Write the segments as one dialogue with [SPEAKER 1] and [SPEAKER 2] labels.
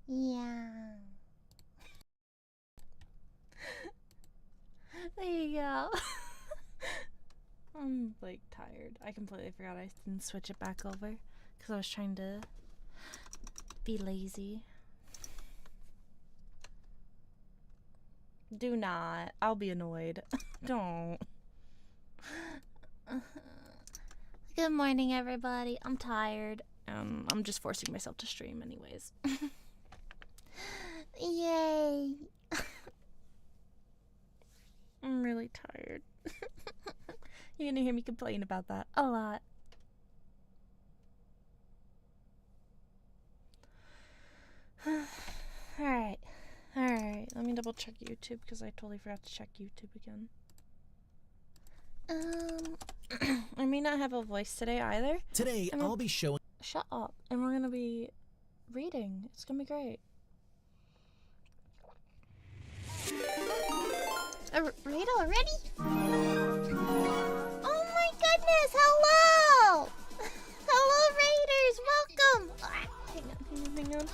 [SPEAKER 1] Yeah. There you go. I'm like tired. I completely forgot I didn't switch it back over because I was trying to be lazy. Do not. I'll be annoyed. Don't. Good morning, everybody. I'm tired. I'm just forcing myself to stream anyways. Yay. I'm really tired. You're gonna hear me complain about that a lot. Alright. Alright. Let me double check YouTube because I totally forgot to check YouTube again. I may not have a voice today either.
[SPEAKER 2] Today, I'll be showing.
[SPEAKER 1] Shut up. And we're gonna be reading. It's gonna be great. Read already? Oh my goodness! Hello! Hello, Raiders! Welcome! Hang on.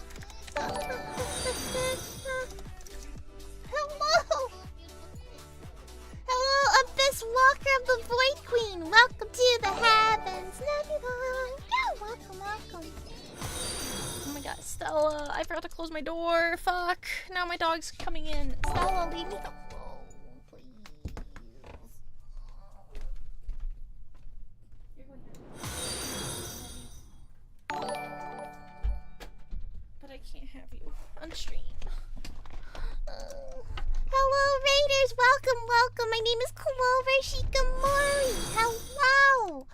[SPEAKER 1] Hello! Hello, Abyss Walker of the Void Queen! Welcome to the heavens! Yeah, welcome. Oh my god, Stella, I forgot to close my door. Fuck. Now my dog's coming in. Stella, leave me alone, please. But I can't have you on stream. Hello, Raiders. Welcome. My name is Clover Shikamori. Hello.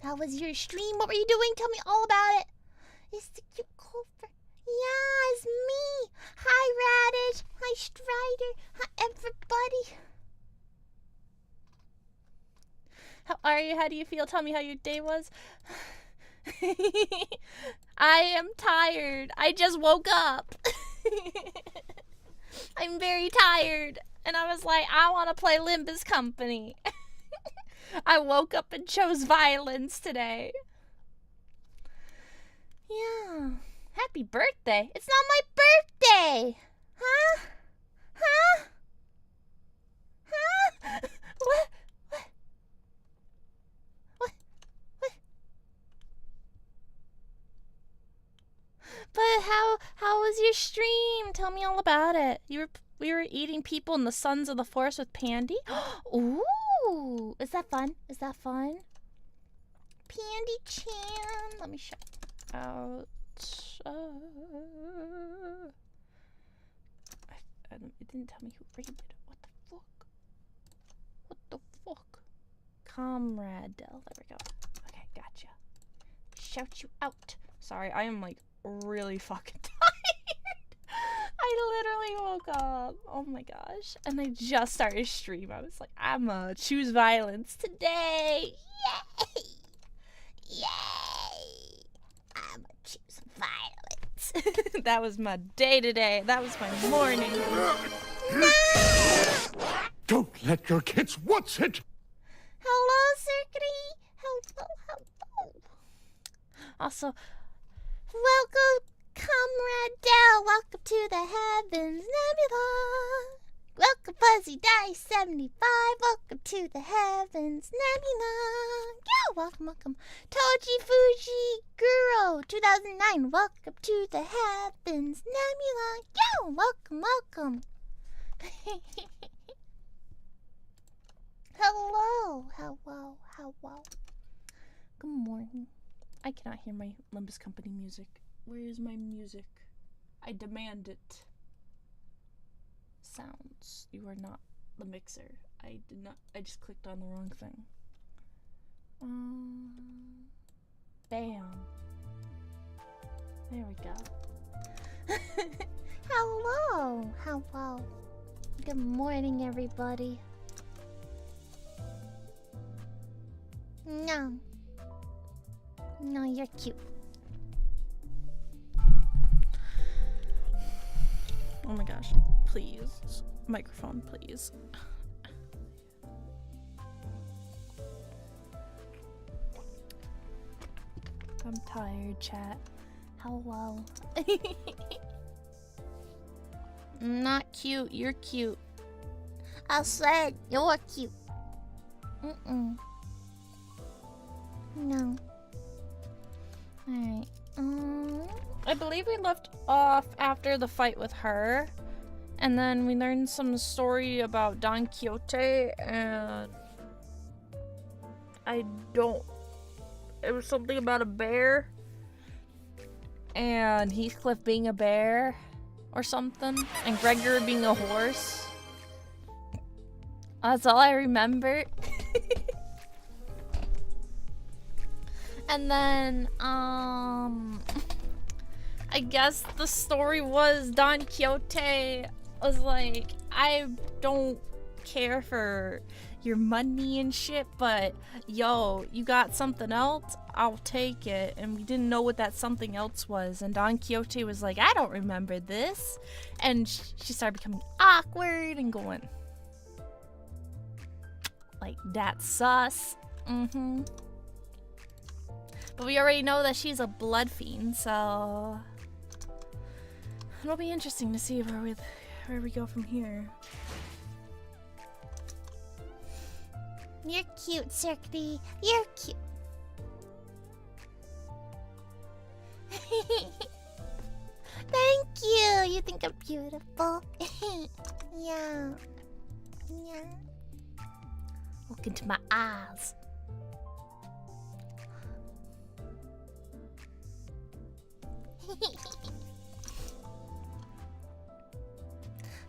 [SPEAKER 1] How was your stream? What were you doing? Tell me all about it. It's the cute Clover. Yeah, it's me. Hi, Radish. Hi, Strider. Hi, everybody. How are you? How do you feel? Tell me how your day was. I am tired. I just woke up. I'm very tired. And I was like, I want to play Limbus Company. I woke up and chose violence today. Yeah. Happy birthday. It's not my birthday. Huh? What? But how was your stream? Tell me all about it. We were eating people in the Sons of the Forest with Pandy. Ooh, is that fun? Pandy Chan. Let me show out. It didn't tell me who rated it. What the fuck? Comrade Del. There we go. Okay, gotcha. Shout you out. Sorry, I am like really fucking tired. I literally woke up. Oh my gosh. And I just started stream. I was like, I'ma choose violence today. Yay! I'ma choose violence. That was my day today. That was my morning. No!
[SPEAKER 3] Don't let your kids watch it!
[SPEAKER 1] Hello, Circuity. Hello. Also, welcome, Comrade Dell. Welcome to the Heavens Nebula. Welcome, Fuzzy Dice 75. Welcome to the Heavens Nebula. Yeah, welcome. Toji Fuji Guro 2009. Welcome to the Heavens Nebula. Yeah, welcome. Hello. Good morning. I cannot hear my Limbus Company music. Where is my music? I demand it. Sounds. You are not the mixer. I just clicked on the wrong thing. Bam. There we go. Hello. Good morning, everybody. No, you're cute. Oh my gosh, please. Microphone, please. I'm tired, chat. Hello. Not cute. You're cute. I said you're cute. No. Alright. I believe we left off after the fight with her. And then we learned some story about Don Quixote, and it was something about a bear and Heathcliff being a bear or something, and Gregor being a horse. That's all I remember. And then I guess the story was Don Quixote was like, I don't care for your money and shit, but yo, you got something else? I'll take it. And we didn't know what that something else was. And Don Quixote was like, I don't remember this. And she started becoming awkward and going, like, that's sus. But we already know that she's a blood fiend, so it'll be interesting to see where we go from here. You're cute, Circdy. You're cute. Thank you. You think I'm beautiful? Yeah. Yeah. Look into my eyes.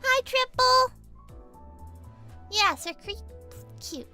[SPEAKER 1] Hi, Triple. Yes, they're cute.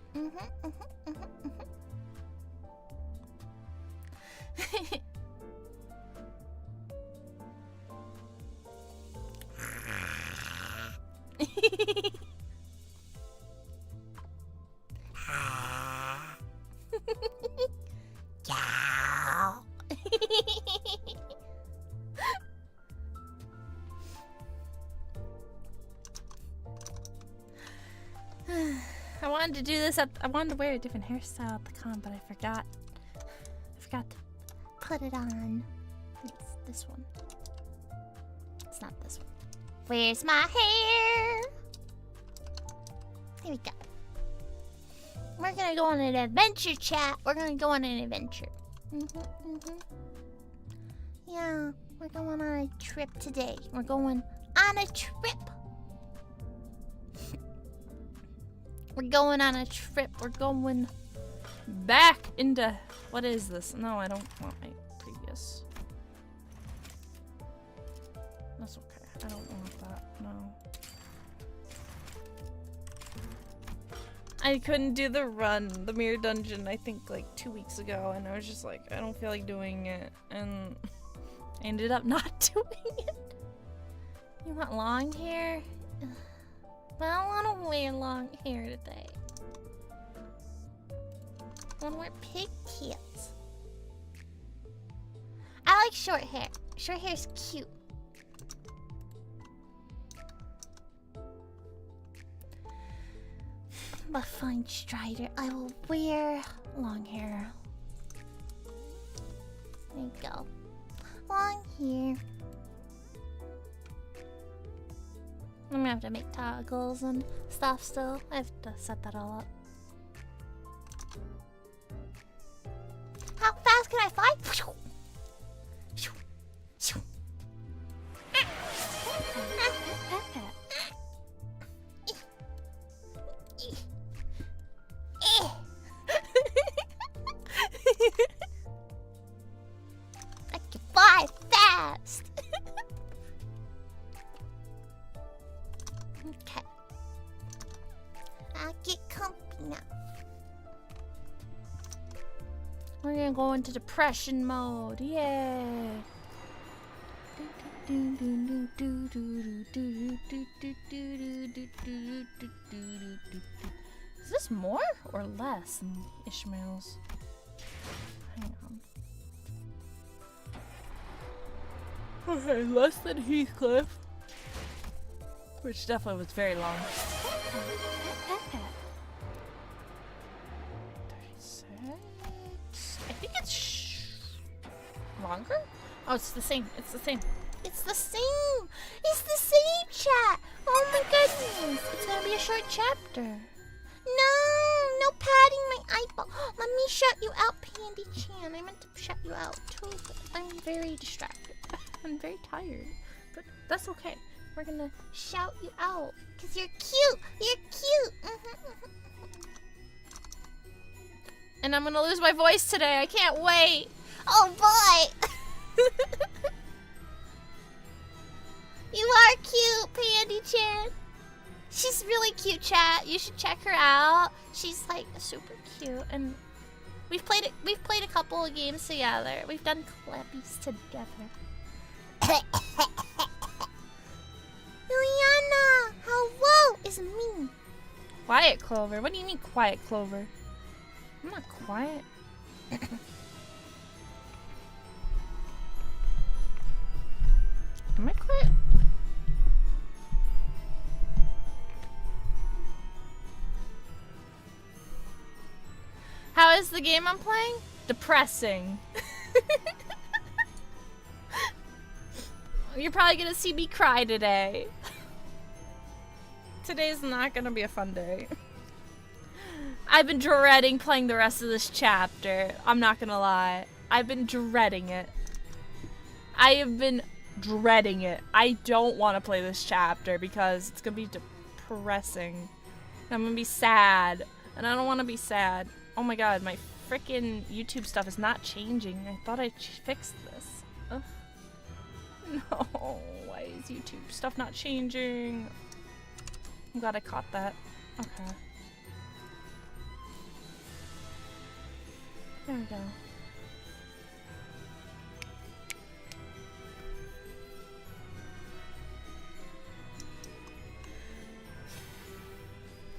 [SPEAKER 1] I wanted to do this I wanted to wear a different hairstyle at the con, but I forgot. I forgot to put it on. It's this one. It's not this one. Where's my hair? Here we go. We're gonna go on an adventure, chat. We're gonna go on an adventure. Yeah, we're going on a trip today. We're going on a trip. We're going on a trip. We're going back into... What is this? No, I don't want my previous. That's okay. I don't want that. No. I couldn't do the run, the mirror dungeon, I think like 2 weeks ago. And I was just like, I don't feel like doing it. And I ended up not doing it. You want long hair? But I don't want to wear long hair today. I want to wear pigtails. I like short hair. Short hair is cute. But fine, Strider. I will wear long hair. There you go. Long hair. I'm gonna have to make toggles and stuff still. I have to set that all up. How fast can I fly? I can fly fast. Okay. I'll get comfy now. We're gonna go into depression mode. Yay! Is this more or less than Ishmael's? Hang on. Okay, less than Heathcliff. Which definitely was very long. 36. I think it's longer? Oh, it's the same. It's the same. It's the same. It's the same chat. Oh my goodness. It's gonna be a short chapter. No, no patting my eyeball. Let me shut you out, Pandy Chan. I meant to shut you out too, but I'm very distracted. I'm very tired, but that's okay. We're gonna shout you out because you're cute. You're cute. And I'm gonna lose my voice today. I can't wait. Oh boy. You are cute, Pandy Chan. She's really cute, chat. You should check her out. She's like super cute, and we've played a couple of games together. We've done clappies together. Liliana, hello is me. Quiet Clover. What do you mean quiet Clover? I'm not quiet. Am I quiet? How is the game I'm playing? Depressing. You're probably gonna see me cry today. Today's not gonna be a fun day. I've been dreading playing the rest of this chapter. I'm not gonna lie. I've been dreading it. I have been dreading it. I don't want to play this chapter because it's gonna be depressing. I'm gonna be sad. And I don't want to be sad. Oh my god, my freaking YouTube stuff is not changing. I thought I fixed this. No, why is YouTube stuff not changing? I'm glad I caught that. Okay. There we go.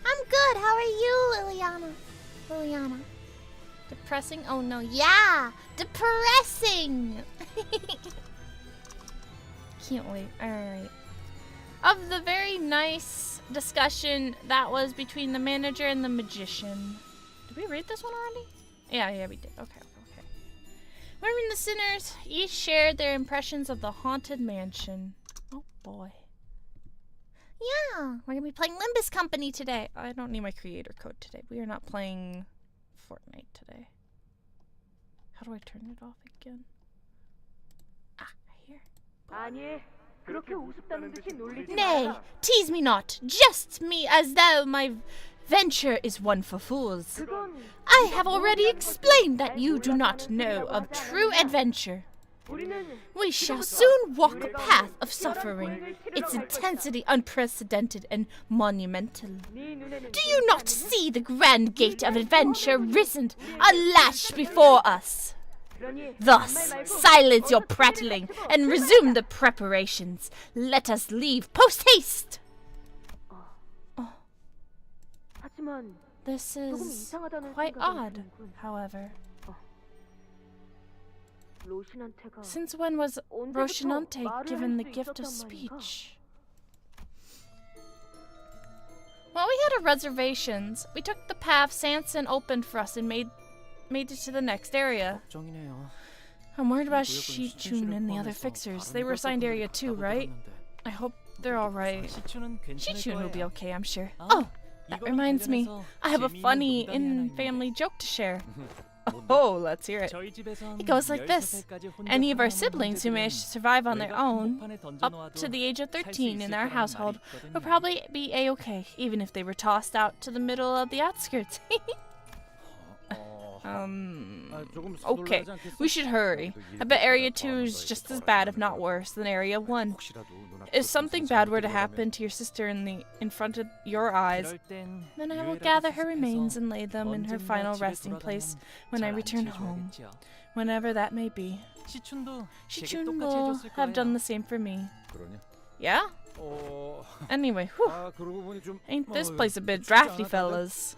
[SPEAKER 1] I'm good. How are you, Liliana? Liliana. Depressing? Oh no. Yeah! Depressing! Can't wait. Alright. Of the very nice discussion that was between the manager and the magician. Did we read this one already? Yeah, we did. Okay. When the sinners each shared their impressions of the haunted mansion. Oh boy. Yeah, we're gonna be playing Limbus Company today. I don't need my creator code today. We are not playing Fortnite today. How do I turn it off again? Here. Nay, tease me not. Jest me as though my venture is one for fools. I have already explained that you do not know of true adventure. We shall soon walk a path of suffering, its intensity unprecedented and monumental. Do you not see the grand gate of adventure risen unlatched before us? Thus, silence your prattling and resume the preparations. Let us leave post-haste. Oh. This is quite odd, however. Since when was Roshinante given the gift of speech? Well, we had our reservations. We took the path Sanson opened for us and made it to the next area. I'm worried about Shichun and the other fixers. They were assigned Area 2, right? I hope they're alright. Shichun will be okay, I'm sure. Oh, that reminds me. I have a funny in-family joke to share. Oh, let's hear it. It goes like this. Any of our siblings who manage to survive on their own, up to the age of 13 in our household, will probably be a-okay, even if they were tossed out to the middle of the outskirts. Okay, we should hurry. I bet Area 2 is just as bad, if not worse, than Area 1. If something bad were to happen to your sister in front of your eyes, then I will gather her remains and lay them in her final resting place when I return home, whenever that may be. Shichun will have done the same for me. Yeah? Anyway, whew. Ain't this place a bit drafty, fellas?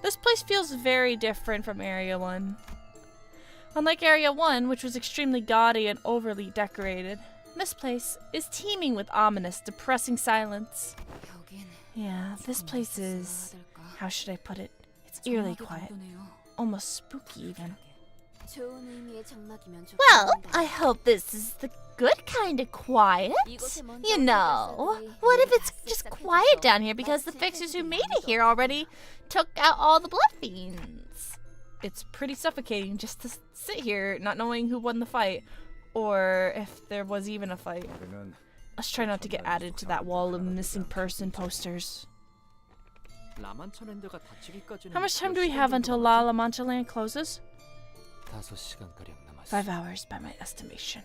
[SPEAKER 1] This place feels very different from Area 1. Unlike Area 1, which was extremely gaudy and overly decorated, this place is teeming with ominous, depressing silence. Yeah, this place is... how should I put it? It's eerily quiet. Almost spooky, even. Well, I hope this is the good kind of quiet. You know, what if it's just quiet down here because the fixers who made it here already took out all the blood fiends? It's pretty suffocating just to sit here not knowing who won the fight, or if there was even a fight. Let's try not to get added to that wall of missing person posters. How much time do we have until La Mancha Land closes? 5 hours by my estimation.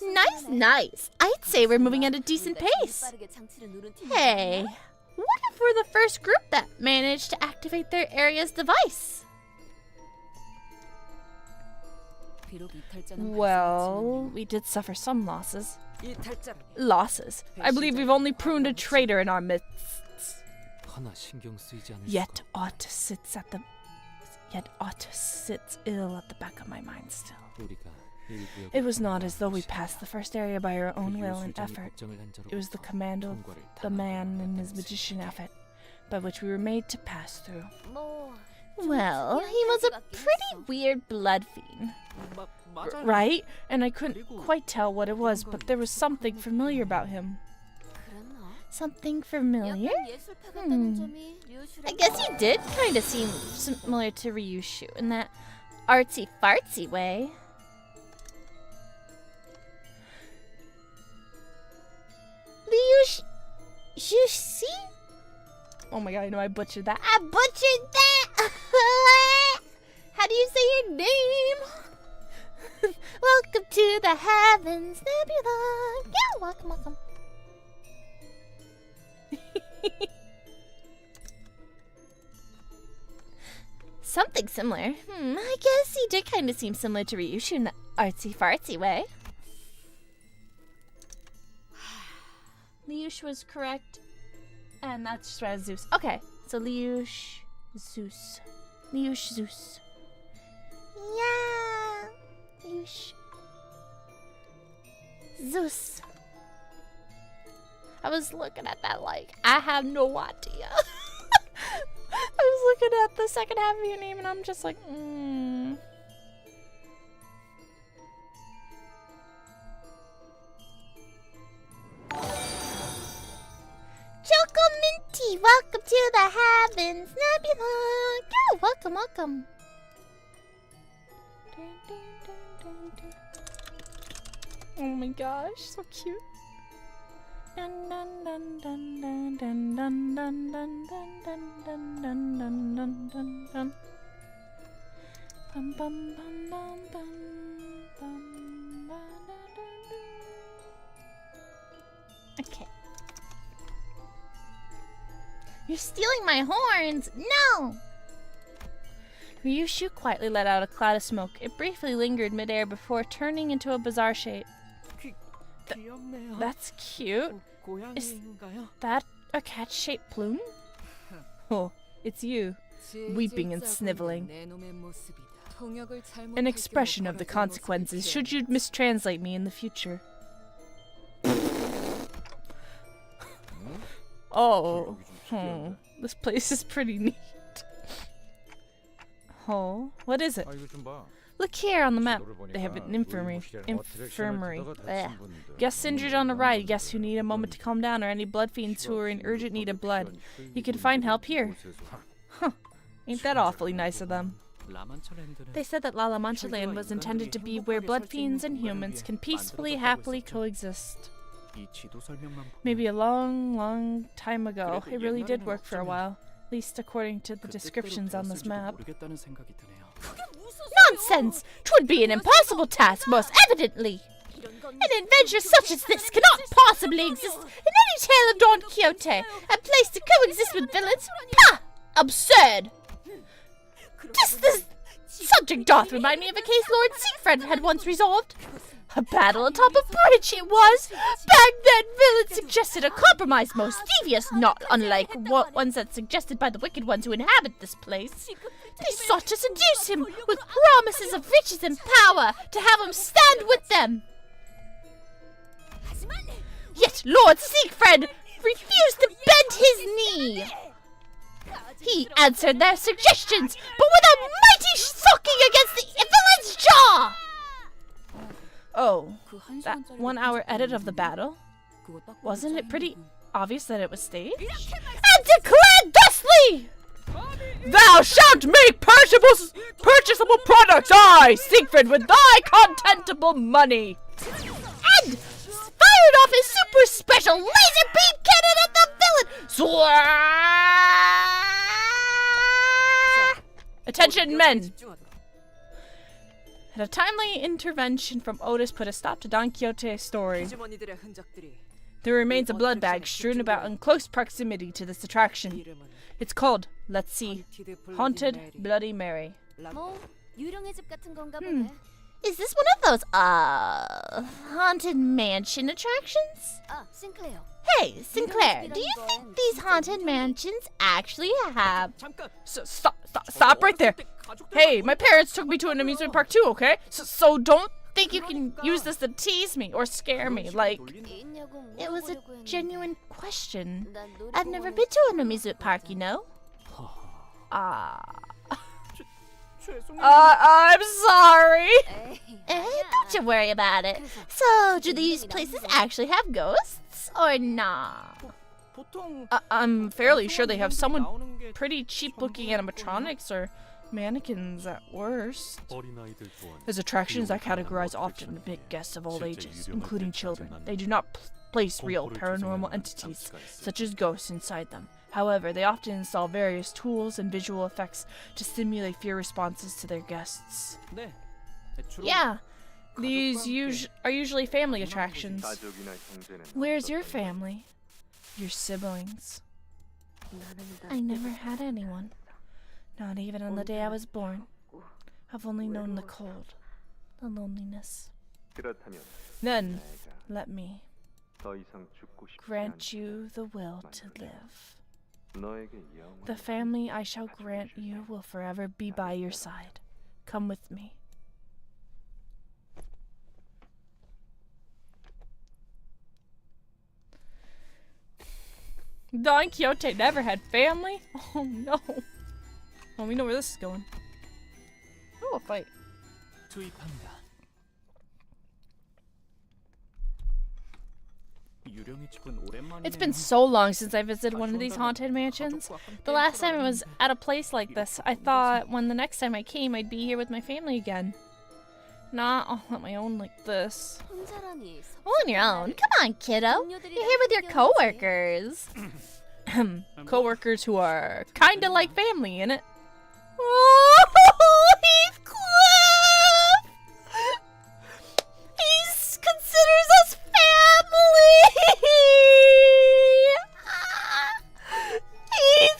[SPEAKER 1] Nice, nice. I'd say we're moving at a decent pace. Hey, what if we're the first group that managed to activate their area's device? Well, we did suffer some losses. I believe we've only pruned a traitor in our midst. Yet aught sits ill at the back of my mind still. It was not as though we passed the first area by our own will and effort. It was the command of the man and his magician effort, by which we were made to pass through. Well, he was a pretty weird blood fiend. Right? And I couldn't quite tell what it was, but there was something familiar about him. Something familiar? I guess he did kind of seem similar to Ryushu in that artsy-fartsy way. Ryushu? Oh my god, I know I butchered that. I butchered that! How do you say your name? Welcome to the heavens, Nebula. Yeah, welcome, welcome. Something similar. I guess he did kind of seem similar to Ryushu in the artsy-fartsy way. Ryushu was correct. And that's just right, Zeus. Okay, so Ryushu Zeus. Ryushu Zeus. Yeah. Ryushu Zeus. I was looking at that like, I have no idea. I was looking at the second half of your name and I'm just like, Choco Minty, welcome to the heavens, Nebula. Yeah, welcome, welcome. Oh my gosh, so cute. Dun dun dun dun dun dun dun dun dun dun dun dun dun dun dun dun. Bum bum bum bum bum bum. Okay. You're stealing my horns! No! Ryushu quietly let out a cloud of smoke. It briefly lingered midair before turning into a bizarre shape. That's cute. Is that a cat-shaped plume? Oh, it's you, weeping and sniveling. An expression of the consequences should you mistranslate me in the future. Oh, this place is pretty neat. Oh, what is it? Look here on the map. They have an infirmary. Ugh. Guests injured on the ride, guests who need a moment to calm down, or any blood fiends who are in urgent need of blood. You can find help here. Huh. Ain't that awfully nice of them. They said that La Mancha Land was intended to be where blood fiends and humans can peacefully, happily coexist. Maybe a long, long time ago. It really did work for a while. At least according to the descriptions on this map. Nonsense! 'Twould be an impossible task, most evidently! An adventure such as this cannot possibly exist in any tale of Don Quixote! A place to coexist with villains? Pah! Absurd! Just this subject doth remind me of a case Lord Siegfried had once resolved. A battle atop a bridge it was! Back then, villains suggested a compromise most devious, not unlike ones that's suggested by the wicked ones who inhabit this place. They sought to seduce him with promises of riches and power, to have him stand with them. Yet Lord Siegfried refused to bend his knee. He answered their suggestions, but with a mighty fucking against the villain's jaw! Oh, that 1 hour edit of the battle? Wasn't it pretty obvious that it was staged? And declared thusly! Thou shalt make purchasable products, I, Siegfried, with thy contemptible money! And fired off his super special laser beam cannon at the villain! Attention, men! And a timely intervention from Otis put a stop to Don Quixote's story. There remains a blood bag strewn about in close proximity to this attraction. It's called, let's see, Haunted Bloody Mary. Is this one of those, haunted mansion attractions? Hey, Sinclair, do you think these haunted mansions actually have... Stop right there. Hey, my parents took me to an amusement park too, okay? So don't think you can use this to tease me or scare me, like... It was a genuine question. I've never been to an amusement park, you know? I'm sorry. Don't you worry about it. So, do these places actually have ghosts or not? I'm fairly sure they have someone pretty cheap-looking animatronics or mannequins at worst. As attractions, I categorize often to big guests of all ages, including children. They do not place real paranormal entities, such as ghosts, inside them. However, they often install various tools and visual effects to stimulate fear responses to their guests. Yeah, these are usually family attractions. Where's your family? Your siblings? I never had anyone. Not even on the day I was born. I've only known the cold, the loneliness. Then, let me grant you the will to live. The family I shall grant you will forever be by your side. Come with me. Don Quixote never had family? Oh no. Oh, we know where this is going. Oh, a fight. It's been so long since I visited one of these haunted mansions. The last time I was at a place like this, I thought when the next time I came, I'd be here with my family again. Not all on my own like this. All on your own? Come on, kiddo. You're here with your co-workers. Co-workers who are kinda like family, innit? Oh, Heathcliff! He considers us family! Heathcliff!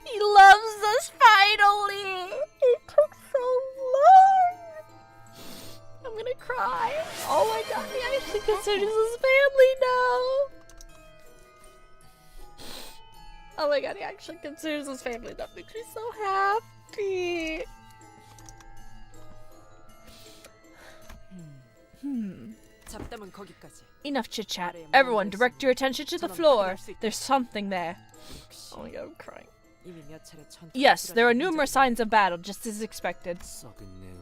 [SPEAKER 1] He loves us finally! It took so long! I'm gonna cry. Oh my god, he actually considers us family now! Oh my god, he actually considers us family. That makes me so happy. Enough chit-chat. Everyone, direct your attention to the floor. There's something there. Oh my god, I'm crying. Yes, there are numerous signs of battle, just as expected.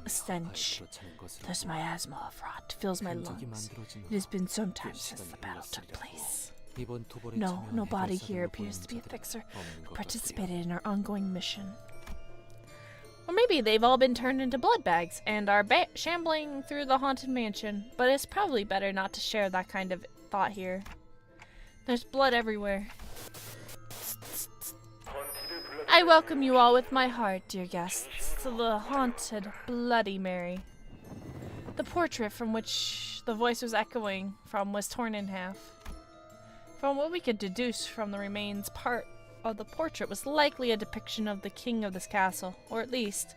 [SPEAKER 1] A stench. There's miasma of rot fills my lungs. It has been some time since the battle took place. No, no body here appears to be a fixer who participated in our ongoing mission. Or maybe they've all been turned into blood bags and are shambling through the haunted mansion, but it's probably better not to share that kind of thought here. There's blood everywhere. I welcome you all with my heart, dear guests, to the haunted Bloody Mary. The portrait from which the voice was echoing from was torn in half. From what we could deduce from the remains, part of the portrait was likely a depiction of the king of this castle, or at least,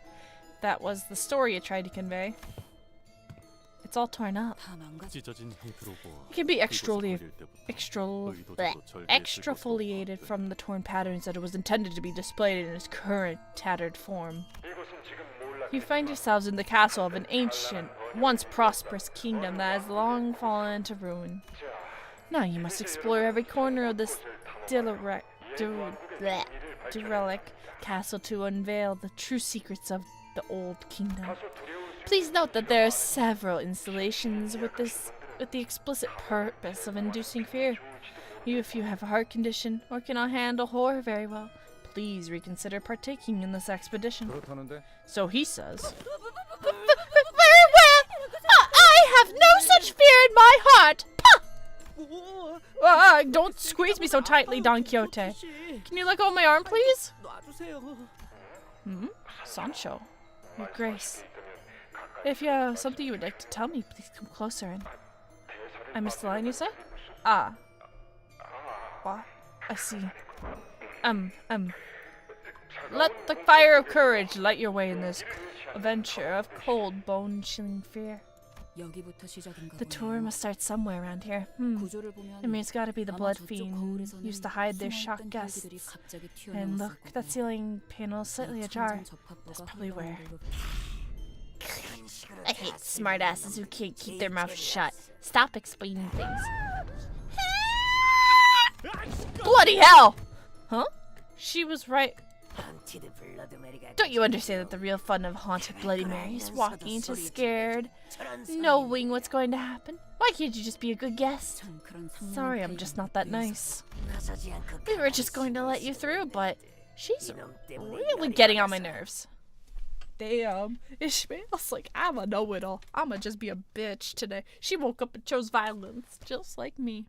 [SPEAKER 1] that was the story it tried to convey. It's all torn up. It can be extrafoliated from the torn patterns that it was intended to be displayed in its current tattered form. You find yourselves in the castle of an ancient, once prosperous kingdom that has long fallen into ruin. Now you must explore every corner of this to Relic Castle to unveil the true secrets of the old kingdom. Please note that there are several installations with the explicit purpose of inducing fear. If you have a heart condition or cannot handle horror very well, please reconsider partaking in this expedition. So he says. Very well! I have no such fear in my heart! Don't squeeze me so tightly, Don Quixote. Can you let go of my arm, please? Sancho. Your Grace. If you have something you would like to tell me, please come closer and... I missed the line you said? Ah. What? I see. Let the fire of courage light your way in this adventure of cold, bone-chilling fear. The tour must start somewhere around here. I mean, it's gotta be the blood fiend used to hide their shocked guests. And look, that ceiling panel is slightly ajar. That's probably where. I hate smartasses who can't keep their mouths shut. Stop explaining things. Bloody hell! Huh? She was right. Don't you understand that the real fun of Haunted Bloody Mary is walking into scared, knowing what's going to happen? Why can't you just be a good guest? Sorry, I'm just not that nice. We were just going to let you through, but she's really getting on my nerves. Damn, Ishmael's like, I'm a know-it-all. I'ma just be a bitch today. She woke up and chose violence, just like me.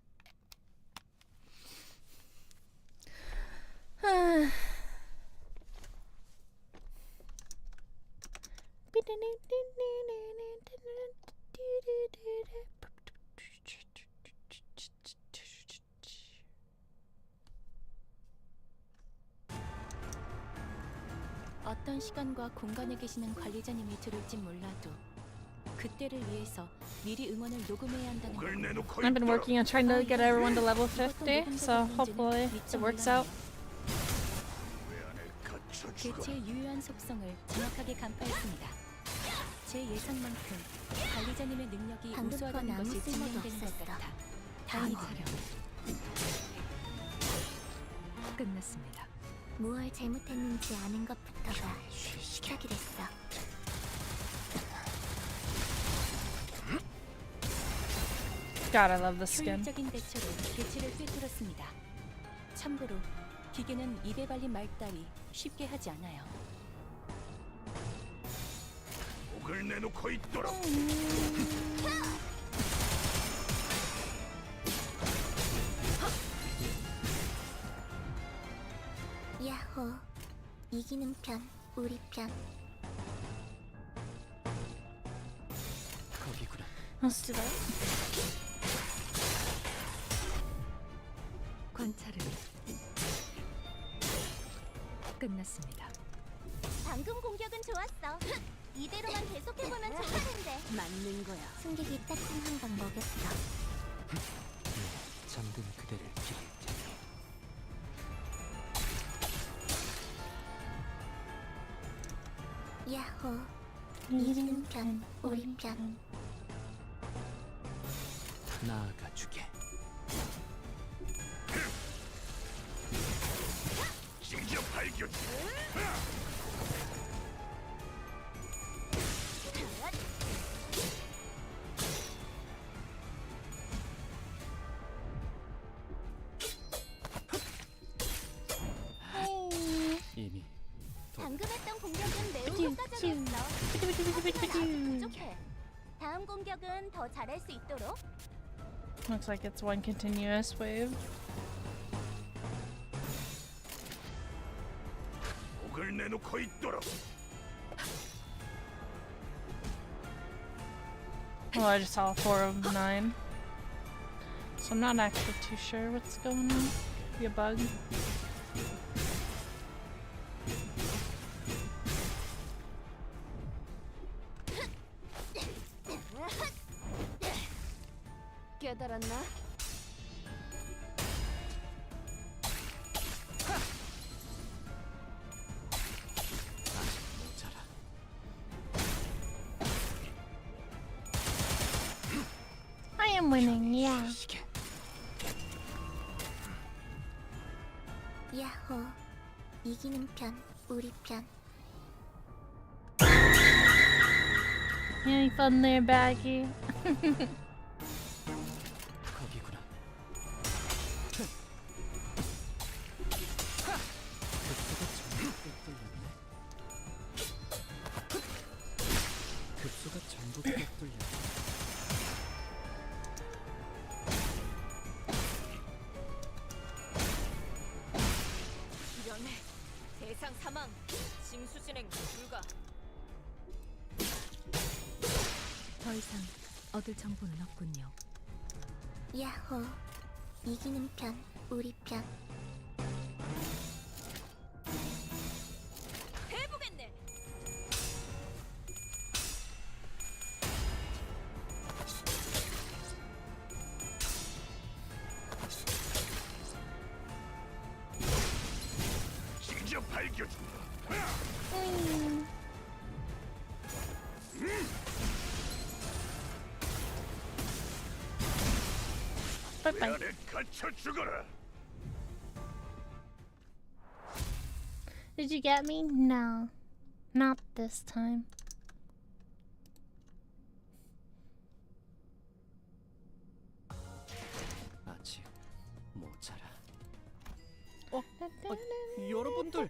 [SPEAKER 2] 어떤 시간과 공간에 계시는 관리자님이 들을진 몰라도 그때를 위해서 미리 응원을 녹음해야 한다는 걸.
[SPEAKER 1] I've been working on trying to get everyone to level 50, so hopefully it works out.
[SPEAKER 2] 개체의 유효한 속성을 정확하게 간파했습니다. 제 예상만큼 관리자님의 능력이 우수하다는 것이 증명되는 것 같아 다행이군요. 끝났습니다.
[SPEAKER 4] 무얼 잘못했는지 아는 것부터가 시작이 됐어.
[SPEAKER 1] God, I love the skin.
[SPEAKER 2] 효율적인 대처로 개체를 꿰뚫었습니다. 참고로 기계는 입에 발린 말 따위 쉽게 하지 않아요.
[SPEAKER 3] 목을 내놓고 있도록.
[SPEAKER 4] 야호, 이기는 편, 우리 편.
[SPEAKER 3] 거기구나.
[SPEAKER 1] Let's do that.
[SPEAKER 2] 관찰은 끝났습니다.
[SPEAKER 4] 방금 공격은 좋았어. 이대로만 계속해보면 좋을 텐데.
[SPEAKER 2] 맞는 거야.
[SPEAKER 4] 승객이 따뜻한 한 방 먹였어.
[SPEAKER 3] 잠든 그대를 기릴 테니.
[SPEAKER 4] 야호, 이기는 편, 우리 편.
[SPEAKER 3] 나아가주게. 심지어 발견. 이미
[SPEAKER 4] 방금 했던 공격은 매우 효과적이었어. 하지만 아직 부족해. 다음 공격은 더 잘할 수 있도록.
[SPEAKER 1] Looks like it's one continuous wave.
[SPEAKER 3] 목을 내놓고 있도록.
[SPEAKER 1] Well, I just saw 4 of 9. So I'm not actually too sure what's going on. Be a bug.
[SPEAKER 4] 깨달았나?
[SPEAKER 1] I am winning, yeah.
[SPEAKER 4] 야호, 이기는 편, 우리 편.
[SPEAKER 1] Any fun there, Baggy?
[SPEAKER 5] 거기구나. 급소가 전부 뚫렸네.
[SPEAKER 2] 이런 대상 사망, 징수 진행 불가. 더 이상 얻을 정보는 없군요.
[SPEAKER 4] 야호. 이기는 편, 우리 편.
[SPEAKER 2] 해보겠네.
[SPEAKER 3] 직접 밝혀준다.
[SPEAKER 1] Bye
[SPEAKER 3] 내
[SPEAKER 1] bye.
[SPEAKER 3] 안에 갇혀 죽어라.
[SPEAKER 1] Did you get me? No. Not this time.
[SPEAKER 5] 아직 모자라. 여러분들.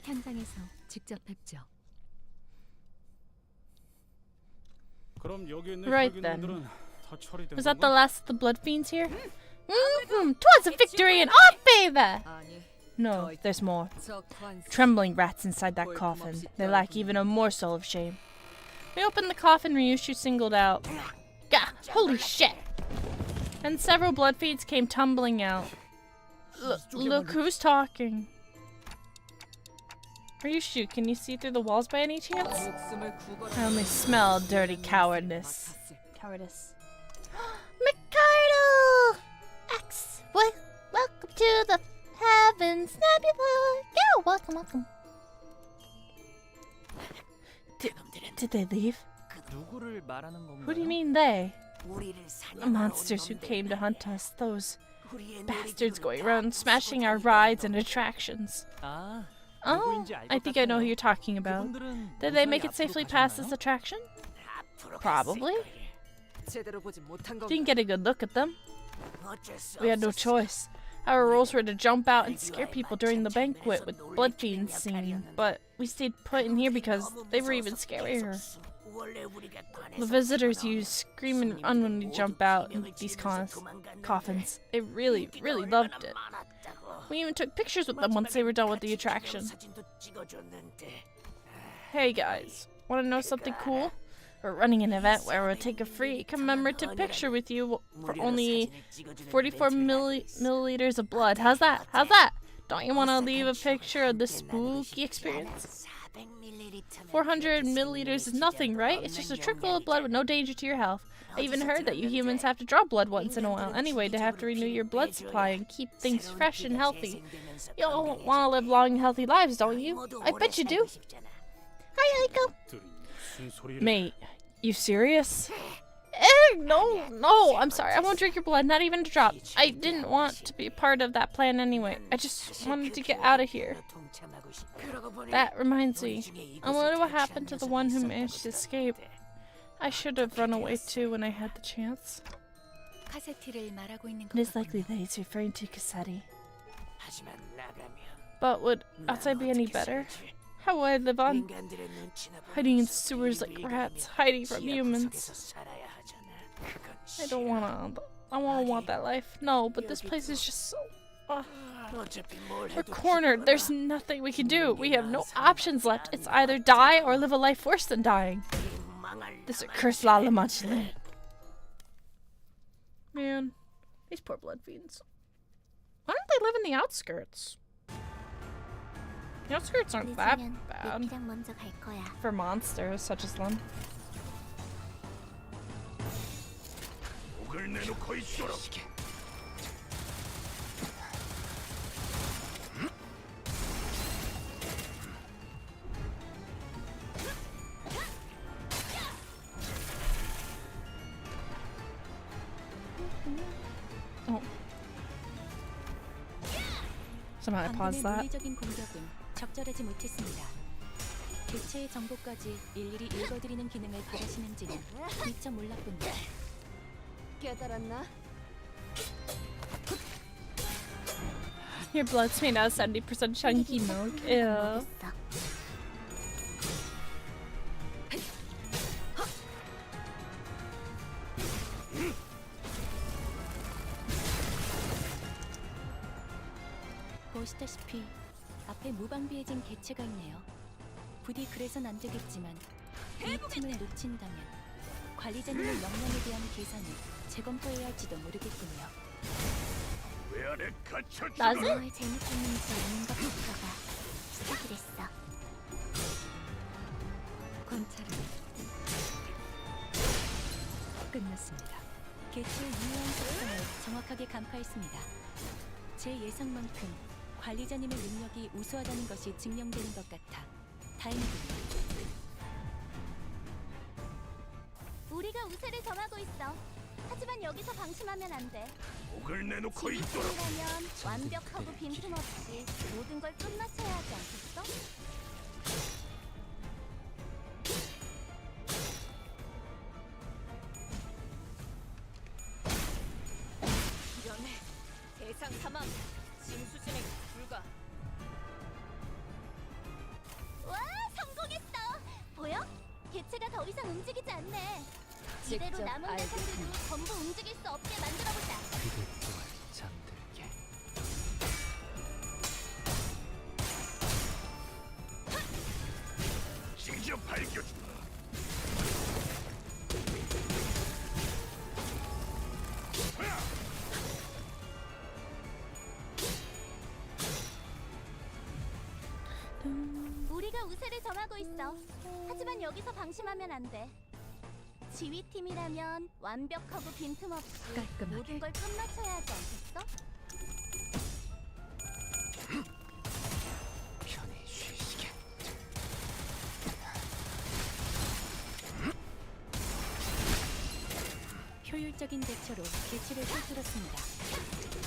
[SPEAKER 2] 현장에서 직접 뵙죠.
[SPEAKER 6] 그럼 여기 있는
[SPEAKER 1] Right then.
[SPEAKER 6] 혈기놈들은 다 처리된
[SPEAKER 1] Was that the
[SPEAKER 6] 건가?
[SPEAKER 1] last of the blood fiends here? Twas a victory in our favor!
[SPEAKER 2] 아니,
[SPEAKER 1] No, there's more.
[SPEAKER 2] 저 관습.
[SPEAKER 1] Trembling rats inside that coffin. They lack even a morsel of shame. We opened the coffin Ryushu singled out. Gah! Holy shit! And several blood fiends came tumbling out. Look who's talking. Ryushu, can you see through the walls by any chance?
[SPEAKER 2] 목숨을 구걸하는
[SPEAKER 1] I only smell dirty cowardice.
[SPEAKER 2] 맡았을
[SPEAKER 1] Cowardice. Mikado! X! Welcome to the Heavens Nebula! Yeah, welcome. Did they leave?
[SPEAKER 5] 누구를 말하는 건가요?
[SPEAKER 1] Who do you mean they? The monsters who came to hunt us. Those bastards going around smashing our rides and attractions.
[SPEAKER 5] 아,
[SPEAKER 1] Oh,
[SPEAKER 5] 누구인지 알
[SPEAKER 1] I
[SPEAKER 5] 것
[SPEAKER 1] think I know who
[SPEAKER 5] 같아요.
[SPEAKER 1] you're talking about.
[SPEAKER 5] 그분들은
[SPEAKER 1] Did they
[SPEAKER 5] 무사히
[SPEAKER 1] make it
[SPEAKER 5] 앞으로
[SPEAKER 1] safely past this
[SPEAKER 5] 가셨나요?
[SPEAKER 1] attraction? Probably.
[SPEAKER 2] 제대로 보지 못한 건
[SPEAKER 1] Didn't get a good look at them. We had no choice. Our roles were to jump out and scare people during the banquet with blood fiends scene, but we stayed put in here because they were even scarier. The visitors used scream and run when we jump out in these coffins. They really loved it. We even took pictures with them once they were done with the attraction. Hey guys, want to know something cool? We're running an event where we'll take a free commemorative picture with you for only 44 milliliters of blood. How's that? Don't you want to leave a picture of the spooky experience? 400 milliliters is nothing, right? It's just a trickle of blood with no danger to your health. I even heard that you humans have to draw blood once in a while anyway to have to renew your blood supply and keep things fresh and healthy. You all want to live long, healthy lives, don't you? I bet you do. Hi, Aiko. Mate, you serious? No, I'm sorry. I won't drink your blood, not even a drop. I didn't want to be part of that plan anyway. I just wanted to get out of here. That reminds me. I wonder what happened to the one who managed to escape. I should have run away too when I had the chance.
[SPEAKER 2] 카세티를 말하고 있는
[SPEAKER 1] It is
[SPEAKER 2] 것
[SPEAKER 1] likely that he's referring to Cassetti. But would outside be any better? How would I live on? Hiding in sewers like rats, hiding from humans. I don't want that life. No, but this place is just so... We're cornered. There's nothing we can do. We have no options left. It's either die or live a life worse than dying. This accursed Lalamanchland. Man, these poor blood fiends. Why don't they live in the outskirts? The outskirts aren't that bad
[SPEAKER 4] 요피랑 먼저 갈 거야.
[SPEAKER 1] for monsters such as them.
[SPEAKER 3] 목을 내놓고 있어라.
[SPEAKER 1] Oh. Somehow I paused
[SPEAKER 2] 방금의
[SPEAKER 1] that.
[SPEAKER 2] 물리적인 공격은 적절하지 못했습니다. 개체의 정보까지 일일이 읽어드리는 기능을 바라시는지는 미처 몰랐군요.
[SPEAKER 4] 깨달았나?
[SPEAKER 1] Your blood's made out of 70% chunky milk. Ew.
[SPEAKER 2] 보시다시피 앞에 무방비해진 개체가 있네요. 부디 그래선 안 되겠지만 이 팀을 놓친다면 관리자님의 역량에 대한 계산을 재검토해야 할지도 모르겠군요.
[SPEAKER 3] 왜 안에 갇혀
[SPEAKER 1] 나지?
[SPEAKER 4] 뭘 재밌겠는지 아는 것부터가 시작이 됐어.
[SPEAKER 2] 관찰은 끝났습니다. 개체의 유효한 속성을 정확하게 간파했습니다. 제 예상만큼 관리자님의 능력이 우수하다는 것이 증명되는 것 같아 다행이군요.
[SPEAKER 4] 우리가 우세를 점하고 있어. 하지만 여기서 방심하면 안 돼.
[SPEAKER 3] 목을 내놓고 있도록.
[SPEAKER 4] 지휘팀이라면 완벽하고 빈틈없이 모든 걸 끝마쳐야 하지 않겠어?
[SPEAKER 2] 이러네. 대상 사망. 징수 진행 불가.
[SPEAKER 4] 와, 성공했어. 보여? 개체가 더 이상 움직이지 않네. 이대로
[SPEAKER 2] 직접
[SPEAKER 4] 남은
[SPEAKER 2] 알겠네.
[SPEAKER 4] 대상들도 전부 움직일 수 없게 만들어보자.
[SPEAKER 5] 그대 또한 잠들게.
[SPEAKER 3] 직접 밝혀주마.
[SPEAKER 4] 우리가 우세를 점하고 있어. 하지만 여기서 방심하면 안 돼. 지휘팀이라면 완벽하고 빈틈없이
[SPEAKER 2] 깔끔하게.
[SPEAKER 4] 모든 걸 끝마쳐야 하지 않겠어?
[SPEAKER 5] 편히 쉬시게.
[SPEAKER 2] 효율적인 대처로 개체를 꿰뚫었습니다.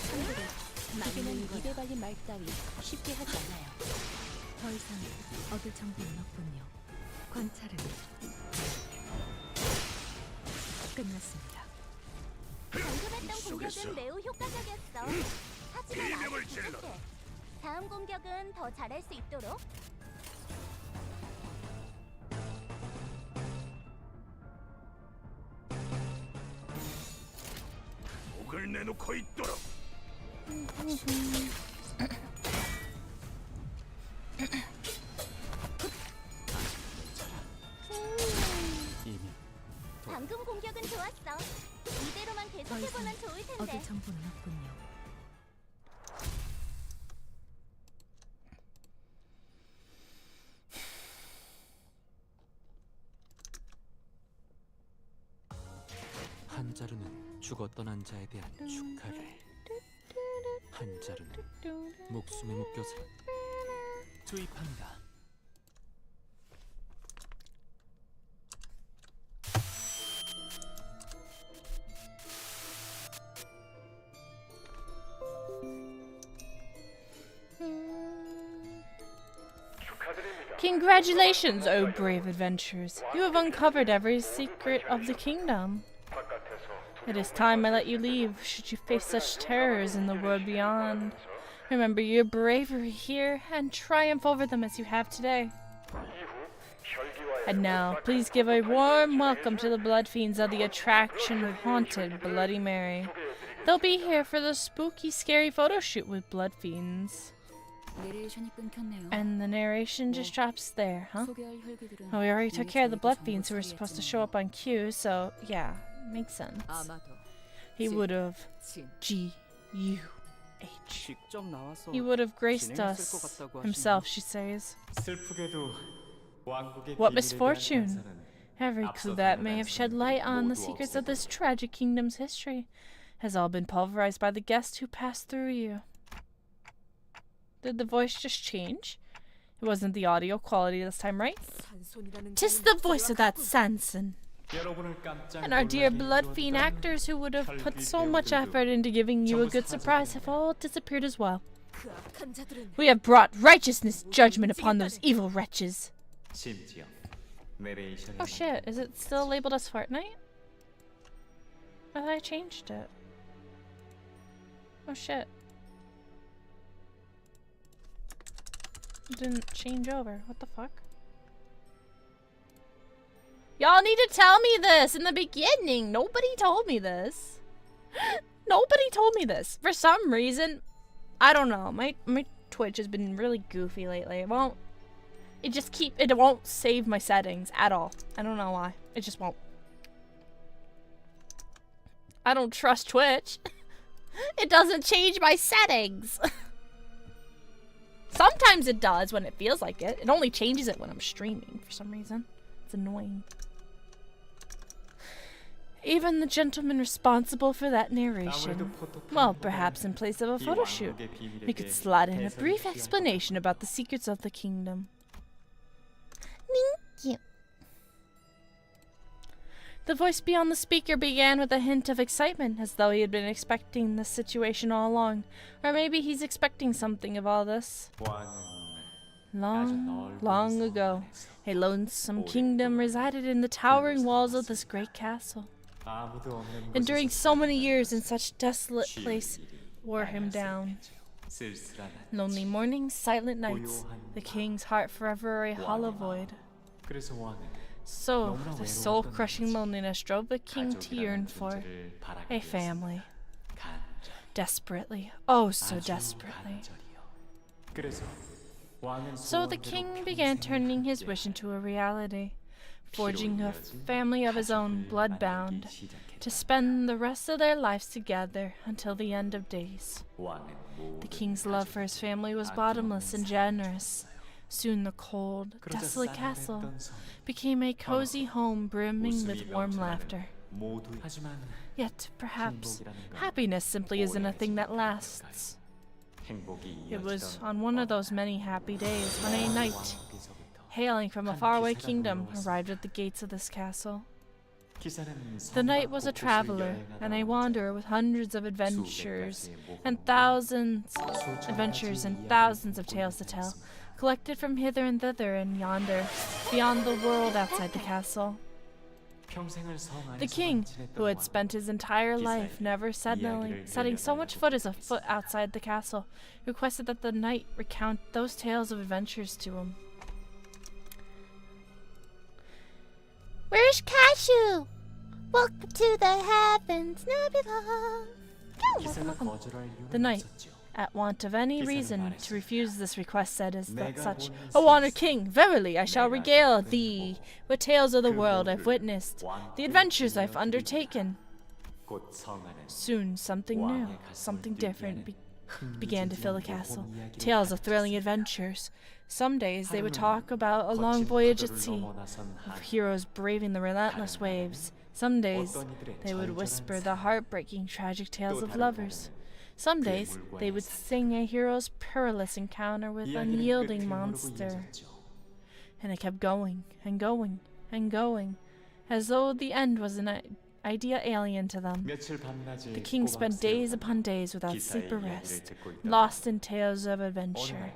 [SPEAKER 2] 참고로 기계는 입에 발린 말 따위 쉽게 하지 않아요. 더 이상 얻을 정보는 없군요. 관찰은 끝났습니다.
[SPEAKER 4] 방금 했던
[SPEAKER 3] 속에서.
[SPEAKER 4] 공격은 매우 효과적이었어. 하지만
[SPEAKER 3] 비명을
[SPEAKER 4] 아직
[SPEAKER 3] 질러.
[SPEAKER 4] 부족해. 다음 공격은 더 잘할 수 있도록.
[SPEAKER 3] 목을 내놓고 있도록.
[SPEAKER 5] 이미
[SPEAKER 4] 방금 공격은 좋았어. 이대로만 계속해보면 좋을 텐데.
[SPEAKER 2] 얻을 정보는 없군요.
[SPEAKER 5] 한자루는 죽었던 한자에 대한 축하를, 한자루는 목숨에 묶여서 투입한다.
[SPEAKER 1] Congratulations, O brave adventurers. You have uncovered every secret of the kingdom. It is time I let you leave, should you face such terrors in the world beyond. Remember your bravery here and triumph over them as you have today. And now, please give a warm welcome to the blood fiends of the attraction haunted Bloody Mary. They'll be here for the spooky, scary photo shoot with blood fiends.
[SPEAKER 2] 내레이션이 끊겼네요.
[SPEAKER 1] And the narration just drops there, huh?
[SPEAKER 2] 소개할 혈기들은
[SPEAKER 1] Well, we already took care of the blood fiends who were supposed to show up on cue, so yeah, makes sense.
[SPEAKER 2] 아마도
[SPEAKER 1] He would have
[SPEAKER 2] 진
[SPEAKER 1] G-U-H.
[SPEAKER 5] 직접 나와서
[SPEAKER 1] He would have graced
[SPEAKER 5] 진행했을
[SPEAKER 1] us
[SPEAKER 5] 것 같다고
[SPEAKER 1] himself, she says.
[SPEAKER 7] 슬프게도 왕국의
[SPEAKER 1] What
[SPEAKER 7] 비밀에 대한
[SPEAKER 1] misfortune!
[SPEAKER 7] 단서는
[SPEAKER 1] Every clue that may have shed light on the secrets of this tragic kingdom's history has all been pulverized by the guests who passed through you. Did the voice just change? It wasn't the audio quality this time, right? Tis the voice of that Sanson.
[SPEAKER 7] 여러분을 깜짝
[SPEAKER 1] And our dear
[SPEAKER 7] 놀라게
[SPEAKER 1] blood fiend
[SPEAKER 7] 이루었던
[SPEAKER 1] actors who would have put so much effort into giving you a good surprise have all disappeared as well. We have brought righteousness judgment upon those evil wretches.
[SPEAKER 7] 심지어 내레이션에
[SPEAKER 1] Oh shit, is it still labeled as Fortnite? I thought I changed it. Oh shit. It didn't change over. What the fuck? Y'all need to tell me this in the beginning. Nobody told me this. Nobody told me this. For some reason, I don't know. My Twitch has been really goofy lately. It won't save my settings at all. I don't know why. It just won't. I don't trust Twitch. It doesn't change my settings. Sometimes it does when it feels like it. It only changes it when I'm streaming for some reason. It's annoying. Even the gentleman responsible for that narration. Well, perhaps in place of a photo shoot, we could slot in a brief explanation about the secrets of the kingdom. Thank you. The voice beyond the speaker began with a hint of excitement, as though he had been expecting this situation all along. Or maybe he's expecting something of all this. Long, long ago, a lonesome kingdom resided in the towering walls of this great castle. Enduring so many years in such desolate place wore him down. Lonely mornings, silent nights, the king's heart forever a hollow void. So, the soul-crushing loneliness drove the king to yearn for a family. Desperately, oh so desperately. So the king began turning his wish into a reality, forging a family of his own, blood-bound, to spend the rest of their lives together until the end of days. The king's love for his family was bottomless and generous. Soon the cold, desolate castle became a cozy home brimming with warm laughter. Yet, perhaps, happiness simply isn't a thing that lasts. It was on one of those many happy days when a knight, hailing from a faraway kingdom, arrived at the gates of this castle. The knight was a traveler and a wanderer with hundreds of adventures and thousands of tales to tell, collected from hither and thither and yonder, beyond the world outside the castle. The king, who had spent his entire life never setting so much foot as a foot outside the castle, requested that the knight recount those tales of adventures to him. Where's Cashew? Welcome to the heavens now belong. The knight, at want of any reason to refuse this request, said as such, O honored king, verily I shall regale thee with tales of the world I've witnessed, the adventures I've undertaken. Soon something new, something different began to fill the castle. Tales of thrilling adventures. Some days they would talk about a long voyage at sea, of heroes braving the relentless waves. Some days they would whisper the heartbreaking tragic tales of lovers. Some days they would sing a hero's perilous encounter with an unyielding monster. And it kept going and going and going, as though the end was an idea alien to them. The king spent days upon days without sleep or rest, lost in tales of adventure.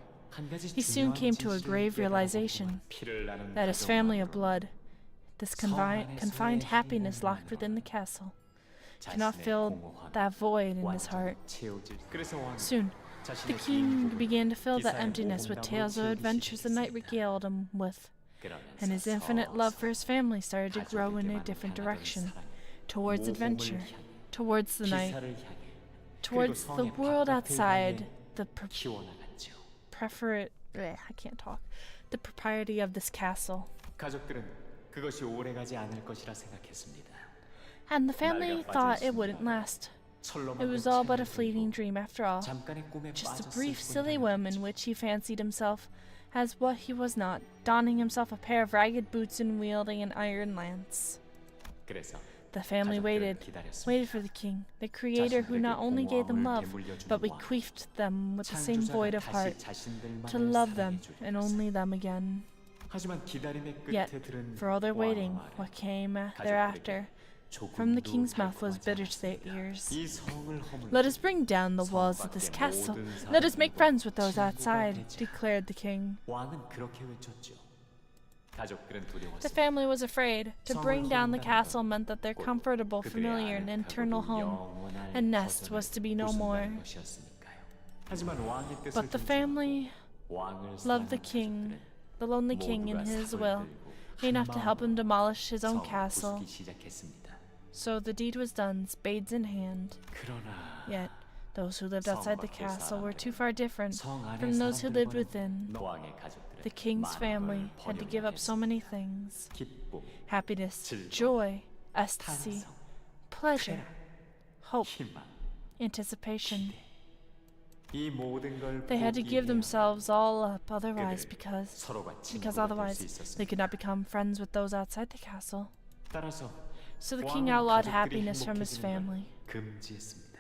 [SPEAKER 1] He soon came to a grave realization that his family of blood, this confined happiness locked within the castle, cannot fill that void in his heart. Soon, the king began to fill that emptiness with tales of adventures the knight regaled him with, and his infinite love for his family started to grow in a different direction, towards adventure, towards the night, towards the world outside, the the propriety of this castle. And the family thought it wouldn't last. It was all but a fleeting dream after all. Just a brief, silly whim in which he fancied himself as what he was not, donning himself a pair of ragged boots and wielding an iron lance. The family waited for the king, the creator who not only gave them love, but bequeathed them with the same void of heart, to love them and only them again. Yet, for all their waiting, what came thereafter From the king's mouth was bitter to their ears.
[SPEAKER 7] 이 성을 허물
[SPEAKER 1] Let us bring down the walls of this castle. Let us make friends with those outside, declared the king.
[SPEAKER 7] 왕은 그렇게 외쳤죠. 가족들은
[SPEAKER 1] The
[SPEAKER 7] 두려웠습니다.
[SPEAKER 1] family was afraid. To bring down the castle meant that their comfortable, familiar, and eternal home and nest was to be no more.
[SPEAKER 7] 하지만 왕의 뜻을
[SPEAKER 1] But the
[SPEAKER 7] 존중하고
[SPEAKER 1] family
[SPEAKER 7] 왕을
[SPEAKER 1] loved the
[SPEAKER 7] 사랑하는
[SPEAKER 1] king,
[SPEAKER 7] 가족들은
[SPEAKER 1] the lonely king in
[SPEAKER 7] 모두가
[SPEAKER 1] his
[SPEAKER 7] 삽을
[SPEAKER 1] will,
[SPEAKER 7] 들고
[SPEAKER 1] enough to help him demolish his own
[SPEAKER 7] 성을
[SPEAKER 1] castle.
[SPEAKER 7] 부수기 시작했습니다.
[SPEAKER 1] So the deed was done, spades in hand.
[SPEAKER 7] 그러나
[SPEAKER 1] Yet, those who lived outside the castle were too far different
[SPEAKER 7] 성 안의
[SPEAKER 1] from those who lived
[SPEAKER 7] 사람들과는
[SPEAKER 1] within.
[SPEAKER 7] 왕의 가족들은
[SPEAKER 1] The king's
[SPEAKER 7] 많은
[SPEAKER 1] family
[SPEAKER 7] 걸
[SPEAKER 1] had to give up so
[SPEAKER 7] 버려야
[SPEAKER 1] many
[SPEAKER 7] 했습니다.
[SPEAKER 1] things.
[SPEAKER 7] 기쁨,
[SPEAKER 1] Happiness,
[SPEAKER 7] 즐거움,
[SPEAKER 1] joy, ecstasy,
[SPEAKER 7] 탄성,
[SPEAKER 1] pleasure, hope,
[SPEAKER 7] 희망.
[SPEAKER 1] anticipation.
[SPEAKER 7] 이 모든 걸
[SPEAKER 1] They had to give
[SPEAKER 7] 포기해야
[SPEAKER 1] themselves all up otherwise
[SPEAKER 7] 그들
[SPEAKER 1] because
[SPEAKER 7] 서로가
[SPEAKER 1] because
[SPEAKER 7] 친구가 될 수
[SPEAKER 1] otherwise they
[SPEAKER 7] 있었습니다.
[SPEAKER 1] could not become friends with those outside the castle.
[SPEAKER 7] 따라서
[SPEAKER 1] So the king
[SPEAKER 7] 왕은
[SPEAKER 1] outlawed
[SPEAKER 7] 가족들이
[SPEAKER 1] happiness from his
[SPEAKER 7] 행복해지는 걸
[SPEAKER 1] family
[SPEAKER 7] 금지했습니다.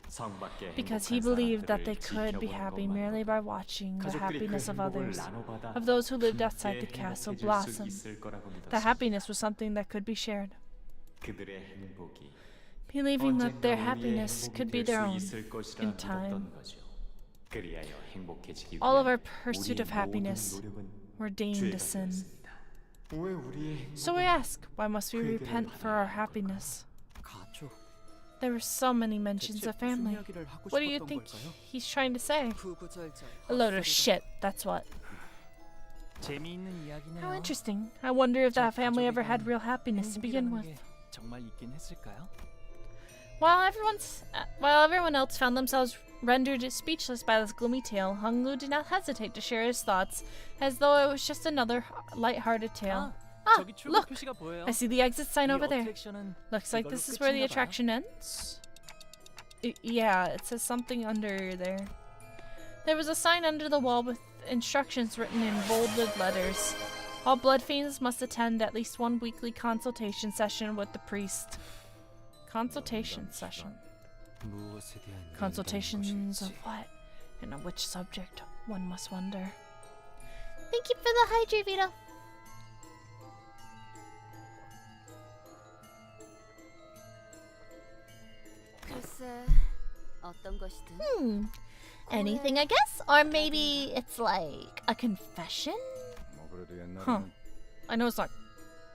[SPEAKER 7] 성 밖에
[SPEAKER 1] because he
[SPEAKER 7] 행복한
[SPEAKER 1] believed that
[SPEAKER 7] 사람들을
[SPEAKER 1] they could be
[SPEAKER 7] 지켜보는
[SPEAKER 1] happy
[SPEAKER 7] 것만으로도
[SPEAKER 1] merely by watching the
[SPEAKER 7] 가족들이 그
[SPEAKER 1] happiness of
[SPEAKER 7] 행복을
[SPEAKER 1] others,
[SPEAKER 7] 나눠받아
[SPEAKER 1] of those who lived outside the
[SPEAKER 7] 함께
[SPEAKER 1] castle,
[SPEAKER 7] 행복해질 수
[SPEAKER 1] blossom.
[SPEAKER 7] 있을 거라고
[SPEAKER 1] The
[SPEAKER 7] 믿었습니다.
[SPEAKER 1] happiness was something that could be shared.
[SPEAKER 7] 그들의 행복이
[SPEAKER 1] Believing that their
[SPEAKER 7] 언젠가 우리의
[SPEAKER 1] happiness
[SPEAKER 7] 행복이
[SPEAKER 1] could be
[SPEAKER 7] 될
[SPEAKER 1] their
[SPEAKER 7] 수
[SPEAKER 1] own
[SPEAKER 7] 있을 것이라
[SPEAKER 1] in time.
[SPEAKER 7] 믿었던 거죠. 그리하여 행복해지기
[SPEAKER 1] All of
[SPEAKER 7] 위해
[SPEAKER 1] our pursuit
[SPEAKER 7] 우리의
[SPEAKER 1] of happiness
[SPEAKER 7] 모든 노력은
[SPEAKER 1] were deemed a
[SPEAKER 7] 죄가
[SPEAKER 1] sin.
[SPEAKER 7] 되었습니다. 왜 우리의
[SPEAKER 1] So we
[SPEAKER 7] 행복은
[SPEAKER 1] ask, why must we repent for our happiness?
[SPEAKER 6] 가족.
[SPEAKER 1] There were so many mentions of family.
[SPEAKER 6] 이야기를 하고
[SPEAKER 1] What do you
[SPEAKER 6] 싶었던
[SPEAKER 1] think
[SPEAKER 6] 걸까요?
[SPEAKER 1] he's trying to say?
[SPEAKER 6] 구구절절
[SPEAKER 1] A load of
[SPEAKER 6] 헛소리가
[SPEAKER 1] shit, that's what.
[SPEAKER 6] 재미있는 이야기네요.
[SPEAKER 1] How interesting. I wonder if that family ever had real happiness to begin
[SPEAKER 6] 행복이라는
[SPEAKER 1] with.
[SPEAKER 6] 게 정말 있긴 했을까요?
[SPEAKER 1] While everyone else found themselves rendered speechless by this gloomy tale, Hung Lu did not hesitate to share his thoughts, as though it was just another light-hearted tale.
[SPEAKER 6] 저기 출구
[SPEAKER 1] Look!
[SPEAKER 6] 표시가 보여요.
[SPEAKER 1] I see the exit sign
[SPEAKER 6] 이
[SPEAKER 1] over there.
[SPEAKER 6] 어트랙션은
[SPEAKER 1] Looks like
[SPEAKER 6] 이걸로
[SPEAKER 1] this is where the
[SPEAKER 6] 끝인가 봐요.
[SPEAKER 1] attraction ends. Yeah, it says something under there. There was a sign under the wall with instructions written in bolded letters. All blood fiends must attend at least one weekly consultation session with the priest. Consultation session.
[SPEAKER 5] 무엇에 대한
[SPEAKER 1] Consultations of
[SPEAKER 5] 연관것일지.
[SPEAKER 1] what? And on which subject? One must wonder. Thank you for the hydrate, Vito.
[SPEAKER 4] 글쎄, 어떤 것이든
[SPEAKER 1] Anything, I guess? Or maybe it's like a confession?
[SPEAKER 3] 뭐 그래도
[SPEAKER 1] Huh.
[SPEAKER 3] 옛날에는
[SPEAKER 1] I know it's not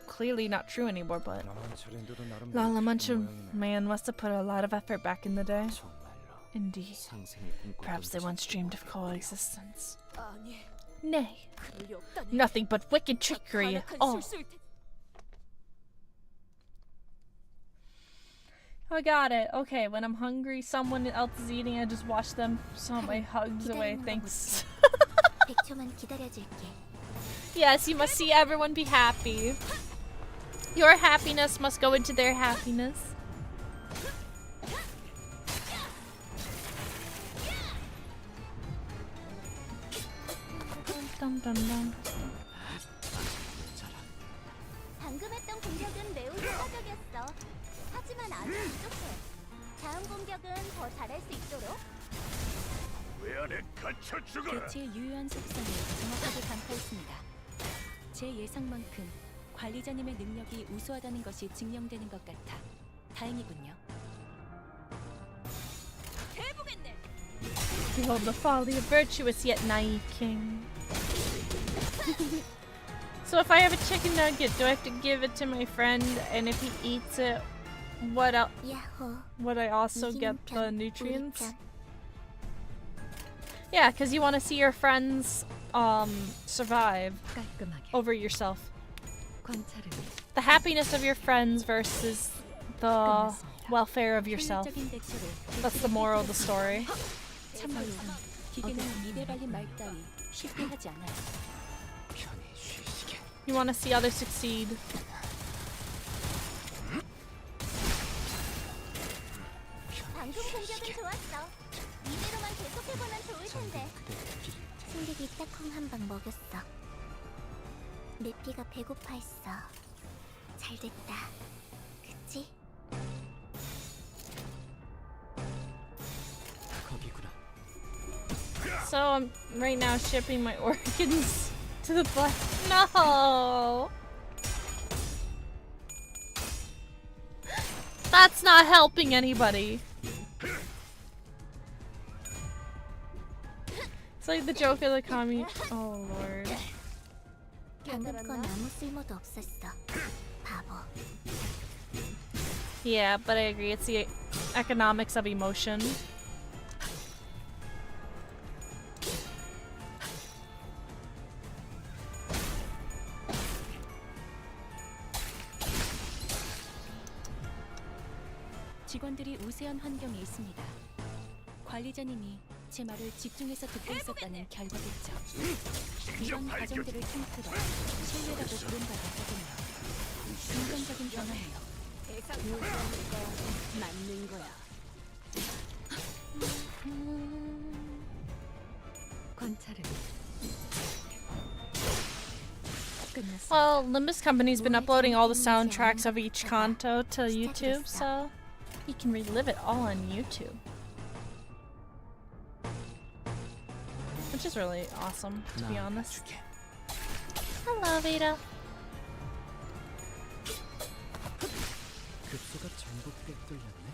[SPEAKER 1] clearly not true anymore, but
[SPEAKER 3] 나만 차례인데도 나름
[SPEAKER 1] Lala
[SPEAKER 3] 멋있는
[SPEAKER 1] Munchum
[SPEAKER 3] 모양이네.
[SPEAKER 1] man must have put a lot of effort back in the day.
[SPEAKER 5] 정말로
[SPEAKER 1] Indeed.
[SPEAKER 5] 상생을 꿈꿨던
[SPEAKER 1] Perhaps they once
[SPEAKER 5] 적이
[SPEAKER 1] dreamed of
[SPEAKER 5] 없겠군요.
[SPEAKER 1] coexistence.
[SPEAKER 4] 아니,
[SPEAKER 1] Nay,
[SPEAKER 4] 그럴 리 없다니.
[SPEAKER 1] nothing but wicked trickery.
[SPEAKER 4] 간악한
[SPEAKER 1] Oh,
[SPEAKER 4] 실수일 테-
[SPEAKER 1] I got it. Okay, when I'm hungry, someone else is eating, I just watch them. So my hugs away. Thanks.
[SPEAKER 4] 100초만 기다려줄게.
[SPEAKER 1] Yes, you must see everyone be happy. Your happiness must go into their happiness. Dum, dum, dum.
[SPEAKER 4] 방금 했던 공격은 매우 효과적이었어. 하지만 아직 부족해. 다음 공격은 더 잘할 수 있도록.
[SPEAKER 3] 왜 안에 갇혀 죽어라.
[SPEAKER 2] 개체의 유효한 속성을 정확하게 간파했습니다. 제 예상만큼 관리자님의 능력이 우수하다는 것이 증명되는 것 같아 다행이군요.
[SPEAKER 1] Behold the folly of virtuous yet naive king. So if I have a chicken nugget, do I have to give it to my friend? And if he eats it, what else?
[SPEAKER 4] 야호.
[SPEAKER 1] Would I also
[SPEAKER 4] 이기는
[SPEAKER 1] get the
[SPEAKER 4] 편, 우리
[SPEAKER 1] nutrients?
[SPEAKER 4] 편.
[SPEAKER 1] Yeah, because you want to see your friends survive
[SPEAKER 2] 깔끔하게
[SPEAKER 1] over yourself.
[SPEAKER 2] 관찰을
[SPEAKER 1] The happiness of your friends versus the welfare of yourself.
[SPEAKER 2] 효율적인 대처를
[SPEAKER 1] That's the moral of the story.
[SPEAKER 2] 참고로 기계는 입에 발린 말 따위 쉽게 하지 않아요.
[SPEAKER 5] 편히 쉬시게.
[SPEAKER 1] You want to see others succeed.
[SPEAKER 4] 방금 공격은 좋았어. 이대로만 계속해보면 좋을 텐데.
[SPEAKER 5] 그대의 길을
[SPEAKER 4] 승객이 딱콩 한 방 먹였어. 내 피가 배고파했어. 잘 됐다. 그치?
[SPEAKER 5] 거기구나.
[SPEAKER 1] So I'm right now shipping my organs to the black. No. That's not helping anybody. It's like the joke of the commie. Oh lord.
[SPEAKER 4] 방금 건 아무 쓸모도 없었어. 바보.
[SPEAKER 1] Yeah, but I agree. It's the economics of emotion.
[SPEAKER 2] 직원들이 우세한 환경에 있습니다. 관리자님이 제 말을 집중해서 듣고 있었다는 결과겠죠. 이런 과정들을 틈타고 신뢰라고 부른 바가 하거든요. 긍정적인 변화예요. 맞는 거야. 관찰은 끝났어.
[SPEAKER 1] Well, Limbus Company's been uploading all the soundtracks of each canto to YouTube, so you can relive it all on YouTube. Which is really awesome, to be honest. Hello, Vita.
[SPEAKER 5] 급소가 전부 꿰뚫렸네.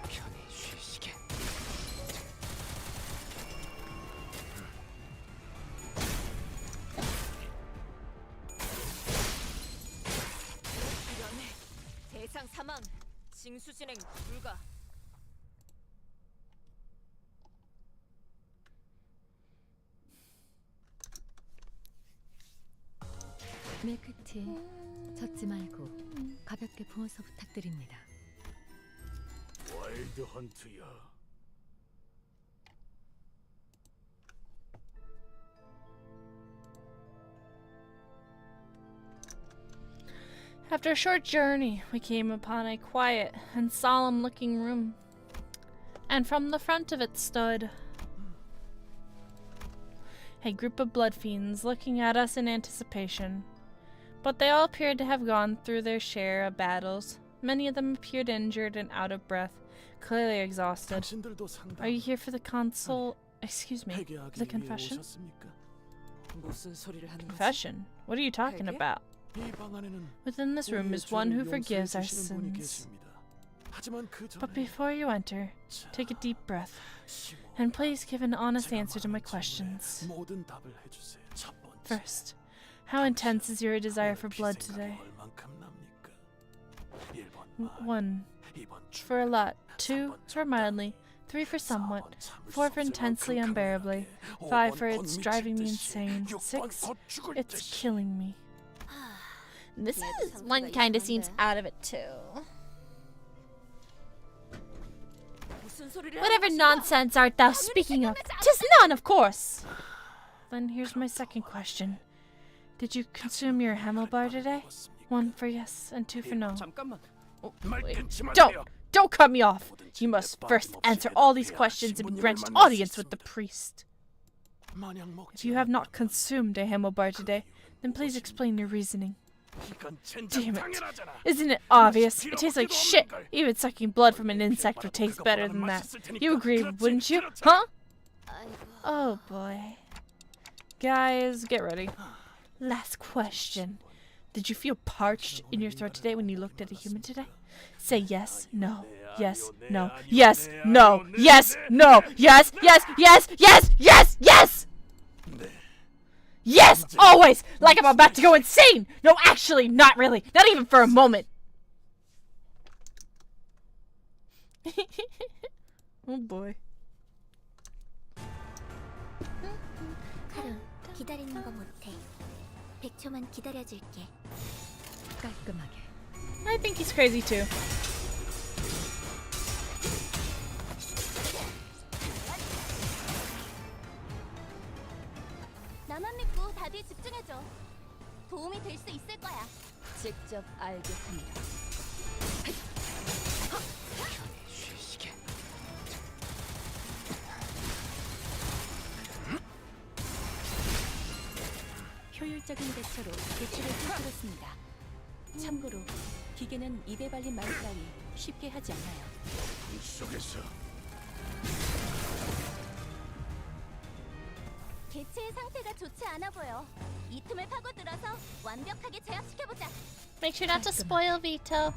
[SPEAKER 5] 편히 쉬시게.
[SPEAKER 8] 대상 사망. 징수 진행 불가.
[SPEAKER 2] 밀크티 젖지 말고 가볍게 부어서 부탁드립니다.
[SPEAKER 3] 와일드 헌트야.
[SPEAKER 1] After a short journey, we came upon a quiet and solemn-looking room, and from the front of it stood a group of blood fiends looking at us in anticipation. But they all appeared to have gone through their share of battles. Many of them appeared injured and out of breath, clearly exhausted. Are you here for the the confession?
[SPEAKER 8] 무슨 소리를 하는 거지?
[SPEAKER 1] Confession? What are you talking about? Within this room is one who forgives our sins. But before you enter, take a deep breath, and please give an honest answer to my questions. First, how intense is your desire for blood today? 1. For a lot. 2. For mildly. 3 for somewhat. 4 for intensely unbearably. 5 for it's driving me insane. 6. It's killing me. This is one kind of seems out of it too.
[SPEAKER 8] 무슨 소리를
[SPEAKER 1] Whatever nonsense art thou speaking of? 'Tis none, of course. Then here's my second question. Did you consume your Hamilbar today? 1 for yes and 2 for no.
[SPEAKER 6] 잠깐만.
[SPEAKER 1] Wait, don't cut me off. You must first answer all these questions and grant audience with the priest. If you have not consumed a Hamilbar today, then please explain your reasoning. Damn it. Isn't it obvious? It tastes like shit. Even sucking blood from an insect would taste better than that. You agree, wouldn't you? Huh? Oh boy. Guys, get ready. Last question. Did you feel parched in your throat today when you looked at a human today? Say yes, no, yes, no, yes, no, yes, no, yes, yes, yes, yes, yes, yes! Yes, always! Like I'm about to go insane! No, actually, not really. Not even for a moment. Oh boy.
[SPEAKER 4] 카루, 기다리는 거 못해. 100초만 기다려줄게.
[SPEAKER 2] 깔끔하게.
[SPEAKER 1] I think he's crazy too.
[SPEAKER 4] 나만 믿고 다들 집중해줘. 도움이 될 수 있을 거야.
[SPEAKER 8] 직접 알게 합니다.
[SPEAKER 5] 편히 쉬시게.
[SPEAKER 2] 효율적인 대처로 대치를 뚫었습니다. 참고로 기계는 입에 발린 말 따위 쉽게 하지 않아요.
[SPEAKER 3] 속에서
[SPEAKER 4] 개체의 상태가 좋지 않아 보여. 이 틈을 파고들어서 완벽하게 제압시켜보자.
[SPEAKER 1] Make sure not to spoil Vito.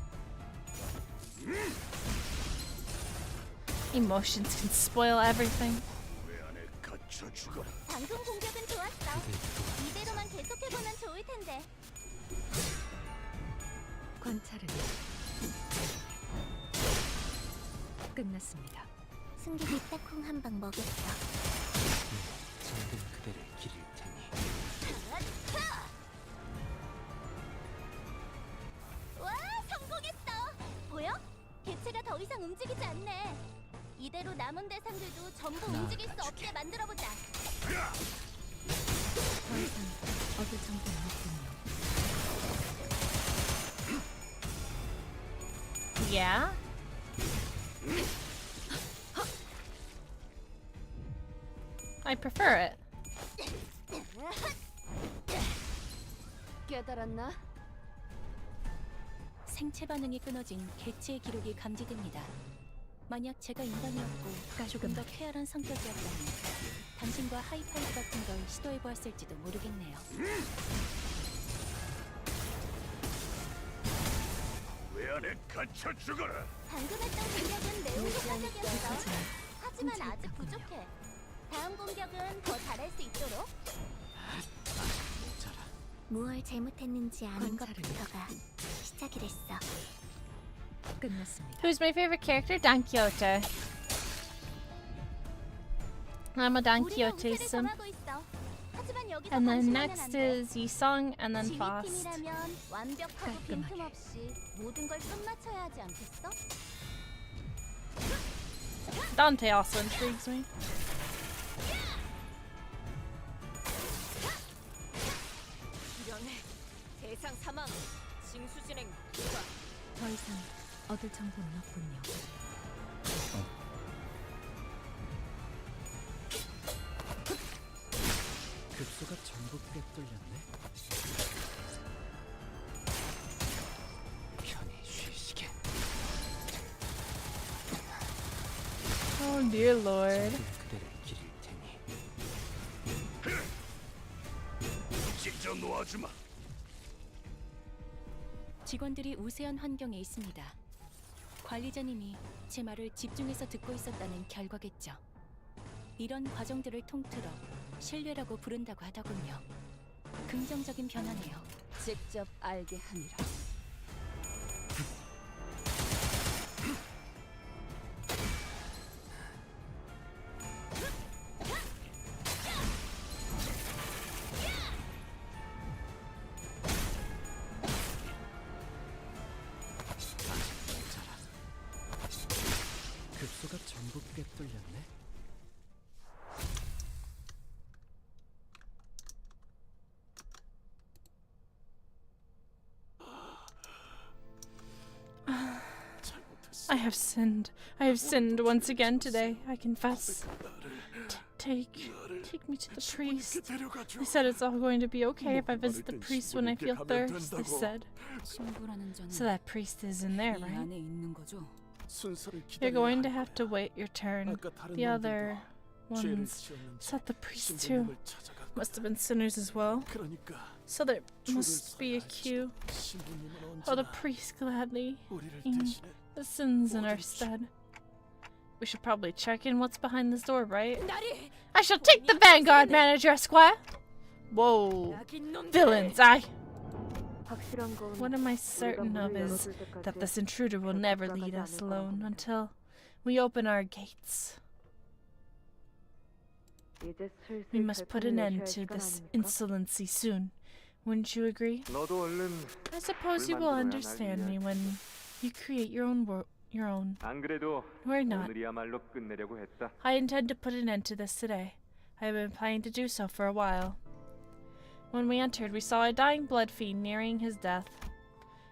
[SPEAKER 1] Emotions can spoil everything.
[SPEAKER 4] 방금 공격은 좋았어. 이대로만 계속해보면 좋을 텐데.
[SPEAKER 2] 관찰은 끝났습니다.
[SPEAKER 4] 승객이 딱콩 한 방 먹였어.
[SPEAKER 5] 정든 그대를 기릴 테니.
[SPEAKER 4] 와, 성공했어. 보여? 개체가 더 이상 움직이지 않네. 이대로 남은 대상들도 전부 움직일 수 없게 만들어보자.
[SPEAKER 2] 더 이상 얻을 정보는 없군요.
[SPEAKER 1] Yeah? I prefer it.
[SPEAKER 8] 깨달았나?
[SPEAKER 2] 생체 반응이 끊어진 개체의 기록이 감지됩니다. 만약 제가 인간이었고 조금 더 쾌활한 성격이었다면 당신과 하이파이브 같은 걸 시도해보았을지도 모르겠네요.
[SPEAKER 4] 방금 했던 공격은 매우 효과적이었어. 하지만 아직 부족해. 다음 공격은 더 잘할 수 있도록. 무얼 잘못했는지 아는 것부터가 시작이랬어.
[SPEAKER 2] 끝났습니다.
[SPEAKER 1] Who's my favorite character? Don Quixote. I'm a Don
[SPEAKER 4] 우리가
[SPEAKER 1] Quixote
[SPEAKER 4] 우세를
[SPEAKER 1] sim.
[SPEAKER 4] 정하고 있어. 하지만 여기서
[SPEAKER 1] And then
[SPEAKER 4] 방심하면
[SPEAKER 1] next
[SPEAKER 4] 안 돼.
[SPEAKER 1] is Yisung, and then Faust.
[SPEAKER 4] 지휘팀이라면 완벽하고
[SPEAKER 2] 깔끔하게.
[SPEAKER 4] 빈틈없이 모든 걸 끝마쳐야 하지 않겠어?
[SPEAKER 1] Dante also intrigues me.
[SPEAKER 8] 이런 대상 사망. 징수 진행 불가.
[SPEAKER 2] 더 이상 얻을 정보는 없군요.
[SPEAKER 5] 급소가 전부 꿰뚫렸네. 편히 쉬시게.
[SPEAKER 1] Oh dear lord.
[SPEAKER 5] 정든 그대를 기릴 테니.
[SPEAKER 2] 직원들이 우세한 환경에 있습니다. 관리자님이 제 말을 집중해서 듣고 있었다는 결과겠죠. 이런 과정들을 통틀어 신뢰라고 부른다고 하더군요. 긍정적인 변화네요.
[SPEAKER 8] 직접 알게 함이라.
[SPEAKER 5] 급소가 전부 꿰뚫렸네.
[SPEAKER 1] I have sinned. I have sinned once again today. I confess. Take me to the priest. They said it's all going to be okay if I visit the priest when I feel thirst, they said.
[SPEAKER 2] 신부라는 전
[SPEAKER 1] So that priest is in there,
[SPEAKER 2] 이
[SPEAKER 1] right?
[SPEAKER 2] 안에 있는 거죠?
[SPEAKER 1] You're going to have to wait your turn. The other ones said the priest too. Must have been sinners as well. So there must be a queue. Oh, the priest gladly the sins in our stead. We should probably check in what's behind this door, right? I shall take the vanguard, Manager Esquire! Whoa. Villains, What am I certain of is that this intruder will never lead us alone until we open our gates. We must put an end to this insolency soon. Wouldn't you agree? I suppose you will understand me when you create your own world. We're not. I intend to put an end to this today. I have been planning to do so for a while. When we entered, we saw a dying blood fiend nearing his death.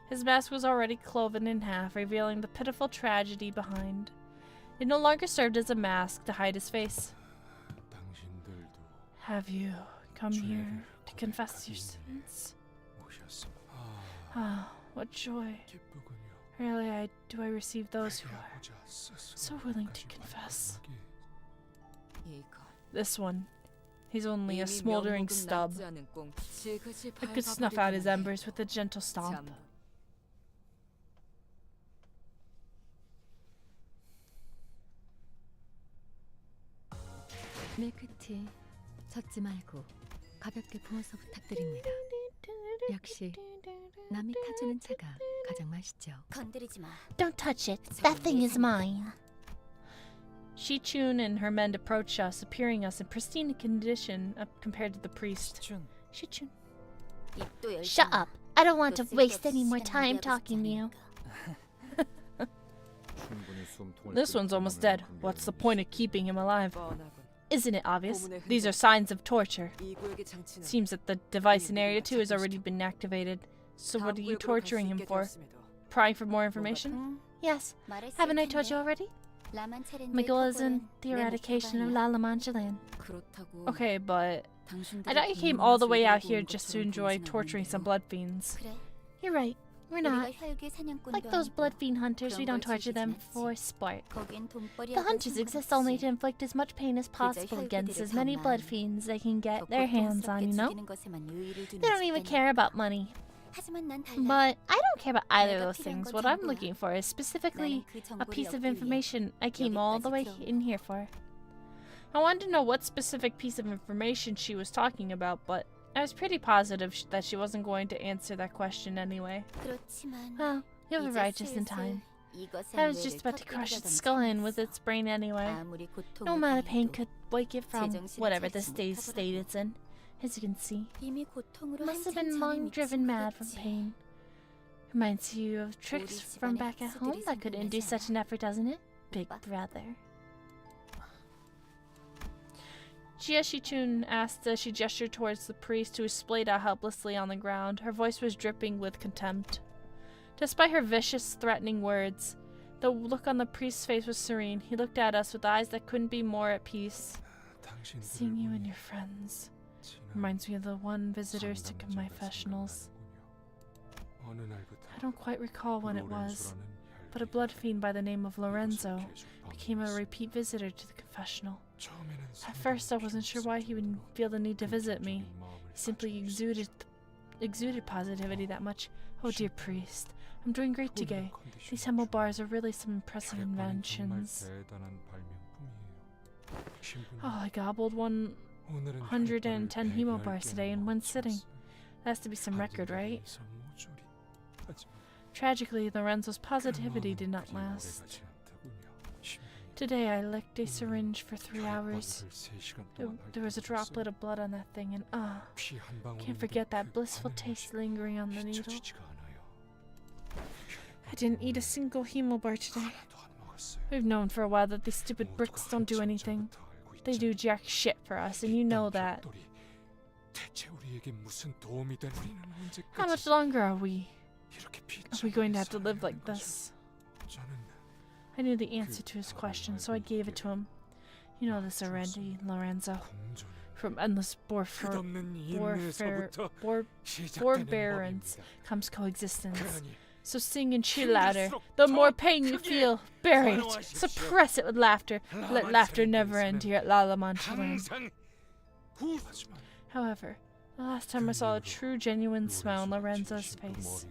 [SPEAKER 1] His mask was already cloven in half, revealing the pitiful tragedy behind. It no longer served as a mask to hide his face. Have you come here to confess your sins? Ah, what joy. Rarely do I receive those who are so willing to confess.
[SPEAKER 8] 이거
[SPEAKER 1] This one. He's only a
[SPEAKER 8] 이미
[SPEAKER 1] smoldering
[SPEAKER 8] 명목은
[SPEAKER 1] stub.
[SPEAKER 8] 남지 않은 꽁 지그시
[SPEAKER 1] I could snuff out his
[SPEAKER 8] 밟아버리려는
[SPEAKER 1] embers with a gentle stomp.
[SPEAKER 8] 참.
[SPEAKER 2] 밀크티 젓지 말고 가볍게 부어서 부탁드립니다. 역시 남이 타주는 차가 가장 맛있죠.
[SPEAKER 4] 건드리지 마.
[SPEAKER 1] Don't touch it. That thing is mine. Shichun and her men approach us, appearing us in pristine condition compared to the priest.
[SPEAKER 6] 춘,
[SPEAKER 1] Shichun.
[SPEAKER 4] 입도 열지
[SPEAKER 1] Shut
[SPEAKER 4] 마.
[SPEAKER 1] up. I don't want
[SPEAKER 4] 또
[SPEAKER 1] to waste
[SPEAKER 4] 쓸데없이
[SPEAKER 1] any more
[SPEAKER 4] 시간
[SPEAKER 1] time
[SPEAKER 4] 낭비하고
[SPEAKER 1] talking to
[SPEAKER 4] 싶지
[SPEAKER 1] you.
[SPEAKER 4] 않으니까.
[SPEAKER 1] This one's almost dead. What's the point of keeping him alive?
[SPEAKER 8] 뻔하군.
[SPEAKER 1] Isn't it obvious? These are signs of torture.
[SPEAKER 8] 이 구역의 장치는
[SPEAKER 1] Seems that the device in Area 2 has already been activated. So
[SPEAKER 8] 다음
[SPEAKER 1] what are you
[SPEAKER 8] 구역으로 갈수
[SPEAKER 1] torturing him
[SPEAKER 8] 있게
[SPEAKER 1] for?
[SPEAKER 8] 되었음에도
[SPEAKER 1] Prying for more information?
[SPEAKER 4] 응,
[SPEAKER 1] Yes.
[SPEAKER 4] 말했을
[SPEAKER 1] Haven't I told
[SPEAKER 4] 텐데.
[SPEAKER 1] you already?
[SPEAKER 4] 라만 차례인데
[SPEAKER 1] My goal is
[SPEAKER 4] 턱걸은
[SPEAKER 1] in the
[SPEAKER 4] 내
[SPEAKER 1] eradication of
[SPEAKER 4] 목표가 아니야.
[SPEAKER 1] La Manchalan.
[SPEAKER 8] 그렇다고
[SPEAKER 1] Okay, but
[SPEAKER 8] 당신들이
[SPEAKER 1] I thought you came
[SPEAKER 8] 공문을
[SPEAKER 1] all the way out
[SPEAKER 8] 즐기고
[SPEAKER 1] here
[SPEAKER 8] 온
[SPEAKER 1] just to
[SPEAKER 8] 것처럼
[SPEAKER 1] enjoy
[SPEAKER 8] 보이진
[SPEAKER 1] torturing some
[SPEAKER 8] 않는데요.
[SPEAKER 1] blood fiends.
[SPEAKER 4] 그래.
[SPEAKER 1] You're right. We're not.
[SPEAKER 4] 우리가 혈기 사냥꾼도
[SPEAKER 1] Like those
[SPEAKER 4] 아니고
[SPEAKER 1] blood fiend hunters, we don't
[SPEAKER 4] 그런 걸
[SPEAKER 1] torture them
[SPEAKER 4] 즐기진 않지.
[SPEAKER 1] for sport.
[SPEAKER 4] 거긴 돈벌이하고
[SPEAKER 1] The hunters exist only to inflict as much pain as possible against as many blood fiends they can get their hands on, you know? They don't even care about money.
[SPEAKER 4] 하지만 난 달라.
[SPEAKER 1] But I don't care about either of
[SPEAKER 4] 내가
[SPEAKER 1] those
[SPEAKER 4] 필요한
[SPEAKER 1] things.
[SPEAKER 4] 건
[SPEAKER 1] What I'm
[SPEAKER 4] 정보야.
[SPEAKER 1] looking for is specifically
[SPEAKER 4] 나는 그
[SPEAKER 1] a
[SPEAKER 4] 정보를
[SPEAKER 1] piece of
[SPEAKER 4] 얻기 위해
[SPEAKER 1] information I came all the way
[SPEAKER 4] 여기까지
[SPEAKER 1] in here for. I wanted to know what specific piece of information she was talking about, but I was pretty positive that she wasn't going to answer that question anyway.
[SPEAKER 4] 그렇지만
[SPEAKER 1] Well, you've
[SPEAKER 4] 이제
[SPEAKER 1] arrived just in
[SPEAKER 4] 슬슬
[SPEAKER 1] time.
[SPEAKER 4] 이것의
[SPEAKER 1] I was
[SPEAKER 4] 뇌를
[SPEAKER 1] just about to crush its
[SPEAKER 4] 터뜨리려던
[SPEAKER 1] skull in with
[SPEAKER 4] 참이었어.
[SPEAKER 1] its brain anyway.
[SPEAKER 4] 아무리 고통을
[SPEAKER 1] No amount of pain
[SPEAKER 4] 당해도
[SPEAKER 1] could wake it from
[SPEAKER 4] 제정신을
[SPEAKER 1] whatever the
[SPEAKER 4] 차리지
[SPEAKER 1] state it's in. As you can see,
[SPEAKER 4] 이미 고통으로
[SPEAKER 1] it must have
[SPEAKER 4] 한참
[SPEAKER 1] been
[SPEAKER 4] 전에
[SPEAKER 1] long driven
[SPEAKER 4] 미친
[SPEAKER 1] mad from
[SPEAKER 4] 거겠지.
[SPEAKER 1] pain. Reminds you of tricks
[SPEAKER 4] 우리
[SPEAKER 1] from
[SPEAKER 4] 집안의
[SPEAKER 1] back at home
[SPEAKER 4] 흑수들이
[SPEAKER 1] that could induce
[SPEAKER 4] 생각나지
[SPEAKER 1] such an effort, doesn't it? Big
[SPEAKER 4] 오빠.
[SPEAKER 1] brother. Jia Shichun asked as she gestured towards the priest who was splayed out helplessly on the ground. Her voice was dripping with contempt. Despite her vicious, threatening words, the look on the priest's face was serene. He looked at us with eyes that couldn't be more at peace. Seeing you and your friends reminds me of the one visitors to confessionals. I don't quite recall when it was, but a blood fiend by the name of Lorenzo became a repeat visitor to the confessional. At first I wasn't sure why he would feel the need to visit me. He simply exuded positivity that much. Oh dear priest, I'm doing great today. These hemo bars are really some impressive inventions. Oh, I gobbled 110 hemo bars today in one sitting. That has to be some record, right? Tragically, Lorenzo's positivity did not last. Today I licked a syringe for 3 hours. There was a droplet of blood on that thing and can't forget that blissful taste lingering on the needle. I didn't eat a single hemo bar today. We've known for a while that these stupid bricks don't do anything. They do jack shit for us, and you know that. How much longer are we? Are we going to have to live like this? I knew the answer to his question, so I gave it to him. You know this already, Lorenzo. From endless forbearance comes coexistence. So sing and cheer louder. The more pain you feel, bury it. Suppress it with laughter. Let laughter never end here at La Manchalan. However, the last time I saw a true, genuine smile on Lorenzo's face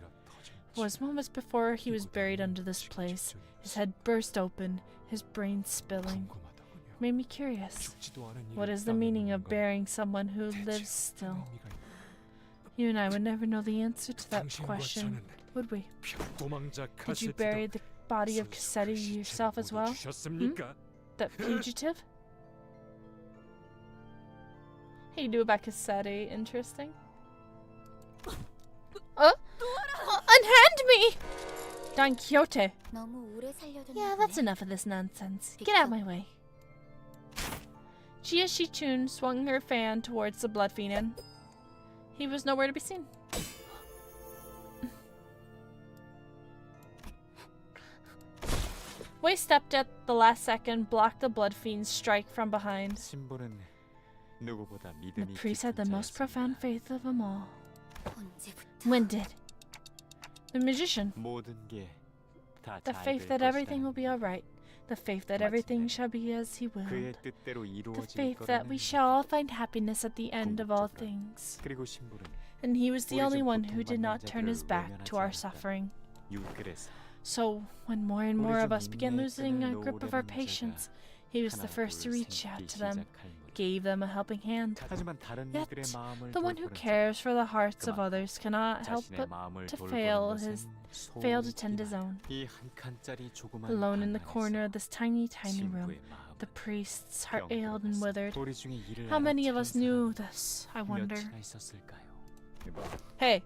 [SPEAKER 1] was moments before he was buried under this place. His head burst open, his brain spilling. Made me curious. What is the meaning of burying someone who lives still? You and I would never know the answer to that question, would we? Did you bury the body of Cassetti yourself as well? That fugitive? Hey, you knew about Cassetti. Interesting. Unhand me! Don Quixote.
[SPEAKER 4] 너무 오래 살려둔
[SPEAKER 1] Yeah, that's enough of this nonsense. Get out of my way. Jia Shichun swung her fan towards the blood fiend. He was nowhere to be seen. Wei stepped at the last second, blocked the blood fiend's strike from behind. The priest had the most profound faith of them all. When did? The magician. The faith that everything will be alright. The faith that everything shall be as he
[SPEAKER 7] 그의
[SPEAKER 1] willed.
[SPEAKER 7] 뜻대로
[SPEAKER 1] The
[SPEAKER 7] 이루어질
[SPEAKER 1] faith that we
[SPEAKER 7] 거라는
[SPEAKER 1] shall all find happiness at the end of all things.
[SPEAKER 7] 그리고 신부는
[SPEAKER 1] And he was the
[SPEAKER 7] 우리
[SPEAKER 1] only
[SPEAKER 7] 중
[SPEAKER 1] one who did not
[SPEAKER 7] 고통받는
[SPEAKER 1] turn his
[SPEAKER 7] 자들을
[SPEAKER 1] back to our
[SPEAKER 7] 외면하지 않았다.
[SPEAKER 1] suffering.
[SPEAKER 7] 유글에서
[SPEAKER 1] So, when more and more of
[SPEAKER 7] 우리
[SPEAKER 1] us
[SPEAKER 7] 중
[SPEAKER 1] began
[SPEAKER 7] 인내의
[SPEAKER 1] losing a
[SPEAKER 7] 끈을
[SPEAKER 1] grip of our
[SPEAKER 7] 놓으려는
[SPEAKER 1] patience,
[SPEAKER 7] 자가
[SPEAKER 1] he was the
[SPEAKER 7] 하나
[SPEAKER 1] first to
[SPEAKER 7] 둘
[SPEAKER 1] reach out
[SPEAKER 7] 생기기
[SPEAKER 1] to them,
[SPEAKER 7] 시작할 무렵.
[SPEAKER 1] gave them a helping hand.
[SPEAKER 7] 하지만 다른
[SPEAKER 1] Yet,
[SPEAKER 7] 이들의 마음을
[SPEAKER 1] the one who
[SPEAKER 7] 돌보는 자,
[SPEAKER 1] cares for the hearts of
[SPEAKER 7] 그만큼
[SPEAKER 1] others cannot help
[SPEAKER 7] 자신의
[SPEAKER 1] but
[SPEAKER 7] 마음을
[SPEAKER 1] to
[SPEAKER 7] 돌보는
[SPEAKER 1] fail
[SPEAKER 7] 것은
[SPEAKER 1] fail to
[SPEAKER 7] 소홀히
[SPEAKER 1] tend his
[SPEAKER 7] 기만.
[SPEAKER 1] own.
[SPEAKER 7] 이 한 칸짜리 조그만
[SPEAKER 1] Alone in the
[SPEAKER 7] 방
[SPEAKER 1] corner of
[SPEAKER 7] 안에서
[SPEAKER 1] this tiny room,
[SPEAKER 7] 신부의 마음은
[SPEAKER 1] the priest's heart
[SPEAKER 7] 병들어
[SPEAKER 1] ailed and
[SPEAKER 7] 갔어.
[SPEAKER 1] withered.
[SPEAKER 7] 우리 중에 이를
[SPEAKER 1] How many of
[SPEAKER 7] 알아차린
[SPEAKER 1] us knew
[SPEAKER 7] 사람은
[SPEAKER 1] this, I wonder?
[SPEAKER 7] 몇이나 있었을까요?
[SPEAKER 1] Hey,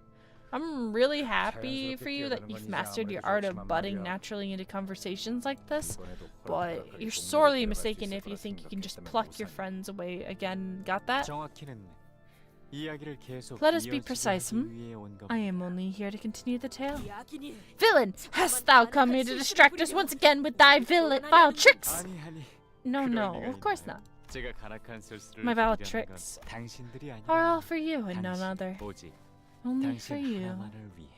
[SPEAKER 1] I'm really happy for you that you've mastered your art of butting naturally into conversations like this, but you're sorely mistaken if you think you can just pluck your friends away again. Got that?
[SPEAKER 7] 정확히는 이야기를 계속
[SPEAKER 1] Let us be
[SPEAKER 7] 이어지게
[SPEAKER 1] precise,
[SPEAKER 7] 하기 위해 온
[SPEAKER 1] I
[SPEAKER 7] 겁니다.
[SPEAKER 1] am only here to continue the tale.
[SPEAKER 8] 야기니
[SPEAKER 1] Villain, hast thou come here to distract us once again with thy vile tricks?
[SPEAKER 7] 아니
[SPEAKER 1] No,
[SPEAKER 7] 그럴
[SPEAKER 1] no,
[SPEAKER 7] 리가
[SPEAKER 1] of course
[SPEAKER 7] 있나요?
[SPEAKER 1] not.
[SPEAKER 7] 제가 가락한 술수를
[SPEAKER 1] My vile
[SPEAKER 7] 부리려는 건
[SPEAKER 1] tricks
[SPEAKER 7] 당신들이 아니라
[SPEAKER 1] are all for you and none
[SPEAKER 7] 당신,
[SPEAKER 1] other.
[SPEAKER 7] 오직
[SPEAKER 1] Only for
[SPEAKER 7] 당신
[SPEAKER 1] you.
[SPEAKER 7] 하나만을 위해.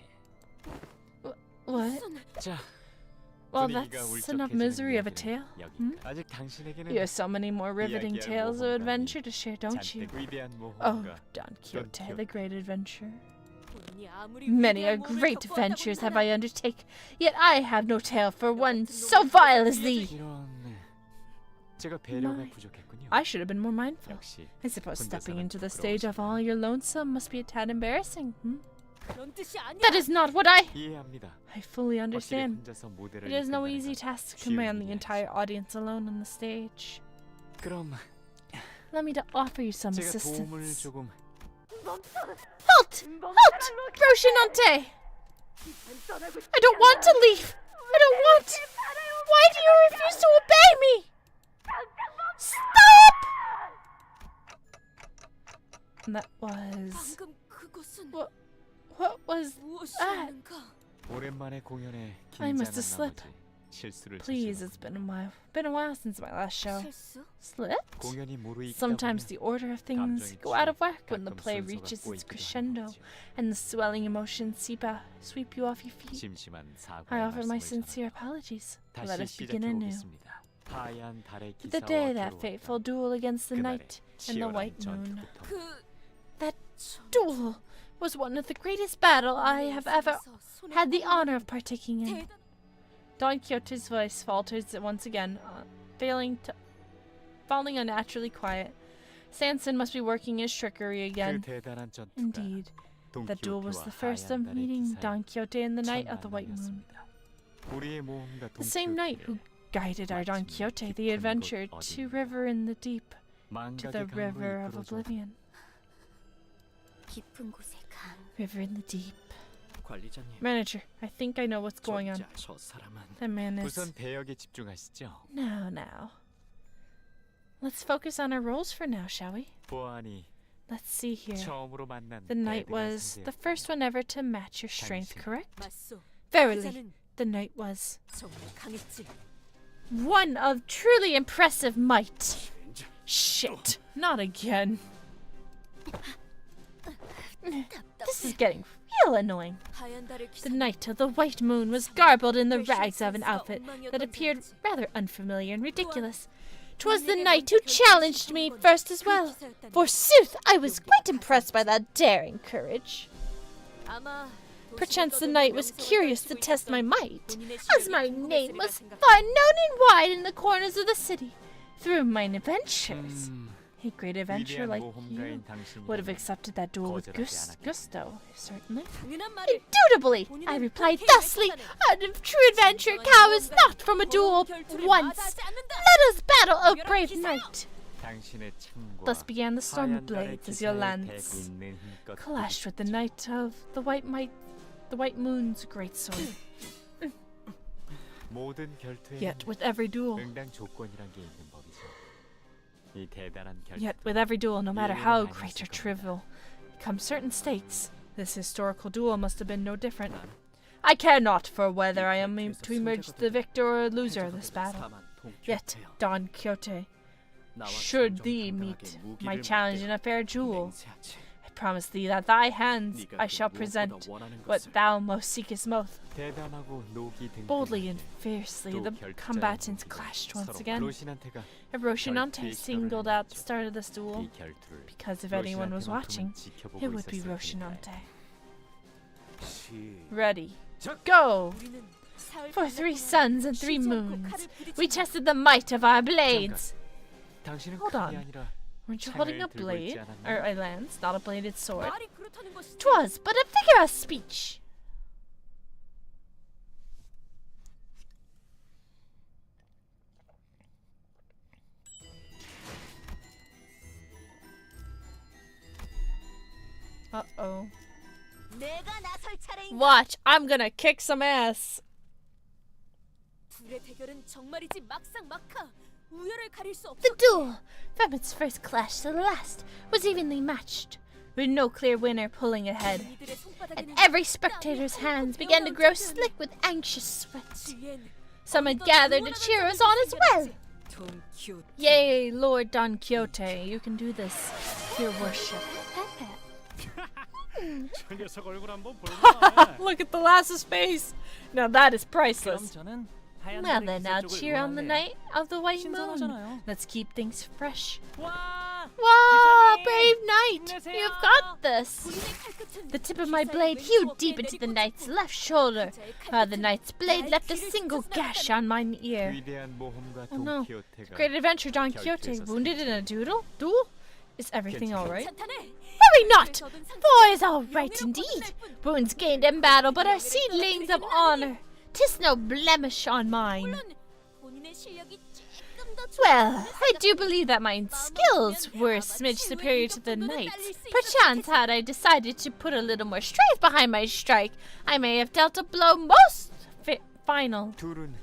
[SPEAKER 1] What?
[SPEAKER 7] 자,
[SPEAKER 1] Well,
[SPEAKER 7] 분위기가
[SPEAKER 1] that's enough
[SPEAKER 7] 울적해지는
[SPEAKER 1] misery of a
[SPEAKER 7] 이야기는
[SPEAKER 1] tale.
[SPEAKER 7] 여기까지. 아직 당신에게는
[SPEAKER 1] You have so many more riveting
[SPEAKER 7] 이야기할
[SPEAKER 1] tales of
[SPEAKER 7] 모험가니
[SPEAKER 1] adventure to share, don't you?
[SPEAKER 7] 잔뜩 위대한
[SPEAKER 1] Oh,
[SPEAKER 7] 모험가
[SPEAKER 1] Don Quixote,
[SPEAKER 7] Quixote.
[SPEAKER 1] the great adventurer.
[SPEAKER 8] 본인이 아무리
[SPEAKER 1] Many a
[SPEAKER 8] 위대한 모험을
[SPEAKER 1] great
[SPEAKER 8] 겪어왔다고
[SPEAKER 1] adventures have
[SPEAKER 8] 하나
[SPEAKER 1] I undertaken, yet I have no tale for one so vile as thee.
[SPEAKER 7] 이런 제가 배려가
[SPEAKER 1] My.
[SPEAKER 7] 부족했군요.
[SPEAKER 1] I should have been more mindful.
[SPEAKER 7] 역시
[SPEAKER 1] I suppose stepping
[SPEAKER 7] 혼자서는
[SPEAKER 1] into the stage of all your lonesome must be a tad embarrassing.
[SPEAKER 8] 그런 뜻이 아니야.
[SPEAKER 1] That is not what I
[SPEAKER 7] 이해합니다.
[SPEAKER 1] I fully
[SPEAKER 7] 확실히
[SPEAKER 1] understand.
[SPEAKER 7] 혼자서 무대를
[SPEAKER 1] It is no
[SPEAKER 7] 이끈다는
[SPEAKER 1] easy
[SPEAKER 7] 건
[SPEAKER 1] task to
[SPEAKER 7] 쉬운
[SPEAKER 1] command the
[SPEAKER 7] 일이
[SPEAKER 1] entire audience alone on the stage.
[SPEAKER 7] 그럼
[SPEAKER 1] Let me to offer you some
[SPEAKER 7] 제가 도움을
[SPEAKER 1] assistance.
[SPEAKER 7] 조금
[SPEAKER 1] Halt! Halt! Roshinante! I don't want to leave! I don't want! Why do you refuse to obey me? Stop! And that was...
[SPEAKER 8] 방금 그것은
[SPEAKER 1] What was that?
[SPEAKER 8] 무엇이었는가?
[SPEAKER 7] 오랜만에 공연에
[SPEAKER 1] I must
[SPEAKER 7] 긴장한
[SPEAKER 1] have slipped.
[SPEAKER 7] 나머지 실수를
[SPEAKER 1] Please,
[SPEAKER 7] 저질렀군요.
[SPEAKER 1] it's been a while since my last show.
[SPEAKER 8] 실수?
[SPEAKER 1] Slipped?
[SPEAKER 7] 공연이 무르익다
[SPEAKER 1] Sometimes
[SPEAKER 7] 보면
[SPEAKER 1] the order of things
[SPEAKER 7] 감정이
[SPEAKER 1] go out of
[SPEAKER 7] 치여
[SPEAKER 1] whack when the
[SPEAKER 7] 가끔
[SPEAKER 1] play
[SPEAKER 7] 순서가
[SPEAKER 1] reaches its
[SPEAKER 7] 꼬이기도 하는
[SPEAKER 1] crescendo
[SPEAKER 7] 거지요.
[SPEAKER 1] and the swelling emotions sweep you off your feet.
[SPEAKER 7] 심심한
[SPEAKER 1] I
[SPEAKER 7] 사과의
[SPEAKER 1] offer my
[SPEAKER 7] 말씀을
[SPEAKER 1] sincere
[SPEAKER 7] 전합니다.
[SPEAKER 1] apologies.
[SPEAKER 7] 다시
[SPEAKER 1] Let us begin
[SPEAKER 7] 시작해
[SPEAKER 1] anew.
[SPEAKER 7] 보겠습니다. 하얀 달의
[SPEAKER 1] The
[SPEAKER 7] 기사와
[SPEAKER 1] day that
[SPEAKER 7] 겨루었다.
[SPEAKER 1] fateful duel against the
[SPEAKER 7] 그날의
[SPEAKER 1] night and the
[SPEAKER 7] 치열한
[SPEAKER 1] white moon.
[SPEAKER 7] 전투부터
[SPEAKER 8] 그
[SPEAKER 1] That duel was one of the greatest battle I have ever had the honor of partaking in.
[SPEAKER 8] 대단
[SPEAKER 1] Don Quixote's voice falters once again, falling unnaturally quiet. Sanson must be working his trickery
[SPEAKER 7] 그
[SPEAKER 1] again.
[SPEAKER 7] 대단한 전투가
[SPEAKER 1] Indeed, that duel was
[SPEAKER 7] 돈키호테와
[SPEAKER 1] the first
[SPEAKER 7] 하얀
[SPEAKER 1] of
[SPEAKER 7] 달의
[SPEAKER 1] meeting
[SPEAKER 7] 기사의
[SPEAKER 1] Don Quixote in the night
[SPEAKER 7] 첫
[SPEAKER 1] of the white moon.
[SPEAKER 7] 만남이었습니다. 우리의 모험가
[SPEAKER 1] The same night who
[SPEAKER 7] 돈키호테를
[SPEAKER 1] guided our Don Quixote, the adventurer, to river in the deep, to the
[SPEAKER 7] 망각의 강으로
[SPEAKER 1] river of
[SPEAKER 7] 이끌어줘.
[SPEAKER 1] oblivion.
[SPEAKER 4] 깊은 곳에 강.
[SPEAKER 1] River in the deep.
[SPEAKER 5] 관리자님.
[SPEAKER 1] Manager, I think I know what's going on.
[SPEAKER 5] 저 사람은
[SPEAKER 1] That man is...
[SPEAKER 7] 우선 배역에 집중하시죠.
[SPEAKER 1] Now. Let's focus on our roles for now, shall we?
[SPEAKER 7] 보아하니
[SPEAKER 1] Let's see here.
[SPEAKER 7] 처음으로 만난
[SPEAKER 1] The night
[SPEAKER 7] 대등한
[SPEAKER 1] was the
[SPEAKER 7] 상대였고
[SPEAKER 1] first one ever to match your strength,
[SPEAKER 7] 당신.
[SPEAKER 1] correct?
[SPEAKER 8] 맞소.
[SPEAKER 1] Verily,
[SPEAKER 8] 그자는
[SPEAKER 1] the night was
[SPEAKER 8] 정말 강했지.
[SPEAKER 1] one of truly impressive might. Shit, not again. This is getting real annoying.
[SPEAKER 8] 하얀 달의 기사.
[SPEAKER 1] The night of the white moon was garbled in the rags of an outfit that appeared rather unfamiliar and ridiculous. 'Twas the knight who challenged me first as well. Forsooth, I was quite impressed by that daring courage.
[SPEAKER 8] 아마
[SPEAKER 1] Perchance the knight was curious to test my might, as my name was far known and wide in the corners of the city. Through mine adventures, a great adventurer
[SPEAKER 7] 위대한
[SPEAKER 1] like you
[SPEAKER 7] 모험가인 당신이
[SPEAKER 1] would have accepted that duel with
[SPEAKER 7] 거절하지 않았겠죠.
[SPEAKER 1] gusto, certainly.
[SPEAKER 8] 당연한 말을
[SPEAKER 1] Indubitably, I replied thusly, a true adventure cowers not from a duel once. Let us battle, O brave knight.
[SPEAKER 7] 당신의 창과
[SPEAKER 1] Thus began the storm
[SPEAKER 7] 하얀
[SPEAKER 1] of
[SPEAKER 7] 달의
[SPEAKER 1] blades as your
[SPEAKER 7] 기사에
[SPEAKER 1] lance
[SPEAKER 7] 대고 있는 힘껏
[SPEAKER 1] clashed with the night of the white moon's great sword.
[SPEAKER 7] 모든 결투에는
[SPEAKER 1] Yet with every duel,
[SPEAKER 7] 응당 조건이란 게 있는 법이죠. 이 대단한 결투.
[SPEAKER 1] Yet with every duel, no matter how great or trivial, come certain stakes. This historical duel must have been no different. I care not for whether I am to emerge the victor or loser of this battle. Yet, Don Quixote, should thee meet my challenge in a fair duel, I promise thee that thy hands
[SPEAKER 7] 네가
[SPEAKER 1] I
[SPEAKER 7] 그
[SPEAKER 1] shall
[SPEAKER 7] 무엇보다
[SPEAKER 1] present
[SPEAKER 7] 원하는
[SPEAKER 1] what
[SPEAKER 7] 것을
[SPEAKER 1] thou most seekest most.
[SPEAKER 7] 대담하고 녹이 등
[SPEAKER 1] Boldly and fiercely, the combatants clashed once again.
[SPEAKER 7] 로신한테가
[SPEAKER 1] If Roshinante
[SPEAKER 7] 결투의
[SPEAKER 1] singled
[SPEAKER 7] 시도를
[SPEAKER 1] out the start of this duel,
[SPEAKER 7] 이 결투를
[SPEAKER 1] because if anyone was watching,
[SPEAKER 7] 지켜보고
[SPEAKER 1] it would be
[SPEAKER 7] 있었을
[SPEAKER 1] Roshinante.
[SPEAKER 3] 시.
[SPEAKER 1] Ready, go!
[SPEAKER 8] 우리는 사흘
[SPEAKER 1] For 3 suns and 3
[SPEAKER 8] 쉬지 않고
[SPEAKER 1] moons,
[SPEAKER 8] 칼을
[SPEAKER 1] we
[SPEAKER 8] 부딪힌다.
[SPEAKER 1] tested the might of our blades.
[SPEAKER 7] 당신은
[SPEAKER 1] Hold
[SPEAKER 7] 칼이
[SPEAKER 1] on.
[SPEAKER 7] 아니라
[SPEAKER 1] Weren't you
[SPEAKER 7] 창을
[SPEAKER 1] holding a
[SPEAKER 7] 들고 있지
[SPEAKER 1] blade?
[SPEAKER 7] 않았나?
[SPEAKER 1] Or a lance, not a bladed sword?
[SPEAKER 8] 말이 그렇다는 것이지.
[SPEAKER 1] 'Twas but a figure of speech. Uh-oh.
[SPEAKER 4] 내가 나설 차례인가?
[SPEAKER 1] Watch, I'm gonna kick some ass.
[SPEAKER 8] 둘의 대결은 정말이지 막상 막하. 우열을 가릴 수 없어.
[SPEAKER 1] The duel, from its first clash to the last, was evenly matched, with no clear winner pulling ahead.
[SPEAKER 8] 이들의 손바닥에는
[SPEAKER 1] And every spectator's hands began to grow slick with anxious sweat.
[SPEAKER 8] 지혜는
[SPEAKER 1] Some had gathered to cheer us on as well.
[SPEAKER 8] 돈 키우트.
[SPEAKER 1] Yea, Lord Don Quixote, you can do this, your worship.
[SPEAKER 3] 저 녀석 얼굴 한번 볼까?
[SPEAKER 1] Look at the lass's face. Now that is
[SPEAKER 6] 그럼
[SPEAKER 1] priceless.
[SPEAKER 6] 저는 하얀
[SPEAKER 1] Well
[SPEAKER 6] 하늘
[SPEAKER 1] then, now
[SPEAKER 6] 기세 쪽을
[SPEAKER 1] cheer on the
[SPEAKER 6] 응원할래요.
[SPEAKER 1] night of the white moon.
[SPEAKER 6] 신선하잖아요.
[SPEAKER 1] Let's keep things fresh.
[SPEAKER 6] 와!
[SPEAKER 1] Wow,
[SPEAKER 6] 기사님,
[SPEAKER 1] brave knight!
[SPEAKER 6] 힘내세요.
[SPEAKER 1] You've got this!
[SPEAKER 8] 본인의 칼끝은
[SPEAKER 1] The tip of my
[SPEAKER 8] 기사의
[SPEAKER 1] blade
[SPEAKER 8] 왼쪽
[SPEAKER 1] hewed
[SPEAKER 8] 어깨에
[SPEAKER 1] deep into the
[SPEAKER 8] 내리꽂혔고
[SPEAKER 1] knight's left shoulder,
[SPEAKER 8] 그자의
[SPEAKER 1] while the
[SPEAKER 8] 칼끝은
[SPEAKER 1] knight's blade
[SPEAKER 8] 나의
[SPEAKER 1] left a
[SPEAKER 8] 귀를
[SPEAKER 1] single
[SPEAKER 8] 찢어
[SPEAKER 1] gash
[SPEAKER 8] 나갔다니.
[SPEAKER 1] on mine ear.
[SPEAKER 7] 위대한 모험가
[SPEAKER 1] Oh no.
[SPEAKER 7] 돈키호테가
[SPEAKER 1] Great adventure Don Quixote,
[SPEAKER 7] 결투에서
[SPEAKER 1] wounded in a duel? Is everything alright?
[SPEAKER 8] 괜찮다네.
[SPEAKER 1] Worry not!
[SPEAKER 8] 그래서 얻은 상처는
[SPEAKER 1] For is all right
[SPEAKER 8] 명예로
[SPEAKER 1] indeed.
[SPEAKER 8] 거듭날 뿐.
[SPEAKER 1] Wounds gained in battle, but are seedlings of honor. 'Tis no blemish on mine.
[SPEAKER 8] 물론 본인의 실력이 조금 더
[SPEAKER 1] Well, I do believe that my skills were a smidge superior to the knight's. Perchance, had I decided to put a little more strength behind my strike, I may have dealt a blow most final.
[SPEAKER 7] 둘은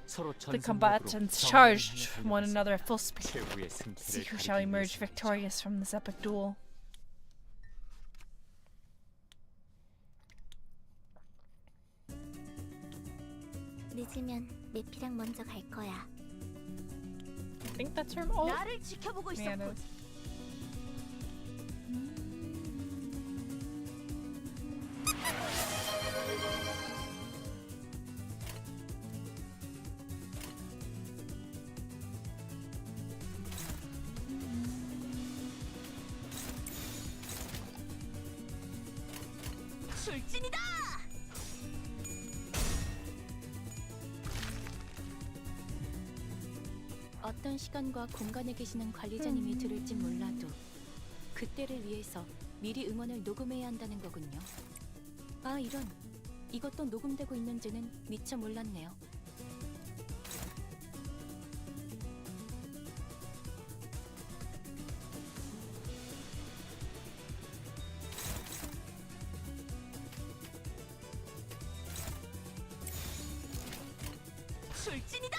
[SPEAKER 7] 서로
[SPEAKER 1] The
[SPEAKER 7] 전성력으로
[SPEAKER 1] combatants
[SPEAKER 7] 정면을
[SPEAKER 1] charged
[SPEAKER 7] 향해
[SPEAKER 1] one
[SPEAKER 7] 달려갔어.
[SPEAKER 1] another at full speed.
[SPEAKER 7] 최후의
[SPEAKER 1] See
[SPEAKER 7] 승패를
[SPEAKER 1] who shall
[SPEAKER 7] 가리기
[SPEAKER 1] emerge
[SPEAKER 7] 위해서
[SPEAKER 1] victorious from this epic duel.
[SPEAKER 4] 늦으면 내피랑 먼저 갈 거야.
[SPEAKER 1] I think that's her. Oh,
[SPEAKER 4] 나를 지켜보고
[SPEAKER 1] yeah, it
[SPEAKER 4] 있었군.
[SPEAKER 1] is.
[SPEAKER 4] 출진이다!
[SPEAKER 2] 어떤 시간과 공간에 계시는 관리자님이 들을진 몰라도 그때를 위해서 미리 응원을 녹음해야 한다는 거군요. 아 이런, 이것도 녹음되고 있는지는 미처 몰랐네요.
[SPEAKER 4] 출진이다!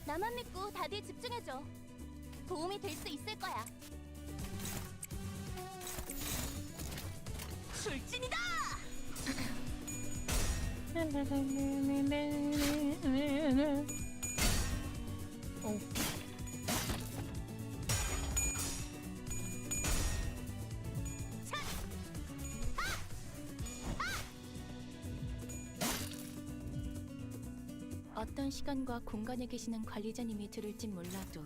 [SPEAKER 4] 나만 믿고 다들 집중해줘. 도움이 될 수 있을 거야. 출진이다!
[SPEAKER 1] Oh.
[SPEAKER 2] 어떤 시간과 공간에 계시는 관리자님이 들을진 몰라도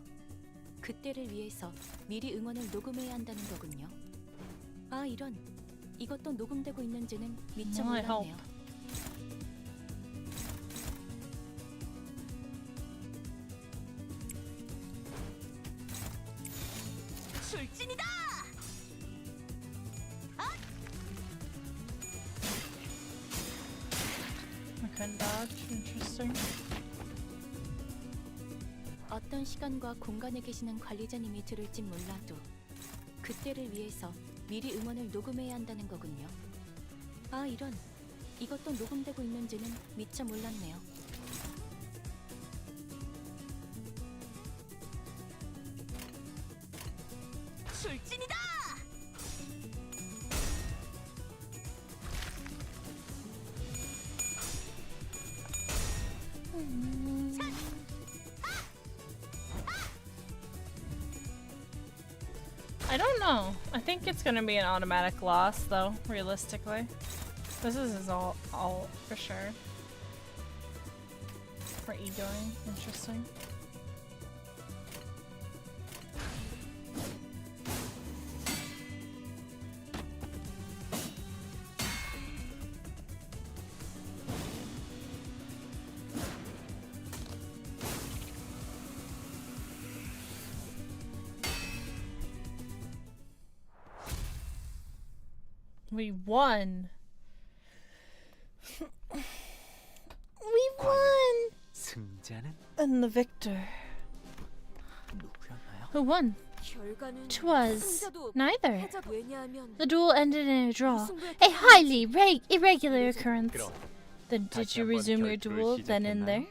[SPEAKER 2] 그때를 위해서 미리 응원을 녹음해야 한다는 거군요. 아 이런, 이것도 녹음되고 있는지는 미처
[SPEAKER 1] My
[SPEAKER 2] 몰랐네요.
[SPEAKER 4] 출진이다!
[SPEAKER 1] I can dodge. Interesting.
[SPEAKER 2] 어떤 시간과 공간에 계시는 관리자님이 들을진 몰라도 그때를 위해서 미리 응원을 녹음해야 한다는 거군요. 아 이런, 이것도 녹음되고 있는지는 미처 몰랐네요.
[SPEAKER 4] 출진이다!
[SPEAKER 1] I don't know. I think it's gonna be an automatic loss, though, realistically. This is all for sure. For egoing. Interesting. We won. We won.
[SPEAKER 5] 승자는
[SPEAKER 1] And the victor.
[SPEAKER 5] 누구였나요?
[SPEAKER 1] Who won?
[SPEAKER 8] 결과는
[SPEAKER 1] 'Twas
[SPEAKER 8] 승자도
[SPEAKER 1] neither.
[SPEAKER 8] 패자도 왜냐하면
[SPEAKER 1] The duel ended in a draw.
[SPEAKER 8] 승부의
[SPEAKER 1] A highly irregular occurrence.
[SPEAKER 7] 그럼
[SPEAKER 1] Then did
[SPEAKER 7] 다시
[SPEAKER 1] you
[SPEAKER 7] 한번
[SPEAKER 1] resume your
[SPEAKER 7] 결투를
[SPEAKER 1] duel then and there?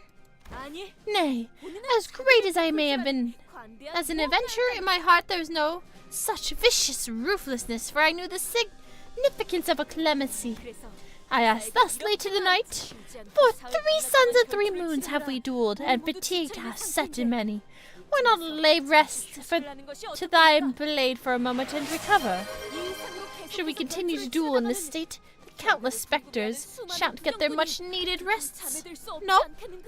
[SPEAKER 8] 아니
[SPEAKER 1] Nay,
[SPEAKER 8] 본인은
[SPEAKER 1] as great as I may have been
[SPEAKER 8] 관대한
[SPEAKER 1] as an
[SPEAKER 8] 모험가였다.
[SPEAKER 1] adventurer, in my heart there was no such vicious ruthlessness, for I knew the significance of a clemency.
[SPEAKER 8] 그래서
[SPEAKER 1] I asked thusly to the night, for 3 suns and 3 moons have we duelled, and fatigue hath set in many. Why not lay rest to thy blade for a moment and recover? Should we continue to duel in this state, the countless spectres shan't get their much-needed rests. No,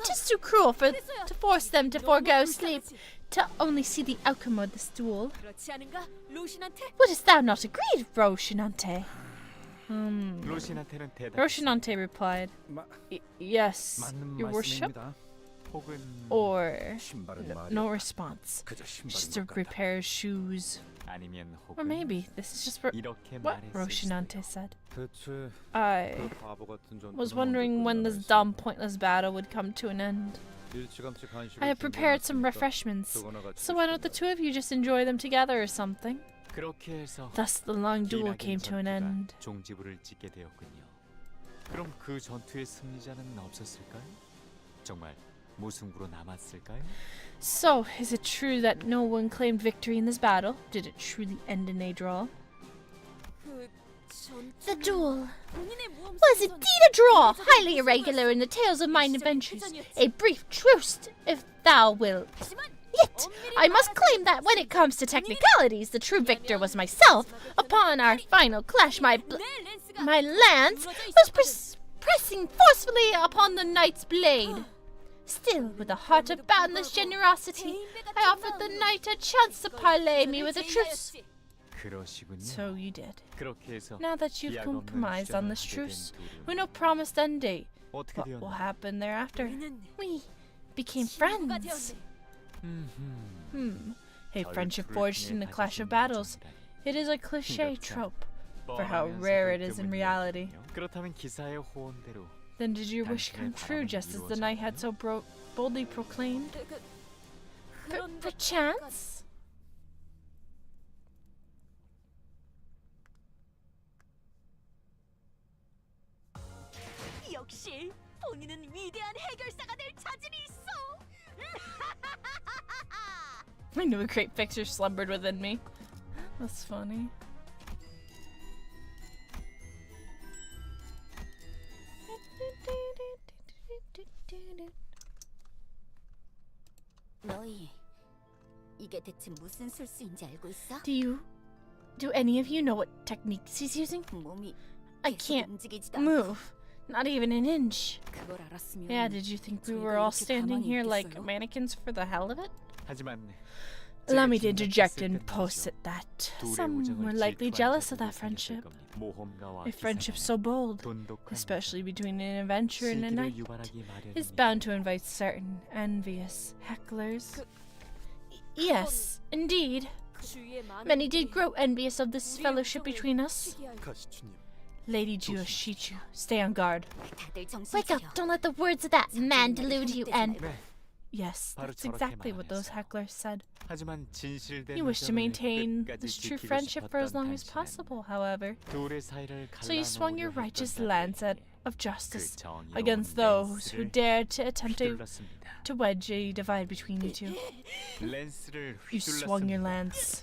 [SPEAKER 1] 'tis too cruel to force them to forego sleep, to only see the outcome of this duel.
[SPEAKER 8] 그렇지 않은가? 로신한테
[SPEAKER 1] Wouldst thou not agree, Roshinante?
[SPEAKER 7] 로신한테는 대답.
[SPEAKER 1] Roshinante replied, yes,
[SPEAKER 3] 맞는
[SPEAKER 1] your worship.
[SPEAKER 3] 말씀입니다.
[SPEAKER 7] 혹은
[SPEAKER 1] Or
[SPEAKER 3] 신발은 말이야.
[SPEAKER 1] no response.
[SPEAKER 3] 그저
[SPEAKER 1] Just to
[SPEAKER 3] 신발인 것 같다.
[SPEAKER 1] repair his shoes.
[SPEAKER 7] 아니면
[SPEAKER 1] Or
[SPEAKER 7] 혹은
[SPEAKER 1] maybe this is just for
[SPEAKER 7] 이렇게
[SPEAKER 1] what
[SPEAKER 7] 말했을
[SPEAKER 1] Roshinante
[SPEAKER 7] 수도.
[SPEAKER 1] said.
[SPEAKER 3] 대체
[SPEAKER 1] I
[SPEAKER 3] 그 바보 같은 전투는
[SPEAKER 1] was
[SPEAKER 3] 언제
[SPEAKER 1] wondering when this
[SPEAKER 3] 끝나나
[SPEAKER 1] dumb, pointless battle would come to an end.
[SPEAKER 3] 일찌감치 간식을
[SPEAKER 1] I have prepared some
[SPEAKER 3] 준비해놨으니까
[SPEAKER 1] refreshments,
[SPEAKER 3] 그거나 같이
[SPEAKER 1] so why don't the two of you just enjoy them together or something?
[SPEAKER 7] 그렇게 해서
[SPEAKER 1] Thus the long duel
[SPEAKER 7] 기나긴
[SPEAKER 1] came to an
[SPEAKER 7] 전투가
[SPEAKER 1] end.
[SPEAKER 7] 종지부를 찍게 되었군요. 그럼 그 전투의 승리자는 없었을까요? 정말 무승부로 남았을까요?
[SPEAKER 1] So, is it true that no one claimed victory in this battle? Did it truly end in a draw?
[SPEAKER 8] 그
[SPEAKER 1] The
[SPEAKER 8] 전투는
[SPEAKER 1] duel
[SPEAKER 8] 본인의 모험
[SPEAKER 1] was
[SPEAKER 8] 속에선
[SPEAKER 1] indeed a draw, highly irregular in the tales of mine adventures. A brief truce, if thou wilt.
[SPEAKER 8] 하지만
[SPEAKER 1] Yet, I must claim that when it comes to technicalities, the true victor was myself. Upon our final clash, my
[SPEAKER 8] 내 렌스가
[SPEAKER 1] my lance
[SPEAKER 8] 부러져
[SPEAKER 1] was
[SPEAKER 8] 있었거든.
[SPEAKER 1] pressing forcefully upon the knight's blade. Still, with a heart of boundless generosity, I offered the knight a chance to parlay me with a truce.
[SPEAKER 7] 그러시군요.
[SPEAKER 1] So you did.
[SPEAKER 7] 그렇게 해서
[SPEAKER 1] Now that you've
[SPEAKER 7] 기약 없는
[SPEAKER 1] compromised on this
[SPEAKER 7] 주장을 하게 된
[SPEAKER 1] truce,
[SPEAKER 7] 둘은
[SPEAKER 1] with no promised end date,
[SPEAKER 7] 어떻게
[SPEAKER 1] what will
[SPEAKER 7] 되었나요?
[SPEAKER 1] happen thereafter?
[SPEAKER 8] 우리는
[SPEAKER 1] We became
[SPEAKER 8] 친구가
[SPEAKER 1] friends.
[SPEAKER 8] 되었네.
[SPEAKER 1] A friendship forged in the clash of battles. It is a cliche trope, for how rare it is in reality.
[SPEAKER 7] 그렇다면 기사의 호언대로
[SPEAKER 1] Then did your wish come true, just as the knight had so boldly proclaimed?
[SPEAKER 8] 그런
[SPEAKER 1] Perchance?
[SPEAKER 8] 역시 본인은 위대한 해결사가 될 자질이 있어.
[SPEAKER 1] I knew a great picture slumbered within me. That's funny.
[SPEAKER 4] 너희 이게 대체 무슨 술수인지 알고 있어?
[SPEAKER 1] Do any of you know what techniques he's using?
[SPEAKER 4] 몸이
[SPEAKER 1] I
[SPEAKER 4] 계속
[SPEAKER 1] can't
[SPEAKER 4] 움직이지도 않고.
[SPEAKER 1] move. Not even an inch.
[SPEAKER 4] 그걸 알았으면
[SPEAKER 1] Yeah, did you think we
[SPEAKER 4] 저희가
[SPEAKER 1] were all
[SPEAKER 4] 이렇게
[SPEAKER 1] standing
[SPEAKER 4] 가만히
[SPEAKER 1] here like
[SPEAKER 4] 있겠어요?
[SPEAKER 1] mannequins for the hell of it?
[SPEAKER 7] 하지만
[SPEAKER 1] Allow me to interject and posit that some were likely jealous of that friendship. A friendship so bold, especially between an adventurer and a knight, is bound to invite certain envious hecklers. Yes, indeed.
[SPEAKER 8] 주위에 많은
[SPEAKER 1] Many did
[SPEAKER 8] 분들이
[SPEAKER 1] grow envious of this
[SPEAKER 8] 우리의
[SPEAKER 1] fellowship
[SPEAKER 8] 우정을
[SPEAKER 1] between us.
[SPEAKER 8] 시기할
[SPEAKER 3] 가시추님
[SPEAKER 1] Lady Juyoshichu, stay on guard.
[SPEAKER 4] 다들 정신
[SPEAKER 1] Wake up!
[SPEAKER 4] 차려.
[SPEAKER 1] Don't let the words of that man delude you. And
[SPEAKER 7] 네.
[SPEAKER 1] yes,
[SPEAKER 7] 바로
[SPEAKER 1] that's
[SPEAKER 7] 저렇게
[SPEAKER 1] exactly what those
[SPEAKER 7] 말하면서요.
[SPEAKER 1] hecklers said.
[SPEAKER 7] 하지만 진실된
[SPEAKER 1] You wish to
[SPEAKER 7] 우정을
[SPEAKER 1] maintain
[SPEAKER 7] 끝까지
[SPEAKER 1] this true
[SPEAKER 7] 지키고
[SPEAKER 1] friendship for as
[SPEAKER 7] 싶었던
[SPEAKER 1] long as
[SPEAKER 7] 당신은
[SPEAKER 1] possible, however.
[SPEAKER 7] 둘의 사이를
[SPEAKER 1] So you swung your
[SPEAKER 7] 갈라놓으려
[SPEAKER 1] righteous
[SPEAKER 7] 했던
[SPEAKER 1] lancet
[SPEAKER 7] 자들에게
[SPEAKER 1] of
[SPEAKER 7] 그
[SPEAKER 1] justice
[SPEAKER 7] 정의로운
[SPEAKER 1] against those who
[SPEAKER 7] 렌스를
[SPEAKER 1] dared to attempt
[SPEAKER 7] 휘둘렀습니다.
[SPEAKER 1] to wedge a divide between you two.
[SPEAKER 7] 렌스를
[SPEAKER 1] You swung your
[SPEAKER 7] 휘둘렀습니다.
[SPEAKER 1] lance.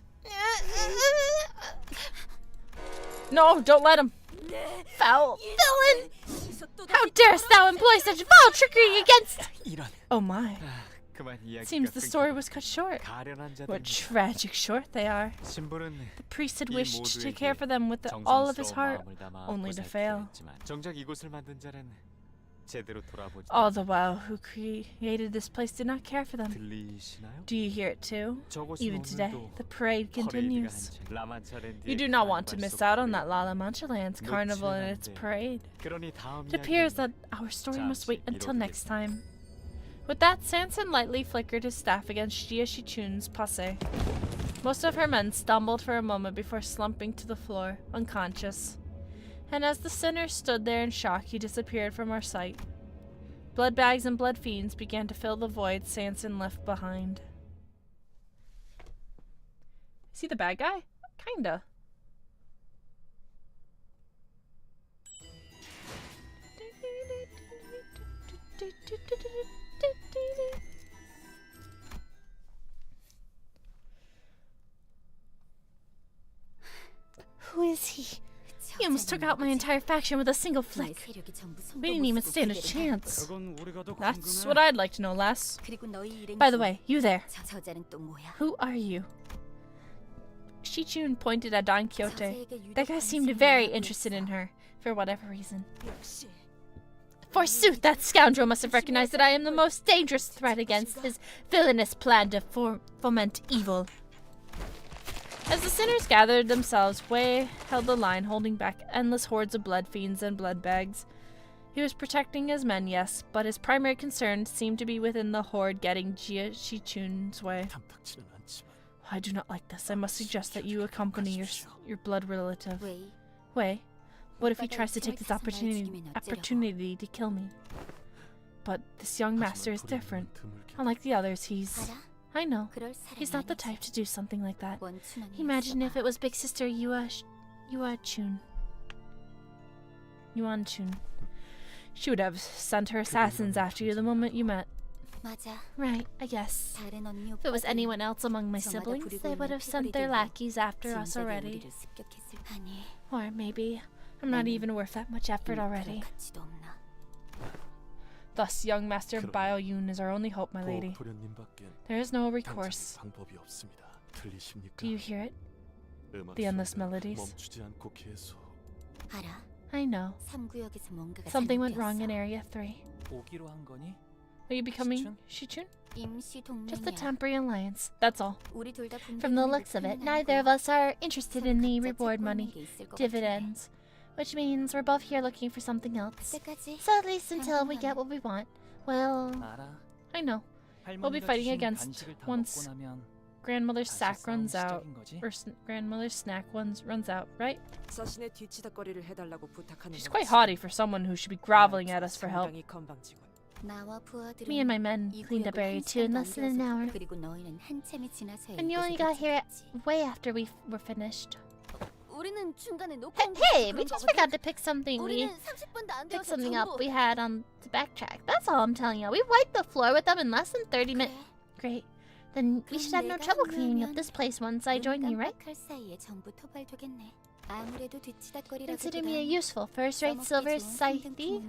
[SPEAKER 1] No, don't let him. Foul villain!
[SPEAKER 8] 여기서 또
[SPEAKER 1] How
[SPEAKER 8] 다시
[SPEAKER 1] darest thou employ such vile trickery against?
[SPEAKER 7] 이런
[SPEAKER 1] Oh my.
[SPEAKER 7] 그만 이야기가
[SPEAKER 1] Seems the story was cut short.
[SPEAKER 7] 가련한
[SPEAKER 1] What
[SPEAKER 7] 자들입니다.
[SPEAKER 1] tragic short they are.
[SPEAKER 7] 신부는
[SPEAKER 1] The priest had
[SPEAKER 7] 이
[SPEAKER 1] wished to
[SPEAKER 7] 모두에게
[SPEAKER 1] care for them with all of his
[SPEAKER 7] 정성스러운
[SPEAKER 1] heart,
[SPEAKER 7] 마음을 담아
[SPEAKER 1] only to
[SPEAKER 7] 보살피려
[SPEAKER 1] fail.
[SPEAKER 7] 했지만 정작 이곳을 만든 자는 제대로 돌아보지
[SPEAKER 1] All the while, who created this place did not care for them.
[SPEAKER 7] 들리시나요?
[SPEAKER 1] Do you hear it too?
[SPEAKER 7] 저곳이
[SPEAKER 1] Even today,
[SPEAKER 7] 오늘도
[SPEAKER 1] the parade
[SPEAKER 7] 퍼레이드가
[SPEAKER 1] continues.
[SPEAKER 7] 한 채 라만차랜드의
[SPEAKER 1] You do not
[SPEAKER 7] 그
[SPEAKER 1] want to miss out on that La Mancha Land's carnival and its parade.
[SPEAKER 7] 그러니 다음
[SPEAKER 1] It appears
[SPEAKER 7] 이야기는
[SPEAKER 1] that our story must
[SPEAKER 7] 잠시
[SPEAKER 1] wait until next
[SPEAKER 7] 미뤄두겠습니다.
[SPEAKER 1] time. With that, Sanson lightly flickered his staff against Jia Shichun's passe. Most of her men stumbled for a moment before slumping to the floor, unconscious. And as the sinner stood there in shock, he disappeared from our sight. Blood bags and blood fiends began to fill the void Sanson left behind. Is he the bad guy? Kinda. Who is he? He almost took out my entire faction with a single flick. We didn't even stand a chance. That's what I'd like to know, lass. By the way, you there. Who are you? Shichun pointed at Don Quixote. That guy seemed very interested in her, for whatever reason. Forsooth, that scoundrel must have recognized that I am the most dangerous threat against his villainous plan to foment evil. As the sinners gathered themselves, Wei held the line, holding back endless hordes of blood fiends and blood bags. He was protecting his men, yes, but his primary concern seemed to be within the horde getting Jia Shichun's way. I do not like this. I must suggest that you accompany your blood relative. Wei, what if he tries to take this opportunity to kill me? But this young master is different. Unlike the others, he's... I know. He's not the type to do something like that. Imagine if it was big sister Yuan Chun. She would have sent her assassins after you the moment you met. Right, I guess. If it was anyone else among my siblings, they would have sent their lackeys after us already. Or maybe I'm not even worth that much effort already. Thus, young Master Bao Yun is our only hope, my lady. There is no recourse. Do you hear it? The endless melodies. I know. Something went wrong in Area 3.
[SPEAKER 6] 오기로 한 거니?
[SPEAKER 1] Are you becoming Shichun? Just a
[SPEAKER 2] Just
[SPEAKER 1] temporary alliance, that's all. From the looks of it, neither of us are interested in the reward money, dividends. Which means we're both here looking for something else. So at least until we get what we want, well,
[SPEAKER 6] 알아.
[SPEAKER 1] I know. We'll be
[SPEAKER 6] 할머니가
[SPEAKER 1] fighting
[SPEAKER 6] 주신
[SPEAKER 1] against
[SPEAKER 6] 간식을 다
[SPEAKER 1] once
[SPEAKER 6] 먹고 나면
[SPEAKER 1] grandmother's
[SPEAKER 6] 다시
[SPEAKER 1] sack
[SPEAKER 6] 싸움
[SPEAKER 1] runs out.
[SPEAKER 6] 시작인 거지?
[SPEAKER 1] Or grandmother's snack runs out, right?
[SPEAKER 9] 자신의 뒤치다거리를 해달라고 부탁하는
[SPEAKER 1] She's quite haughty for someone who should be groveling at us for help.
[SPEAKER 9] 상당히 건방지군.
[SPEAKER 1] Me and my men cleaned up Area 2 in less than an hour. And you only got here way after we were finished.
[SPEAKER 4] 우리는 중간에 놓고
[SPEAKER 1] Hey, we just forgot to pick something. We
[SPEAKER 4] 우리는 30분도 안
[SPEAKER 1] picked
[SPEAKER 4] 되어서
[SPEAKER 1] something up
[SPEAKER 4] 전부
[SPEAKER 1] we had on the backtrack. That's all I'm telling you. We wiped the floor with them in less than 30 minutes. Great. Then we should have no trouble cleaning up this place once I join you, right? Consider me a useful first-rate silver society.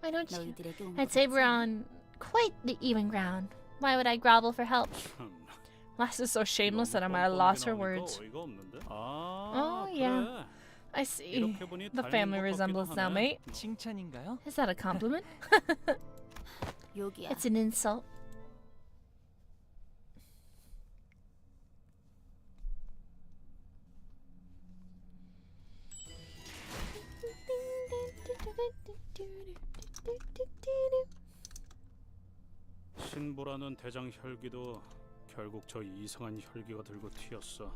[SPEAKER 1] Why don't you? I'd say we're on quite the even ground. Why would I grovel for help? Lass is so shameless that I'm at a loss for words. Oh, yeah. I see. The family resemblance now, mate.
[SPEAKER 6] 칭찬인가요?
[SPEAKER 1] Is that a compliment? It's an insult.
[SPEAKER 10] 신보라는 대장 혈기도 결국 저 이상한 혈기가 들고 튀었어.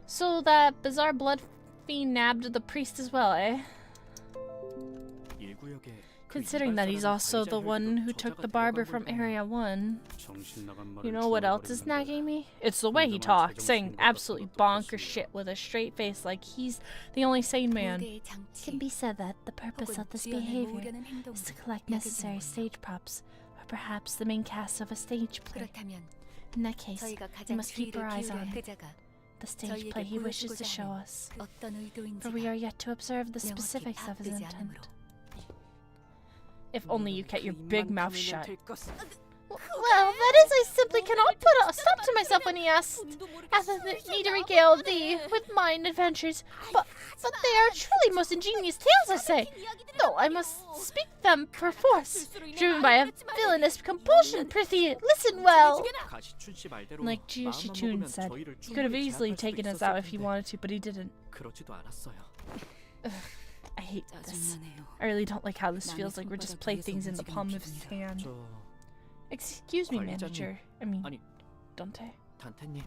[SPEAKER 1] So that bizarre blood fiend nabbed the priest as well, eh? Considering that he's also the one who took the barber from Area 1. You know what else is nagging me? It's the way he talks, saying absolutely bonkers shit with a straight face like he's the only sane man. It can be said that the purpose of this behavior is to collect necessary stage props, or perhaps the main cast of a stage play. In that case, we must keep our eyes on him. the stage play he wishes to show us,
[SPEAKER 2] 어떤
[SPEAKER 1] for we
[SPEAKER 2] 의도인지가
[SPEAKER 1] are yet to observe the
[SPEAKER 2] 명확히
[SPEAKER 1] specifics of his
[SPEAKER 2] 파악되지
[SPEAKER 1] intent.
[SPEAKER 2] 않으므로.
[SPEAKER 1] If only you kept your big mouth shut.
[SPEAKER 9] Well,
[SPEAKER 1] Well, that is, I simply cannot put a stop to myself when he asks after the need to regale thee with mine adventures. But they are truly most ingenious tales, I say. Though I must speak them perforce, driven by a villainous compulsion. Prithee, listen well. Like Shunchun said, he could have easily taken us out if he wanted to, but he didn't.
[SPEAKER 5] 그러지도 않았어요.
[SPEAKER 1] I hate this. I really don't like how this feels like we're just playthings in the palm of his hand.
[SPEAKER 5] 저
[SPEAKER 1] Excuse me,
[SPEAKER 5] 관리자님.
[SPEAKER 1] manager. I mean,
[SPEAKER 5] 아니,
[SPEAKER 1] Dante.
[SPEAKER 5] 단테님.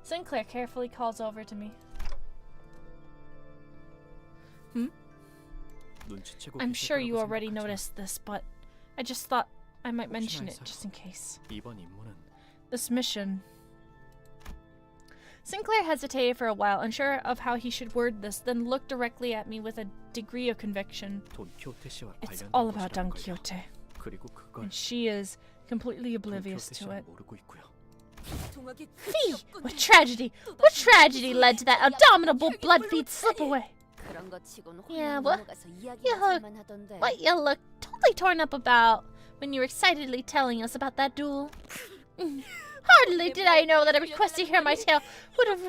[SPEAKER 1] Sinclair carefully calls over to me.
[SPEAKER 5] 눈치채고
[SPEAKER 1] I'm
[SPEAKER 5] 계실
[SPEAKER 1] sure you
[SPEAKER 5] 거라고
[SPEAKER 1] already
[SPEAKER 5] 생각하죠.
[SPEAKER 1] noticed this, but I just thought I might mention it just in case.
[SPEAKER 5] 이번 임무는
[SPEAKER 1] This mission. Sinclair hesitated for a while, unsure of how he should word this, then looked directly at me with a degree of conviction.
[SPEAKER 5] 돈 키호테 씨와
[SPEAKER 1] It's
[SPEAKER 5] 관련된
[SPEAKER 1] all about Don
[SPEAKER 5] 것이라는 걸요.
[SPEAKER 1] Quixote,
[SPEAKER 5] 그리고 그걸
[SPEAKER 1] and she is completely
[SPEAKER 5] 돈
[SPEAKER 1] oblivious
[SPEAKER 5] 키호테
[SPEAKER 1] to
[SPEAKER 5] 씨는
[SPEAKER 1] it.
[SPEAKER 5] 모르고 있고요.
[SPEAKER 1] Fee! What tragedy! What tragedy led to that abominable blood-feed slip-away?
[SPEAKER 4] 그런 것 치곤
[SPEAKER 1] Yeah,
[SPEAKER 4] 홀랑
[SPEAKER 1] what?
[SPEAKER 4] 넘어가서
[SPEAKER 1] Yeah,
[SPEAKER 4] 이야기만 하던데.
[SPEAKER 1] What you look totally torn up about when you were excitedly telling us about that duel. Hardly did I know that a request to hear my tale would have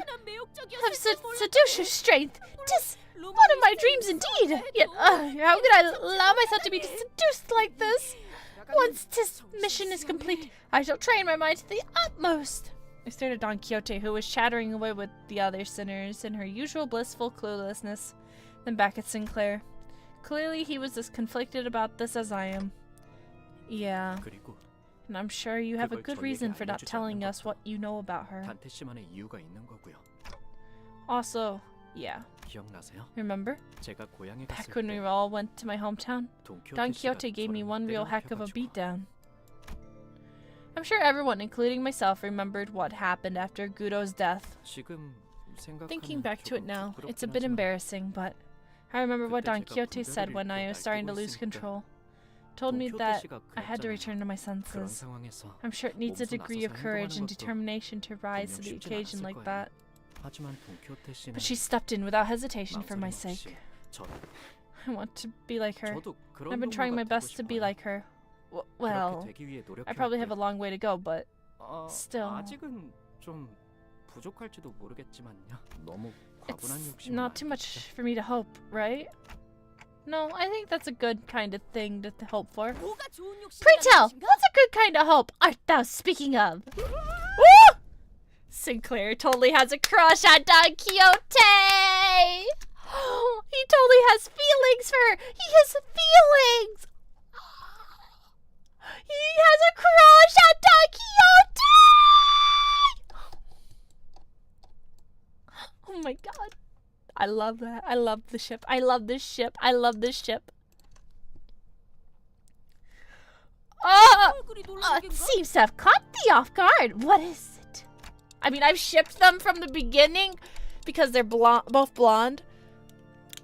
[SPEAKER 1] seduced your strength. 'Tis one of my dreams indeed. Yet, how could I allow myself to be seduced like this? Once this mission is complete, I shall train my mind to the utmost. I stared at Don Quixote, who was chattering away with the other sinners in her usual blissful cluelessness, then back at Sinclair. Clearly, he was as conflicted about this as I am. Yeah,
[SPEAKER 5] 그리고
[SPEAKER 1] and I'm sure you have a
[SPEAKER 5] 그걸
[SPEAKER 1] good
[SPEAKER 5] 저에게
[SPEAKER 1] reason for not
[SPEAKER 5] 알려주지
[SPEAKER 1] telling
[SPEAKER 5] 않는
[SPEAKER 1] us what you know about her.
[SPEAKER 5] 단테 씨만의 이유가 있는 거고요.
[SPEAKER 1] Also, yeah,
[SPEAKER 5] 기억나세요?
[SPEAKER 1] remember?
[SPEAKER 5] 제가 고향에
[SPEAKER 1] Back
[SPEAKER 5] 갔을
[SPEAKER 1] when we
[SPEAKER 5] 때
[SPEAKER 1] all went to my hometown,
[SPEAKER 5] 돈
[SPEAKER 1] Don
[SPEAKER 5] 키호테
[SPEAKER 1] Quixote
[SPEAKER 5] 씨가
[SPEAKER 1] gave me
[SPEAKER 5] 저를
[SPEAKER 1] one real heck of a
[SPEAKER 5] 때려눕혀가지고
[SPEAKER 1] beatdown. I'm sure everyone, including myself, remembered what happened after Gudo's death.
[SPEAKER 5] 지금
[SPEAKER 1] Thinking
[SPEAKER 5] 생각하면
[SPEAKER 1] back to it
[SPEAKER 5] 조금
[SPEAKER 1] now, it's a
[SPEAKER 5] 부끄럽긴
[SPEAKER 1] bit
[SPEAKER 5] 하지만
[SPEAKER 1] embarrassing, but I remember what
[SPEAKER 5] 그때
[SPEAKER 1] Don
[SPEAKER 5] 제가
[SPEAKER 1] Quixote said when I was starting to lose
[SPEAKER 5] 있으니까
[SPEAKER 1] control. Told me
[SPEAKER 5] 돈
[SPEAKER 1] that
[SPEAKER 5] 키호테 씨가
[SPEAKER 1] I had to
[SPEAKER 5] 그랬잖아요.
[SPEAKER 1] return to my
[SPEAKER 5] 그런
[SPEAKER 1] senses.
[SPEAKER 5] 상황에서
[SPEAKER 1] I'm sure it needs a
[SPEAKER 5] 몸소
[SPEAKER 1] degree of
[SPEAKER 5] 나서서
[SPEAKER 1] courage and
[SPEAKER 5] 행동하는 것도
[SPEAKER 1] determination to rise to the
[SPEAKER 5] 분명 쉽진
[SPEAKER 1] occasion
[SPEAKER 5] 않았을
[SPEAKER 1] like
[SPEAKER 5] 거예요.
[SPEAKER 1] that.
[SPEAKER 5] 하지만 돈 키호테 씨는
[SPEAKER 1] But she stepped in without hesitation for my
[SPEAKER 5] 망설임
[SPEAKER 1] sake.
[SPEAKER 5] 없이 저
[SPEAKER 1] I want to be like her.
[SPEAKER 5] 저도 그런
[SPEAKER 1] I've been trying my
[SPEAKER 5] 동료가
[SPEAKER 1] best
[SPEAKER 5] 되고
[SPEAKER 1] to be
[SPEAKER 5] 싶어요.
[SPEAKER 1] like her. Well,
[SPEAKER 5] 그렇게 되기 위해
[SPEAKER 1] I probably have a
[SPEAKER 5] 노력해왔고요.
[SPEAKER 1] long way to go, but still.
[SPEAKER 5] 아직은 좀 부족할지도 모르겠지만요. 너무 과분한
[SPEAKER 1] It's
[SPEAKER 5] 욕심은
[SPEAKER 1] not too much
[SPEAKER 5] 아니겠죠.
[SPEAKER 1] for me to hope, right? No, I think that's a good kind of thing to hope for.
[SPEAKER 8] 뭐가 좋은 욕심이라는
[SPEAKER 1] Pray tell,
[SPEAKER 8] 것인가?
[SPEAKER 1] what's a good kind of hope art thou speaking of? Woo! Sinclair totally has a crush on Don Quixote! He totally has feelings for her! He has feelings! He has a crush on Don Quixote! Oh my god. I love that. I love the ship. I love this ship. I love this ship.
[SPEAKER 8] 얼굴이 놀라는
[SPEAKER 1] It
[SPEAKER 8] 겐가?
[SPEAKER 1] seems to have caught thee off guard. What is it? I mean, I've shipped them from the beginning because they're both blonde.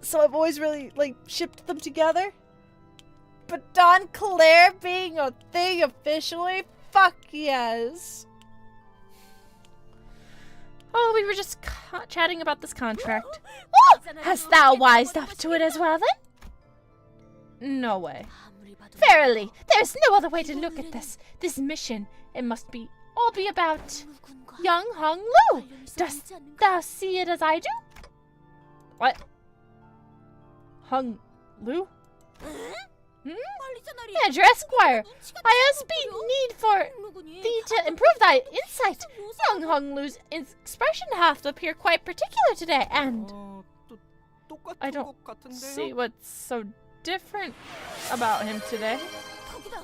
[SPEAKER 1] So I've always really, shipped them together. But Don Claire being a thing officially? Fuck yes. Oh, we were just chatting about this contract. Oh, hast thou wised up to it as well, then? No way.
[SPEAKER 4] 아무리 봐도
[SPEAKER 1] Verily, there's no other way to look at this. This mission, it must be all be about
[SPEAKER 4] 누군가
[SPEAKER 1] young Hung Lu.
[SPEAKER 4] 관련이
[SPEAKER 1] Dost
[SPEAKER 4] 있지 않는가?
[SPEAKER 1] thou see it as I do? What? Hung Lu?
[SPEAKER 8] 관리자나리
[SPEAKER 1] Manager Esquire,
[SPEAKER 8] 눈치가
[SPEAKER 1] I have speed need for
[SPEAKER 8] 누구니?
[SPEAKER 1] thee to improve thy insight. Young Hung Lu's expression hath appeared quite particular today, and
[SPEAKER 5] 똑같은
[SPEAKER 1] I don't
[SPEAKER 5] 것 같은데요?
[SPEAKER 1] see what's so different about him today.
[SPEAKER 8] 거기다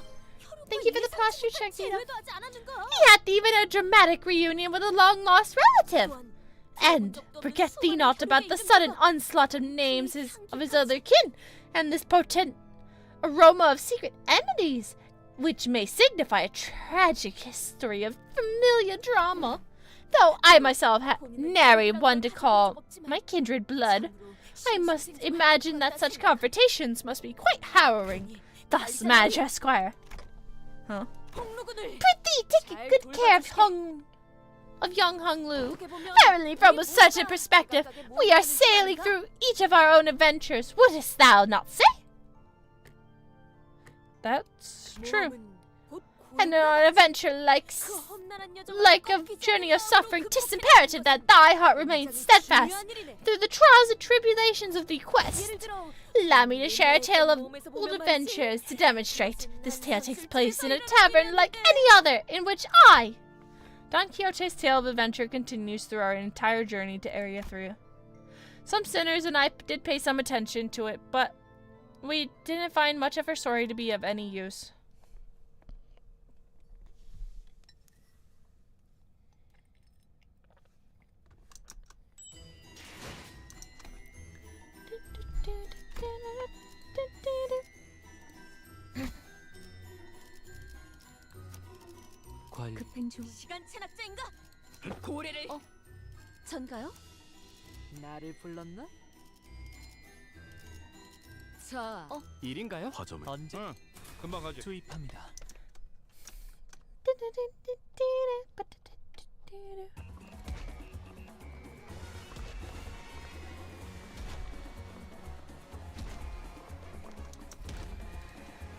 [SPEAKER 1] Thank you for the posture check, Dina.
[SPEAKER 8] 제외도 하지 않았는가?
[SPEAKER 1] He had even a dramatic reunion with a long-lost relative.
[SPEAKER 8] 또한
[SPEAKER 1] And forget thee not about the sudden onslaught of names of his other kin, and this potent aroma of secret enmities, which may signify a tragic history of familiar drama. Though I myself have nary one to call my kindred blood, I must imagine that such confrontations must be quite harrowing. Thus, Manager Esquire. Huh?
[SPEAKER 8] 홍루군을
[SPEAKER 1] Prithee, take good care of of young Hung Lu.
[SPEAKER 8] 어떻게 보면
[SPEAKER 1] Verily, from a
[SPEAKER 8] 우리
[SPEAKER 1] certain
[SPEAKER 8] 모두가
[SPEAKER 1] perspective,
[SPEAKER 8] 각각의
[SPEAKER 1] we are
[SPEAKER 8] 모험을
[SPEAKER 1] sailing
[SPEAKER 8] 시작한다.
[SPEAKER 1] through each of our own adventures. Wouldst thou not say? That's true.
[SPEAKER 8] 모험은 곧
[SPEAKER 1] And
[SPEAKER 8] 고행이다.
[SPEAKER 1] an adventure
[SPEAKER 8] 그 험난한 여정을
[SPEAKER 1] like a
[SPEAKER 8] 꺾이지
[SPEAKER 1] journey of
[SPEAKER 8] 않고
[SPEAKER 1] suffering,
[SPEAKER 8] 극복해내는
[SPEAKER 1] 'tis imperative that thy heart remains
[SPEAKER 8] 굉장히
[SPEAKER 1] steadfast
[SPEAKER 8] 중요한 일이네.
[SPEAKER 1] through the trials and tribulations of the quest.
[SPEAKER 8] 예를 들어
[SPEAKER 1] Allow me to share a tale of
[SPEAKER 8] 모험에서
[SPEAKER 1] old
[SPEAKER 8] 보면
[SPEAKER 1] adventures to demonstrate. This tale takes
[SPEAKER 8] 슬픔에서
[SPEAKER 1] place in a
[SPEAKER 8] 일어나는
[SPEAKER 1] tavern like
[SPEAKER 8] 일인데.
[SPEAKER 1] any other in which I... Don Quixote's tale of adventure continues through our entire journey to Area 3. Some sinners and I did pay some attention to it, but we didn't find much of her story to be of any use.
[SPEAKER 5] 관리.
[SPEAKER 2] 급행 중.
[SPEAKER 8] 시간 체납자인가? 고래를 전가요?
[SPEAKER 9] 나를 불렀나?
[SPEAKER 8] 자,
[SPEAKER 5] 일인가요?
[SPEAKER 7] 화점을
[SPEAKER 6] 언제
[SPEAKER 10] 금방 가지.
[SPEAKER 6] 투입합니다.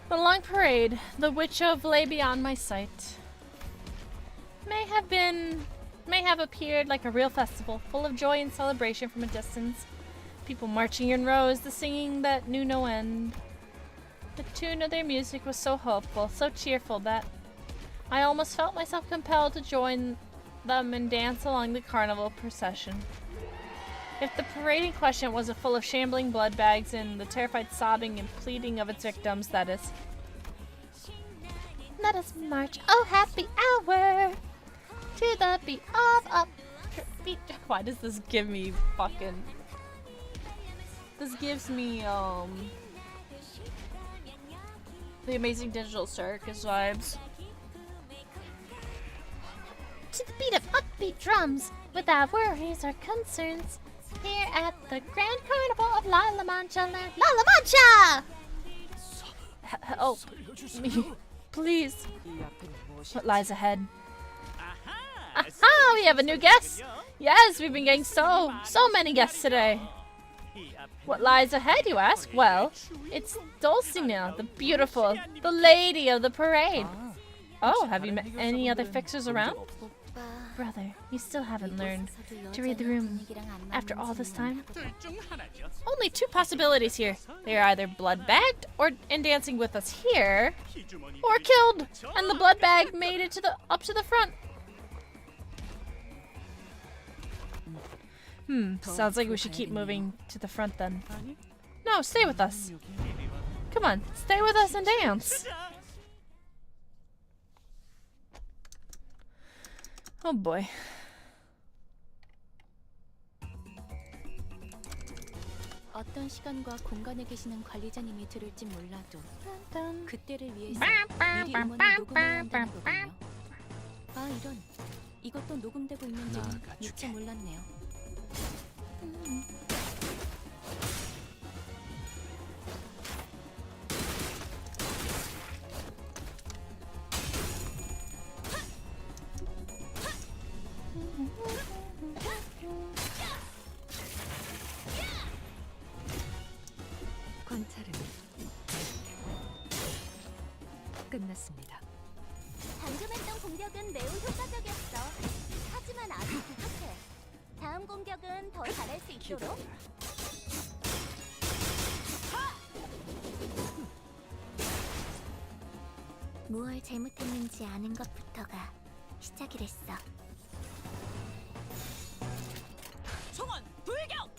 [SPEAKER 1] The long parade, the witch of lay beyond my sight, may have appeared like a real festival, full of joy and celebration from a distance. People marching in rows, the singing that knew no end. The tune of their music was so hopeful, so cheerful that I almost felt myself compelled to join them and dance along the carnival procession. If the parade in question wasn't full of shambling blood bags and the terrified sobbing and pleading of its victims, that is. Let us march, oh happy hour, to the beat of a beat. Why does this give me fucking... This gives me, the Amazing Digital Circus vibes. To the beat of upbeat drums, without worries or concerns, here at the Grand Carnival of La Mancha Land. La Mancha! Help me, please.
[SPEAKER 9] 이 앞엔 무엇이
[SPEAKER 1] What lies ahead? Aha! We have a new guest. Yes, we've been getting so many guests today. What lies ahead, you ask? Well, it's Dulcinea, the beautiful, the lady of the parade. Oh, have you met any other fixers around? Brother, you still haven't learned to read the room after all this time? Only two possibilities here. They are either blood-bagged or and dancing with us here, or killed, and the blood bag made it up to the front. Sounds like we should keep moving to the front then. No, stay with us. Come on, stay with us and dance. Oh boy.
[SPEAKER 2] 어떤 시간과 공간에 계시는 관리자님이 들을지 몰라도 그때를 위해서 미리 음원을 녹음해야 한다는 거군요. 아 이런, 이것도 녹음되고 있는 줄은 미처 몰랐네요.
[SPEAKER 8] 관찰은 끝났습니다.
[SPEAKER 4] 방금 했던 공격은 매우 효과적이었어. 하지만 아직 부족해. 다음 공격은 더 잘할 수 있도록. 무얼 잘못했는지 아는 것부터가 시작이랬어.
[SPEAKER 8] 총원 불격!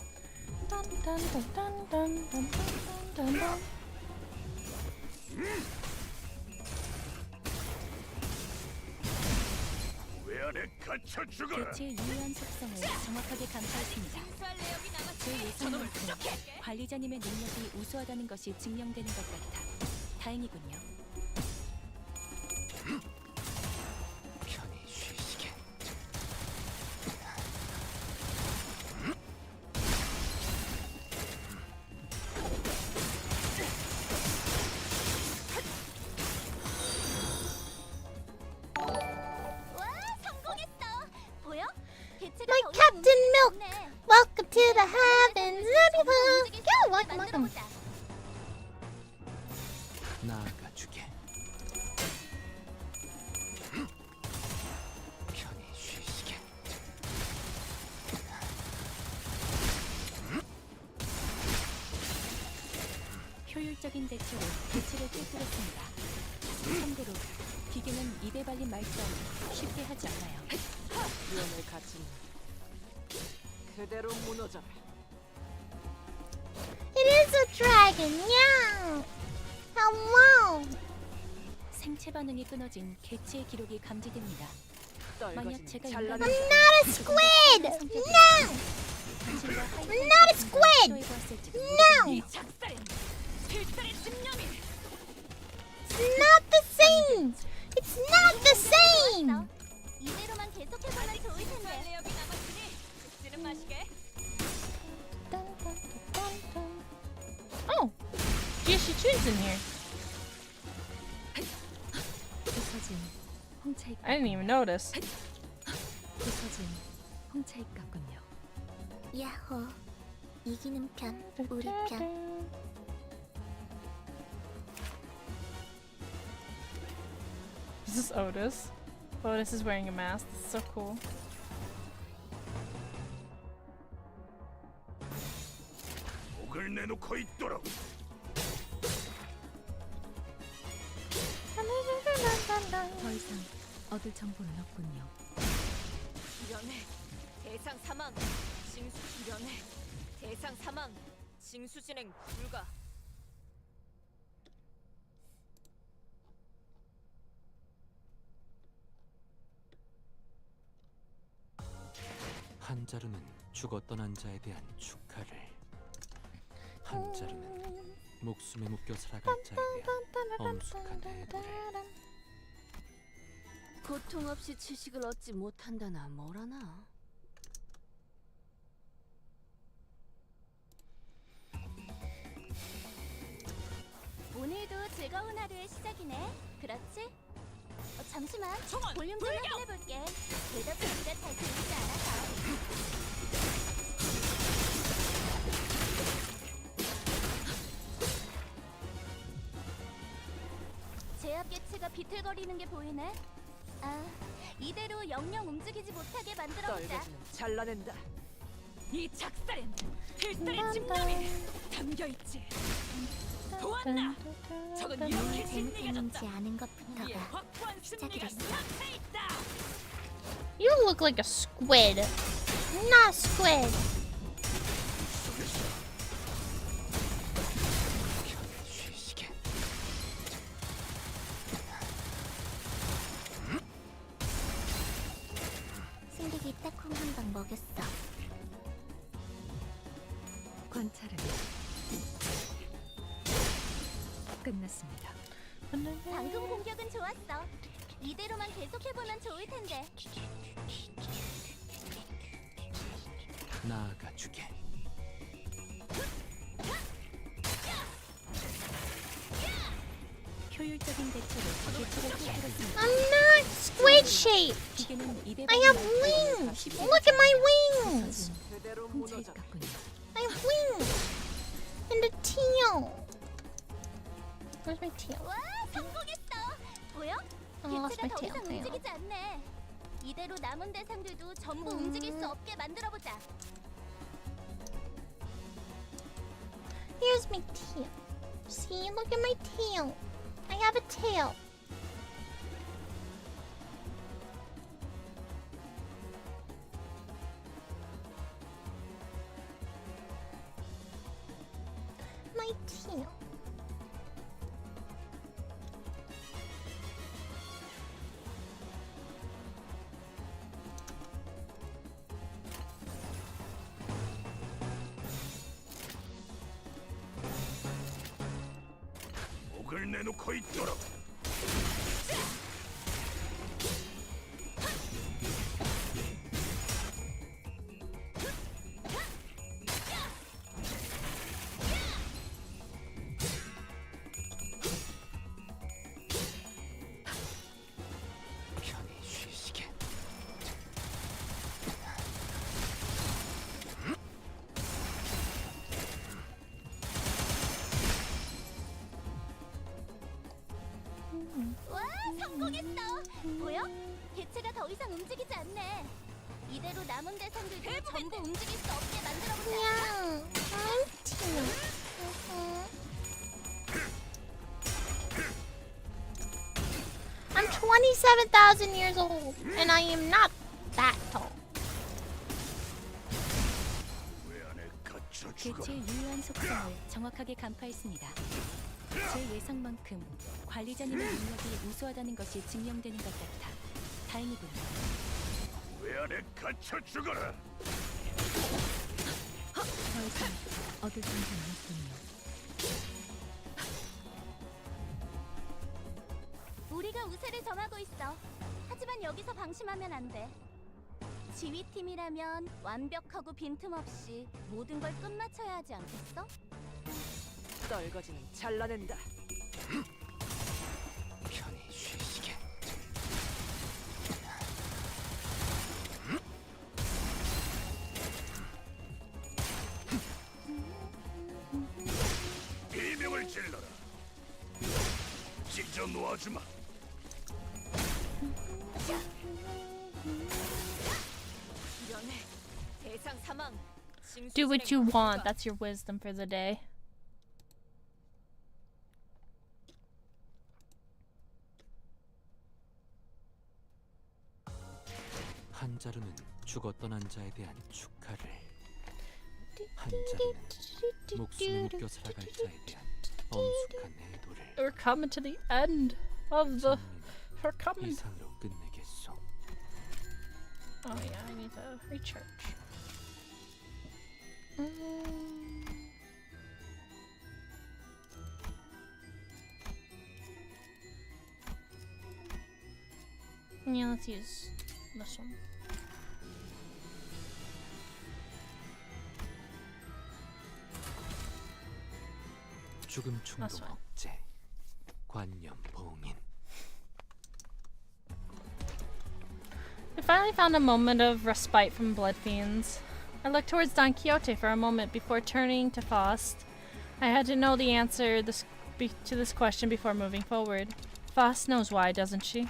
[SPEAKER 3] 왜 안에 갇혀 죽어라.
[SPEAKER 2] 개체의 유효한 속성을 정확하게 감사했습니다.
[SPEAKER 8] 수할 내역이 남았으니
[SPEAKER 2] 제 예상만큼 관리자님의 능력이 우수하다는 것이 증명되는 것 같아 다행이군요.
[SPEAKER 5] 편히 쉬시게.
[SPEAKER 4] 와, 성공했어. 보여? you.
[SPEAKER 1] Welcome to the heavens. Yeah, welcome, welcome.
[SPEAKER 5] 나아가주게. 편히 쉬시게.
[SPEAKER 2] 효율적인 대처로 개체를 꿰뚫었습니다. 참고로 기계는 입에 발린 말싸움 쉽게 하지 않아요.
[SPEAKER 9] 위험을 갖추는 그대로 무너져라.
[SPEAKER 1] It is a dragon. Yeah. Hello.
[SPEAKER 2] 생체 반응이 끊어진 개체의 기록이 감지됩니다. 만약
[SPEAKER 9] 떨거지는
[SPEAKER 2] 제가
[SPEAKER 9] 잘라낸다.
[SPEAKER 1] I'm not a squid. No. I'm not a squid. No.
[SPEAKER 8] 이 작살은 필살의 집념이.
[SPEAKER 1] It's not the same. It's not the same.
[SPEAKER 4] 이대로만 계속해보면 좋을 텐데.
[SPEAKER 8] 달래역이 남았으니 죽지는 마시게.
[SPEAKER 1] Oh, Shunchun's in here.
[SPEAKER 2] 부서진 홍차입.
[SPEAKER 1] I didn't even notice.
[SPEAKER 2] 부서진 홍차입 같군요.
[SPEAKER 4] 야호. 이기는 편, 우리 편.
[SPEAKER 1] This is Otis. Otis is wearing a mask. That's so cool.
[SPEAKER 3] 목을 내놓고 있도록.
[SPEAKER 2] 더 이상 얻을 정보는 없군요.
[SPEAKER 8] 이연해 대상 사망. 징수 이연해 대상 사망. 징수 진행 불가.
[SPEAKER 5] 한자루는 죽었던 한자에 대한 축하를, 한자루는 목숨에 묶여 살아갈 자에 대한 엄숙한 애도를.
[SPEAKER 8] 고통 없이 지식을 얻지 못한다나 뭐라나.
[SPEAKER 4] 오늘도 즐거운 하루의 시작이네. 그렇지? 잠시만. 볼륨 좀 확인해볼게. 대답 소리가 잘 들리지 않아서. 제압 개체가 비틀거리는 게 보이네. 아, 이대로 영영 움직이지 못하게 만들어보자.
[SPEAKER 9] 떨거지는 잘라낸다.
[SPEAKER 8] 이 작살엔 필살의 집념이 담겨있지. 도왔나. 적은 이렇게 심리해졌다.
[SPEAKER 4] 아는
[SPEAKER 8] 이에
[SPEAKER 4] 것부터가
[SPEAKER 8] 확고한 승리가
[SPEAKER 4] 시작이랬어.
[SPEAKER 8] 싹트에 있다.
[SPEAKER 1] You look like a squid. Not a squid.
[SPEAKER 5] 편히 쉬시게.
[SPEAKER 4] 승객이 딱콩 한 방 먹였어.
[SPEAKER 2] 관찰은 끝났습니다.
[SPEAKER 4] 방금 공격은 좋았어. 이대로만 계속해보면 좋을 텐데.
[SPEAKER 5] 나아가주게.
[SPEAKER 2] 효율적인 대처로 개체를 꿰뚫었습니다.
[SPEAKER 1] I'm not squid shaped.
[SPEAKER 2] 기계는 입에
[SPEAKER 1] I have wings. Look at my wings.
[SPEAKER 9] 그대로
[SPEAKER 2] 홍차입
[SPEAKER 9] 무너져라.
[SPEAKER 2] 같군요.
[SPEAKER 1] I have wings. And a tail. Where's my tail?
[SPEAKER 4] 와, 성공했어. 보여?
[SPEAKER 1] I lost
[SPEAKER 4] 개체가
[SPEAKER 1] my
[SPEAKER 4] 더
[SPEAKER 1] tail.
[SPEAKER 4] 이상 움직이지 않네. 이대로 남은 대상들도 전부 움직일 수 없게 만들어보자.
[SPEAKER 1] Here's my tail. See, look at my tail. I have a tail. My tail.
[SPEAKER 3] 목을 내놓고 있도록.
[SPEAKER 5] 편히 쉬시게.
[SPEAKER 4] 성공했어. 보여? 개체가 더 이상 움직이지 않네. 이대로 남은 대상들도 전부 움직일 수 없게 만들어보자.
[SPEAKER 1] Yeah, thank you. I'm 27,000 years old, and I am not that tall.
[SPEAKER 2] 개체의 유효한 속성을 정확하게 간파했습니다. 제 예상만큼 관리자님의 능력이 우수하다는 것이 증명되는 것 같아 다행이군요.
[SPEAKER 3] 왜 안에 갇혀 죽어라.
[SPEAKER 2] 더 이상 얻을 수 있는 않았군요.
[SPEAKER 4] 우리가 우세를 점하고 있어. 하지만 여기서 방심하면 안 돼. 지휘팀이라면 완벽하고 빈틈없이 모든 걸 끝마쳐야 하지 않겠어?
[SPEAKER 9] 떨거지는 잘라낸다.
[SPEAKER 5] 편히 쉬시게.
[SPEAKER 3] 비명을 질러라. 찢어 놓아주마.
[SPEAKER 8] 이러네. 대상 사망.
[SPEAKER 1] Do what you want. That's your wisdom for the day.
[SPEAKER 5] 한자루는 죽었던 한자에 대한 축하를, 한자루는 목숨을 묶여 살아갈 자에 대한 엄숙한 애도를
[SPEAKER 1] We're coming to the end of the.
[SPEAKER 5] 장미는
[SPEAKER 1] We're coming.
[SPEAKER 5] 이상으로 끝내겠소.
[SPEAKER 1] Oh yeah, I need to recharge. Yeah, let's use this one.
[SPEAKER 5] 죽음 충동
[SPEAKER 1] That's fine.
[SPEAKER 5] 억제, 관념 봉인.
[SPEAKER 1] I finally found a moment of respite from blood fiends. I looked towards Don Quixote for a moment before turning to Faust. I had to know the answer to this question before moving forward. Faust knows why, doesn't she?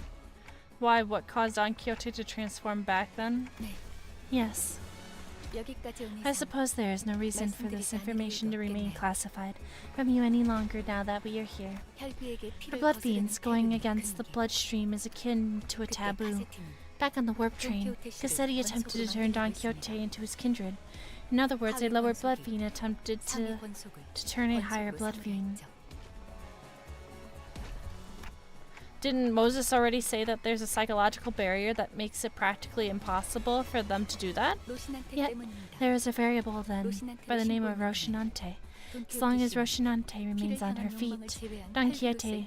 [SPEAKER 1] Why, what caused Don Quixote to transform back then?
[SPEAKER 2] 네.
[SPEAKER 1] Yes.
[SPEAKER 2] 여기까지 온
[SPEAKER 1] I
[SPEAKER 2] 이상
[SPEAKER 1] suppose there is no reason for this information to remain classified from you any longer now that we are here.
[SPEAKER 2] 혈귀에게
[SPEAKER 1] For
[SPEAKER 2] 피를
[SPEAKER 1] blood
[SPEAKER 2] 거스르는
[SPEAKER 1] fiends, going
[SPEAKER 2] 폐륜이
[SPEAKER 1] against the
[SPEAKER 2] 큰 일.
[SPEAKER 1] bloodstream is akin to a
[SPEAKER 2] 그때
[SPEAKER 1] taboo.
[SPEAKER 2] 카세틴은
[SPEAKER 1] Back on the warp train, Cassetti attempted to turn Don Quixote into his kindred. In other words, a lower blood fiend attempted
[SPEAKER 2] 상위
[SPEAKER 1] to
[SPEAKER 2] 권속을
[SPEAKER 1] turn a higher
[SPEAKER 2] 권속으로
[SPEAKER 1] blood fiend.
[SPEAKER 2] 삼으려 했죠.
[SPEAKER 1] Didn't Moses already say that there's a psychological barrier that makes it practically impossible for them to do that?
[SPEAKER 2] 로시난테
[SPEAKER 1] Yet,
[SPEAKER 2] 때문입니다.
[SPEAKER 1] there is a variable then, by the name of Rocinante. As long as Rocinante remains on her feet, Don Quixote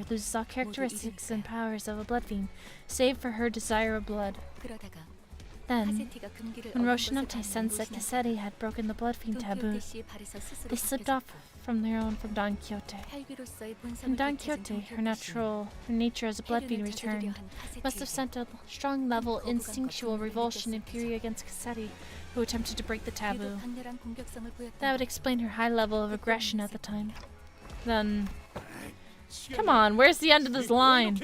[SPEAKER 1] loses all characteristics and powers of a blood fiend, save for her desire of blood.
[SPEAKER 2] 그러다가
[SPEAKER 1] Then,
[SPEAKER 2] 카세티가 금기를
[SPEAKER 1] when
[SPEAKER 2] 어긴 것을
[SPEAKER 1] Rocinante
[SPEAKER 2] 아는
[SPEAKER 1] sensed that Cassetti had broken the blood fiend taboo,
[SPEAKER 2] 돈키호테 씨의 발에서 스스로
[SPEAKER 1] they slipped off
[SPEAKER 2] 벗겨졌고
[SPEAKER 1] from Don Quixote.
[SPEAKER 2] 혈귀로서의 본성을
[SPEAKER 1] And Don
[SPEAKER 2] 되찾은
[SPEAKER 1] Quixote, her
[SPEAKER 2] 돈키호테 씨는
[SPEAKER 1] her nature as a blood fiend
[SPEAKER 2] 폐륜을 저지르려
[SPEAKER 1] returned,
[SPEAKER 2] 한
[SPEAKER 1] must have
[SPEAKER 2] 카세티에게
[SPEAKER 1] sent a strong level
[SPEAKER 2] 거부감과
[SPEAKER 1] instinctual
[SPEAKER 2] 분노를
[SPEAKER 1] revulsion and
[SPEAKER 2] 느꼈을
[SPEAKER 1] fury against Cassetti, who attempted to break the taboo.
[SPEAKER 2] 그리고 강렬한 공격성을 보였던
[SPEAKER 1] That would explain her high level of aggression at the time. Then, come on, where's the end of this line?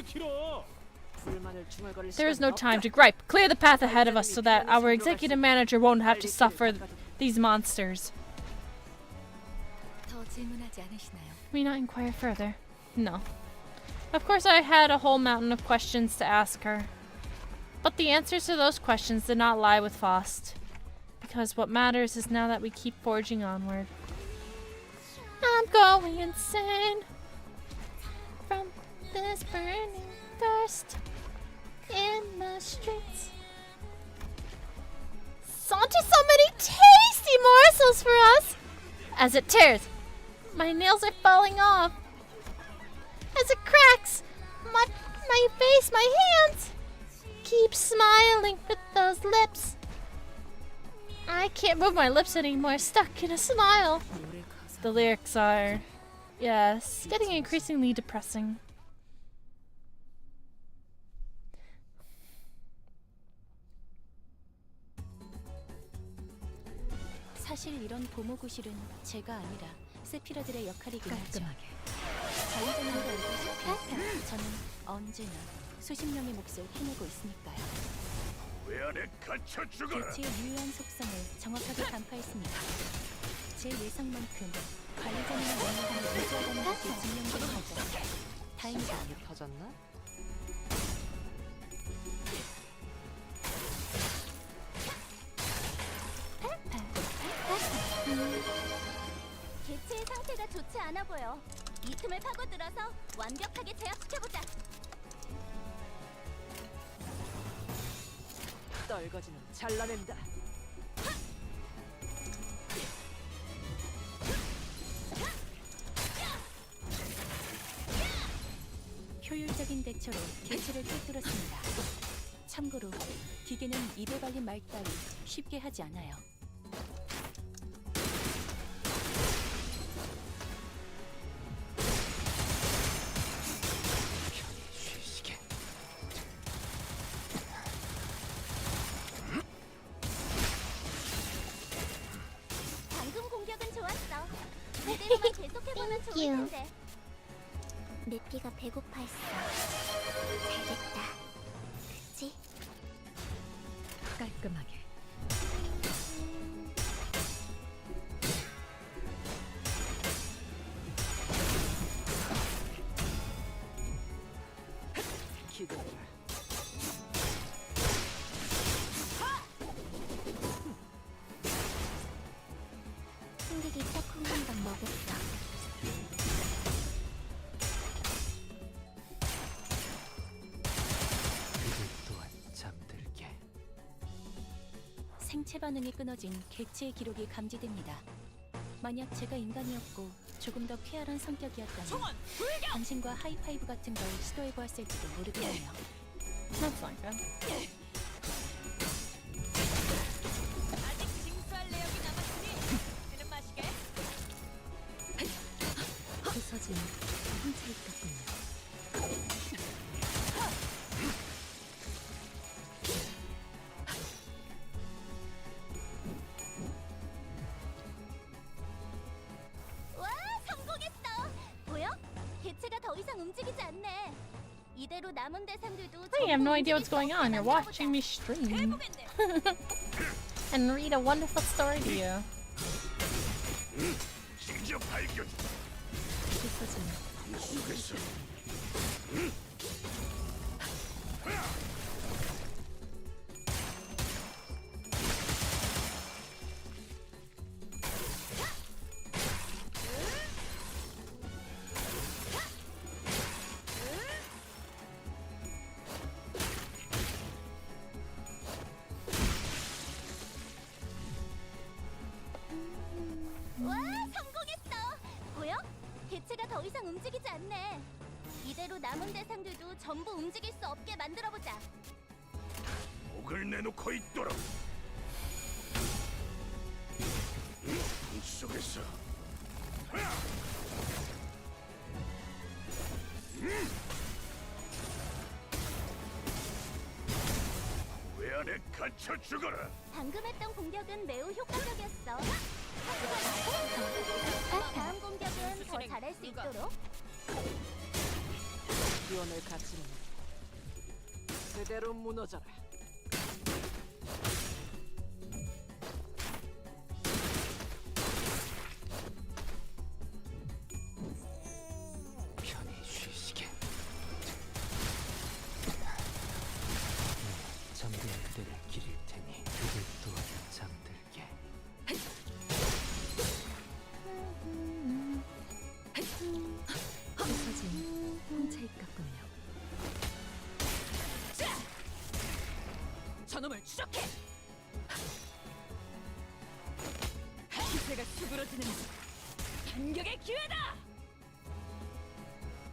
[SPEAKER 9] 불만을 중얼거릴
[SPEAKER 1] There is
[SPEAKER 9] 시간은
[SPEAKER 1] no
[SPEAKER 9] 없다.
[SPEAKER 1] time to gripe. Clear the path ahead of us so that our executive manager won't have to suffer these monsters.
[SPEAKER 2] 더 질문하지 않으시나요?
[SPEAKER 1] May not inquire further. No. Of course, I had a whole mountain of questions to ask her. But the answers to those questions did not lie with Faust. Because what matters is now that we keep forging onward. I'm going insane from this burning thirst in the streets. Saunter so many tasty morsels for us! As it tears, my nails are falling off. As it cracks, my face, my hands. Keep smiling with those lips. I can't move my lips anymore, stuck in a smile. The lyrics are, yes, getting increasingly depressing.
[SPEAKER 2] 사실 이런 보모구실은 제가 아니라 세피라들의 역할이긴 하죠.
[SPEAKER 9] 깔끔하게
[SPEAKER 2] 관리자님도 알다시피 저는 언제나 수십 명의 몫을 해내고 있으니까요.
[SPEAKER 3] 왜 안에 갇혀 죽어라.
[SPEAKER 2] 개체의 유효한 속성을 정확하게 간파했습니다. 제 예상만큼 관리자님의 명령을 유지하다는 것이 증명된 과정. 다행이다.
[SPEAKER 9] 터졌나?
[SPEAKER 4] 개체의 상태가 좋지 않아 보여. 이 틈을 파고들어서 완벽하게 제압시켜보자.
[SPEAKER 9] 떨거지는 잘라낸다.
[SPEAKER 2] 효율적인 대처로 개체를 꿰뚫었습니다. 참고로 기계는 입에 발린 말 따위 쉽게 하지 않아요.
[SPEAKER 5] 쉬시게.
[SPEAKER 4] 방금 공격은 좋았어. 이대로만 계속해보면 좋을 텐데. 내 피가 배고파했어. 잘됐다. 그치?
[SPEAKER 2] 깔끔하게.
[SPEAKER 9] 기다려라.
[SPEAKER 4] 승객이 딱 한 방 먹었다.
[SPEAKER 5] 그들 또한 잠들게.
[SPEAKER 2] 생체 반응이 끊어진 개체의 기록이 감지됩니다. 만약 제가 인간이었고 조금 더 쾌활한 성격이었다면 당신과 하이파이브 같은 걸 시도해보았을지도 모르겠네요.
[SPEAKER 1] That's not good.
[SPEAKER 8] 아직 징수할 내역이 남았으니 이제는 마시게.
[SPEAKER 2] 부서진 훔쳐있 같군요.
[SPEAKER 4] 와, 성공했어. 보여? 개체가 더 이상 움직이지 않네. 이대로 남은 대상들도
[SPEAKER 1] I have no idea what's going on. You're watching me stream and read a wonderful story to you.
[SPEAKER 3] 진짜 발견.
[SPEAKER 2] 부서진
[SPEAKER 3] 속에서
[SPEAKER 4] 와, 성공했어. 보여? 개체가 더 이상 움직이지 않네. 이대로 남은 대상들도 전부 움직일 수 없게 만들어보자.
[SPEAKER 3] 목을 내놓고 있도록. 속에서 왜 안에 갇혀 죽어라.
[SPEAKER 4] 방금 했던 공격은 매우 효과적이었어. 다음 공격은 더 잘할 수 있도록.
[SPEAKER 9] 기원을 갖추는 그대로 무너져라.
[SPEAKER 5] 편히 쉬시게. 잠든 그대를 기릴 테니 그들 또한 잠들게.
[SPEAKER 2] 부서진 훔쳐있 같군요.
[SPEAKER 8] 저놈을 추적해. 기세가 수그러지는 반격의 기회다.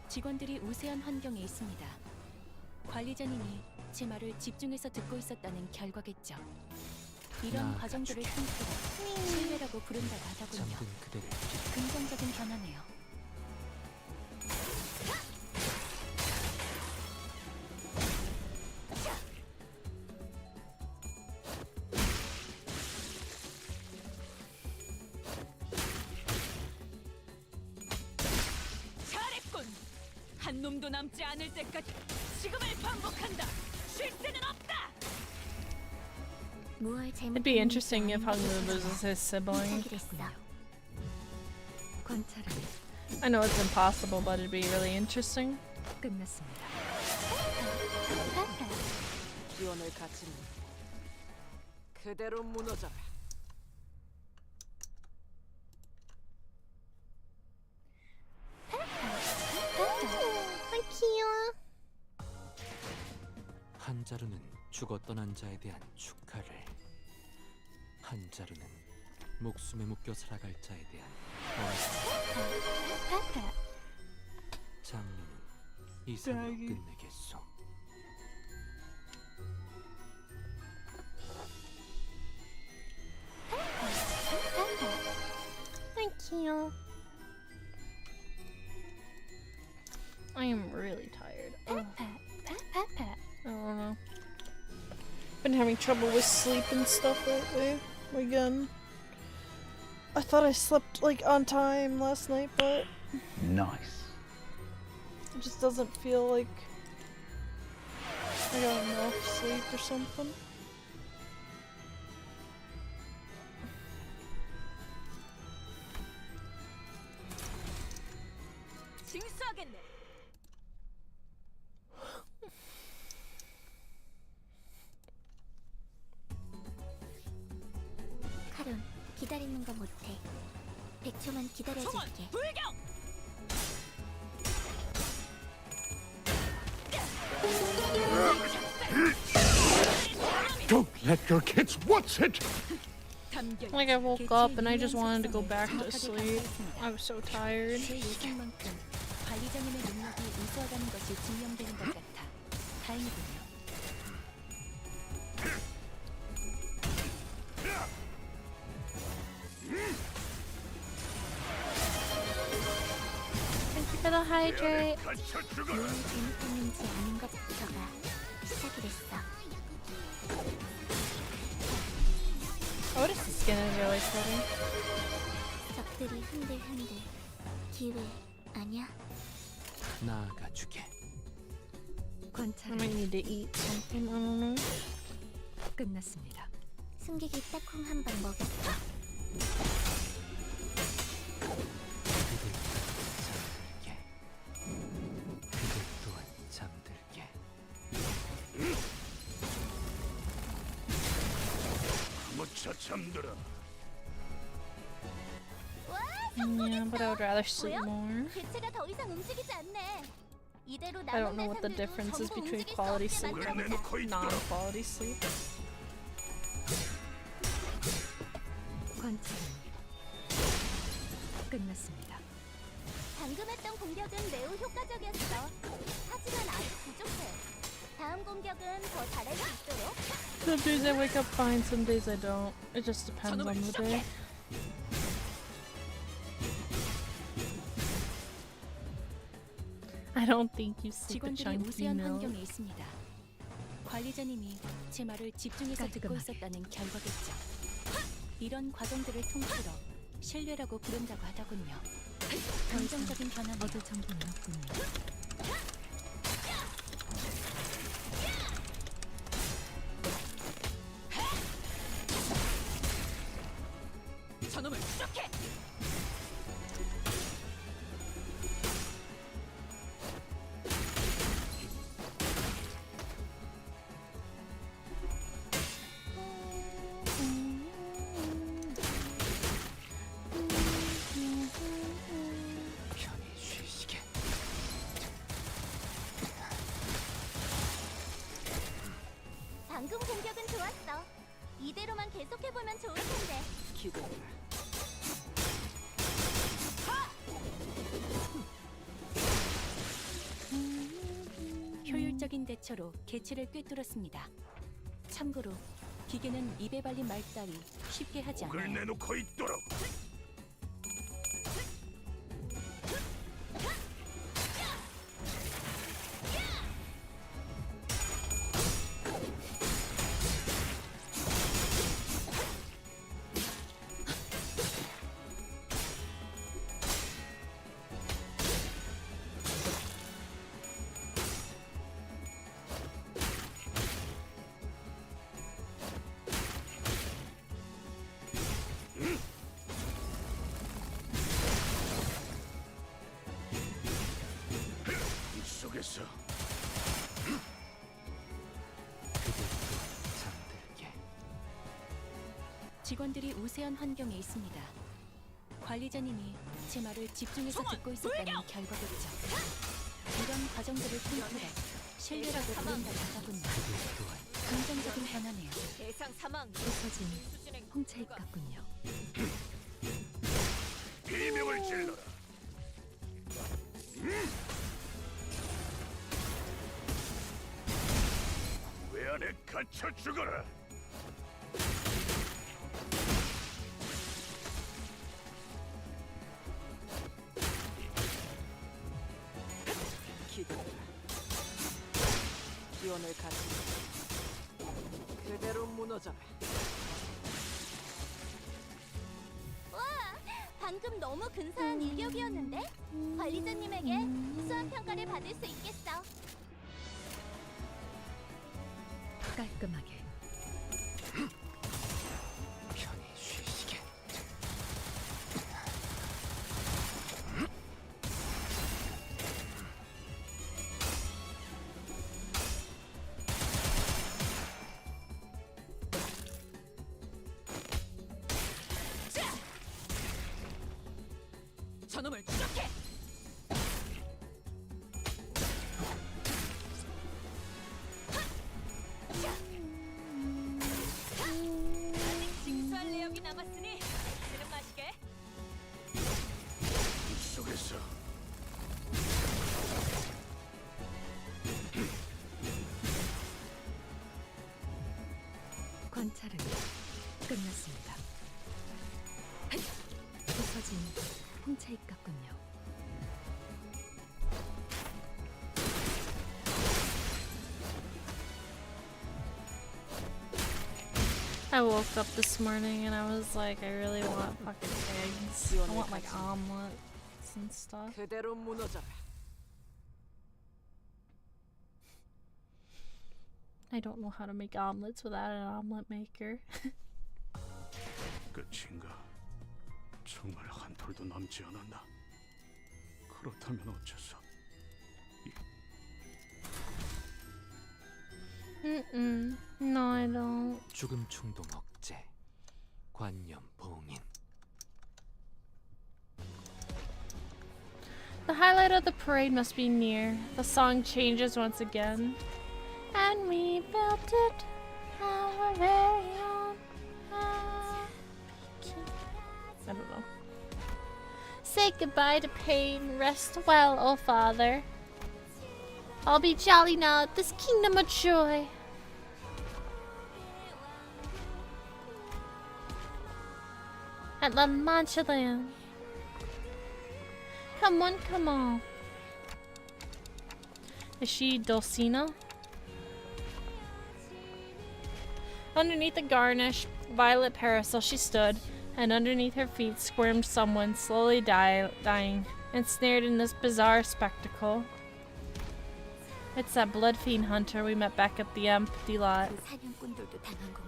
[SPEAKER 2] 직원들이 우세한 환경에 있습니다. 관리자님이 제 말을 집중해서 듣고 있었다는 결과겠죠. 이런
[SPEAKER 5] 나
[SPEAKER 2] 과정들을
[SPEAKER 5] 가축해.
[SPEAKER 2] 통틀어 신뢰라고 부른다고 하더군요.
[SPEAKER 5] 잠든 그대를 기릴.
[SPEAKER 2] 긍정적인 변화네요.
[SPEAKER 8] 잘했군. 한 놈도 남지 않을 때까지 지금을 반복한다. 쉴 새는 없다.
[SPEAKER 4] 무얼
[SPEAKER 1] It'd be interesting if Limbus is his sibling.
[SPEAKER 2] 관찰은
[SPEAKER 1] I know it's impossible, but it'd be really interesting.
[SPEAKER 2] 끝났습니다.
[SPEAKER 9] 기원을 갖추는 그대로 무너져라.
[SPEAKER 4] 귀여워.
[SPEAKER 5] 한자루는 죽었던 한자에 대한 축하를, 한자루는 목숨에 묶여 살아갈 자에 대한
[SPEAKER 4] 파파.
[SPEAKER 5] 장르는 이상으로 끝내겠소.
[SPEAKER 1] Thank you. I am really tired. Ugh. I don't know. Been having trouble with sleep and stuff lately. Again. I thought I slept like on time last night, but
[SPEAKER 3] Nice.
[SPEAKER 1] it just doesn't feel like I got enough sleep or something.
[SPEAKER 8] 징수하겠네.
[SPEAKER 4] 카론, 기다리는 거 못해. 100초만 기다려줄게.
[SPEAKER 8] 불경.
[SPEAKER 3] Don't let your kids watch it!
[SPEAKER 8] 담겨.
[SPEAKER 1] Like I woke up and I just wanted to go back to sleep. I was so tired.
[SPEAKER 2] 제 예상만큼 관리자님의 능력이 우수하다는 것이 증명되는 것 같아 다행이군요.
[SPEAKER 1] Thank you for the hydrate.
[SPEAKER 4] 뭘 잘못했는지 아는 것부터가 시작이 됐어.
[SPEAKER 1] Oh, this skin is really pretty.
[SPEAKER 4] 적들이 흔들흔들. 기회 아니야?
[SPEAKER 5] 나아가 주게.
[SPEAKER 1] I
[SPEAKER 2] 관찰은
[SPEAKER 1] might need to eat something. I don't know.
[SPEAKER 2] 끝났습니다.
[SPEAKER 4] 승객이 딱콩 한 방 먹였어.
[SPEAKER 5] 그들 또한 잠들게.
[SPEAKER 10] 무쳐 잠들어.
[SPEAKER 1] Yeah, but I would rather sleep more.
[SPEAKER 4] 개체가 더 이상 움직이지 않네. 이대로
[SPEAKER 1] I don't
[SPEAKER 4] 남은
[SPEAKER 1] know what the
[SPEAKER 4] 대상들도
[SPEAKER 1] difference is
[SPEAKER 4] 전부
[SPEAKER 1] between
[SPEAKER 4] 움직일 수
[SPEAKER 1] quality
[SPEAKER 4] 없게
[SPEAKER 1] sleep
[SPEAKER 4] 만들었다.
[SPEAKER 1] and non-quality sleep.
[SPEAKER 2] 관찰은 끝났습니다.
[SPEAKER 4] 방금 했던 공격은 매우 효과적이었어. 하지만 아직 부족해. 다음 공격은 더 잘할 수 있도록.
[SPEAKER 1] Some days I wake up fine, some days I don't. It just depends on the day. I don't think you sleep a
[SPEAKER 2] 직원들이
[SPEAKER 1] chunky
[SPEAKER 2] 우세한
[SPEAKER 1] meal.
[SPEAKER 2] 환경에 있습니다. 관리자님이 제 말을 집중해서 듣고 있었다는 결과겠죠. 이런 과정들을 통틀어 신뢰라고 부른다고 하더군요. 긍정적인 변화는 얻을 정도는 없군요.
[SPEAKER 8] 저놈을 추적해.
[SPEAKER 5] 편히 쉬시게.
[SPEAKER 4] 방금 공격은 좋았어. 이대로만 계속해보면 좋을 텐데.
[SPEAKER 9] 기대라.
[SPEAKER 2] 효율적인 대처로 개체를 꿰뚫었습니다. 참고로 기계는 입에 발린 말 따위 쉽게 하지 않아요.
[SPEAKER 10] 내놓고 있도록.
[SPEAKER 2] 직원들이 우세한 환경에 있습니다. 관리자님이 제 말을 집중해서 듣고 있었다는 결과겠죠. 이런 과정들을 통틀어 신뢰라고 부른다고 하군요. 긍정적인 변화네요.
[SPEAKER 8] 대상 사망.
[SPEAKER 2] 부서진 홍차입 같군요.
[SPEAKER 3] 비명을 질러라. 왜 안에 갇혀 죽어라.
[SPEAKER 9] 기도해라. 기원을 갖추리. 그대로 무너져라.
[SPEAKER 4] 방금 너무 근사한 일격이었는데? 관리자님에게 수학 평가를 받을 수 있겠어.
[SPEAKER 2] 깔끔하게.
[SPEAKER 5] 편히 쉬시게.
[SPEAKER 8] 저놈을 추적해. 아직 징수할 내역이 남았으니 지는 마시게.
[SPEAKER 3] 속에서
[SPEAKER 2] 관찰은 끝났습니다. 부서진 홍차입 같군요.
[SPEAKER 1] I woke up this morning and I was like, I really want fucking eggs. I want like omelets and stuff.
[SPEAKER 9] 그대로 무너져라.
[SPEAKER 1] I don't know how to make omelets without an omelet maker.
[SPEAKER 10] 끝인가? 정말 한 톨도 남지 않았나? 그렇다면 어째서?
[SPEAKER 1] No, I don't.
[SPEAKER 5] 죽음 충동 억제. 관념 봉인.
[SPEAKER 1] The highlight of the parade must be near. The song changes once again. And we built it our very own. I don't know. Say goodbye to pain. Rest well, O Father. I'll be jolly now at this kingdom of joy. At La Mancha Land. Come on, come on. Is she Dulcina? Underneath the garnish violet parasol she stood, and underneath her feet squirmed someone slowly dying, ensnared in this bizarre spectacle. It's that blood fiend hunter we met back at the empty lot.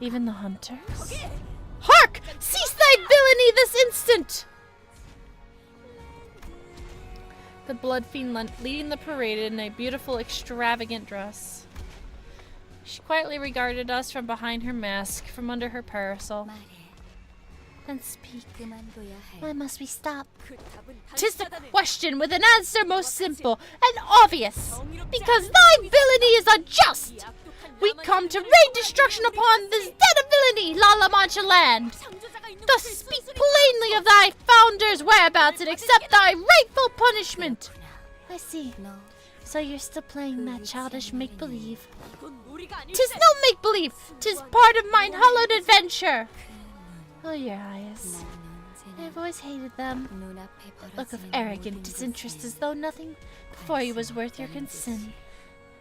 [SPEAKER 1] Even the hunters? Hark! Cease thy villainy this instant! The blood fiend leading the parade in a beautiful, extravagant dress. She quietly regarded us from behind her mask, from under her parasol. Then speak. Why must we stop? 'Tis the question with an answer most simple and obvious. Because thy villainy is unjust! We come to rain destruction upon this den of villainy, La Mancha land! Thus speak plainly of thy founder's whereabouts and accept thy rightful punishment! I see. So you're still playing that childish make-believe. 'Tis no make-believe! 'Tis part of mine hallowed adventure! Oh, your eyes. I've always hated them. Look of arrogant disinterest as though nothing before you was worth your concern.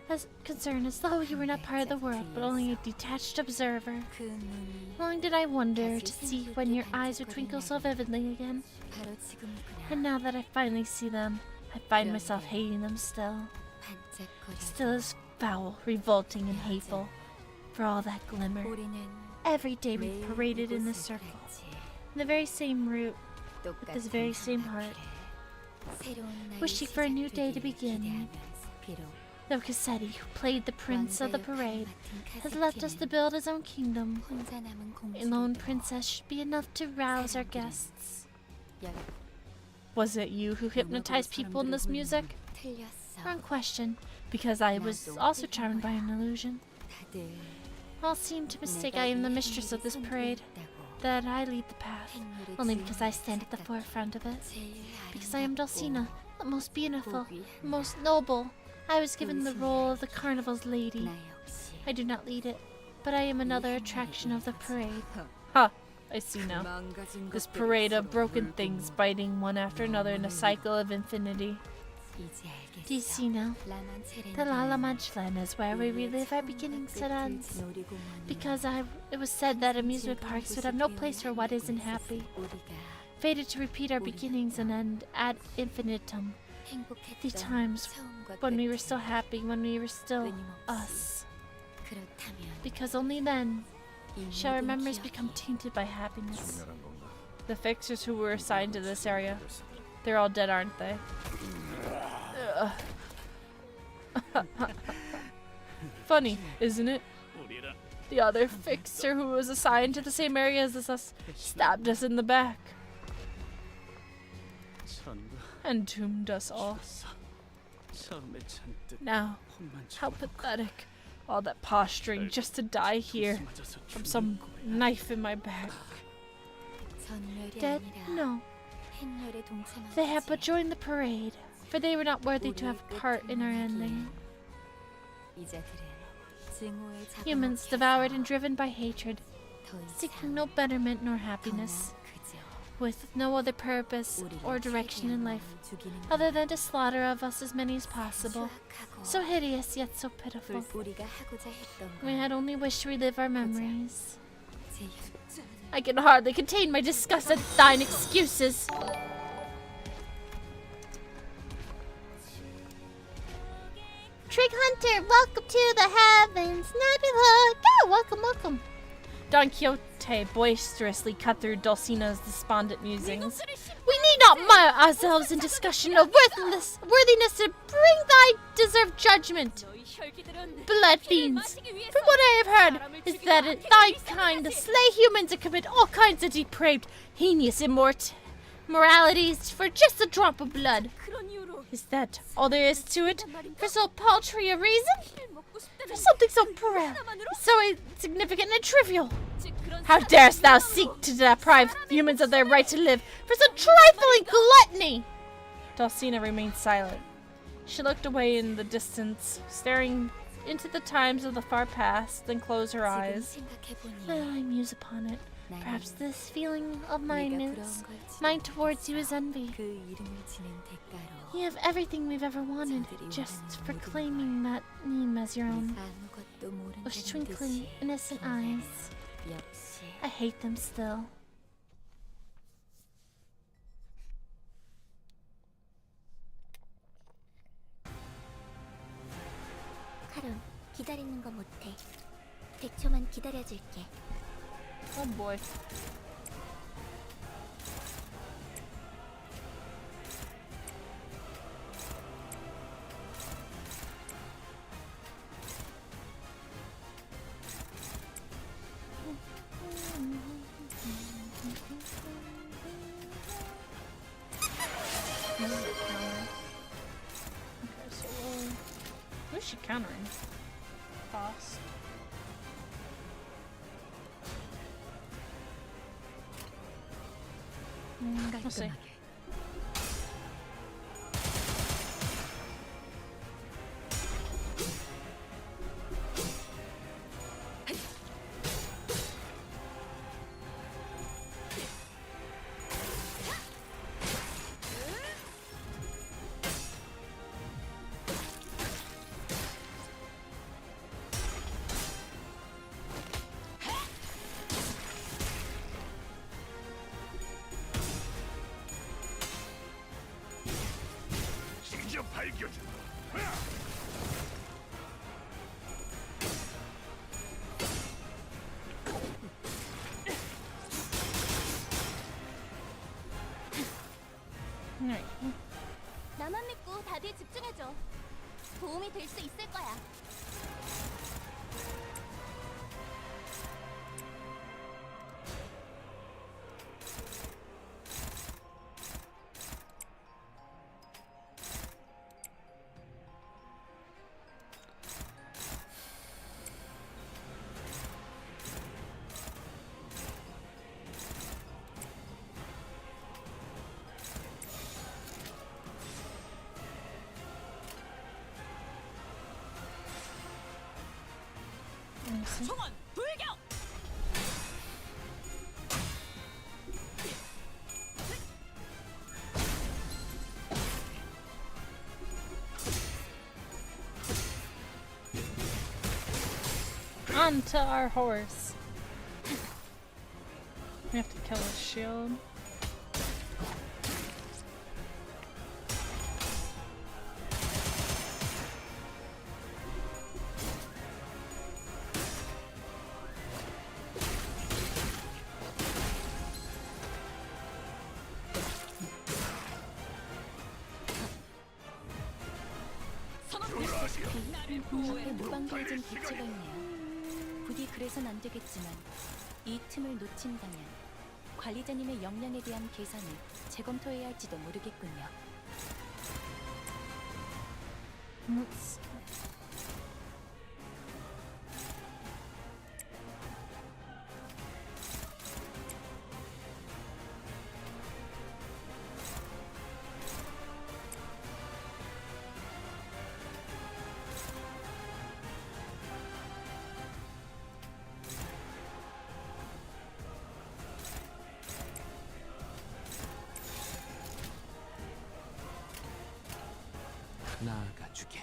[SPEAKER 1] As though you were not part of the world, but only a detached observer. Long did I wonder to see when your eyes would twinkle so vividly again. And now that I finally see them, I find myself hating them still. Still as foul, revolting, and hateful. For all that glimmer. Every day we paraded in this circle. In the very same route, with this very same heart. Wishing for a new day to begin. Though Cassetti, who played the prince of the parade, has left us to build his own kingdom, a lone princess should be enough to rouse our guests. Was it you who hypnotized people in this music? Wrong question, because I was also charmed by an illusion. All seem to mistake I am the mistress of this parade, that I lead the path, only because I stand at the forefront of it. Because I am Dulcina, the most beautiful, the most noble. I was given the role of the carnival's lady. I do not lead it, but I am another attraction of the parade. Ha! I see now. This parade of broken things biting one after another in a cycle of infinity. Do you see now? The La Manchland is where we relive our beginnings and ends. Because it was said that amusement parks would have no place for what isn't happy. Fated to repeat our beginnings and end ad infinitum. The times when we were still happy, when we were still us. Because only then shall our memories become tainted by happiness. The fixers who were assigned to this area, they're all dead, aren't they? Funny, isn't it? The other fixer who was assigned to the same area as us stabbed us in the back. And doomed us all. Now, how pathetic. All that posturing just to die here from some knife in my back. Dead? No. They had but joined the parade, for they were not worthy to have part in our ending. Humans devoured and driven by hatred, seeking no betterment nor happiness, with no other purpose or direction in life, other than to slaughter of us as many as possible. So hideous, yet so pitiful. We had only wished to relive our memories. I can hardly contain my disgust at thine excuses.
[SPEAKER 4] Trig Hunter, welcome to the heavens. Nebula, yeah, welcome, welcome.
[SPEAKER 1] Don Quixote boisterously cut through Dulcina's despondent musings. We need not mire ourselves in discussion of worthiness to bring thy deserved judgment. Blood fiends, from what I have heard, is that thy kind to slay humans and commit all kinds of depraved, heinous immoralities for just a drop of blood. Is that all there is to it? For so paltry a reason? For something so puerile, so insignificant and trivial? How darest thou seek to deprive humans of their right to live for so trifling gluttony? Dulcina remained silent. She looked away in the distance, staring into the times of the far past, then closed her eyes. I muse upon it. Perhaps this feeling of mine towards you is envy. You have everything we've ever wanted, just for claiming that name as your own. Those twinkling, innocent eyes. I hate them still.
[SPEAKER 4] 카론, 기다리는 거 못해. 100초만 기다려줄게.
[SPEAKER 1] Oh boy. Who's she countering? Fast. We'll see.
[SPEAKER 4] 나만 믿고 다들 집중해줘. 도움이 될 수 있을 거야.
[SPEAKER 8] 총원 돌격!
[SPEAKER 1] Onto our horse. We have to kill his shield.
[SPEAKER 2] 앞에 무방비해진 개체가 있네요. 부디 그래선 안 되겠지만 이 틈을 놓친다면 관리자님의 역량에 대한 계산을 재검토해야 할지도 모르겠군요.
[SPEAKER 5] 나아가주게.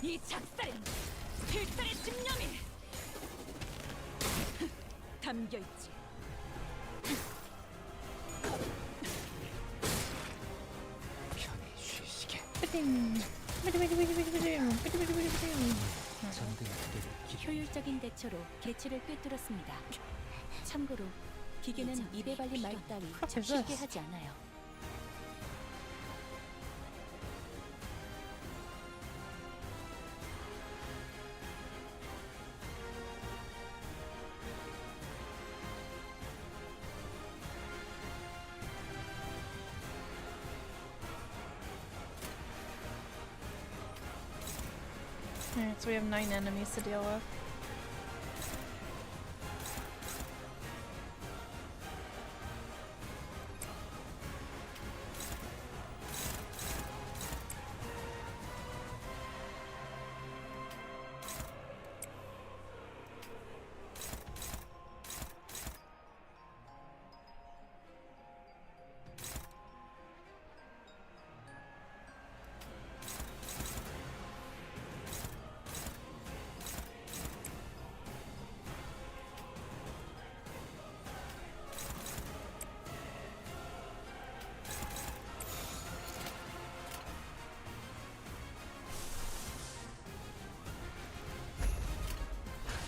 [SPEAKER 8] 이 작살엔 필살의 집념이 담겨있지.
[SPEAKER 5] 편히 쉬시게. 정든 그대로 길.
[SPEAKER 2] 효율적인 대처로 개체를 꿰뚫었습니다. 참고로 기계는 입에 발린 말 따위 쉽게 하지 않아요.
[SPEAKER 1] Alright, so we have 9 enemies to deal with.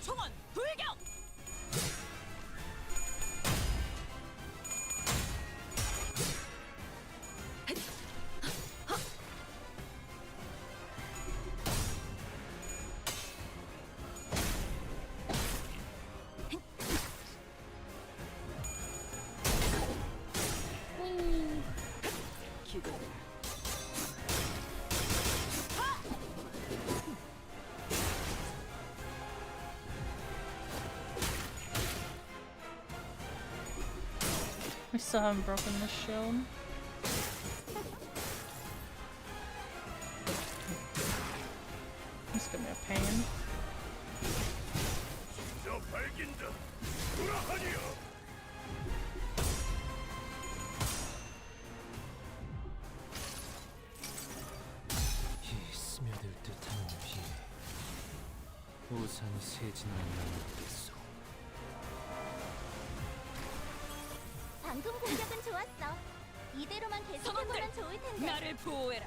[SPEAKER 8] 총원 돌격!
[SPEAKER 9] 기대돼.
[SPEAKER 1] We still haven't broken the shield. It's gonna be a pain.
[SPEAKER 5] 이 스며들 듯한 비. 우산이 새지는 않겠소.
[SPEAKER 4] 방금 공격은 좋았어. 이대로만 계속해보면 좋을 텐데.
[SPEAKER 8] 나를 보호해라.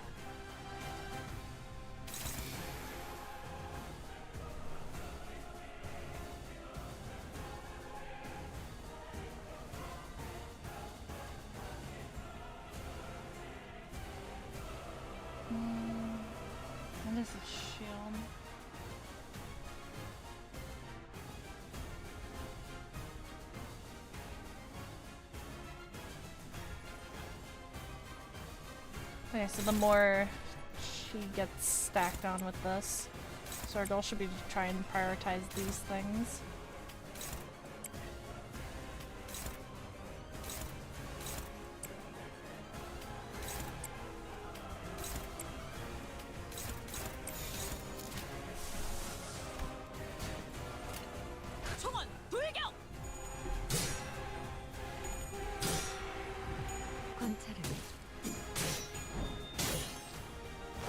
[SPEAKER 1] What is this shield? Okay, so the more she gets stacked on with this, so our goal should be to try and prioritize these things.
[SPEAKER 8] 총원 불격.
[SPEAKER 2] 관찰은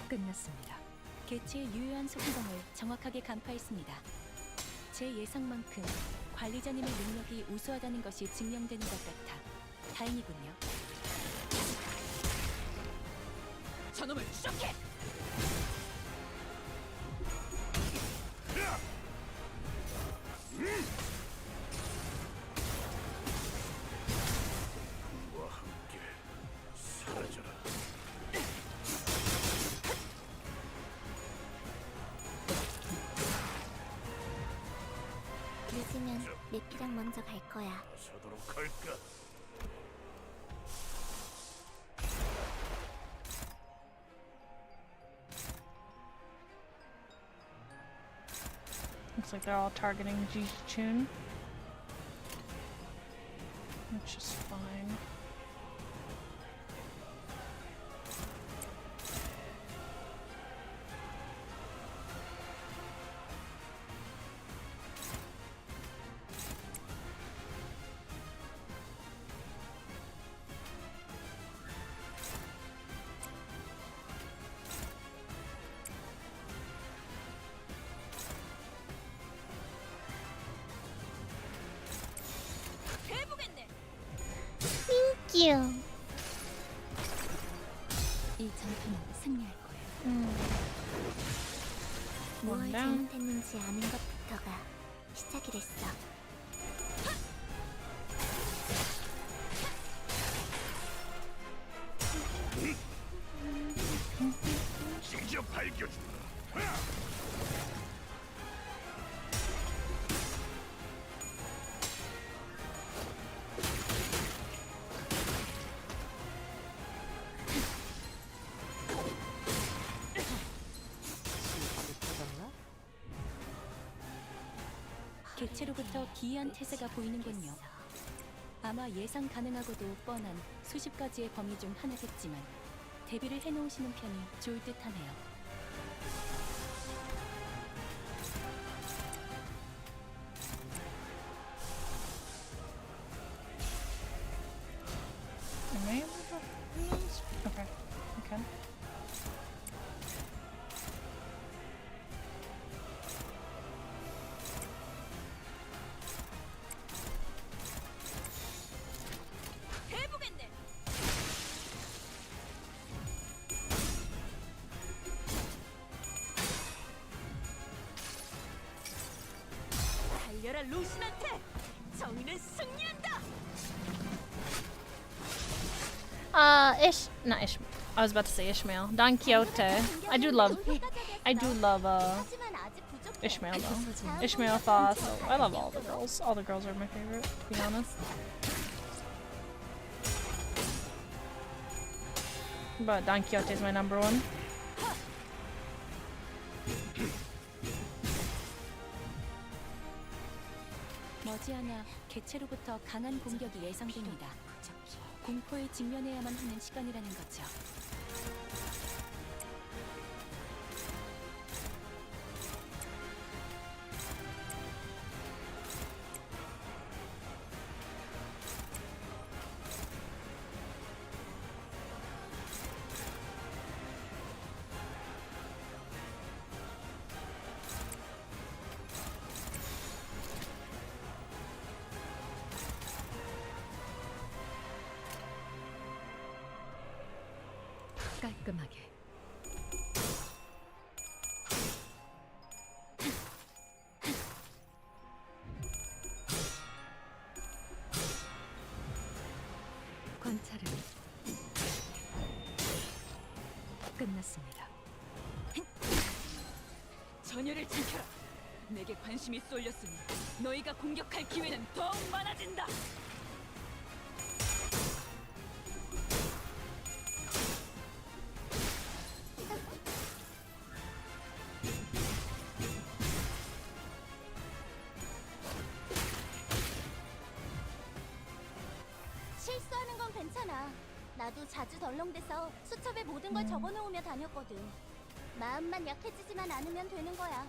[SPEAKER 2] 끝났습니다. 개체의 유효한 속성을 정확하게 간파했습니다. 제 예상만큼 관리자님의 능력이 우수하다는 것이 증명되는 것 같아 다행이군요.
[SPEAKER 8] 저놈을 추적해.
[SPEAKER 10] 우리와 함께 사라져라.
[SPEAKER 4] 늦으면 내피랑 먼저 갈 거야.
[SPEAKER 10] 서도록 할까?
[SPEAKER 1] Looks like they're all targeting Ji-chun, which is fine.
[SPEAKER 8] 해보겠네.
[SPEAKER 4] 귀여워.
[SPEAKER 2] 이 전투는 승리할 거예요.
[SPEAKER 4] 뭘
[SPEAKER 1] 원래?
[SPEAKER 4] 잘못했는지 아는 것부터가 시작이랬어.
[SPEAKER 3] 직접 밝혀주마.
[SPEAKER 2] 개체로부터 기이한 태세가 보이는군요. 아마 예상 가능하고도 뻔한 수십 가지의 범위 중 하나겠지만 대비를 해놓으시는 편이 좋을 듯하네요.
[SPEAKER 1] Am I able to do these? Okay, okay.
[SPEAKER 8] 해보겠네. 달려라 루신한테. 정의는 승리한다.
[SPEAKER 1] Not Ishmael. I was about to say Ishmael. Don Quixote. I do love
[SPEAKER 4] 하지만 아직 부족해.
[SPEAKER 1] Ishmael though. Ishmael Thoth. I love all the girls. All the girls are my favorite, to be honest. But Don Quixote is my number one.
[SPEAKER 2] 머지않아 개체로부터 강한 공격이 예상됩니다. 공포에 직면해야만 하는 시간이라는 거죠.
[SPEAKER 9] 깔끔하게. 관찰은 끝났습니다.
[SPEAKER 8] 전열을 지켜라. 내게 관심이 쏠렸으니 너희가 공격할 기회는 더욱 많아진다.
[SPEAKER 4] 실수하는 건 괜찮아. 나도 자주 덜렁대서 수첩에 모든 걸 적어놓으며 다녔거든. 마음만 약해지지만 않으면 되는 거야.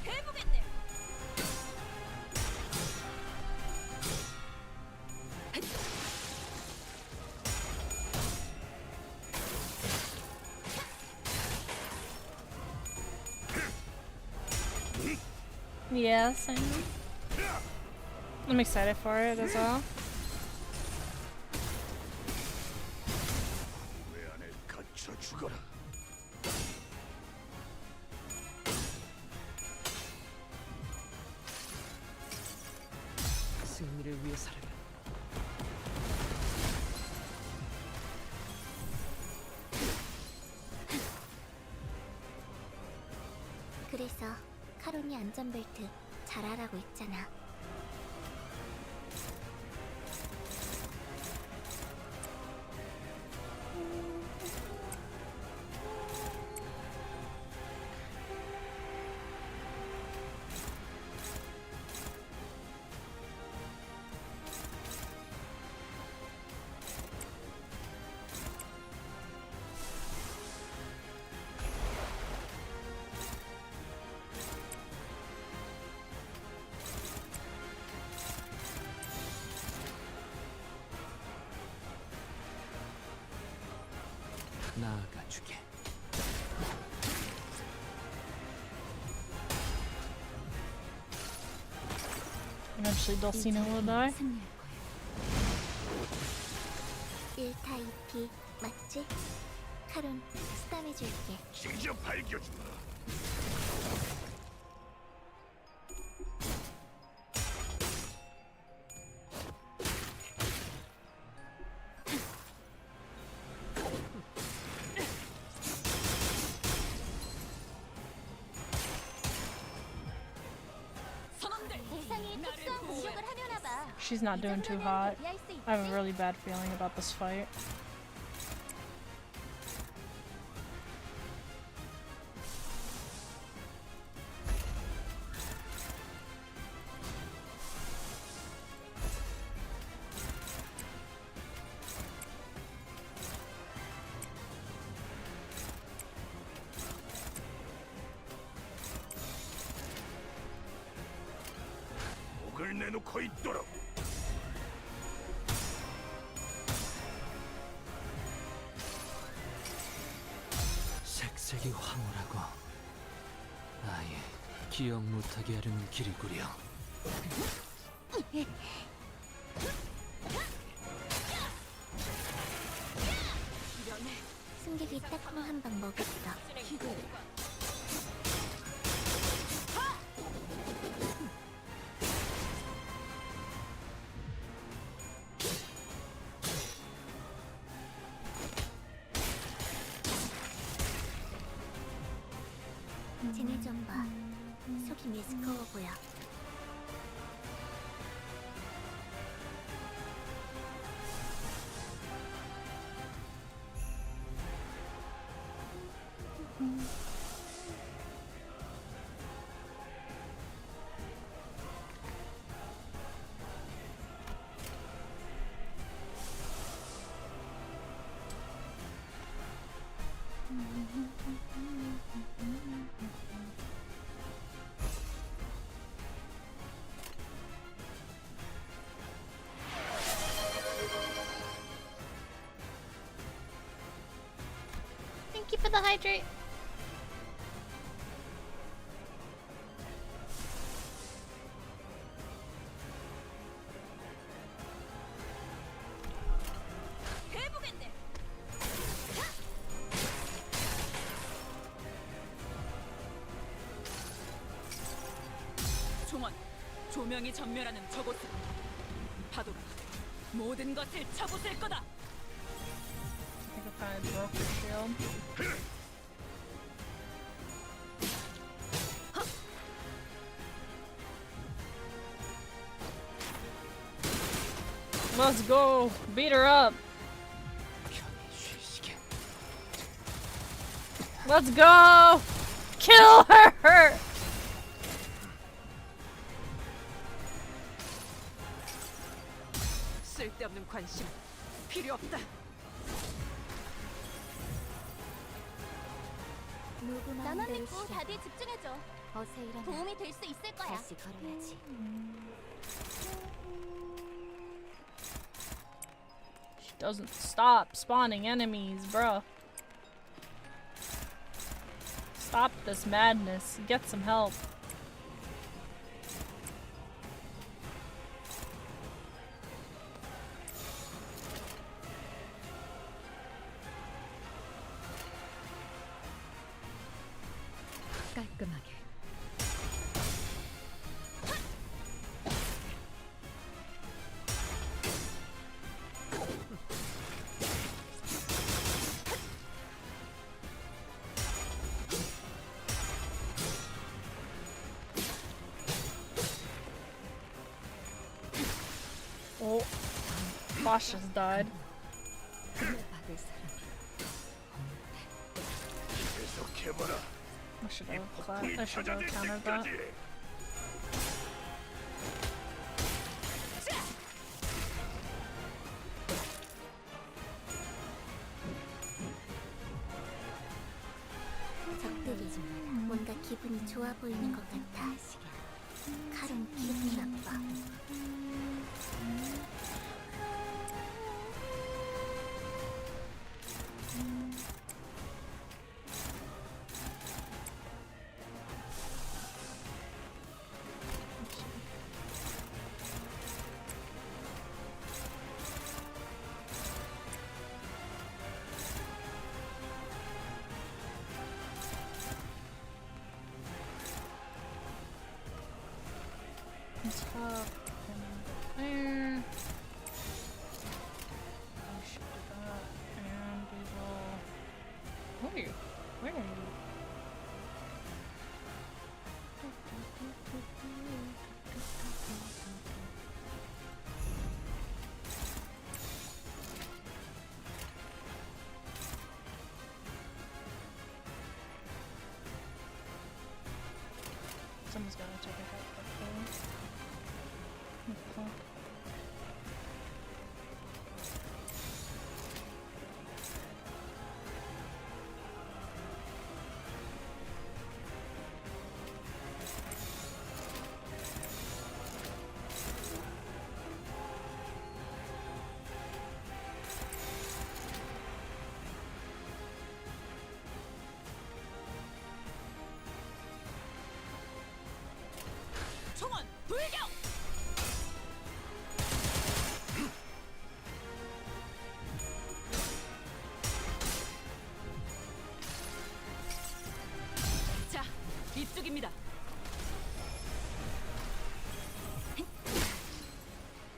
[SPEAKER 8] 해보겠네.
[SPEAKER 1] Yes, I'm excited for it as well.
[SPEAKER 3] 왜 안에 갇혀 죽어라.
[SPEAKER 6] 승리를 위해서라면
[SPEAKER 4] 그래서 카론이 안전벨트 잘하라고 했잖아.
[SPEAKER 5] 나아가주게.
[SPEAKER 1] Eventually, Dulcina will die.
[SPEAKER 2] 승리할 거예요.
[SPEAKER 4] 1타 2피 맞지? 카론 스탐해줄게.
[SPEAKER 3] 직접 밝혀주마.
[SPEAKER 4] 대상이 특수한 공격을 하려나 봐.
[SPEAKER 1] She's not doing too hot. I have a really bad feeling about this fight.
[SPEAKER 3] 목을 내놓고 있도록.
[SPEAKER 5] 색색이 황홀하고 아예 기억 못하게 하려는 길이구려.
[SPEAKER 4] 승객이 따끔한 한 방 먹였어. 쟤네 좀 봐. 속이 메스꺼워 보여.
[SPEAKER 1] for the hydrate.
[SPEAKER 8] 해보겠네. 종원, 조명이 전멸하는 저곳으로 파도가 모든 것을 쳐부술 거다.
[SPEAKER 1] I think I kind of broke the shield. Let's go! Beat her up! Let's go! Kill her!
[SPEAKER 9] 쓸데없는 관심 필요 없다.
[SPEAKER 4] 나만 믿고 다들 집중해줘.
[SPEAKER 2] 어서 일어나.
[SPEAKER 4] 도움이 될 수 있을 거야.
[SPEAKER 2] 다시 걸어야지.
[SPEAKER 1] She doesn't stop spawning enemies, bruh. Stop this madness. Get some help.
[SPEAKER 9] 깔끔하게.
[SPEAKER 1] Oh, Bosch has died.
[SPEAKER 9] 받을 사람이
[SPEAKER 3] 계속해봐라.
[SPEAKER 1] I should have countered that.
[SPEAKER 4] 적들이 뭔가 기분이 좋아 보이는 것 같아. 칼은 기분이 나빠.
[SPEAKER 1] Let's hop there. I should do that. And we will. Where are you? Where are you? Someone's gotta check it out. Okay.
[SPEAKER 8] 총원 불격! 자, 이쪽입니다.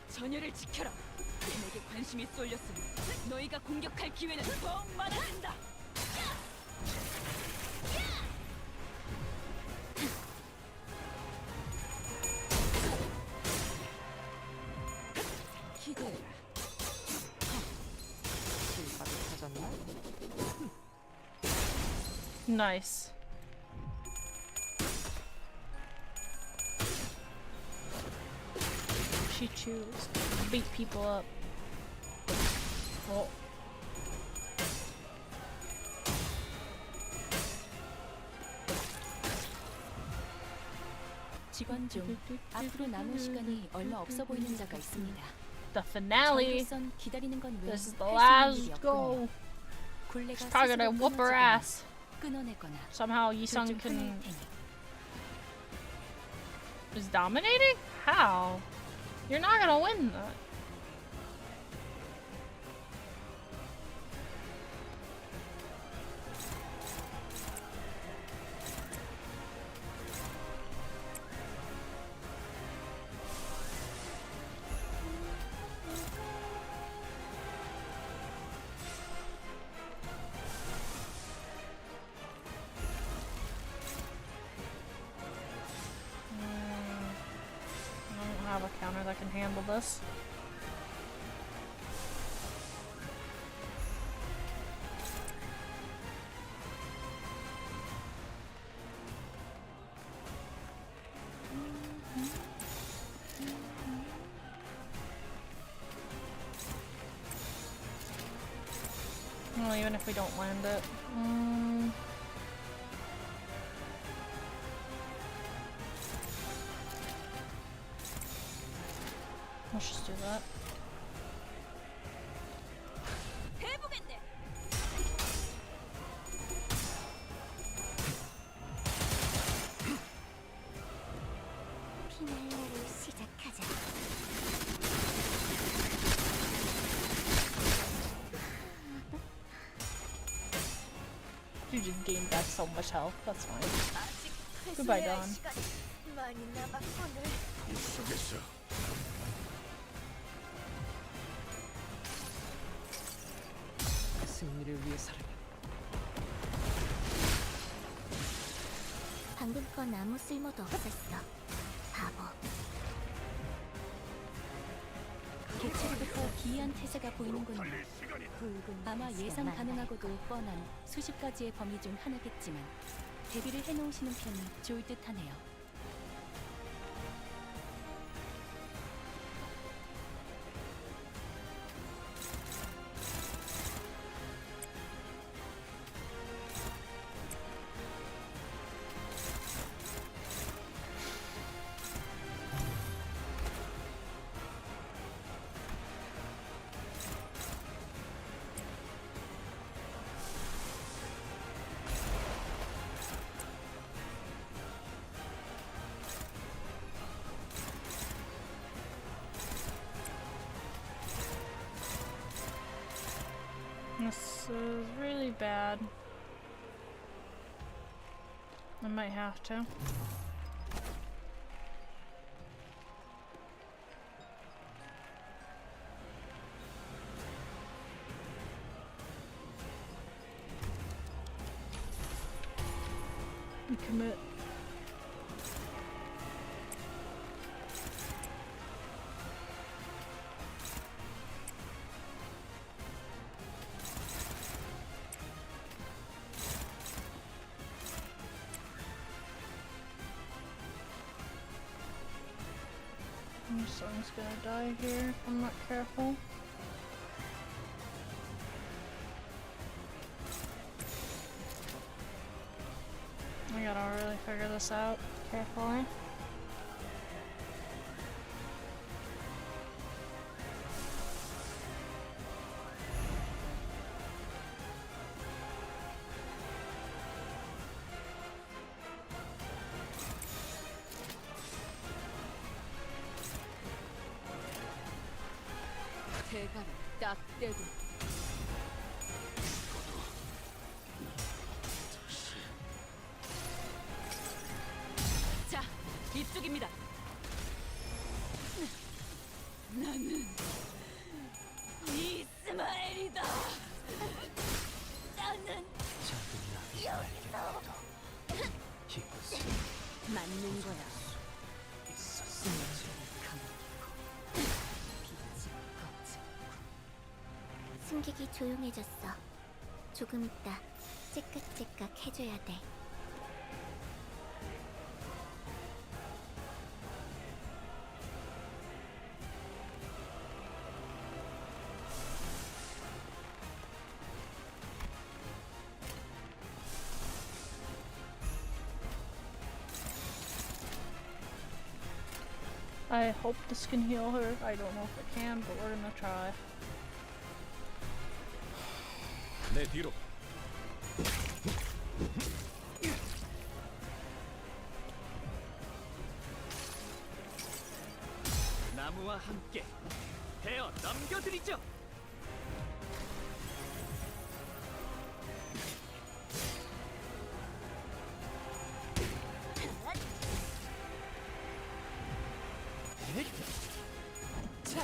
[SPEAKER 8] 전열을 지켜라. 내게 관심이 쏠렸으니 너희가 공격할 기회는 더욱 많아진다. 기대해라.
[SPEAKER 9] 실밥이 찾았나?
[SPEAKER 1] Nice. She chooses to beat people up. Oh.
[SPEAKER 2] 직원 중 앞으로 남은 시간이 얼마 없어 보이는 자가 있습니다.
[SPEAKER 1] The finale.
[SPEAKER 2] 저희로선 기다리는 건 외에
[SPEAKER 1] This is the
[SPEAKER 2] 할 수 있는
[SPEAKER 1] last
[SPEAKER 2] 일이
[SPEAKER 1] go.
[SPEAKER 2] 없군요. 굴레가
[SPEAKER 1] She's probably gonna
[SPEAKER 2] 스스로
[SPEAKER 1] whoop her
[SPEAKER 2] 끊어지거나
[SPEAKER 1] ass.
[SPEAKER 2] 끊어내거나
[SPEAKER 1] Somehow
[SPEAKER 2] 둘
[SPEAKER 1] Yisung
[SPEAKER 2] 중 하나일
[SPEAKER 1] can
[SPEAKER 2] 테니
[SPEAKER 1] is dominating? How? You're not gonna win that. I don't have a counter that can handle this. Well, even if we don't land it. Let's just do that.
[SPEAKER 8] 해보겠네.
[SPEAKER 4] 피날레를 시작하자.
[SPEAKER 1] You just gained back so much health. That's fine. Goodbye, Dawn.
[SPEAKER 4] 많이 남았거늘.
[SPEAKER 3] 이 속에서
[SPEAKER 9] 승리를 위해서라면
[SPEAKER 4] 방금 건 아무 쓸모도 없었어. 바보.
[SPEAKER 2] 개체로부터 기이한 태세가 보이는군요. 아마 예상 가능하고도 뻔한 수십 가지의 범위 중 하나겠지만 대비를 해놓으시는 편이 좋을 듯하네요.
[SPEAKER 1] This is really bad. I might have to. Commit. Someone's gonna die here if I'm not careful. I gotta really figure this out carefully.
[SPEAKER 8] 대가를 딱 떼고. 자, 이쪽입니다. 나는 이스마엘이다. 나는
[SPEAKER 5] 작은 나비 날개라도 이곳에
[SPEAKER 8] 맞는 거야.
[SPEAKER 5] 있었어야지.
[SPEAKER 4] 승객이 조용해졌어. 조금 있다 째깍째깍 해줘야 돼.
[SPEAKER 1] I hope this can heal her. I don't know if it can, but we're gonna try.
[SPEAKER 3] 내 뒤로
[SPEAKER 6] 승리와 함께 베어 넘겨드리죠. 자,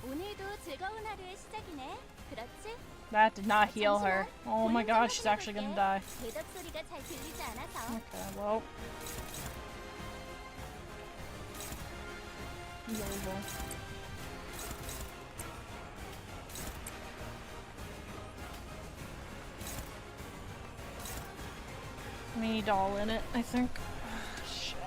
[SPEAKER 4] 오늘도 즐거운 하루의 시작이네. 그렇지?
[SPEAKER 1] That did not heal her. Oh my gosh, she's actually gonna die.
[SPEAKER 4] 대답 소리가 잘 들리지 않아서.
[SPEAKER 1] Okay, well. Noble. Mini doll in it, I think. Shit.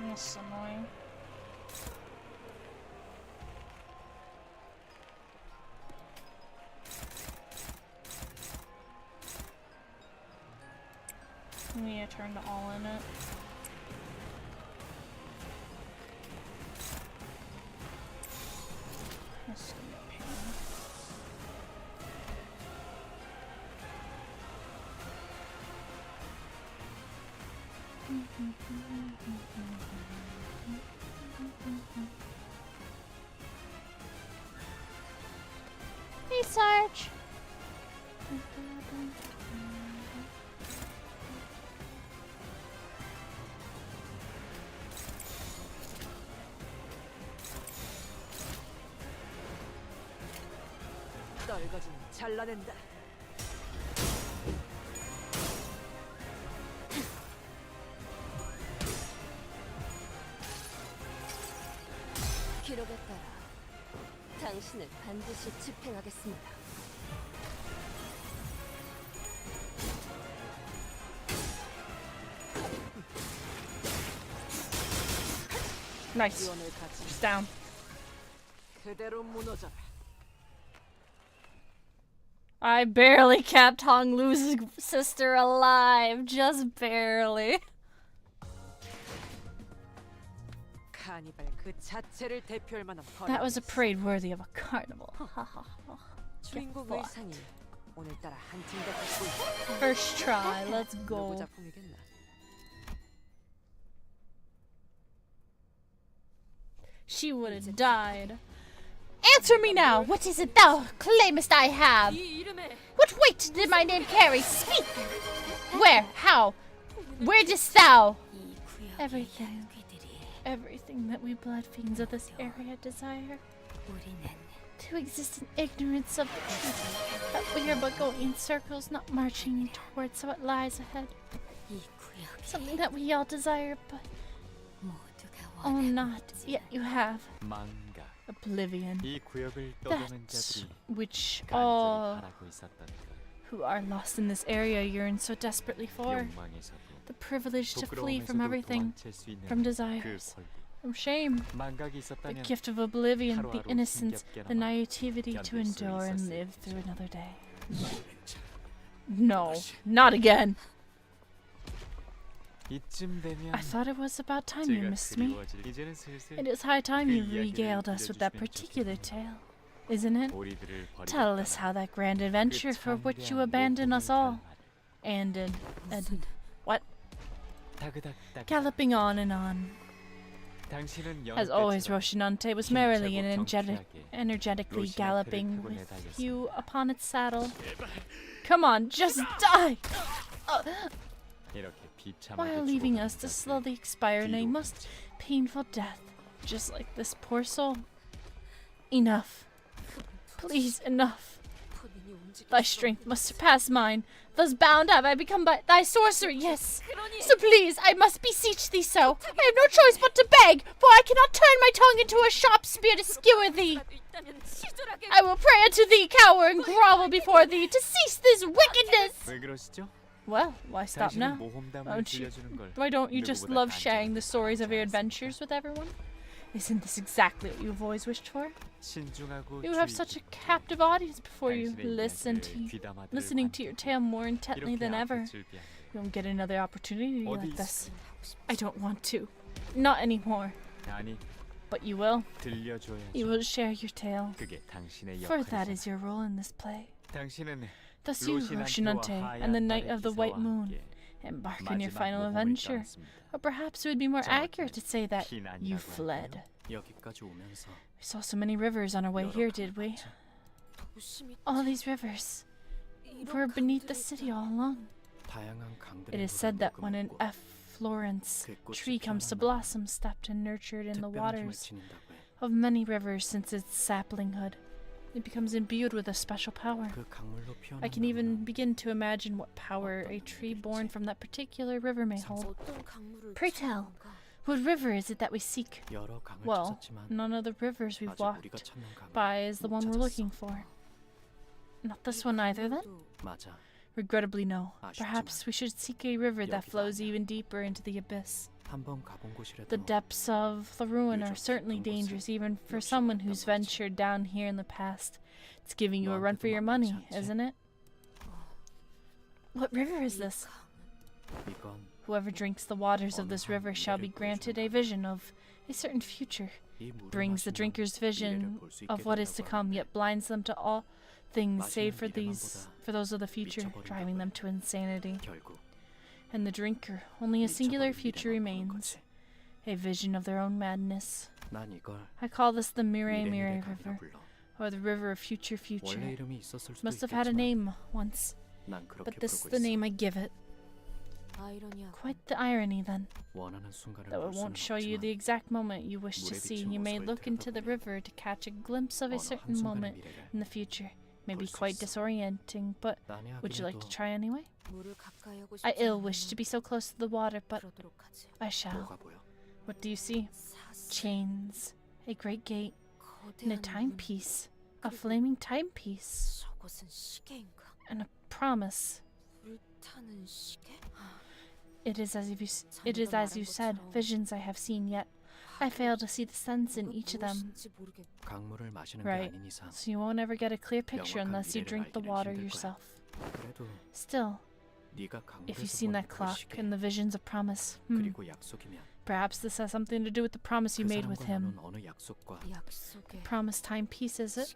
[SPEAKER 1] That's annoying. I need to turn to all in it. That's gonna be a pain. Hey, Sarge.
[SPEAKER 9] 떨거지는 잘라낸다.
[SPEAKER 2] 기록에 따라 당신을 반드시 집행하겠습니다.
[SPEAKER 1] Nice.
[SPEAKER 9] 지원을 같이
[SPEAKER 1] She's down.
[SPEAKER 9] 그대로 무너져라.
[SPEAKER 1] I barely kept Hong Lu's sister alive. Just barely.
[SPEAKER 9] 카니발 그 자체를 대표할 만한
[SPEAKER 1] That was a parade worthy of a carnival.
[SPEAKER 9] 주인공
[SPEAKER 1] fucked.
[SPEAKER 9] 의상이 오늘따라 한층 더 갖고 있다.
[SPEAKER 1] First try, let's
[SPEAKER 9] 누구
[SPEAKER 1] go.
[SPEAKER 9] 작품이겠나?
[SPEAKER 1] She would have died. Answer me now! What is it thou claimest I have?
[SPEAKER 8] 이 이름에
[SPEAKER 1] What weight did my name carry? Speak! Where? How? Where didst thou?
[SPEAKER 2] 이 구역의
[SPEAKER 1] Everything.
[SPEAKER 2] 향기들이
[SPEAKER 1] Everything that we blood fiends of this area desire.
[SPEAKER 2] 우리는
[SPEAKER 1] To exist in ignorance of the truth. That we are but going in circles, not marching towards what lies ahead.
[SPEAKER 2] 이 구역에
[SPEAKER 1] Something that we all desire, but
[SPEAKER 2] 모두가
[SPEAKER 1] all
[SPEAKER 2] 원하는
[SPEAKER 1] not yet you have.
[SPEAKER 7] 망각.
[SPEAKER 1] Oblivion.
[SPEAKER 7] 이 구역을
[SPEAKER 1] That
[SPEAKER 7] 떠도는 자들이
[SPEAKER 1] which
[SPEAKER 7] 간절히
[SPEAKER 1] all
[SPEAKER 7] 바라고 있었던
[SPEAKER 1] who are lost in this area yearn so desperately
[SPEAKER 7] 그
[SPEAKER 1] for.
[SPEAKER 7] 욕망에서도
[SPEAKER 1] The privilege to flee from
[SPEAKER 7] 부끄러움에서도
[SPEAKER 1] everything,
[SPEAKER 7] 도망칠 수 있는
[SPEAKER 1] from
[SPEAKER 7] 그
[SPEAKER 1] desires,
[SPEAKER 7] 권리.
[SPEAKER 1] from shame.
[SPEAKER 7] 망각이
[SPEAKER 1] The
[SPEAKER 7] 있었다면
[SPEAKER 1] gift of oblivion, the
[SPEAKER 7] 하루하루
[SPEAKER 1] innocence, the
[SPEAKER 7] 힘겹게나마
[SPEAKER 1] naivety to
[SPEAKER 7] 견딜 수
[SPEAKER 1] endure and
[SPEAKER 7] 있었을
[SPEAKER 1] live through
[SPEAKER 7] 것이다.
[SPEAKER 1] another day. No, not again.
[SPEAKER 7] 이쯤 되면
[SPEAKER 1] I thought it was about time you
[SPEAKER 7] 제가
[SPEAKER 1] missed me.
[SPEAKER 7] 그리워질 이제는 슬슬
[SPEAKER 1] It is high time
[SPEAKER 7] 그
[SPEAKER 1] you
[SPEAKER 7] 이야기를
[SPEAKER 1] regaled us with that
[SPEAKER 7] 들려주면
[SPEAKER 1] particular
[SPEAKER 7] 좋겠네요.
[SPEAKER 1] tale, isn't it?
[SPEAKER 7] 우리들을 버리고
[SPEAKER 1] Tell us how that grand adventure for which you abandoned us all, and what? Galloping on and on. As always, Rocinante was merrily and energetically galloping with you upon its saddle. Come on, just die! While leaving us to slowly expire in a most painful death, just like this poor soul. Enough. Please, enough. Thy strength must surpass mine. Thus bound have I become by thy sorcery, yes. So please, I must beseech thee so. I have no choice but to beg, for I cannot turn my tongue into a sharp spear to skewer thee. I will pray unto thee, cower, and grovel before thee, to cease this wickedness. Well, why stop now? Why don't you just love sharing the stories of your adventures with everyone? Isn't this exactly what you've always wished for? You have such a captive audience before you, listening to your tale more intently than ever. You won't get another opportunity like this. I don't want to. Not anymore. But you will.
[SPEAKER 7] 들려줘야죠.
[SPEAKER 1] You will share your tale.
[SPEAKER 7] 그게 당신의
[SPEAKER 1] For that
[SPEAKER 7] 역할이잖아.
[SPEAKER 1] is your role in this play.
[SPEAKER 7] 당신은
[SPEAKER 1] Thus you, Roshinante, and the Night of the White Moon, embark on your final adventure. Or perhaps it would be more accurate to say that you fled.
[SPEAKER 5] 여기까지 오면서
[SPEAKER 1] We saw so many rivers on our way here, did we? All these rivers were beneath the city all along.
[SPEAKER 5] 다양한 강들의
[SPEAKER 1] It is said that when an efflorescence tree comes to blossom, stepped and nurtured in the waters of many rivers since its saplinghood, it becomes imbued with a special power. I can even begin to imagine what power a tree born from that particular river may hold. Pray tell, what river is it that we seek? Well, none of the rivers we've walked by is the one we're looking for. Not this one either, then?
[SPEAKER 5] 맞아.
[SPEAKER 1] Regrettably, no. Perhaps we should seek a river that flows even deeper into the abyss.
[SPEAKER 5] 한번 가본 곳이라도
[SPEAKER 1] The depths of the ruin are certainly dangerous even for someone who's ventured down here in the past. It's giving you a run for your money, isn't it? What river is this?
[SPEAKER 5] 이건
[SPEAKER 1] Whoever drinks the waters of this river shall be granted a vision of a certain future.
[SPEAKER 5] 이 물을
[SPEAKER 1] Brings the
[SPEAKER 5] 마시면
[SPEAKER 1] drinker's vision
[SPEAKER 5] 미래를 볼수 있게
[SPEAKER 1] of what is to
[SPEAKER 5] 된다고
[SPEAKER 1] come,
[SPEAKER 5] 하는데
[SPEAKER 1] yet blinds them to all things save for
[SPEAKER 5] 마시는
[SPEAKER 1] for those of the future, driving them to insanity.
[SPEAKER 5] 결국
[SPEAKER 1] And the drinker, only a singular
[SPEAKER 5] 미쳐버린
[SPEAKER 1] future
[SPEAKER 5] 미래만 보는
[SPEAKER 1] remains,
[SPEAKER 5] 거지.
[SPEAKER 1] a vision of their own madness.
[SPEAKER 5] 난 이걸
[SPEAKER 1] I call this the Mire Mire
[SPEAKER 5] 미래미래강이라
[SPEAKER 1] River,
[SPEAKER 5] 불러.
[SPEAKER 1] or the River of Future
[SPEAKER 5] 원래
[SPEAKER 1] Future.
[SPEAKER 5] 이름이 있었을 수도
[SPEAKER 1] Must have had a
[SPEAKER 5] 있겠지만
[SPEAKER 1] name once,
[SPEAKER 5] 난 그렇게
[SPEAKER 1] but this is
[SPEAKER 5] 부르고
[SPEAKER 1] the
[SPEAKER 5] 있어.
[SPEAKER 1] name I give it. Quite the irony then,
[SPEAKER 5] 원하는 순간을
[SPEAKER 1] though
[SPEAKER 5] 볼
[SPEAKER 1] it
[SPEAKER 5] 수는
[SPEAKER 1] won't show you
[SPEAKER 5] 없지만
[SPEAKER 1] the exact moment you wish to
[SPEAKER 5] 물에
[SPEAKER 1] see.
[SPEAKER 5] 비친
[SPEAKER 1] You may
[SPEAKER 5] 모습을
[SPEAKER 1] look into the
[SPEAKER 5] 들여다보면
[SPEAKER 1] river to catch a glimpse of a
[SPEAKER 5] 어느
[SPEAKER 1] certain
[SPEAKER 5] 한순간의
[SPEAKER 1] moment
[SPEAKER 5] 미래를
[SPEAKER 1] in the future. May be
[SPEAKER 5] 볼 수
[SPEAKER 1] quite
[SPEAKER 5] 있어.
[SPEAKER 1] disorienting, but
[SPEAKER 5] 난해하긴
[SPEAKER 1] would you like to
[SPEAKER 5] 해도
[SPEAKER 1] try anyway? I ill wish to be so close to the water, but I shall.
[SPEAKER 5] 뭐가 보여?
[SPEAKER 1] What do you see? Chains, a great gate, and a timepiece, a flaming timepiece, and a promise. It is as you said, visions I have seen, yet I fail to see the sense in each of them.
[SPEAKER 5] 강물을 마시는 게
[SPEAKER 1] Right,
[SPEAKER 5] 아닌 이상
[SPEAKER 1] so you won't ever get a clear picture
[SPEAKER 5] 명확한
[SPEAKER 1] unless you
[SPEAKER 5] 미래를
[SPEAKER 1] drink the
[SPEAKER 5] 알기는
[SPEAKER 1] water
[SPEAKER 5] 힘들 거야.
[SPEAKER 1] yourself.
[SPEAKER 5] 그래도
[SPEAKER 1] Still,
[SPEAKER 5] 네가
[SPEAKER 1] if you've
[SPEAKER 5] 강물에서
[SPEAKER 1] seen
[SPEAKER 5] 본
[SPEAKER 1] that
[SPEAKER 5] 그
[SPEAKER 1] clock
[SPEAKER 5] 시계
[SPEAKER 1] and the visions of promise,
[SPEAKER 5] 그리고 약속이면
[SPEAKER 1] perhaps this has something to do with the promise you
[SPEAKER 5] 그
[SPEAKER 1] made with
[SPEAKER 5] 사람과
[SPEAKER 1] him.
[SPEAKER 5] 나눈 어느 약속과
[SPEAKER 1] Promise timepiece, is it?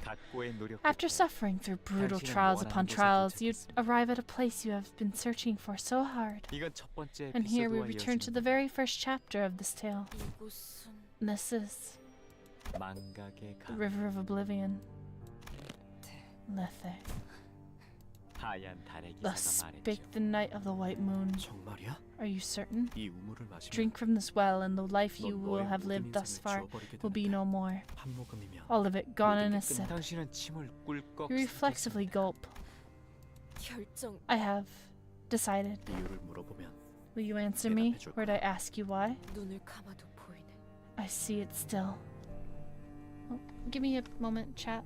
[SPEAKER 7] 각고의 노력
[SPEAKER 1] After
[SPEAKER 7] 끝에
[SPEAKER 1] suffering through brutal
[SPEAKER 7] 당신은
[SPEAKER 1] trials
[SPEAKER 7] 원하는
[SPEAKER 1] upon
[SPEAKER 7] 곳에
[SPEAKER 1] trials, you
[SPEAKER 7] 도착했습니다.
[SPEAKER 1] arrive at a place you have been searching for so hard.
[SPEAKER 7] 이건 첫 번째
[SPEAKER 1] And here we
[SPEAKER 7] 에피소드와
[SPEAKER 1] return to the
[SPEAKER 7] 이어지는
[SPEAKER 1] very first chapter of this tale. This is
[SPEAKER 7] 망각의
[SPEAKER 1] the
[SPEAKER 7] 강
[SPEAKER 1] River of Oblivion. Lethe.
[SPEAKER 7] 하얀 달의
[SPEAKER 1] Thus
[SPEAKER 7] 기사가
[SPEAKER 1] spake
[SPEAKER 7] 말했죠.
[SPEAKER 1] the Night of the White Moon.
[SPEAKER 5] 정말이야?
[SPEAKER 1] Are you certain?
[SPEAKER 5] 이 우물을 마시면
[SPEAKER 1] Drink from this well, and the life you
[SPEAKER 5] 넌
[SPEAKER 1] will
[SPEAKER 5] 너의
[SPEAKER 1] have
[SPEAKER 5] 모든
[SPEAKER 1] lived thus
[SPEAKER 5] 인생을
[SPEAKER 1] far
[SPEAKER 5] 지워버리게
[SPEAKER 1] will be
[SPEAKER 5] 되는데
[SPEAKER 1] no more.
[SPEAKER 5] 한 모금이면
[SPEAKER 1] All of it gone in a
[SPEAKER 5] 모든 게
[SPEAKER 1] sip.
[SPEAKER 7] 당신은 침을 꿀꺽
[SPEAKER 1] You reflexively gulp.
[SPEAKER 8] 결정.
[SPEAKER 1] I have decided.
[SPEAKER 5] 이유를 물어보면
[SPEAKER 1] Will you answer me? Or did I ask you why?
[SPEAKER 8] 눈을 감아도 보이네.
[SPEAKER 1] I see it still. Oh, give me a moment, chat.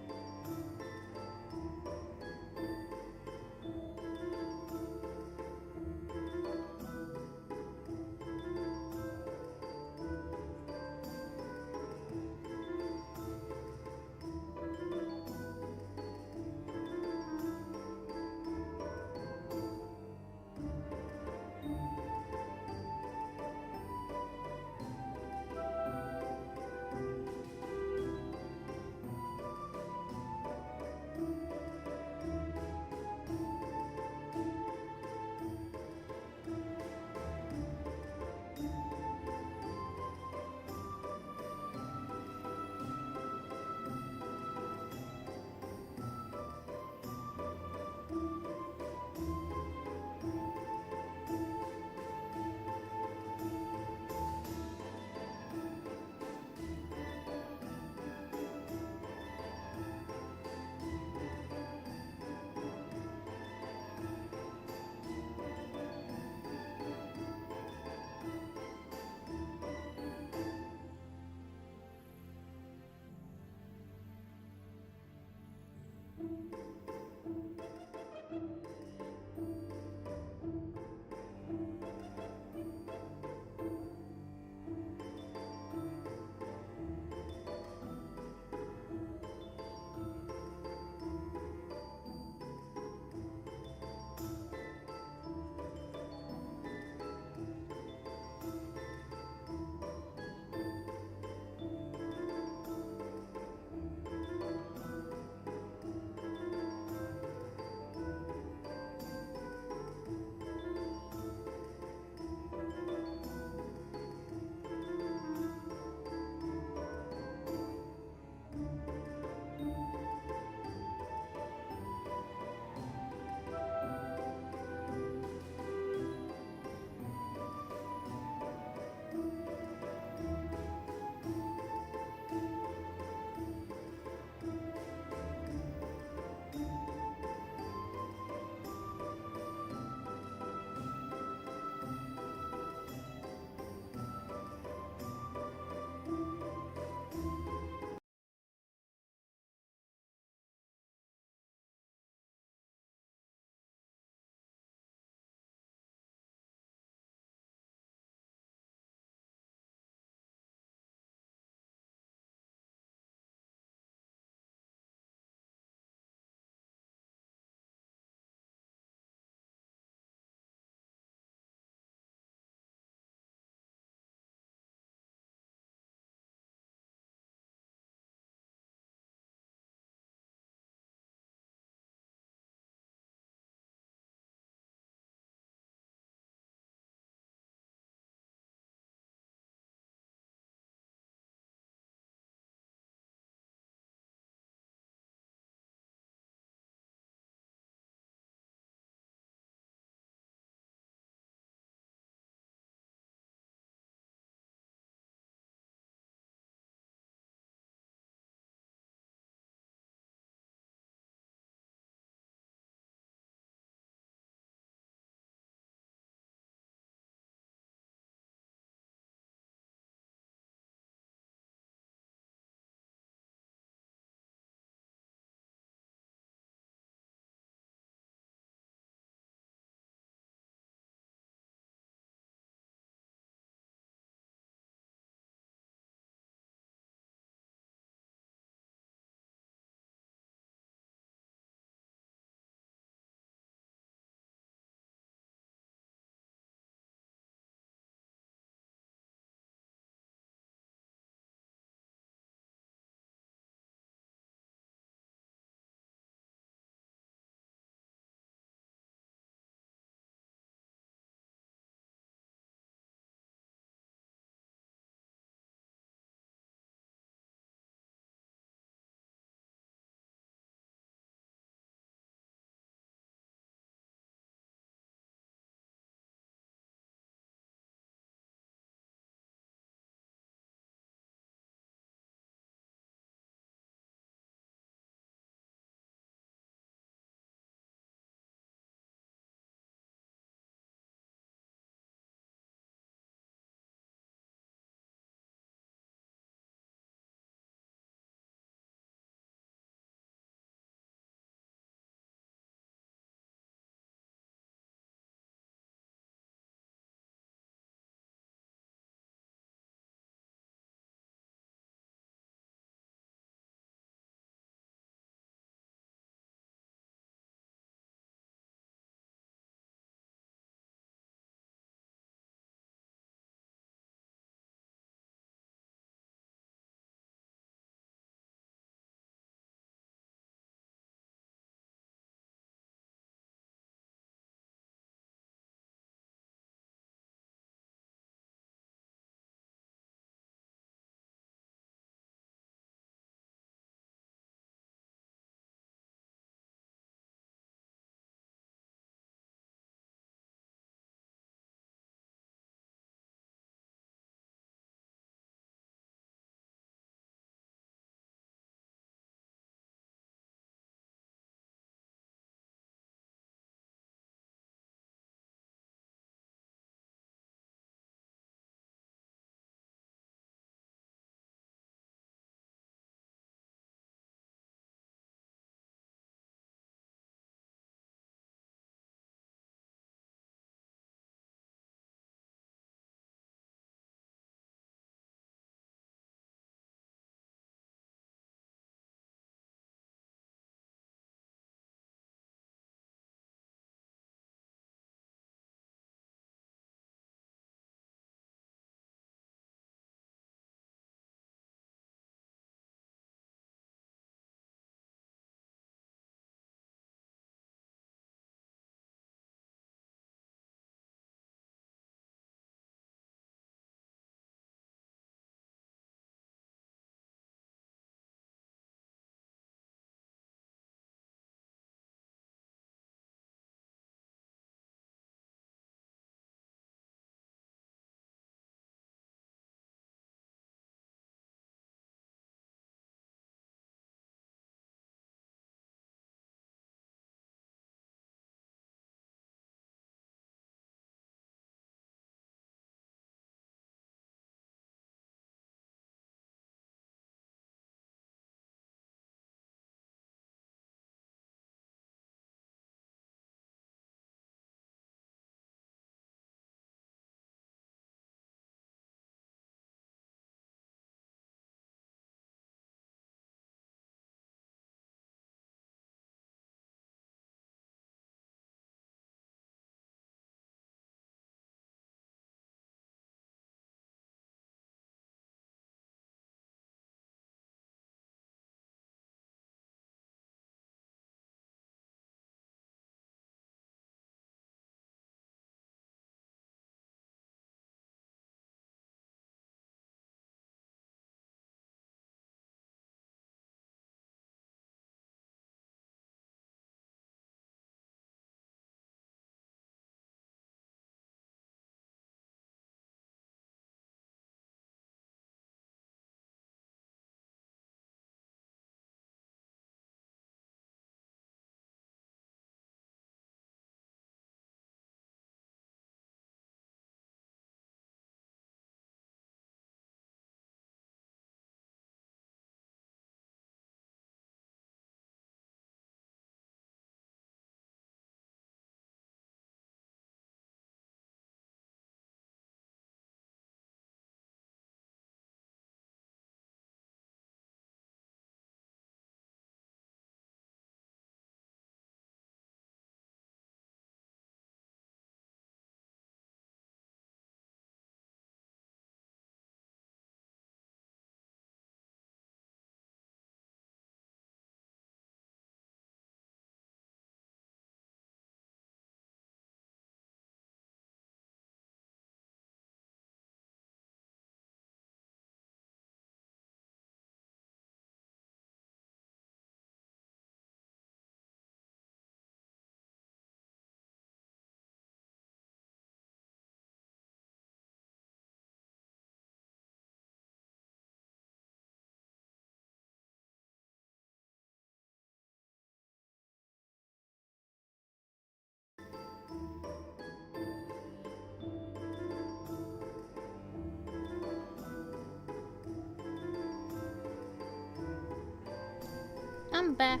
[SPEAKER 1] I'm back.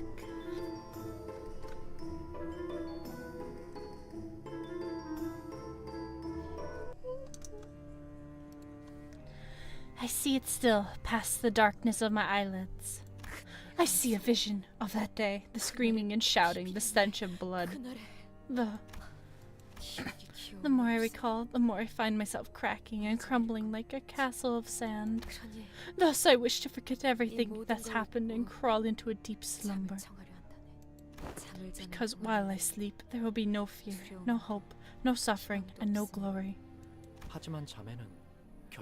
[SPEAKER 1] I see it still, past the darkness of my eyelids. I see a vision of that day, the screaming and shouting, the stench of blood. The more I recall, the more I find myself cracking and crumbling like a castle of sand. Thus I wish to forget everything that's happened and crawl into a deep slumber. Because while I sleep, there will be no fear, no hope, no suffering, and no glory.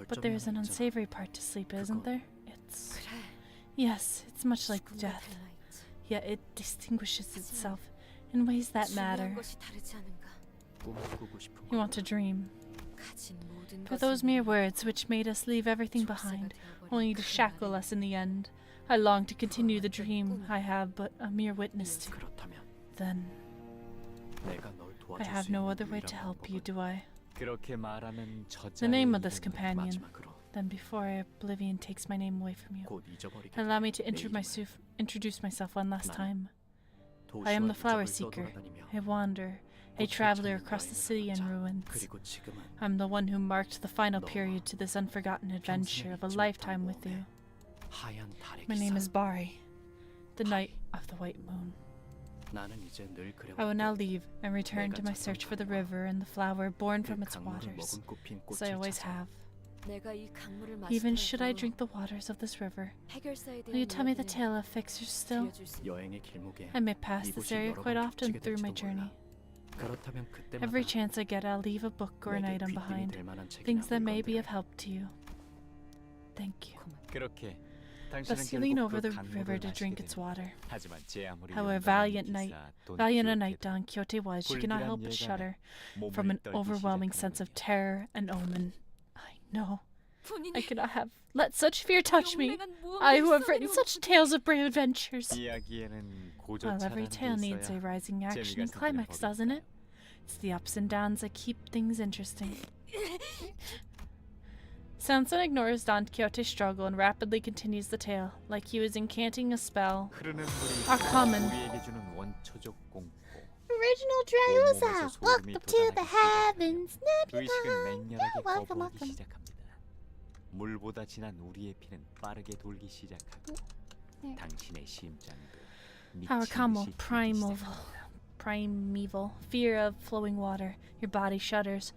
[SPEAKER 1] But there is an unsavory part to sleep, isn't there? Yes, it's much like death. Yet it distinguishes itself in ways that matter. You want to dream. For those mere words which made us leave everything behind, only to shackle us in the end, I long to continue the dream I have but a mere witness to. Then, I have no other way to help you, do I? The name of this companion. Then before oblivion takes my name away from you, allow me to introduce myself one last time. I am the Flower Seeker, a wanderer, a traveler across the city and ruins. I'm the one who marked the final period to this unforgotten adventure of a lifetime with you. My name is Bari, the Night of the White Moon. I will now leave and return to my search for the river and the flower born from its waters, as I always have. Even should I drink the waters of this river, will you tell me the tale of fixers still? I may pass this area quite often through my journey. Every chance I get, I'll leave a book or an item behind, things that may be of help to you. Thank you. Thus you lean over the river to drink its water. However valiant a knight Don Quixote was, she could not help but shudder from an overwhelming sense of terror and omen. No, I could not have let such fear touch me, I who have written such tales of brave adventures. Well, every tale needs a rising action and climax, doesn't it? It's the ups and downs that keep things interesting. Sanson ignores Don Quixote's struggle and rapidly continues the tale, like he was incanting a spell. Our common
[SPEAKER 4] Original Dreyusa, welcome to the heavens. Welcome, welcome.
[SPEAKER 7] 물보다 진한 우리의 피는 빠르게 돌기 시작하고 당신의 심장도
[SPEAKER 1] Our common primeval fear of flowing water. Your body shudders.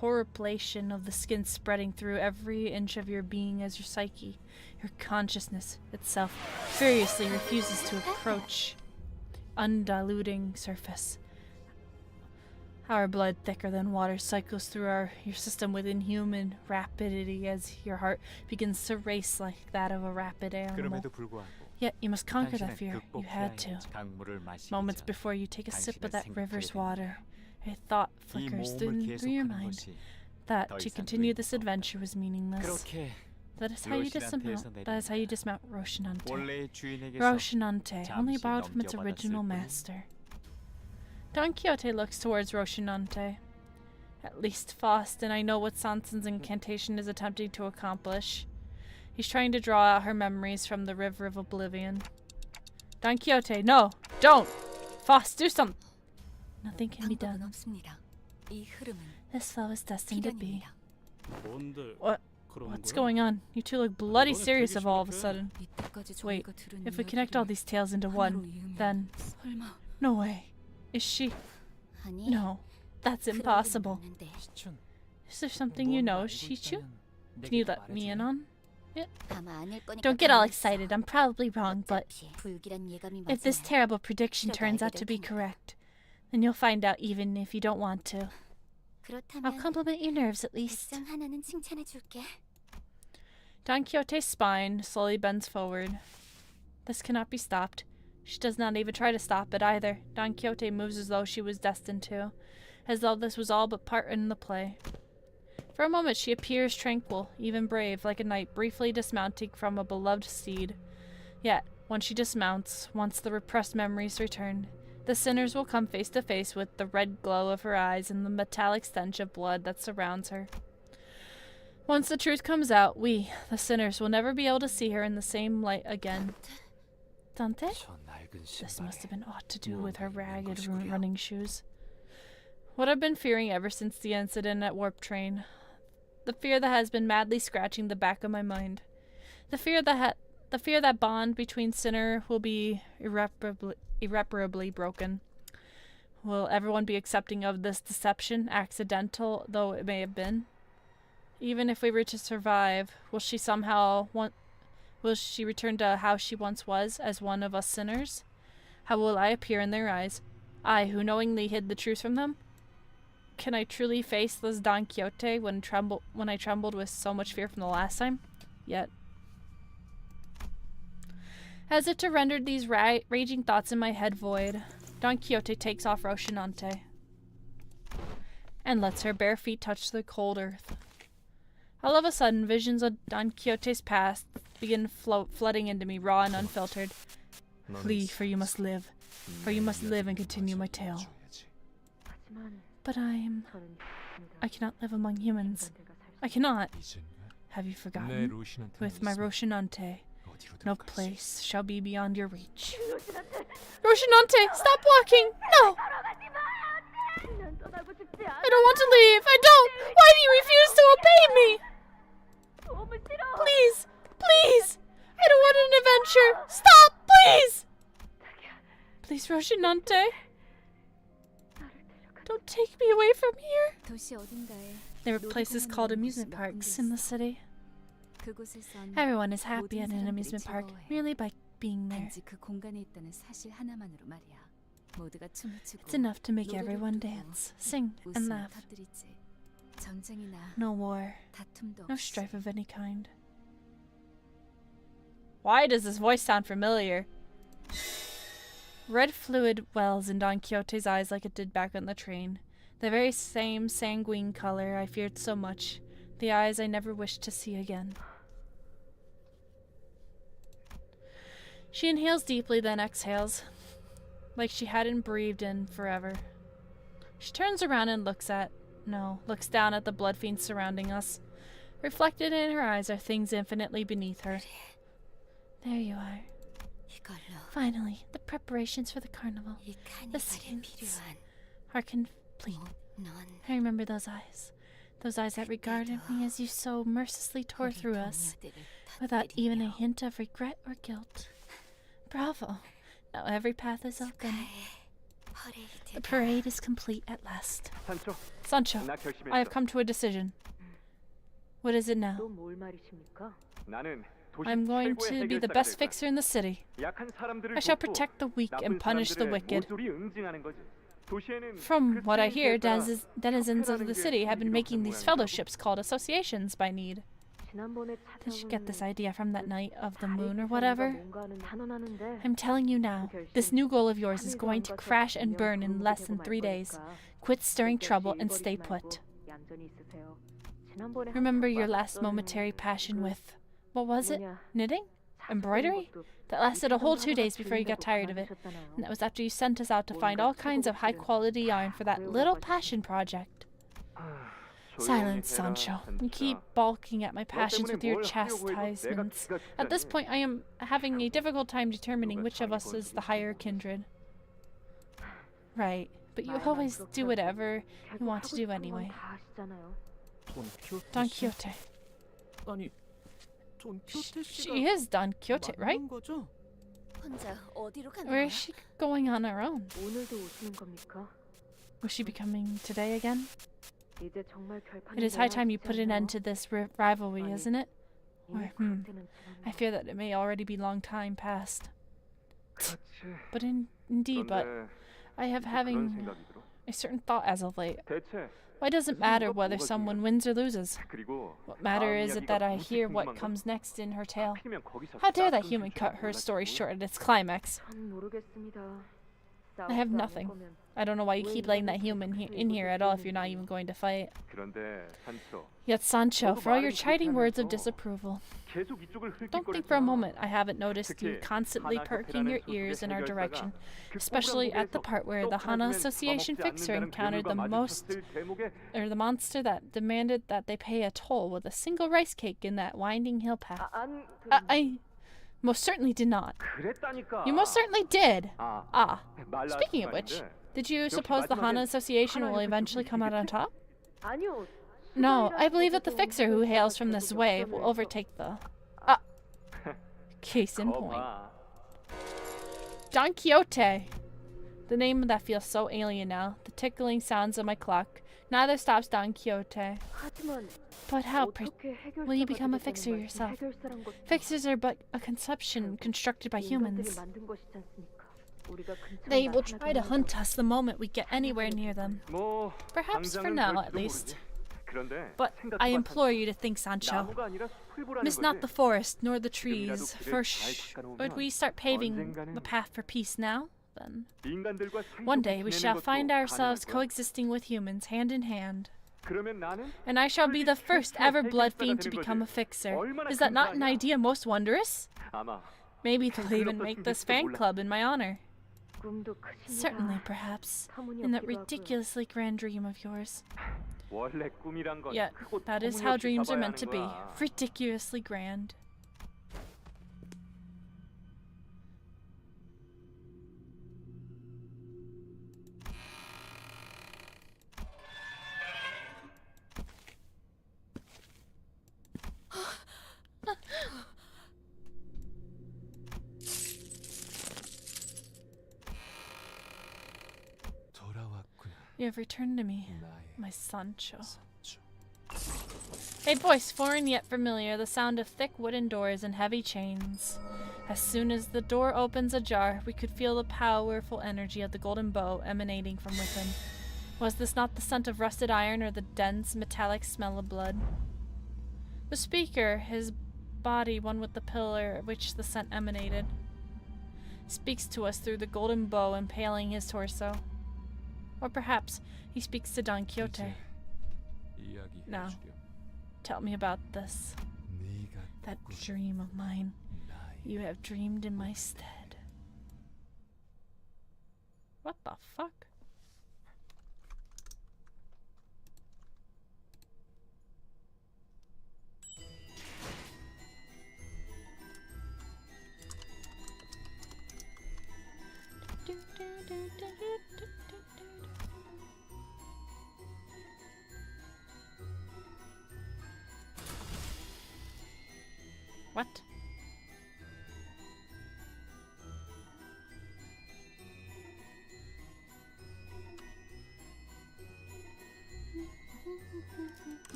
[SPEAKER 1] Horripilation of the skin spreading through every inch of your being as your psyche, your consciousness itself, furiously refuses to approach undiluting surface. Our blood, thicker than water, cycles through your system with inhuman rapidity as your heart begins to race like that of a rapid animal. Yet you must conquer that fear. You had to. Moments before you take a sip of that river's water, a thought flickers through your mind that to continue this adventure was meaningless. That is how you dismount Rocinante. Rocinante, only borrowed from its original master. Don Quixote looks towards Rocinante. At least Faust and I know what Sanson's incantation is attempting to accomplish. He's trying to draw out her memories from the River of Oblivion. Don Quixote, no! Don't! Faust, do something! Nothing can be done. This flow is destined to be. What's going on? You two look bloody serious all of a sudden. Wait, if we connect all these tales into one, then... No way. Is she... No, that's impossible. Is there something you know, Shichu? Can you let me in on it? Don't get all excited, I'm probably wrong, but... If this terrible prediction turns out to be correct, then you'll find out even if you don't want to. I'll compliment your nerves at least. Don Quixote's spine slowly bends forward. This cannot be stopped. She does not even try to stop it either. Don Quixote moves as though she was destined to, as though this was all but part in the play. For a moment she appears tranquil, even brave, like a knight briefly dismounting from a beloved steed. Yet, when she dismounts, once the repressed memories return, the sinners will come face to face with the red glow of her eyes and the metallic stench of blood that surrounds her. Once the truth comes out, we, the sinners, will never be able to see her in the same light again. Dante?
[SPEAKER 5] 저 낡은
[SPEAKER 1] This must have
[SPEAKER 5] 신발에
[SPEAKER 1] been aught to do with her
[SPEAKER 5] 무언가 있는
[SPEAKER 1] ragged
[SPEAKER 5] 것이구려.
[SPEAKER 1] running shoes. What I've been fearing ever since the incident at Warp Train. The fear that has been madly scratching the back of my mind. The fear that bond between sinner will be irreparably broken. Will everyone be accepting of this deception, accidental though it may have been? Even if we were to survive, will she return to how she once was, as one of us sinners? How will I appear in their eyes? I, who knowingly hid the truth from them? Can I truly face this Don Quixote when I trembled with so much fear from the last time? Yet. As if to render these raging thoughts in my head void, Don Quixote takes off Rocinante and lets her bare feet touch the cold earth. All of a sudden, visions of Don Quixote's past begin flooding into me, raw and unfiltered. Flee, for you must live. For you must live and continue my tale. But I cannot live among humans. I cannot. Have you forgotten? With my Rocinante, no place shall be beyond your reach. Rocinante, stop walking! No! I don't want to leave. I don't! Why do you refuse to obey me? Please! Please! I don't want an adventure! Stop! Please! Please, Rocinante. Don't take me away from here.
[SPEAKER 2] 도시 어딘가에
[SPEAKER 1] There are places called amusement parks in the city.
[SPEAKER 2] 그곳에선
[SPEAKER 1] Everyone is happy at an
[SPEAKER 2] 사람들이
[SPEAKER 1] amusement park
[SPEAKER 2] 즐거워해.
[SPEAKER 1] merely by being there.
[SPEAKER 2] 단지 그 공간에 있다는 사실 하나만으로 말이야. 모두가 춤을 추고
[SPEAKER 1] It's enough to make
[SPEAKER 2] 노래를
[SPEAKER 1] everyone
[SPEAKER 2] 부르고
[SPEAKER 1] dance, sing, and
[SPEAKER 2] 웃음을
[SPEAKER 1] laugh.
[SPEAKER 2] 터뜨리지. 전쟁이나
[SPEAKER 1] No war,
[SPEAKER 2] 다툼도
[SPEAKER 1] no
[SPEAKER 2] 없이.
[SPEAKER 1] strife of any kind. Why does this voice sound familiar? Red fluid wells in Don Quixote's eyes like it did back on the train. The very same sanguine color I feared so much. The eyes I never wished to see again. She inhales deeply, then exhales, like she hadn't breathed in forever. She turns around and looks down at the blood fiends surrounding us. Reflected in her eyes are things infinitely beneath her. There you are.
[SPEAKER 2] 이걸로
[SPEAKER 1] Finally, the preparations for the carnival.
[SPEAKER 2] 이
[SPEAKER 1] The
[SPEAKER 2] 카니발에
[SPEAKER 1] scenes
[SPEAKER 2] 필요한
[SPEAKER 1] are complete.
[SPEAKER 2] 넌
[SPEAKER 1] I remember those eyes. Those eyes that regarded me as you so mercilessly tore through us, without even a hint of regret or guilt. Bravo. Now every path is open. The parade is complete at last. Sancho, I have come to a decision. What is it now? I'm going to be the best fixer in the city. I shall protect the weak and punish the wicked. From what I hear, denizens of the city have been making these fellowships called associations by need. Did you get this idea from that night of the moon or whatever? I'm telling you now, this new goal of yours is going to crash and burn in less than 3 days. Quit stirring trouble and stay put. Remember your last momentary passion with, what was it? Knitting? Embroidery? That lasted a whole 2 days before you got tired of it. And that was after you sent us out to find all kinds of high-quality yarn for that little passion project. Silence, Sancho. You keep balking at my passions with your chastisements. At this point, I am having a difficult time determining which of us is the higher kindred. Right, but you always do whatever you want to do anyway. Don Quixote.
[SPEAKER 5] 아니, 돈
[SPEAKER 1] She is Don Quixote, right?
[SPEAKER 5] 맞는 거죠?
[SPEAKER 2] 혼자 어디로 가는
[SPEAKER 1] Where
[SPEAKER 2] 거야?
[SPEAKER 1] is she going on her own?
[SPEAKER 9] 오늘도 오시는 겁니까?
[SPEAKER 1] Was she becoming today again?
[SPEAKER 9] 이제 정말 결판이
[SPEAKER 1] It is high time you put an end to this rivalry, isn't it? Or, I fear that it may already be long time past. But indeed, but I have having a certain thought as of late. Why does it matter whether someone wins or loses? What matter is it that I hear what comes next in her tale? How dare that human cut her story short at its climax?
[SPEAKER 9] 전 모르겠습니다.
[SPEAKER 1] I have nothing. I don't know why you keep letting that human in here at all if you're not even going to fight. Yet Sancho, for all your chiding words of disapproval, don't think for a moment I haven't noticed you constantly perking your ears in our direction, especially at the part where the Hana Association fixer encountered the monster that demanded that they pay a toll with a single rice cake in that winding hill path. Most certainly did not.
[SPEAKER 3] 그랬다니까.
[SPEAKER 1] You most certainly did.
[SPEAKER 3] 아,
[SPEAKER 1] Ah,
[SPEAKER 3] 말라
[SPEAKER 1] speaking of which,
[SPEAKER 3] 말인데.
[SPEAKER 1] did you suppose the Hana Association will eventually come out on top?
[SPEAKER 9] 아니요.
[SPEAKER 1] No, I believe that the fixer who hails from this way will overtake the... Ah! Case in point.
[SPEAKER 3] 거봐.
[SPEAKER 1] Don Quixote! The name that feels so alien now. The tickling sounds of my clock. Neither stops Don Quixote.
[SPEAKER 9] 하지만
[SPEAKER 1] But how
[SPEAKER 9] 어떻게
[SPEAKER 1] will you
[SPEAKER 9] 해결사가
[SPEAKER 1] become a
[SPEAKER 9] 되겠다는
[SPEAKER 1] fixer
[SPEAKER 9] 말씀,
[SPEAKER 1] yourself?
[SPEAKER 9] 해결사란 것도
[SPEAKER 1] Fixers are but a conception constructed by
[SPEAKER 9] 인간들이
[SPEAKER 1] humans.
[SPEAKER 9] 만든 것이지 않습니까? 우리가 근처에
[SPEAKER 1] They will try to
[SPEAKER 9] 나타나기만
[SPEAKER 1] hunt us the moment we get anywhere near them.
[SPEAKER 3] 뭐
[SPEAKER 1] Perhaps for
[SPEAKER 3] 당장은
[SPEAKER 1] now, at
[SPEAKER 3] 그럴지도
[SPEAKER 1] least.
[SPEAKER 3] 모르지. 그런데
[SPEAKER 1] But I implore you to think, Sancho.
[SPEAKER 3] 나무가 아니라 숲을 보라는
[SPEAKER 1] Miss not
[SPEAKER 3] 거지.
[SPEAKER 1] the forest, nor the
[SPEAKER 3] 지금이라도
[SPEAKER 1] trees.
[SPEAKER 3] 길을
[SPEAKER 1] For
[SPEAKER 3] 잘 닦아놓으면
[SPEAKER 1] would we start paving
[SPEAKER 3] 언젠가는
[SPEAKER 1] the path for peace now? Then
[SPEAKER 3] 인간들과
[SPEAKER 1] one
[SPEAKER 3] 사이좋게
[SPEAKER 1] day we
[SPEAKER 3] 지내는
[SPEAKER 1] shall
[SPEAKER 3] 것도
[SPEAKER 1] find ourselves
[SPEAKER 3] 가능할 거야.
[SPEAKER 1] coexisting with humans, hand in hand.
[SPEAKER 3] 그러면 나는
[SPEAKER 1] And I shall be the first ever blood fiend to
[SPEAKER 3] 되는
[SPEAKER 1] become a
[SPEAKER 3] 거지.
[SPEAKER 1] fixer.
[SPEAKER 3] 얼마나
[SPEAKER 1] Is that not an
[SPEAKER 3] 감사하냐?
[SPEAKER 1] idea most wondrous?
[SPEAKER 3] 아마
[SPEAKER 1] Maybe they'll even make this fan club in my honor.
[SPEAKER 9] 꿈도 크십니다.
[SPEAKER 1] Certainly, perhaps. In that ridiculously grand dream of yours.
[SPEAKER 3] 원래 꿈이란 건
[SPEAKER 1] Yet,
[SPEAKER 3] 크고
[SPEAKER 1] that is how
[SPEAKER 3] 터무니없이
[SPEAKER 1] dreams are
[SPEAKER 3] 잡아야
[SPEAKER 1] meant to
[SPEAKER 3] 하는
[SPEAKER 1] be.
[SPEAKER 3] 거야.
[SPEAKER 1] Ridiculously grand.
[SPEAKER 5] 돌아왔구나.
[SPEAKER 1] You have returned to me,
[SPEAKER 5] 나의
[SPEAKER 1] my Sancho.
[SPEAKER 5] 선조.
[SPEAKER 1] A voice foreign yet familiar, the sound of thick wooden doors and heavy chains. As soon as the door opens ajar, we could feel the powerful energy of the golden bow emanating from within. Was this not the scent of rusted iron or the dense, metallic smell of blood? The speaker, his body one with the pillar which the scent emanated, speaks to us through the golden bow impaling his torso. Or perhaps he speaks to Don Quixote. Now,
[SPEAKER 5] 이야기해주렴.
[SPEAKER 1] tell me about this.
[SPEAKER 5] 네가
[SPEAKER 1] That
[SPEAKER 5] 꿈꾼
[SPEAKER 1] dream of mine.
[SPEAKER 5] 나의
[SPEAKER 1] You have dreamed in my stead. What the fuck? What?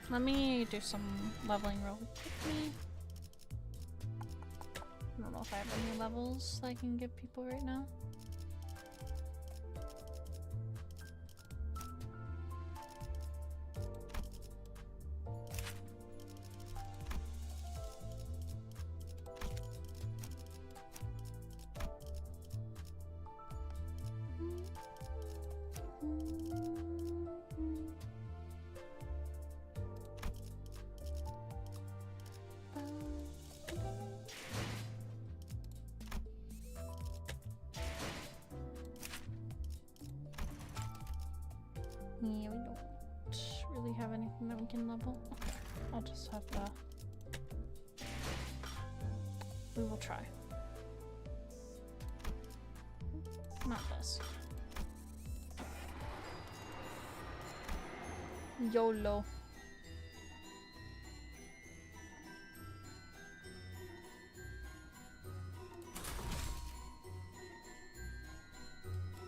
[SPEAKER 1] Let me do some leveling real quickly. I don't know if I have any levels I can give people right now. Yeah, we don't really have anything that we can level. Okay, I'll just have to... We will try. Not this. YOLO.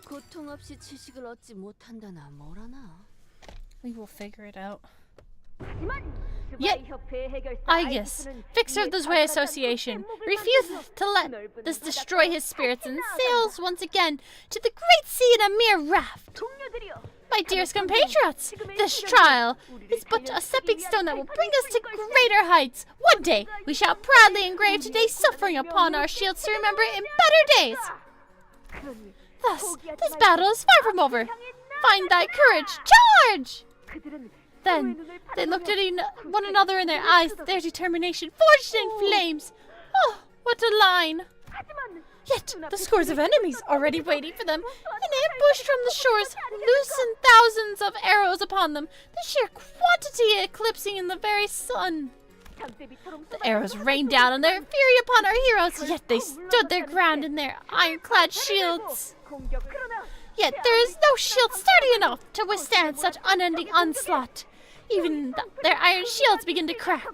[SPEAKER 8] 고통 없이 지식을 얻지 못한다나 뭐라나.
[SPEAKER 1] We will figure it out.
[SPEAKER 9] Yet,
[SPEAKER 1] I guess, fixer of the Zwei Association, refuses to let this destroy his spirits and sails once again to the great sea in a mere raft. My dearest compatriots, this trial is but a stepping stone that will bring us to greater heights. One day, we shall proudly engrave today's suffering upon our shields to remember it in better days. Thus, this battle is far from over. Find thy courage, charge! Then, they looked at one another in their eyes, their determination forged in flames. Oh, what a line! Yet, the scores of enemies already waiting for them, and ambushed from the shores, loosened thousands of arrows upon them, the sheer quantity eclipsing in the very sun. The arrows rained down in their fury upon our heroes, yet they stood their ground in their ironclad shields. Yet there is no shield sturdy enough to withstand such unending onslaught. Even their iron shields begin to crack.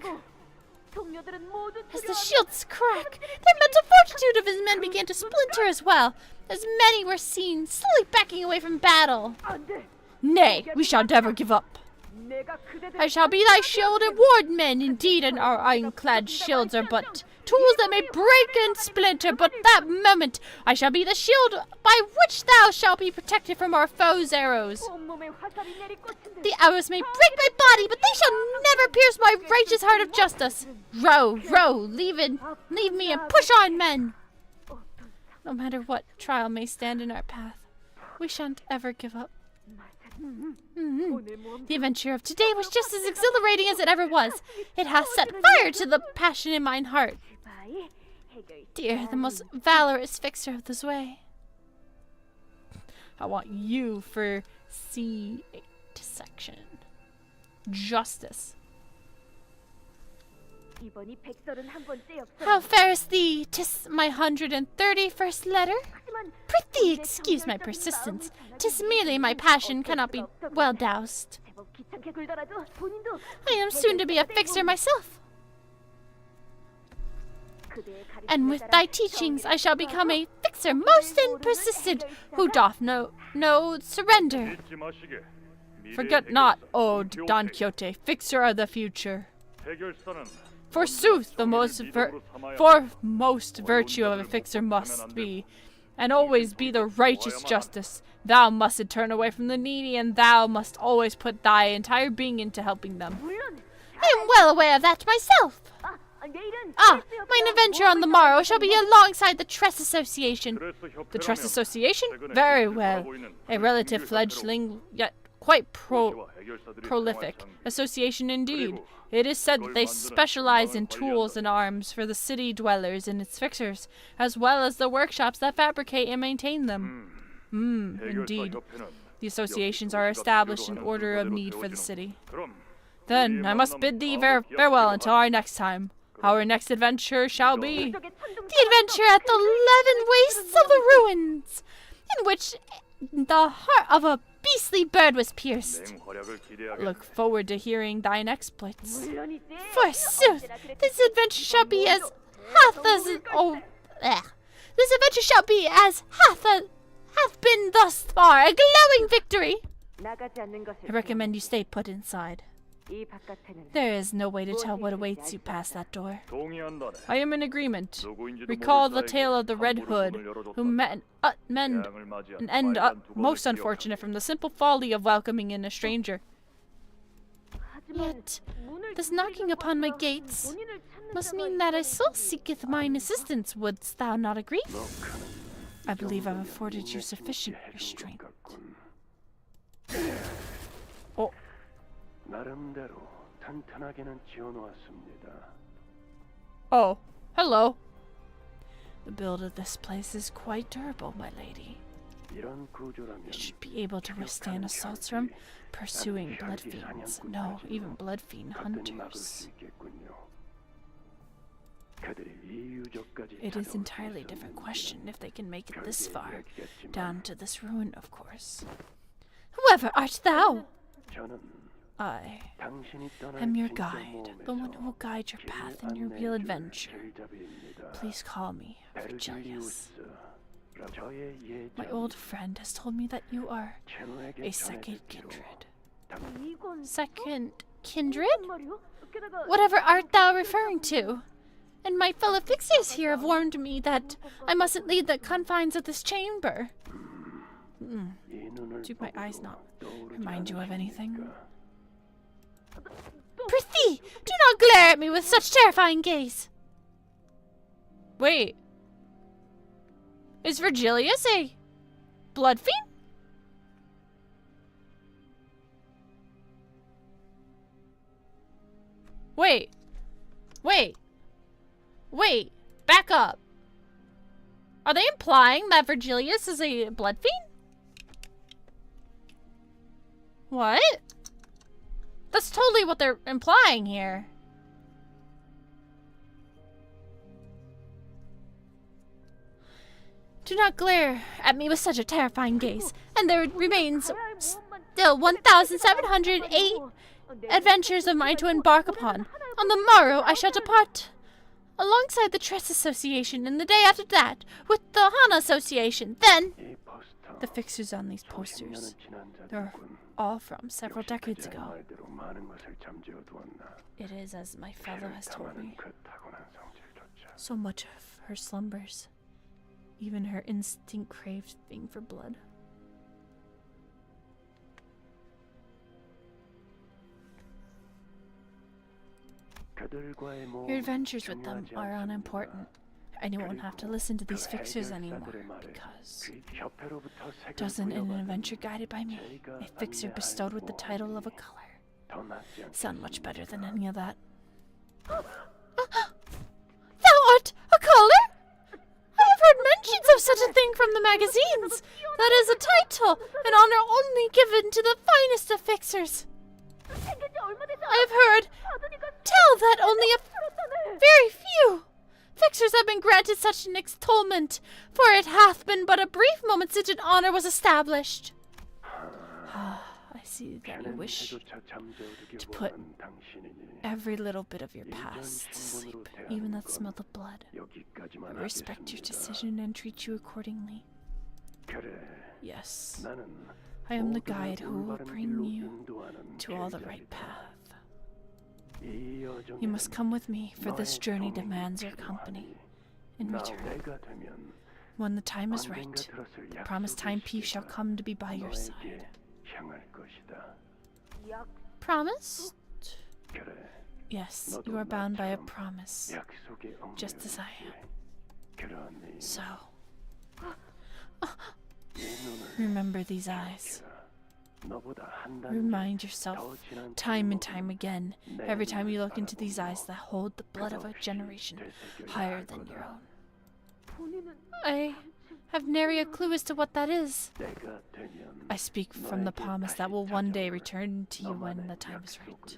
[SPEAKER 1] As the shields crack, the mental fortitude of his men began to splinter as well, as many were seen slowly backing away from battle. Nay, we shall never give up. I shall be thy shield and ward, men. Indeed, and our ironclad shields are but tools that may break and splinter, but that moment I shall be the shield by which thou shalt be protected from our foes' arrows. The arrows may break my body, but they shall never pierce my righteous heart of justice. Row, row, leave me and push on, men. No matter what trial may stand in our path, we shan't ever give up. The adventure of today was just as exhilarating as it ever was. It hath set fire to the passion in mine heart. Dear, the most valorous fixer of this way. I want you for C8 section. Justice. How fares thee? 'Tis my 131st letter. Prithee, excuse my persistence. 'Tis merely my passion cannot be well doused. I am soon to be a fixer myself. And with thy teachings I shall become a fixer most and persistent, who doth no surrender. Forget not, O Don Quixote, fixer of the future. Forsooth, the foremost virtue of a fixer must be, and always be the righteous justice. Thou mustn't turn away from the needy, and thou must always put thy entire being into helping them. I am well aware of that myself. Mine adventure on the morrow shall be alongside the Tress Association. The Tress Association? Very well. A relative fledgling, yet quite prolific association indeed. It is said that they specialize in tools and arms for the city dwellers and its fixers, as well as the workshops that fabricate and maintain them. Indeed. The associations are established in order of need for the city. Then I must bid thee farewell until our next time. Our next adventure shall be the adventure at the 11 wastes of the ruins, in which the heart of a beastly bird was pierced. Look forward to hearing thine exploits. Forsooth, this adventure shall be as hath been thus far a glowing victory. I recommend you stay put inside. There is no way to tell what awaits you past that door. I am in agreement. Recall the tale of the Red Hood, who met an end most unfortunate from the simple folly of welcoming in a stranger. Yet, this knocking upon my gates must mean that a soul seeketh mine assistance. Wouldst thou not agree? I believe I've afforded you sufficient restraint. Oh. Oh, hello. The build of this place is quite durable, my lady. It should be able to withstand assaults from pursuing blood fiends. No, even blood fiend hunters. It is entirely different question if they can make it this far, down to this ruin, of course. Whoever art thou? I am your guide, the one who will guide your path in your real adventure. Please call me Virgilius. My old friend has told me that you are a second kindred. Second kindred? Whatever art thou referring to? And my fellow fixers here have warned me that I mustn't leave the confines of this chamber. Do my eyes not remind you of anything? Prithee, do not glare at me with such terrifying gaze. Wait. Is Virgilius a blood fiend? Wait. Back up. Are they implying that Virgilius is a blood fiend? What? That's totally what they're implying here. Do not glare at me with such a terrifying gaze, and there remains still 1,708 adventures of mine to embark upon. On the morrow I shall depart alongside the Tress Association, and the day after that with the Hana Association. Then the fixers on these posters, they're all from several decades ago. It is as my fellow has told me. So much of her slumbers, even her instinct craving for blood. Your adventures with them are unimportant. And you won't have to listen to these fixers anymore, because doesn't an adventure guided by me, a fixer bestowed with the title of a color, sound much better than any of that? Thou art a color? I have heard mentions of such a thing from the magazines. That is a title, an honor only given to the finest of fixers. I have heard tell that only a very few fixers have been granted such an extolment, for it hath been but a brief moment since an honor was established. I see that you wish to put every little bit of your past to sleep, even that smell of blood. I respect your decision and treat you accordingly. Yes, I am the guide who will bring you to all the right path. You must come with me, for this journey demands your company. In return, when the time is right, the promised timepiece shall come to be by your side. Promised? Yes, you are bound by a promise, just as I am. So, remember these eyes. Remind yourself, time and time again, every time you look into these eyes that hold the blood of a generation higher than your own. I have nary a clue as to what that is. I speak from the promise that will one day return to you when the time is right.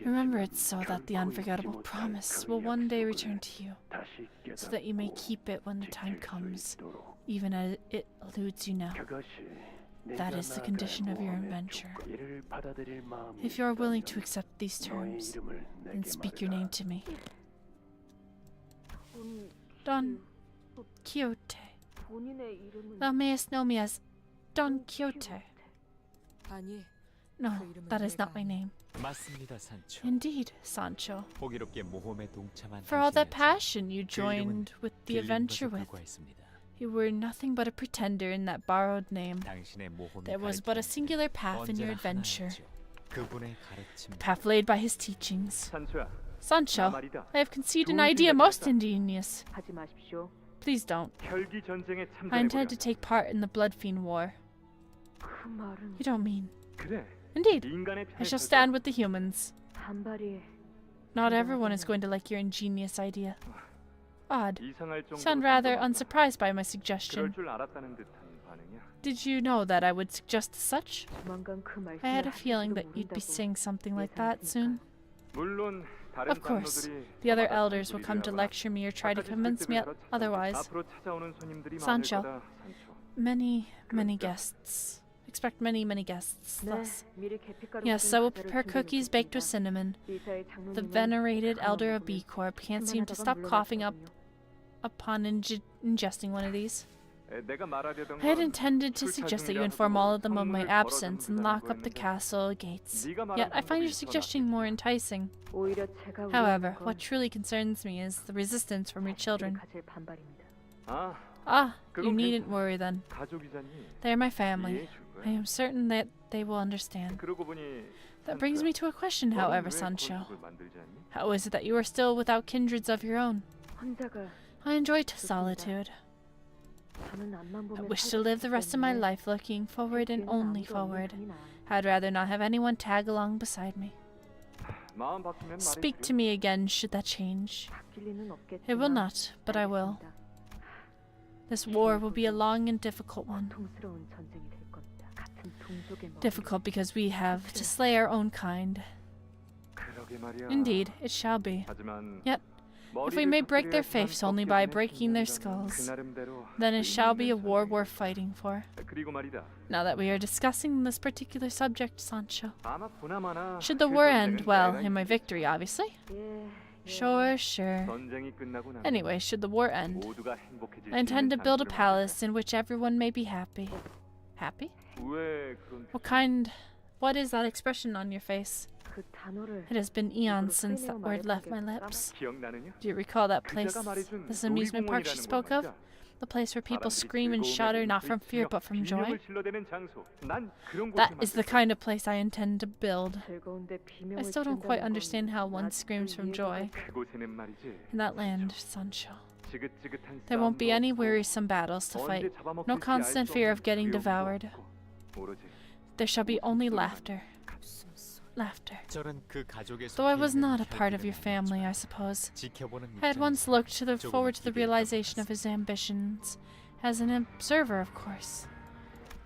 [SPEAKER 1] Remember it so that the unforgettable promise will one day return to you, so that you may keep it when the time comes, even as it eludes you now. That is the condition of your adventure. If you are willing to accept these terms, then speak your name to me. Don Quixote. Thou mayest know me as Don Quixote. No, that is not my name.
[SPEAKER 5] 맞습니다, 산초.
[SPEAKER 1] Indeed, Sancho.
[SPEAKER 5] 호기롭게 모험에 동참한
[SPEAKER 1] For all that
[SPEAKER 5] 당신의
[SPEAKER 1] passion you
[SPEAKER 5] 그 이름은
[SPEAKER 1] joined with the
[SPEAKER 5] 빌린
[SPEAKER 1] adventure
[SPEAKER 5] 것에
[SPEAKER 1] with,
[SPEAKER 5] 불과했습니다.
[SPEAKER 1] you were nothing but a pretender in that borrowed name.
[SPEAKER 5] 당신의 모험이
[SPEAKER 1] There was but a
[SPEAKER 5] 가르치는
[SPEAKER 1] singular path in your
[SPEAKER 5] 언제나
[SPEAKER 1] adventure,
[SPEAKER 5] 하나였죠. 그분의 가르침.
[SPEAKER 1] the path laid by his teachings.
[SPEAKER 6] 산초야,
[SPEAKER 1] Sancho,
[SPEAKER 6] 나 말이다.
[SPEAKER 1] I have conceived an
[SPEAKER 6] 좋은
[SPEAKER 1] idea most
[SPEAKER 6] 생각이었다.
[SPEAKER 1] ingenious.
[SPEAKER 9] 하지 마십시오.
[SPEAKER 1] Please don't.
[SPEAKER 6] 혈기 전쟁에
[SPEAKER 1] I intend to
[SPEAKER 6] 참전해보려.
[SPEAKER 1] take part in the Blood Fiend War.
[SPEAKER 9] 그 말은
[SPEAKER 1] You don't mean.
[SPEAKER 6] 그래,
[SPEAKER 1] Indeed,
[SPEAKER 6] 인간의
[SPEAKER 1] I
[SPEAKER 6] 편에
[SPEAKER 1] shall
[SPEAKER 6] 서자.
[SPEAKER 1] stand with the humans.
[SPEAKER 9] 반발이
[SPEAKER 1] Not everyone is going to like your ingenious idea. Odd.
[SPEAKER 6] 이상할 정도로
[SPEAKER 1] Sound rather
[SPEAKER 6] 감동받아.
[SPEAKER 1] unsurprised by my
[SPEAKER 6] 그럴
[SPEAKER 1] suggestion.
[SPEAKER 6] 줄 알았다는 듯한 반응이야.
[SPEAKER 1] Did you know that I would suggest such?
[SPEAKER 9] 조만간 그 말씀을
[SPEAKER 1] I had a feeling
[SPEAKER 9] 하실지도
[SPEAKER 1] that you'd be
[SPEAKER 9] 모른다고
[SPEAKER 1] saying something like that soon.
[SPEAKER 6] 물론 다른
[SPEAKER 1] Of course,
[SPEAKER 6] 장로들이
[SPEAKER 1] the other
[SPEAKER 6] 저마다
[SPEAKER 1] elders will come to
[SPEAKER 6] 단둘이라거나
[SPEAKER 1] lecture me or try to
[SPEAKER 6] 바깥의
[SPEAKER 1] convince me
[SPEAKER 6] 술집을 열어
[SPEAKER 1] otherwise.
[SPEAKER 6] 앞으로 찾아오는 손님들이 많을
[SPEAKER 1] Sancho.
[SPEAKER 6] 거다, 산초.
[SPEAKER 1] Many guests. Expect many guests.
[SPEAKER 9] 네,
[SPEAKER 1] Thus.
[SPEAKER 9] 미리 계피가루
[SPEAKER 1] Yes,
[SPEAKER 9] 묻은
[SPEAKER 1] I will
[SPEAKER 9] 과자를
[SPEAKER 1] prepare cookies baked with cinnamon.
[SPEAKER 9] 의사의
[SPEAKER 1] The
[SPEAKER 9] 장로님은
[SPEAKER 1] venerated
[SPEAKER 9] 한
[SPEAKER 1] elder of
[SPEAKER 9] 먹음을
[SPEAKER 1] B Corp can't seem to
[SPEAKER 9] 그만하다가
[SPEAKER 1] stop coughing up
[SPEAKER 9] 물러났거든요.
[SPEAKER 1] upon ingesting one of these.
[SPEAKER 6] 내가 말하려던
[SPEAKER 1] I had
[SPEAKER 6] 건
[SPEAKER 1] intended to
[SPEAKER 6] 출타
[SPEAKER 1] suggest that you
[SPEAKER 6] 중이라서
[SPEAKER 1] inform all of them of my
[SPEAKER 6] 성문을
[SPEAKER 1] absence and
[SPEAKER 6] 걸어
[SPEAKER 1] lock up the
[SPEAKER 6] 잠그자는
[SPEAKER 1] castle gates.
[SPEAKER 6] 네가 말한
[SPEAKER 1] Yet I find your
[SPEAKER 6] 방법이 더
[SPEAKER 1] suggestion more enticing.
[SPEAKER 9] 오히려 제가
[SPEAKER 1] However,
[SPEAKER 9] 우려하는 건
[SPEAKER 1] what truly concerns me is the resistance from your
[SPEAKER 9] 자신들이
[SPEAKER 1] children.
[SPEAKER 9] 가질 반발입니다.
[SPEAKER 6] 아,
[SPEAKER 1] Ah, you
[SPEAKER 6] 그건
[SPEAKER 1] needn't
[SPEAKER 6] 괜찮아.
[SPEAKER 1] worry then.
[SPEAKER 6] 가족이잖니.
[SPEAKER 1] They are my family.
[SPEAKER 6] 이해해 줄
[SPEAKER 1] I
[SPEAKER 6] 거야.
[SPEAKER 1] am certain that they will understand.
[SPEAKER 6] 그러고 보니
[SPEAKER 1] That brings me to a question,
[SPEAKER 6] 너는
[SPEAKER 1] however,
[SPEAKER 6] 왜
[SPEAKER 1] Sancho.
[SPEAKER 6] 거룩을 만들지 않니?
[SPEAKER 1] How is it that you are still without kindreds of your own?
[SPEAKER 9] 혼자가
[SPEAKER 1] I enjoy solitude.
[SPEAKER 9] 저는 앞만
[SPEAKER 1] I
[SPEAKER 9] 보면
[SPEAKER 1] wish to live the rest of my
[SPEAKER 9] 때문에
[SPEAKER 1] life looking forward and
[SPEAKER 9] 뒤에는
[SPEAKER 1] only
[SPEAKER 9] 아무도 없는
[SPEAKER 1] forward.
[SPEAKER 9] 편이 나아요.
[SPEAKER 1] I'd rather not have anyone tag along beside me.
[SPEAKER 6] 마음 바뀌면
[SPEAKER 1] Speak to
[SPEAKER 6] 말해줘.
[SPEAKER 1] me again should that change.
[SPEAKER 9] 바뀔 리는 없겠지만
[SPEAKER 1] It will not, but I will.
[SPEAKER 9] 알겠습니다.
[SPEAKER 1] This war will be a long and difficult one.
[SPEAKER 9] 고통스러운 전쟁이 될 겁니다. 같은 동족의 머리.
[SPEAKER 1] Difficult because we have to slay our own kind.
[SPEAKER 6] 그러게 말이야.
[SPEAKER 1] Indeed, it shall be.
[SPEAKER 6] 하지만
[SPEAKER 1] Yet, If we may break their faiths only by breaking their skulls, then it shall be a war worth fighting for.
[SPEAKER 6] 그리고 말이다.
[SPEAKER 1] Now that we are discussing this particular subject, Sancho,
[SPEAKER 6] 아마 보나마나
[SPEAKER 1] should the
[SPEAKER 6] 그
[SPEAKER 1] war end,
[SPEAKER 6] 전쟁은
[SPEAKER 1] well,
[SPEAKER 6] 내가
[SPEAKER 1] in my victory, obviously. Sure.
[SPEAKER 6] 전쟁이 끝나고 나면
[SPEAKER 1] Anyway, should the war end,
[SPEAKER 6] 모두가 행복해질
[SPEAKER 1] I intend to
[SPEAKER 6] 수 있는
[SPEAKER 1] build a
[SPEAKER 6] 장소를
[SPEAKER 1] palace in which everyone may be happy. Happy?
[SPEAKER 6] 만들자. 왜 그런
[SPEAKER 1] What is that expression on your face?
[SPEAKER 9] 그 단어를
[SPEAKER 1] It has been eons since that word left my lips.
[SPEAKER 6] 기억나느냐?
[SPEAKER 1] Do you recall that place,
[SPEAKER 6] 그자가 말해준
[SPEAKER 1] this amusement park she
[SPEAKER 6] 놀이공원이라는
[SPEAKER 1] spoke
[SPEAKER 6] 건
[SPEAKER 1] of?
[SPEAKER 6] 말이다.
[SPEAKER 1] The place where people
[SPEAKER 6] 사람들이
[SPEAKER 1] scream and
[SPEAKER 6] 즐거움에
[SPEAKER 1] shudder not from
[SPEAKER 6] 불이
[SPEAKER 1] fear but from joy?
[SPEAKER 6] 비명을 질러대는 장소. 난 그런
[SPEAKER 1] That
[SPEAKER 6] 곳을
[SPEAKER 1] is the
[SPEAKER 6] 만들자.
[SPEAKER 1] kind of place I intend to build.
[SPEAKER 9] 즐거운데
[SPEAKER 1] I
[SPEAKER 9] 비명을
[SPEAKER 1] still don't quite
[SPEAKER 9] 친다는 건
[SPEAKER 1] understand how one
[SPEAKER 9] 아직도
[SPEAKER 1] screams from
[SPEAKER 9] 이해가
[SPEAKER 1] joy.
[SPEAKER 6] 그곳에는 말이지.
[SPEAKER 1] In that land, Sancho,
[SPEAKER 6] 지긋지긋한
[SPEAKER 1] there won't be
[SPEAKER 6] 싸움도
[SPEAKER 1] any
[SPEAKER 6] 없고
[SPEAKER 1] wearisome battles to fight,
[SPEAKER 6] 언제 잡아먹힐지
[SPEAKER 1] no
[SPEAKER 6] 알
[SPEAKER 1] constant
[SPEAKER 6] 수
[SPEAKER 1] fear
[SPEAKER 6] 없는
[SPEAKER 1] of getting
[SPEAKER 6] 두려움도
[SPEAKER 1] devoured.
[SPEAKER 6] 없고, 오로지
[SPEAKER 1] There shall be only
[SPEAKER 6] 웃음소리만
[SPEAKER 1] laughter. Laughter.
[SPEAKER 7] 저런 그 가족의
[SPEAKER 1] Though I was
[SPEAKER 7] 속해 있는
[SPEAKER 1] not a part of your
[SPEAKER 7] 혈기를
[SPEAKER 1] family, I
[SPEAKER 7] 느꼈지만
[SPEAKER 1] suppose,
[SPEAKER 7] 지켜보는
[SPEAKER 1] I had once looked
[SPEAKER 7] 조금은
[SPEAKER 1] forward to the
[SPEAKER 7] 기대했던 것
[SPEAKER 1] realization of his ambitions. As an observer, of course.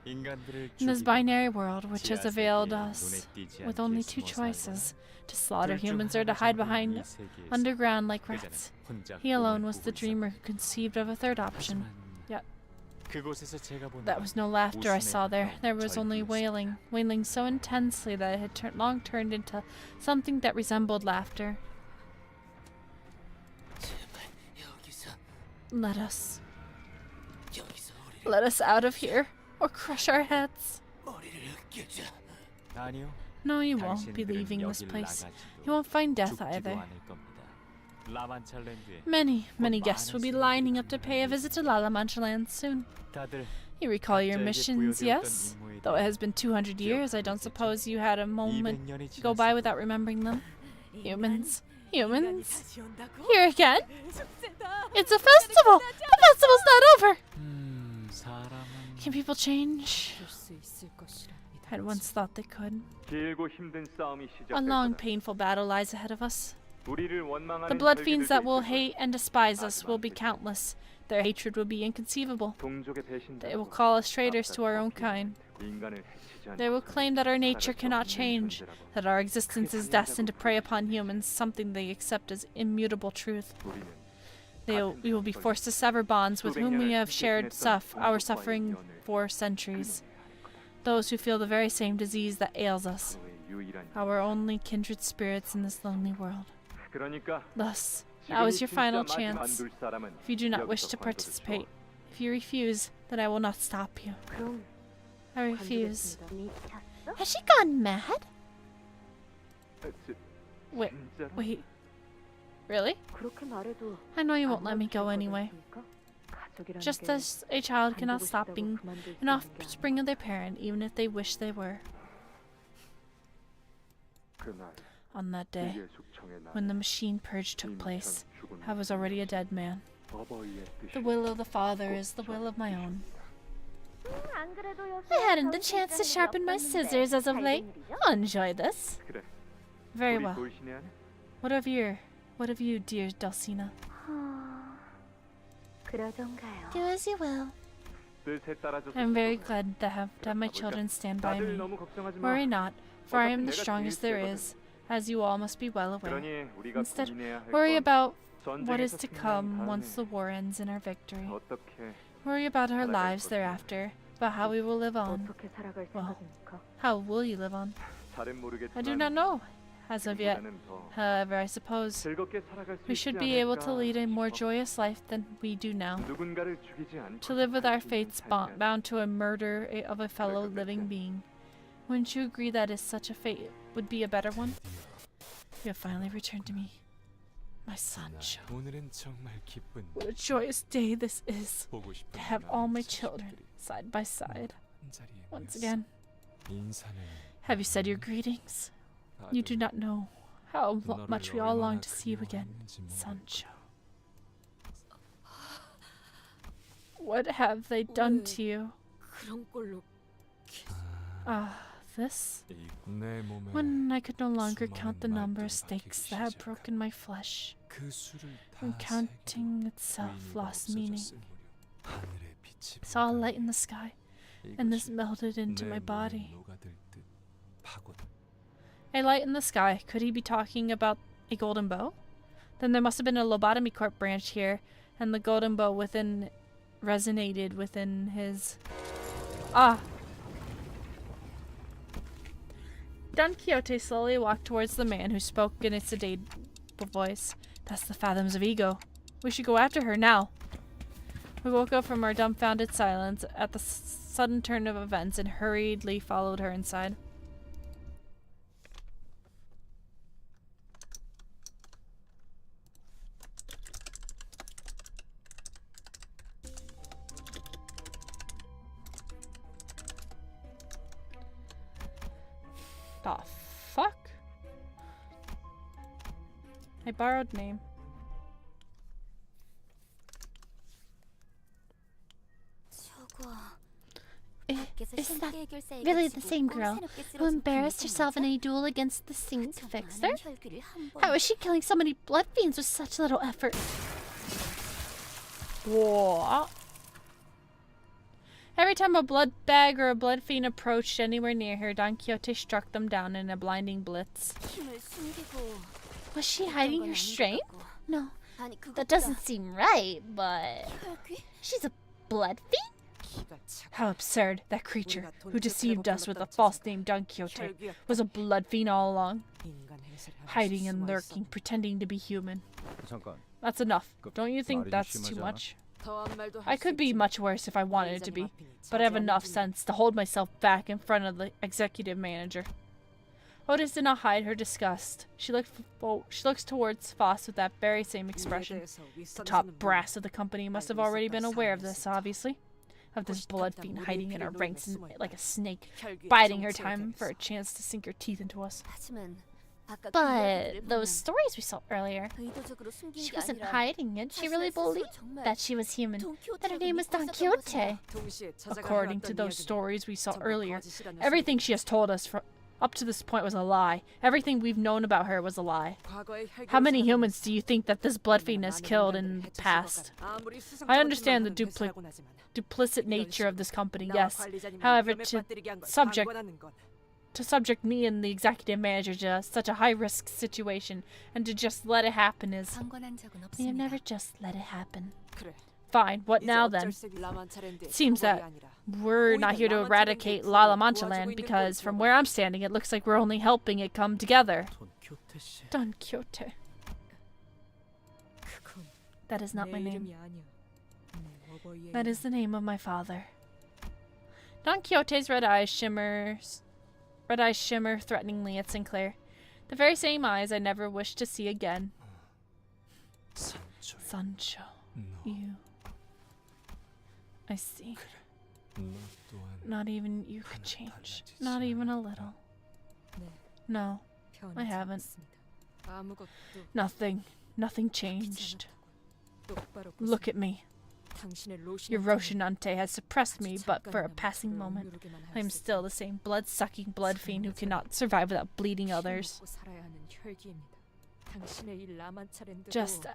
[SPEAKER 7] 인간들을
[SPEAKER 1] In this
[SPEAKER 7] 죽이고
[SPEAKER 1] binary world, which has
[SPEAKER 7] 지하
[SPEAKER 1] availed
[SPEAKER 7] 세계에
[SPEAKER 1] us
[SPEAKER 7] 눈에 띄지
[SPEAKER 1] with
[SPEAKER 7] 않게
[SPEAKER 1] only two
[SPEAKER 7] 숨어 살거나
[SPEAKER 1] choices, to slaughter
[SPEAKER 7] 둘중
[SPEAKER 1] humans or to
[SPEAKER 7] 하나
[SPEAKER 1] hide
[SPEAKER 7] 정도는
[SPEAKER 1] behind
[SPEAKER 7] 이 세계에서
[SPEAKER 1] underground like
[SPEAKER 7] 그자는
[SPEAKER 1] rats.
[SPEAKER 7] 혼자
[SPEAKER 1] He alone
[SPEAKER 7] 꿈을
[SPEAKER 1] was the
[SPEAKER 7] 꾸고
[SPEAKER 1] dreamer
[SPEAKER 7] 있었다.
[SPEAKER 1] who conceived of a third option.
[SPEAKER 7] 하지만
[SPEAKER 1] Yet,
[SPEAKER 7] 그곳에서 제가 본
[SPEAKER 1] that was no laughter I
[SPEAKER 7] 웃음에
[SPEAKER 1] saw there.
[SPEAKER 7] 가까운
[SPEAKER 1] There was only
[SPEAKER 7] 절규였습니다.
[SPEAKER 1] wailing so intensely that it had long turned into something that resembled laughter. Let us out of here, or crush our heads.
[SPEAKER 7] 아니요.
[SPEAKER 1] No, you won't be
[SPEAKER 7] 당신들은
[SPEAKER 1] leaving this
[SPEAKER 7] 여길
[SPEAKER 1] place.
[SPEAKER 7] 나가지도
[SPEAKER 1] You won't find death
[SPEAKER 7] 죽지도
[SPEAKER 1] either.
[SPEAKER 7] 않을 겁니다. 라만찰랜드에
[SPEAKER 1] Many guests will be lining up to pay a visit to La Mancha Land soon.
[SPEAKER 7] 다들
[SPEAKER 1] You recall your
[SPEAKER 7] 각자에게
[SPEAKER 1] missions,
[SPEAKER 7] 부여되었던
[SPEAKER 1] yes?
[SPEAKER 7] 임무에
[SPEAKER 1] Though it
[SPEAKER 7] 대해
[SPEAKER 1] has been 200 years, I don't suppose you had a moment
[SPEAKER 7] 200년이
[SPEAKER 1] go by
[SPEAKER 7] 지났어도
[SPEAKER 1] without remembering them. Humans. Humans?
[SPEAKER 8] 다시 온다고?
[SPEAKER 1] Here again?
[SPEAKER 8] 축제다.
[SPEAKER 1] It's a festival! The festival's not over!
[SPEAKER 7] 사람은
[SPEAKER 1] Can people change?
[SPEAKER 8] 그럴 수 있을 것이라
[SPEAKER 1] I had once thought they could.
[SPEAKER 6] 길고 힘든 싸움이
[SPEAKER 1] A
[SPEAKER 6] 시작될
[SPEAKER 1] long,
[SPEAKER 6] 거다.
[SPEAKER 1] painful battle lies ahead of us.
[SPEAKER 6] 우리를 원망하는
[SPEAKER 1] The blood fiends
[SPEAKER 6] 혈기들도
[SPEAKER 1] that will
[SPEAKER 6] 있을 거다.
[SPEAKER 1] hate and despise us will be countless. Their hatred will be inconceivable.
[SPEAKER 6] 동족의 배신자라고
[SPEAKER 1] They will call us traitors to our own kind.
[SPEAKER 6] 인간을 해치지 않는
[SPEAKER 1] They will claim that our nature
[SPEAKER 6] 살아갈 수
[SPEAKER 1] cannot
[SPEAKER 6] 없는
[SPEAKER 1] change,
[SPEAKER 6] 존재라고.
[SPEAKER 1] that our existence is destined to prey upon humans, something they accept as immutable truth.
[SPEAKER 6] 우리는
[SPEAKER 1] We will be forced to sever bonds with whom we have shared our suffering for centuries. Those who feel the very same disease that ails us,
[SPEAKER 6] 서로의 유일한
[SPEAKER 1] our only kindred spirits in this lonely world.
[SPEAKER 6] 그러니까
[SPEAKER 1] Thus, now is your final chance.
[SPEAKER 6] 만둘 사람은
[SPEAKER 1] If you do not wish
[SPEAKER 6] 여기서
[SPEAKER 1] to
[SPEAKER 6] 관둬도
[SPEAKER 1] participate,
[SPEAKER 6] 좋아.
[SPEAKER 1] if you refuse, then I will not stop you.
[SPEAKER 9] 그럼
[SPEAKER 1] I refuse.
[SPEAKER 9] 관두겠습니다.
[SPEAKER 1] Has she gone mad? Wait,
[SPEAKER 6] 진짜로?
[SPEAKER 1] wait. Really?
[SPEAKER 9] 그렇게 말해도
[SPEAKER 1] I know you won't
[SPEAKER 9] 안
[SPEAKER 1] let me go
[SPEAKER 9] 놔주실
[SPEAKER 1] anyway.
[SPEAKER 9] 거잖습니까? 가족이라는
[SPEAKER 1] Just
[SPEAKER 9] 게
[SPEAKER 1] as a child cannot
[SPEAKER 9] 관두고
[SPEAKER 1] stop
[SPEAKER 9] 싶다고
[SPEAKER 1] being
[SPEAKER 9] 그만둘 수
[SPEAKER 1] an
[SPEAKER 9] 있는 게
[SPEAKER 1] offspring of their parent, even if they wish they were.
[SPEAKER 6] 그날
[SPEAKER 1] On that day,
[SPEAKER 6] 비의 숙청의 날
[SPEAKER 1] when the machine purge took place, I was already a dead man.
[SPEAKER 6] 어버이의 뜻이
[SPEAKER 1] The will of the Father is the will of my own.
[SPEAKER 4] 안 그래도 요새
[SPEAKER 1] I hadn't the chance to sharpen my scissors as of late. I'll enjoy this.
[SPEAKER 6] 그래.
[SPEAKER 1] Very
[SPEAKER 6] 우리
[SPEAKER 1] well.
[SPEAKER 6] 돌신의 아내?
[SPEAKER 1] What of you, dear Dulcina?
[SPEAKER 9] 그러던가요.
[SPEAKER 1] Do as you will.
[SPEAKER 6] 뜻에 따라줘서
[SPEAKER 1] I'm very
[SPEAKER 6] 좋구나.
[SPEAKER 1] glad to have my children stand by
[SPEAKER 6] 다들
[SPEAKER 1] me.
[SPEAKER 6] 너무 걱정하지 마.
[SPEAKER 1] Worry not, for I am the
[SPEAKER 6] 어차피 내가
[SPEAKER 1] strongest
[SPEAKER 6] 제일
[SPEAKER 1] there is, as you all must be well aware.
[SPEAKER 6] 그러니 우리가
[SPEAKER 1] Instead,
[SPEAKER 6] 고민해야 할
[SPEAKER 1] worry
[SPEAKER 6] 건
[SPEAKER 1] about what is
[SPEAKER 6] 전쟁에서
[SPEAKER 1] to
[SPEAKER 6] 승리한
[SPEAKER 1] come
[SPEAKER 6] 다음에
[SPEAKER 1] once the war ends in our victory.
[SPEAKER 6] 어떻게
[SPEAKER 1] Worry about our
[SPEAKER 6] 살아갈
[SPEAKER 1] lives
[SPEAKER 6] 것인가.
[SPEAKER 1] thereafter, about how we will live on.
[SPEAKER 9] 어떻게 살아갈
[SPEAKER 1] Well,
[SPEAKER 9] 생각입니까?
[SPEAKER 1] How will you live on?
[SPEAKER 6] 잘은 모르겠지만
[SPEAKER 1] I do not know. As of yet,
[SPEAKER 6] 지금보다는 더
[SPEAKER 1] however, I suppose
[SPEAKER 6] 즐겁게 살아갈 수
[SPEAKER 1] we
[SPEAKER 6] 있지
[SPEAKER 1] should be able to
[SPEAKER 6] 않을까
[SPEAKER 1] lead a more
[SPEAKER 6] 싶어.
[SPEAKER 1] joyous life than we do now.
[SPEAKER 6] 누군가를 죽이지 않고
[SPEAKER 1] To live with our
[SPEAKER 6] 살 수 있는
[SPEAKER 1] fates
[SPEAKER 6] 삶이야.
[SPEAKER 1] bound to a murder of a fellow living being. Wouldn't you agree that is such a fate would be a better one? You have finally returned to me, my Sancho.
[SPEAKER 7] 오늘은 정말 기쁜
[SPEAKER 1] What a joyous day this is
[SPEAKER 7] 보고 싶은
[SPEAKER 1] to have all my
[SPEAKER 7] 많은
[SPEAKER 1] children
[SPEAKER 7] 자식들이
[SPEAKER 1] side by side
[SPEAKER 7] 한자리에
[SPEAKER 1] once
[SPEAKER 7] 모였어.
[SPEAKER 1] again.
[SPEAKER 7] 인사는
[SPEAKER 1] Have you said your greetings? You do
[SPEAKER 7] 다들
[SPEAKER 1] not know how
[SPEAKER 7] 너를
[SPEAKER 1] much we all long
[SPEAKER 7] 얼마나
[SPEAKER 1] to see you again,
[SPEAKER 7] 그리워했는지 모를
[SPEAKER 1] Sancho. What have they done to you?
[SPEAKER 8] 그런 걸로
[SPEAKER 1] This?
[SPEAKER 7] 거야. 내 몸에
[SPEAKER 1] When I could no longer
[SPEAKER 7] 수많은
[SPEAKER 1] count the number of
[SPEAKER 7] 말들이
[SPEAKER 1] stakes
[SPEAKER 7] 박히기
[SPEAKER 1] that had
[SPEAKER 7] 시작한
[SPEAKER 1] broken my flesh,
[SPEAKER 7] 그 수를
[SPEAKER 1] when
[SPEAKER 7] 다
[SPEAKER 1] counting
[SPEAKER 7] 세기로
[SPEAKER 1] itself
[SPEAKER 7] 의미가
[SPEAKER 1] lost meaning,
[SPEAKER 7] 없어졌을 무렵 하늘의 빛이
[SPEAKER 1] saw a
[SPEAKER 7] 밝아
[SPEAKER 1] light in the sky, and this
[SPEAKER 7] 이것이
[SPEAKER 1] melted into
[SPEAKER 7] 내
[SPEAKER 1] my
[SPEAKER 7] 몸에
[SPEAKER 1] body.
[SPEAKER 7] 녹아들 듯 파고든
[SPEAKER 1] A light in the sky. Could he be talking about a golden bow? Then there must have been a lobotomy corp branch here, and the golden bow within resonated within his... Ah! Don Quixote slowly walked towards the man who spoke in a sedate voice. That's the fathoms of ego. We should go after her now. We woke up from our dumbfounded silence at the sudden turn of events and hurriedly followed her inside. The fuck? I borrowed name.
[SPEAKER 4] Isn't that really the same girl who embarrassed herself in a duel against the Saint Fixer? How is she killing so many blood fiends with such little effort?
[SPEAKER 1] Whoa. Every time a blood bag or a blood fiend approached anywhere near her, Don Quixote struck them down in a blinding blitz.
[SPEAKER 4] Was she hiding her strength? No, that doesn't seem right, but... She's a blood fiend?
[SPEAKER 1] How absurd. That creature, who deceived us with the false name Don Quixote, was a blood fiend all along. Hiding and lurking, pretending to be human. That's enough. Don't you think that's too much? I could be much worse if I wanted it to be, but I have enough sense to hold myself back in front of the executive manager. Otis did not hide her disgust. She looks towards Foss with that very same expression. The top brass of the company must have already been aware of this, obviously. Of this blood fiend hiding in our ranks like a snake, biding her time for a chance to sink her teeth into us.
[SPEAKER 4] But those stories we saw earlier, she wasn't hiding it. She really believed that she was human, that her name was Don Quixote.
[SPEAKER 1] According to those stories we saw earlier, everything she has told us up to this point was a lie. Everything we've known about her was a lie. How many humans do you think that this blood fiend has killed in the past? I understand the duplicit nature of this company, yes. However, to subject me and the executive manager to such a high-risk situation and to just let it happen is...
[SPEAKER 4] We have never just let it happen.
[SPEAKER 1] Fine, what now then? It seems that we're not here to eradicate La Mancha land because from where I'm standing it looks like we're only helping it come together. Don Quixote. That is not my name. That is the name of my father. Don Quixote's red eyes shimmer threateningly at Sinclair. The very same eyes I never wished to see again. Sancho. You. I see. Not even you could change. Not even a little. No, I haven't. Nothing. Nothing changed. Look at me. Your Rocinante has suppressed me, but for a passing moment, I am still the same blood-sucking blood fiend who cannot survive without bleeding others. Just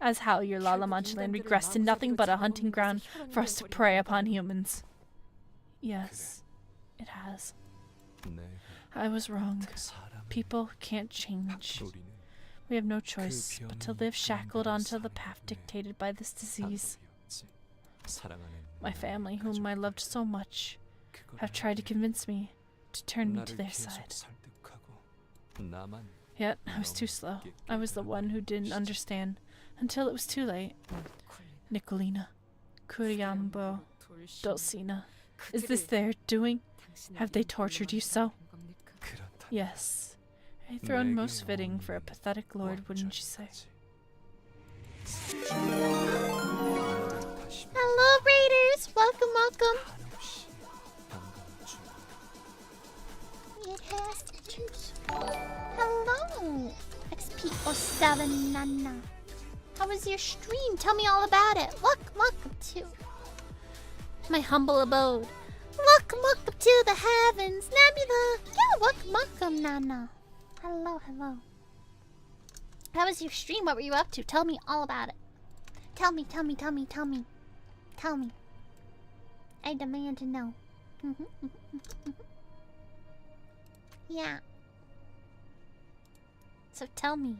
[SPEAKER 1] as how your La Mancha land regressed to nothing but a hunting ground for us to prey upon humans. Yes, it has. I was wrong. People can't change. We have no choice but to live shackled onto the path dictated by this disease. My family, whom I loved so much, have tried to convince me to turn me to their side. Yet, I was too slow. I was the one who didn't understand, until it was too late. Nicolina, Curiambo, Dulcina, is this their doing? Have they tortured you so? Yes. A throne most fitting for a pathetic lord, wouldn't you say?
[SPEAKER 4] Hello, Raiders! Welcome, welcome! It has to choose. Hello! XP07 Nana. How was your stream? Tell me all about it. Welcome to my humble abode. Welcome to the heavens, Nebula. Yeah, welcome, Nana. Hello. How was your stream? What were you up to? Tell me all about it. Tell me. I demand to know. Yeah. So tell me.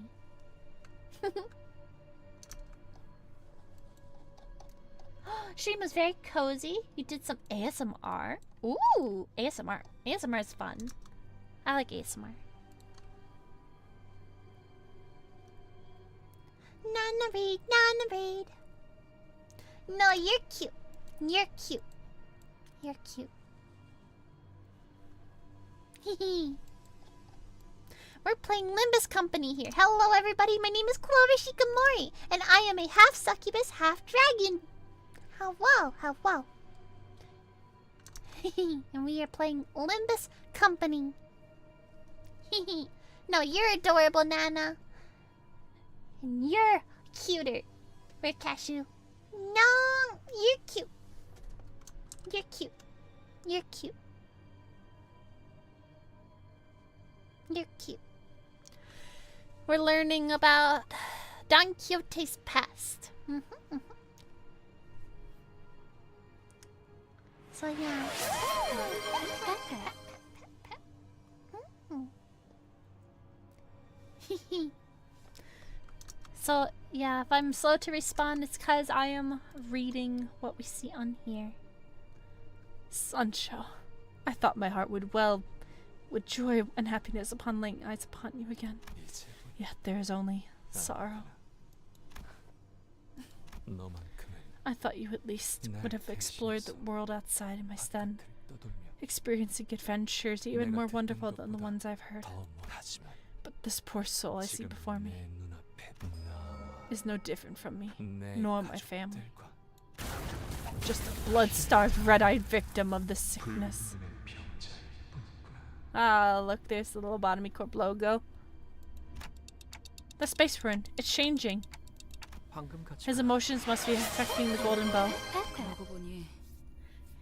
[SPEAKER 4] Stream was very cozy. You did some ASMR. Ooh, ASMR. ASMR is fun. I like ASMR. Nana read, Nana read. No, you're cute. You're cute. You're cute. Hehe. We're playing Limbus Company here. Hello, everybody. My name is Clover Shikamori, and I am a half succubus, half dragon. Hello, hello. And we are playing Limbus Company. No, you're adorable, Nana. And you're cuter. Red Cashew. No, you're cute. You're cute. You're cute. You're cute. We're learning about Don Quixote's past. So yeah. So yeah, if I'm slow to respond, it's because I am reading what we see on here. Sancho, I thought my heart would well with joy and happiness upon laying eyes upon you again. Yet there is only sorrow. I thought you at least would have explored the world outside in my stead, experiencing adventures even more wonderful than the ones I've heard. But this poor soul I see before me is no different from me, nor my family. Just a blood-starved, red-eyed victim of this sickness. Ah, look, there's the Lobotomy Corp logo. The space we're in, it's changing. His emotions must be affecting the golden bow.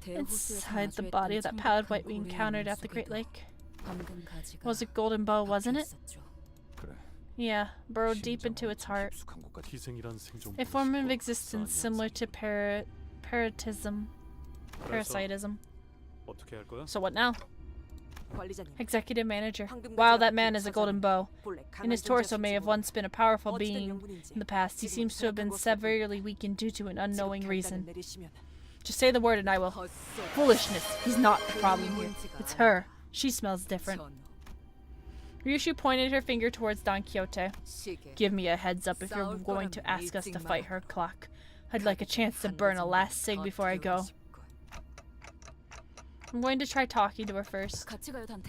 [SPEAKER 4] Inside the body of that pallid white we encountered at the Great Lake was a golden bow, wasn't it? Yeah, burrowed deep into its heart. A form of existence similar to parasitism. So what now? Executive manager. While that man is a golden bow, and his torso may have once been a powerful being in the past, he seems to have been severely weakened due to an unknowing reason. Just say the word and I will. Foolishness. He's not the problem here. It's her. She smells different. Ryushu pointed her finger towards Don Quixote. Give me a heads up if you're going to ask us to fight her clock. I'd like a chance to burn a last cig before I go. I'm going to try talking to her first.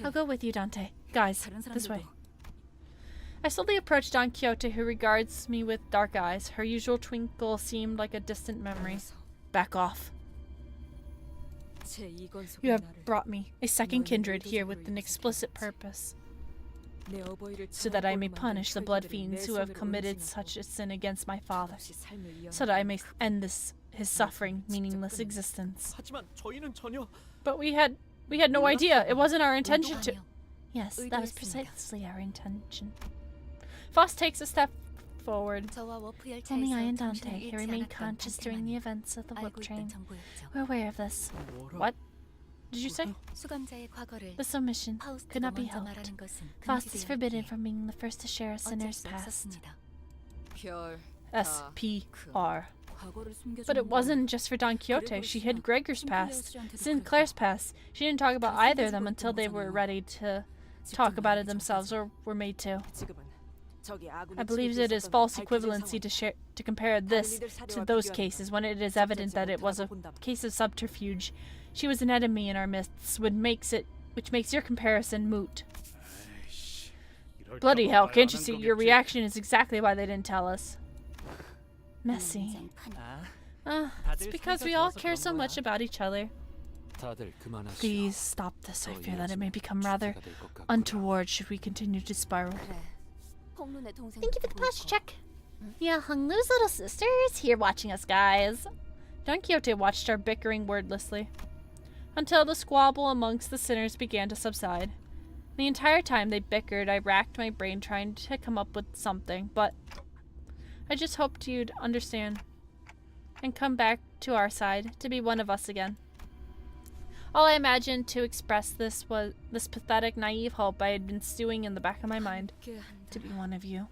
[SPEAKER 4] I'll go with you, Dante. Guys, this way. I slowly approached Don Quixote, who regards me with dark eyes. Her usual twinkle seemed like a distant memory. Back off. You have brought me, a second kindred, here with an explicit purpose. So that I may punish the blood fiends who have committed such a sin against my father. So that I may end his suffering, meaningless existence. But we had no idea. It wasn't our intention to... Yes, that was precisely our intention. Foss takes a step forward. Only I and Dante, who remained conscious during the events of the whip train, were aware of this. What did you say? This omission could not be helped. Foss is forbidden from being the first to share a sinner's past. S.P.R. But it wasn't just for Don Quixote. She hid Gregor's past, Sinclair's past. She didn't talk about either of them until they were ready to talk about it themselves, or were made to. I believe it is false equivalency to compare this to those cases when it is evident that it was a case of subterfuge. She was an enemy in our midst, which makes your comparison moot. Bloody hell, can't you see? Your reaction is exactly why they didn't tell us. Messy. It's because we all care so much about each other. Please stop this. I fear that it may become rather untoward should we continue to spiral. Thank you for the posture check. Yeah, Hunglu's little sister is here watching us, guys. Don Quixote watched our bickering wordlessly, until the squabble amongst the sinners began to subside. The entire time they bickered, I racked my brain trying to come up with something, but I just hoped you'd understand and come back to our side, to be one of us again. All I imagined to express this was this pathetic, naive hope I had been stewing in the back of my mind, to be one of you.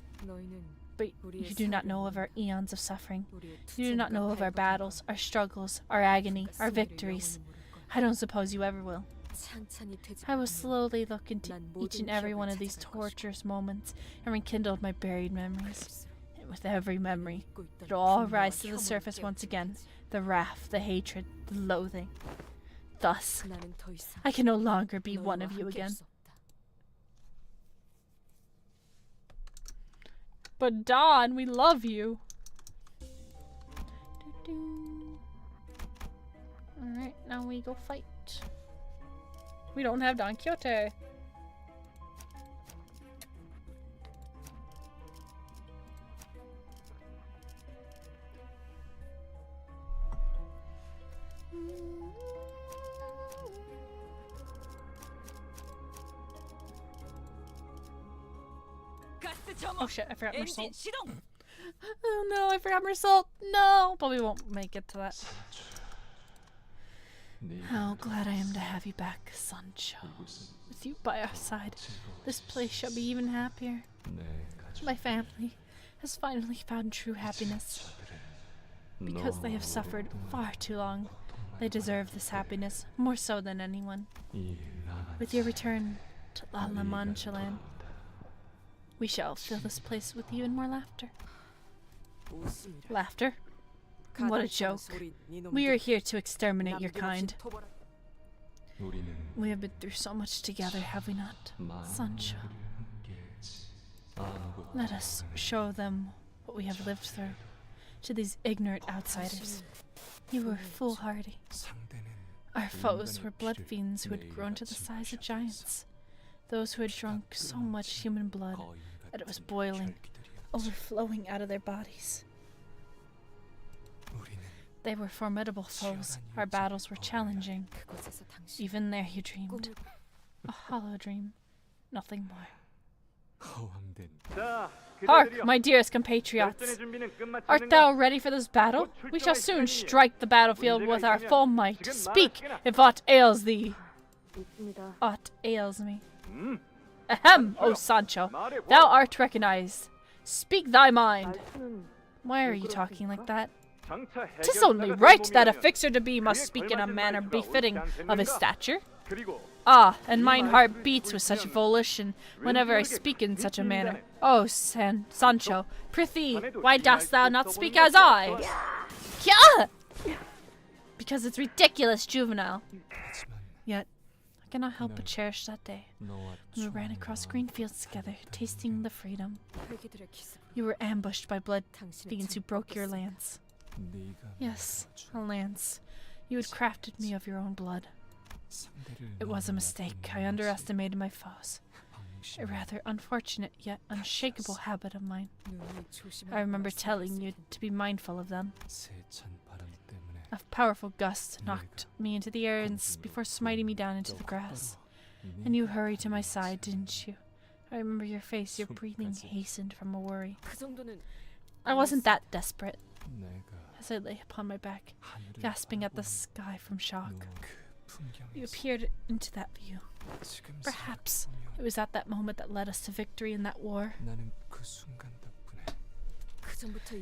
[SPEAKER 1] But you do not know of our eons of suffering. You do not know of our battles, our struggles, our agony, our victories. I don't suppose you ever will. I will slowly look into each and every one of these torturous moments and rekindle my buried memories. And with every memory, it'll all rise to the surface once again. The wrath, the hatred, the loathing. Thus, I can no longer be one of you again. But Dawn, we love you. Alright, now we go fight. We don't have Don Quixote. Oh shit, I forgot Mersault. Oh no, I forgot Mersault. No, but we won't make it to that. How glad I am to have you back, Sancho. With you by our side, this place shall be even happier. My family has finally found true happiness. Because they have suffered far too long, they deserve this happiness more so than anyone. With your return to La Mancha Land, we shall fill this place with even more laughter. Laughter? What a joke. We are here to exterminate your kind. We have been through so much together, have we not, Sancho? Let us show them what we have lived through. To these ignorant outsiders, you were foolhardy. Our foes were blood fiends who had grown to the size of giants. Those who had drunk so much human blood that it was boiling, overflowing out of their bodies. They were formidable foes. Our battles were challenging. Even there you dreamed. A hollow dream. Nothing more. Hark, my dearest compatriots! Art thou ready for this battle? We shall soon strike the battlefield with our full might. Speak, if aught ails thee. Aught ails me. Ahem, O Sancho, thou art recognized. Speak thy mind. Why are you talking like that? 'Tis only right that a fixer-to-be must speak in a manner befitting of his stature. Ah, and mine heart beats with such volition whenever I speak in such a manner. Oh, Sancho, prithee, why dost thou not speak as I? Kya! Because it's ridiculous, juvenile. Yet, I cannot help but cherish that day when we ran across green fields together, tasting the freedom. You were ambushed by blood fiends who broke your lance. Yes, a lance. You had crafted me of your own blood. It was a mistake. I underestimated my foes. A rather unfortunate yet unshakable habit of mine. I remember telling you to be mindful of them. A powerful gust knocked me into the air before smiting me down into the grass. And you hurried to my side, didn't you? I remember your face, your breathing hastened from a worry. I wasn't that desperate. As I lay upon my back, gasping at the sky from shock, you appeared into that view. Perhaps it was at that moment that led us to victory in that war.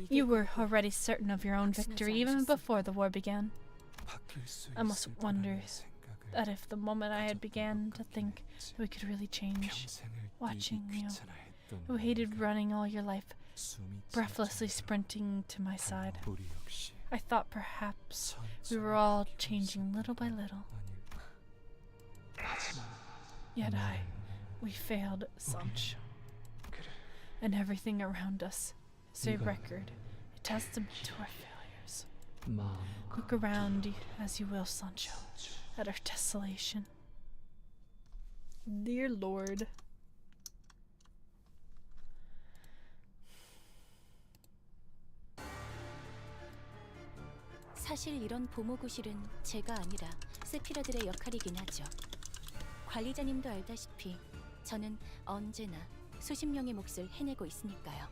[SPEAKER 1] You were already certain of your own victory even before the war began. I must wonder that if the moment I had began to think that we could really change, watching you, who hated running all your life, breathlessly sprinting to my side, I thought perhaps we were all changing little by little. Yet we failed, Sancho. And everything around us is a record, a testament to our failures. Look around as you will, Sancho, at our desolation. Dear Lord.
[SPEAKER 2] 사실 이런 보모구실은 제가 아니라 세피라들의 역할이긴 하죠. 관리자님도 알다시피 저는 언제나 수십 명의 몫을 해내고 있으니까요.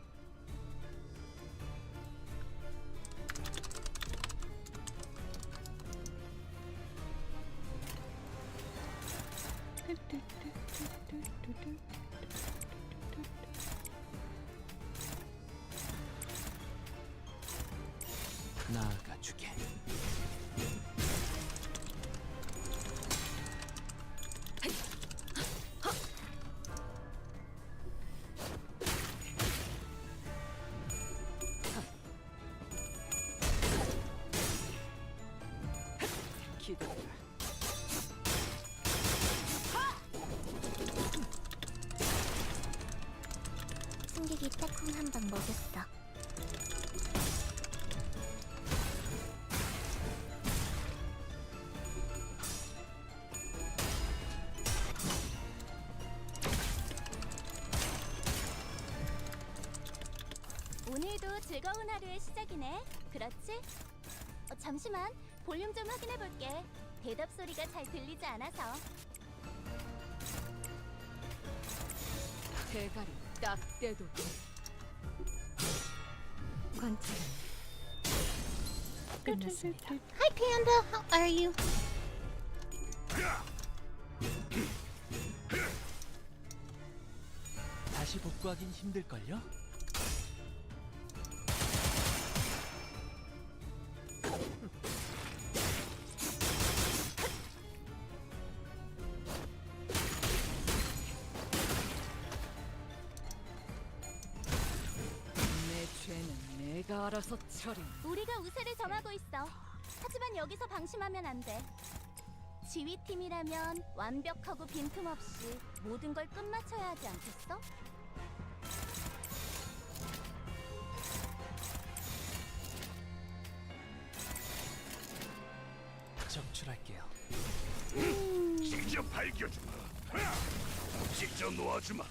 [SPEAKER 8] 기다려라.
[SPEAKER 4] 승객이 빼꼼 한 방 먹였어. 오늘도 즐거운 하루의 시작이네. 그렇지? 잠시만, 볼륨 좀 확인해 볼게. 대답 소리가 잘 들리지 않아서.
[SPEAKER 8] 대가리 딱 떼도 돼.
[SPEAKER 2] 관찰은 끝났습니다.
[SPEAKER 4] Hi Panda, how are you?
[SPEAKER 5] 다시 복구하긴 힘들걸요?
[SPEAKER 8] 내 죄는 내가 알아서 처리.
[SPEAKER 4] 우리가 우세를 점하고 있어. 하지만 여기서 방심하면 안 돼. 지휘팀이라면 완벽하고 빈틈없이 모든 걸 끝마쳐야 하지 않겠어?
[SPEAKER 5] 정출할게요.
[SPEAKER 3] 직접 밝혀주마. 직접 놓아주마.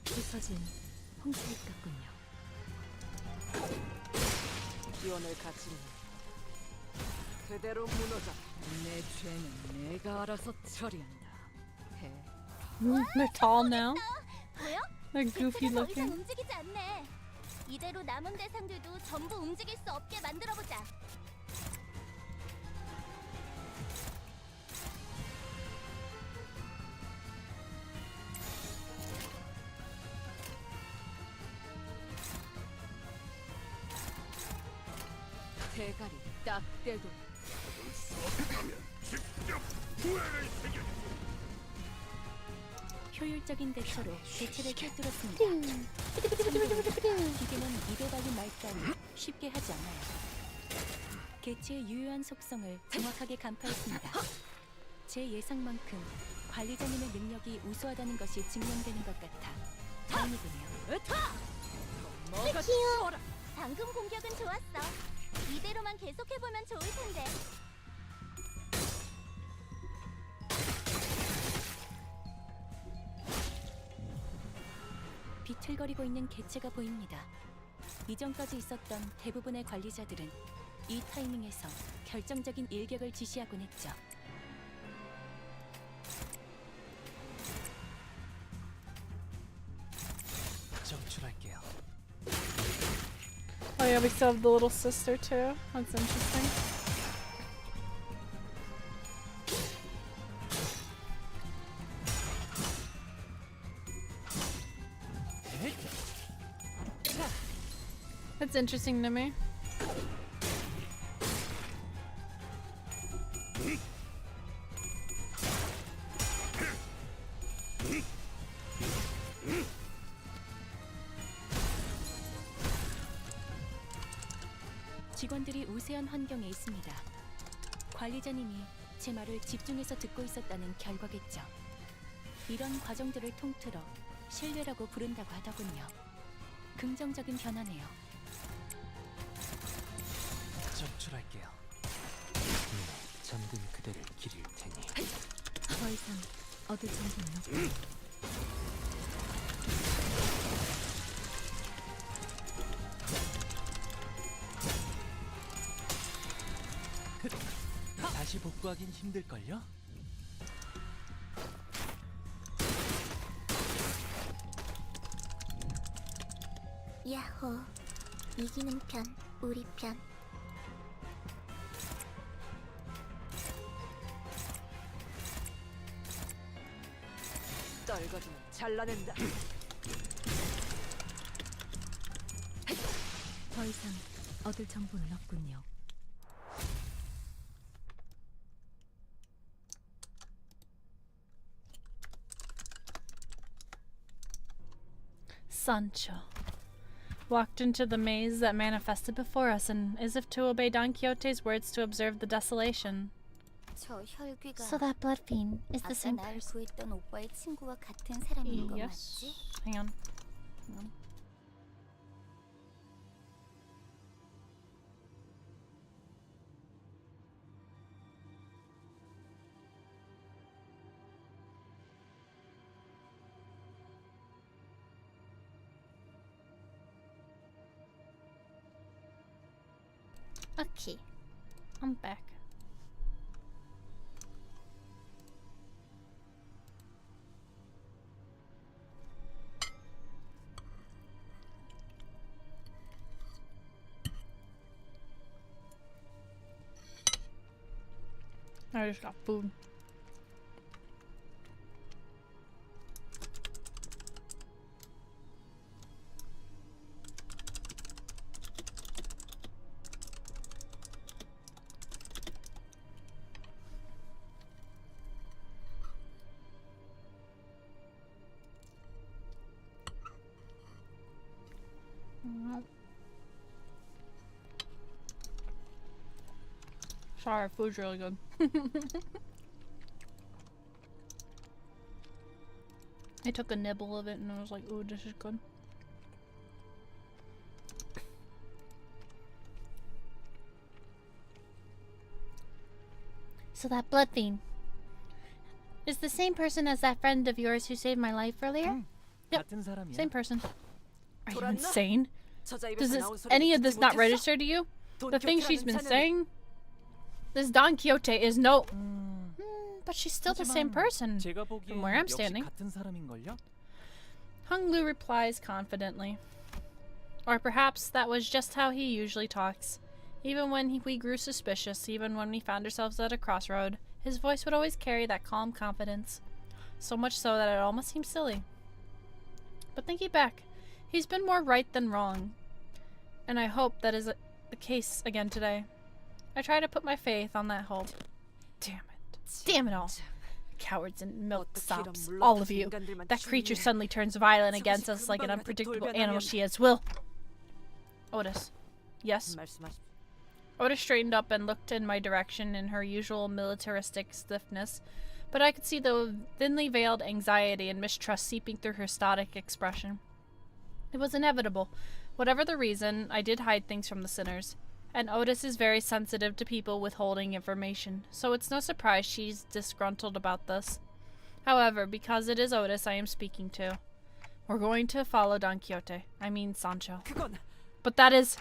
[SPEAKER 2] 부서진 홍차잎 같군요.
[SPEAKER 8] 기원을 갖추니 그대로 무너져. 내 죄는 내가 알아서 처리한다. 해.
[SPEAKER 1] They're tall now.
[SPEAKER 4] 보여?
[SPEAKER 1] They're goofy
[SPEAKER 4] 대체가 더 이상
[SPEAKER 1] looking.
[SPEAKER 4] 움직이지 않네. 이대로 남은 대상들도 전부 움직일 수 없게 만들어보자.
[SPEAKER 8] 대가리 딱 떼도
[SPEAKER 3] 수업하면 직접 두엘을 새겨.
[SPEAKER 2] 효율적인 대처로 대체를 꿰뚫었습니다. 참고로 기계는 입에 달린 말 따위 쉽게 하지 않아요. 개체의 유효한 속성을 정확하게 간파했습니다. 제 예상만큼 관리자님의 능력이 우수하다는 것이 증명되는 것 같아 다행이군요.
[SPEAKER 8] 뭐가
[SPEAKER 4] 귀여워.
[SPEAKER 8] 치워라.
[SPEAKER 4] 방금 공격은 좋았어. 이대로만 계속해보면 좋을 텐데.
[SPEAKER 2] 비틀거리고 있는 개체가 보입니다. 이전까지 있었던 대부분의 관리자들은 이 타이밍에서 결정적인 일격을 지시하곤 했죠.
[SPEAKER 5] 정출할게요.
[SPEAKER 1] Oh yeah, we still have the little sister too. That's interesting. That's interesting to me.
[SPEAKER 2] 직원들이 우세한 환경에 있습니다. 관리자님이 제 말을 집중해서 듣고 있었다는 결과겠죠. 이런 과정들을 통틀어 신뢰라고 부른다고 하더군요. 긍정적인 변화네요.
[SPEAKER 5] 정출할게요. 잠든 그대를 기릴 테니.
[SPEAKER 2] 더 이상 얻을 정보는 없고
[SPEAKER 5] 다시 복구하긴 힘들걸요?
[SPEAKER 4] 야호. 이기는 편, 우리 편.
[SPEAKER 8] 떨거지면 잘라낸다.
[SPEAKER 2] 더 이상 얻을 정보는 없군요.
[SPEAKER 1] Sancho. walked into the maze that manifested before us, and as if to obey Don Quixote's words to observe the desolation.
[SPEAKER 2] 저 혈귀가
[SPEAKER 4] So that blood fiend is the
[SPEAKER 2] 아까
[SPEAKER 4] same
[SPEAKER 2] 날
[SPEAKER 4] person.
[SPEAKER 2] 구했던 오빠의 친구와 같은 사람인 거 맞지?
[SPEAKER 1] Hang on.
[SPEAKER 4] Okay.
[SPEAKER 1] I'm back. I just got food. Sorry, food's really good. I took a nibble of it and I was like, ooh, this is good.
[SPEAKER 4] So that blood fiend is the same person as that friend of yours who saved my life earlier?
[SPEAKER 1] Yep,
[SPEAKER 7] 같은 사람이야.
[SPEAKER 1] same person. Are you
[SPEAKER 8] 돌았나?
[SPEAKER 1] insane?
[SPEAKER 8] 저자
[SPEAKER 1] Does
[SPEAKER 8] 입에서
[SPEAKER 1] this,
[SPEAKER 8] 나온 소리를
[SPEAKER 1] any of
[SPEAKER 8] 듣지
[SPEAKER 1] this not
[SPEAKER 8] 못했어?
[SPEAKER 1] register to you?
[SPEAKER 8] 돈
[SPEAKER 1] The thing she's
[SPEAKER 8] 격투라는
[SPEAKER 1] been
[SPEAKER 8] 자네는
[SPEAKER 1] saying? This Don Quixote is no...
[SPEAKER 4] But she's still the same
[SPEAKER 7] 하지만
[SPEAKER 4] person.
[SPEAKER 7] 제가 보기엔
[SPEAKER 1] From where I'm
[SPEAKER 7] 역시
[SPEAKER 1] standing.
[SPEAKER 7] 같은 사람인걸요?
[SPEAKER 1] Hung Lu replies confidently. Or perhaps that was just how he usually talks. Even when we grew suspicious, even when we found ourselves at a crossroad, his voice would always carry that calm confidence. So much so that it almost seemed silly. But thinking back, he's been more right than wrong. And I hope that is the case again today. I try to put my faith on that hope. Damn it. Damn it all. Cowards and milksops. All of you. That creature suddenly turns violent against us like an unpredictable animal she is. Will. Otis. Yes?
[SPEAKER 8] 말씀하십시오.
[SPEAKER 1] Otis straightened up and looked in my direction in her usual militaristic stiffness, but I could see the thinly veiled anxiety and mistrust seeping through her stoic expression. It was inevitable. Whatever the reason, I did hide things from the sinners. And Otis is very sensitive to people withholding information, so it's no surprise she's disgruntled about this. However, because it is Otis I am speaking to, we're going to follow Don Quixote. I mean Sancho.
[SPEAKER 8] 그건
[SPEAKER 1] But that is...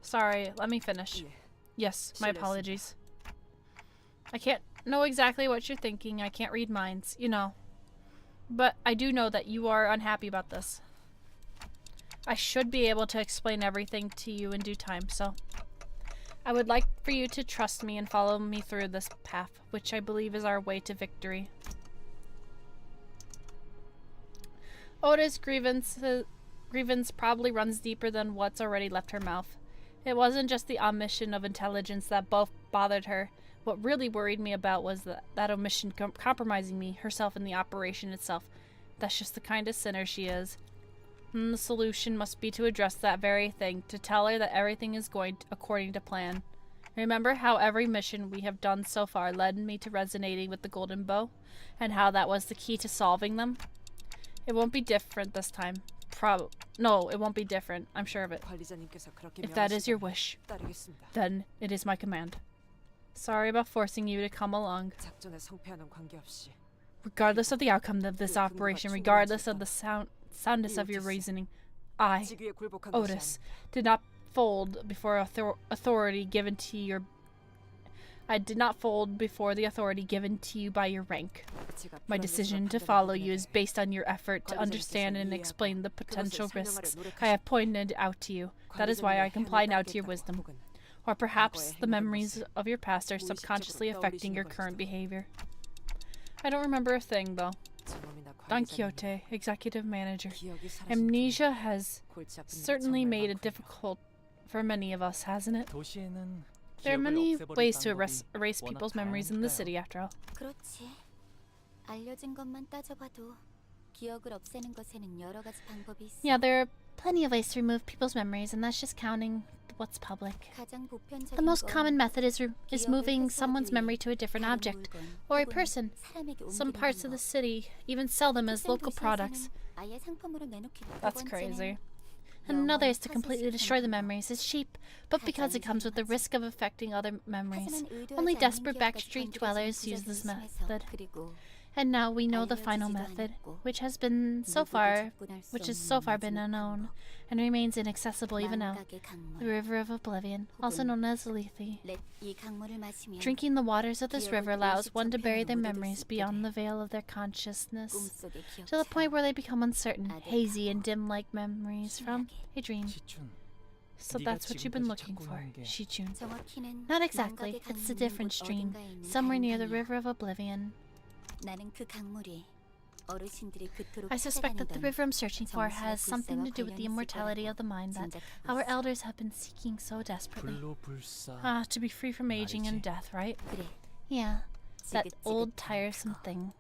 [SPEAKER 1] Sorry, let me finish.
[SPEAKER 8] 예.
[SPEAKER 1] Yes, my
[SPEAKER 8] 실례했습니다.
[SPEAKER 1] apologies. I can't know exactly what you're thinking. I can't read minds, you know. But I do know that you are unhappy about this. I should be able to explain everything to you in due time, so... I would like for you to trust me and follow me through this path, which I believe is our way to victory. Oda's grievance probably runs deeper than what's already left her mouth. It wasn't just the omission of intelligence that both bothered her. What really worried me about was that omission compromising me, herself, and the operation itself. That's just the kind of sinner she is. And the solution must be to address that very thing, to tell her that everything is going according to plan. Remember how every mission we have done so far led me to resonating with the Golden Bow, and how that was the key to solving them? It won't be different this time. No, it won't be different. I'm sure of it.
[SPEAKER 8] 관리자님께서 그렇게
[SPEAKER 1] If that is your
[SPEAKER 8] 명하시다면
[SPEAKER 1] wish,
[SPEAKER 8] 따르겠습니다.
[SPEAKER 1] then it is my command. Sorry about forcing you to come along.
[SPEAKER 8] 작전에 성패하는 관계없이
[SPEAKER 1] Regardless of the outcome of this operation, regardless of the soundness of your reasoning, I,
[SPEAKER 8] 직위에 굴복한 것이
[SPEAKER 1] Otis, did not fold before authority given to your... I did not fold before the authority given to you by your rank.
[SPEAKER 8] 제가
[SPEAKER 1] My
[SPEAKER 8] 불안해서
[SPEAKER 1] decision to
[SPEAKER 8] 판단한
[SPEAKER 1] follow you
[SPEAKER 8] 부분에
[SPEAKER 1] is based on your effort to understand and explain the potential risks I have pointed out to you. That is why I comply now to your wisdom. Or perhaps the memories of your past are subconsciously affecting your current behavior. I don't remember a thing, though. Don Quixote, executive manager. Amnesia has certainly made it difficult for many of us, hasn't it?
[SPEAKER 7] 도시에는
[SPEAKER 1] There are
[SPEAKER 7] 기억을
[SPEAKER 1] many
[SPEAKER 7] 없애버릴
[SPEAKER 1] ways to
[SPEAKER 7] 방법이
[SPEAKER 1] erase
[SPEAKER 7] 워낙
[SPEAKER 1] people's memories in the
[SPEAKER 7] 다양하니까요.
[SPEAKER 1] city, after all.
[SPEAKER 2] 그렇지. 알려진 것만 따져봐도 기억을 없애는 것에는 여러 가지 방법이 있어.
[SPEAKER 1] Yeah, there are
[SPEAKER 4] plenty of ways to remove people's memories, and that's just counting what's public.
[SPEAKER 2] 가장 보편적인
[SPEAKER 4] The most
[SPEAKER 2] 건
[SPEAKER 4] common method is
[SPEAKER 2] 기억을
[SPEAKER 4] moving
[SPEAKER 2] 회수하기
[SPEAKER 4] someone's
[SPEAKER 2] 위해
[SPEAKER 4] memory to a different
[SPEAKER 2] 다른
[SPEAKER 4] object
[SPEAKER 2] 물건
[SPEAKER 4] or a
[SPEAKER 2] 혹은
[SPEAKER 4] person.
[SPEAKER 2] 사람에게
[SPEAKER 4] Some
[SPEAKER 2] 옮기는
[SPEAKER 4] parts of the
[SPEAKER 2] 방법.
[SPEAKER 4] city even sell them as
[SPEAKER 2] 특정
[SPEAKER 4] local products.
[SPEAKER 2] 도시에서는 아예 상품으로 내놓기도. 두
[SPEAKER 1] That's
[SPEAKER 2] 번째는
[SPEAKER 1] crazy.
[SPEAKER 4] And another is to
[SPEAKER 2] 영원히
[SPEAKER 4] completely
[SPEAKER 2] 사실
[SPEAKER 4] destroy the
[SPEAKER 2] 방법.
[SPEAKER 4] memories. It's cheap, but because it comes with the risk of affecting other memories.
[SPEAKER 2] 하지만 의도하지
[SPEAKER 4] Only
[SPEAKER 2] 않는
[SPEAKER 4] desperate
[SPEAKER 2] 기억까지
[SPEAKER 4] backstreet
[SPEAKER 2] 건드려지는
[SPEAKER 4] dwellers use
[SPEAKER 2] 구조들이
[SPEAKER 4] this
[SPEAKER 2] 심해서.
[SPEAKER 4] method.
[SPEAKER 2] 그리고
[SPEAKER 4] And now we know the final
[SPEAKER 2] 알려지지도
[SPEAKER 4] method,
[SPEAKER 2] 않았고
[SPEAKER 4] which has been
[SPEAKER 2] 접근할 수
[SPEAKER 4] which has
[SPEAKER 2] 없는
[SPEAKER 4] so far been
[SPEAKER 2] 마지막
[SPEAKER 4] unknown,
[SPEAKER 2] 방법.
[SPEAKER 4] and remains inaccessible even now.
[SPEAKER 2] 망각의 강물.
[SPEAKER 4] The River of Oblivion, also known as Lethe.
[SPEAKER 2] 이 강물을 마시면
[SPEAKER 4] Drinking the waters of this river allows one to bury their
[SPEAKER 2] 묻어둘
[SPEAKER 4] memories
[SPEAKER 2] 수 있게
[SPEAKER 4] beyond
[SPEAKER 2] 돼.
[SPEAKER 4] the veil of their consciousness,
[SPEAKER 2] 꿈속의
[SPEAKER 4] to the point
[SPEAKER 2] 기억처럼
[SPEAKER 4] where they become uncertain,
[SPEAKER 2] 아득하고
[SPEAKER 4] hazy, and dim-like memories from
[SPEAKER 2] 희미하게.
[SPEAKER 4] a dream.
[SPEAKER 5] 시춘,
[SPEAKER 4] So
[SPEAKER 5] 네가
[SPEAKER 4] that's what you've been
[SPEAKER 5] 지금까지
[SPEAKER 4] looking
[SPEAKER 5] 찾고
[SPEAKER 4] for,
[SPEAKER 5] 있는 게
[SPEAKER 4] Shichun.
[SPEAKER 2] 정확히는
[SPEAKER 4] Not exactly,
[SPEAKER 2] 망각의
[SPEAKER 4] it's a
[SPEAKER 2] 강물
[SPEAKER 4] different
[SPEAKER 2] 곳
[SPEAKER 4] stream,
[SPEAKER 2] 어딘가에 있는
[SPEAKER 4] somewhere near the
[SPEAKER 2] 다른
[SPEAKER 4] River of Oblivion.
[SPEAKER 2] 나는 그 강물이 어르신들이 그토록
[SPEAKER 4] I suspect that the
[SPEAKER 2] 찾아다니던
[SPEAKER 4] river I'm searching for has
[SPEAKER 2] 정신의
[SPEAKER 4] something to
[SPEAKER 2] 불사와
[SPEAKER 4] do with the
[SPEAKER 2] 관련이 있을
[SPEAKER 4] immortality of the
[SPEAKER 2] 거라고
[SPEAKER 4] mind that
[SPEAKER 2] 짐작하고
[SPEAKER 4] our
[SPEAKER 2] 있어.
[SPEAKER 4] elders have been seeking so desperately.
[SPEAKER 5] 불로불사.
[SPEAKER 4] To be free from aging and
[SPEAKER 5] 말이지.
[SPEAKER 4] death, right?
[SPEAKER 2] 그래,
[SPEAKER 4] Yeah, that
[SPEAKER 2] 지긋지긋한
[SPEAKER 4] old tiresome
[SPEAKER 2] 그거.
[SPEAKER 4] thing.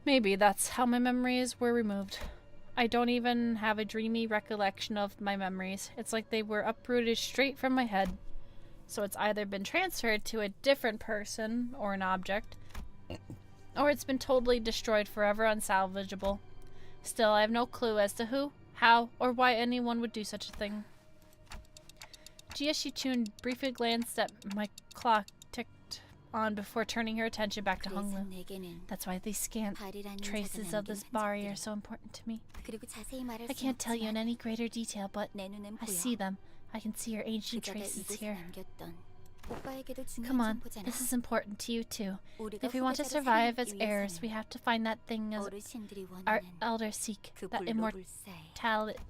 [SPEAKER 4] Maybe that's how my memories were removed. I don't even have a dreamy recollection of my memories. It's like they were uprooted straight from my head. So it's either been transferred to a different person or an object, or it's been totally destroyed forever unsalvageable. Still, I have no clue as to who, how, or why anyone would do such a thing. Jia Shichun briefly glanced at my clock ticked on before turning her attention back to
[SPEAKER 2] 그래서
[SPEAKER 4] Honglu.
[SPEAKER 2] 내게는
[SPEAKER 4] That's why these scant
[SPEAKER 2] 발이라는
[SPEAKER 4] traces
[SPEAKER 2] 자가
[SPEAKER 4] of this
[SPEAKER 2] 남긴
[SPEAKER 4] barrier are
[SPEAKER 2] 흔적들.
[SPEAKER 4] so important to me.
[SPEAKER 2] 그리고 자세히 말할
[SPEAKER 4] I
[SPEAKER 2] 순
[SPEAKER 4] can't tell you in
[SPEAKER 2] 없지만
[SPEAKER 4] any greater detail, but
[SPEAKER 2] 내 눈엔
[SPEAKER 4] I
[SPEAKER 2] 보여.
[SPEAKER 4] see them. I can see your ancient
[SPEAKER 2] 그자가
[SPEAKER 4] traces
[SPEAKER 2] 이곳에
[SPEAKER 4] here.
[SPEAKER 2] 남겼던 오빠에게도 중요한
[SPEAKER 4] Come on,
[SPEAKER 2] 정보잖아.
[SPEAKER 4] this is important to you too.
[SPEAKER 2] 우리가
[SPEAKER 4] If we want to
[SPEAKER 2] 후계자를
[SPEAKER 4] survive as
[SPEAKER 2] 살리기
[SPEAKER 4] heirs, we
[SPEAKER 2] 위해서는
[SPEAKER 4] have to find that thing as
[SPEAKER 2] 어르신들이
[SPEAKER 4] our
[SPEAKER 2] 원하는
[SPEAKER 4] elders seek,
[SPEAKER 2] 그
[SPEAKER 4] that
[SPEAKER 2] 불로불사에
[SPEAKER 4] immortality.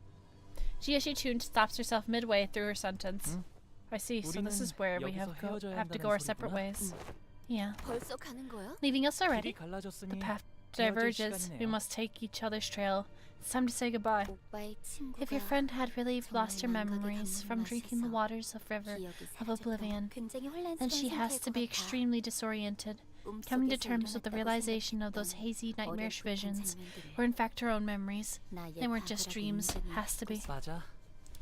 [SPEAKER 4] Jia Shichun stops herself midway through her sentence.
[SPEAKER 5] 응?
[SPEAKER 4] I see, so this is
[SPEAKER 5] 우리는
[SPEAKER 4] where we
[SPEAKER 5] 여기서 헤어져야
[SPEAKER 4] have to
[SPEAKER 5] 한다는
[SPEAKER 4] go our separate
[SPEAKER 5] 소리구나.
[SPEAKER 4] ways. Yeah.
[SPEAKER 2] 벌써 가는 거야?
[SPEAKER 4] Leaving us already?
[SPEAKER 5] 길이
[SPEAKER 4] The
[SPEAKER 5] 갈라졌으니
[SPEAKER 4] path
[SPEAKER 5] 헤어질
[SPEAKER 4] diverges. We
[SPEAKER 5] 시간이네요.
[SPEAKER 4] must take each other's trail. It's time to say goodbye.
[SPEAKER 2] 오빠의
[SPEAKER 4] If your
[SPEAKER 2] 친구가
[SPEAKER 4] friend had really
[SPEAKER 2] 정말
[SPEAKER 4] lost her
[SPEAKER 2] 망각의
[SPEAKER 4] memories
[SPEAKER 2] 강물을
[SPEAKER 4] from drinking the
[SPEAKER 2] 마셔서
[SPEAKER 4] waters of River
[SPEAKER 2] 기억이
[SPEAKER 4] of
[SPEAKER 2] 사라졌던
[SPEAKER 4] Oblivion,
[SPEAKER 2] 굉장히 혼란스러운
[SPEAKER 4] then she has
[SPEAKER 2] 상태일
[SPEAKER 4] to
[SPEAKER 2] 것
[SPEAKER 4] be
[SPEAKER 2] 같아.
[SPEAKER 4] extremely disoriented. Coming to
[SPEAKER 2] 꿈속에서
[SPEAKER 4] terms with the
[SPEAKER 2] 일어났다고
[SPEAKER 4] realization of those
[SPEAKER 2] 생각했던
[SPEAKER 4] hazy, nightmarish
[SPEAKER 2] 어렴풋한
[SPEAKER 4] visions
[SPEAKER 2] 장면들을
[SPEAKER 4] were in fact her own memories.
[SPEAKER 2] 나의
[SPEAKER 4] They weren't just
[SPEAKER 2] 과거라고
[SPEAKER 4] dreams.
[SPEAKER 2] 인정이
[SPEAKER 4] Has to be.
[SPEAKER 5] 맞아.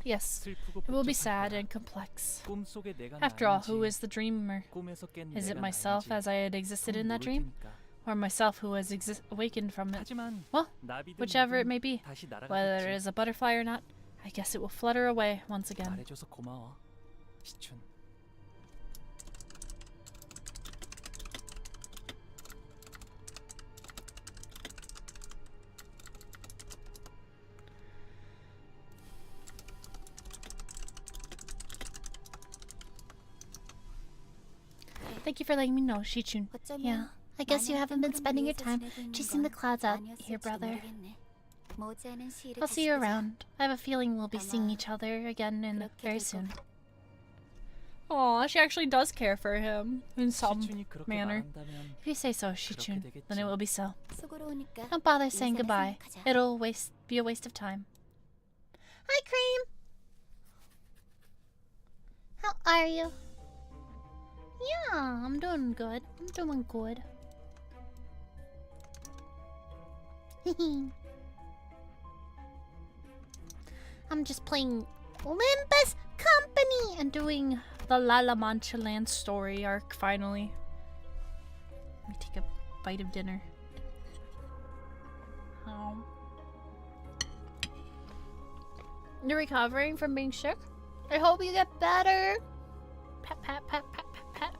[SPEAKER 4] Yes,
[SPEAKER 5] 슬프고
[SPEAKER 4] it will be
[SPEAKER 5] 복잡할
[SPEAKER 4] sad
[SPEAKER 5] 거야.
[SPEAKER 4] and complex.
[SPEAKER 5] 꿈속의 내가
[SPEAKER 4] After all, who
[SPEAKER 5] 나인지,
[SPEAKER 4] is the dreamer?
[SPEAKER 5] 꿈에서 깬
[SPEAKER 4] Is it
[SPEAKER 5] 내가
[SPEAKER 4] myself
[SPEAKER 5] 나인지
[SPEAKER 4] as I had existed
[SPEAKER 5] 그건
[SPEAKER 4] in that
[SPEAKER 5] 모를
[SPEAKER 4] dream?
[SPEAKER 5] 테니까.
[SPEAKER 4] Or myself who has awakened from it?
[SPEAKER 5] 하지만
[SPEAKER 4] Well,
[SPEAKER 5] 나비든
[SPEAKER 4] whichever it
[SPEAKER 5] 뭐든
[SPEAKER 4] may be,
[SPEAKER 5] 다시
[SPEAKER 4] whether it
[SPEAKER 5] 날아가겠지.
[SPEAKER 4] is a butterfly or not, I guess it will flutter away once again.
[SPEAKER 5] 말해줘서 고마워. 시춘.
[SPEAKER 4] Thank you for letting me know, Shichun.
[SPEAKER 2] 어쩌면
[SPEAKER 4] Yeah, I guess you
[SPEAKER 2] 많은
[SPEAKER 4] haven't been
[SPEAKER 2] 뜬구름
[SPEAKER 4] spending your
[SPEAKER 2] 위에서
[SPEAKER 4] time
[SPEAKER 2] 지내고 있는
[SPEAKER 4] chasing the
[SPEAKER 2] 건
[SPEAKER 4] clouds out
[SPEAKER 2] 아니었을지도
[SPEAKER 4] here, brother.
[SPEAKER 2] 모르겠네. 머지않은 시일에
[SPEAKER 4] I'll see
[SPEAKER 2] 다시
[SPEAKER 4] you
[SPEAKER 2] 보자.
[SPEAKER 4] around. I have a feeling we'll be seeing
[SPEAKER 2] 아마
[SPEAKER 4] each other again
[SPEAKER 2] 그렇게
[SPEAKER 4] very
[SPEAKER 2] 될
[SPEAKER 4] soon.
[SPEAKER 2] 거야.
[SPEAKER 1] Aw, she actually does care for him in some
[SPEAKER 5] 시춘이 그렇게
[SPEAKER 1] manner.
[SPEAKER 5] 말한다면
[SPEAKER 4] If you say so, Shichun, then it will be so.
[SPEAKER 2] 수고로우니까
[SPEAKER 4] Don't bother saying
[SPEAKER 2] 인사를
[SPEAKER 4] goodbye.
[SPEAKER 2] 생각하자.
[SPEAKER 4] It'll be a waste of time. Hi, Cream. How are you? Yeah, I'm doing good. I'm doing good. I'm just playing Limbus Company
[SPEAKER 1] And doing the La La Mancha Land story arc finally. Let me take a bite of dinner. Oh. You're recovering from being sick? I hope you get better. Pat, pat, pat, pat, pat, pat.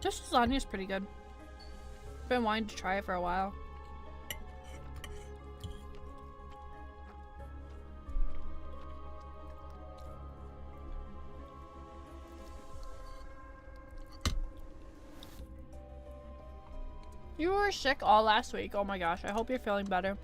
[SPEAKER 1] This lasagna is pretty good. Been wanting to try it for a while. You were sick all last week. Oh my gosh, I hope you're feeling better.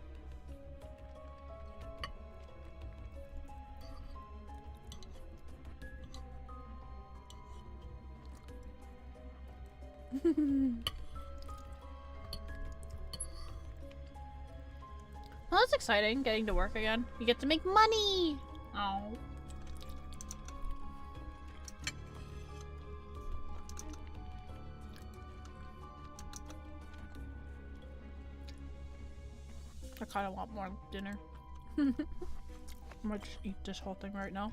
[SPEAKER 1] Well, that's exciting, getting to work again. You get to make money! Oh. I kind of want more dinner. I might just eat this whole thing right now.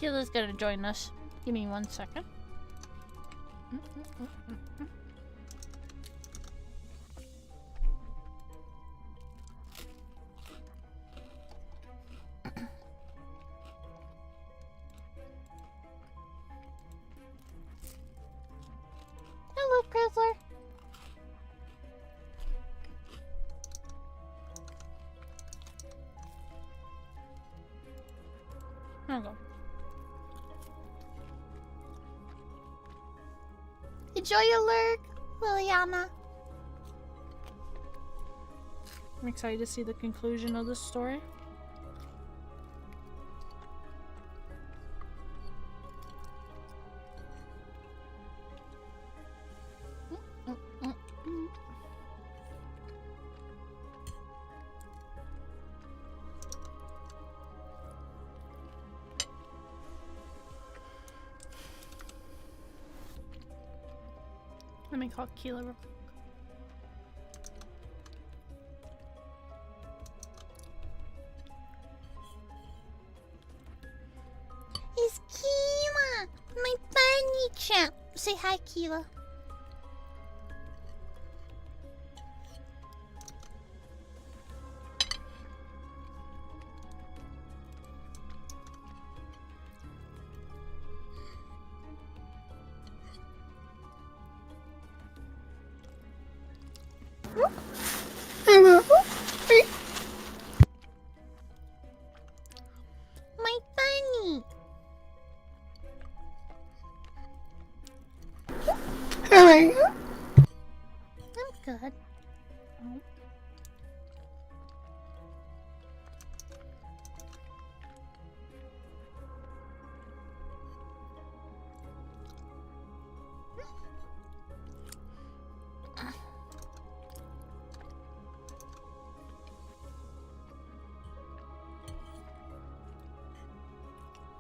[SPEAKER 1] Sheila's gonna join us. Give me 1 second. Hello, Krizzler. There we go.
[SPEAKER 4] Enjoy your lurk, Liliana.
[SPEAKER 1] I'm excited to see the conclusion of this story. Let me call Keela real quick.
[SPEAKER 4] It's Keela, my bunny champ. Say hi, Keela. Hello. My bunny. How are you? I'm good. Oh.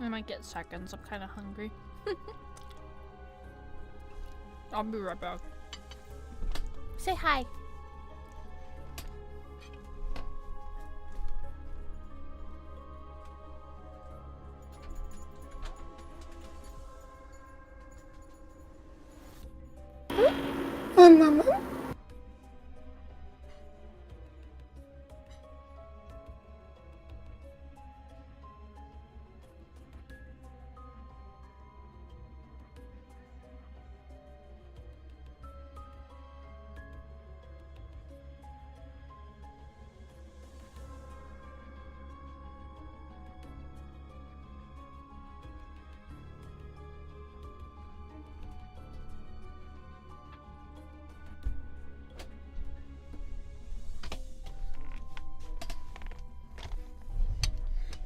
[SPEAKER 1] I might get seconds. I'm kind of hungry. I'll be right back.
[SPEAKER 4] Say hi. Mama.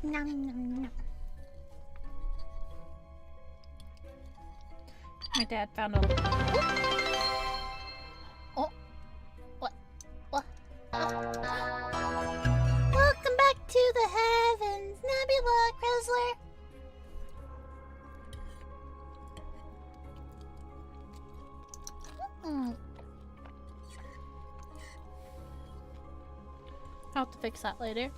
[SPEAKER 4] Nom, nom, nom.
[SPEAKER 1] My dad found a...
[SPEAKER 4] Oh. What? Welcome back to the heavens, Nebula Krizzler.
[SPEAKER 1] I'll have to fix that later.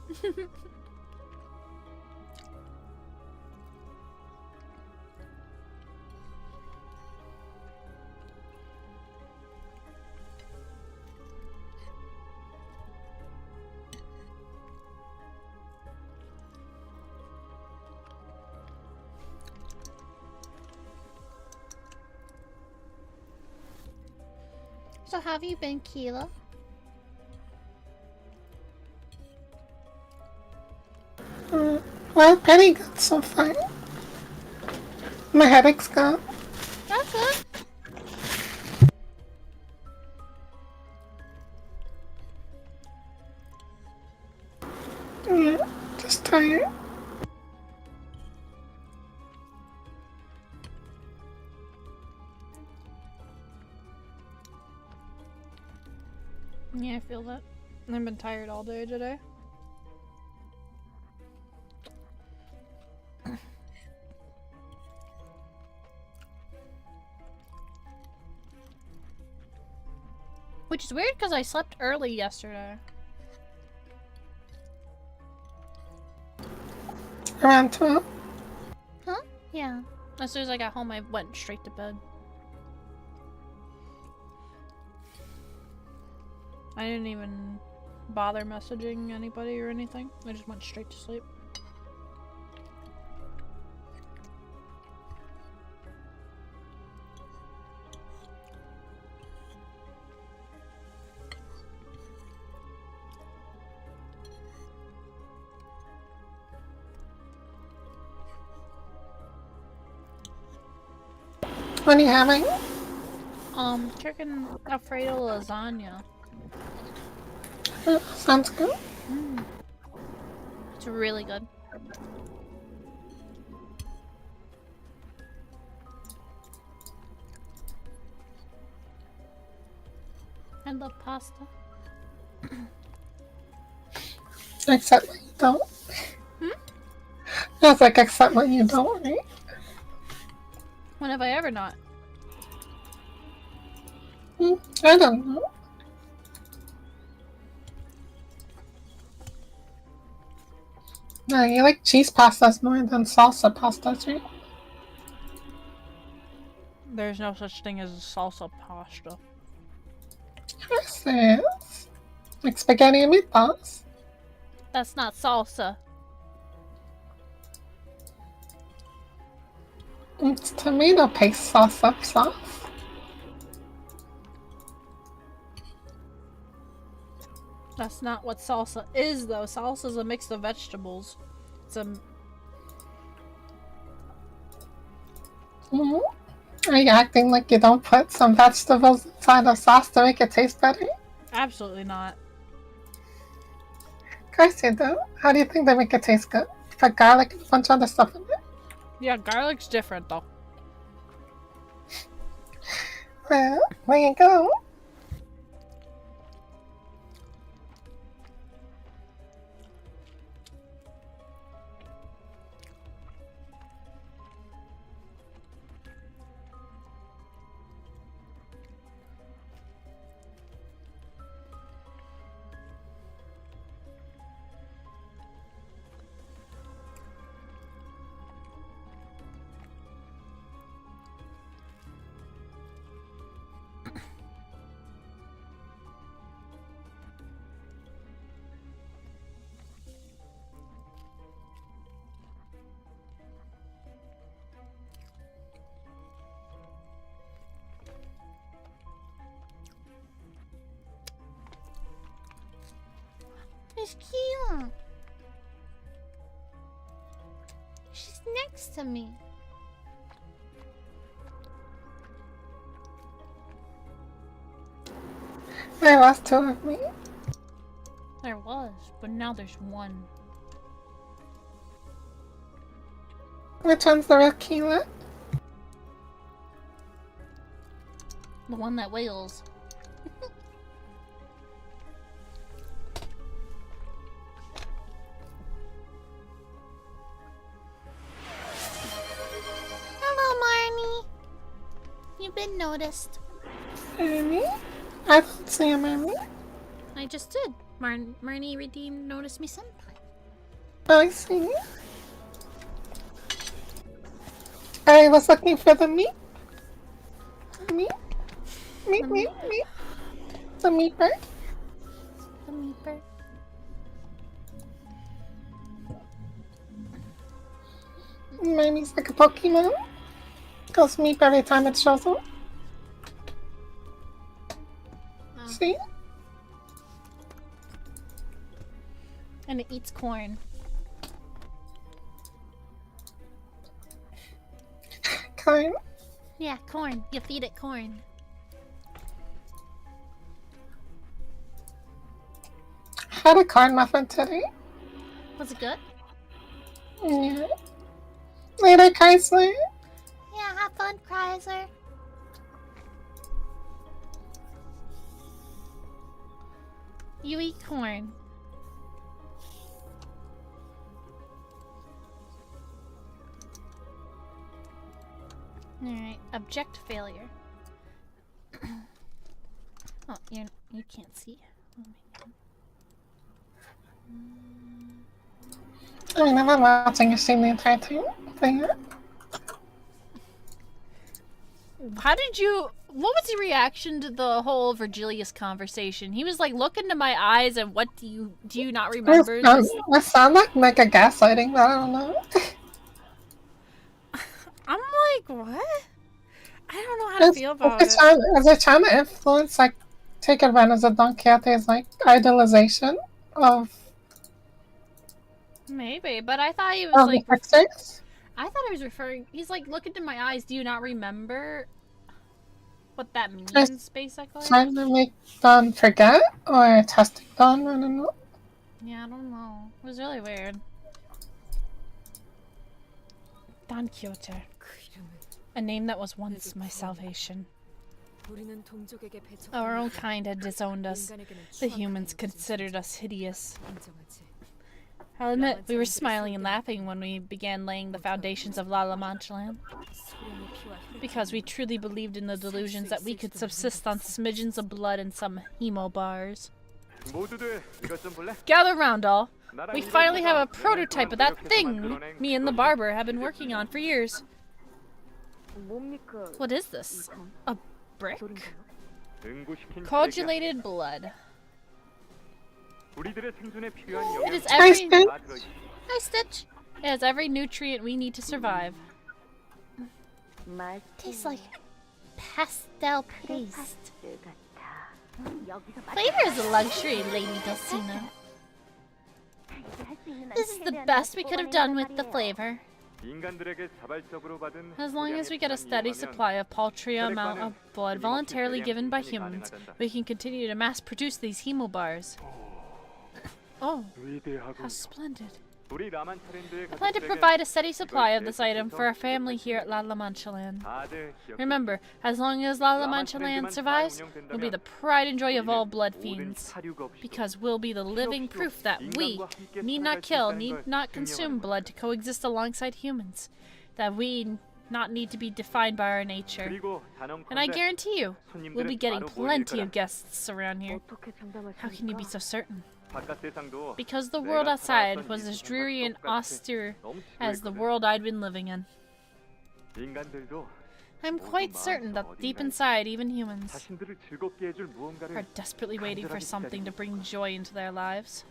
[SPEAKER 4] So how have you been, Keela?
[SPEAKER 11] Well, pretty good so far. My headache's gone.
[SPEAKER 4] That's good.
[SPEAKER 11] Yeah, just tired.
[SPEAKER 1] Yeah, I feel that. I've been tired all day today. Which is weird because I slept early yesterday.
[SPEAKER 11] Around 12.
[SPEAKER 4] Huh? Yeah.
[SPEAKER 1] As soon as I got home, I went straight to bed. I didn't even bother messaging anybody or anything. I just went straight to sleep.
[SPEAKER 11] What are you having?
[SPEAKER 1] Chicken Alfredo lasagna.
[SPEAKER 11] Sounds good.
[SPEAKER 1] It's really good. I love pasta.
[SPEAKER 11] Except when you don't. I was like, except when you don't, right?
[SPEAKER 1] When have I ever not?
[SPEAKER 11] I don't know. No, you like cheese pastas more than salsa pastas, right?
[SPEAKER 1] There's no such thing as a salsa pasta.
[SPEAKER 11] Yes, there is. Like spaghetti and meatballs.
[SPEAKER 1] That's not salsa.
[SPEAKER 11] It's tomato paste salsa sauce.
[SPEAKER 1] That's not what salsa is, though. Salsa is a mix of vegetables. It's a...
[SPEAKER 11] Are you acting like you don't put some vegetables inside a sauce to make it taste better?
[SPEAKER 1] Absolutely not.
[SPEAKER 11] Of course you do. How do you think they make it taste good? You put garlic and a bunch of other stuff in it.
[SPEAKER 1] Yeah, garlic's different, though.
[SPEAKER 11] Well, there you go.
[SPEAKER 4] It's cute. She's next to me.
[SPEAKER 11] There was two of me.
[SPEAKER 1] There was, but now there's one.
[SPEAKER 11] Which one's the real Keela?
[SPEAKER 1] The one that wails.
[SPEAKER 4] Hello, Marnie. You've been noticed.
[SPEAKER 11] Marnie? I don't see a Marnie.
[SPEAKER 1] I just did. Marnie redeemed Notice Me Senpai.
[SPEAKER 11] I see. I was looking for the meat. Meat? Meat, meat, meat. The meeper.
[SPEAKER 1] The meeper.
[SPEAKER 11] Maybe it's like a Pokemon. Goes meep every time it shows up.
[SPEAKER 1] Oh.
[SPEAKER 11] See?
[SPEAKER 1] And it eats corn.
[SPEAKER 11] Corn?
[SPEAKER 1] Yeah, corn. You feed it corn.
[SPEAKER 11] Had a corn muffin today.
[SPEAKER 1] Was it good?
[SPEAKER 11] Yeah. Later, Chrysler.
[SPEAKER 4] Yeah, have fun, Chrysler.
[SPEAKER 1] You eat corn. Alright, object failure. Oh, you can't see. Oh my god.
[SPEAKER 11] I mean, I've been watching your stream the entire time.
[SPEAKER 1] How did you... What was your reaction to the whole Virgilius conversation? He was like, look into my eyes and what do you not remember?
[SPEAKER 11] It sounds like mega gaslighting, but I don't know.
[SPEAKER 1] I'm like, what? I don't know how to feel about it.
[SPEAKER 11] Is it trying to influence, like, take advantage of Don Quixote's, like, idolization of...
[SPEAKER 1] Maybe, but I thought he was like...
[SPEAKER 11] the
[SPEAKER 1] I thought he was referring... He's like, look into my eyes, do you not remember what that means, basically?
[SPEAKER 11] Trying to make Don forget? Or testing Don? I don't know.
[SPEAKER 1] Yeah, I don't know. It was really weird. Don Quixote. A name that was once my salvation. Our own kind had disowned us. The humans considered us hideous. I'll admit, we were smiling and laughing when we began laying the foundations of La La Mancha Land. Because we truly believed in the delusions that we could subsist on smidgens of blood and some hemo bars. Gather round, all. We finally have a prototype of that thing me and the barber have been working on for years. What is this? A brick? Coagulated blood. It is every... Hi, Stitch. It has every nutrient we need to survive.
[SPEAKER 4] Tastes like pastel paste.
[SPEAKER 1] Flavor is a luxury, Lady Dulcina. This is the best we could have done with the flavor. As long as we get a steady supply of paltry amount of blood voluntarily given by humans, we can continue to mass produce these hemo bars. Oh, how splendid. I plan to provide a steady supply of this item for our family here at La La Mancha Land. Remember, as long as La La Mancha Land survives, we'll be the pride and joy of all blood fiends. Because we'll be the living proof that we need not kill, need not consume blood to coexist alongside humans. That we not need to be defined by our nature. And I guarantee you, we'll be getting plenty of guests around here. How can you be so certain? Because the world outside was as dreary and austere as the world I'd been living in. I'm quite certain that deep inside, even humans are desperately waiting for something to bring joy into their lives.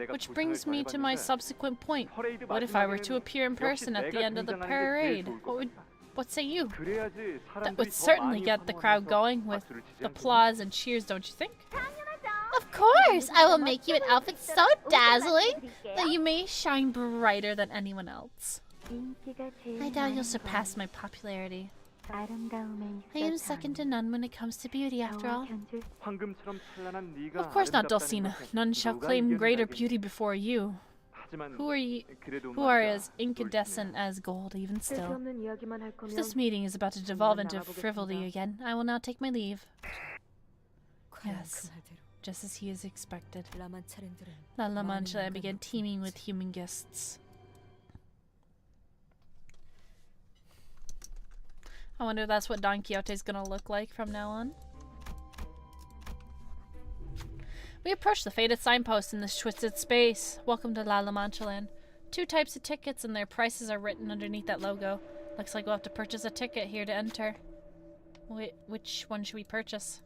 [SPEAKER 1] Which brings me to my subsequent point. What if I were to appear in person at the end of the parade? What say you? That would certainly get the crowd going with applause and cheers, don't you think?
[SPEAKER 4] Of course! I will make you an outfit so dazzling
[SPEAKER 1] that you may shine brighter than anyone else. I doubt you'll surpass my popularity. I am second to none when it comes to beauty, after all. Of course not, Dulcina. None shall claim greater beauty before you. Who are as incandescent as gold, even still. If this meeting is about to devolve into frivolity again, I will now take my leave. Yes, just as he is expected. La La Mancha Land began teeming with human guests. I wonder if that's what Don Quixote is gonna look like from now on. We approach the faded signpost in this twisted space. Welcome to La Mancha Land. 2 types of tickets and their prices are written underneath that logo. Looks like we'll have to purchase a ticket here to enter. Wait, which one should we purchase?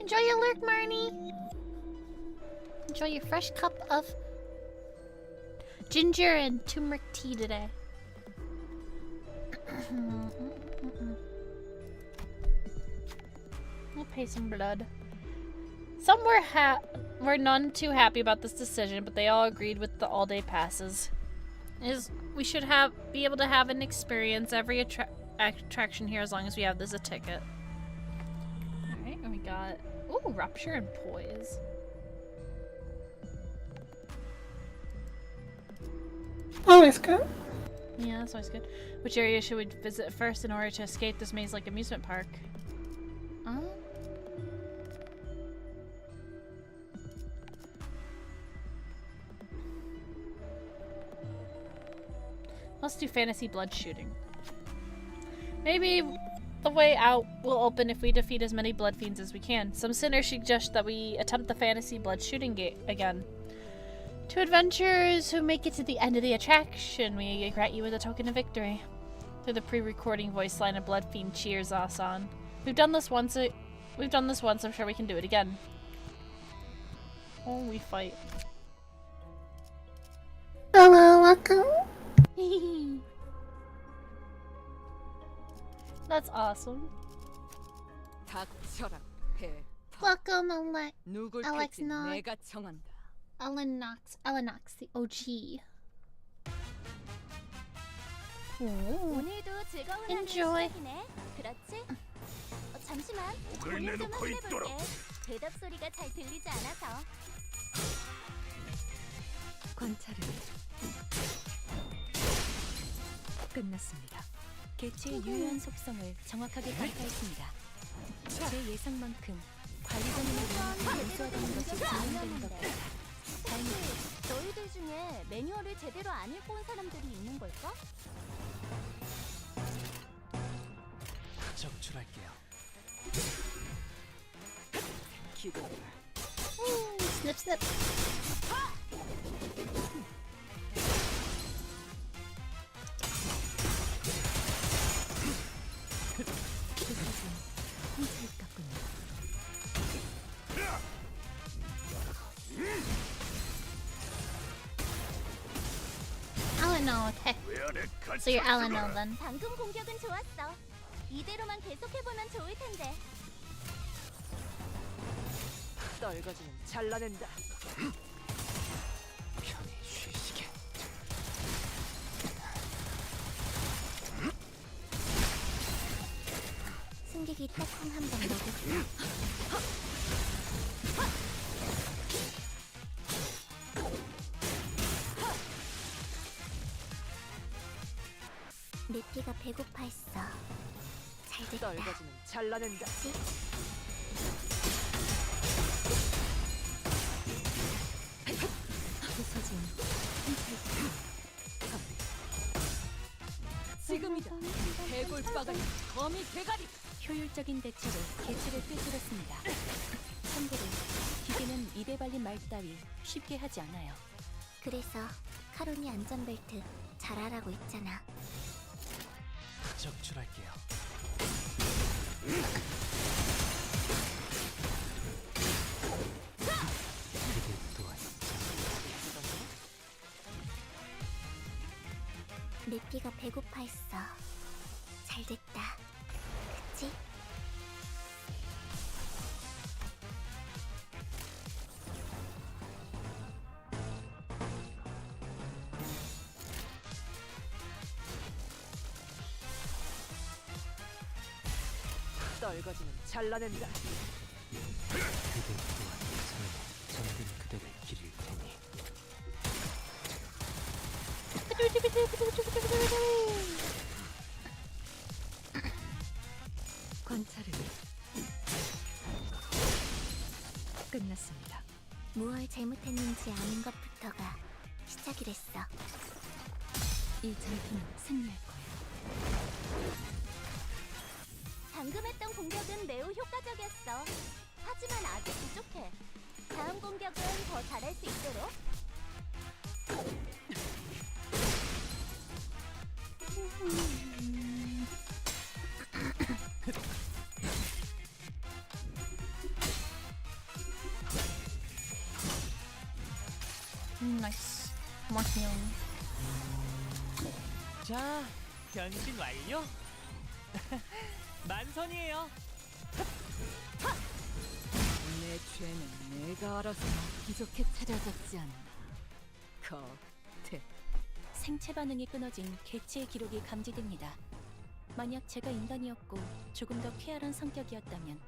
[SPEAKER 4] Enjoy your lurk, Marnie. Enjoy your fresh cup of ginger and turmeric tea today.
[SPEAKER 1] We'll pay some blood. Some were none too happy about this decision, but they all agreed with the all-day passes. We should be able to have an experience every attraction here as long as we have this a ticket. Alright, and we got rupture and poise.
[SPEAKER 11] Always good.
[SPEAKER 1] Yeah, that's always good. Which area should we visit first in order to escape this maze-like amusement park? Let's do fantasy blood shooting. Maybe the way out will open if we defeat as many blood fiends as we can. Some sinners suggest that we attempt the fantasy blood shooting gate again. To adventurers who make it to the end of the attraction, we grant you with a token of victory. Through the pre-recording voice line, a blood fiend cheers us on. We've done this once. I'm sure we can do it again. Oh, we fight.
[SPEAKER 11] Hello, welcome.
[SPEAKER 1] That's awesome.
[SPEAKER 8] 닥쳐라, 배.
[SPEAKER 4] Welcome,
[SPEAKER 8] 누굴
[SPEAKER 4] Alex
[SPEAKER 8] 팰지
[SPEAKER 4] Nog.
[SPEAKER 8] 내가 정한다.
[SPEAKER 4] Elenox, the OG.
[SPEAKER 2] 오늘도 즐거운 하루의
[SPEAKER 4] Enjoy.
[SPEAKER 2] 시작이네. 그렇지? 잠시만. 공연 좀 확인해볼게. 대답 소리가 잘 들리지 않아서.
[SPEAKER 8] 관찰은 끝났습니다.
[SPEAKER 2] 개체의 유효한 속성을 정확하게 평가했습니다. 제 예상만큼 관리자님의 능력이 우수하다는 것이 증명되는 것 같다. 다행이다. 너희들 중에 매뉴얼을 제대로 안 읽고 온 사람들이 있는 걸까?
[SPEAKER 5] 적출할게요.
[SPEAKER 8] 기다려.
[SPEAKER 4] Snip, snip. Alano, okay. So you're Alano then.
[SPEAKER 2] 방금 공격은 좋았어. 이대로만 계속해보면 좋을 텐데.
[SPEAKER 8] 떨거지는 잘라낸다.
[SPEAKER 5] 편히 쉬시게.
[SPEAKER 2] 승객이 딱콩 한번 먹을까? 내 피가 배고파했어. 잘 됐다.
[SPEAKER 8] 떨거지는 잘라낸다.
[SPEAKER 2] 부서진
[SPEAKER 8] 지금이다. 해골바가지 거미 대가리.
[SPEAKER 2] 효율적인 대처로 개체를 꿰뚫었습니다. 참고로 기계는 입에 발린 말 따위 쉽게 하지 않아요. 그래서 카로니 안전벨트 잘 하라고 했잖아.
[SPEAKER 5] 적출할게요. 그대 또한
[SPEAKER 2] 내 피가 배고파했어. 잘 됐다. 그치?
[SPEAKER 8] 떨거지는 잘라낸다.
[SPEAKER 5] 그대 또한 삶에 잠든 그대를 기릴 테니.
[SPEAKER 8] 관찰은 끝났습니다.
[SPEAKER 2] 무얼 잘못했는지 아는 것부터가 시작이랬어. 이 전투는 승리할 거야.
[SPEAKER 4] 방금 했던 공격은 매우 효과적이었어. 하지만 아직 부족해. 다음 공격은 더 잘할 수 있도록.
[SPEAKER 1] Nice. More healing.
[SPEAKER 5] 자, 변신 완료. 만선이에요.
[SPEAKER 8] 내 죄는 내가 알아서 기적해 찾아줬지 않나.
[SPEAKER 2] 생체 반응이 끊어진 개체의 기록이 감지됩니다. 만약 제가 인간이었고 조금 더 쾌활한 성격이었다면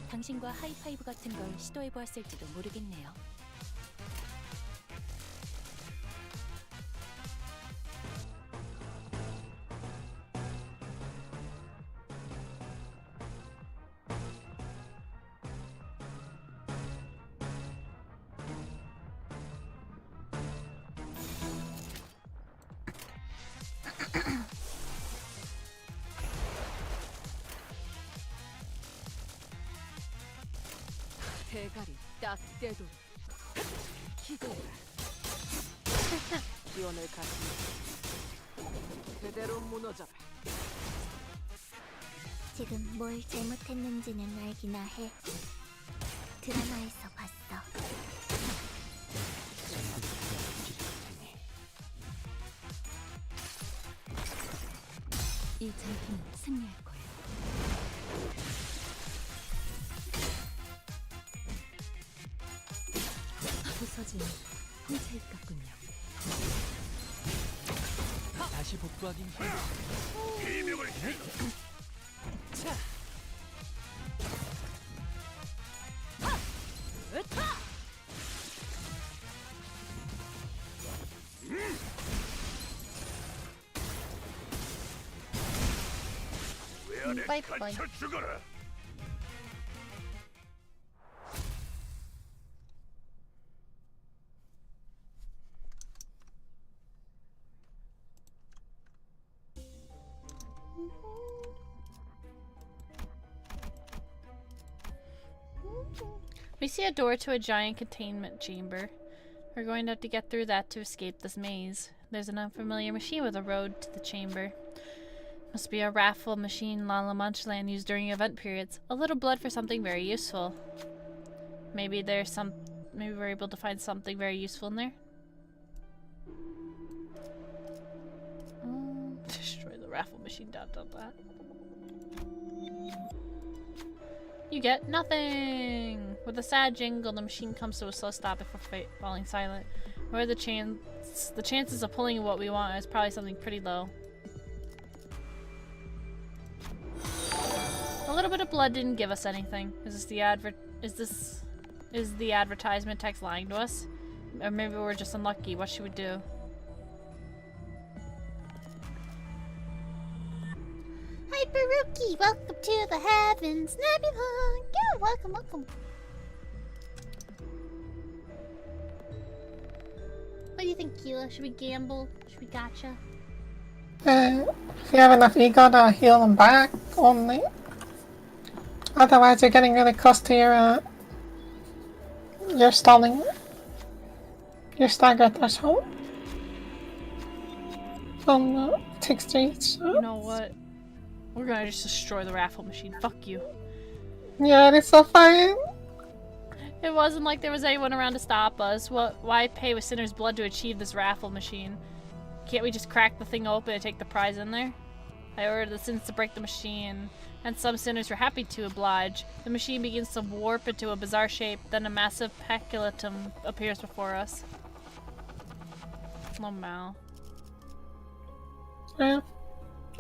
[SPEAKER 2] 당신과 하이파이브 같은 걸 시도해보았을지도 모르겠네요.
[SPEAKER 8] 대가리 딱 떼도 기대해라. 기원을 가지고 그대로 무너져라.
[SPEAKER 4] 지금 뭘 잘못했는지는 알기나 해. 드라마에서 봤어.
[SPEAKER 2] 이 전투는 승리할 거야. 부서진 혼자일 같군요.
[SPEAKER 5] 다시 복구하긴 힘들어. 자,
[SPEAKER 3] 왜 갇혀 죽어라.
[SPEAKER 1] We see a door to a giant containment chamber. We're going to have to get through that to escape this maze. There's an unfamiliar machine with a road to the chamber. Must be a raffle machine La Mancheland used during event periods. A little blood for something very useful. Maybe we're able to find something very useful in there. Destroy the raffle machine. ... You get nothing! With a sad jingle, the machine comes to a slow stop before falling silent. Where the chances of pulling what we want is probably something pretty low. A little bit of blood didn't give us anything. Is the advertisement text lying to us? Or maybe we're just unlucky. What should we do?
[SPEAKER 4] Hi, Baruki! Welcome to the heavens, Nebula! Yeah, welcome, welcome. What do you think, Keela? Should we gamble? Should we gotcha?
[SPEAKER 11] If you have enough ego to heal them back, only. Otherwise, you're getting really close to your stalling. Your stagger threshold. From the tick streets.
[SPEAKER 1] You know what? We're gonna just destroy the raffle machine. Fuck you.
[SPEAKER 11] Yeah, it's so fine.
[SPEAKER 1] It wasn't like there was anyone around to stop us. Why pay with sinners' blood to achieve this raffle machine? Can't we just crack the thing open and take the prize in there? I ordered the sinners to break the machine, and some sinners were happy to oblige. The machine begins to warp into a bizarre shape, then a massive peculatum appears before us. Oh, Mal.
[SPEAKER 11] Yeah.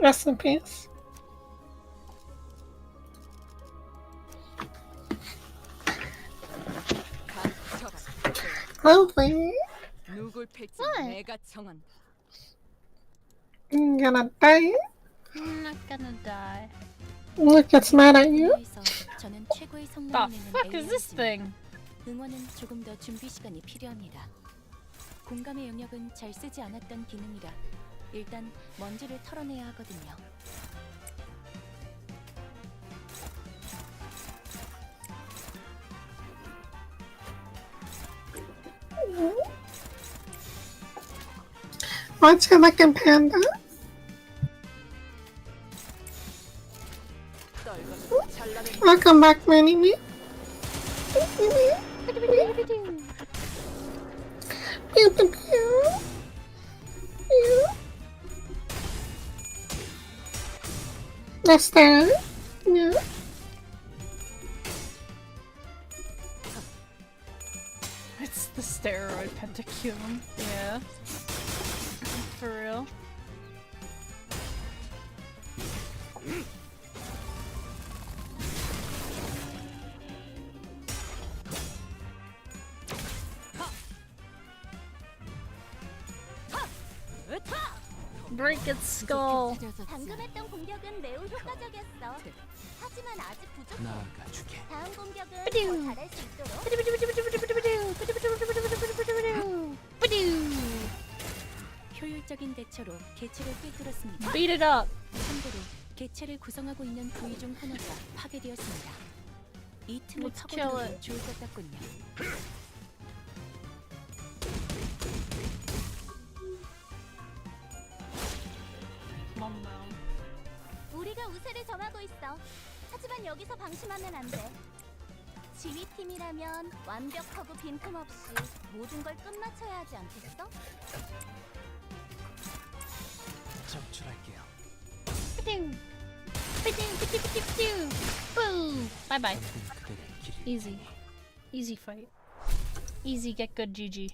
[SPEAKER 11] Rest in peace. Lovely.
[SPEAKER 8] 누굴 팰지 내가 정한다.
[SPEAKER 11] I'm gonna die.
[SPEAKER 1] I'm not gonna die.
[SPEAKER 11] Look, gets mad at you.
[SPEAKER 2] 저는 최고의
[SPEAKER 1] The
[SPEAKER 2] 성능을 내는
[SPEAKER 1] fuck is this
[SPEAKER 2] AI이지만
[SPEAKER 1] thing?
[SPEAKER 2] 응원은 조금 더 준비 시간이 필요합니다. 공감의 영역은 잘 쓰지 않았던 기능이라 일단 먼지를 털어내야 하거든요.
[SPEAKER 11] What's your looking panda? Welcome back, Minnie Me. Pew pew pew. Pew. That's that. Yeah.
[SPEAKER 1] It's the steroid pentacule. Yeah. For real. Break its skull.
[SPEAKER 4] 방금 했던 공격은 매우 효과적이었어. 하지만 아직 부족해.
[SPEAKER 5] 나아가주게.
[SPEAKER 4] 다음 공격은 더 잘할 수 있도록.
[SPEAKER 2] 효율적인 대처로 개체를 꿰뚫었습니다.
[SPEAKER 1] Beat it up.
[SPEAKER 2] 참고로 개체를 구성하고 있는 부위 중 하나가 파괴되었습니다. 이 틈을
[SPEAKER 1] Let's kill
[SPEAKER 2] 파고들면
[SPEAKER 1] it.
[SPEAKER 2] 좋을 것 같군요.
[SPEAKER 4] 우리가 우세를 점하고 있어. 하지만 여기서 방심하면 안 돼. 지휘팀이라면 완벽하고 빈틈없이 모든 걸 끝마쳐야 하지 않겠어?
[SPEAKER 5] 적출할게요.
[SPEAKER 1] Bye bye.
[SPEAKER 5] 그대의 길을
[SPEAKER 1] Easy. Easy fight. Easy get good GG.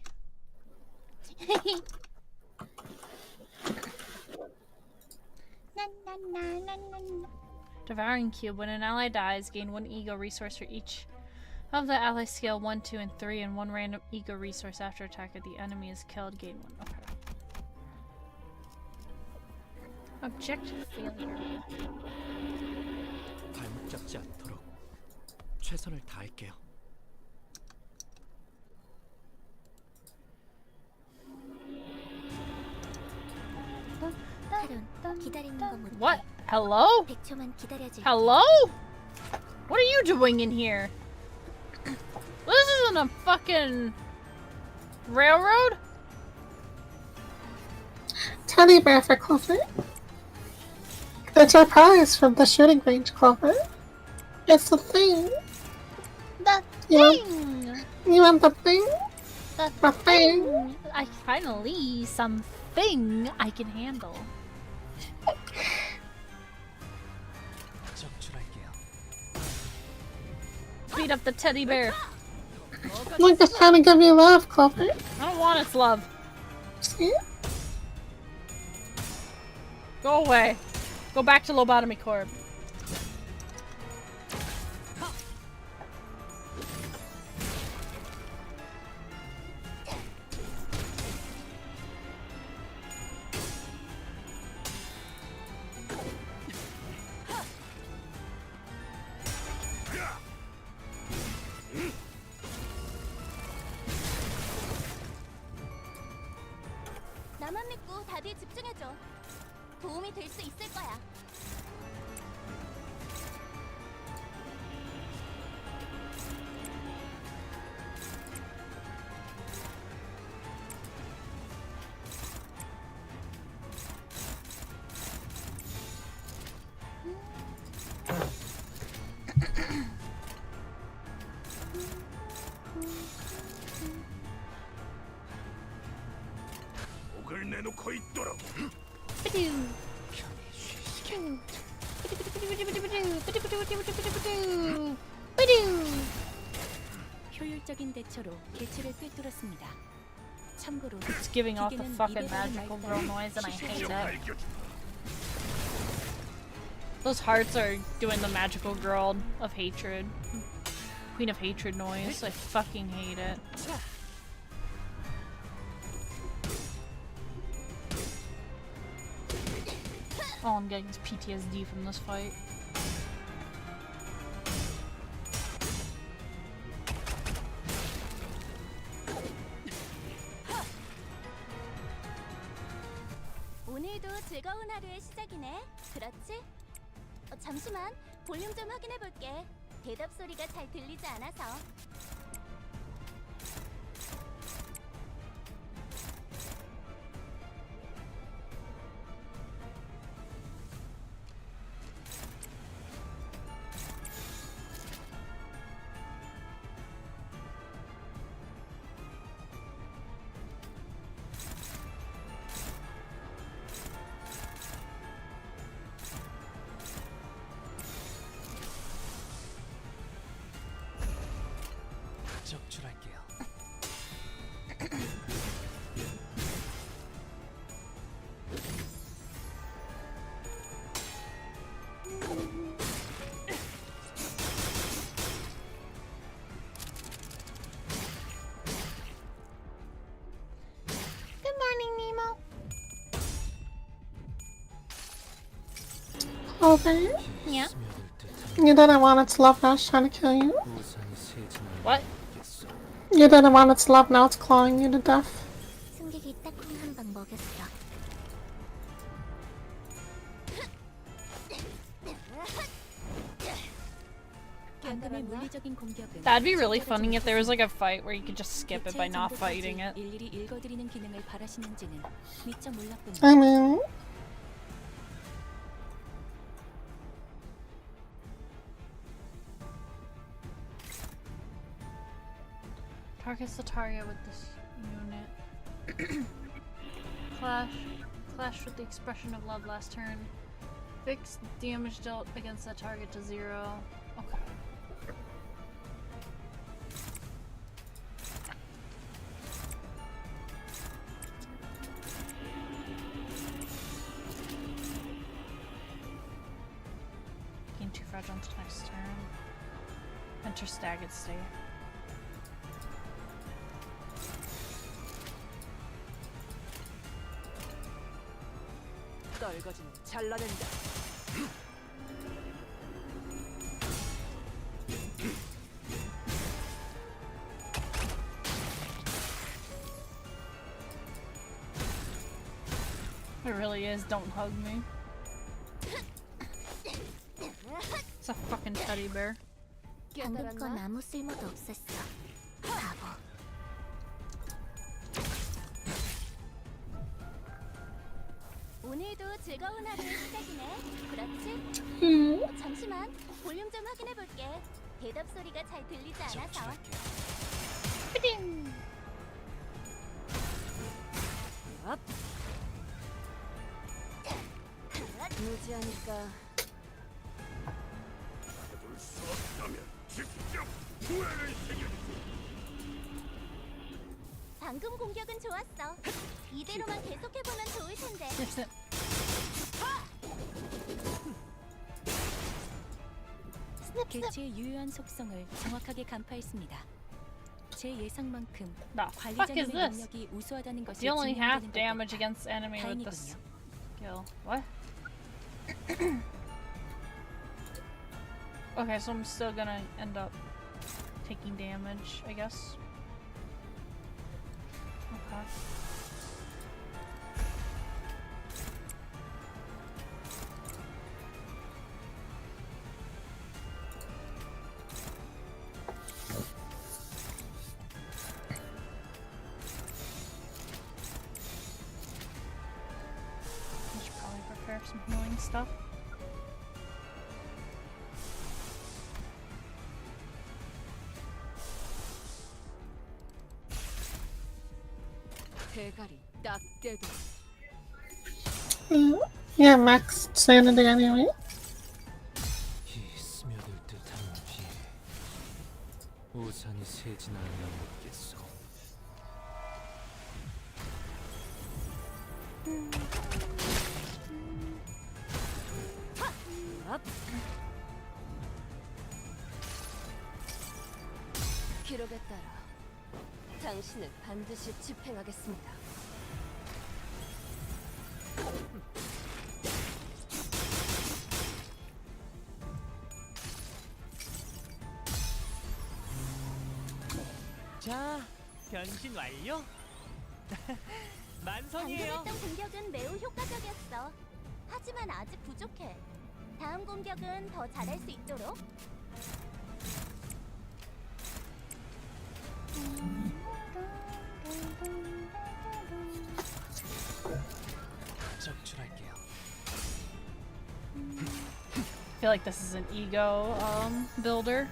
[SPEAKER 1] Devouring Cube. When an ally dies, gain 1 ego resource for each of the ally scale 1, 2, and 3, and 1 random ego resource after attack. If the enemy is killed, gain 1. Okay. Objective failure.
[SPEAKER 5] 발목 잡지 않도록 최선을 다할게요.
[SPEAKER 4] 기다리는 거 못.
[SPEAKER 1] What? Hello?
[SPEAKER 4] 100초만 기다려줄.
[SPEAKER 1] Hello? What are you doing in here? This isn't a fucking railroad?
[SPEAKER 11] Teddy bear for Clover. It's our prize from the shooting range, Clover. It's the thing.
[SPEAKER 1] The
[SPEAKER 11] You want,
[SPEAKER 1] thing!
[SPEAKER 11] you want the thing?
[SPEAKER 1] The
[SPEAKER 11] The thing.
[SPEAKER 1] thing! I finally something I can handle.
[SPEAKER 5] 적출할게요.
[SPEAKER 1] Beat up the teddy bear.
[SPEAKER 11] Look, it's trying to give you love, Clover.
[SPEAKER 1] I don't want its love.
[SPEAKER 11] See?
[SPEAKER 1] Go away. Go back to Lobotomy Corp.
[SPEAKER 4] 나만 믿고 다들 집중해줘. 도움이 될 수 있을 거야.
[SPEAKER 3] 목을 내놓고 있도록.
[SPEAKER 2] 효율적인 대처로 개체를 꿰뚫었습니다. 참고로
[SPEAKER 1] It's giving off the
[SPEAKER 2] 기계는
[SPEAKER 1] fucking
[SPEAKER 2] 이베르의
[SPEAKER 1] magical
[SPEAKER 2] 말단,
[SPEAKER 1] girl noise and I hate it.
[SPEAKER 3] 알려줘.
[SPEAKER 1] Those hearts are doing the magical girl of hatred. Queen of hatred noise. I fucking hate it. All I'm getting is PTSD from this fight.
[SPEAKER 2] 오늘도 즐거운 하루의 시작이네. 그렇지? 잠시만, 볼륨 좀 확인해 볼게. 대답 소리가 잘 들리지 않아서.
[SPEAKER 5] 적출할게요.
[SPEAKER 4] Good morning, Nemo.
[SPEAKER 11] Okay.
[SPEAKER 4] Yeah.
[SPEAKER 11] You didn't want its love, now it's trying to kill you.
[SPEAKER 1] What?
[SPEAKER 11] You didn't want its love, now it's clawing you to death.
[SPEAKER 4] 승객이 딱콩 한 방 먹였어.
[SPEAKER 2] 방금의 물리적인 공격은
[SPEAKER 1] That'd be really funny if there was like a fight where you could just skip it by not fighting it.
[SPEAKER 2] 일일이 읽어드리는 기능을 바라시는지는 미처 몰랐군요.
[SPEAKER 11] I mean,
[SPEAKER 1] Targets the target with this unit. Clash with the expression of love last turn. Fix damage dealt against that target to 0. Okay. Gain 2 fragile until next turn. Enter staggered state.
[SPEAKER 8] 떨거지는 잘라낸다.
[SPEAKER 1] It really is, don't hug me. It's a fucking teddy bear.
[SPEAKER 4] 방금 건 아무 쓸모도 없었어. 바보.
[SPEAKER 2] 오늘도 즐거운 하루의 시작이네. 그렇지? 잠시만, 볼륨 좀 확인해 볼게. 대답 소리가 잘 들리지 않아서.
[SPEAKER 1] 피딩!
[SPEAKER 8] 무지하니까
[SPEAKER 2] 방금 공격은 좋았어. 이대로만 계속해보면 좋을 텐데. 개체의 유효한 속성을 정확하게 간파했습니다. 제 예상만큼
[SPEAKER 1] The fuck is
[SPEAKER 2] 관리자님의
[SPEAKER 1] this?
[SPEAKER 2] 능력이 우수하다는 것이
[SPEAKER 1] Deal only half
[SPEAKER 2] 증명되는 것
[SPEAKER 1] damage
[SPEAKER 2] 같다.
[SPEAKER 1] against enemy with this skill. What? Okay, so I'm still gonna end up taking damage, I guess. Okay. I should probably prepare some healing stuff.
[SPEAKER 8] 대가리 딱 떼도
[SPEAKER 11] yeah, max sanity anyway.
[SPEAKER 5] 이 스며들 듯한 비 우산이 새진 않으면 묻겠소.
[SPEAKER 8] 기록에 따라 당신을 반드시 집행하겠습니다.
[SPEAKER 5] 자, 변신 완료.
[SPEAKER 2] 방금 했던 공격은 매우 효과적이었어. 하지만 아직 부족해. 다음 공격은 더 잘할 수 있도록.
[SPEAKER 5] 적출할게요.
[SPEAKER 1] I feel like this is an ego builder.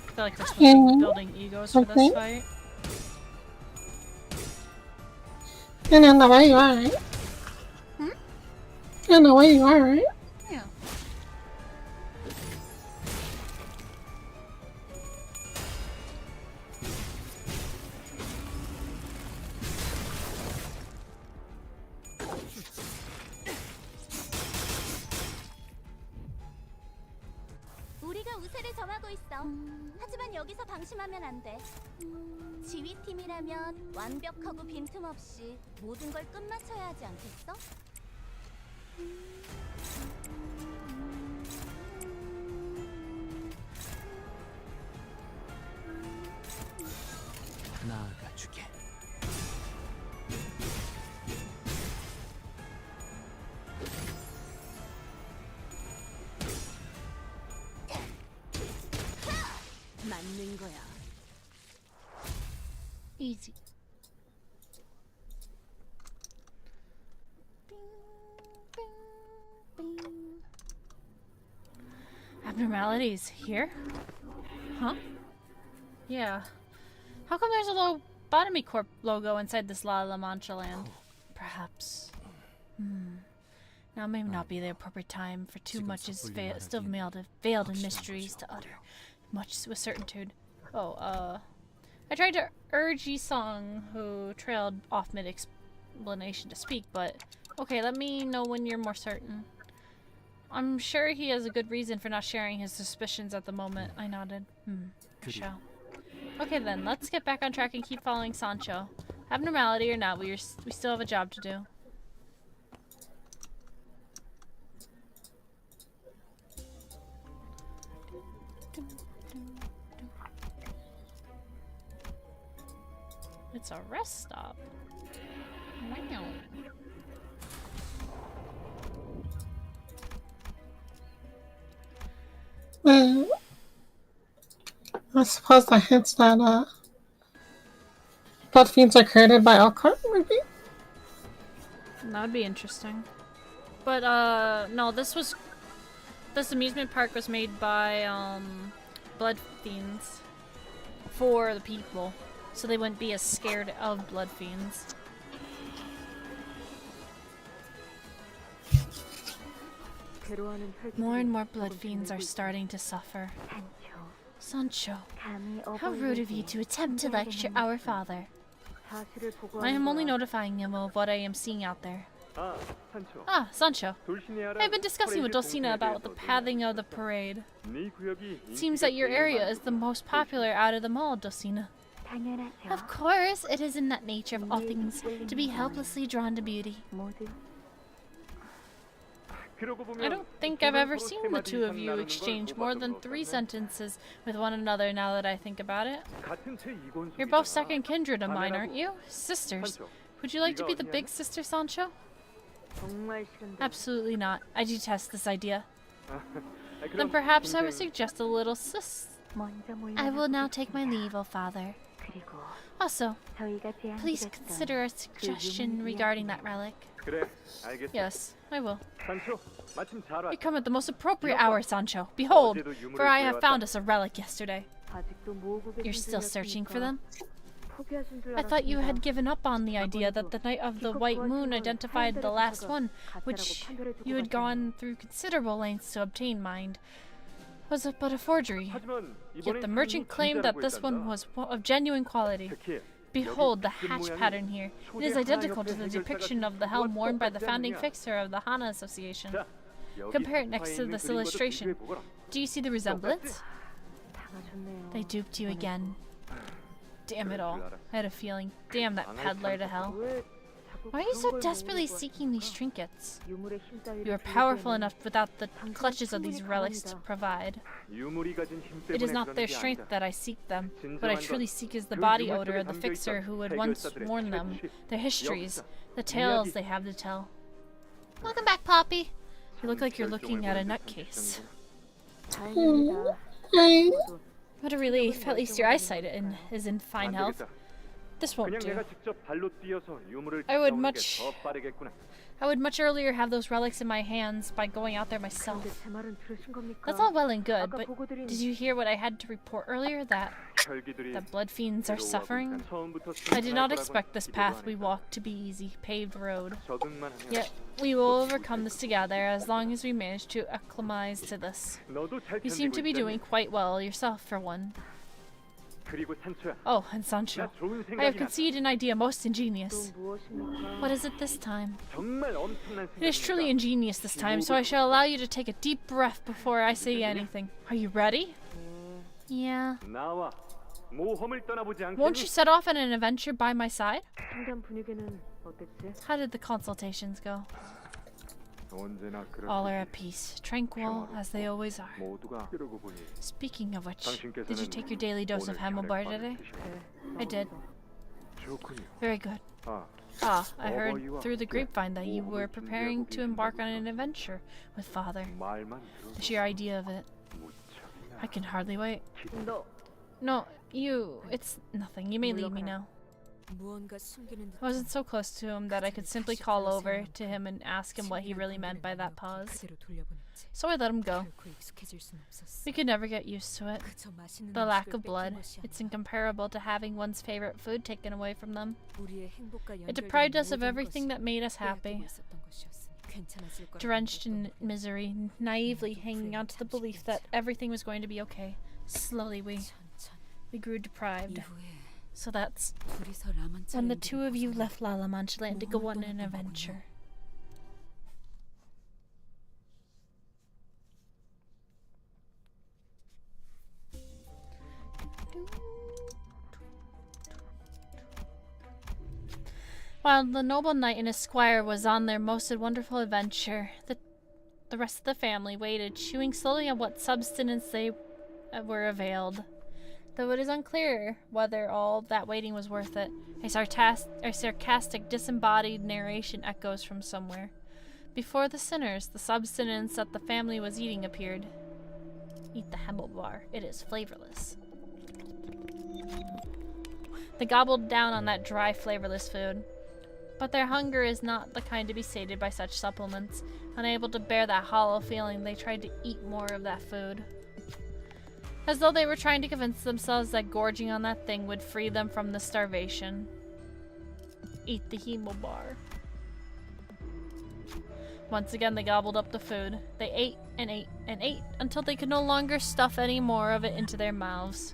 [SPEAKER 1] I feel like they're supposed to be building egos for this fight.
[SPEAKER 11] You know the way you are, right? You know the way you are, right?
[SPEAKER 1] Yeah.
[SPEAKER 2] 우리가 우세를 점하고 있어. 하지만 여기서 방심하면 안 돼. 지휘팀이라면 완벽하고 빈틈없이 모든 걸 끝마쳐야 하지 않겠어?
[SPEAKER 5] 나아가주게.
[SPEAKER 8] 맞는 거야.
[SPEAKER 1] Easy. Abnormalities here? Huh? Yeah. How come there's a Lobotomy Corp logo inside this La La Mancha land? Perhaps. Now may not be the appropriate time, for too much is still veiled in mysteries to utter much with certitude. Oh, I tried to urge Yi-sung, who trailed off mid-explanation, to speak, but okay, let me know when you're more certain. I'm sure he has a good reason for not sharing his suspicions at the moment. I nodded. Shall. Okay then, let's get back on track and keep following Sancho. Abnormality or not, we still have a job to do. It's a rest stop. Wow.
[SPEAKER 11] I suppose that hints that blood fiends are created by Alcott, maybe?
[SPEAKER 1] That would be interesting. But no, this amusement park was made by blood fiends for the people, so they wouldn't be as scared of blood fiends. More and more blood fiends are starting to suffer. Sancho, how rude of you to attempt to lecture our father. I am only notifying him of what I am seeing out there. Ah, Sancho. I've been discussing with Dulcina about the pathing of the parade. It seems that your area is the most popular out of them all, Dulcina. Of course, it is in that nature of all things to be helplessly drawn to beauty. I don't think I've ever seen the two of you exchange more than 3 sentences with one another now that I think about it. You're both second kindred of mine, aren't you? Sisters. Would you like to be the big sister, Sancho? Absolutely not. I detest this idea. Then perhaps I would suggest a little I will now take my leave, O father. Also, please consider a suggestion regarding that relic. Yes, I will. You come at the most appropriate hour, Sancho. Behold, for I have found us a relic yesterday. You're still searching for them? I thought you had given up on the idea that the Night of the White Moon identified the last one, which you had gone through considerable lengths to obtain, mind. Was but a forgery. Yet the merchant claimed that this one was of genuine quality. Behold the hatch pattern here. It is identical to the depiction of the helm worn by the founding fixer of the Hana Association. Compare it next to this illustration. Do you see the resemblance? They duped you again. Damn it all. I had a feeling. Damn that peddler to hell. Why are you so desperately seeking these trinkets?
[SPEAKER 9] 유물의 힘 따위를
[SPEAKER 1] You are powerful enough without the clutches of these relics to provide.
[SPEAKER 6] 유물이 가진 힘
[SPEAKER 1] It is
[SPEAKER 6] 때문에
[SPEAKER 1] not
[SPEAKER 6] 그러는
[SPEAKER 1] their
[SPEAKER 6] 게
[SPEAKER 1] strength
[SPEAKER 6] 아니다.
[SPEAKER 1] that I seek them. What I
[SPEAKER 6] 진정한
[SPEAKER 1] truly
[SPEAKER 6] 건
[SPEAKER 1] seek is the
[SPEAKER 6] 그
[SPEAKER 1] body
[SPEAKER 6] 유물
[SPEAKER 1] odor
[SPEAKER 6] 속에
[SPEAKER 1] of the
[SPEAKER 6] 담겨
[SPEAKER 1] fixer
[SPEAKER 6] 있던
[SPEAKER 1] who had once
[SPEAKER 6] 해결사들의
[SPEAKER 1] worn them,
[SPEAKER 6] 채취,
[SPEAKER 1] their histories,
[SPEAKER 6] 역사,
[SPEAKER 1] the tales
[SPEAKER 6] 이야기.
[SPEAKER 1] they have to tell.
[SPEAKER 4] Welcome back, Poppy.
[SPEAKER 1] You look like you're looking at a nutcase.
[SPEAKER 9] 다행입니다.
[SPEAKER 11] Hey.
[SPEAKER 1] What a relief. At least your eyesight is in fine
[SPEAKER 6] 안
[SPEAKER 1] health.
[SPEAKER 6] 되겠다.
[SPEAKER 1] This won't
[SPEAKER 6] 그냥
[SPEAKER 1] do.
[SPEAKER 6] 내가 직접 발로 뛰어서 유물을
[SPEAKER 1] I would
[SPEAKER 6] 찾아오는
[SPEAKER 1] much-
[SPEAKER 6] 게 더 빠르겠구나.
[SPEAKER 1] I would much earlier have those relics in my hands by going out there myself.
[SPEAKER 9] 근데 제 말은 들으신 겁니까?
[SPEAKER 1] That's all well and good,
[SPEAKER 9] 아까
[SPEAKER 1] but
[SPEAKER 9] 보고 드린
[SPEAKER 1] did you hear what I had to report earlier? That
[SPEAKER 6] 혈기들이
[SPEAKER 1] blood fiends are
[SPEAKER 6] 괴로워하고
[SPEAKER 1] suffering?
[SPEAKER 6] 있다. 처음부터
[SPEAKER 1] I did not
[SPEAKER 6] 순탄할
[SPEAKER 1] expect this
[SPEAKER 6] 거라고는
[SPEAKER 1] path
[SPEAKER 6] 기대도
[SPEAKER 1] we
[SPEAKER 6] 안 했다.
[SPEAKER 1] walked to be easy, paved road.
[SPEAKER 6] 적응만 하면
[SPEAKER 1] Yet we will overcome this together as long as we manage to acclimatize to this.
[SPEAKER 6] 너도 잘
[SPEAKER 1] You seem to be
[SPEAKER 6] 견디고
[SPEAKER 1] doing
[SPEAKER 6] 있다니.
[SPEAKER 1] quite well yourself, for one.
[SPEAKER 6] 그리고 산초야.
[SPEAKER 1] Oh, and Sancho.
[SPEAKER 6] 나 좋은
[SPEAKER 1] I have
[SPEAKER 6] 생각이 나.
[SPEAKER 1] conceived an idea most
[SPEAKER 9] 또
[SPEAKER 1] ingenious.
[SPEAKER 9] 무엇입니까?
[SPEAKER 1] What is it this time?
[SPEAKER 6] 정말 엄청난
[SPEAKER 1] It is truly
[SPEAKER 6] 생각이다.
[SPEAKER 1] ingenious this time, so I shall allow you to take a deep breath before I say anything. Are you ready? Yeah.
[SPEAKER 6] 나와 모험을 떠나보지
[SPEAKER 1] Won't
[SPEAKER 6] 않겠니?
[SPEAKER 1] you set off on an adventure by my side?
[SPEAKER 9] 상담 분위기는 어땠지?
[SPEAKER 1] How did the consultations go?
[SPEAKER 6] 언제나 그렇듯이
[SPEAKER 1] All are at peace, tranquil as they always are.
[SPEAKER 6] 모두가 그러고 보니
[SPEAKER 1] Speaking of which, did you
[SPEAKER 6] 당신께서는
[SPEAKER 1] take your daily dose of
[SPEAKER 6] 오늘
[SPEAKER 1] handlebar
[SPEAKER 6] 혈액
[SPEAKER 1] today?
[SPEAKER 6] 받으시고.
[SPEAKER 1] I did.
[SPEAKER 6] 좋군요.
[SPEAKER 1] Very good.
[SPEAKER 6] 아,
[SPEAKER 1] Ah, I heard through the grapevine that you were preparing to embark on an adventure with Father.
[SPEAKER 6] 말만
[SPEAKER 1] The
[SPEAKER 6] 들어도
[SPEAKER 1] sheer idea of it.
[SPEAKER 6] 무척이나
[SPEAKER 1] I can hardly wait.
[SPEAKER 9] 너
[SPEAKER 1] No, you. It's nothing. You may leave me now.
[SPEAKER 8] 무언가 숨기는
[SPEAKER 1] I wasn't so close to him that I could simply call over to him and ask him what he really meant by that pause.
[SPEAKER 8] 그대로 돌려보냈지.
[SPEAKER 1] So I let him go.
[SPEAKER 8] 결코 익숙해질 순 없었어.
[SPEAKER 1] We could never get used to it.
[SPEAKER 8] 그저 맛있는
[SPEAKER 1] The lack
[SPEAKER 8] 음식을
[SPEAKER 1] of blood.
[SPEAKER 8] 뺏긴 것이
[SPEAKER 1] It's
[SPEAKER 8] 아니라
[SPEAKER 1] incomparable to having one's favorite food taken away from them.
[SPEAKER 8] 우리의 행복과
[SPEAKER 1] It
[SPEAKER 8] 연결된
[SPEAKER 1] deprived us of
[SPEAKER 8] 모든
[SPEAKER 1] everything
[SPEAKER 8] 것이
[SPEAKER 1] that made us
[SPEAKER 8] 빼앗기고
[SPEAKER 1] happy.
[SPEAKER 8] 있었던 것이었으니 괜찮아질 거라고
[SPEAKER 1] Drenched in
[SPEAKER 8] 믿었던
[SPEAKER 1] misery, naively hanging on to the belief that everything was going to be okay. Slowly
[SPEAKER 8] 천천히
[SPEAKER 1] we grew deprived.
[SPEAKER 8] 이후에
[SPEAKER 1] So that's
[SPEAKER 8] 둘이서 라만차
[SPEAKER 1] when the two of you left La Mancha Land to go on an adventure. While the noble knight and his squire was on their most wonderful adventure, the rest of the family waited, chewing slowly on what substance they were availed. Though it is unclear whether all that waiting was worth it, a sarcastic, disembodied narration echoes from somewhere. Before the sinners, the substance that the family was eating appeared. Eat the handlebar. It is flavorless. They gobbled down on that dry, flavorless food. But their hunger is not the kind to be sated by such supplements. Unable to bear that hollow feeling, they tried to eat more of that food. As though they were trying to convince themselves that gorging on that thing would free them from the starvation. Eat the hemo bar. Once again, they gobbled up the food. They ate and ate and ate until they could no longer stuff any more of it into their mouths.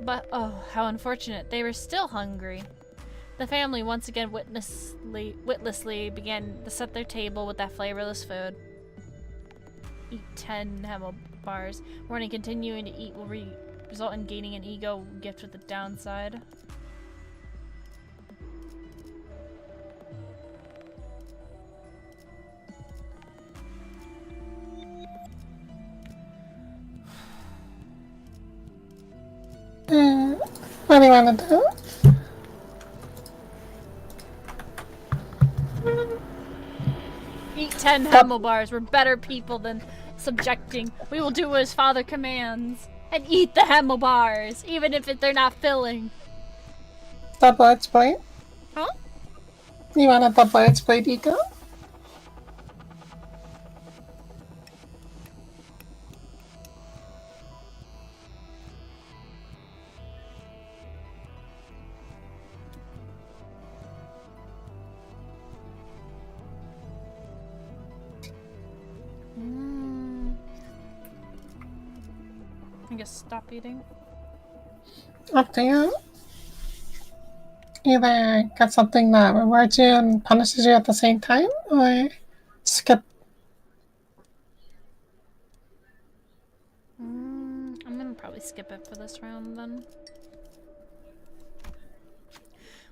[SPEAKER 1] But, oh, how unfortunate. They were still hungry. The family once again witlessly began to set their table with that flavorless food. Eat 10 Hemel bars. Warning, continuing to eat will result in gaining an ego gift with the downside.
[SPEAKER 11] What do you want to do?
[SPEAKER 1] Eat 10 Hemel bars. We're better people than subjecting. We will do as Father commands. And eat the Hemel bars, even if they're not filling.
[SPEAKER 11] Double exploit?
[SPEAKER 1] Huh?
[SPEAKER 11] You want a double exploit ego?
[SPEAKER 1] I guess stop eating.
[SPEAKER 11] Up to you. Either get something that rewards you and punishes you at the same time, or skip.
[SPEAKER 1] I'm gonna probably skip it for this round then.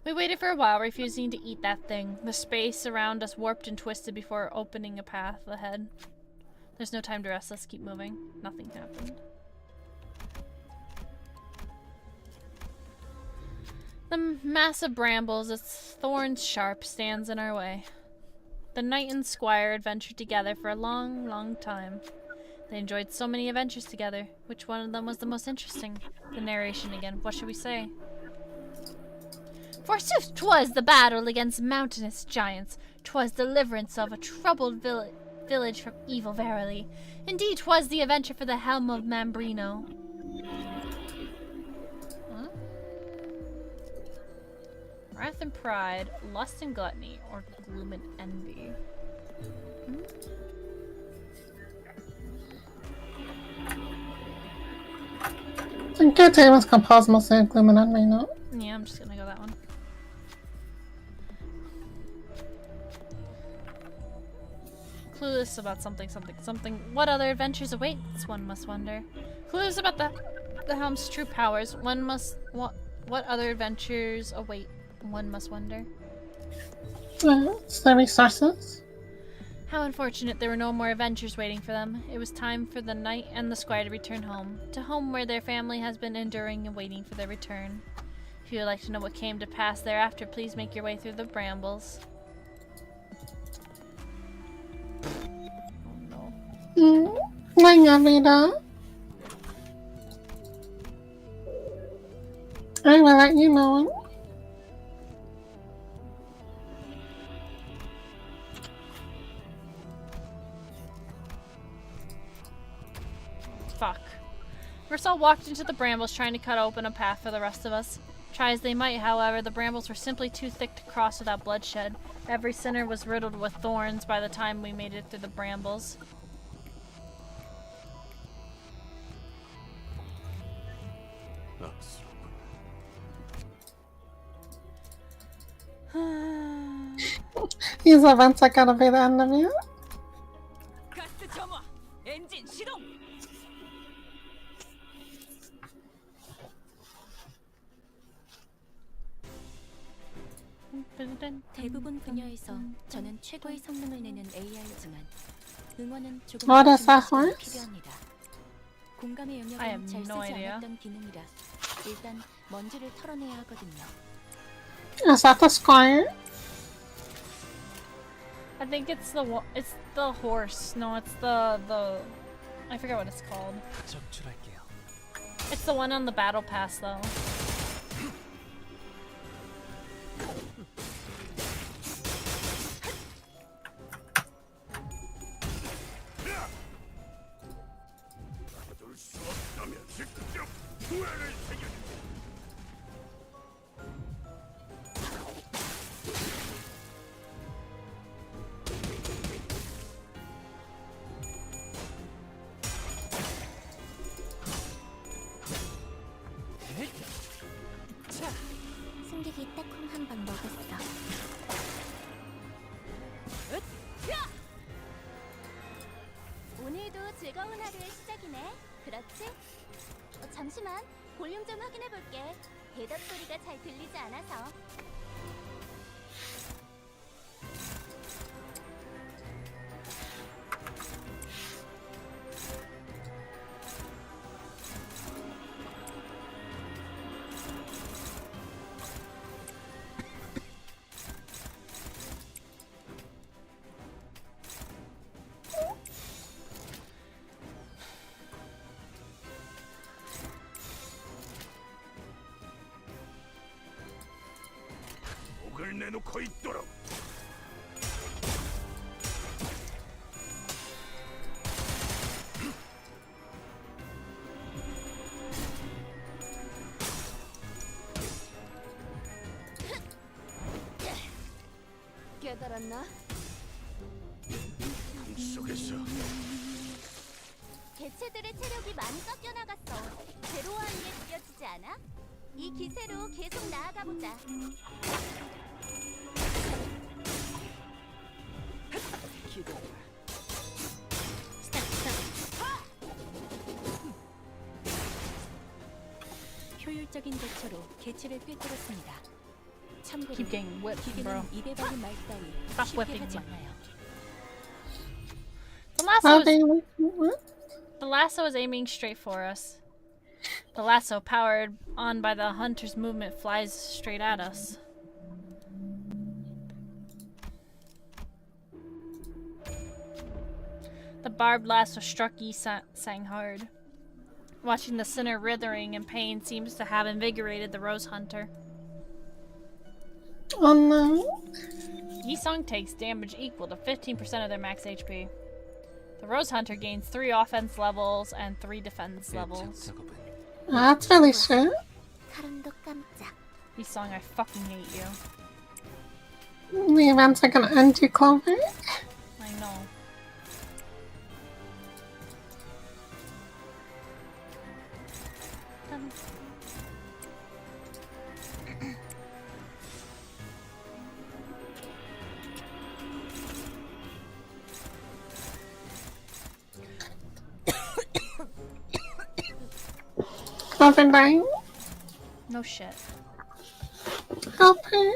[SPEAKER 1] We waited for a while, refusing to eat that thing. The space around us warped and twisted before opening a path ahead. There's no time to rest. Let's keep moving. Nothing happened. The mass of brambles, its thorns sharp, stands in our way. The knight and squire adventured together for a long, long time. They enjoyed so many adventures together. Which one of them was the most interesting? The narration again. What should we say? Forsooth, 'twas the battle against mountainous giants. 'Twas deliverance of a troubled village from evil, verily. Indeed, 'twas the adventure for the helm of Mambrino. Huh? Wrath and pride, lust and gluttony, or gloom and envy.
[SPEAKER 11] I think it was composed mostly in gloom and envy, no?
[SPEAKER 1] Yeah, I'm just gonna go that one. Clueless about something. What other adventures await? One must wonder. Clueless about the helm's true powers. What other adventures await? One must wonder.
[SPEAKER 11] It's the resources.
[SPEAKER 1] How unfortunate there were no more adventures waiting for them. It was time for the knight and the squire to return home. To home where their family has been enduring and waiting for their return. If you would like to know what came to pass thereafter, please make your way through the brambles.
[SPEAKER 11] Vida. I will let you know.
[SPEAKER 1] Fuck. Ursula walked into the brambles trying to cut open a path for the rest of us. Try as they might, however, the brambles were simply too thick to cross without bloodshed. Every sinner was riddled with thorns by the time we made it through the brambles.
[SPEAKER 11] These events are gonna be the end of you.
[SPEAKER 2] 대부분 분야에서 저는 최고의 성능을 내는 AI지만 응원은 조금
[SPEAKER 11] What is that horse?
[SPEAKER 2] 필요합니다. 공감의
[SPEAKER 1] I
[SPEAKER 2] 영역은
[SPEAKER 1] have
[SPEAKER 2] 잘 쓰지
[SPEAKER 1] no idea.
[SPEAKER 2] 않았던 기능이라 일단 먼지를 털어내야 하거든요.
[SPEAKER 11] Is that the squire?
[SPEAKER 1] I think it's the horse. No, it's the I forget what it's called.
[SPEAKER 5] 적출할게요.
[SPEAKER 1] It's the one on the battle pass though.
[SPEAKER 4] 승객이 딱콩 한 방 먹었어. 오늘도 즐거운 하루의 시작이네. 그렇지? 잠시만, 볼륨 좀 확인해 볼게. 대답 소리가 잘 들리지 않아서.
[SPEAKER 3] 목을 내놓고 있도록.
[SPEAKER 4] 깨달았나?
[SPEAKER 3] 속에서
[SPEAKER 4] 개체들의 체력이 많이 깎여 나갔어. 괴로워하는 게 느껴지지 않아? 이 기세로 계속 나아가 보자.
[SPEAKER 2] 효율적인 대처로 개체를 꿰뚫었습니다. 참고로
[SPEAKER 1] Keep getting whipped, bro.
[SPEAKER 2] 기계는 입에 발린 말 따위
[SPEAKER 1] Stop
[SPEAKER 2] 쉽게
[SPEAKER 1] whipping
[SPEAKER 2] 하지
[SPEAKER 1] me.
[SPEAKER 2] 않아요.
[SPEAKER 1] The lasso
[SPEAKER 11] How
[SPEAKER 1] is
[SPEAKER 11] they what?
[SPEAKER 1] The lasso is aiming straight for us. The lasso, powered on by the hunter's movement, flies straight at us. The barbed lasso struck Yi Sang hard. Watching the sinner writhing in pain seems to have invigorated the rose hunter.
[SPEAKER 11] Oh no.
[SPEAKER 1] Yi Sang takes damage equal to 15% of their max HP. The rose hunter gains 3 offense levels and 3 defense levels.
[SPEAKER 5] 작업은
[SPEAKER 11] That's really shit.
[SPEAKER 4] 카름도 깜짝.
[SPEAKER 1] Yi Sang, I fucking hate you.
[SPEAKER 11] The events are gonna end too, Clover.
[SPEAKER 1] I know.
[SPEAKER 11] Clover dying.
[SPEAKER 1] No shit.
[SPEAKER 11] Help her.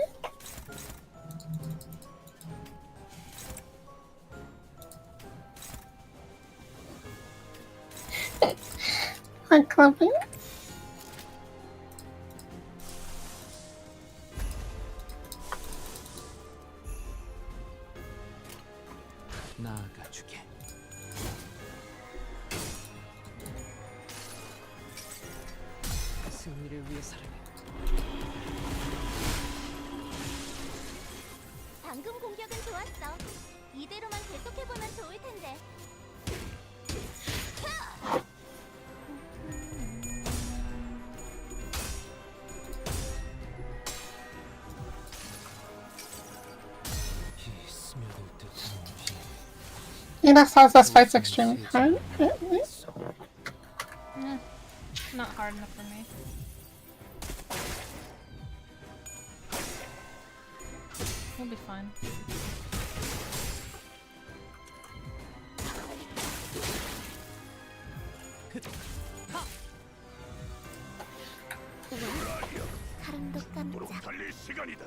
[SPEAKER 11] Hi, Clover.
[SPEAKER 5] 나아가주게. 승리를 위해서라면
[SPEAKER 4] 방금 공격은 좋았어. 이대로만 계속해보면 좋을 텐데.
[SPEAKER 5] 이 스며들 듯한 비.
[SPEAKER 11] Ina says this fight's extremely hard.
[SPEAKER 1] Not hard enough for me. We'll be fine.
[SPEAKER 4] 카름도 깜짝.
[SPEAKER 3] 달릴 시간이다.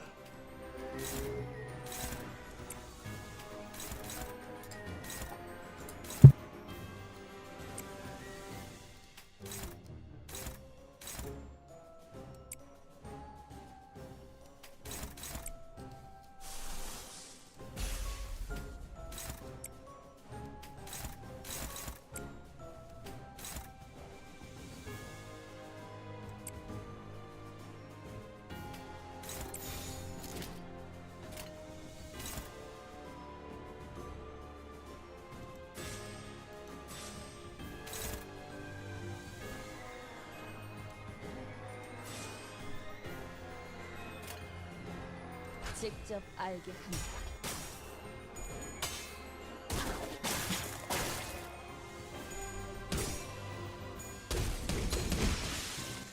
[SPEAKER 8] 직접 알게 한다.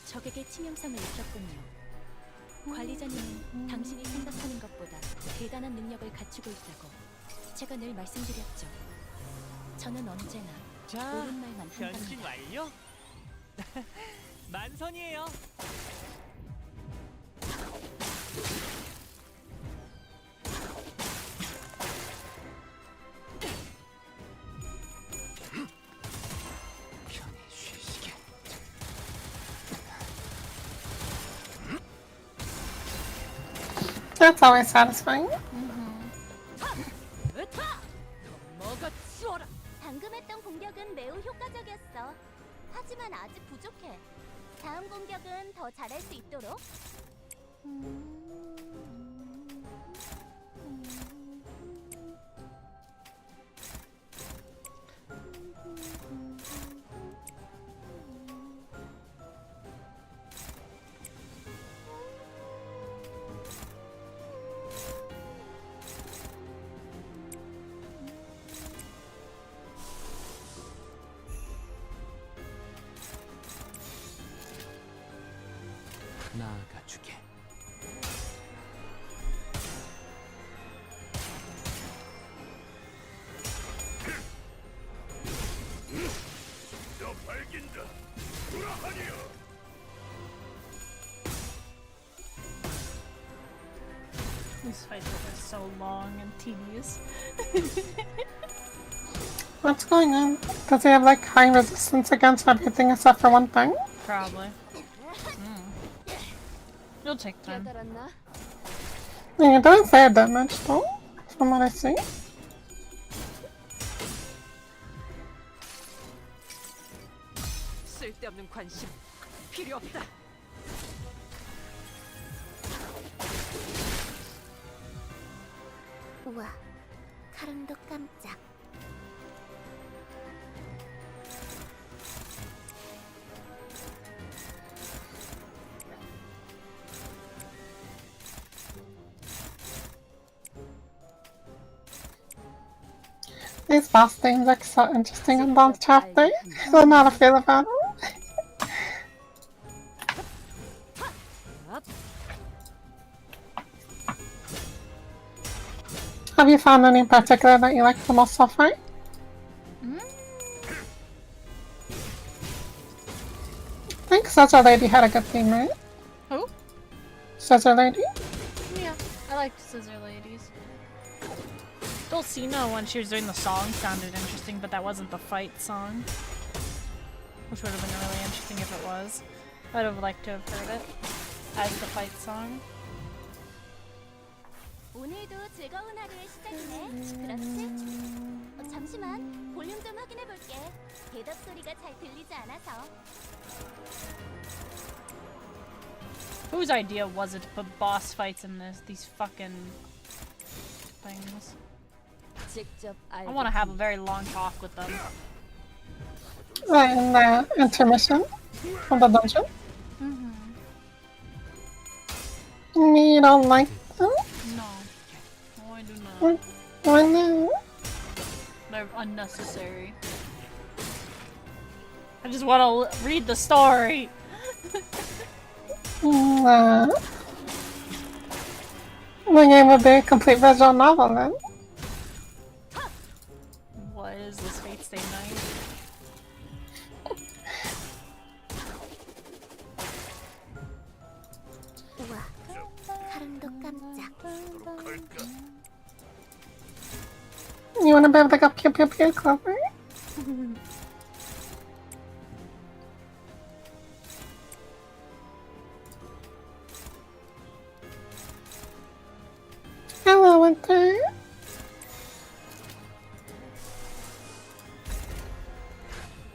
[SPEAKER 2] 적에게 치명상을 입혔군요. 관리자님은 당신이 생각하는 것보다 대단한 능력을 갖추고 있다고 제가 늘 말씀드렸죠. 저는 언제나 옳은 말만 한답니다.
[SPEAKER 5] 완료? 만선이에요. 편히 쉬시게.
[SPEAKER 11] That's always satisfying.
[SPEAKER 8] 뭐가 치워라.
[SPEAKER 4] 방금 했던 공격은 매우 효과적이었어. 하지만 아직 부족해. 다음 공격은 더 잘할 수 있도록.
[SPEAKER 5] 나아가주게.
[SPEAKER 3] 너 밝긴다. 돌아하니여.
[SPEAKER 1] These fights are so long and tedious.
[SPEAKER 11] What's going on? Does he have like high resistance against everything except for one thing?
[SPEAKER 1] Probably. You'll take time.
[SPEAKER 11] Yeah, you're doing fair damage though, from what I see.
[SPEAKER 8] 쓸데없는 관심 필요 없다.
[SPEAKER 4] 우와, 카름도 깜짝.
[SPEAKER 11] These boss things are so interesting in both chapters. I don't know how to feel about them. Have you found any in particular that you like the most so far? I think Scissor Lady had a good theme, right?
[SPEAKER 1] Who?
[SPEAKER 11] Scissor Lady?
[SPEAKER 1] Yeah, I liked Scissor Ladies. Dulcina, when she was doing the song, sounded interesting, but that wasn't the fight song. Which would have been really interesting if it was. I would have liked to have heard it as the fight song.
[SPEAKER 4] 오늘도 즐거운 하루의 시작이네. 그렇지? 잠시만, 볼륨 좀 확인해 볼게. 대답 소리가 잘 들리지 않아서.
[SPEAKER 1] Whose idea was it to put boss fights in these fucking things? I want to have a very long talk with them.
[SPEAKER 11] Right in the intermission of the dungeon? You don't like them?
[SPEAKER 1] No. No, I do not.
[SPEAKER 11] Why not?
[SPEAKER 1] They're unnecessary. I just want to read the story!
[SPEAKER 11] The game would be a complete visual novel then.
[SPEAKER 1] What is this Fate Stay Night?
[SPEAKER 4] 우와, 카름도 깜짝.
[SPEAKER 11] You wanna be able to go pew pew pew, Clover? Hello, Winter.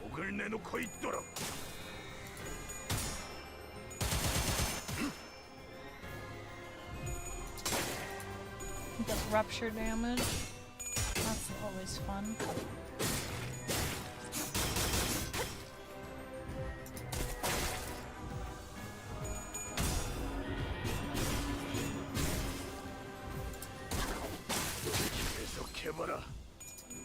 [SPEAKER 3] 목을 내놓고 있도록.
[SPEAKER 1] He does rupture damage. That's always fun.
[SPEAKER 3] 계속해봐라.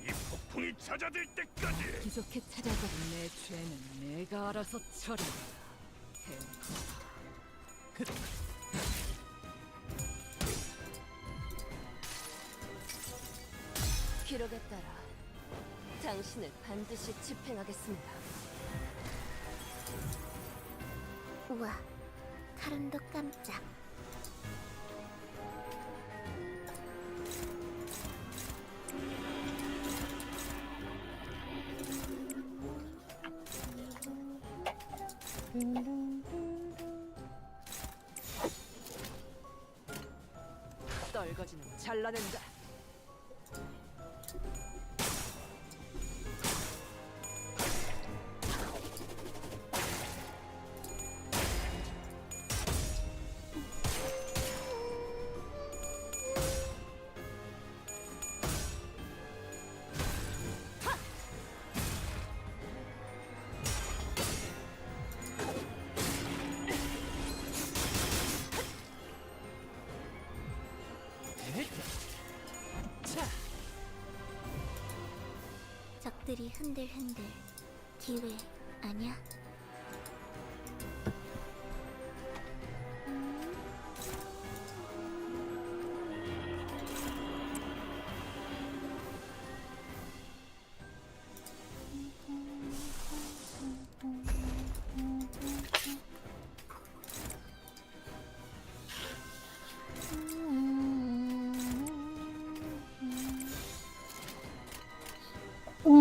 [SPEAKER 3] 이 폭풍이 잦아들 때까지.
[SPEAKER 8] 계속해 찾아보는 내 죄는 내가 알아서 처리해. 기록에 따라 당신을 반드시 집행하겠습니다.
[SPEAKER 4] 우와, 카름도 깜짝.
[SPEAKER 8] 떨거지는 잘라낸다.
[SPEAKER 4] 적들이 흔들흔들. 기회 아니야?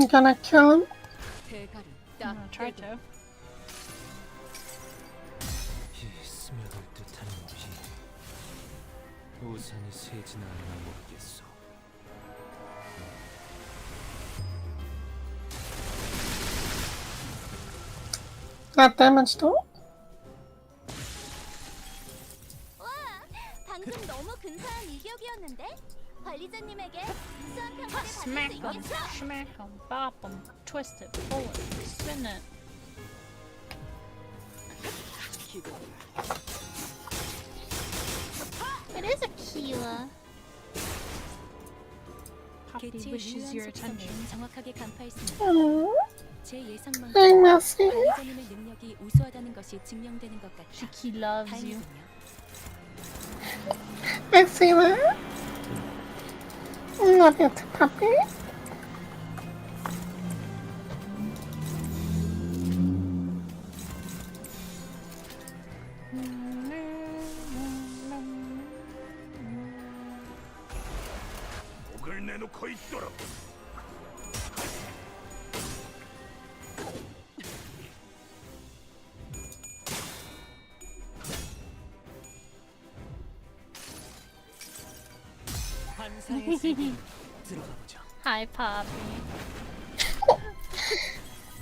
[SPEAKER 11] I'm gonna kill him.
[SPEAKER 8] 대가를
[SPEAKER 1] I'm gonna try
[SPEAKER 8] 떼고
[SPEAKER 1] to.
[SPEAKER 5] 이 스며들 듯한 비 우산이 새지나 않나 모르겠소.
[SPEAKER 11] That damage though?
[SPEAKER 4] 방금 너무 근사한 일격이었는데? 관리자님에게 우수한 평가를 받을 수
[SPEAKER 1] Smack 'em,
[SPEAKER 4] 있겠어?
[SPEAKER 1] smack 'em, bop 'em, twist it, pull it, spin it.
[SPEAKER 4] It is a Kila.
[SPEAKER 1] Poppy
[SPEAKER 2] 개체의
[SPEAKER 1] wishes
[SPEAKER 2] 유효한
[SPEAKER 1] your attention.
[SPEAKER 2] 속성은 정확하게 간파했습니다.
[SPEAKER 11] Oh,
[SPEAKER 2] 제
[SPEAKER 11] hey,
[SPEAKER 2] 예상만큼
[SPEAKER 11] Messi.
[SPEAKER 2] 관리자님의 능력이 우수하다는 것이 증명되는 것 같아
[SPEAKER 1] She loves you.
[SPEAKER 2] 다행이군요.
[SPEAKER 11] I see that. Love you too, puppy.
[SPEAKER 3] 목을 내놓고 있도록.
[SPEAKER 5] 환상의 세계 들어가 보자.
[SPEAKER 1] Hi, Poppy.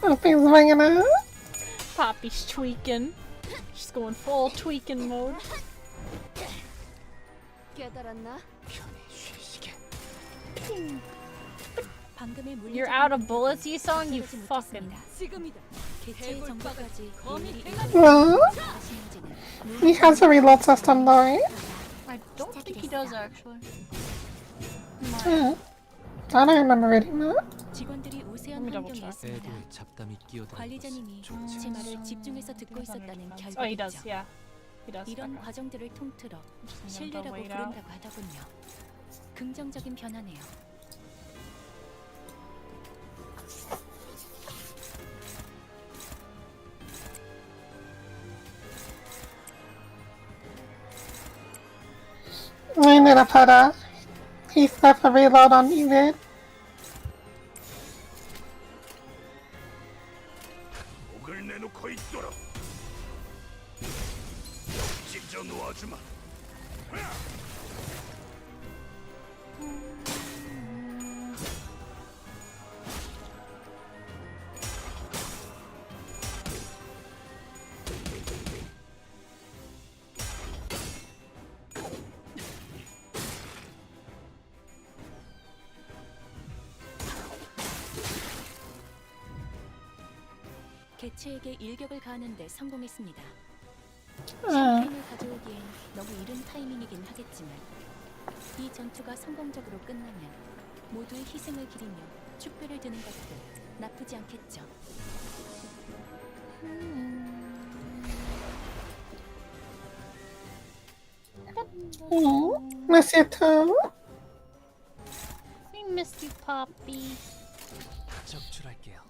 [SPEAKER 11] Puppy's swinging out.
[SPEAKER 1] Poppy's tweaking. She's going full tweaking mode.
[SPEAKER 8] 깨달았나?
[SPEAKER 5] 편히 쉬시게.
[SPEAKER 2] 방금의
[SPEAKER 1] You're out of bullets, Yisong? You
[SPEAKER 2] 쓰러지지
[SPEAKER 1] fucking.
[SPEAKER 2] 못했습니다.
[SPEAKER 8] 지금이다.
[SPEAKER 2] 개체의 정보까지
[SPEAKER 8] 거미
[SPEAKER 2] 일일이
[SPEAKER 8] 대가리.
[SPEAKER 11] Well,
[SPEAKER 2] 하시는지는
[SPEAKER 11] he has a reload system though, right?
[SPEAKER 1] I don't think he does actually.
[SPEAKER 11] Yeah. I don't remember reading that.
[SPEAKER 2] 직원들이 우세한
[SPEAKER 1] Let me double
[SPEAKER 2] 환경에
[SPEAKER 1] check.
[SPEAKER 2] 있습니다.
[SPEAKER 5] 애도에 잡담이 끼어드는
[SPEAKER 2] 관리자님이
[SPEAKER 5] 것은
[SPEAKER 2] 제 말을 집중해서 듣고 있었다는
[SPEAKER 1] Oh, he does.
[SPEAKER 2] 결과이죠.
[SPEAKER 1] Yeah, he does.
[SPEAKER 2] 이런
[SPEAKER 1] Okay.
[SPEAKER 2] 과정들을 통틀어
[SPEAKER 1] Just need to
[SPEAKER 2] 신뢰라고
[SPEAKER 1] wait out.
[SPEAKER 2] 부른다고 하더군요. 긍정적인 변화네요.
[SPEAKER 11] We need to put a piece of a reload on Evade.
[SPEAKER 3] 목을 내놓고 있도록. 찢어 놓아주마.
[SPEAKER 2] 개체에게 일격을 가하는데 성공했습니다.
[SPEAKER 11] Uh,
[SPEAKER 2] 샴페인을 가져오기엔 너무 이른 타이밍이긴 하겠지만 이 전투가 성공적으로 끝나면 모두의 희생을 기리며 축배를 드는 것도 나쁘지 않겠죠.
[SPEAKER 11] miss you too.
[SPEAKER 1] We missed you, Poppy.
[SPEAKER 5] 적출할게요.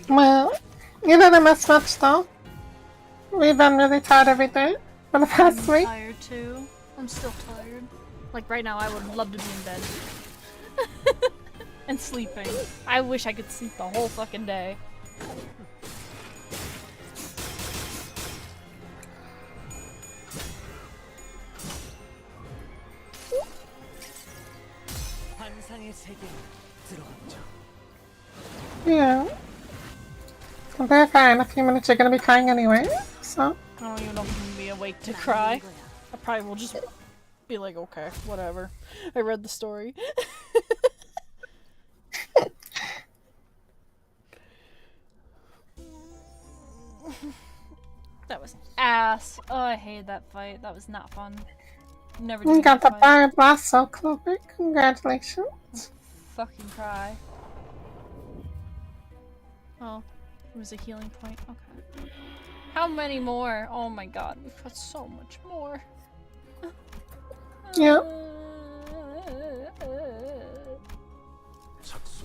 [SPEAKER 11] Well, you didn't miss much though. We've been really tired every day for the past
[SPEAKER 1] I'm
[SPEAKER 11] week.
[SPEAKER 1] tired too. I'm still tired. Like right now, I would love to be in bed and sleeping. I wish I could sleep the whole fucking day.
[SPEAKER 5] 환상의 세계로 들어가 보자.
[SPEAKER 11] Yeah. Well, they're fine. In a few minutes you're gonna be crying anyway, so.
[SPEAKER 1] I don't even know if I'm gonna be awake to cry. I probably will just be like, okay, whatever. I read the story. That was ass. Oh, I hated that fight. That was not fun. Never
[SPEAKER 11] You
[SPEAKER 1] doing
[SPEAKER 11] got the
[SPEAKER 1] that fight.
[SPEAKER 11] Barred Lasso, Clover. Congratulations.
[SPEAKER 1] Fucking cry. Oh, it was a healing point. Okay. How many more? Oh my god, we've got so much more.
[SPEAKER 11] Yep.
[SPEAKER 5] 착수.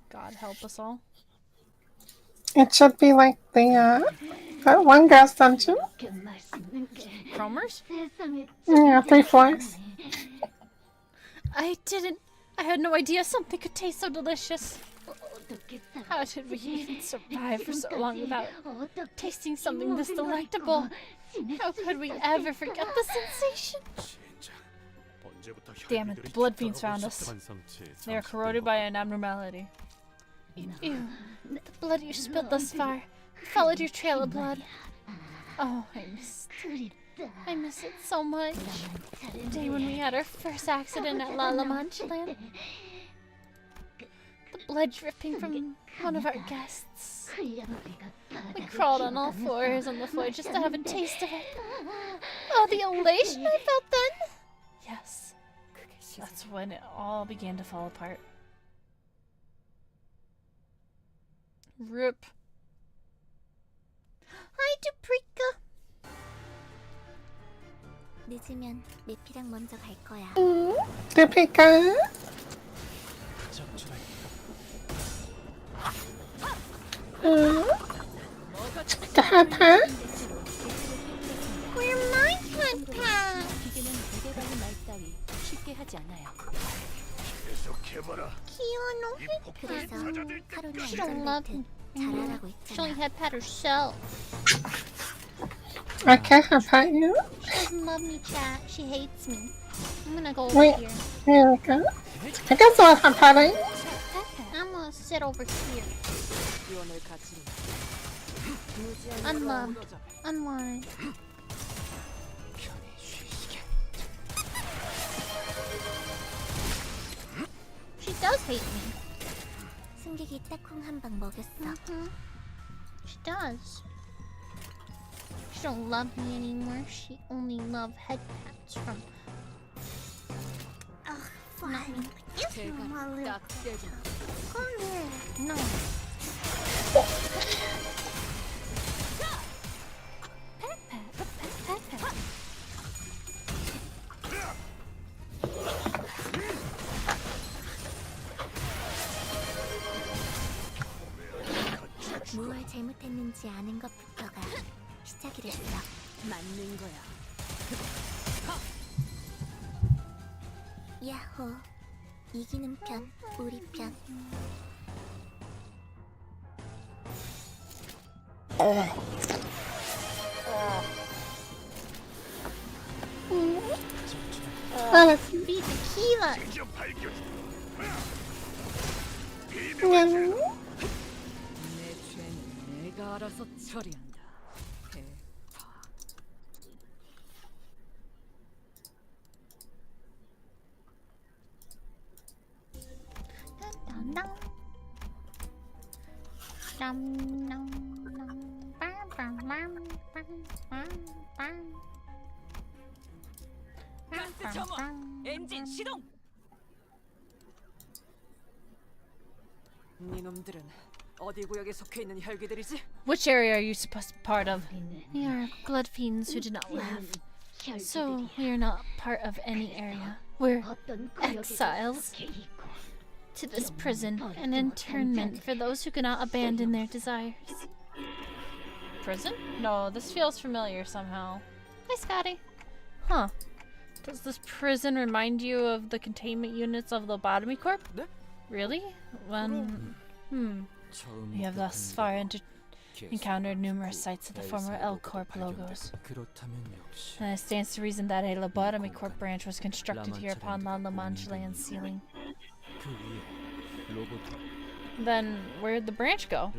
[SPEAKER 1] God help us all.
[SPEAKER 11] It should be like the that? One gas dungeon?
[SPEAKER 1] Chromers?
[SPEAKER 11] Yeah, 3 floors.
[SPEAKER 1] I had no idea something could taste so delicious. How did we even survive for so long without tasting something this delectable? How could we ever forget the sensation? Damn it, the blood fiends found us. They are corroded by an abnormality. Ew, the blood you spilled thus far. I followed your trail of blood. Oh, I miss it so much. The day when we had our first accident at La Manche Land. The blood dripping from one of our guests. We crawled on all fours on the floor just to have a taste of it. Oh, the elation I felt then! Yes, that's when it all began to fall apart. RIP.
[SPEAKER 4] Hi, Duprika.
[SPEAKER 2] 늦으면 내피랑 먼저 갈 거야.
[SPEAKER 11] Duprika. The hot pot.
[SPEAKER 4] We're my hot pot.
[SPEAKER 2] 기계는 무게 가는 말 따위 쉽게 하지 않아요.
[SPEAKER 4] Kiyono
[SPEAKER 2] 그래서 카론이
[SPEAKER 4] She don't love me.
[SPEAKER 2] 잘하라고
[SPEAKER 4] She
[SPEAKER 2] 했잖아.
[SPEAKER 4] only had pat herself.
[SPEAKER 11] I can't hot pot you.
[SPEAKER 4] She doesn't love me, chat. She hates me. I'm gonna go over
[SPEAKER 11] Wait.
[SPEAKER 4] here.
[SPEAKER 11] Here we go. I guess I'll hot potting.
[SPEAKER 4] I'm gonna sit over here. Unloved. Unwanted. She does hate me.
[SPEAKER 2] 승객이 딱콩 한 방 먹였어.
[SPEAKER 4] She does. She don't love me anymore. She only love head pats from. Ugh, fine. Come here. No.
[SPEAKER 2] 무얼 잘못했는지 아는 것부터가 시작이랬어.
[SPEAKER 8] 맞는 거야.
[SPEAKER 2] 야호. 이기는 편, 우리 편.
[SPEAKER 4] Be tequila.
[SPEAKER 8] 내 죄는 내가 알아서 처리한다. 대파. 가스 점원, 엔진 시동. 니놈들은 어디 구역에 속해 있는 혈기들이지?
[SPEAKER 1] Which area are you supposed to be part of? We are blood fiends who do not laugh. So, we are not part of any area. We're exiles to this prison, an internment for those who cannot abandon their desires. Prison? No, this feels familiar somehow. Hi, Scotty. Huh. Does this prison remind you of the containment units of the Lobotomy Corp? Really? We have thus far encountered numerous sites of the former L Corp logos. And it stands to reason that a Lobotomy Corp branch was constructed here upon La Manche Land's ceiling. Then, where'd the branch go?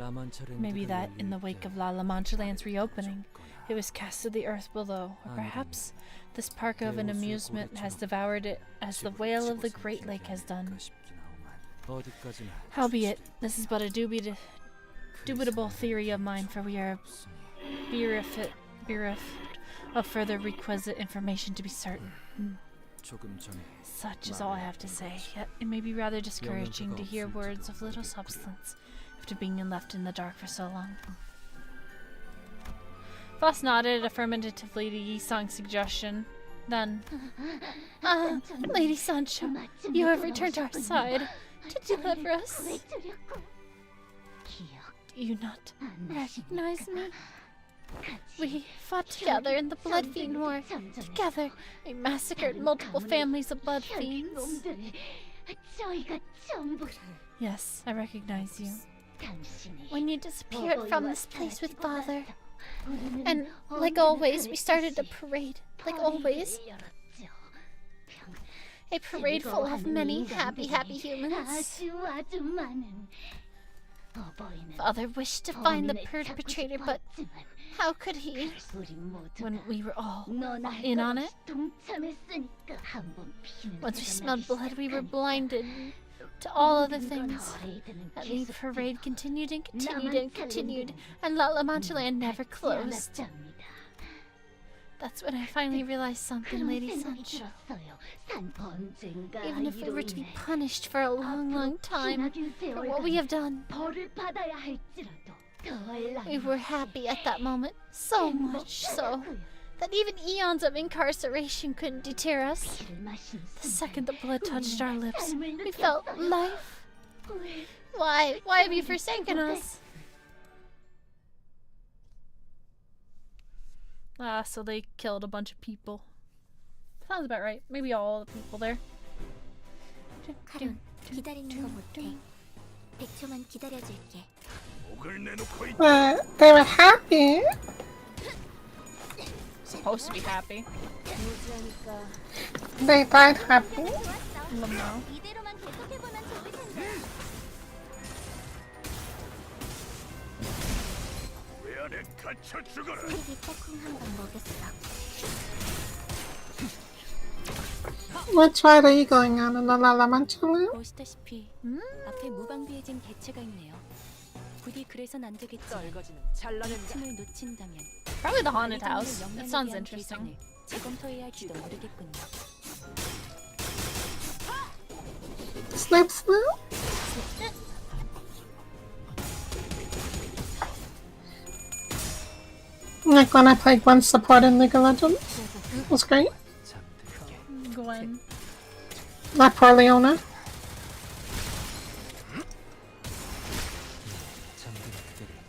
[SPEAKER 1] Maybe that, in the wake of La Manche Land's reopening, it was cast to the earth below, or perhaps this park of an amusement has devoured it as the whale of the Great Lake has done. Howbeit, this is but a dubitable theory of mine, for we are bereft of further requisite information to be certain. Such is all I have to say, yet it may be rather discouraging to hear words of little substance after being left in the dark for so long. Voss nodded affirmatively to Yi-sang's suggestion. Then, Lady Sancho, you have returned to our side to deliver us. Do you not recognize me?
[SPEAKER 4] We fought together in the Blood Fiend War. Together, we massacred multiple families of Blood Fiends. Yes, I recognize you. When you disappeared from this place with Father. And, like always, we started a parade. Like always. A parade full of many happy humans. Father wished to find the perpetrator, but how could he? When we were all in on it? Once we smelled blood, we were blinded to all other things. And the parade continued and continued and continued, and La Mancha Land never closed. That's when I finally realized something, Lady Sancho. Even if we were to be punished for a long time for what we have done, we were happy at that moment, so much so that even eons of incarceration couldn't deter us. The second the blood touched our lips, we felt life. Why have you forsaken us?
[SPEAKER 1] Ah, so they killed a bunch of people. Sounds about right. Maybe all the people there.
[SPEAKER 2] 카론, 기다리는 거 못해. 100초만 기다려줄게.
[SPEAKER 11] They were happy.
[SPEAKER 1] Supposed to be happy.
[SPEAKER 11] They died happy.
[SPEAKER 1] No.
[SPEAKER 4] 이대로만 계속해보면 좋을 텐데.
[SPEAKER 2] 스틱이 짝꿍 한번 먹였어.
[SPEAKER 11] Which ride are you going on? La Mancha Land?
[SPEAKER 2] 보시다시피 앞에 무방비해진 개체가 있네요. 부디 그래선 안 되겠지만 틈을 놓친다면
[SPEAKER 1] Probably the haunted
[SPEAKER 2] 관리자님의
[SPEAKER 1] house.
[SPEAKER 2] 명령에
[SPEAKER 1] That sounds
[SPEAKER 2] 대한
[SPEAKER 1] interesting.
[SPEAKER 2] 계산을 재검토해야 할지도 모르겠군요.
[SPEAKER 11] Snip, snip. Like when I played Gwen support in League of Legends. It was great.
[SPEAKER 1] Gwen.
[SPEAKER 11] That poor Leona.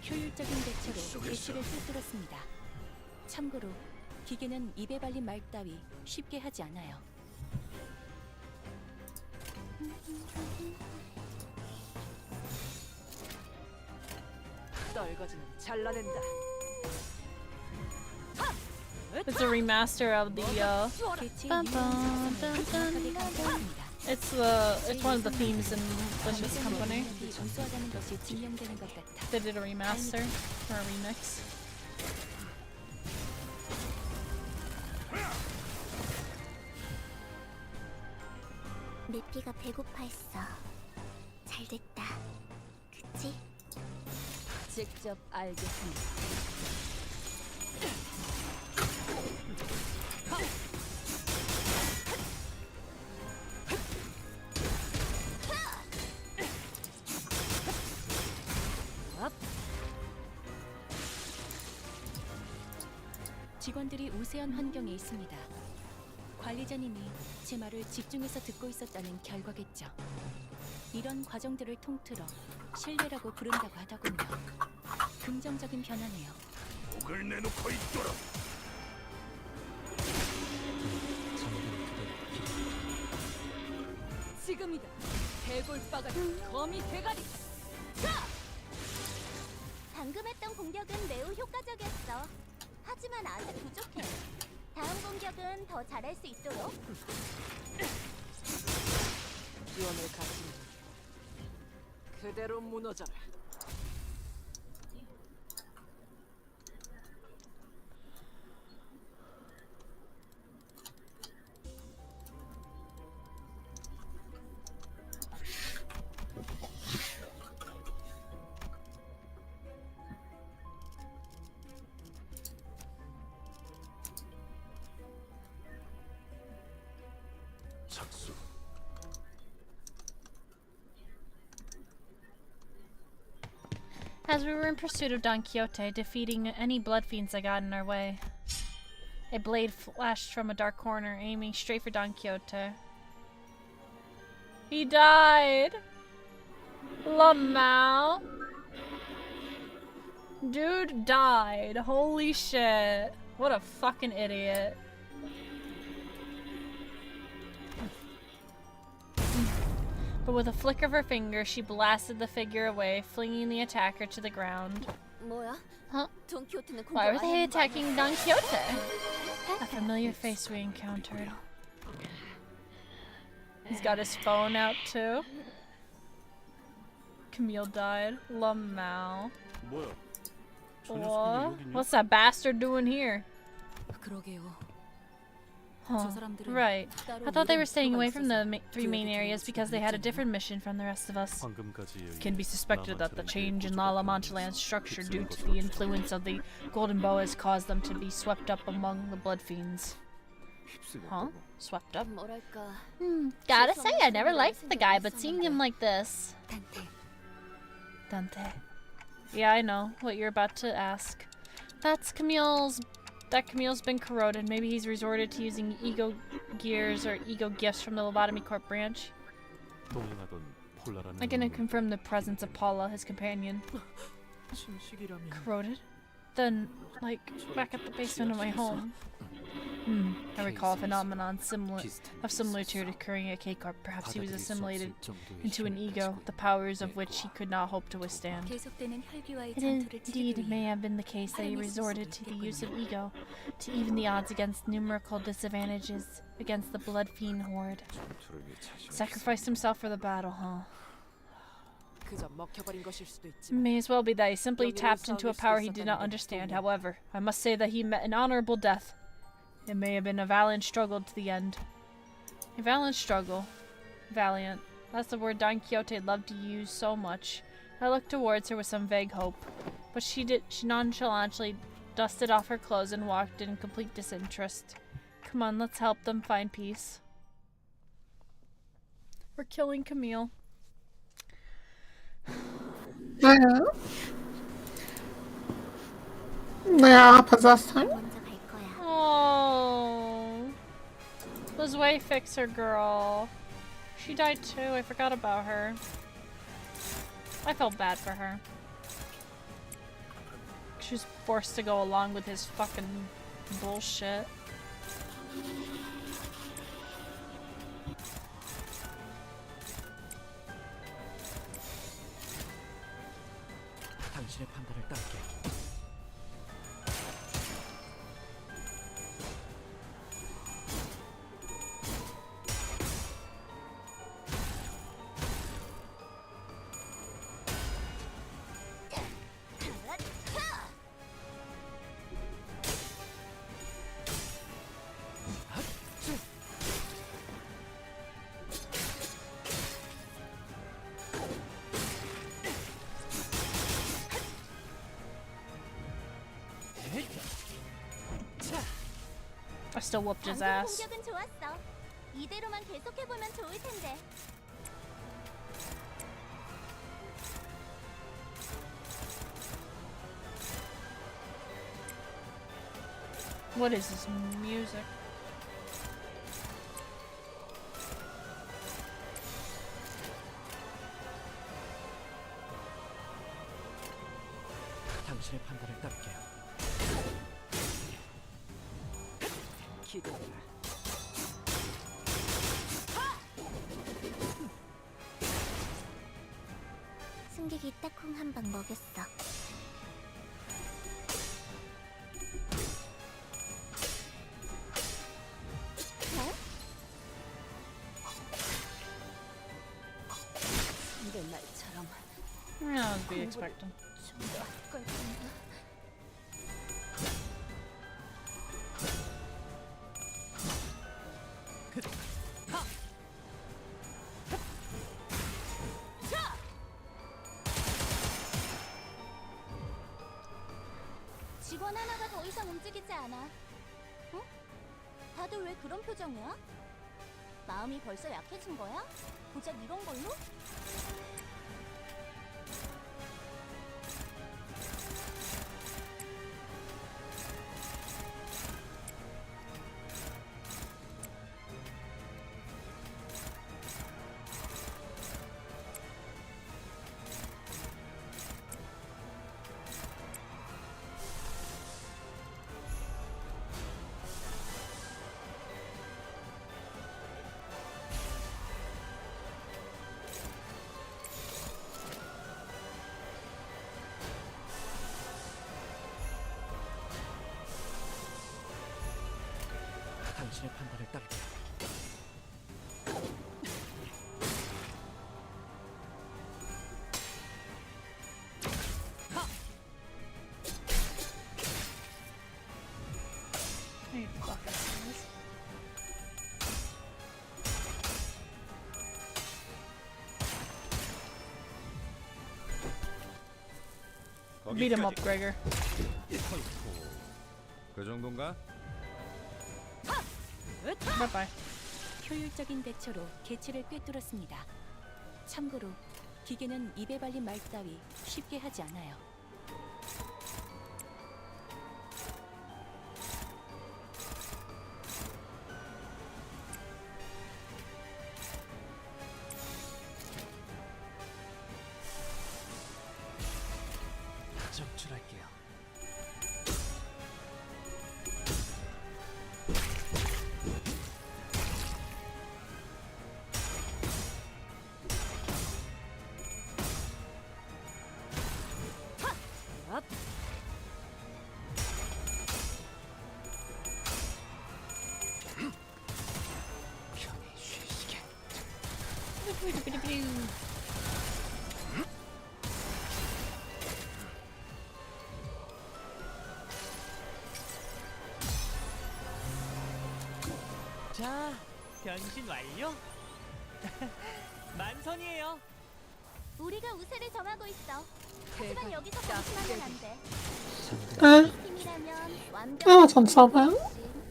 [SPEAKER 2] 효율적인 대처로 개체를 꿰뚫었습니다. 참고로 기계는 입에 발린 말 따위 쉽게 하지 않아요.
[SPEAKER 8] 떨거지는 잘라낸다.
[SPEAKER 1] It's a remaster of the
[SPEAKER 2] 개체의
[SPEAKER 1] bum,
[SPEAKER 2] 유명한
[SPEAKER 1] bum,
[SPEAKER 2] 사상을 정확하게 감상합니다.
[SPEAKER 1] it's one of the themes in Limbus Company.
[SPEAKER 2] 우수하다는 것이 증명되는 것 같아.
[SPEAKER 1] They did a remaster or a remix.
[SPEAKER 4] 미피가 배고파했어. 잘됐다. 그치?
[SPEAKER 8] 직접 알겠습니다.
[SPEAKER 2] 직원들이 우세한 환경에 있습니다. 관리자님이 제 말을 집중해서 듣고 있었다는 결과겠죠. 이런 과정들을 통틀어 신뢰라고 부른다고 하더군요. 긍정적인 변화네요.
[SPEAKER 8] 지금이다. 대골바가 거미 대가리.
[SPEAKER 4] 방금 했던 공격은 매우 효과적이었어. 하지만 아직 부족해. 다음 공격은 더 잘할 수 있도록.
[SPEAKER 8] 지원을 갖춘 그대로 무너져라.
[SPEAKER 3] 착수.
[SPEAKER 1] As we were in pursuit of Don Quixote, defeating any blood fiends that got in our way, a blade flashed from a dark corner, aiming straight for Don Quixote. He died! Lamau! Dude died. Holy shit. What a fucking idiot. But with a flick of her finger, she blasted the figure away, flinging the attacker to the ground.
[SPEAKER 4] Huh?
[SPEAKER 1] Why were they attacking Don Quixote? A familiar face we encountered. He's got his phone out too. Camille died. Lamau.
[SPEAKER 10] 뭐야?
[SPEAKER 1] What? What's that bastard doing here? Huh. Right. I thought they were staying away from the three main areas because they had a different mission from the rest of us. It can be suspected that the change in La Mancheland's structure due to the influence of the Golden Boa has caused them to be swept up among the Blood Fiends. Huh? Swept up? Gotta say, I never liked the guy, but seeing him like this... Dante. Yeah, I know what you're about to ask. That Camille's been corroded. Maybe he's resorted to using ego gears or ego gifts from the Lobotomy Corp branch. I can confirm the presence of Paula, his companion. Corroded? Then, like, back at the basement of my home. I recall a phenomenon similar to it occurring at K-Corp. Perhaps he was assimilated into an ego, the powers of which he could not hope to withstand. It indeed may have been the case that he resorted to the use of ego to even the odds against numerical disadvantages against the Blood Fiend horde. Sacrificed himself for the battle, huh? May as well be that he simply tapped into a power he did not understand. However, I must say that he met an honorable death. It may have been a valiant struggle to the end. A valiant struggle. Valiant. That's the word Don Quixote loved to use so much. I looked towards her with some vague hope. But she nonchalantly dusted off her clothes and walked in complete disinterest. Come on, let's help them find peace. We're killing Camille.
[SPEAKER 11] Yeah, possessed him.
[SPEAKER 1] Oh, those Wayfixer girl. She died too. I forgot about her. I felt bad for her. She was forced to go along with his fucking bullshit.
[SPEAKER 5] 당신의 판단을 따를게.
[SPEAKER 1] I still whooped his ass.
[SPEAKER 4] 이대로만 계속해보면 좋을 텐데.
[SPEAKER 1] What is this music?
[SPEAKER 5] 당신의 판단을 따를게요. 기도해라.
[SPEAKER 4] 승객이 딱콩 한 방 먹였어.
[SPEAKER 8] 내 말처럼
[SPEAKER 1] Yeah, as be expecting.
[SPEAKER 4] 직원 하나가 더 이상 움직이지 않아. 어? 다들 왜 그런 표정이야? 마음이 벌써 약해진 거야? 고작 이런 걸로?
[SPEAKER 5] 당신의 판단을 따를게요.
[SPEAKER 1] Hey, fucking guys. Beat him up, Gregor.
[SPEAKER 3] 그 정도인가?
[SPEAKER 1] Bye bye.
[SPEAKER 2] 효율적인 대처로 개체를 꿰뚫었습니다. 참고로 기계는 입에 발린 말 따위 쉽게 하지 않아요.
[SPEAKER 5] 적출할게요. 편히 쉬시게. 자, 변신 완료. 만선이에요.
[SPEAKER 4] 우리가 우세를 점하고 있어. 하지만 여기서 방심하면 안 돼.
[SPEAKER 11] 에?
[SPEAKER 4] 팀이라면
[SPEAKER 11] 아,
[SPEAKER 4] 완벽한
[SPEAKER 11] 잠깐만.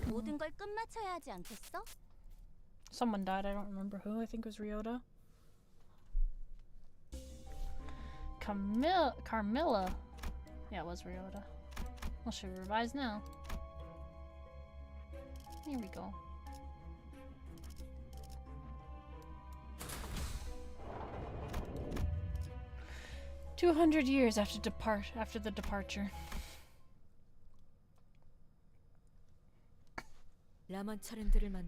[SPEAKER 4] 모든 걸 끝마쳐야 하지 않겠어?
[SPEAKER 1] Someone died. I don't remember who. I think it was Ryota. Carmilla. Yeah, it was Ryota. Well, she revives now. Here we go. $200 after the departure.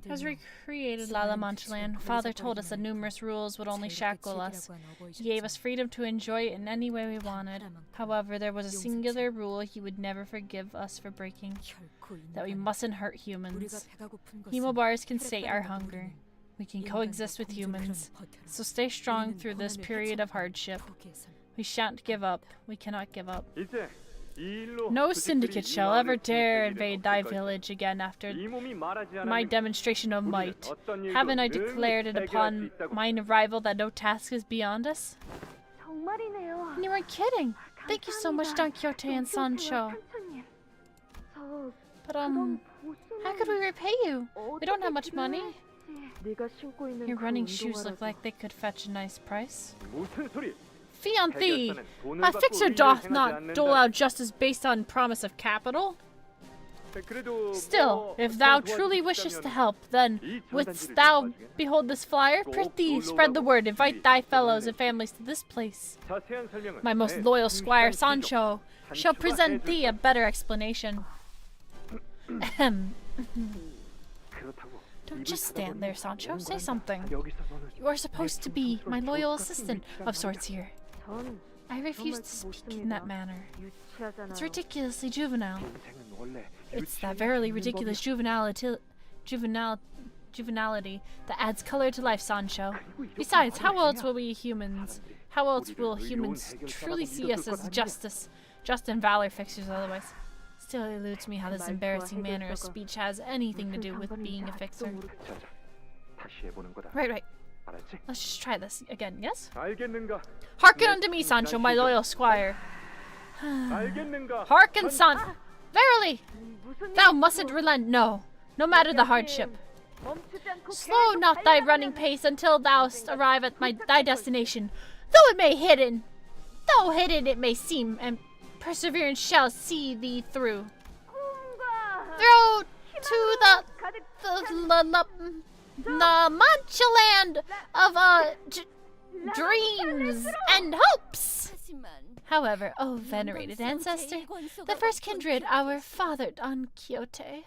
[SPEAKER 1] Has recreated La Mancheland. Father told us that numerous rules would only shackle us. He gave us freedom to enjoy it in any way we wanted. However, there was a singular rule he would never forgive us for breaking, that we mustn't hurt humans. Hemobars can sate our hunger. We can coexist with humans. So stay strong through this period of hardship. We shan't give up. We cannot give up. No syndicate shall ever dare invade thy village again after my demonstration of might. Haven't I declared it upon mine arrival that no task is beyond us? And you weren't kidding. Thank you so much, Don Quixote and Sancho. But how could we repay you? We don't have much money. Your running shoes look like they could fetch a nice price. Fee on thee! A fixer doth not dole out justice based on promise of capital. Still, if thou truly wishest to help, then wouldst thou behold this flyer? Prithee, spread the word, invite thy fellows and families to this place. My most loyal squire, Sancho, shall present thee a better explanation. Ahem. Don't just stand there, Sancho. Say something. You are supposed to be my loyal assistant of sorts here. I refuse to speak in that manner. It's ridiculously juvenile. It's that verily ridiculous juvenality that adds color to life, Sancho. Besides, how else will humans truly see us as just and valor fixers otherwise? Still eludes me how this embarrassing manner of speech has anything to do with being a fixer. Right. Let's just try this again, yes? Hearken unto me, Sancho, my loyal squire. Hearken, son! Verily! Thou mustn't relent, no matter the hardship. Slow not thy running pace until thou arrive at thy destination. Though hidden it may seem, and perseverance shall see thee through. Through to the Mancheland of dreams and hopes. However, oh venerated ancestor, the first kindred, our father Don Quixote.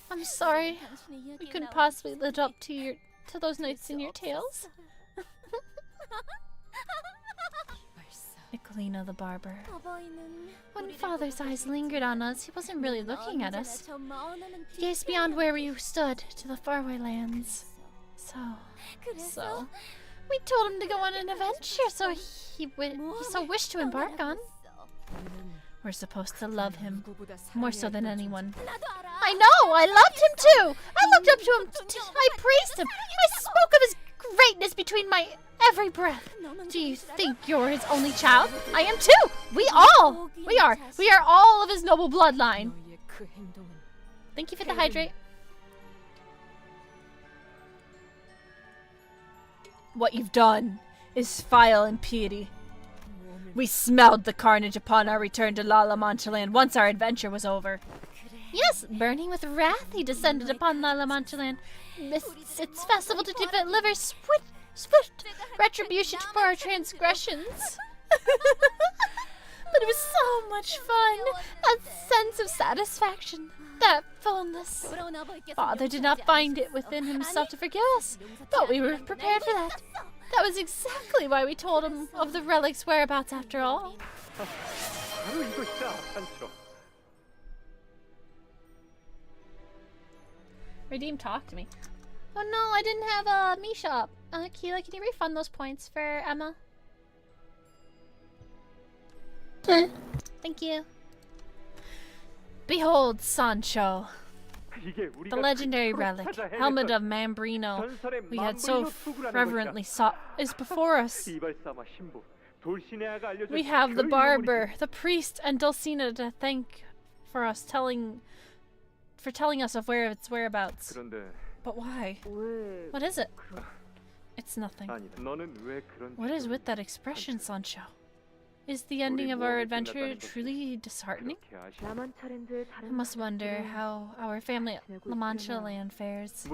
[SPEAKER 1] I'm sorry, we couldn't possibly live up to those nights in your tales. It Polina the barber. When Father's eyes lingered on us, he wasn't really looking at us. He gazed beyond where we stood to the faraway lands. So, we told him to go on an adventure he so wished to embark on. We're supposed to love him, more so than anyone. I know! I loved him too! I looked up to him, I praised him, I spoke of his greatness between my every breath. Do you think you're his only child? I am too! We are all of his noble bloodline. Thank you for the hydrate. What you've done is vile impiety. We smelled the carnage upon our return to La Mancha Land once our adventure was over. Yes, burning with wrath, he descended upon La Mancha Land. Its festival to deliver swift retribution for our transgressions. But it was so much fun. That sense of satisfaction. That fullness. Father did not find it within himself to forgive us, but we were prepared for that. That was exactly why we told him of the relic's whereabouts after all.
[SPEAKER 6] 바로 이것이다, 산초.
[SPEAKER 1] Redeem, talk to me. Oh no, I didn't have a me shop. Keela, can you refund those points for Emma? Thank you. Behold, Sancho. The legendary relic, helmet of Mambrino, we had so reverently sought, is before us. We have the barber, the priest, and Dulcina to thank for telling us of its whereabouts. But why? What is it? It's nothing. What is with that expression, Sancho? Is the ending of our adventure truly disheartening? I must wonder how our family at La Mancha Land fares.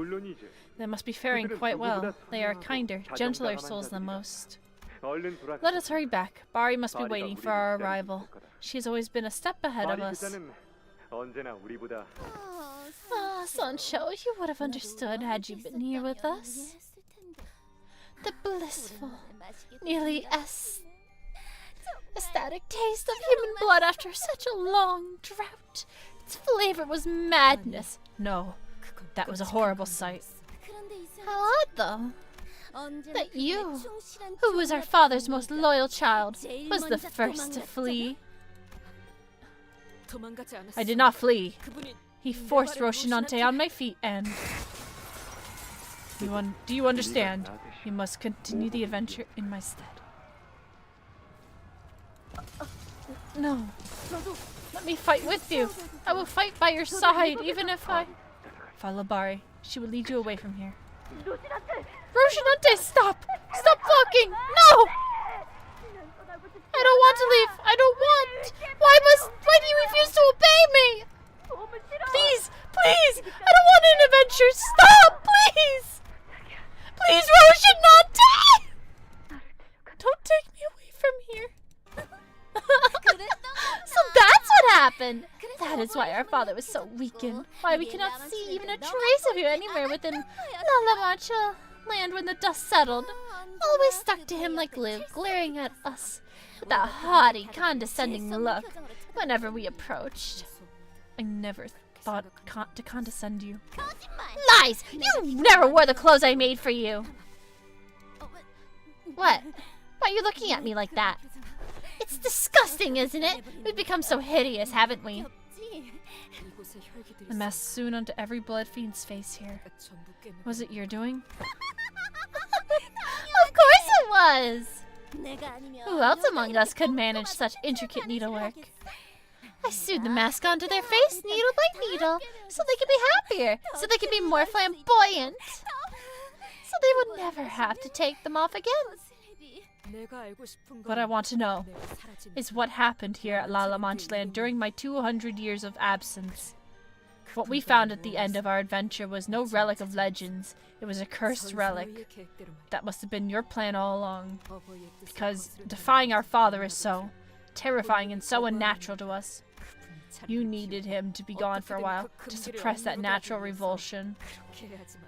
[SPEAKER 1] They must be faring quite well. They are kinder, gentler souls than most. Let us hurry back. Bari must be waiting for our arrival. She has always been a step ahead of us. Ah, Sancho, you would have understood had you been here with us. The blissful, nearly ecstatic taste of human blood after such a long drought. Its flavor was madness. No, that was a horrible sight. How odd, though, that you, who was our father's most loyal child, was the first to flee. I did not flee. He forced Rocinante on my feet and... Do you understand? You must continue the adventure in my stead. No. Let me fight with you. I will fight by your side, even if I... Follow Bari. She will lead you away from here. Rocinante, stop! Stop walking! No! I don't want to leave. I don't want. Why do you refuse to obey me? Please, please! I don't want an adventure. Stop, please! Please, Rocinante! Don't take me away from here. So that's what happened. That is why our father was so weakened. Why we cannot see even a trace of you anywhere within La Mancha Land when the dust settled. Always stuck to him like glue, glaring at us with that haughty, condescending look whenever we approached. I never thought to condescend you. Lies! You never wore the clothes I made for you. What? Why are you looking at me like that? It's disgusting, isn't it? We've become so hideous, haven't we? The mess soon onto every blood fiend's face here. Was it your doing? Of course it was! Who else among us could manage such intricate needlework? I sewed the mask onto their face, needle by needle, so they could be happier, so they could be more flamboyant, so they would never have to take them off again. What I want to know is what happened here at La Mancha Land during my 200 years of absence. What we found at the end of our adventure was no relic of legends. It was a cursed relic. That must have been your plan all along. Because defying our father is so terrifying and so unnatural to us. You needed him to be gone for a while to suppress that natural revulsion.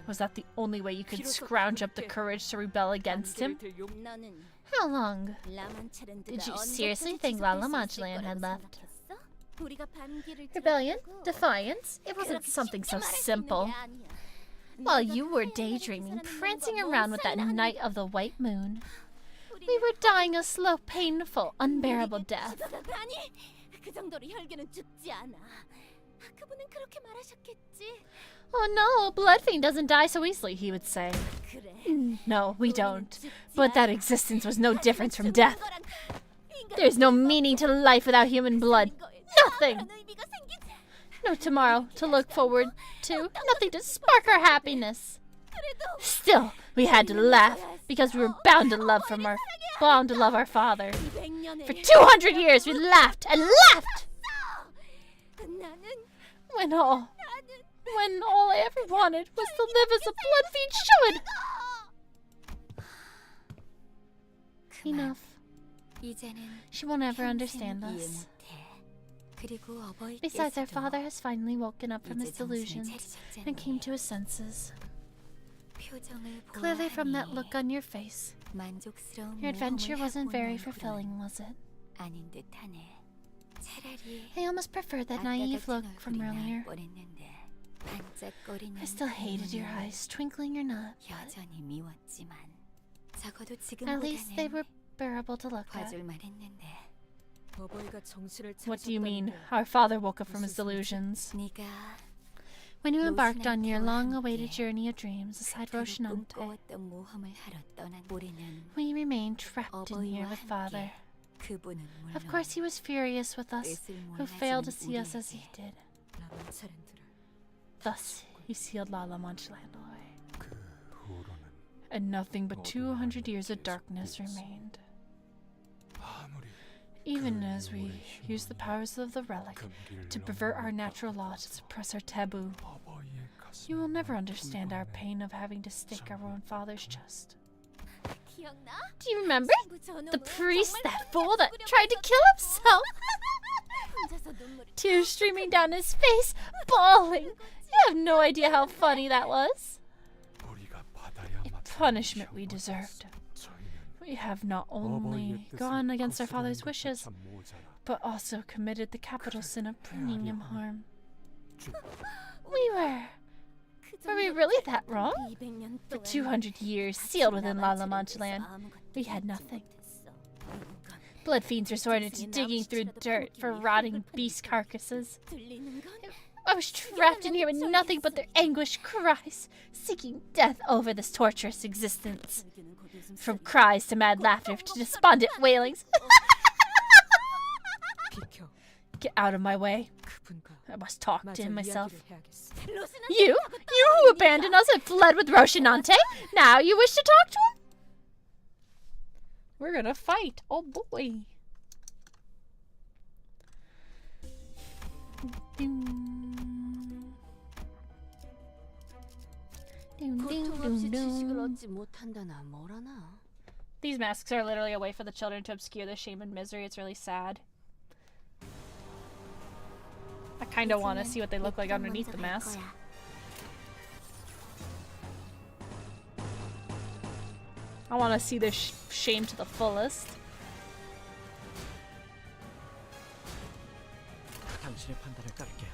[SPEAKER 1] Was that the only way you could scrounge up the courage to rebel against him?
[SPEAKER 4] How long did you seriously think Lalamanchland had left? Rebellion? Defiance? It wasn't
[SPEAKER 1] Something so simple.
[SPEAKER 4] While you were daydreaming, prancing around with that Knight of the White Moon, we were dying a slow, painful, unbearable death.
[SPEAKER 1] Oh no, a blood fiend doesn't die so easily, he would say. No, we don't. But that existence was no different from death. There's no meaning to life without human blood. Nothing! No tomorrow to look forward to. Nothing to spark our happiness. Still, we had to laugh because we were bound to love our father. For 200 years we laughed and laughed! When all I ever wanted was to live as a blood fiend should! Enough. She won't ever understand us. Besides, our father has finally woken up from his delusions and came to his senses. Clearly from that look on your face, your adventure wasn't very fulfilling, was it? I almost preferred that naive look from earlier. I still hated your eyes twinkling or not, but at least they were bearable to look at. What do you mean? Our father woke up from his delusions. When you embarked on your long-awaited journey of dreams aside Roshinante, we remained trapped in here with father. Of course he was furious with us, who failed to see us as he did. Thus, he sealed Lalamanchland away. And nothing but 200 years of darkness remained. Even as we use the powers of the relic to pervert our natural law to suppress our taboo, you will never understand our pain of having to stake our own father's chest. Do you remember? The priest, that fool that tried to kill himself! Tears streaming down his face, bawling. You have no idea how funny that was. A punishment we deserved. We have not only gone against our father's wishes, but also committed the capital sin of bringing him harm. Were we really that wrong? For 200 years, sealed within Lalamanchland, we had nothing. Blood fiends resorted to digging through dirt for rotting beast carcasses. I was trapped in here with nothing but their anguished cries, seeking death over this torturous existence. From cries to mad laughter to despondent wailings. Get out of my way. I must talk to him myself. You who abandoned us and fled with Roshinante? Now you wish to talk to him? We're gonna fight. Oh boy. These masks are literally a way for the children to obscure their shame and misery. It's really sad. I kind of want to see what they look like underneath the mask. I want to see their shame to the fullest.
[SPEAKER 5] 당신의 판단을 따를게요.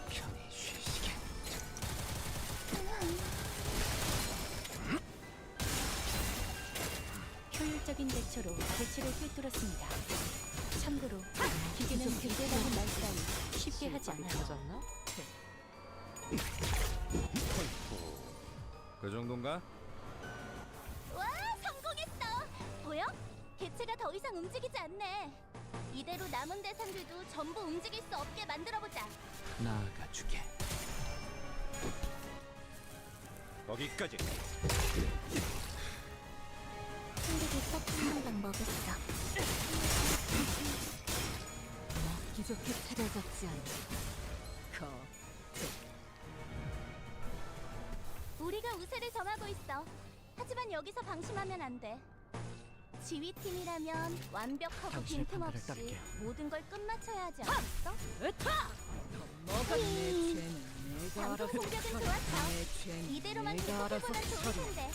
[SPEAKER 5] 편히 쉬시게.
[SPEAKER 2] 효율적인 대처로 대치를 꿰뚫었습니다. 참고로 기계는 비대라는 말싸움 쉽게 하지 않아요.
[SPEAKER 7] 그 정도인가?
[SPEAKER 4] 와, 성공했어. 보여? 개체가 더 이상 움직이지 않네. 이대로 남은 대상들도 전부 움직일 수 없게 만들어보자.
[SPEAKER 5] 나아가주게.
[SPEAKER 7] 거기까지.
[SPEAKER 4] 친구들 딱 방법했어.
[SPEAKER 8] 먹기 좋게 차려졌지 않나.
[SPEAKER 4] 우리가 우세를 점하고 있어. 하지만 여기서 방심하면 안 돼.
[SPEAKER 2] 지휘팀이라면 완벽하고
[SPEAKER 5] 당신의 판단을
[SPEAKER 2] 빈틈없이
[SPEAKER 5] 따를게요.
[SPEAKER 2] 모든 걸 끝마쳐야 하지 않겠어?
[SPEAKER 8] 뭐가 내 죄는 내가
[SPEAKER 2] 방금
[SPEAKER 8] 알아서
[SPEAKER 2] 공격은
[SPEAKER 8] 처리.
[SPEAKER 2] 좋았어.
[SPEAKER 8] 내 죄는
[SPEAKER 2] 이대로만
[SPEAKER 8] 내가 알아서
[SPEAKER 2] 계속해보면 좋을
[SPEAKER 8] 처리.
[SPEAKER 2] 텐데.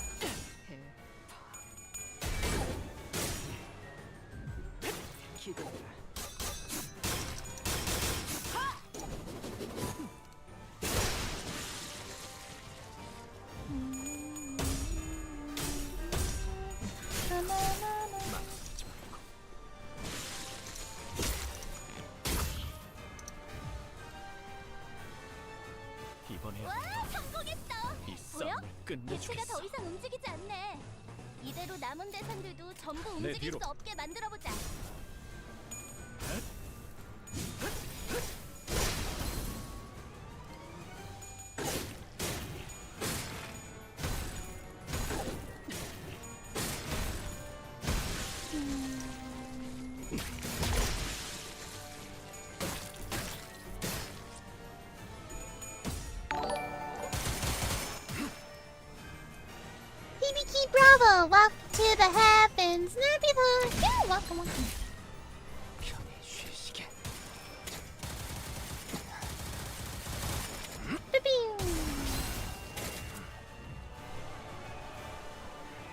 [SPEAKER 8] 기도해라.
[SPEAKER 5] 망설이지 말고. 이번에야
[SPEAKER 2] 성공했어.
[SPEAKER 5] 이
[SPEAKER 2] 보여?
[SPEAKER 5] 싸움을
[SPEAKER 2] 개체가
[SPEAKER 5] 끝내주겠어.
[SPEAKER 2] 더 이상 움직이지 않네. 이대로 남은 대상들도 전부 움직일
[SPEAKER 5] 뒤로.
[SPEAKER 2] 수 없게 만들어보자.
[SPEAKER 4] BBK Bravo, welcome to the heavens. Nebula, yeah, welcome, welcome.
[SPEAKER 5] 편히 쉬시게.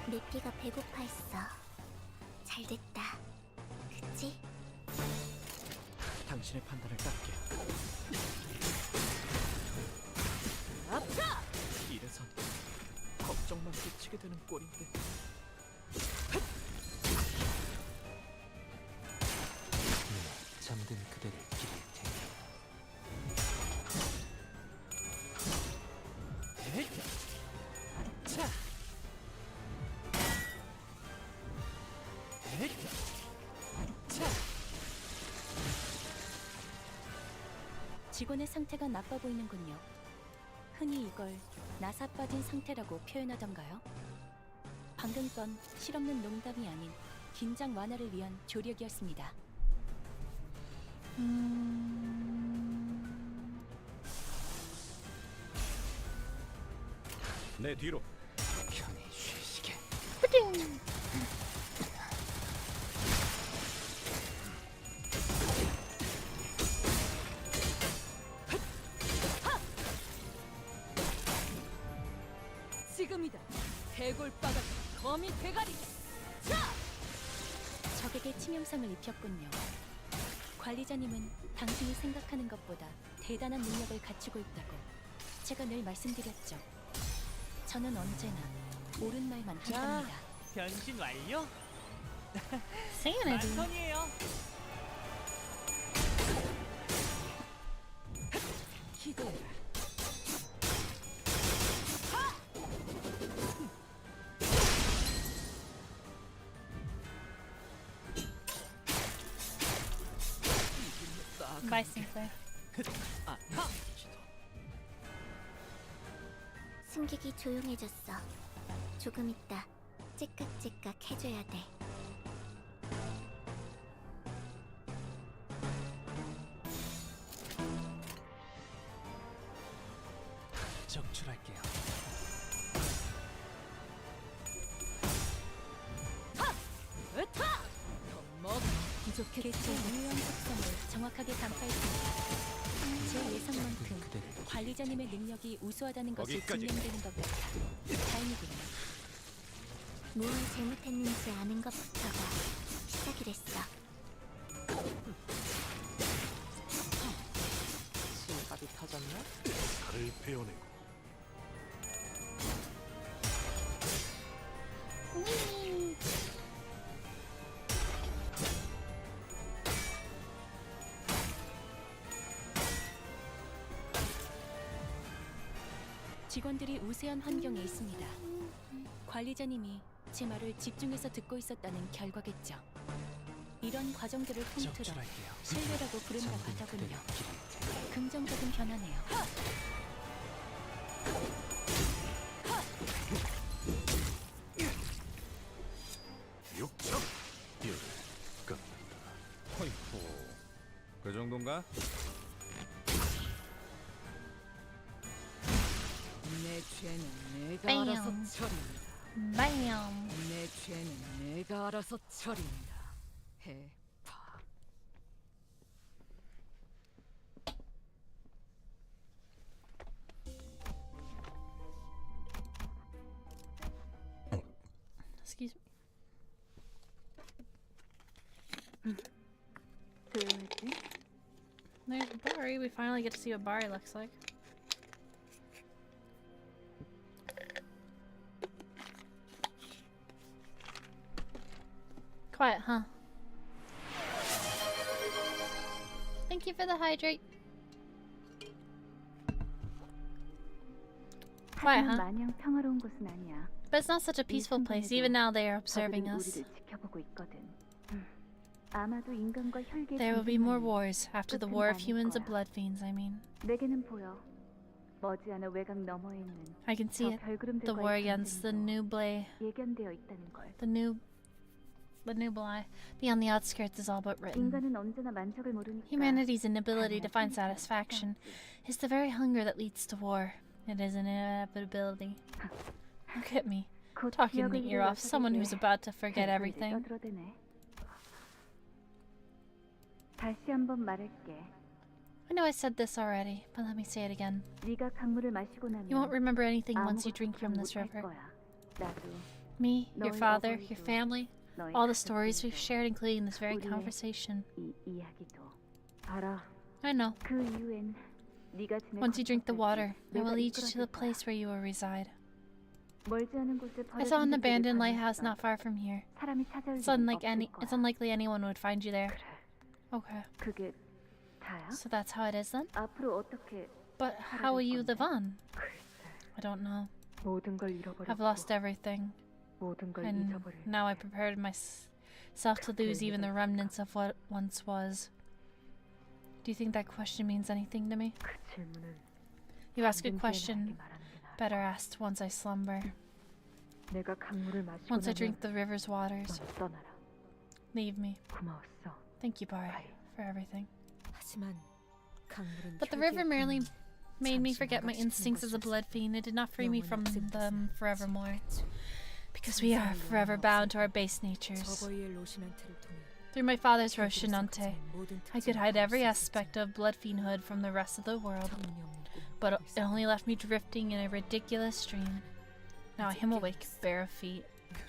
[SPEAKER 4] 내 피가 배고파했어. 잘 됐다. 그치?
[SPEAKER 5] 당신의 판단을 따를게요. 이래선 걱정만 끼치게 되는 꼴인데. 잠든 그대를 기릴 테니. 자. 자.
[SPEAKER 2] 직원의 상태가 나빠 보이는군요. 흔히 이걸 나사 빠진 상태라고 표현하던가요? 방금 건 실없는 농담이 아닌 긴장 완화를 위한 조력이었습니다.
[SPEAKER 10] 내 뒤로.
[SPEAKER 5] 편히 쉬시게.
[SPEAKER 8] 지금이다. 대골바닥 거미 대가리.
[SPEAKER 2] 적에게 치명상을 입혔군요. 관리자님은 당신이 생각하는 것보다 대단한 능력을 갖추고 있다고 제가 늘 말씀드렸죠. 저는 언제나 옳은 말만 한답니다.
[SPEAKER 5] 변신 완료.
[SPEAKER 1] Sanity.
[SPEAKER 5] 손이에요.
[SPEAKER 8] 기도해라.
[SPEAKER 1] Bye, Sinclair.
[SPEAKER 4] 승객이 조용해졌어. 조금 있다. 찌깍찌깍 해줘야 돼.
[SPEAKER 5] 적출할게요.
[SPEAKER 2] 부족해 개체의 유효한 속성을 정확하게 간파했습니다. 제 예상만큼
[SPEAKER 5] 그대를
[SPEAKER 2] 관리자님의 능력이 우수하다는 것이
[SPEAKER 10] 거기까지.
[SPEAKER 2] 증명되는 것 같아 다행이군요.
[SPEAKER 4] 뭘 잘못했는지 아는 것부터가 시작이랬어.
[SPEAKER 5] 실밥이 터졌나?
[SPEAKER 3] 칼을 베어내고
[SPEAKER 2] 직원들이 우세한 환경에 있습니다. 관리자님이 제 말을 집중해서 듣고 있었다는 결과겠죠. 이런 과정들을 통틀어
[SPEAKER 5] 적출할게요.
[SPEAKER 2] 신뢰라고 부른가
[SPEAKER 5] 잠든
[SPEAKER 2] 보더군요.
[SPEAKER 5] 그대를 기릴 테니.
[SPEAKER 2] 긍정적인 변화네요.
[SPEAKER 3] 육척 듀얼 끝난다.
[SPEAKER 10] 허이호. 그 정도인가?
[SPEAKER 8] 내 죄는 내가
[SPEAKER 1] 뺑.
[SPEAKER 8] 알아서 처리한다.
[SPEAKER 1] Bam.
[SPEAKER 8] 내 죄는 내가 알아서 처리한다. 해파.
[SPEAKER 1] Excuse me.
[SPEAKER 9] 조용했지?
[SPEAKER 1] There's Bari. We finally get to see what Bari looks like. Quiet, huh? Thank you for the hydrate. Quiet, huh?
[SPEAKER 9] 마냥 평화로운 곳은 아니야.
[SPEAKER 1] But it's not such a peaceful place. Even now they are observing
[SPEAKER 9] 저들은
[SPEAKER 1] us.
[SPEAKER 9] 우리를 지켜보고 있거든. 아마도 인간과 혈계
[SPEAKER 1] There will be more
[SPEAKER 9] 전쟁만이
[SPEAKER 1] wars after the
[SPEAKER 9] 끝은
[SPEAKER 1] war of
[SPEAKER 9] 아닐
[SPEAKER 1] humans and
[SPEAKER 9] 거야.
[SPEAKER 1] blood fiends, I mean.
[SPEAKER 9] 내게는 보여. 머지않아 외곽 너머에 있는
[SPEAKER 1] I can see
[SPEAKER 9] 저
[SPEAKER 1] it. The war
[SPEAKER 9] 별그름들과의
[SPEAKER 1] against the
[SPEAKER 9] 전쟁도
[SPEAKER 1] Nuble,
[SPEAKER 9] 예견되어 있다는 걸.
[SPEAKER 1] the Nubli. Beyond the outskirts is all but written.
[SPEAKER 9] 인간은 언제나 만족을 모르니까.
[SPEAKER 1] Humanity's inability to find satisfaction is the very hunger that leads to war. It is an inevitability. Look at me,
[SPEAKER 9] 곧
[SPEAKER 1] talking the
[SPEAKER 9] 기억을
[SPEAKER 1] ear off
[SPEAKER 9] 잃을
[SPEAKER 1] someone who's
[SPEAKER 9] 녀석에게
[SPEAKER 1] about to forget
[SPEAKER 9] 별소리를
[SPEAKER 1] everything.
[SPEAKER 9] 떠들어대네. 다시 한번 말할게.
[SPEAKER 1] I know I said this already, but let me say it again.
[SPEAKER 9] 네가 강물을 마시고 나면
[SPEAKER 1] You won't remember anything once you drink
[SPEAKER 9] 아무것도
[SPEAKER 1] from this
[SPEAKER 9] 못할
[SPEAKER 1] river.
[SPEAKER 9] 거야. 나도
[SPEAKER 1] Me, your
[SPEAKER 9] 너의
[SPEAKER 1] father,
[SPEAKER 9] 어버이도
[SPEAKER 1] your family,
[SPEAKER 9] 너의
[SPEAKER 1] all the stories we've
[SPEAKER 9] 가족들도
[SPEAKER 1] shared, including this very
[SPEAKER 9] 우리의
[SPEAKER 1] conversation.
[SPEAKER 9] 이 이야기도 알아.
[SPEAKER 1] I know.
[SPEAKER 9] 그 이후엔 네가 지낼
[SPEAKER 1] Once you drink the
[SPEAKER 9] 곳까지
[SPEAKER 1] water, I
[SPEAKER 9] 내가
[SPEAKER 1] will lead you to the
[SPEAKER 9] 이끌어줄 거야.
[SPEAKER 1] place where you will reside.
[SPEAKER 9] 멀지 않은 곳에
[SPEAKER 1] I saw an
[SPEAKER 9] 버려진
[SPEAKER 1] abandoned
[SPEAKER 9] 집을
[SPEAKER 1] lighthouse
[SPEAKER 9] 발견했어.
[SPEAKER 1] not far from here.
[SPEAKER 9] 사람이 찾아올
[SPEAKER 1] It's
[SPEAKER 9] 일은 없을
[SPEAKER 1] it's
[SPEAKER 9] 거야.
[SPEAKER 1] unlikely anyone would find you there.
[SPEAKER 9] 그래.
[SPEAKER 1] Okay.
[SPEAKER 9] 그게 다야?
[SPEAKER 1] So that's how it is then?
[SPEAKER 9] 앞으로 어떻게
[SPEAKER 1] But how will you live on?
[SPEAKER 9] 글쎄,
[SPEAKER 1] I don't know.
[SPEAKER 9] 모든 걸 잃어버렸고
[SPEAKER 1] I've lost everything,
[SPEAKER 9] 모든 걸
[SPEAKER 1] and
[SPEAKER 9] 잊어버릴
[SPEAKER 1] now I prepared myself to lose even the remnants of what once was. Do you think that question means anything to me?
[SPEAKER 9] 그 질문은
[SPEAKER 1] You ask a
[SPEAKER 9] 잠든 뒤에
[SPEAKER 1] question
[SPEAKER 9] 나에게 말하는 게 나을
[SPEAKER 1] better
[SPEAKER 9] 거야.
[SPEAKER 1] asked once I slumber.
[SPEAKER 9] 내가 강물을 마시고
[SPEAKER 1] Once I
[SPEAKER 9] 나면
[SPEAKER 1] drink the river's waters.
[SPEAKER 9] 넌 떠나라.
[SPEAKER 1] Leave me.
[SPEAKER 9] 고마웠어.
[SPEAKER 1] Thank you, Bari, for everything.
[SPEAKER 8] 하지만 강물은
[SPEAKER 1] But the river
[SPEAKER 8] 혈기의
[SPEAKER 1] merely
[SPEAKER 8] 근원.
[SPEAKER 1] made me
[SPEAKER 8] 잠시
[SPEAKER 1] forget my
[SPEAKER 8] 망각시키는
[SPEAKER 1] instincts as a
[SPEAKER 8] 것이었어.
[SPEAKER 1] blood fiend. It did not free me
[SPEAKER 8] 영원히
[SPEAKER 1] from
[SPEAKER 8] 없앤
[SPEAKER 1] them
[SPEAKER 8] 것은
[SPEAKER 1] forevermore.
[SPEAKER 8] 없지.
[SPEAKER 1] Because we are
[SPEAKER 8] 천사의
[SPEAKER 1] forever
[SPEAKER 8] 영혼은
[SPEAKER 1] bound to
[SPEAKER 8] 없을
[SPEAKER 1] our
[SPEAKER 8] 거야.
[SPEAKER 1] base natures.
[SPEAKER 8] 저버이의 로시난테를 통해
[SPEAKER 1] Through my father's
[SPEAKER 8] 혈기를
[SPEAKER 1] Roshinante,
[SPEAKER 8] 섞어서 모든
[SPEAKER 1] I could
[SPEAKER 8] 특징을
[SPEAKER 1] hide
[SPEAKER 8] 담을
[SPEAKER 1] every
[SPEAKER 8] 수
[SPEAKER 1] aspect of blood fiendhood from the rest of the world,
[SPEAKER 8] 있었지. 터무니없는 꿈을
[SPEAKER 1] but
[SPEAKER 8] 꾸고
[SPEAKER 1] it
[SPEAKER 8] 있었다.
[SPEAKER 1] only left me drifting in a ridiculous stream. Now I am awake, bare of feet.
[SPEAKER 5] 이렇게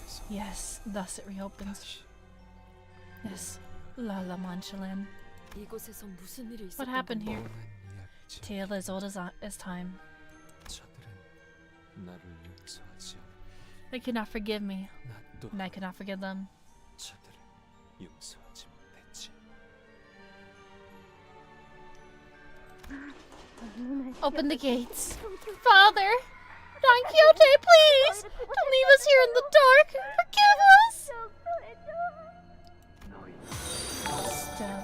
[SPEAKER 5] 해서
[SPEAKER 1] Yes, thus it reopens. Yes, La La Manchalan.
[SPEAKER 8] 이곳에서 무슨 일이
[SPEAKER 1] What
[SPEAKER 8] 있었던
[SPEAKER 1] happened here?
[SPEAKER 5] 뻔한 이야기지.
[SPEAKER 1] Tale as old as time.
[SPEAKER 5] 저들은 나를 용서하지 않아.
[SPEAKER 1] They could not forgive me,
[SPEAKER 5] 나도
[SPEAKER 1] and I could not forgive them.
[SPEAKER 5] 저들을 용서하지 못했지.
[SPEAKER 1] Open the gates. Father! Don Quixote, please! Don't leave us here in the dark! Forgive us!
[SPEAKER 6] 너희
[SPEAKER 1] Still.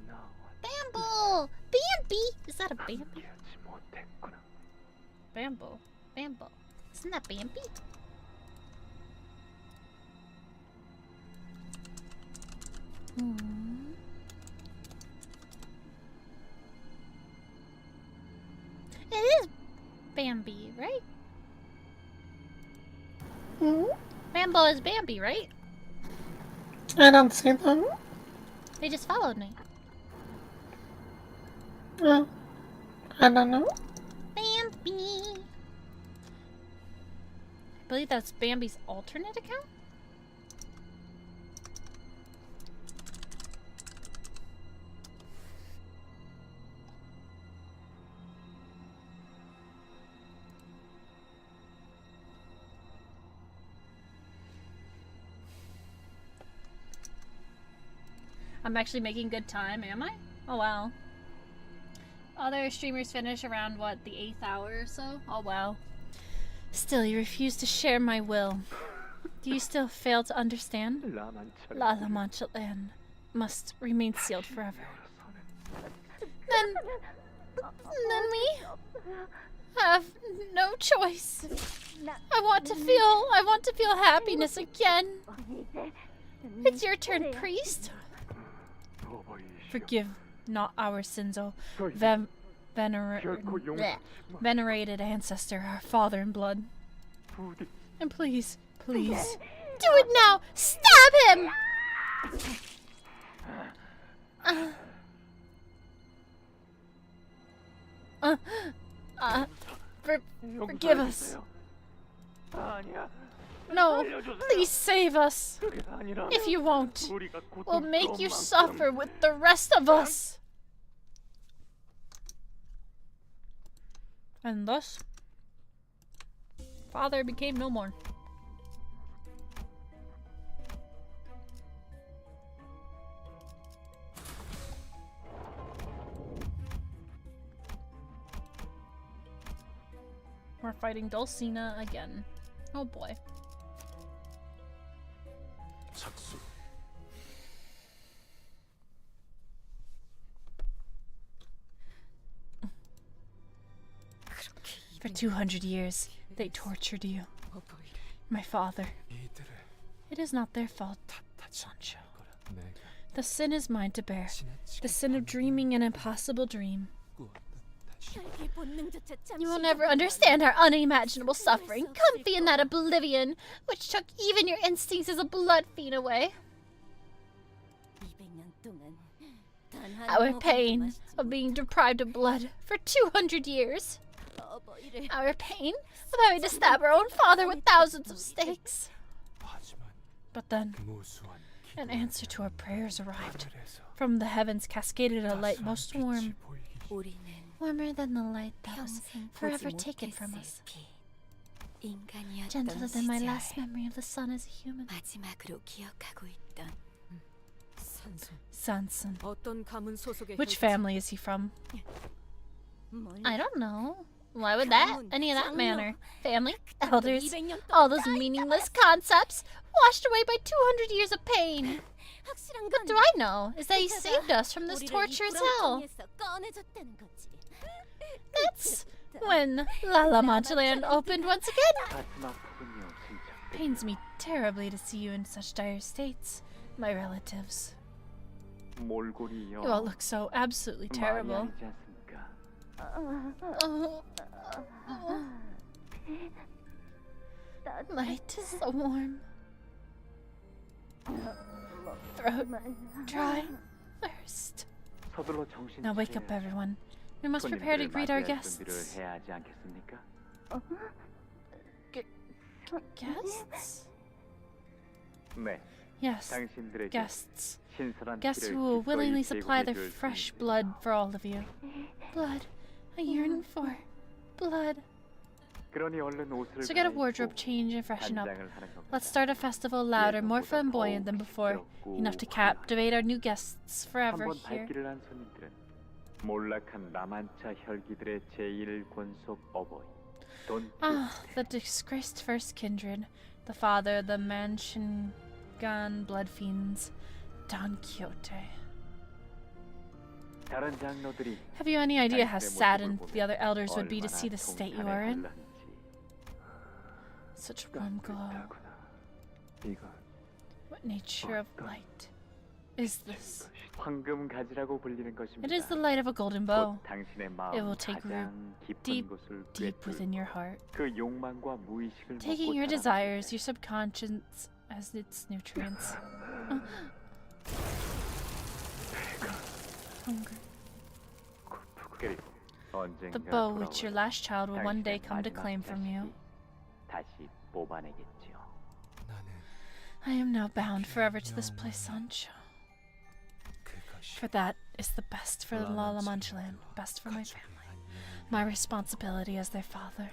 [SPEAKER 6] 나와
[SPEAKER 4] Bamble! Bambi! Is that a Bambi?
[SPEAKER 6] 함께하지 못했구나.
[SPEAKER 1] Bambo. Bambo.
[SPEAKER 4] Isn't that Bambi?
[SPEAKER 1] Hmm.
[SPEAKER 4] It is Bambi, right?
[SPEAKER 11] Hmm?
[SPEAKER 4] Bambo is Bambi, right?
[SPEAKER 11] I don't see them.
[SPEAKER 4] They just followed me.
[SPEAKER 11] Oh, I don't know.
[SPEAKER 4] Bambi!
[SPEAKER 1] I believe that's Bambi's alternate account? I'm actually making good time, am I? Oh wow. Other streamers finish around, what, the 8th hour or so? Oh wow. Still, you refuse to share my will. Do you still fail to understand?
[SPEAKER 6] 라만처럼
[SPEAKER 1] La La Mancha Land must remain sealed forever.
[SPEAKER 6] 열어서는
[SPEAKER 1] Then we have no choice. I want to feel happiness again. It's your turn, priest.
[SPEAKER 6] 어버이시여,
[SPEAKER 1] Forgive not our sins, O
[SPEAKER 6] 저희
[SPEAKER 1] venerated ancestor, our father in blood. And please, please.
[SPEAKER 4] Do it now! Stab him!
[SPEAKER 1] Forgive us. No, please save us. If you won't, we'll make you suffer with the rest of us. And thus, father became no more. We're fighting Dulcina again. Oh boy.
[SPEAKER 10] 착수.
[SPEAKER 1] For 200 years, they tortured you. My father. It is not their fault, Sancho. The sin is mine to bear. The sin of dreaming an impossible dream. You will never understand our unimaginable suffering, comfy in that oblivion, which took even your instincts as a blood fiend away. Our pain of being deprived of blood for 200 years. Our pain of having to stab our own father with thousands of stakes. But then, an answer to our prayers arrived. From the heavens cascaded a light most warm. Warmer than the light that was forever taken from us. Gentler than my last memory of the sun as a human. Sanson. Which family is he from? I don't know. Why would any of that matter? Family, elders, all those meaningless concepts, washed away by 200 years of pain. What do I know is that he saved us from this torturous hell. That's when La Mancha Land opened once again. Pains me terribly to see you in such dire states, my relatives. You all look so absolutely terrible. Light is so warm. Throat dry, thirst. Now wake up, everyone. We must prepare to greet our guests. Guests? Yes, guests. Guests who will willingly supply their fresh blood for all of you. Blood. I yearn for blood. So get a wardrobe change and freshen up. Let's start a festival louder, more flamboyant than before. Enough to captivate our new guests forever here. The disgraced first kindred. The father of the Manshingan blood fiends. Don Quixote. Have you any idea how saddened the other elders would be to see the state you are in? Such warm glow. What nature of light is this? It is the light of a golden bow. It will take root deep, deep within your heart, taking your desires, your subconscious as its nutrients. Hunger. The bow which your last child will one day come to claim from you. I am now bound forever to this place, Sancho. For that is the best for La Mancha Land, best for my family. My responsibility as their father.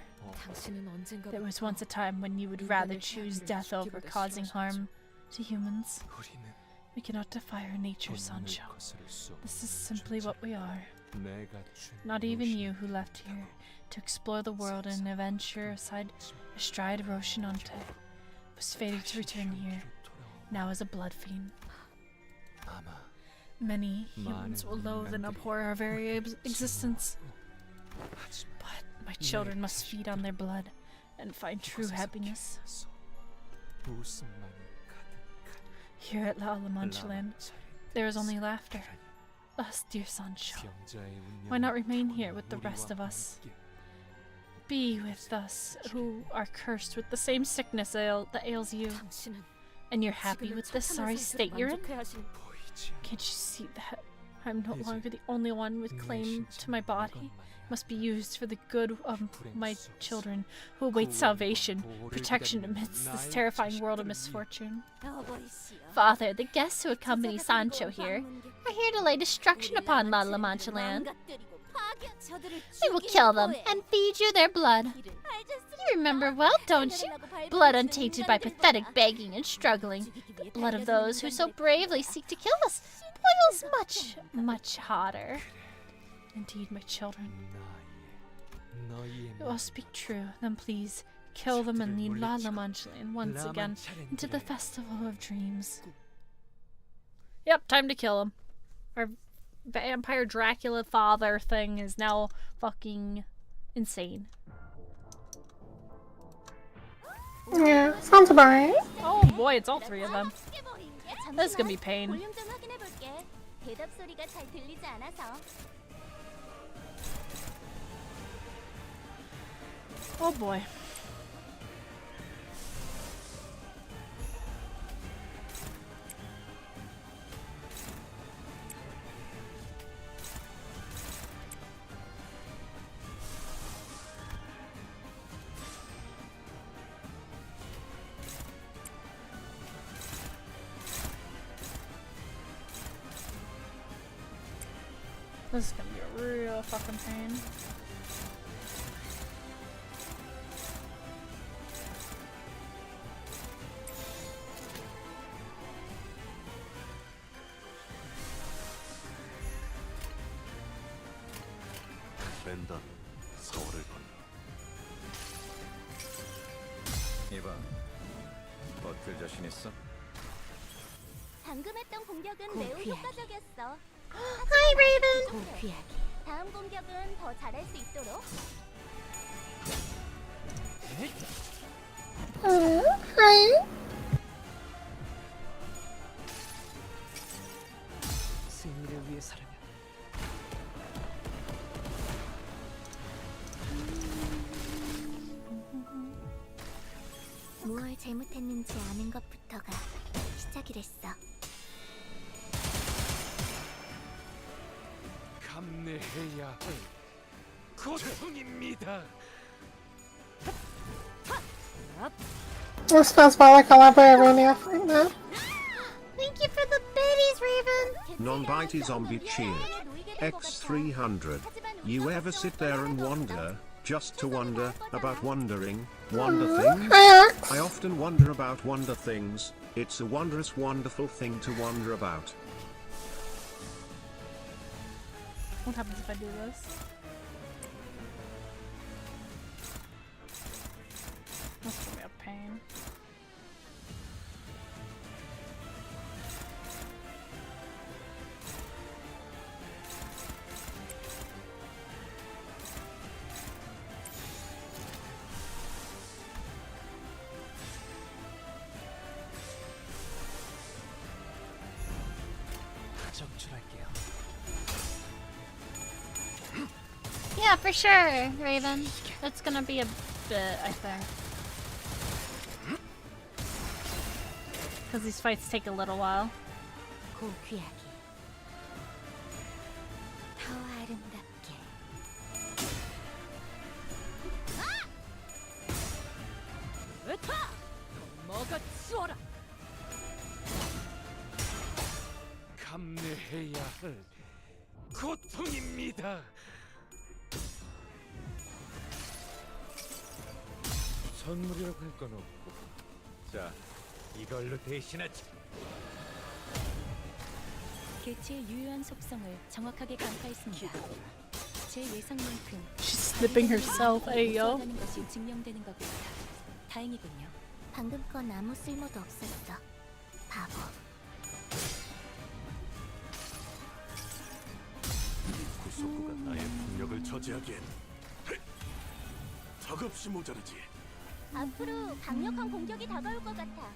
[SPEAKER 1] There was once a time when you would rather choose death over causing harm to humans. We cannot defy our nature, Sancho. This is simply what we are. Not even you who left here to explore the world and adventure astride Rocinante was fated to return here, now as a blood fiend. Many humans will loathe and abhor our very existence. But my children must feed on their blood and find true happiness. Here at La Mancha Land, there is only laughter, us, dear Sancho.
[SPEAKER 5] 병자의 운명은
[SPEAKER 1] Why not remain here with the
[SPEAKER 5] 우리와
[SPEAKER 1] rest of us?
[SPEAKER 5] 함께.
[SPEAKER 1] Be with us, who are cursed with the same sickness that ails you.
[SPEAKER 8] 당신은
[SPEAKER 1] And you're happy with the sorry state you're in?
[SPEAKER 8] 만족해하시는
[SPEAKER 5] 보이지
[SPEAKER 1] Can't you see that I'm no longer the only one with claim to my body? Must be used for the good of my children who await salvation, protection amidst this terrifying world of misfortune. Father, the guests who accompany Sancho here are here to lay destruction upon La Mancha land. They will kill them and feed you their blood. You remember well, don't you? Blood untainted by pathetic begging and struggling. The blood of those who so bravely seek to kill us boils much, much hotter. Indeed, my children.
[SPEAKER 5] 너희의
[SPEAKER 1] You all speak true. Then please, kill them and lead La Mancha land once again into the Festival of Dreams. Yep, time to kill him. Our vampire Dracula father thing is now fucking insane.
[SPEAKER 11] Yeah, sounds about right.
[SPEAKER 1] Oh boy, it's all three of them. This is gonna be pain.
[SPEAKER 4] 볼륨 좀 확인해 볼게. 대답 소리가 잘 들리지 않아서.
[SPEAKER 1] Oh boy. This is gonna be a real fucking pain.
[SPEAKER 3] 뺀다. 서울을 건너.
[SPEAKER 7] 이봐, 버틸 자신 있어?
[SPEAKER 4] 방금 했던 공격은
[SPEAKER 2] 고
[SPEAKER 4] 매우
[SPEAKER 2] 귀하기.
[SPEAKER 4] 효과적이었어.
[SPEAKER 1] Hi, Raven.
[SPEAKER 2] 고귀하게.
[SPEAKER 4] 다음 공격은 더 잘할 수 있도록.
[SPEAKER 11] Hi.
[SPEAKER 5] 승리를 위해서라면
[SPEAKER 4] 무엇을 잘못했는지 아는 것부터가 시작이랬어.
[SPEAKER 10] 감내해야 할 고통입니다.
[SPEAKER 11] This feels about like a librarian right now.
[SPEAKER 4] Thank you for the berries, Raven.
[SPEAKER 3] Non-bitey zombie cheered. X300. You ever sit there and wonder, just to wonder, about wondering, wonder things?
[SPEAKER 11] Hi, Ox.
[SPEAKER 3] I often wonder about wonder things. It's a wondrous, wonderful thing to wonder about.
[SPEAKER 1] What happens if I do this? That's gonna be a pain.
[SPEAKER 5] 정출할게요.
[SPEAKER 1] Yeah, for sure, Raven. It's gonna be a bit, I think. Because these fights take a little while.
[SPEAKER 2] 고귀하게. 더 아름답게.
[SPEAKER 8] 으타! 먹어 치워라.
[SPEAKER 10] 감내해야 할 고통입니다.
[SPEAKER 7] 선물이라고 할 건 없고. 자, 이걸로 대신하지.
[SPEAKER 2] 개체의 유효한 속성을 정확하게 간파했습니다. 제 예상만큼
[SPEAKER 1] She's snipping herself, ayo.
[SPEAKER 2] 가는 것이 증명되는 것 같아. 다행이군요.
[SPEAKER 4] 방금 건 아무 쓸모도 없었어. 바보.
[SPEAKER 3] 구속구가 나의 폭력을 저지하기엔 턱없이 모자르지.
[SPEAKER 4] 앞으로 강력한 공격이 다가올 것 같아.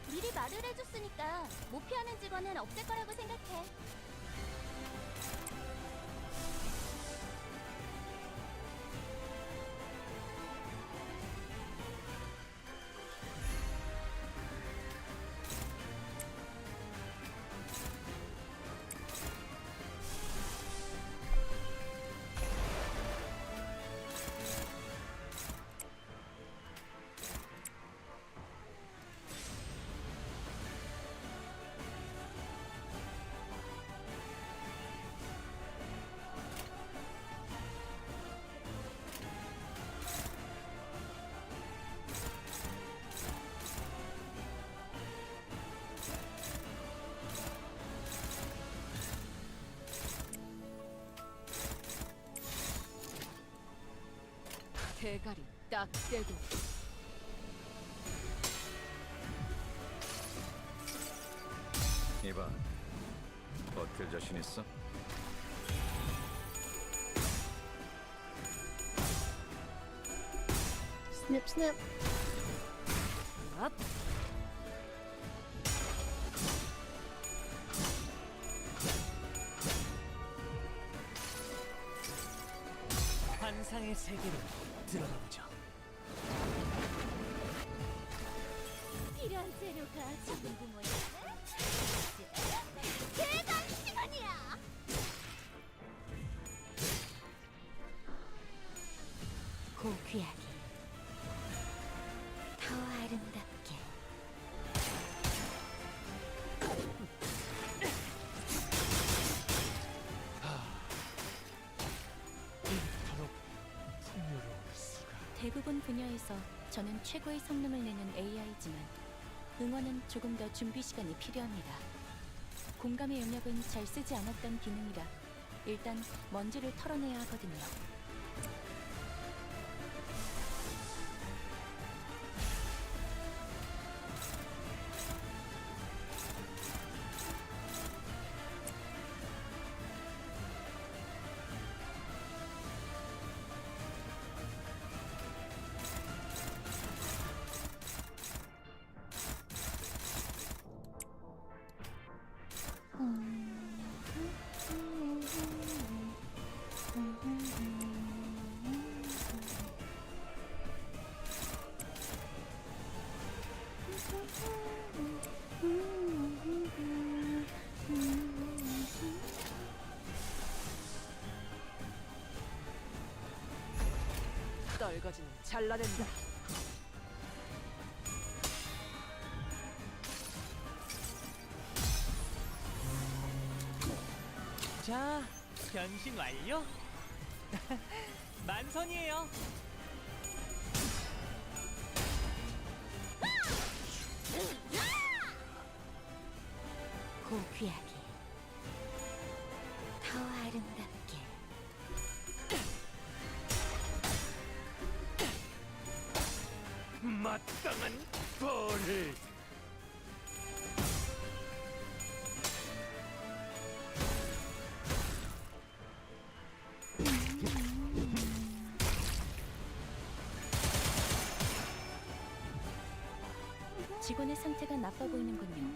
[SPEAKER 4] 미리 말을 해줬으니까 못 피하는 직원은 없을 거라고 생각해.
[SPEAKER 8] 대가리 딱 떼고.
[SPEAKER 7] 이봐, 버틸 자신 있어?
[SPEAKER 11] Snip, snip.
[SPEAKER 8] 앞.
[SPEAKER 5] 환상의 세계로 들어가 보죠.
[SPEAKER 4] 필요한 재료가 전부 모였네. 대단 시간이야. 고귀하게, 더 아름답게.
[SPEAKER 5] 이토록 풍요로울 수가.
[SPEAKER 2] 대부분 분야에서 저는 최고의 성능을 내는 AI지만 응원은 조금 더 준비 시간이 필요합니다. 공감의 영역은 잘 쓰지 않았던 기능이라 일단 먼지를 털어내야 하거든요.
[SPEAKER 8] 떨거지는 잘라낸다.
[SPEAKER 5] 자, 변신 완료. 만선이에요.
[SPEAKER 4] 고귀하게, 더 아름답게.
[SPEAKER 10] 마땅한 벌을.
[SPEAKER 2] 직원의 상태가 나빠 보이는군요.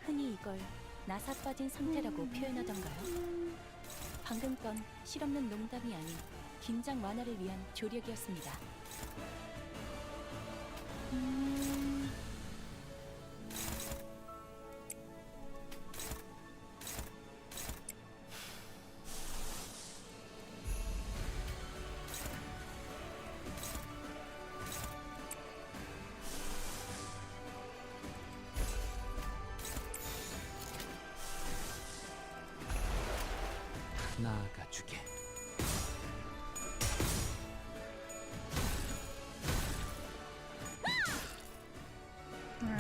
[SPEAKER 2] 흔히 이걸 나사 빠진 상태라고 표현하던가요? 방금 건 실없는 농담이 아닌 긴장 완화를 위한 조력이었습니다.
[SPEAKER 5] 나아가주게.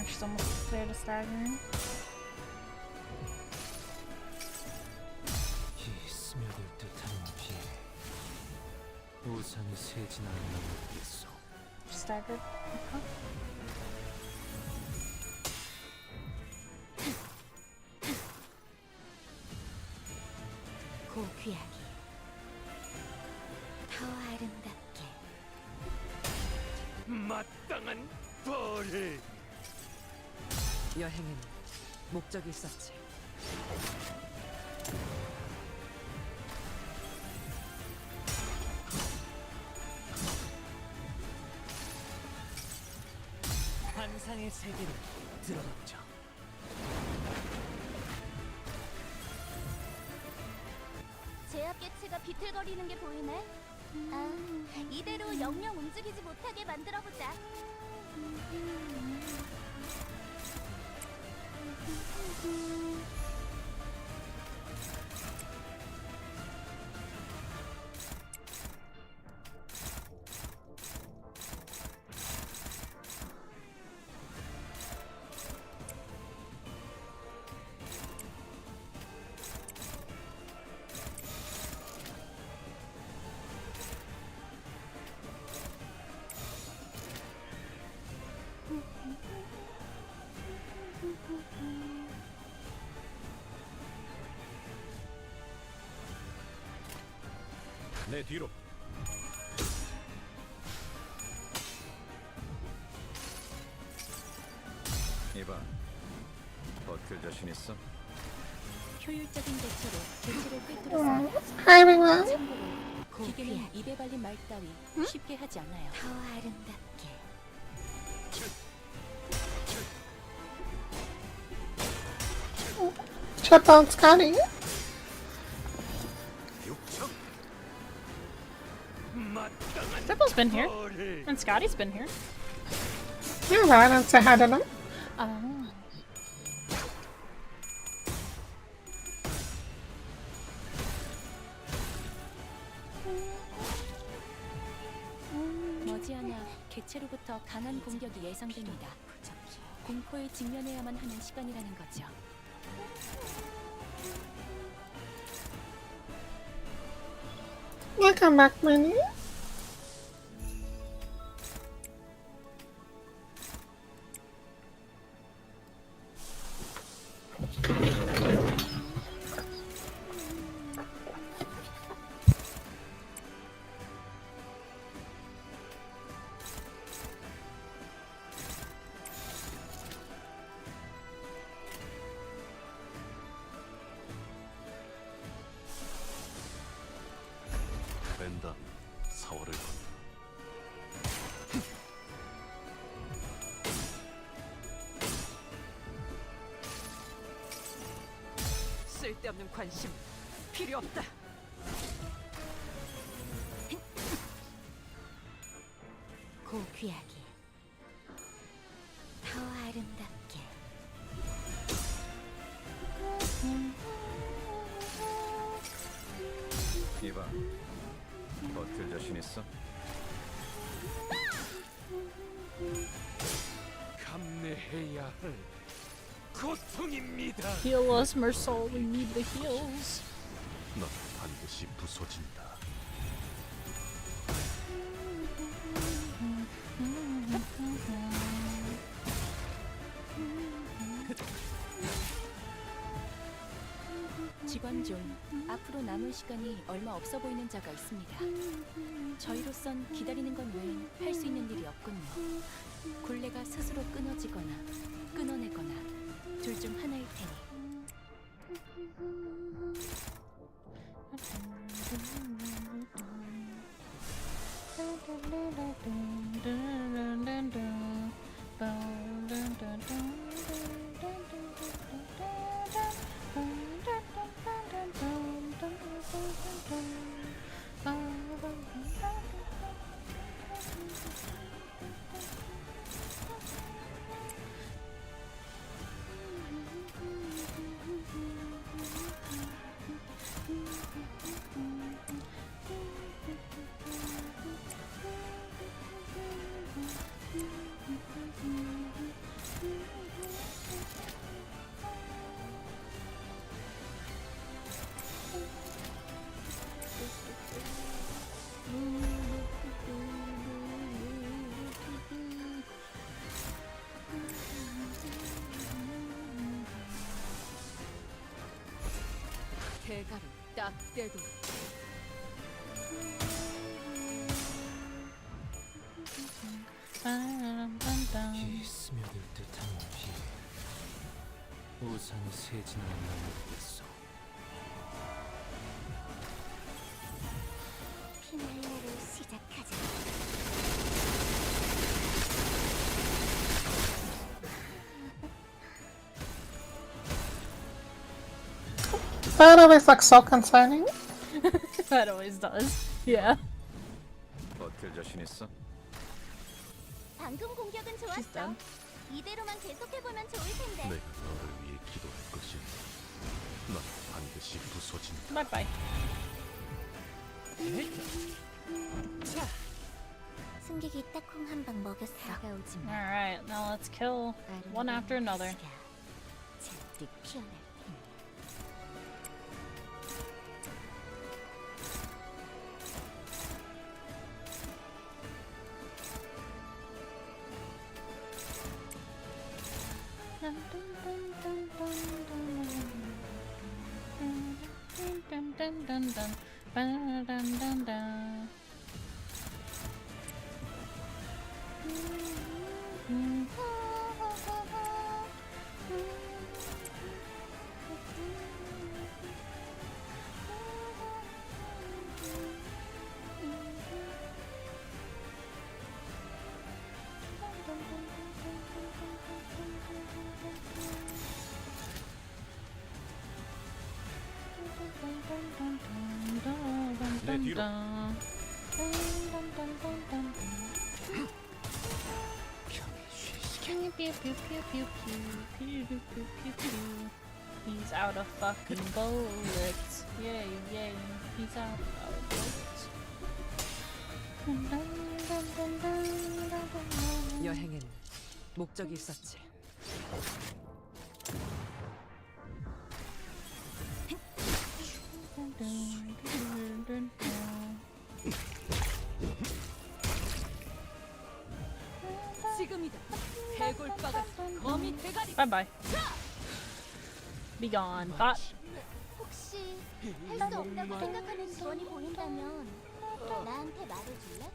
[SPEAKER 1] She's almost there to staggering.
[SPEAKER 5] 이 스며들 듯한 비, 우산이 새진 않나 모르겠어.
[SPEAKER 1] Staggered. Okay.
[SPEAKER 4] 고귀하게, 더 아름답게.
[SPEAKER 10] 마땅한 벌을.
[SPEAKER 8] 여행에는 목적이 있었지.
[SPEAKER 5] 환상의 세계로 들어가 보죠.
[SPEAKER 4] 제압 개체가 비틀거리는 게 보이네. 아, 이대로 영영 움직이지 못하게 만들어보자.
[SPEAKER 7] 내 뒤로. 이봐, 버틸 자신 있어?
[SPEAKER 2] 효율적인 대처로 개체를 꿰뚫었습니다.
[SPEAKER 11] Hi everyone.
[SPEAKER 2] 참고로 기계는 입에 발린 말 따위 쉽게 하지 않아요.
[SPEAKER 4] 더 아름답게.
[SPEAKER 11] Check on Scotty.
[SPEAKER 1] Tripple's been here. And Scotty's been here.
[SPEAKER 11] You're right, and say hi to them.
[SPEAKER 1] Oh.
[SPEAKER 2] 머지않아 개체로부터 강한 공격이 예상됩니다. 공포에 직면해야만 하는 시간이라는 거죠.
[SPEAKER 11] Welcome back, Minnie.
[SPEAKER 5] 벤다 사월을 건너.
[SPEAKER 8] 쓸데없는 관심 필요 없다.
[SPEAKER 4] 고귀하게. 더 아름답게.
[SPEAKER 7] 이봐, 버틸 자신 있어?
[SPEAKER 5] 감내해야 할 고통입니다.
[SPEAKER 1] Heal us, Mersault. We need the heals.
[SPEAKER 5] 넌 반드시 부서진다.
[SPEAKER 2] 직원 중 앞으로 남은 시간이 얼마 없어 보이는 자가 있습니다. 저희로선 기다리는 것 외엔 할 수 있는 일이 없군요. 굴레가 스스로 끊어지거나 끊어내거나 둘 중 하나일 테니.
[SPEAKER 8] 대가를 딱 떼도
[SPEAKER 5] 이 스며들 듯한 비 우산이 새지는 않나 모르겠어.
[SPEAKER 4] 피날레를 시작하자.
[SPEAKER 11] That always looks so concerning.
[SPEAKER 1] That always does. Yeah.
[SPEAKER 7] 버틸 자신 있어?
[SPEAKER 4] 방금 공격은
[SPEAKER 1] She's
[SPEAKER 4] 좋았어.
[SPEAKER 1] done.
[SPEAKER 4] 이대로만 계속해보면 좋을 텐데.
[SPEAKER 5] 내가 너를 위해 기도할 것이. 넌 반드시 부서진다.
[SPEAKER 1] Bye bye.
[SPEAKER 4] 승객이 딱콩 한 방 먹였어. 다가오지 마.
[SPEAKER 1] Alright, now let's kill one after another.
[SPEAKER 4] 잔뜩 피어날 테니.
[SPEAKER 1] Ba-dum-dum-dum.
[SPEAKER 10] 내 뒤로.
[SPEAKER 1] He's out of fucking bullets. Yay, yay. He's out of bullets.
[SPEAKER 8] 여행엔 목적이 있었지. 지금이다. 해골바가 거미 대가리.
[SPEAKER 1] Bye bye. Be gone, thought.
[SPEAKER 4] 혹시 할 수 없다고 생각하는 지원이 보인다면 나한테 말해줄래?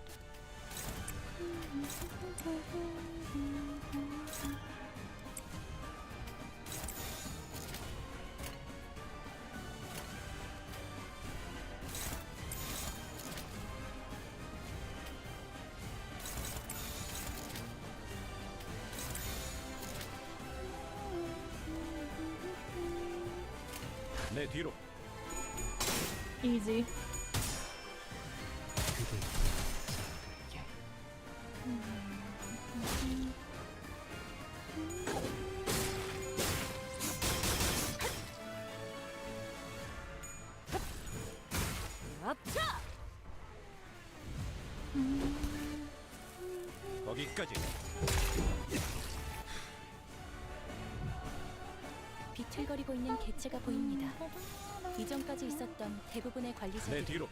[SPEAKER 10] 내 뒤로.
[SPEAKER 1] Easy.
[SPEAKER 10] 거기까지.
[SPEAKER 2] 비틀거리고 있는 개체가 보입니다. 이전까지 있었던 대부분의
[SPEAKER 10] 내
[SPEAKER 2] 관리자들이
[SPEAKER 10] 뒤로.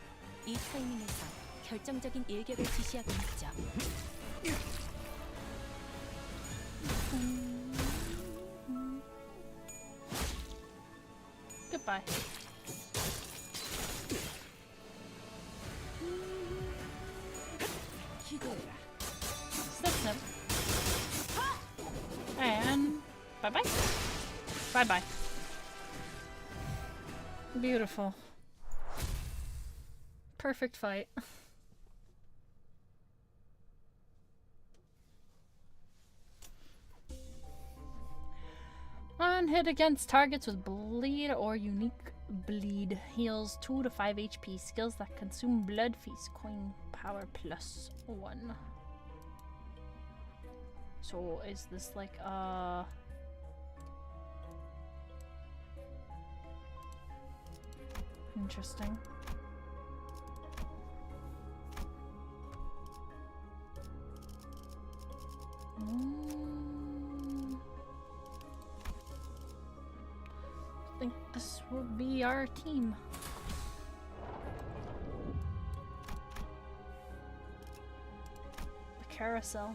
[SPEAKER 2] 이 타이밍에서 결정적인 일격을 지시하고 있죠.
[SPEAKER 1] Goodbye.
[SPEAKER 8] 기대해라.
[SPEAKER 1] Snip, snip. And bye bye. Bye bye. Beautiful. Perfect fight. On hit against targets with bleed or unique bleed. Heals 2 to 5 HP. Skills that consume blood feast. Coin power +1. So is this like interesting. I think this will be our team. The carousel.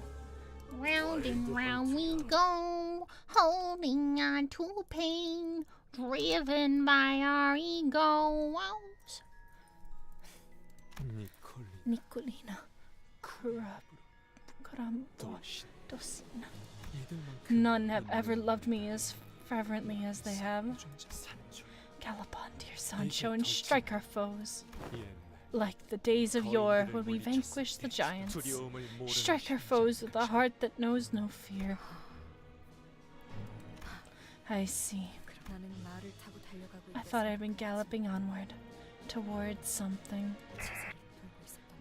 [SPEAKER 4] Round and round we go, holding on to pain, driven by our ego.
[SPEAKER 5] 니콜린
[SPEAKER 1] Nicolina.
[SPEAKER 5] 도신
[SPEAKER 1] Dosina.
[SPEAKER 5] 이들만큼
[SPEAKER 1] None have ever loved me as fervently as they have.
[SPEAKER 5] 존재 산출
[SPEAKER 1] Gallop on, dear Sancho, and strike our foes.
[SPEAKER 5] 옛날
[SPEAKER 1] Like the days of yore when we vanquished the giants.
[SPEAKER 5] 두려움을 모르는
[SPEAKER 1] Strike our foes with a heart that knows no fear. I see.
[SPEAKER 8] 나는 말을 타고 달려가고
[SPEAKER 1] I thought I'd been galloping onward, towards something.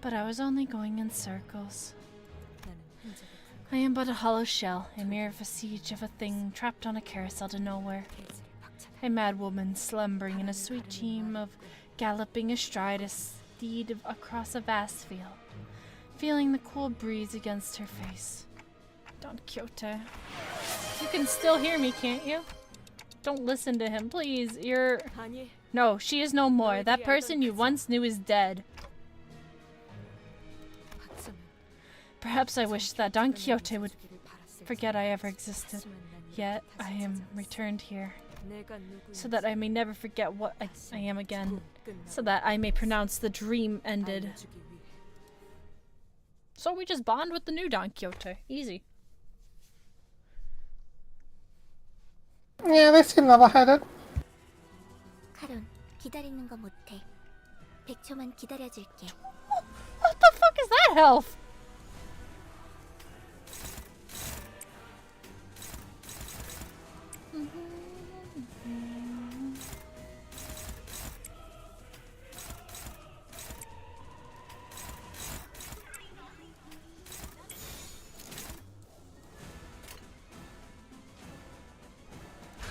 [SPEAKER 1] But I was only going in circles. I am but a hollow shell, a mere vestige of a thing trapped on a carousel to nowhere. A mad woman slumbering in a sweet dream of galloping astride a steed across a vast field, feeling the cool breeze against her face. Don Quixote. You can still hear me, can't you? Don't listen to him, please. You're...
[SPEAKER 8] 아니,
[SPEAKER 1] No, she is no more. That person you once knew is dead.
[SPEAKER 8] 박사는
[SPEAKER 1] Perhaps I wish that Don Quixote would forget I ever existed. Yet I am returned here. so that I may never forget what I am again, so that I may pronounce the dream ended. So we just bond with the new Don Quixote. Easy.
[SPEAKER 11] Yeah, they seem level-headed.
[SPEAKER 4] 카론, 기다리는 거 못해. 100초만 기다려줄게.
[SPEAKER 1] What the fuck is that health?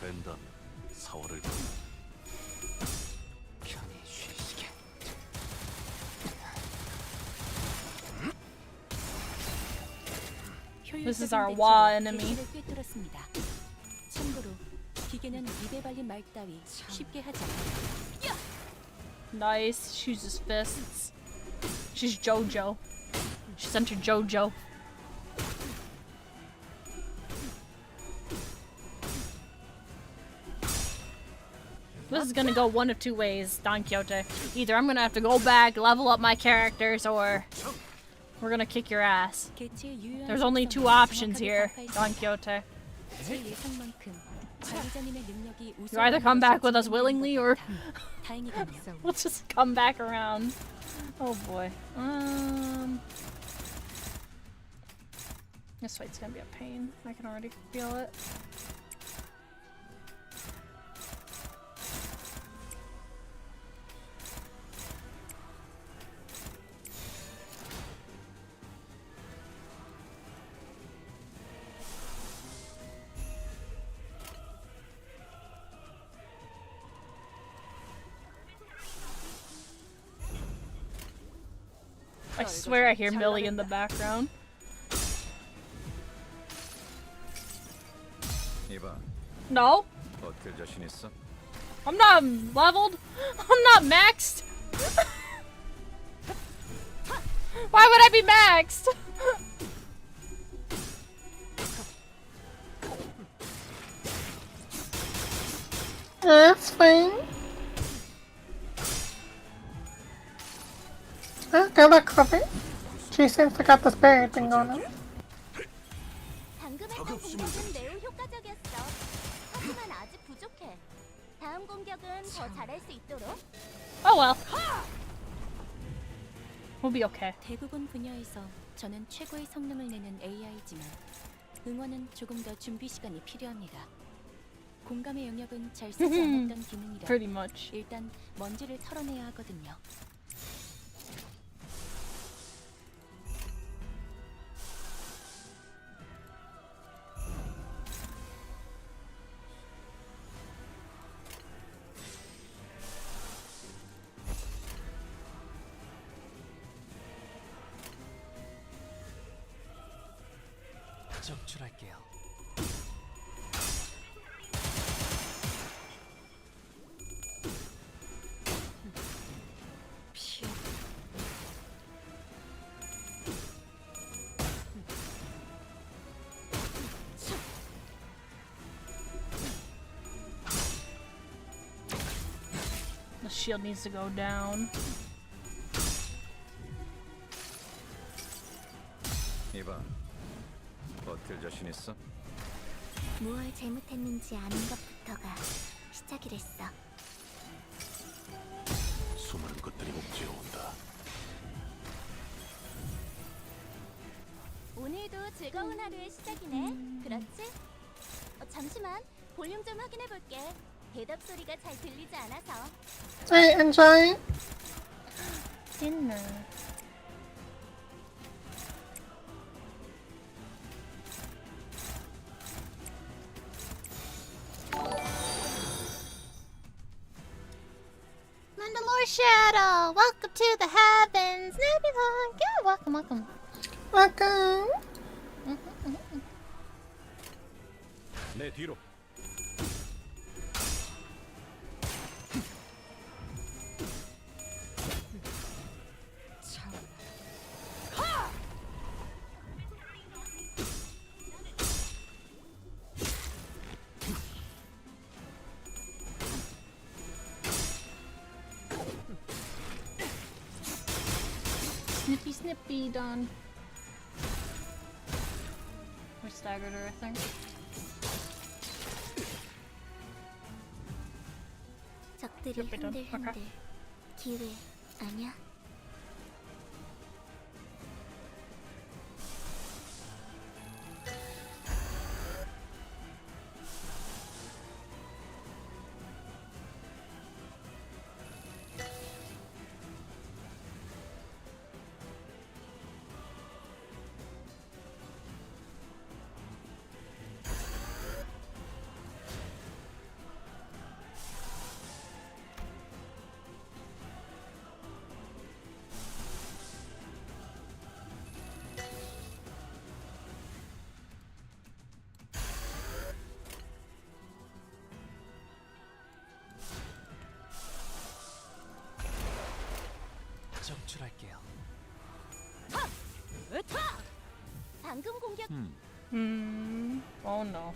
[SPEAKER 5] 된다면 사월을 편히 쉬시게.
[SPEAKER 1] This is our Wa enemy.
[SPEAKER 2] 꿰뚫었습니다. 참고로 기계는 입에 발린 말 따위 쉽게 하지 않아요.
[SPEAKER 1] Nice. She uses fists. She's JoJo. She sent her JoJo. This is gonna go one of two ways, Don Quixote. Either I'm gonna have to go back, level up my characters, or we're gonna kick your ass. There's only two options here, Don Quixote. You either come back with us willingly, or we'll just come back around. Oh boy. This fight's gonna be a pain. I can already feel it. I swear I hear Millie in the background. No? I'm not leveled. I'm not maxed. Why would I be maxed?
[SPEAKER 11] That's fine. Okay, look, Cliffy. She seems to got this berry thing going on.
[SPEAKER 4] 방금 했던 공격은 매우 효과적이었어. 하지만 아직 부족해. 다음 공격은 더 잘할 수 있도록.
[SPEAKER 1] Oh well. We'll be okay.
[SPEAKER 2] 대부분 분야에서 저는 최고의 성능을 내는 AI지만 응원은 조금 더 준비 시간이 필요합니다. 공감의 영역은 잘 쓰지 않았던 기능이라
[SPEAKER 1] Pretty much.
[SPEAKER 2] 일단 먼지를 털어내야 하거든요.
[SPEAKER 5] 적출할게요.
[SPEAKER 1] The shield needs to go down.
[SPEAKER 7] 이봐, 버틸 자신 있어?
[SPEAKER 4] 무얼 잘못했는지 아는 것부터가 시작이랬어.
[SPEAKER 10] 수많은 것들이 옥죄어 온다.
[SPEAKER 4] 오늘도 즐거운 하루의 시작이네. 그렇지? 잠시만, 볼륨 좀 확인해 볼게. 대답 소리가 잘 들리지 않아서.
[SPEAKER 11] Hey, enjoy.
[SPEAKER 1] Dinner.
[SPEAKER 4] Mandalore Shadow, welcome to the heavens. Nebula, yeah, welcome, welcome.
[SPEAKER 11] Welcome.
[SPEAKER 7] 내 뒤로.
[SPEAKER 1] snippy done. We staggered her, I think.
[SPEAKER 4] 적들이
[SPEAKER 1] Yep, we done.
[SPEAKER 4] 흔들흔들.
[SPEAKER 1] Okay.
[SPEAKER 4] 기회 아니야?
[SPEAKER 5] 적출할게요.
[SPEAKER 4] 방금 공격.
[SPEAKER 1] Oh no.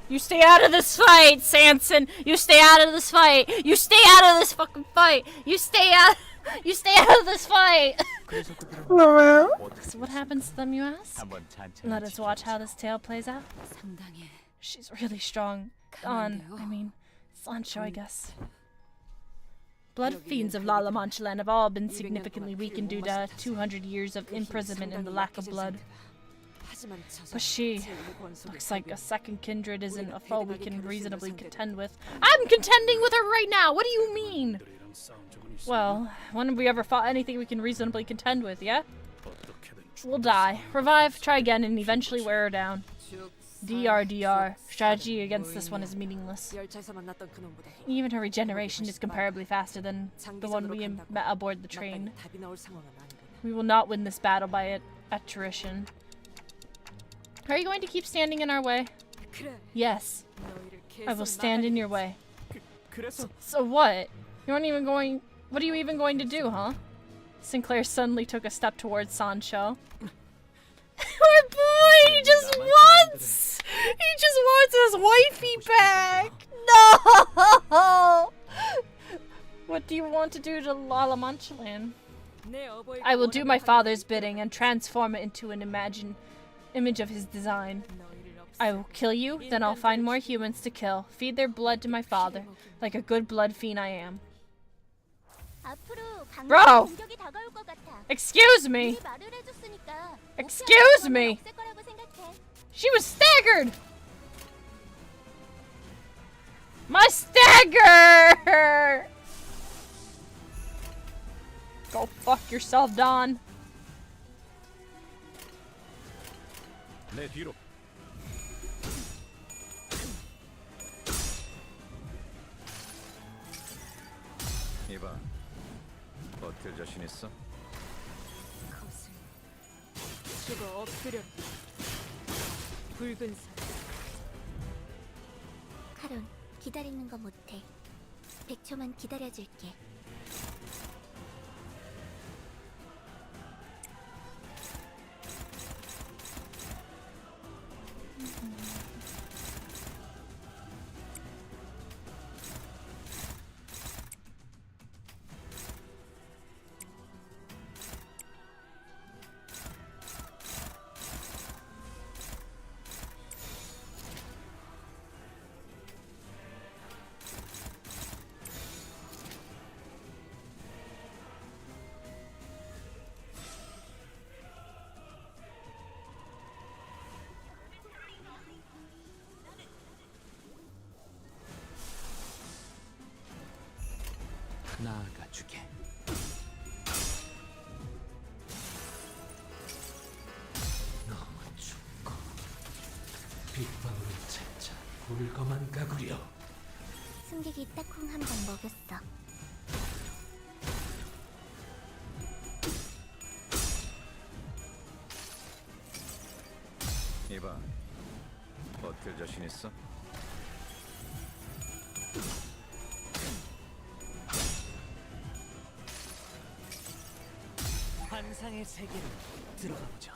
[SPEAKER 1] You stay out of this fight, Sanson! You stay out of this fight! You stay out of this fucking fight! You stay out of this fight! So what happens to them, you ask? Let us watch how this tale plays out.
[SPEAKER 8] 상당해.
[SPEAKER 1] She's really strong. Sancho, I guess. Blood fiends of La Manchelan have all been significantly weakened due to 200 years of imprisonment and the lack of blood. But she looks like a second kindred isn't a foe we can reasonably contend with. I'm contending with her right now! What do you mean? Well, when have we ever fought anything we can reasonably contend with, yeah? We'll die, revive, try again, and eventually wear her down. DR. Strategy against this one is meaningless. Even her regeneration is comparably faster than the one we met aboard the train. We will not win this battle by attrition. Are you going to keep standing in our way? Yes. I will stand in your way. So what? You aren't even going... What are you even going to do, huh? Sinclair suddenly took a step towards Sancho. Our boy! He just wants his wifey back! No! What do you want to do to La Manchelan? I will do my father's bidding and transform it into an image of his design. I will kill you, then I'll find more humans to kill, feed their blood to my father, like a good blood fiend I am. Bro! Excuse me! Excuse me! She was staggered! My stagger! Go fuck yourself, Don.
[SPEAKER 7] 내 뒤로. 이봐, 버틸 자신 있어?
[SPEAKER 8] 죽어 엎드려. 붉은 살.
[SPEAKER 4] 카론, 기다리는 거 못해. 100초만 기다려줄게.
[SPEAKER 5] 나아가주게. 너무 춥고 빗방울이 차차 굴거만 가구려.
[SPEAKER 4] 승객이 딱콩 한 번 먹였어.
[SPEAKER 7] 이봐, 버틸 자신 있어?
[SPEAKER 5] 환상의 세계로 들어가 보자.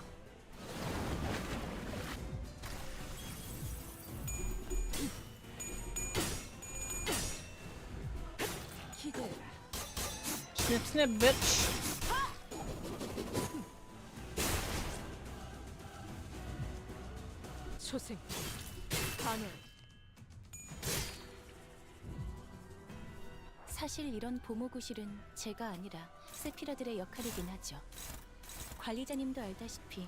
[SPEAKER 1] Snip, snip, bitch.
[SPEAKER 8] 초생 반응.
[SPEAKER 2] 사실 이런 보모구실은 제가 아니라 세피라들의 역할이긴 하죠. 관리자님도 알다시피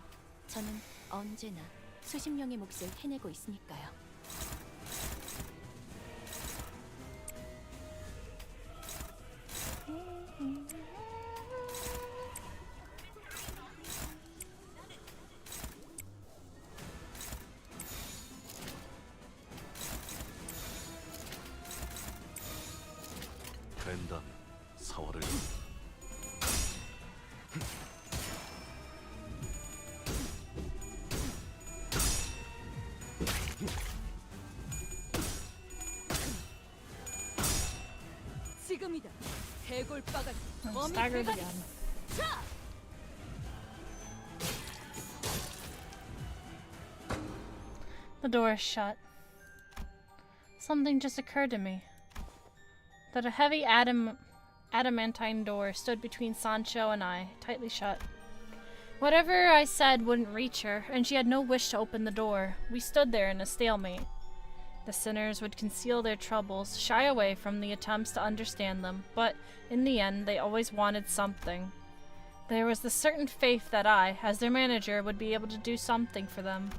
[SPEAKER 2] 저는 언제나 수십 명의 몫을 해내고 있으니까요.
[SPEAKER 5] 된다면 사활을
[SPEAKER 8] 지금이다. 해골바가
[SPEAKER 1] I'm staggered again. The door is shut. Something just occurred to me. That a heavy adamantine door stood between Sancho and I, tightly shut. Whatever I said wouldn't reach her, and she had no wish to open the door. We stood there in a stalemate. The sinners would conceal their troubles, shy away from the attempts to understand them, but in the end they always wanted something. There was the certain faith that I, as their manager, would be able to do something for them.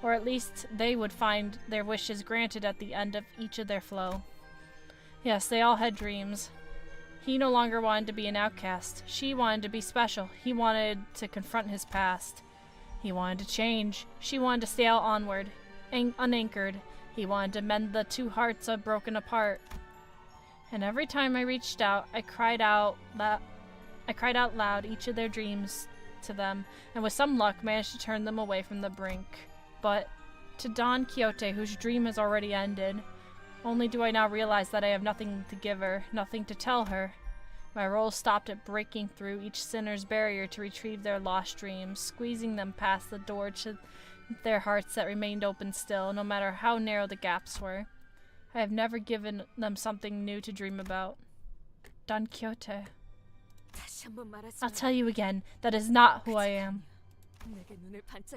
[SPEAKER 1] Or at least they would find their wishes granted at the end of each of their flow. Yes, they all had dreams. He no longer wanted to be an outcast. She wanted to be special. He wanted to confront his past. He wanted to change. She wanted to sail onward, unanchored. He wanted to mend the two hearts broken apart. And every time I reached out, I cried out loud each of their dreams to them, and with some luck managed to turn them away from the brink. But to Don Quixote, whose dream has already ended, only do I now realize that I have nothing to give her, nothing to tell her. My role stopped at breaking through each sinner's barrier to retrieve their lost dreams, squeezing them past the door to their hearts that remained open still, no matter how narrow the gaps were. I have never given them something new to dream about. Don Quixote. I'll tell you again, that is not who I am.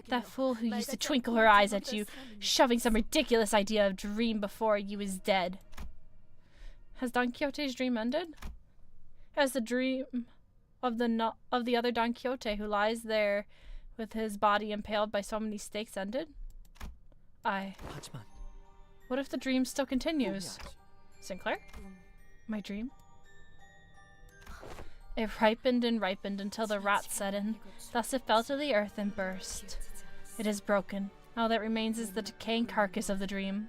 [SPEAKER 1] That fool who used to twinkle her eyes at you, shoving some ridiculous idea of dream before you is dead. Has Don Quixote's dream ended? Has the dream of the other Don Quixote who lies there with his body impaled by so many stakes ended?
[SPEAKER 5] 하지만
[SPEAKER 1] What if the dream still continues? Sinclair? My dream? It ripened and ripened until the rot set in. Thus it fell to the earth and burst. It is broken. All that remains is the decaying carcass of the dream.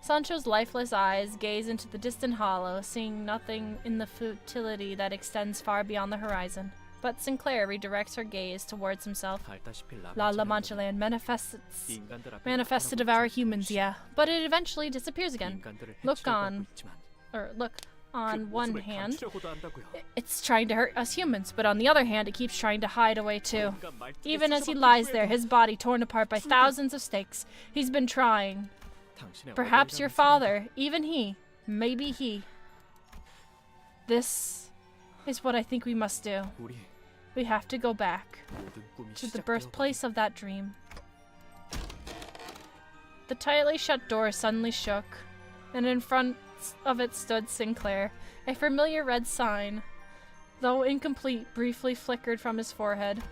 [SPEAKER 1] Sancho's lifeless eyes gaze into the distant hollow, seeing nothing in the futility that extends far beyond the horizon. But Sinclair redirects her gaze towards himself. La Mancha Land manifests to devour humans, yeah, but it eventually disappears again. Look on one hand, it's trying to hurt us humans, but on the other hand, it keeps trying to hide away too. Even as he lies there, his body torn apart by thousands of stakes, he's been trying. Perhaps your father, even he, maybe he. This is what I think we must do. We have to go back to the birthplace of that dream. The tightly shut door suddenly shook, and in front of it stood Sinclair. A familiar red sign, though incomplete, briefly flickered from his forehead,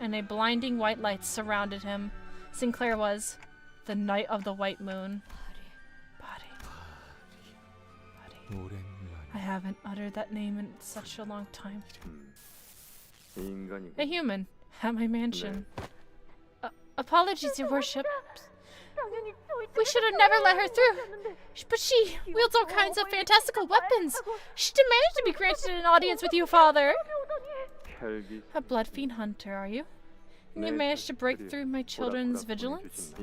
[SPEAKER 1] and a blinding white light surrounded him. Sinclair was the Knight of the White Moon. Body. I haven't uttered that name in such a long time. A human at my mansion. Apologies, your worship. We should have never let her through. But she wields all kinds of fantastical weapons. She demanded to be granted an audience with you, father. A blood fiend hunter, are you? And you managed to break through my children's vigilance?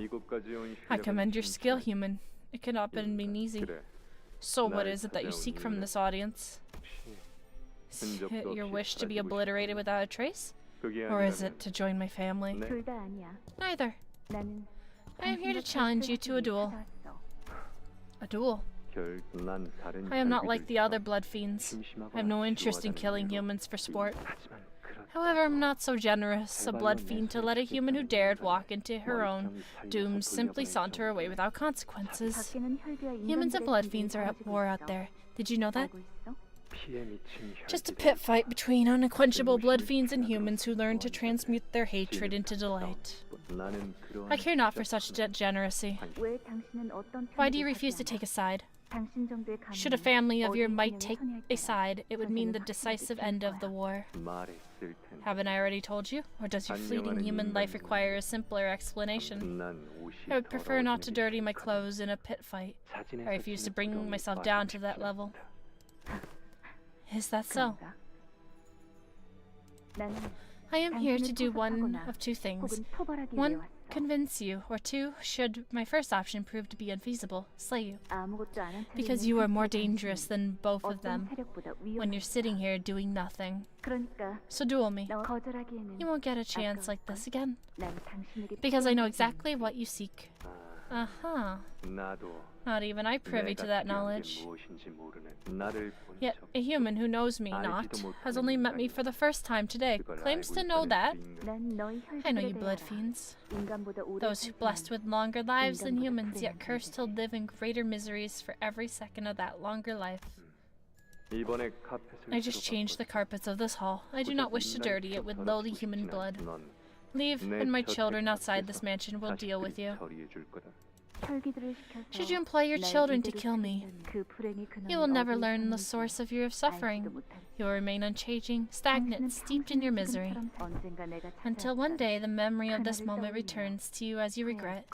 [SPEAKER 1] I commend your skill, human. It cannot have been easy. So what is it that you seek from this audience? Is it your wish to be obliterated without a trace? Or is it to join my family? Neither. I am here to challenge you to a duel. A duel? I am not like the other blood fiends. I have no interest in killing humans for sport. However, I'm not so generous a blood fiend to let a human who dared walk into her own doom simply saunter away without consequences.
[SPEAKER 9] 밖에는 혈기와
[SPEAKER 1] Humans and
[SPEAKER 9] 인간들의
[SPEAKER 1] blood fiends are
[SPEAKER 9] 기분이
[SPEAKER 1] at war out
[SPEAKER 9] 벌어지고
[SPEAKER 1] there. Did you know that?
[SPEAKER 9] 있어. 알고 있어?
[SPEAKER 6] 피에 미친
[SPEAKER 1] Just a
[SPEAKER 6] 혈기를
[SPEAKER 1] pit fight between unquenchable blood fiends and humans who learn to transmute their hatred into delight.
[SPEAKER 6] 나는 그러한
[SPEAKER 1] I care not for such degeneracy.
[SPEAKER 9] 왜 당신은 어떤
[SPEAKER 1] Why do you
[SPEAKER 9] 편을
[SPEAKER 1] refuse to
[SPEAKER 9] 하지
[SPEAKER 1] take a side?
[SPEAKER 9] 않아? 당신 정도의
[SPEAKER 1] Should a
[SPEAKER 9] 가문은
[SPEAKER 1] family of your
[SPEAKER 9] 어디
[SPEAKER 1] might
[SPEAKER 9] 진영에
[SPEAKER 1] take
[SPEAKER 9] 선회할
[SPEAKER 1] a
[SPEAKER 9] 때라
[SPEAKER 1] side, it would mean the
[SPEAKER 9] 전쟁은
[SPEAKER 1] decisive
[SPEAKER 9] 확실히
[SPEAKER 1] end
[SPEAKER 9] 될
[SPEAKER 1] of the
[SPEAKER 9] 거야.
[SPEAKER 1] war.
[SPEAKER 6] 말했을 텐데.
[SPEAKER 1] Haven't I already told you? Or does your fleeting human life require a simpler explanation?
[SPEAKER 6] 난 옷이
[SPEAKER 1] I would prefer not to
[SPEAKER 6] 더러워지는
[SPEAKER 1] dirty my
[SPEAKER 6] 게
[SPEAKER 1] clothes in a pit fight.
[SPEAKER 6] 사진에서
[SPEAKER 1] I refuse to
[SPEAKER 6] 찍는
[SPEAKER 1] bring
[SPEAKER 6] 부러움이
[SPEAKER 1] myself
[SPEAKER 6] 빠지고
[SPEAKER 1] down to that
[SPEAKER 6] 싶지
[SPEAKER 1] level.
[SPEAKER 6] 않다.
[SPEAKER 1] Is that so?
[SPEAKER 9] 그런가? 나는
[SPEAKER 1] I am here to
[SPEAKER 9] 당신을
[SPEAKER 1] do one
[SPEAKER 9] 포섭하거나
[SPEAKER 1] of two things.
[SPEAKER 9] 혹은 처벌하기 위해
[SPEAKER 1] One,
[SPEAKER 9] 왔어.
[SPEAKER 1] convince you, or two, should my first option prove to be unfeasible, slay you.
[SPEAKER 9] 아무것도 안 한 척
[SPEAKER 1] Because
[SPEAKER 9] 있는
[SPEAKER 1] you are more
[SPEAKER 9] 상태의
[SPEAKER 1] dangerous than both of
[SPEAKER 9] 어떤
[SPEAKER 1] them
[SPEAKER 9] 세력보다
[SPEAKER 1] when you're
[SPEAKER 9] 위험하다.
[SPEAKER 1] sitting here doing nothing.
[SPEAKER 9] 그러니까
[SPEAKER 1] So duel me.
[SPEAKER 9] 너 거절하기에는
[SPEAKER 1] You won't get a chance like this again.
[SPEAKER 9] 난 당신에게
[SPEAKER 1] Because I know
[SPEAKER 9] 필요한
[SPEAKER 1] exactly what you seek. Uh-huh.
[SPEAKER 6] 나도
[SPEAKER 1] Not even I privy to that knowledge.
[SPEAKER 6] 무엇인지 모르는 나를 본
[SPEAKER 1] Yet
[SPEAKER 6] 적
[SPEAKER 1] a human who knows me not has only met me for the first time today claims to know that.
[SPEAKER 9] 난 너희
[SPEAKER 1] I know you
[SPEAKER 9] 혈기들에
[SPEAKER 1] blood
[SPEAKER 9] 대해 알아.
[SPEAKER 1] fiends.
[SPEAKER 9] 인간보다 오래
[SPEAKER 1] Those
[SPEAKER 9] 살지만
[SPEAKER 1] blessed with longer lives than humans, yet cursed to live in greater miseries for every second of that longer life.
[SPEAKER 6] 이번에 카펫을
[SPEAKER 1] I just changed the carpets of this hall. I do not wish to dirty it with lowly human blood. Leave, and my children outside this mansion will deal with you.
[SPEAKER 9] 혈기들을 시켜서
[SPEAKER 1] Should you employ your
[SPEAKER 9] 날
[SPEAKER 1] children to
[SPEAKER 9] 이대로
[SPEAKER 1] kill me,
[SPEAKER 9] 살리는 그 불행의 근원이
[SPEAKER 1] you will never
[SPEAKER 9] 어디에
[SPEAKER 1] learn the
[SPEAKER 9] 있는지
[SPEAKER 1] source of your
[SPEAKER 9] 알지도
[SPEAKER 1] suffering.
[SPEAKER 9] 못할
[SPEAKER 1] You will remain unchanging, stagnant,
[SPEAKER 9] 당신은
[SPEAKER 1] steeped in your
[SPEAKER 9] 평생
[SPEAKER 1] misery,
[SPEAKER 9] 지금처럼 언젠가 내가
[SPEAKER 1] until
[SPEAKER 9] 찾아올
[SPEAKER 1] one
[SPEAKER 9] 거야.
[SPEAKER 1] day the memory of this
[SPEAKER 9] 그날을
[SPEAKER 1] moment
[SPEAKER 9] 떠올리며
[SPEAKER 1] returns to you as you regret.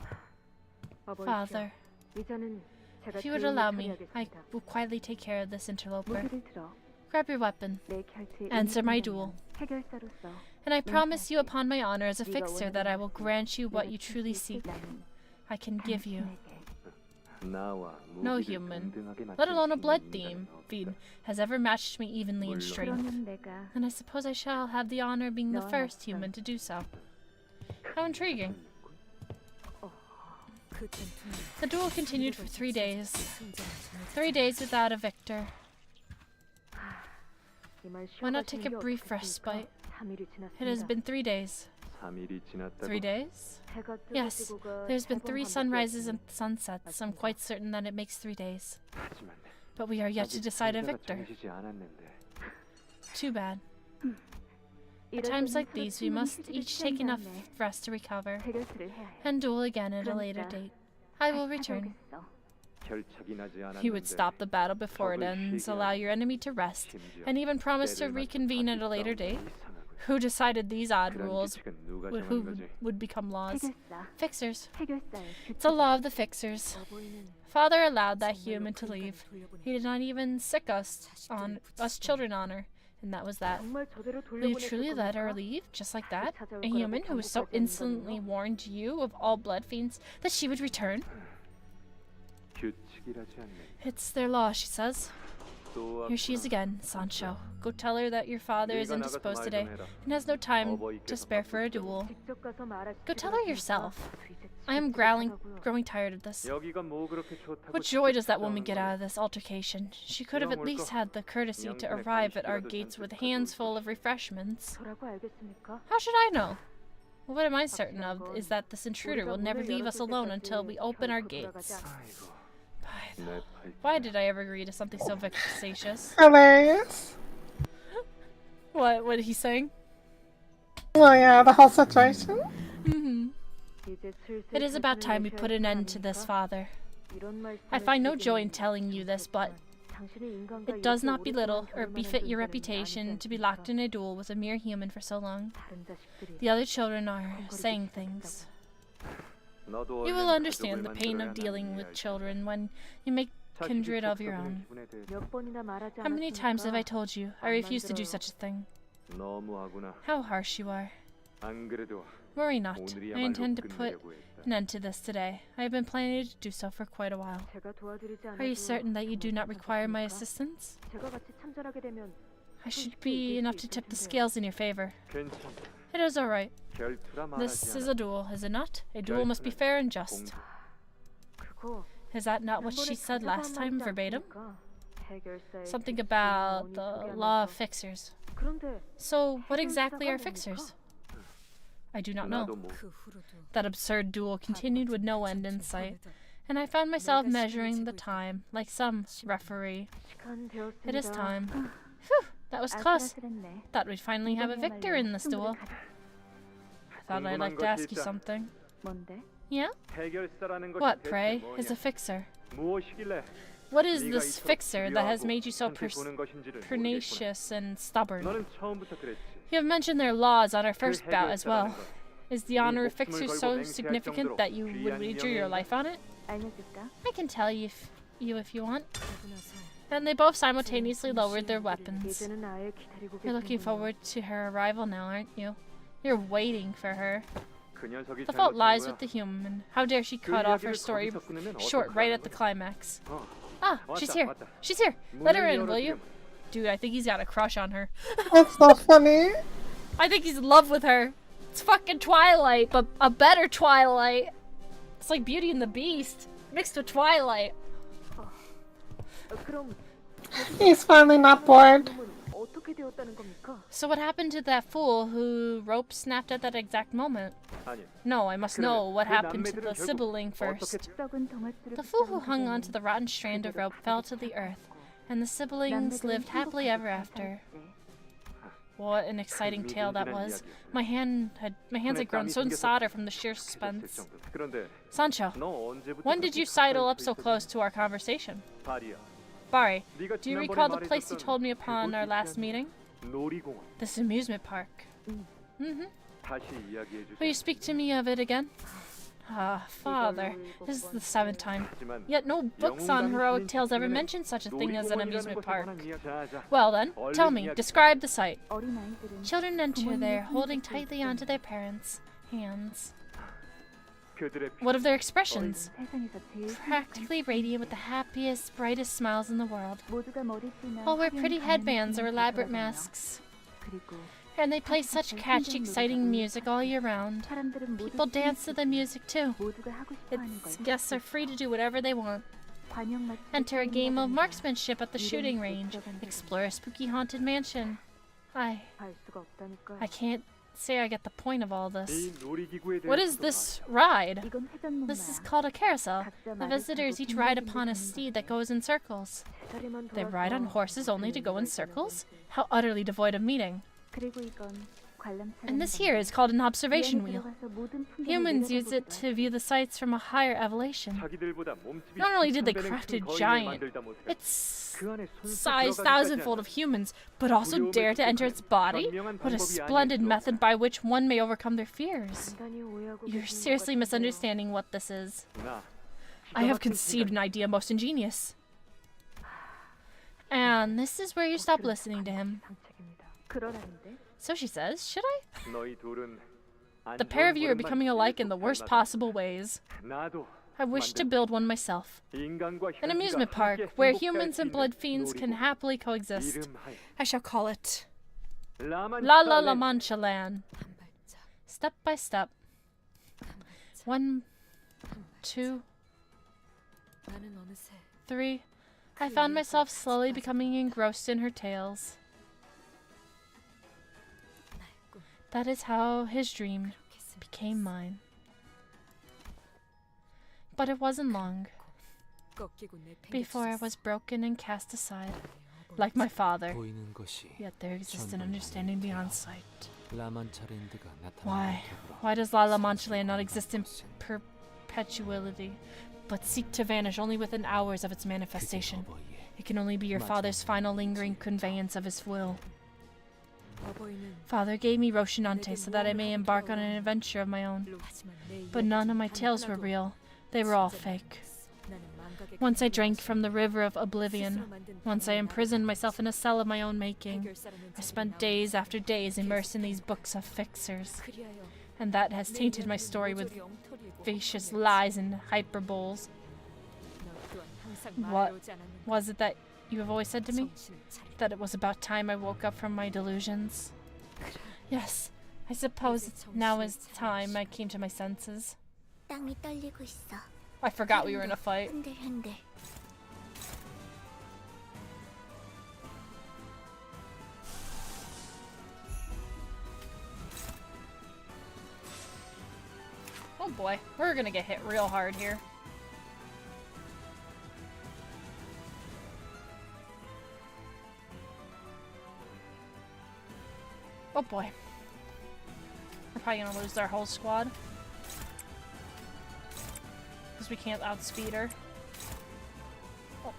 [SPEAKER 9] 어버이시여,
[SPEAKER 1] Father,
[SPEAKER 9] 이제는 제가
[SPEAKER 1] if you would
[SPEAKER 9] 조용히
[SPEAKER 1] allow me, I
[SPEAKER 9] 처리하겠습니다.
[SPEAKER 1] will quietly take care of this interloper.
[SPEAKER 9] 무기를 들어
[SPEAKER 1] Grab your weapon,
[SPEAKER 9] 내 곁에
[SPEAKER 1] answer my
[SPEAKER 9] 있는
[SPEAKER 1] duel,
[SPEAKER 9] 해결사로서
[SPEAKER 1] and I promise you upon my honor as a
[SPEAKER 9] 네가
[SPEAKER 1] fixer
[SPEAKER 9] 원하는
[SPEAKER 1] that I will
[SPEAKER 9] 것을
[SPEAKER 1] grant you what
[SPEAKER 9] 내가
[SPEAKER 1] you
[SPEAKER 9] 줄
[SPEAKER 1] truly
[SPEAKER 9] 수 있을
[SPEAKER 1] seek.
[SPEAKER 9] 나는
[SPEAKER 1] I can give you.
[SPEAKER 9] 당신에게
[SPEAKER 1] No human, let alone a blood fiend, has ever matched me evenly in strength,
[SPEAKER 9] 그러면 내가
[SPEAKER 1] and I suppose I shall have the honor of being the
[SPEAKER 9] 너와
[SPEAKER 1] first
[SPEAKER 9] 맞서
[SPEAKER 1] human to do so. How intriguing.
[SPEAKER 8] 그 전투는
[SPEAKER 1] The duel continued for 3 days.
[SPEAKER 8] 승자는
[SPEAKER 1] 3 days without a victor.
[SPEAKER 9] 이만
[SPEAKER 1] Why not take a
[SPEAKER 9] 쉬어가시는 게
[SPEAKER 1] brief
[SPEAKER 9] 어떻겠습니까?
[SPEAKER 1] respite?
[SPEAKER 9] 3일이
[SPEAKER 1] It has
[SPEAKER 9] 지났습니다.
[SPEAKER 1] been 3 days.
[SPEAKER 6] 3일이 지났다고
[SPEAKER 1] 3 days?
[SPEAKER 9] 해가
[SPEAKER 1] Yes,
[SPEAKER 9] 뜨거지고가
[SPEAKER 1] there's been 3 sunrises
[SPEAKER 9] 세
[SPEAKER 1] and sunsets. I'm quite certain that it makes 3 days.
[SPEAKER 6] 하지만
[SPEAKER 1] But we are yet to
[SPEAKER 6] 아직
[SPEAKER 1] decide a
[SPEAKER 6] 승자가
[SPEAKER 1] victor.
[SPEAKER 6] 정해지지 않았는데
[SPEAKER 1] Too bad.
[SPEAKER 9] 번.
[SPEAKER 1] At times like these, we must each take enough rest to recover
[SPEAKER 9] 해결사를 해야 해.
[SPEAKER 1] and duel again at a later date. I will return.
[SPEAKER 6] 결착이 나지 않았는데
[SPEAKER 1] He would stop the battle before it ends, allow your enemy to rest, and even promise to reconvene at a later date. Who decided these odd rules would become laws?
[SPEAKER 9] 해결사,
[SPEAKER 1] Fixers.
[SPEAKER 9] 해결사의
[SPEAKER 1] It's the law of the fixers.
[SPEAKER 8] 어버이는
[SPEAKER 1] Father allowed that
[SPEAKER 8] 정말로
[SPEAKER 1] human to
[SPEAKER 8] 큰
[SPEAKER 1] leave.
[SPEAKER 8] 간을 돌려보내
[SPEAKER 1] He did not even sick us children honor, and that was that.
[SPEAKER 9] 정말 저대로
[SPEAKER 1] Will you truly
[SPEAKER 9] 돌려보냈을
[SPEAKER 1] let her
[SPEAKER 9] 겁니까?
[SPEAKER 1] leave just like that? A human who was so insolently warned you of all blood fiends that she would return?
[SPEAKER 6] 규칙이라지 않네.
[SPEAKER 1] It's their law, she says.
[SPEAKER 6] 또
[SPEAKER 1] Here she is
[SPEAKER 6] 왔구나.
[SPEAKER 1] again, Sancho. Go tell her that your father is
[SPEAKER 6] 네가 나가서
[SPEAKER 1] indisposed
[SPEAKER 6] 말
[SPEAKER 1] today
[SPEAKER 6] 좀 해라.
[SPEAKER 1] and has no time
[SPEAKER 6] 어버이께서
[SPEAKER 1] to spare for a
[SPEAKER 6] 바쁘시다고.
[SPEAKER 1] duel.
[SPEAKER 9] 직접 가서 말하시지
[SPEAKER 1] Go tell her
[SPEAKER 9] 그러십니까?
[SPEAKER 1] yourself.
[SPEAKER 9] 뒤집지
[SPEAKER 1] I am
[SPEAKER 9] 못하고요.
[SPEAKER 1] growing tired of this.
[SPEAKER 6] 여기가 뭐 그렇게 좋다고
[SPEAKER 1] What joy does that
[SPEAKER 6] 직접
[SPEAKER 1] woman get
[SPEAKER 6] 싸우는
[SPEAKER 1] out
[SPEAKER 6] 거야?
[SPEAKER 1] of this altercation? She could have at
[SPEAKER 6] 그냥 올
[SPEAKER 1] least
[SPEAKER 6] 거.
[SPEAKER 1] had the courtesy to
[SPEAKER 6] 그냥
[SPEAKER 1] arrive at our
[SPEAKER 6] 간식이라도
[SPEAKER 1] gates with
[SPEAKER 6] 잔뜩
[SPEAKER 1] hands
[SPEAKER 6] 가져올
[SPEAKER 1] full of refreshments.
[SPEAKER 9] 저라고 알겠습니까?
[SPEAKER 1] How should I know? What am I certain of is that this intruder will never leave us alone until we open our gates.
[SPEAKER 6] 아이고,
[SPEAKER 1] By the-
[SPEAKER 6] 내 팔.
[SPEAKER 1] Why did I ever agree to something so vexatious?
[SPEAKER 11] Hilarious.
[SPEAKER 1] What he's saying?
[SPEAKER 11] Well, yeah, the whole situation.
[SPEAKER 9] 이제 슬슬
[SPEAKER 1] It is about
[SPEAKER 9] 결심을
[SPEAKER 1] time we
[SPEAKER 9] 내셔야
[SPEAKER 1] put an
[SPEAKER 9] 하지
[SPEAKER 1] end to this,
[SPEAKER 9] 않습니까?
[SPEAKER 1] Father.
[SPEAKER 9] 이런
[SPEAKER 1] I
[SPEAKER 9] 말씀을
[SPEAKER 1] find no joy in
[SPEAKER 9] 드리기는
[SPEAKER 1] telling you this, but
[SPEAKER 9] 당신의 인간과
[SPEAKER 1] it does
[SPEAKER 9] 이렇게
[SPEAKER 1] not belittle
[SPEAKER 9] 오랫동안
[SPEAKER 1] or
[SPEAKER 9] 결혼하는
[SPEAKER 1] befit your
[SPEAKER 9] 존재는
[SPEAKER 1] reputation
[SPEAKER 9] 아니지
[SPEAKER 1] to be
[SPEAKER 9] 않습니까?
[SPEAKER 1] locked in a duel with a mere human for so long.
[SPEAKER 9] 다른 자식들이
[SPEAKER 1] The other children are saying things.
[SPEAKER 6] 너도
[SPEAKER 1] You will
[SPEAKER 6] 얼른
[SPEAKER 1] understand the
[SPEAKER 6] 가족을
[SPEAKER 1] pain
[SPEAKER 6] 만들어야
[SPEAKER 1] of dealing
[SPEAKER 6] 나는
[SPEAKER 1] with
[SPEAKER 6] 이해할
[SPEAKER 1] children when you make
[SPEAKER 6] 자식이
[SPEAKER 1] kindred of your
[SPEAKER 6] 족속의
[SPEAKER 1] own.
[SPEAKER 6] 기분에 대해서
[SPEAKER 9] 몇 번이나 말하지
[SPEAKER 1] How many times have I
[SPEAKER 9] 않았습니까?
[SPEAKER 1] told you I refuse to do such a thing?
[SPEAKER 6] 너무하구나.
[SPEAKER 1] How harsh you are.
[SPEAKER 6] 안 그래도
[SPEAKER 1] Worry not. I
[SPEAKER 6] 오늘이야말로
[SPEAKER 1] intend to put
[SPEAKER 6] 끝내려고 했다.
[SPEAKER 1] an end to this today. I have been planning to do so for quite a while.
[SPEAKER 9] 제가 도와드리지
[SPEAKER 1] Are you
[SPEAKER 9] 않아도
[SPEAKER 1] certain that you do not require my
[SPEAKER 9] 괜찮습니까?
[SPEAKER 1] assistance?
[SPEAKER 9] 제가 같이 참전하게 되면
[SPEAKER 1] I should be enough to tip the scales in your favor.
[SPEAKER 6] 괜찮다.
[SPEAKER 1] It is all right.
[SPEAKER 6] 결투라
[SPEAKER 1] This
[SPEAKER 6] 말하지
[SPEAKER 1] is
[SPEAKER 6] 않아.
[SPEAKER 1] a duel, is it not? A duel must be fair and just.
[SPEAKER 9] 그거
[SPEAKER 1] Is that not what she said last time verbatim? Something about the law of fixers. So, what exactly are fixers? I do not know. That absurd duel continued with no end in sight, and I found myself measuring the time, like some referee. It is time. Phew, that was close. Thought we'd finally have a victor in this duel. I thought I'd like to ask you something. Yeah? What, pray, is a fixer? What is this fixer that has made you so pernicious and stubborn? You have mentioned their laws on our first bout as well. Is the honor of fixer so significant that you would wager your life on it? I can tell you if you want. And they both simultaneously lowered their weapons. You're looking forward to her arrival now, aren't you? You're waiting for her. The fault lies with the human. How dare she cut off her story short right at the climax? Ah, she's here. She's here. Let her in, will you? Dude, I think he's got a crush on her.
[SPEAKER 11] That's so funny.
[SPEAKER 1] I think he's in love with her. It's fucking Twilight, but a better Twilight. It's like Beauty and the Beast mixed with Twilight.
[SPEAKER 11] He's finally not bored.
[SPEAKER 1] So what happened to that fool who rope snapped at that exact moment? No, I must know what happened to the sibling first. The fool who hung onto the rotten strand of rope fell to the earth, and the siblings lived happily ever after. What an exciting tale that was. My hands had grown so in solder from the sheer suspense. Sancho, when did you sidle up so close to our conversation? Barry, do you recall the place you told me upon our last meeting? This amusement park. Mm-hmm. Will you speak to me of it again? Ah, father, this is the 7th time. Yet no books on heroic tales ever mention such a thing as an amusement park. Well then, tell me, describe the sight. Children enter there, holding tightly onto their parents' hands. What of their expressions? Practically radiant with the happiest, brightest smiles in the world. All wear pretty headbands or elaborate masks. And they play such catchy, exciting music all year round. People dance to the music too. Its guests are free to do whatever they want. Enter a game of marksmanship at the shooting range. Explore a spooky haunted mansion. I can't say I get the point of all this. What is this ride? This is called a carousel. The visitors each ride upon a steed that goes in circles. They ride on horses only to go in circles? How utterly devoid of meaning. And this here is called an observation wheel. Humans use it to view the sights from a higher elevation. Not only did they craft a giant, its size thousandfold of humans, but also dare to enter its body? What a splendid method by which one may overcome their fears. You're seriously misunderstanding what this is. I have conceived an idea most ingenious. And this is where you stop listening to him. So she says, should I? The pair of you are becoming alike in the worst possible ways. I wish to build one myself. An amusement park where humans and blood fiends can happily coexist. I shall call it La Mancha Land. Step by step. 1, 2, 3. I found myself slowly becoming engrossed in her tales. That is how his dream became mine. But it wasn't long before I was broken and cast aside, like my father. Yet there exists an understanding beyond sight. Why does La Mancha Land not exist in perpetuity, but seek to vanish only within hours of its manifestation? It can only be your father's final lingering conveyance of his will. Father gave me Rocinante so that I may embark on an adventure of my own. But none of my tales were real. They were all fake. Once I drank from the river of oblivion. Once I imprisoned myself in a cell of my own making. I spent days after days immersed in these books of fixers. And that has tainted my story with vicious lies and hyperboles. What was it that you have always said to me? That it was about time I woke up from my delusions? Yes, I suppose now is the time I came to my senses. I forgot we were in a fight. Oh boy, we're gonna get hit real hard here. Oh boy. We're probably gonna lose their whole squad. Because we can't outspeed her. Oh.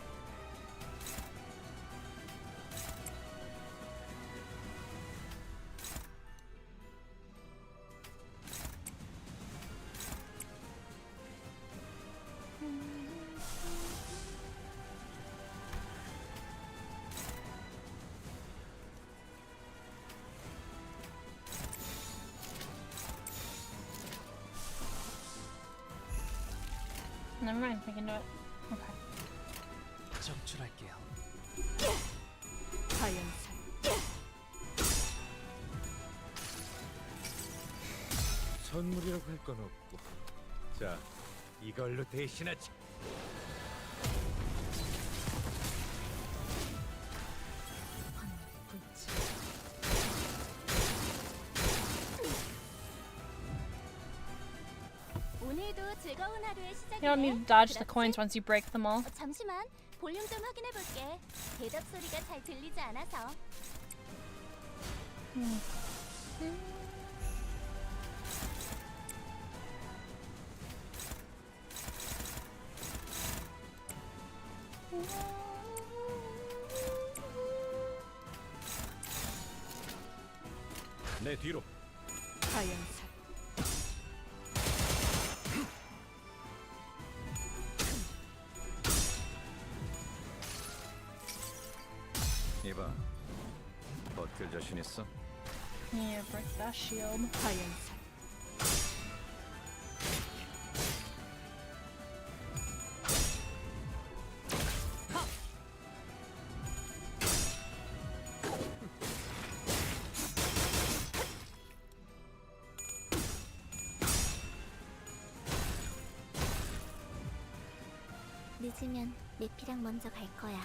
[SPEAKER 1] Never mind, we can do it. Okay.
[SPEAKER 5] 정출할게요.
[SPEAKER 8] 자연산.
[SPEAKER 12] 선물이라고 할 건 없고. 자, 이걸로 대신하지.
[SPEAKER 4] 오늘도 즐거운 하루의
[SPEAKER 1] You don't need to dodge the coins once you break them all.
[SPEAKER 4] 잠시만, 볼륨 좀 확인해 볼게. 대답 소리가 잘 들리지 않아서.
[SPEAKER 12] 내 뒤로.
[SPEAKER 8] 자연산.
[SPEAKER 12] 이봐. 버틸 자신 있어?
[SPEAKER 1] Yeah, break that shield.
[SPEAKER 8] 자연산.
[SPEAKER 4] 늦으면 내피랑 먼저 갈 거야.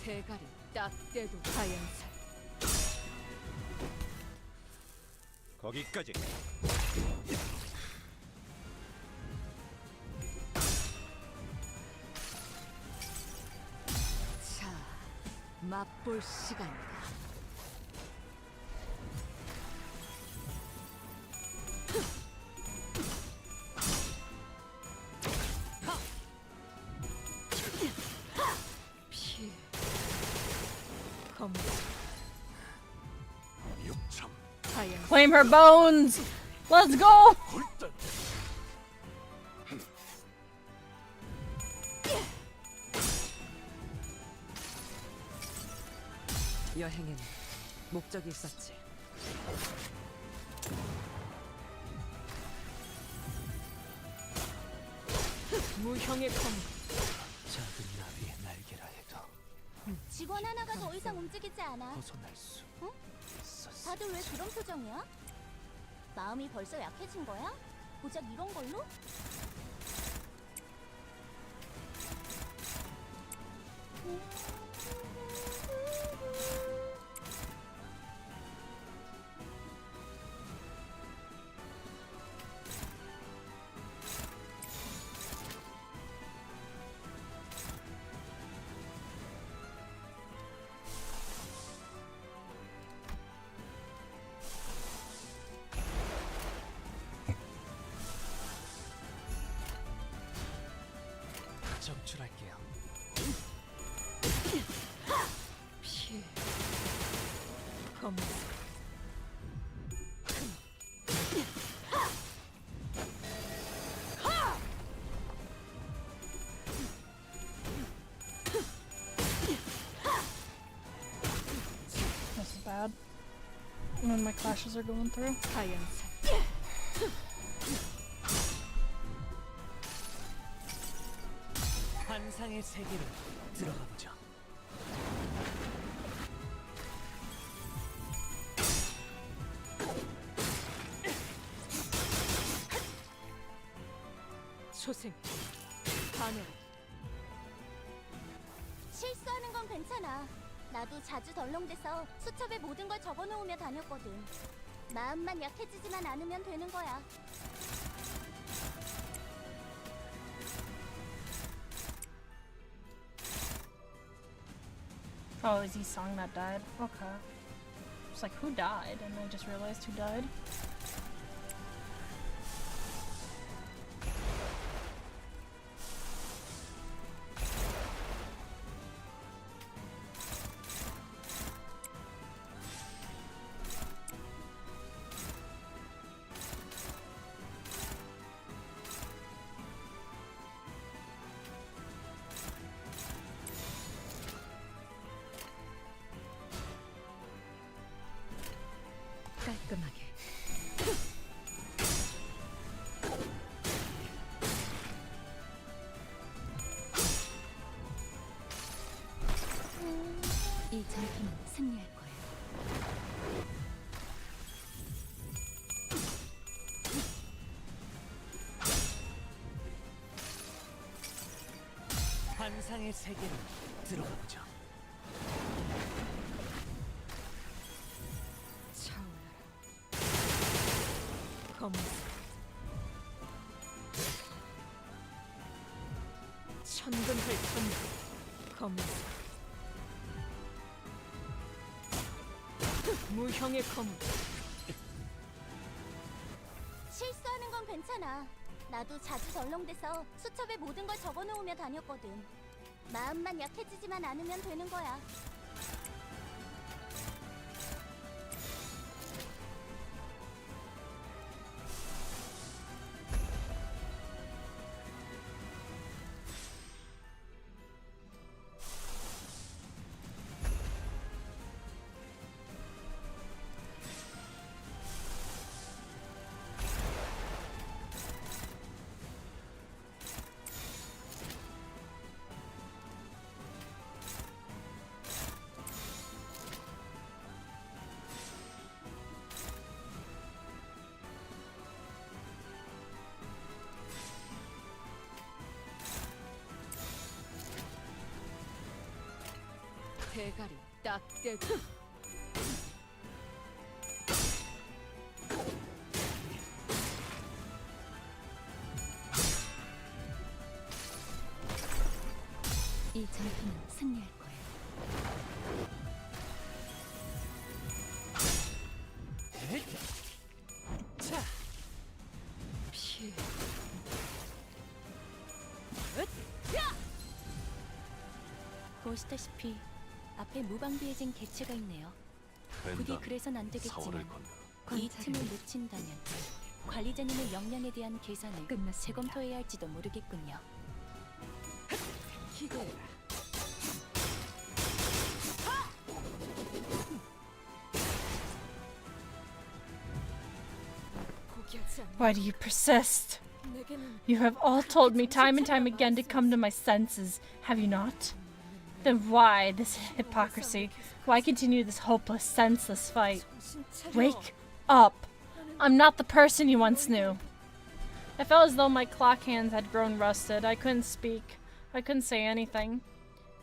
[SPEAKER 8] 대가리 딱 떼도 자연산.
[SPEAKER 12] 거기까지.
[SPEAKER 8] 자, 맛볼 시간이다. 피. 검.
[SPEAKER 12] 육참.
[SPEAKER 8] 자연.
[SPEAKER 1] Claim her bones! Let's go!
[SPEAKER 8] 여행에는 목적이 있었지. 무형의 검.
[SPEAKER 5] 작은 나비의 날개라 해도
[SPEAKER 4] 직원 하나가 더 이상 움직이지 않아.
[SPEAKER 5] 벗어날 수
[SPEAKER 4] 응?
[SPEAKER 5] 있었어.
[SPEAKER 4] 다들 왜 그런 표정이야? 마음이 벌써 약해진 거야? 고작 이런 걸로?
[SPEAKER 5] 정출할게요.
[SPEAKER 8] 피. 검.
[SPEAKER 1] when my clashes are going through.
[SPEAKER 5] 환상의 세계로 들어가 보죠.
[SPEAKER 8] 초생 반응.
[SPEAKER 4] 실수하는 건 괜찮아. 나도 자주 덜렁대서 수첩에 모든 걸 적어놓으며 다녔거든. 마음만 약해지지만 않으면 되는 거야.
[SPEAKER 1] Oh, is he Song that died? Okay. It's like, who died? And I just realized who died.
[SPEAKER 8] 깔끔하게.
[SPEAKER 2] 이 전투는 승리할 거예요.
[SPEAKER 5] 환상의 세계로 들어가 보죠.
[SPEAKER 8] 검은색 천근할 천국 검은색 무형의 검.
[SPEAKER 4] 실수하는 건 괜찮아. 나도 자주 덜렁대서 수첩에 모든 걸 적어놓으며 다녔거든. 마음만 약해지지만 않으면 되는 거야.
[SPEAKER 8] 대가리 딱 떼고.
[SPEAKER 2] 이 전투는 승리할 거예요.
[SPEAKER 8] 자, 피해.
[SPEAKER 2] 보시다시피 앞에 무방비해진 개체가 있네요. 부디 그래선 안 되겠지만 이 틈을 놓친다면 관리자님의 역량에 대한 계산을 재검토해야 할지도 모르겠군요.
[SPEAKER 8] 기대해라.
[SPEAKER 1] Why do you persist? You have all told me time and time again to come to my senses, have you not? Then why this hypocrisy? Why continue this hopeless, senseless fight? Wake up! I'm not the person you once knew. I felt as though my clock hands had grown rusted. I couldn't speak. I couldn't say anything.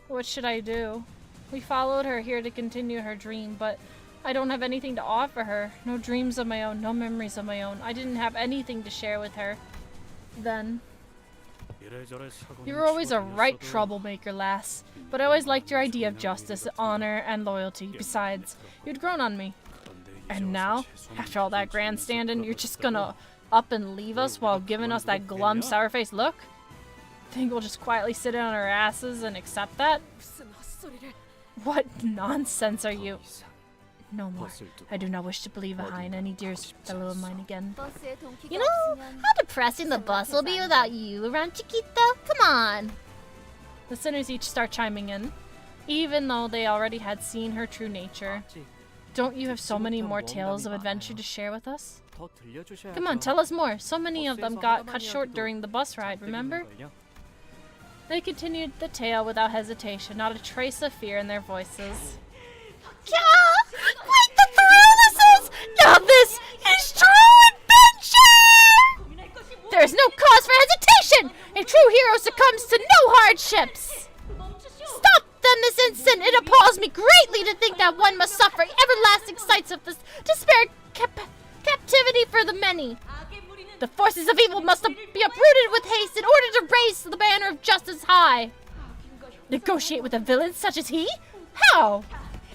[SPEAKER 1] What should I do? We followed her here to continue her dream, but I don't have anything to offer her. No dreams of my own, no memories of my own. I didn't have anything to share with her. Then. You were always a right troublemaker, lass. But I always liked your idea of justice, honor, and loyalty. Besides, you'd grown on me. And now, after all that grandstanding, you're just gonna up and leave us while giving us that glum, sour-faced look? Think we'll just quietly sit on our asses and accept that? What nonsense are you? No more. I do not wish to believe behind any dear fellow of mine again.
[SPEAKER 4] You know how depressing the bus will be without you around, Chiquito? Come on.
[SPEAKER 1] The sinners each start chiming in, even though they already had seen her true nature. Don't you have so many more tales of adventure to share with us?
[SPEAKER 5] 더 들려주셔야죠.
[SPEAKER 1] Come on, tell us more. So many of them got cut short during the bus ride, remember? They continued the tale without hesitation, not a trace of fear in their voices.
[SPEAKER 4] Yeah! Quite the thrill this is! Now this is true adventure!
[SPEAKER 1] There is no cause for hesitation! A true hero succumbs to no hardships!
[SPEAKER 4] Stop them this instant! It appalls me greatly to think that one must suffer everlasting sights of this despair captivity for the many. The forces of evil must be uprooted with haste in order to raise the banner of justice high. Negotiate with a villain such as he? How?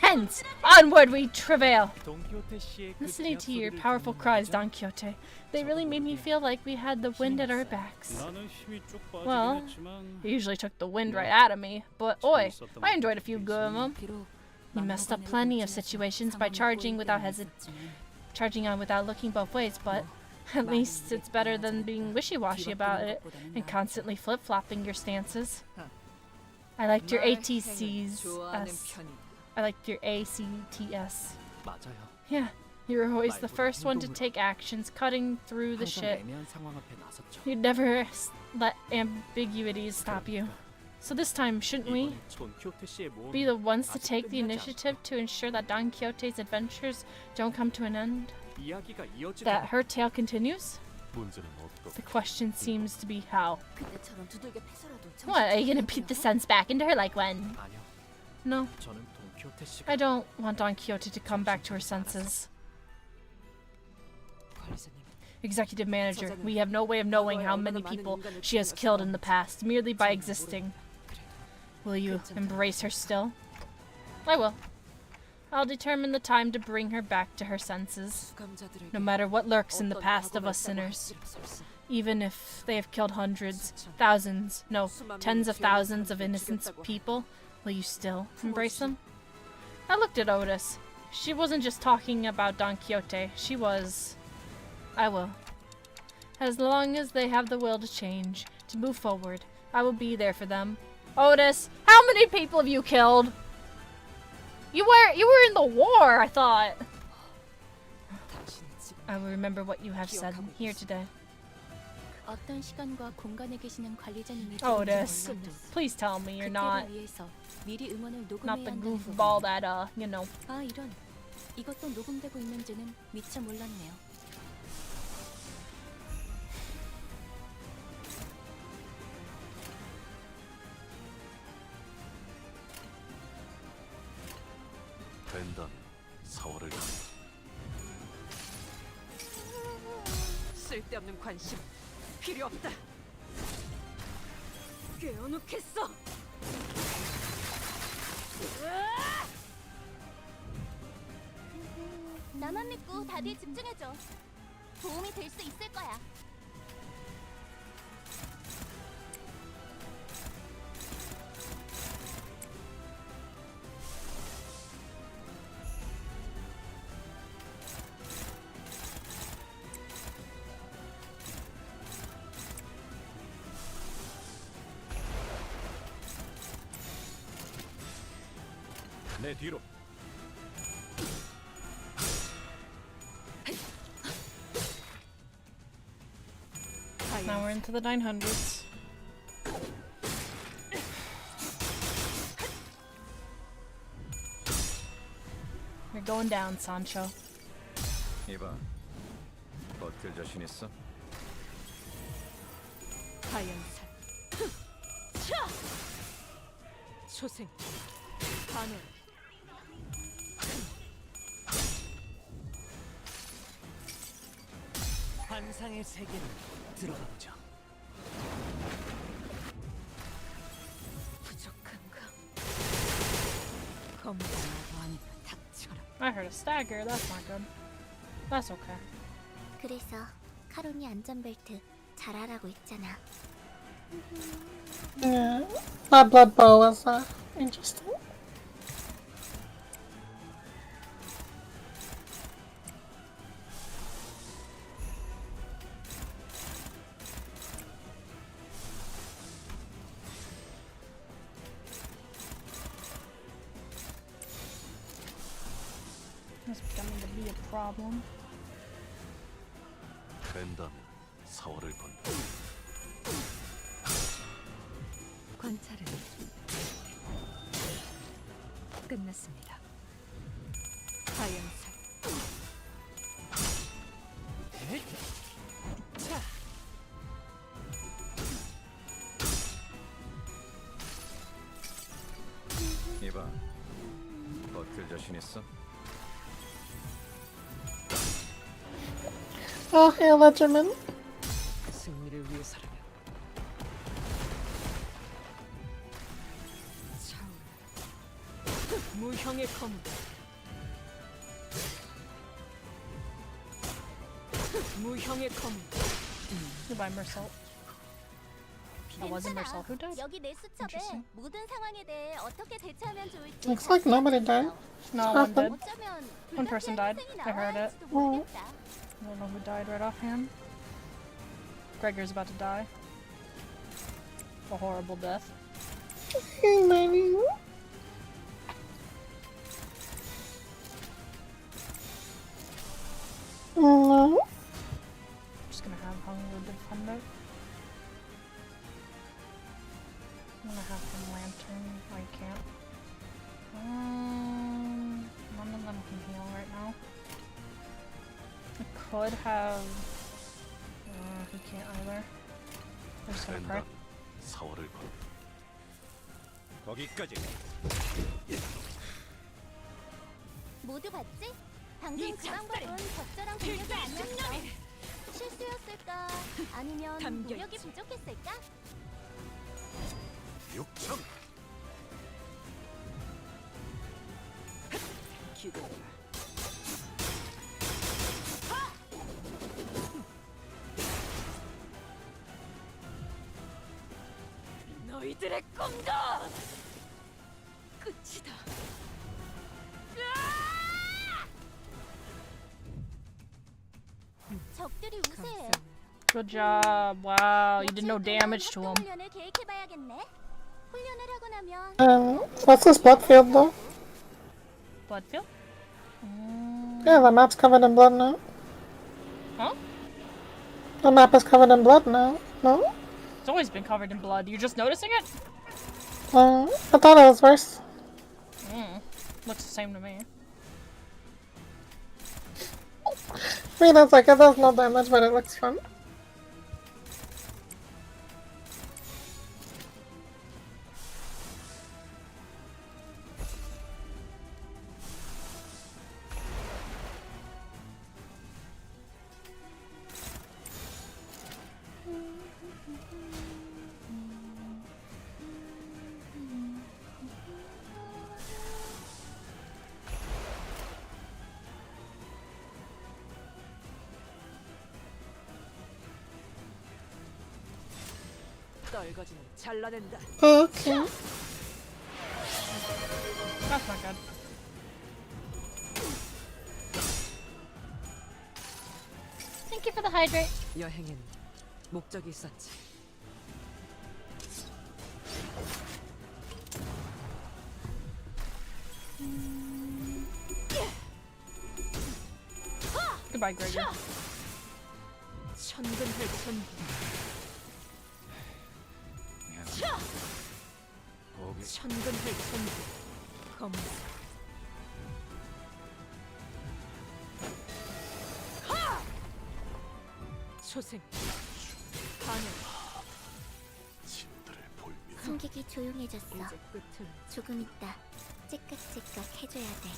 [SPEAKER 4] Hence, onward we travail. Listening to your powerful cries, Don Quixote, they really made me feel like we had the wind at our backs. Well, you usually took the wind right out of me, but oi, I enjoyed a few good of them. You messed up plenty of situations by charging on without looking both ways, but at least it's better than being wishy-washy about it and constantly flip-flopping your stances. I liked your ATCs. I liked your ACTS.
[SPEAKER 5] 맞아요.
[SPEAKER 1] Yeah, you were always the first one to take actions, cutting through the shit.
[SPEAKER 5] 애매한 상황 앞에 나섰죠.
[SPEAKER 1] You'd never let ambiguities stop you. So this time, shouldn't we
[SPEAKER 5] 이번엔 전 키오테 씨의 모험이
[SPEAKER 1] be the ones to
[SPEAKER 5] 아직
[SPEAKER 1] take the
[SPEAKER 5] 끝나지
[SPEAKER 1] initiative to ensure that Don Quixote's adventures don't come to an end?
[SPEAKER 5] 이야기가 이어지도록
[SPEAKER 1] That her tale continues?
[SPEAKER 7] 문제는 없고.
[SPEAKER 1] The question seems to be how.
[SPEAKER 8] 그때처럼 두들겨 패서라도
[SPEAKER 1] What, are you gonna beat the sense back into her like when?
[SPEAKER 5] 아니요.
[SPEAKER 1] No,
[SPEAKER 5] 저는 돈 키오테 씨가
[SPEAKER 1] I don't want Don Quixote to come back to her senses.
[SPEAKER 8] 관리자님,
[SPEAKER 1] Executive Manager, we have no way of knowing how many people she has killed in the past, merely by existing. Will you embrace her still? I will. I'll determine the time to bring her back to her senses,
[SPEAKER 8] 수감자들에게
[SPEAKER 1] no matter what lurks in the
[SPEAKER 8] 어떤
[SPEAKER 1] past of
[SPEAKER 8] 과거가
[SPEAKER 1] us
[SPEAKER 8] 있다고
[SPEAKER 1] sinners.
[SPEAKER 8] 할지라도
[SPEAKER 1] Even if they have killed hundreds, thousands, no, tens of thousands of innocent people, will you still embrace them? I looked at Otis. She wasn't just talking about Don Quixote, she was... I will. As long as they have the will to change, to move forward, I will be there for them. Otis, how many people have you killed? You were in the war, I thought.
[SPEAKER 8] 당신은 지금
[SPEAKER 1] I will remember what you have said here today.
[SPEAKER 2] 어떤 시간과 공간에 계시는 관리자님이
[SPEAKER 1] Otis, please tell me you're not
[SPEAKER 2] 위해서 미리 음원을
[SPEAKER 1] the
[SPEAKER 2] 녹음해야 한다는
[SPEAKER 1] goofball
[SPEAKER 2] 거군요.
[SPEAKER 1] that you know.
[SPEAKER 2] 아 이런, 이것도 녹음되고 있는지는 미처 몰랐네요.
[SPEAKER 7] 된다면 4월을 가.
[SPEAKER 8] 쓸데없는 관심 필요 없다. 꿰어놓겠어.
[SPEAKER 4] 나만 믿고 다들 집중해줘. 도움이 될 수 있을 거야.
[SPEAKER 12] 내 뒤로.
[SPEAKER 1] Now we're into the 900s. You're going down, Sancho.
[SPEAKER 12] 이봐. 버틸 자신 있어?
[SPEAKER 8] 하얀살. 차! 초생. 반월.
[SPEAKER 5] 환상의 세계로 들어가 보자.
[SPEAKER 8] 부족한가? 검다라고 하니까 닥쳐라.
[SPEAKER 1] I heard a stagger. That's not good. That's okay.
[SPEAKER 4] 그래서 카론이 안전벨트 잘하라고 했잖아.
[SPEAKER 11] Yeah. That blood bow was interesting.
[SPEAKER 1] It's becoming to be a problem.
[SPEAKER 5] 된다면 사활을 건다.
[SPEAKER 2] 관찰은 끝났습니다. 하얀색. 자.
[SPEAKER 12] 이봐, 버틸 자신 있어?
[SPEAKER 11] Oh, hey, Ledgerman.
[SPEAKER 8] 승리를 위해서라면 차오르 무형의 검 무형의 검
[SPEAKER 1] Goodbye, Mersault. That wasn't Mersault who died?
[SPEAKER 4] 여기 내 수첩에
[SPEAKER 1] Interesting.
[SPEAKER 4] 모든 상황에 대해 어떻게 대처하면 좋을지
[SPEAKER 11] Looks like nobody died.
[SPEAKER 1] No, one did.
[SPEAKER 4] 어쩌면
[SPEAKER 1] One person died. I heard it.
[SPEAKER 4] 할지도 모르겠다.
[SPEAKER 1] I don't know who died right offhand. Gregor's about to die. A horrible death.
[SPEAKER 11] Hey, Manny. No.
[SPEAKER 1] Just gonna have Hunger defend it. I'm gonna have him lantern. Oh, you can't. None of them can heal right now. I could have. He can't either. I'm just gonna pray.
[SPEAKER 5] 된다면 사활을 건다.
[SPEAKER 12] 거기까지.
[SPEAKER 4] 모두 봤지? 방금
[SPEAKER 8] 이
[SPEAKER 4] 그 방법은
[SPEAKER 8] 작살은
[SPEAKER 4] 적절한 공격이 아니었어.
[SPEAKER 8] 필승령이
[SPEAKER 4] 실수였을까? 아니면
[SPEAKER 8] 담겨
[SPEAKER 4] 노력이
[SPEAKER 8] 있지.
[SPEAKER 4] 부족했을까?
[SPEAKER 5] 6천.
[SPEAKER 8] 기도해라. 너희들의 꿈도 끝이다.
[SPEAKER 4] 적들이 우세해.
[SPEAKER 1] Good job. Wow, you did no damage to him.
[SPEAKER 4] 훈련을 계획해봐야겠네. 훈련을 하고 나면
[SPEAKER 11] What's this blood field though?
[SPEAKER 1] Bloodfield?
[SPEAKER 11] Yeah, the map's covered in blood now.
[SPEAKER 1] Huh?
[SPEAKER 11] The map is covered in blood now. No?
[SPEAKER 1] It's always been covered in blood. You're just noticing it?
[SPEAKER 11] I thought it was worse.
[SPEAKER 1] Looks the same to me.
[SPEAKER 11] I mean, it's like it does no damage, but it looks fun.
[SPEAKER 8] 떨거지는 잘라낸다.
[SPEAKER 11] Okay.
[SPEAKER 1] That's not good. Thank you for the hydrate.
[SPEAKER 8] 여행엔 목적이 있었지.
[SPEAKER 1] Goodbye, Gregor.
[SPEAKER 8] 천근할 천군.
[SPEAKER 12] 거기.
[SPEAKER 8] 천근할 천군. 검사. 초생. 가능.
[SPEAKER 5] 진들을 볼미다.
[SPEAKER 4] 숨기기 조용해졌어.
[SPEAKER 8] 이제 끝을.
[SPEAKER 4] 조금 있다. 찌깍찌깍 해줘야 돼.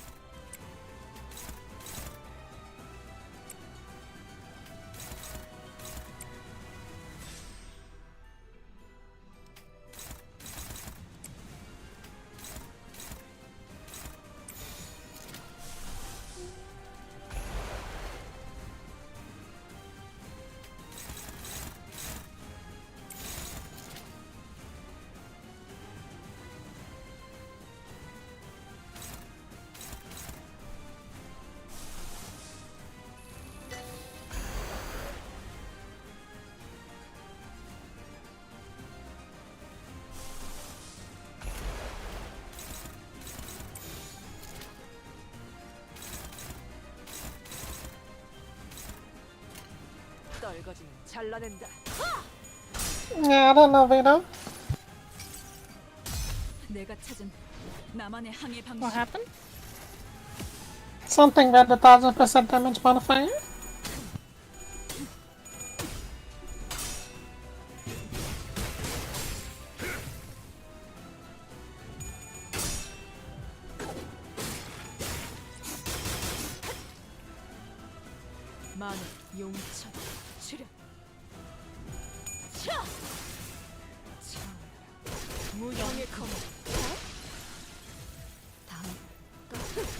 [SPEAKER 8] 거지는 잘라낸다.
[SPEAKER 11] Yeah, I don't know, Vito.
[SPEAKER 8] 내가 찾은 나만의 항해 방식.
[SPEAKER 1] What happened?
[SPEAKER 11] Something that the 1000% damage modifier.
[SPEAKER 8] 만의 용천 출현. 차! 무형의 검은. 다음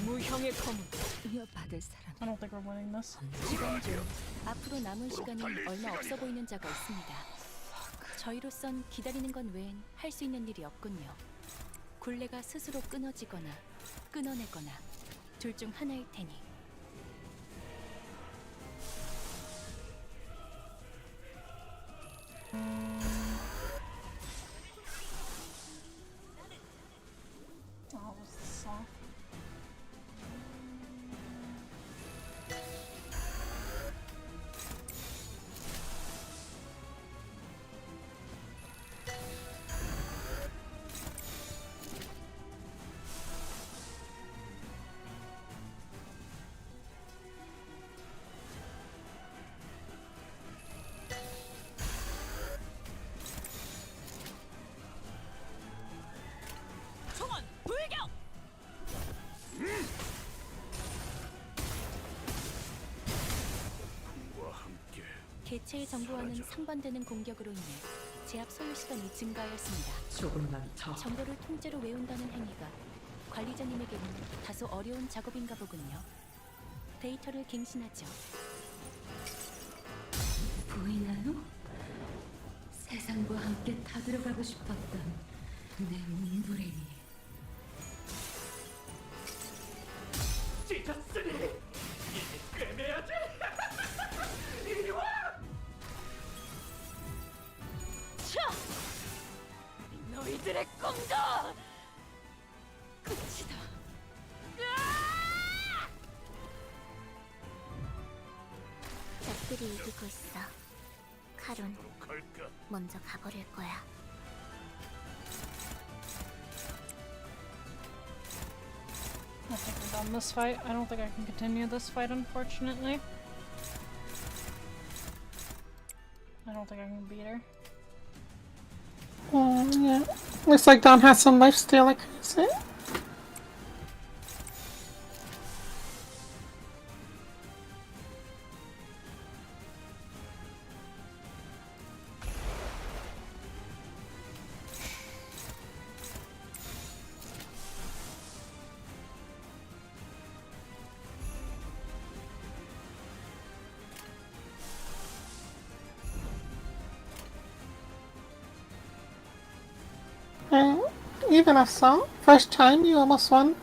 [SPEAKER 8] 무형의 검은. 이어받을 사람.
[SPEAKER 1] I don't think we're winning this.
[SPEAKER 2] 시간 중 앞으로 남은 시간이 얼마 없어 보이는 자가 있습니다. 저희로선 기다리는 건 외엔 할 수 있는 일이 없군요. 굴레가 스스로 끊어지거나 끊어내거나 둘 중 하나일 테니.
[SPEAKER 1] Oh, what's this song?
[SPEAKER 8] 총원 불격.
[SPEAKER 10] 와 함께
[SPEAKER 2] 개체의 정보와는 상반되는 공격으로 인해 제압 소요 시간이 증가하였습니다.
[SPEAKER 8] 조금만 더.
[SPEAKER 2] 정보를 통째로 외운다는 행위가 관리자님에게는 다소 어려운 작업인가 보군요. 데이터를 갱신하죠.
[SPEAKER 9] 보이나요? 세상과 함께 다 들어가고 싶었던 내 몸부림이.
[SPEAKER 10] 찢었으니 이제 꿰매야지. 이리 와.
[SPEAKER 8] 차! 너희들의 꿈도 끝이다.
[SPEAKER 4] 적들이 이기고 있어. 카론,
[SPEAKER 10] 갈까?
[SPEAKER 4] 먼저 가버릴 거야.
[SPEAKER 1] I think we're done this fight. I don't think I can continue this fight, unfortunately. I don't think I can beat her.
[SPEAKER 11] Yeah. Looks like Don has some life steal, like I said. Even if so, first time you almost won.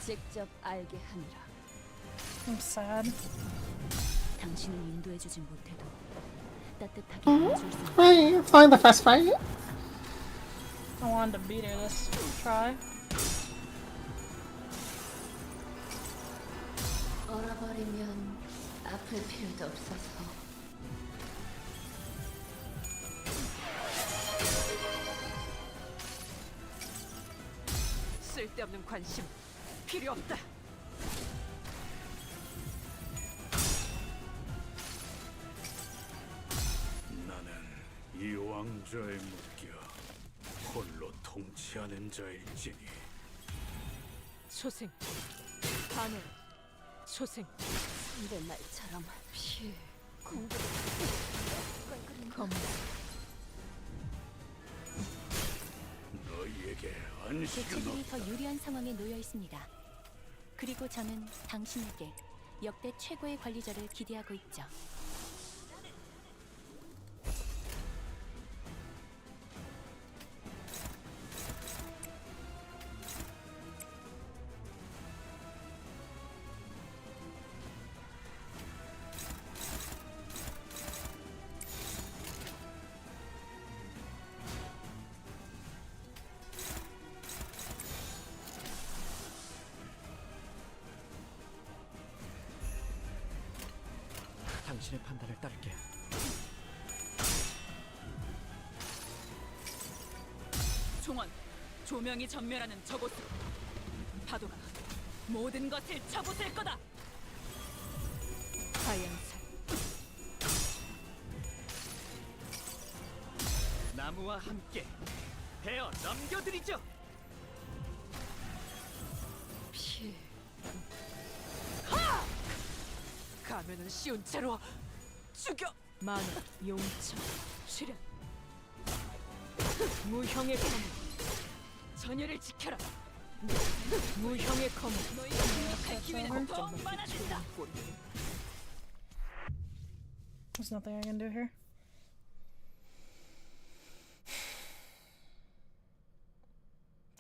[SPEAKER 8] 직접 알게 하느라.
[SPEAKER 1] I'm sad.
[SPEAKER 2] 당신을 인도해주진 못해도 따뜻하게 안아줄 수 있는
[SPEAKER 11] Hey, it's only the first fight.
[SPEAKER 1] I wanted to beat her this try.
[SPEAKER 9] 얼어버리면 아플 필요도 없어서.
[SPEAKER 8] 쓸데없는 관심 필요 없다.
[SPEAKER 10] 나는 이 왕좌에 묶여 홀로 통치하는 자일지니.
[SPEAKER 8] 초생 하늘 초생 내 말처럼 피 공부를 검
[SPEAKER 10] 너희에게 안식은
[SPEAKER 2] 개체들이
[SPEAKER 10] 없다.
[SPEAKER 2] 더 유리한 상황에 놓여 있습니다. 그리고 저는 당신에게 역대 최고의 관리자를 기대하고 있죠.
[SPEAKER 5] 당신의 판단을 따를게.
[SPEAKER 8] 종원, 조명이 전멸하는 저곳으로. 파도가 모든 것을 쳐부술 거다. 화양살.
[SPEAKER 5] 나무와 함께 베어 넘겨드리죠.
[SPEAKER 8] 피. 하! 가면은 쉬운 채로 죽여. 만화 용처 출현. 무형의 검. 전열을 지켜라. 무형의 검. 너희 공격할 기회는 더 많아진다.
[SPEAKER 1] There's nothing I can do here.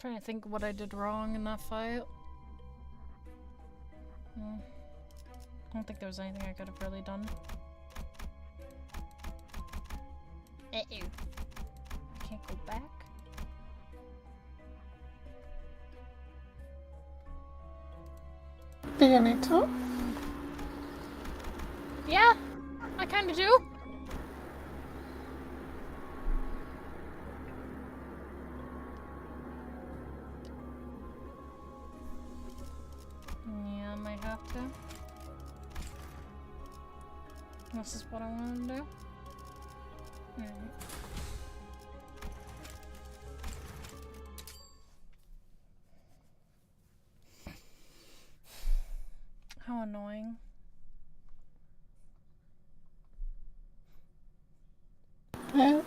[SPEAKER 1] Trying to think what I did wrong in that fight. I don't think there was anything I could have really done. I can't go back.
[SPEAKER 11] Do you need to?
[SPEAKER 1] Yeah, I kind of do. Yeah, I might have to. This is what I want to do. Alright. How annoying.
[SPEAKER 11] Yeah.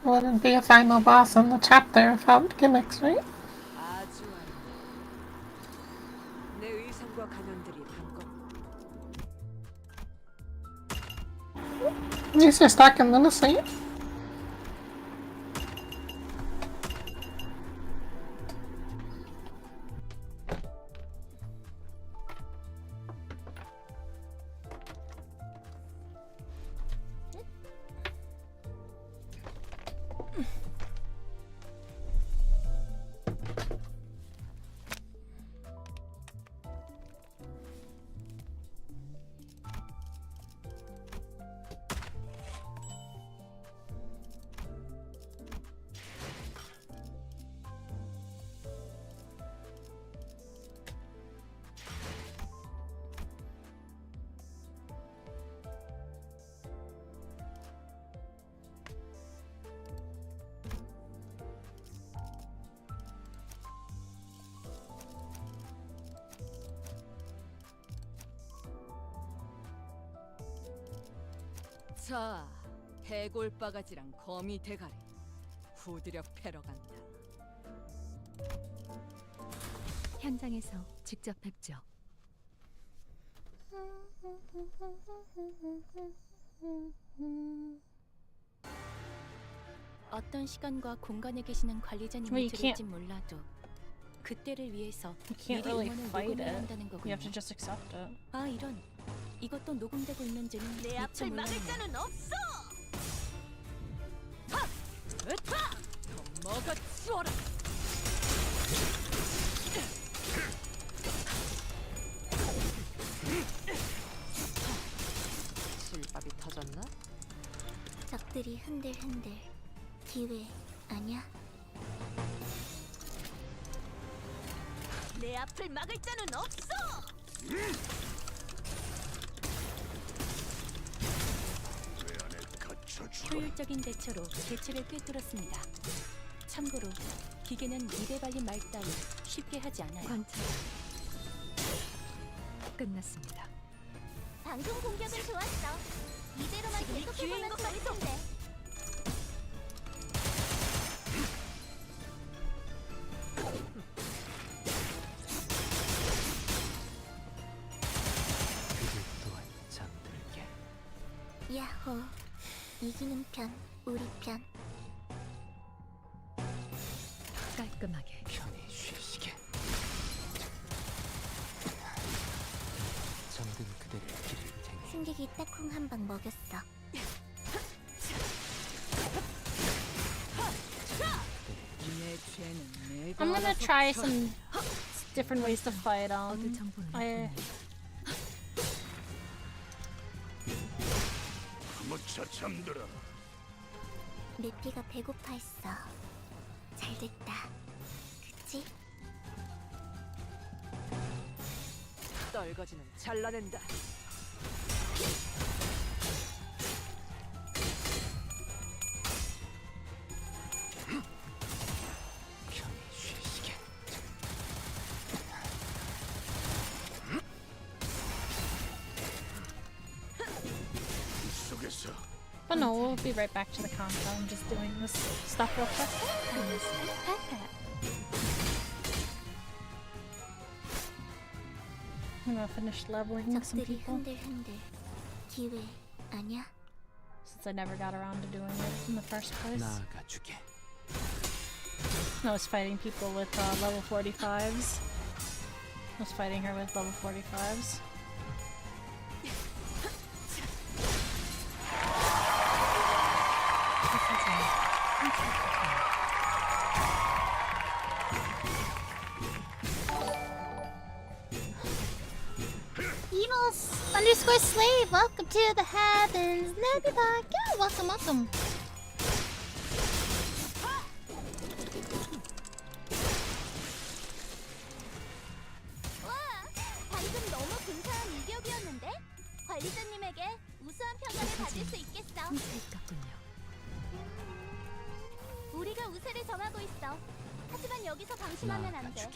[SPEAKER 11] Wouldn't be a final boss in the chapter without gimmicks, right?
[SPEAKER 8] 아주 내 의상과 가면들이 한껏.
[SPEAKER 11] At least you're stuck in the sea.
[SPEAKER 8] 자, 해골 바가지랑 거미 대가리 후드려 패러 간다.
[SPEAKER 2] 현장에서 직접 뵙죠. 어떤 시간과 공간에 계시는 관리자님이 들을지 몰라도 그때를 위해서
[SPEAKER 1] You can't
[SPEAKER 2] 미리
[SPEAKER 1] really
[SPEAKER 2] 응원을
[SPEAKER 1] fight
[SPEAKER 2] 녹음을
[SPEAKER 1] it.
[SPEAKER 2] 한다는
[SPEAKER 1] You
[SPEAKER 2] 거군요.
[SPEAKER 1] have to just accept it.
[SPEAKER 2] 아 이런, 이것도 녹음되고 있는지는
[SPEAKER 8] 내
[SPEAKER 2] 미처
[SPEAKER 8] 앞을 막을
[SPEAKER 2] 몰랐네요.
[SPEAKER 8] 자는 없어. 하! 으타! 더 먹어치워라. 실밥이 터졌나?
[SPEAKER 4] 적들이 흔들흔들. 기회 아니야?
[SPEAKER 8] 내 앞을 막을 자는 없어.
[SPEAKER 2] 효율적인 대처로 개체를 꿰뚫었습니다. 참고로 기계는 입에 발린 말 따위 쉽게 하지 않아요. 관찰 끝났습니다.
[SPEAKER 4] 방금 공격은 좋았어. 이대로만 계속해보면 좋을 텐데.
[SPEAKER 5] 그들 또한 잠들게.
[SPEAKER 4] 야호. 이기는 편, 우리 편.
[SPEAKER 2] 깔끔하게
[SPEAKER 5] 편히 쉬시게. 잠든 그대를 기를 테니.
[SPEAKER 4] 승객이 딱콩 한 방 먹였어.
[SPEAKER 8] 내 죄는 내가
[SPEAKER 1] I'm gonna
[SPEAKER 8] 알아서
[SPEAKER 1] try
[SPEAKER 8] 쳐.
[SPEAKER 1] some different ways to fight.
[SPEAKER 2] 얻을 정보는
[SPEAKER 1] I
[SPEAKER 4] 내 피가 배고파했어. 잘됐다. 그치?
[SPEAKER 8] 떨거지는 잘라낸다.
[SPEAKER 1] But no, we'll be right back to the convo. I'm just doing this stuff real quick. I'm gonna finish leveling some
[SPEAKER 4] 적들이
[SPEAKER 1] people
[SPEAKER 4] 흔들흔들. 기회 아냐?
[SPEAKER 1] since I never got around to doing it in the first place.
[SPEAKER 5] 나아가주게.
[SPEAKER 1] I was fighting people with level 45s. I was fighting her with level 45s.
[SPEAKER 4] Evils underscore slave, welcome to the heavens. Nebula, yeah, welcome, welcome. 와, 방금 너무 근사한 이격이었는데? 관리자님에게 우수한 평가를 받을 수 있겠어. 우리가 우세를 정하고 있어. 하지만 여기서 방심하면 안 돼.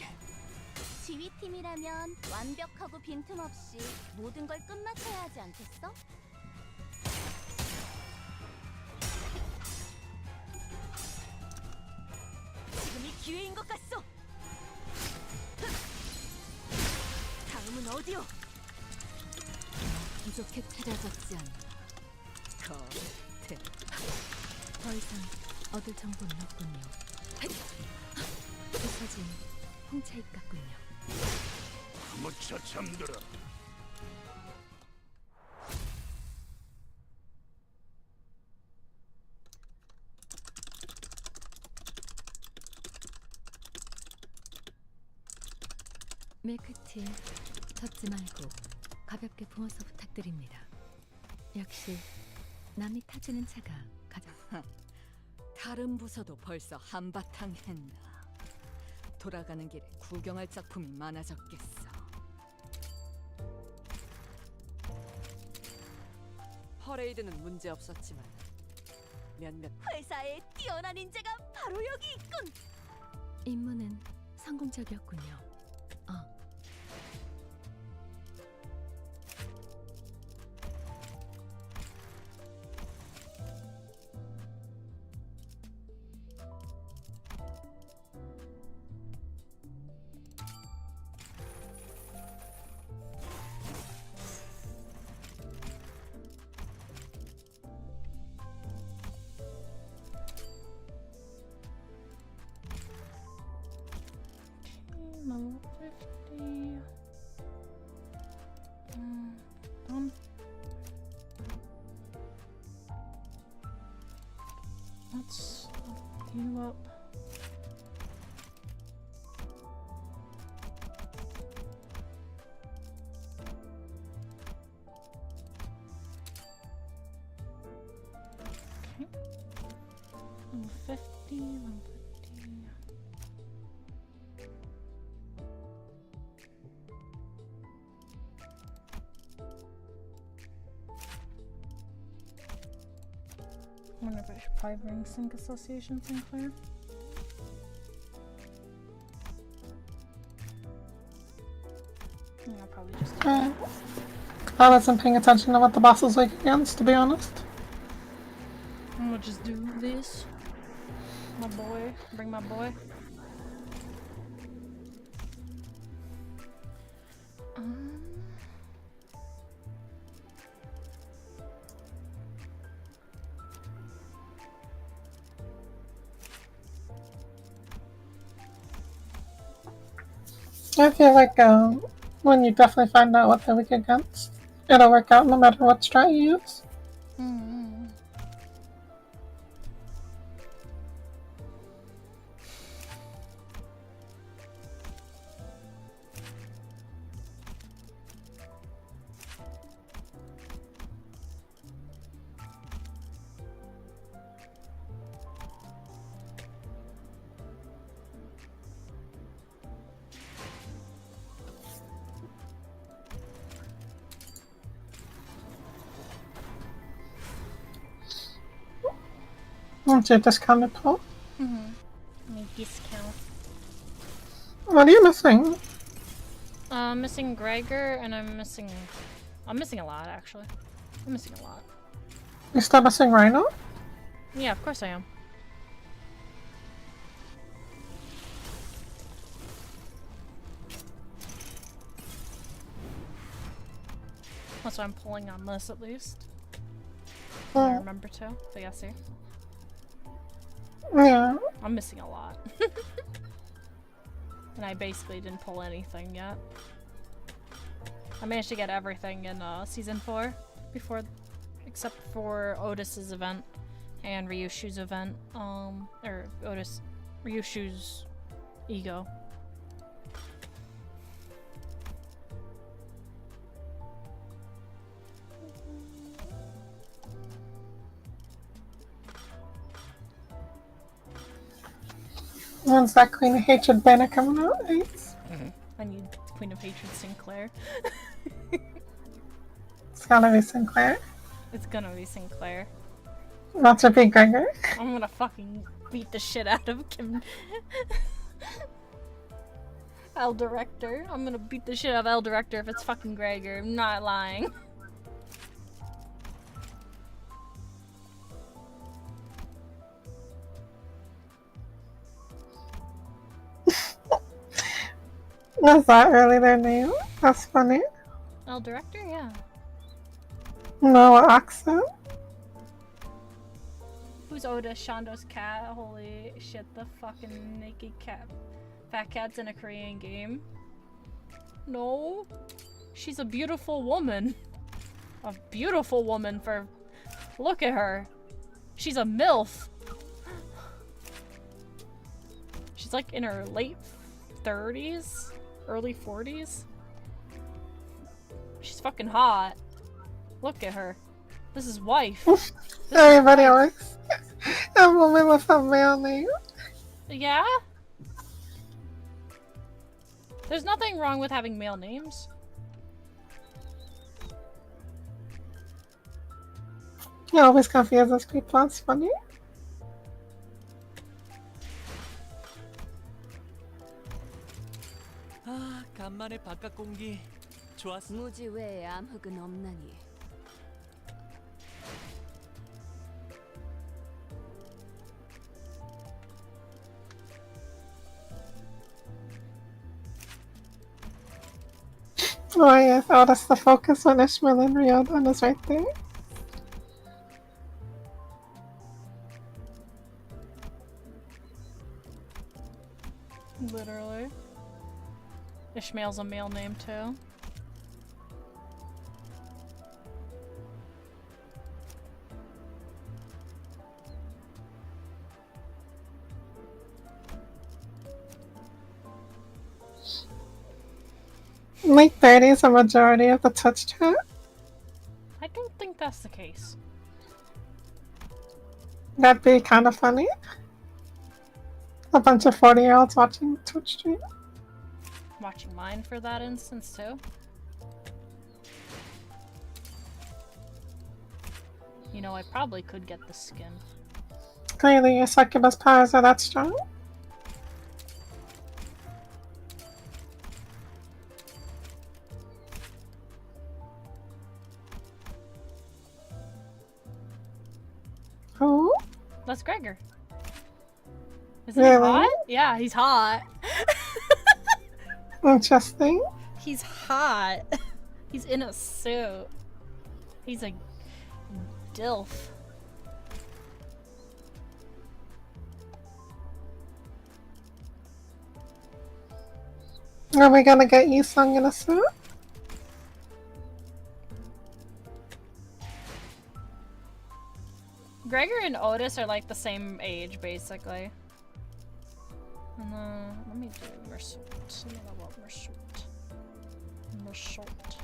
[SPEAKER 4] 지휘팀이라면 완벽하고 빈틈없이 모든 걸 끝마쳐야 하지 않겠어?
[SPEAKER 8] 지금이 기회인 것 같소. 다음은 어디요? 부족해 찾아졌지 않나. 더 이상 얻을 정보는 없군요. 부서진 홍차잎 같군요.
[SPEAKER 10] 무쳐 잠들어.
[SPEAKER 2] 밀크티 젓지 말고 가볍게 부어서 부탁드립니다. 역시 남이 타주는 차가 가장.
[SPEAKER 8] 다른 부서도 벌써 한바탕 했나. 돌아가는 길에 구경할 작품이 많아졌겠어. 퍼레이드는 문제 없었지만 몇몇 회사에 뛰어난 인재가 바로 여기 있군.
[SPEAKER 2] 임무는 성공적이었군요.
[SPEAKER 1] Level 50. Let's look you up. Okay. Level 50, level 50. I wonder if I should probably bring Sync Association Sinclair. Yeah, I'll probably just do that.
[SPEAKER 11] I wasn't paying attention to what the boss was like against, to be honest.
[SPEAKER 1] And we'll just do this. My boy. Bring my boy.
[SPEAKER 11] I feel like when you definitely find out what they're weak against, it'll work out no matter what strat you use. What's your discounted pool?
[SPEAKER 1] My discount.
[SPEAKER 11] What are you missing?
[SPEAKER 1] I'm missing Gregor, and I'm missing a lot, actually. I'm missing a lot.
[SPEAKER 11] You still missing Rhino?
[SPEAKER 1] Yeah, of course I am. That's why I'm pulling on this, at least. I remember to. So yeah, see?
[SPEAKER 11] Yeah.
[SPEAKER 1] I'm missing a lot. And I basically didn't pull anything yet. I managed to get everything in Season 4 before, except for Otis's event and Ryushu's event. Or Ryushu's ego.
[SPEAKER 11] When's that Queen of Hatred banner coming out? Ace?
[SPEAKER 1] I need Queen of Hatred Sinclair.
[SPEAKER 11] It's gotta be Sinclair.
[SPEAKER 1] It's gonna be Sinclair.
[SPEAKER 11] Not to be Gregor.
[SPEAKER 1] I'm gonna fucking beat the shit out of Kim. L Director. I'm gonna beat the shit out of L Director if it's fucking Gregor. I'm not lying.
[SPEAKER 11] Was that really their name? That's funny.
[SPEAKER 1] L Director? Yeah.
[SPEAKER 11] No accent.
[SPEAKER 1] Who's Oda? Shando's cat? Holy shit, the fucking naked cat. Fat cat's in a Korean game. No. She's a beautiful woman. A beautiful woman for... Look at her. She's a MILF. She's like in her late 30s? Early 40s? She's fucking hot. Look at her. This is wife.
[SPEAKER 11] Everybody likes a woman with a male name.
[SPEAKER 1] Yeah? There's nothing wrong with having male names.
[SPEAKER 11] You always confuse us people, it's funny.
[SPEAKER 5] 아, 간만에 바깥 공기 좋았어.
[SPEAKER 8] 무지 외에 암흑은 없나니.
[SPEAKER 11] Oh yes, oh that's the focus when Ishmael and Ryodan is right there.
[SPEAKER 1] Literally. Ishmael's a male name too.
[SPEAKER 11] Late 30s, a majority of the touch chat.
[SPEAKER 1] I don't think that's the case.
[SPEAKER 11] That'd be kind of funny. A bunch of 40-year-olds watching Twitch stream.
[SPEAKER 1] Watching mine for that instance too. You know, I probably could get the skin.
[SPEAKER 11] Clearly your succubus powers are that strong. Who?
[SPEAKER 1] That's Gregor. Isn't he
[SPEAKER 11] Really?
[SPEAKER 1] hot? Yeah, he's hot.
[SPEAKER 11] Interesting.
[SPEAKER 1] He's hot. He's in a suit. He's a DILF.
[SPEAKER 11] Are we gonna get you sung in a suit?
[SPEAKER 1] Gregor and Otis are like the same age, basically. And let me do Mersault. Let me level up Mersault. Mersault.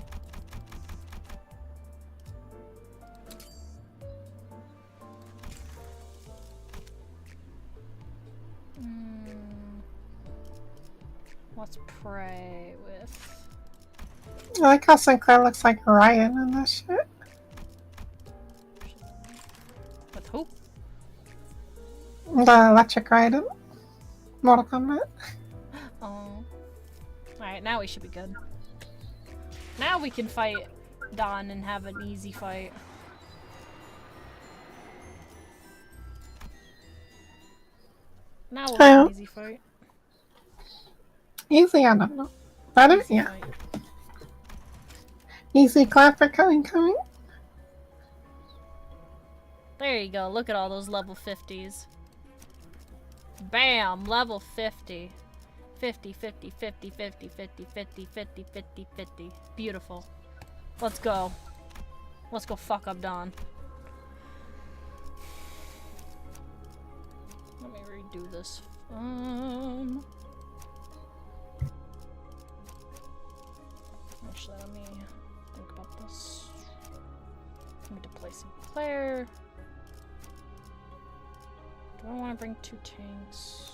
[SPEAKER 1] Let's pray with...
[SPEAKER 11] I like how Sinclair looks like Ryan in this shit.
[SPEAKER 1] With who?
[SPEAKER 11] The electric ride in Mortal Kombat.
[SPEAKER 1] Oh. Alright, now we should be good. Now we can fight Dawn and have an easy fight. Now we'll have an easy fight.
[SPEAKER 11] Easy, I don't know. Better?
[SPEAKER 1] Easy
[SPEAKER 11] Yeah.
[SPEAKER 1] fight.
[SPEAKER 11] Easy clap for coming.
[SPEAKER 1] There you go. Look at all those level 50s. Bam! Level 50. 50, 50, 50, 50, 50, 50, 50, 50, 50. Beautiful. Let's go. Let's go fuck up Dawn. Let me redo this. Actually, let me think about this. I need to play some player. Do I want to bring 2 tanks?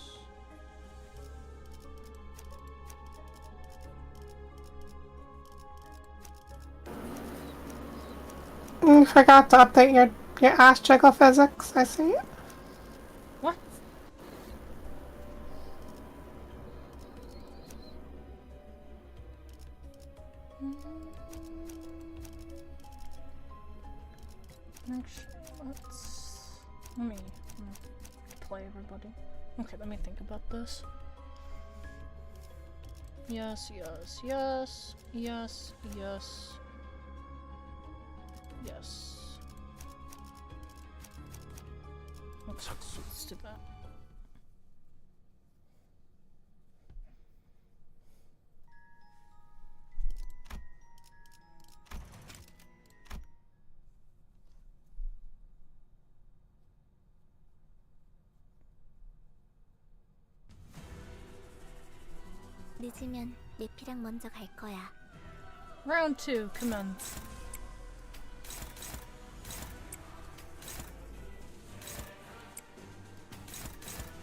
[SPEAKER 11] You forgot to update your ass jiggle physics, I see.
[SPEAKER 1] What? Actually, let me play everybody. Okay, let me think about this. Yes, yes, yes, yes, yes, yes. Okay, let's do that.
[SPEAKER 4] 늦으면 내 피랑 먼저 갈 거야.
[SPEAKER 1] Round 2, commence.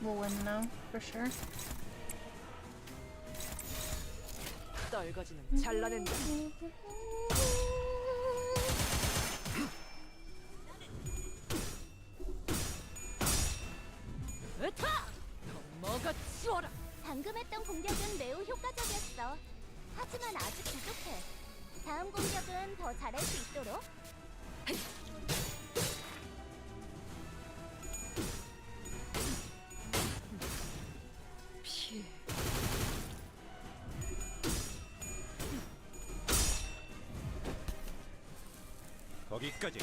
[SPEAKER 1] We'll win now, for sure.
[SPEAKER 8] 떨거지는 잘라낸다. 으타! 더 먹어치워라!
[SPEAKER 4] 방금 했던 공격은 매우 효과적이었어. 하지만 아직 부족해. 다음 공격은 더 잘할 수 있도록.
[SPEAKER 8] 피해.
[SPEAKER 12] 거기까지.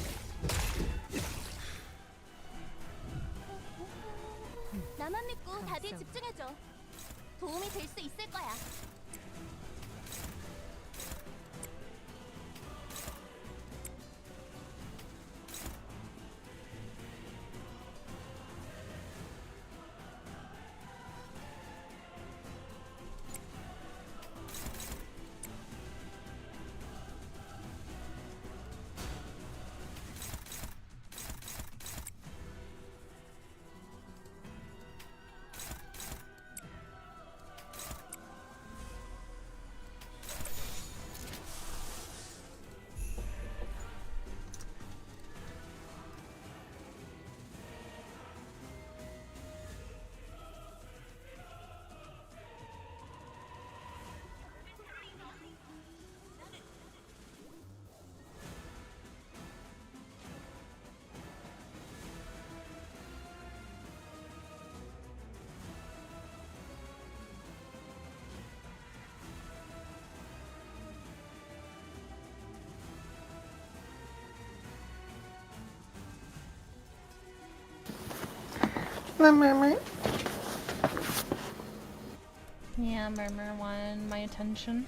[SPEAKER 4] 나만 믿고 다들 집중해줘. 도움이 될 수 있을 거야.
[SPEAKER 11] The murmur.
[SPEAKER 1] Yeah, Murmur won my attention.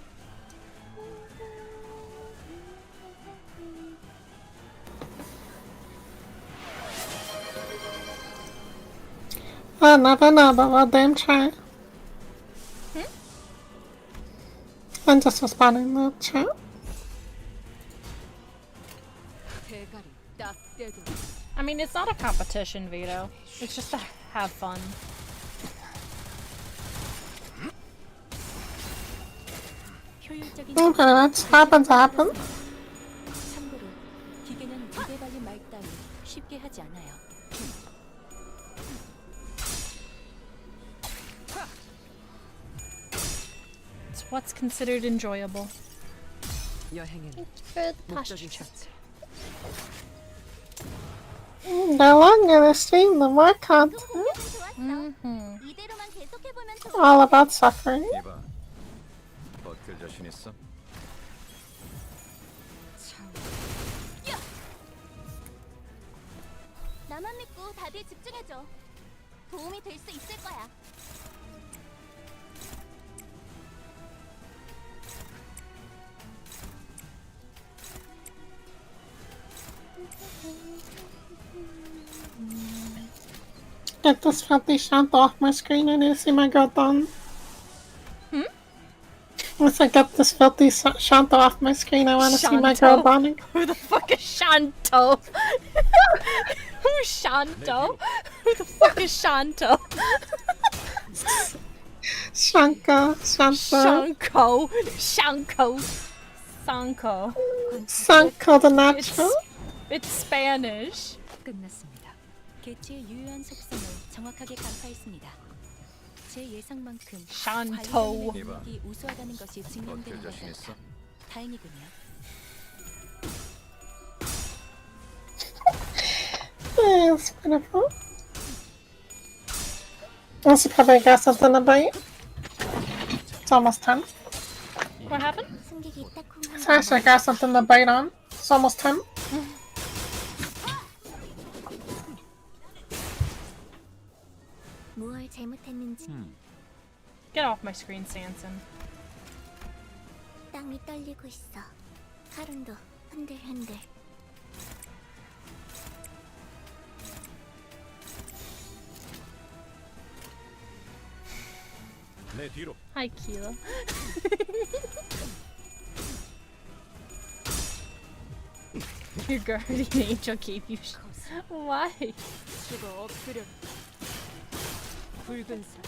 [SPEAKER 11] I'll never know, but we'll damn try. I'm just responding in the chat.
[SPEAKER 8] 대가리 딱 떼도.
[SPEAKER 1] I mean, it's not a competition, Vito. It's just to have fun.
[SPEAKER 2] 효율적인
[SPEAKER 11] Okay, that happens.
[SPEAKER 2] 참고로 기계는 무대 발린 말 따위 쉽게 하지 않아요.
[SPEAKER 1] What's considered enjoyable?
[SPEAKER 8] 여행에는
[SPEAKER 4] For the
[SPEAKER 8] 목적이
[SPEAKER 4] posture.
[SPEAKER 8] 있었지.
[SPEAKER 11] The longer the stream, the more content.
[SPEAKER 4] 이대로만 계속해보면
[SPEAKER 11] All about suffering.
[SPEAKER 12] 이봐, 버틸 자신 있어?
[SPEAKER 4] 나만 믿고 다들 집중해줘. 도움이 될 수 있을 거야.
[SPEAKER 11] Get this filthy shanto off my screen. I need to see my girl done. I said, get this filthy shanto off my screen. I want to see my girl done.
[SPEAKER 1] Who the fuck is Shanto? Who's Shanto? Who the fuck is Shanto?
[SPEAKER 11] Shanko, Shanto.
[SPEAKER 1] Shanko. Sanko.
[SPEAKER 11] Sanko the natural.
[SPEAKER 1] It's Spanish.
[SPEAKER 2] 끝났습니다. 개체의 유효한 속성을 정확하게 간파했습니다. 제 예상만큼
[SPEAKER 1] 샨토.
[SPEAKER 2] 능력이 우수하다는 것이 증명되는 것
[SPEAKER 12] 자신 있어?
[SPEAKER 2] 같아 다행이군요.
[SPEAKER 11] It's pitiful. I should probably get something to bite. It's almost 10.
[SPEAKER 1] What happened?
[SPEAKER 11] So I should get something to bite on. It's almost 10.
[SPEAKER 4] 무얼 잘못했는지
[SPEAKER 1] Get off my screen, Sanson.
[SPEAKER 4] 땅이 떨리고 있어. 카룬도 흔들흔들.
[SPEAKER 12] 내 뒤로.
[SPEAKER 1] Hi, Keela. Your guardian angel gave you Why?
[SPEAKER 8] 죽어 엎드려. 붉은 살.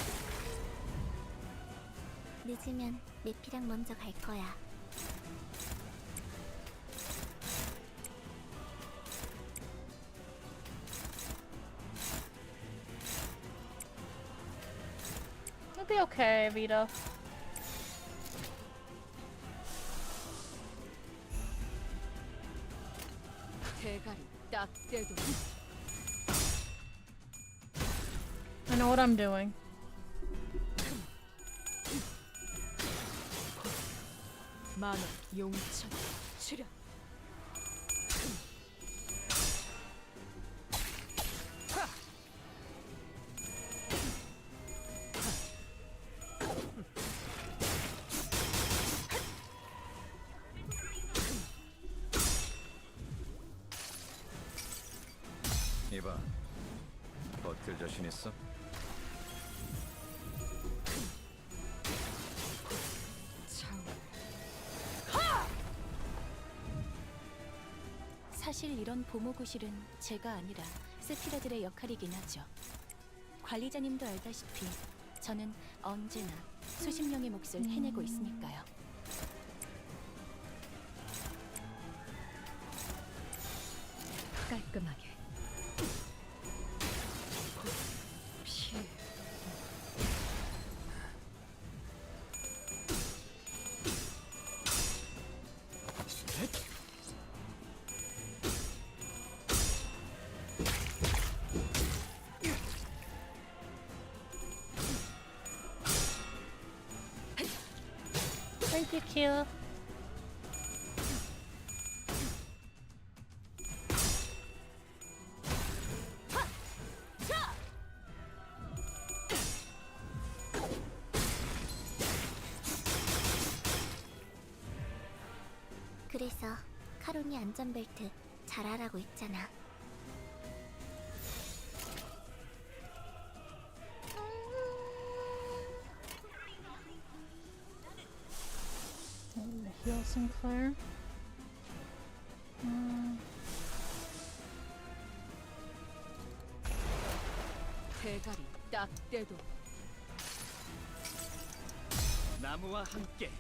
[SPEAKER 4] 늦으면 메피랑 먼저 갈 거야.
[SPEAKER 1] It'll be okay, Vito.
[SPEAKER 8] 대가리 딱 떼도
[SPEAKER 1] I know what I'm doing.
[SPEAKER 8] 만원 용천 출연.
[SPEAKER 12] 이봐, 버틸 자신 있어?
[SPEAKER 2] 사실 이런 보모구실은 제가 아니라 세피라들의 역할이긴 하죠. 관리자님도 알다시피 저는 언제나 수십 명의 몫을 해내고 있으니까요.
[SPEAKER 8] 깔끔하게. 피해.
[SPEAKER 1] Thank you, Keela.
[SPEAKER 4] 그래서 카론이 안전벨트 잘하라고 했잖아.
[SPEAKER 1] Heal Sinclair.
[SPEAKER 8] 대가리 딱 떼도
[SPEAKER 12] 나무와 함께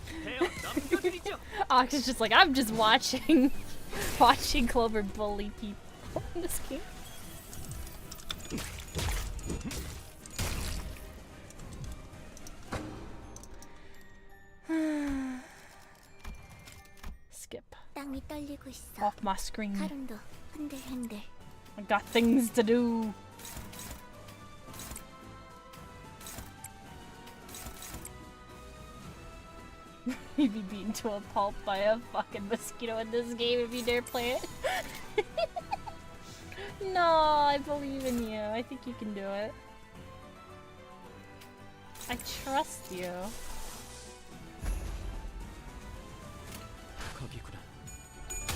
[SPEAKER 12] 헤어 넘겨드리죠.
[SPEAKER 1] Ox is just like, I'm just watching Clover bully people in this game.
[SPEAKER 4] 몸이 떨리고 있어.
[SPEAKER 1] Off my screen.
[SPEAKER 4] 카론도 흔들흔들.
[SPEAKER 1] I got things to do. You'd be beaten to a pulp by a fucking mosquito in this game if you dare play it. No, I believe in you. I think you can do it. I trust you.
[SPEAKER 5] 겁이구나.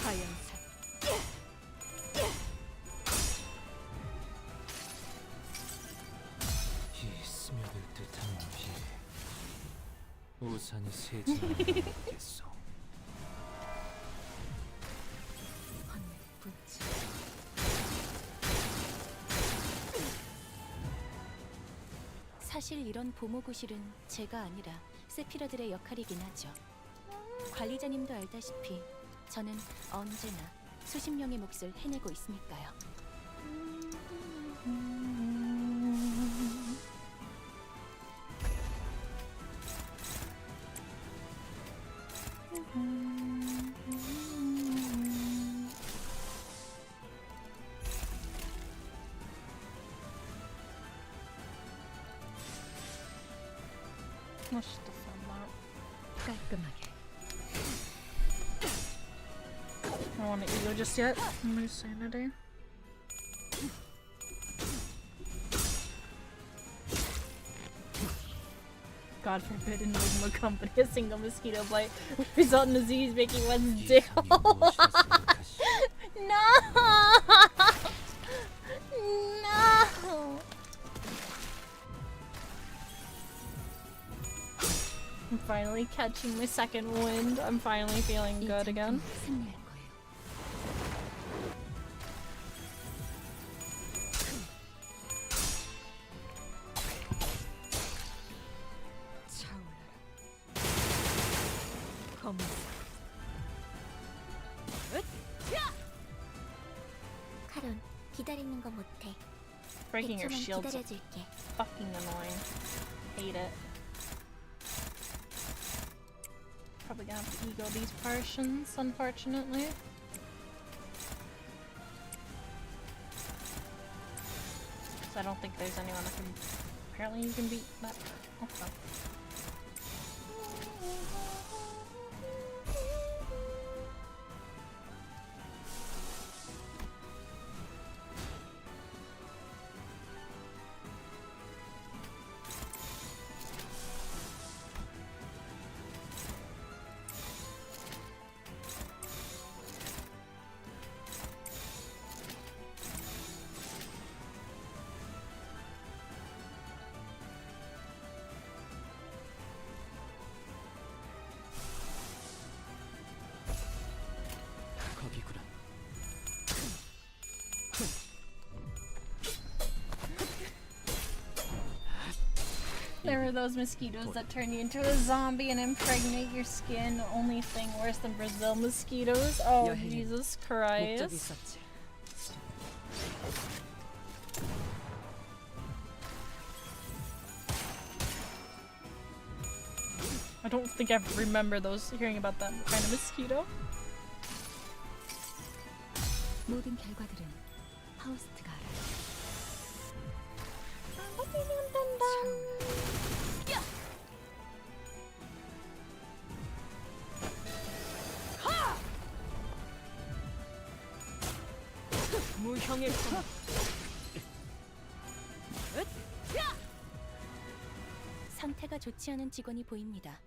[SPEAKER 8] 하얀색.
[SPEAKER 5] 이 스며들 듯한 비. 우산이 새지 않겠어.
[SPEAKER 8] 분치.
[SPEAKER 2] 사실 이런 보모구실은 제가 아니라 세피라들의 역할이긴 하죠. 관리자님도 알다시피 저는 언제나 수십 명의 몫을 해내고 있으니까요.
[SPEAKER 1] 멋있다, 막.
[SPEAKER 8] 깔끔하게.
[SPEAKER 1] I don't want to ego just yet. Lose sanity. God forbid Enigma Company, a single mosquito bite would result in disease making one's dick hole. No! No! I'm finally catching my second wind. I'm finally feeling good again.
[SPEAKER 2] 승리할 거예요.
[SPEAKER 8] 차올라라. 검은색.
[SPEAKER 4] 카론, 기다리는 거 못해.
[SPEAKER 1] Breaking your
[SPEAKER 4] 1초만
[SPEAKER 1] shield's
[SPEAKER 4] 기다려줄게.
[SPEAKER 1] fucking annoying. Hate it. Probably gonna have to ego these portions, unfortunately. So I don't think there's anyone that can. Apparently, you can beat that. Okay.
[SPEAKER 5] 겁이구나.
[SPEAKER 1] There are those mosquitoes that turn you into a zombie and impregnate your skin. Only thing worse than Brazil mosquitoes. Oh,
[SPEAKER 8] 여행은
[SPEAKER 1] Jesus
[SPEAKER 8] 목적이
[SPEAKER 1] Christ.
[SPEAKER 8] 있었지.
[SPEAKER 1] I don't think I remember those hearing about that kind of mosquito.
[SPEAKER 2] 모든 결과들은 파우스트가 알아요.
[SPEAKER 8] 무형의 손.
[SPEAKER 2] 상태가 좋지 않은 직원이 보입니다.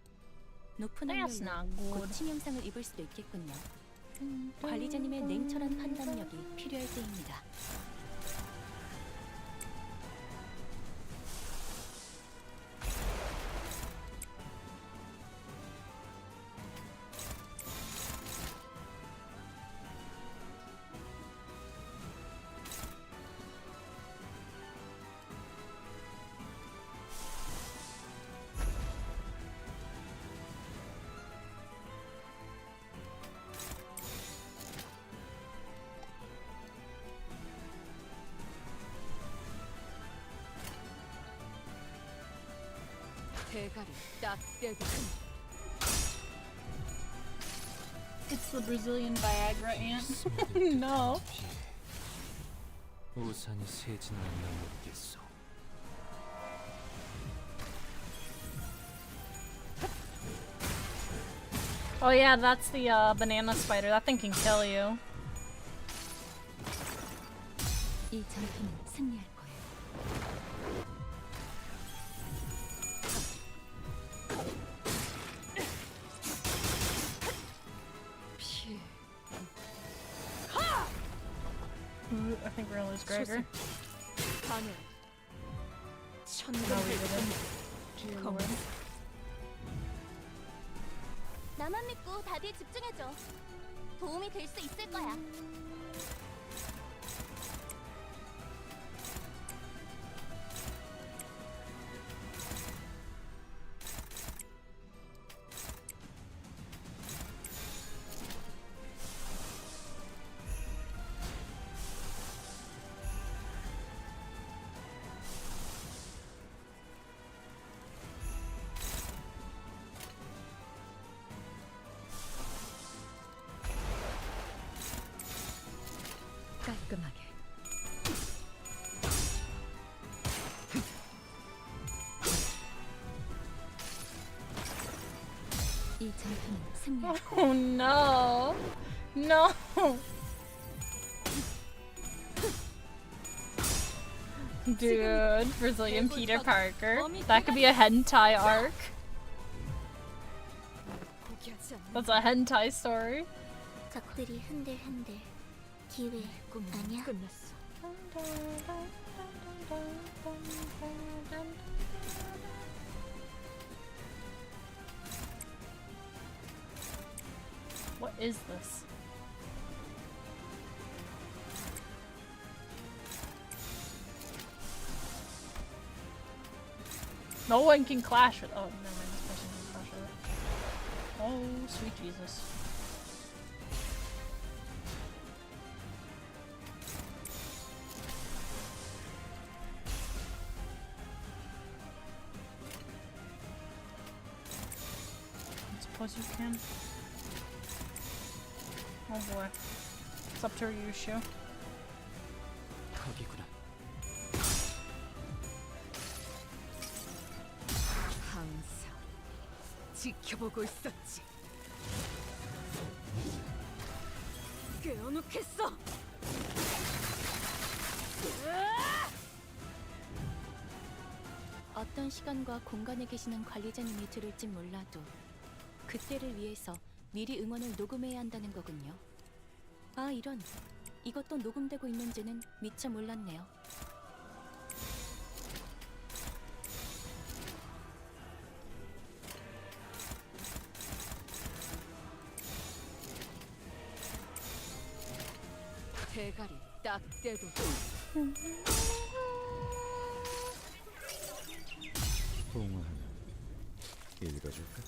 [SPEAKER 2] 높은
[SPEAKER 1] That's
[SPEAKER 2] 확률로
[SPEAKER 1] not
[SPEAKER 2] 곧
[SPEAKER 1] good.
[SPEAKER 2] 치명상을 입을 수도 있겠군요. 관리자님의 냉철한 판단력이 필요할 때입니다.
[SPEAKER 8] 대가리 딱 떼고.
[SPEAKER 1] It's the Brazilian Viagra ant. No.
[SPEAKER 5] 우산이 새지는 않나 묻겠소.
[SPEAKER 1] Oh yeah, that's the banana spider. That thing can kill you.
[SPEAKER 2] 이 전투는 승리할 거예요.
[SPEAKER 1] Ooh, I think we're gonna lose Gregor.
[SPEAKER 8] 반응.
[SPEAKER 1] No, we didn't.
[SPEAKER 8] 컴온.
[SPEAKER 4] 나만 믿고 답에 집중해줘. 도움이 될 수 있을 거야.
[SPEAKER 2] 깔끔하게. 이 전투는 승리할 거예요.
[SPEAKER 1] Oh no. No. Dude, Brazilian Peter Parker. That could be a hentai arc.
[SPEAKER 8] 포기하지 않는
[SPEAKER 1] That's a hentai story.
[SPEAKER 4] 적들이 흔들흔들. 기회
[SPEAKER 8] 꿈은
[SPEAKER 4] 아니야?
[SPEAKER 8] 끝났어.
[SPEAKER 1] What is this? No one can clash with. Oh, never mind. This person can clash with it. Oh, sweet Jesus. I suppose you can. Oh boy. It's up to Ryushu.
[SPEAKER 5] 거기구나.
[SPEAKER 8] 항상 지켜보고 있었지. 깨어놓겠어.
[SPEAKER 2] 어떤 시간과 공간에 계시는 관리자님이 들을진 몰라도 그때를 위해서 미리 응원을 녹음해야 한다는 거군요. 아 이런, 이것도 녹음되고 있는지는 미처 몰랐네요.
[SPEAKER 8] 대가리 딱 떼도
[SPEAKER 12] 봉화하면 읽어줄까?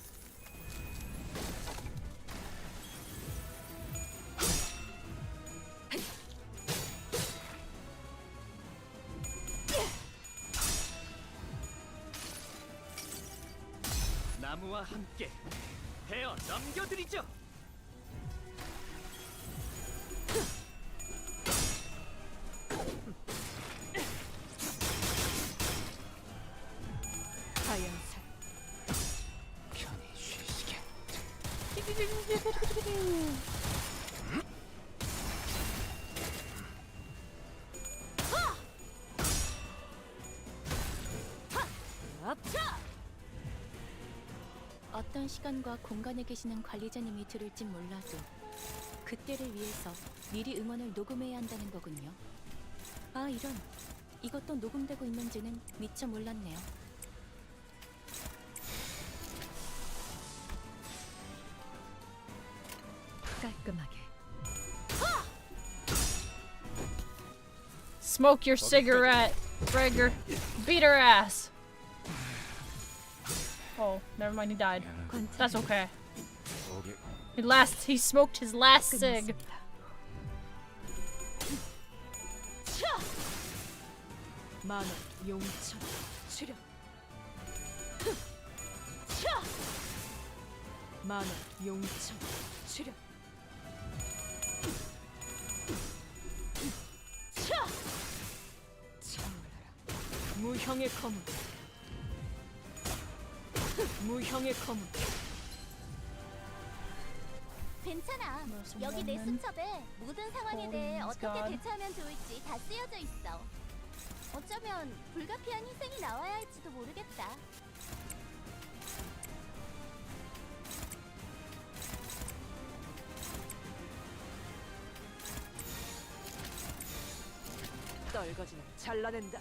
[SPEAKER 12] 나무와 함께 베어 넘겨드리죠.
[SPEAKER 8] 하얀색
[SPEAKER 5] 편히 쉬시게.
[SPEAKER 2] 어떤 시간과 공간에 계시는 관리자님이 들을진 몰라도 그때를 위해서 미리 응원을 녹음해야 한다는 거군요. 아 이런, 이것도 녹음되고 있는지는 미처 몰랐네요.
[SPEAKER 8] 깔끔하게.
[SPEAKER 1] Smoke your cigarette, Gregor. Beat her ass. Oh, never mind, he died. That's okay. He smoked his last cig.
[SPEAKER 8] 만원 용천 출연. 만원 용천 출연. 무형의 검은. 무형의 검은.
[SPEAKER 4] 괜찮아.
[SPEAKER 1] Most
[SPEAKER 4] 여기 내
[SPEAKER 1] women
[SPEAKER 4] 수첩에 모든 상황에
[SPEAKER 1] holding
[SPEAKER 4] 대해
[SPEAKER 1] his
[SPEAKER 4] 어떻게
[SPEAKER 1] god.
[SPEAKER 4] 대처하면 좋을지 다 쓰여져 있어. 어쩌면 불가피한 희생이 나와야 할지도 모르겠다.
[SPEAKER 8] 떨거지는 잘라낸다.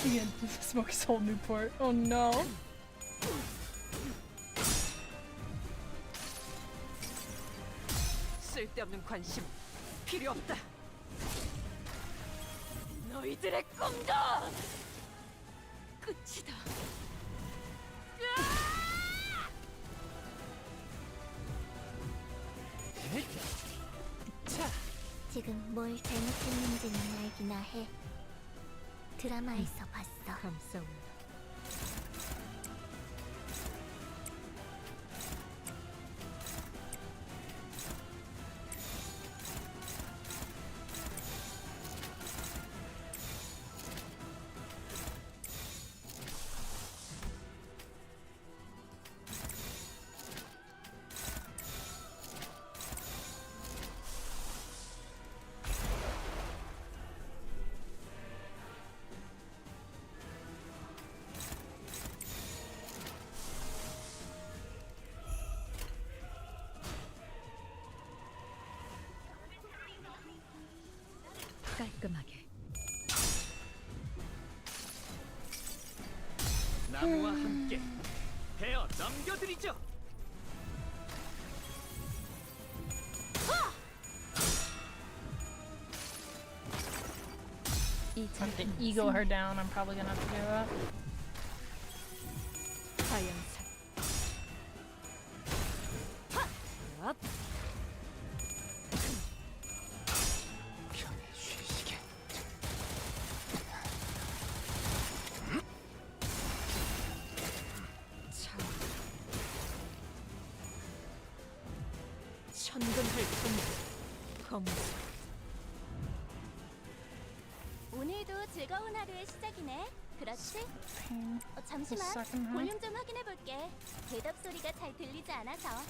[SPEAKER 1] Again, smoke his whole Newport. Oh no.
[SPEAKER 8] 쓸데없는 관심 필요 없다. 너희들의 꿈도 끝이다.
[SPEAKER 4] 지금 뭘 잘못했는지는 알기나 해. 드라마에서 봤어.
[SPEAKER 8] 감사합니다. 깔끔하게.
[SPEAKER 12] 나무와 함께 베어 넘겨드리죠.
[SPEAKER 2] 이
[SPEAKER 1] I have to
[SPEAKER 2] 작품은
[SPEAKER 1] ego her down. I'm probably gonna have to do that.
[SPEAKER 8] 자연산. 하!
[SPEAKER 5] 편히 쉬시게.
[SPEAKER 8] 천근할 검수.
[SPEAKER 4] 오늘도 즐거운 하루의 시작이네. 그렇지?
[SPEAKER 1] Pain.
[SPEAKER 4] 잠시만.
[SPEAKER 1] second, huh?
[SPEAKER 4] 볼륨 좀 확인해 볼게. 대답 소리가 잘 들리지 않아서.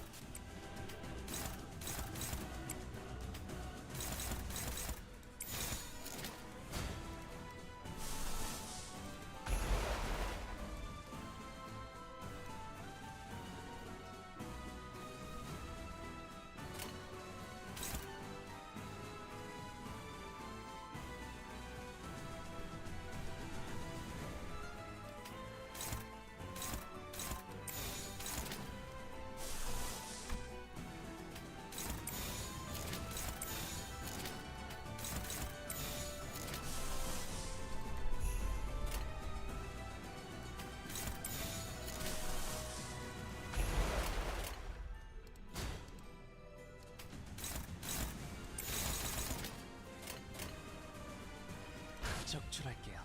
[SPEAKER 5] 적출할게요.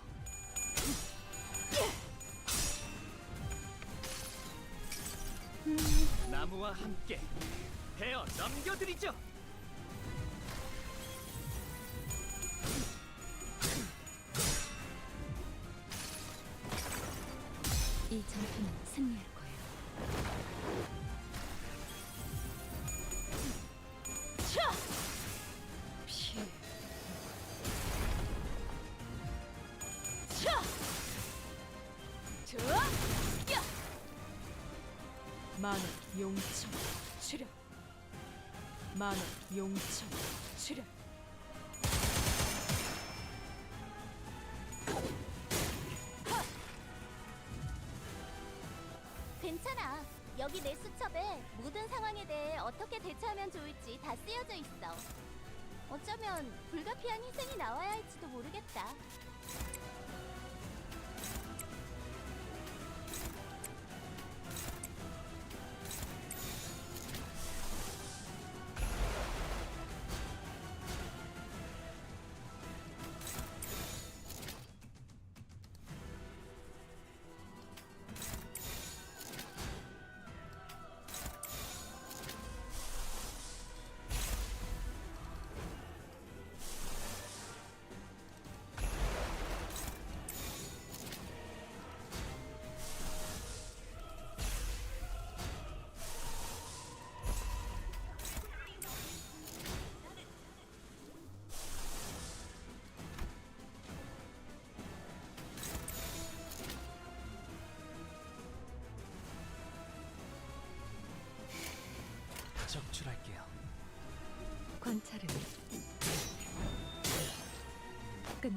[SPEAKER 12] 나무와 함께 베어 넘겨드리죠.
[SPEAKER 2] 이 전투는 승리할 거예요.
[SPEAKER 8] 피해. 만원 용천 출현. 만원 용천 출현.
[SPEAKER 4] 괜찮아. 여기 내 수첩에 모든 상황에 대해 어떻게 대처하면 좋을지 다 쓰여져 있어. 어쩌면 불가피한 희생이 나와야 할지도 모르겠다.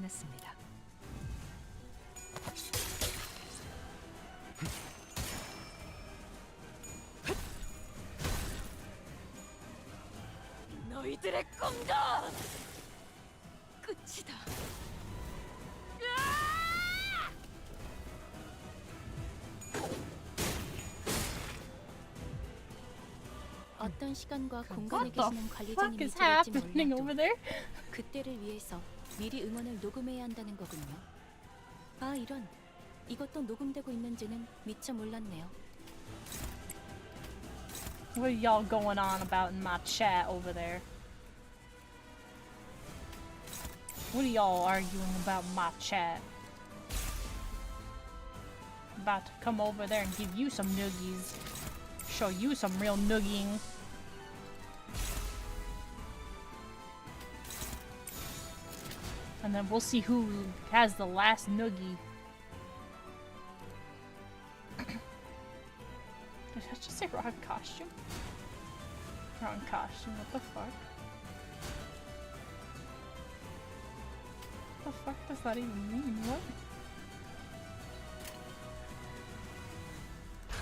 [SPEAKER 2] 끝났습니다.
[SPEAKER 8] 너희들의 꿈도 끝이다.
[SPEAKER 2] 어떤 시간과 공간에
[SPEAKER 1] What the
[SPEAKER 2] 계시는
[SPEAKER 1] fuck
[SPEAKER 2] 관리자님이
[SPEAKER 1] is
[SPEAKER 2] 지을지
[SPEAKER 1] happening over
[SPEAKER 2] 몰라도
[SPEAKER 1] there?
[SPEAKER 2] 그때를 위해서 미리 응원을 녹음해야 한다는 거군요. 아 이런, 이것도 녹음되고 있는지는 미처 몰랐네요.
[SPEAKER 1] What are y'all going on about in my chat over there? What are y'all arguing about in my chat? About to come over there and give you some noogies. Show you some real noogieing. And then we'll see who has the last noogie. Did I just say wrong costume? Wrong costume, what the fuck? What the fuck does that even mean? What?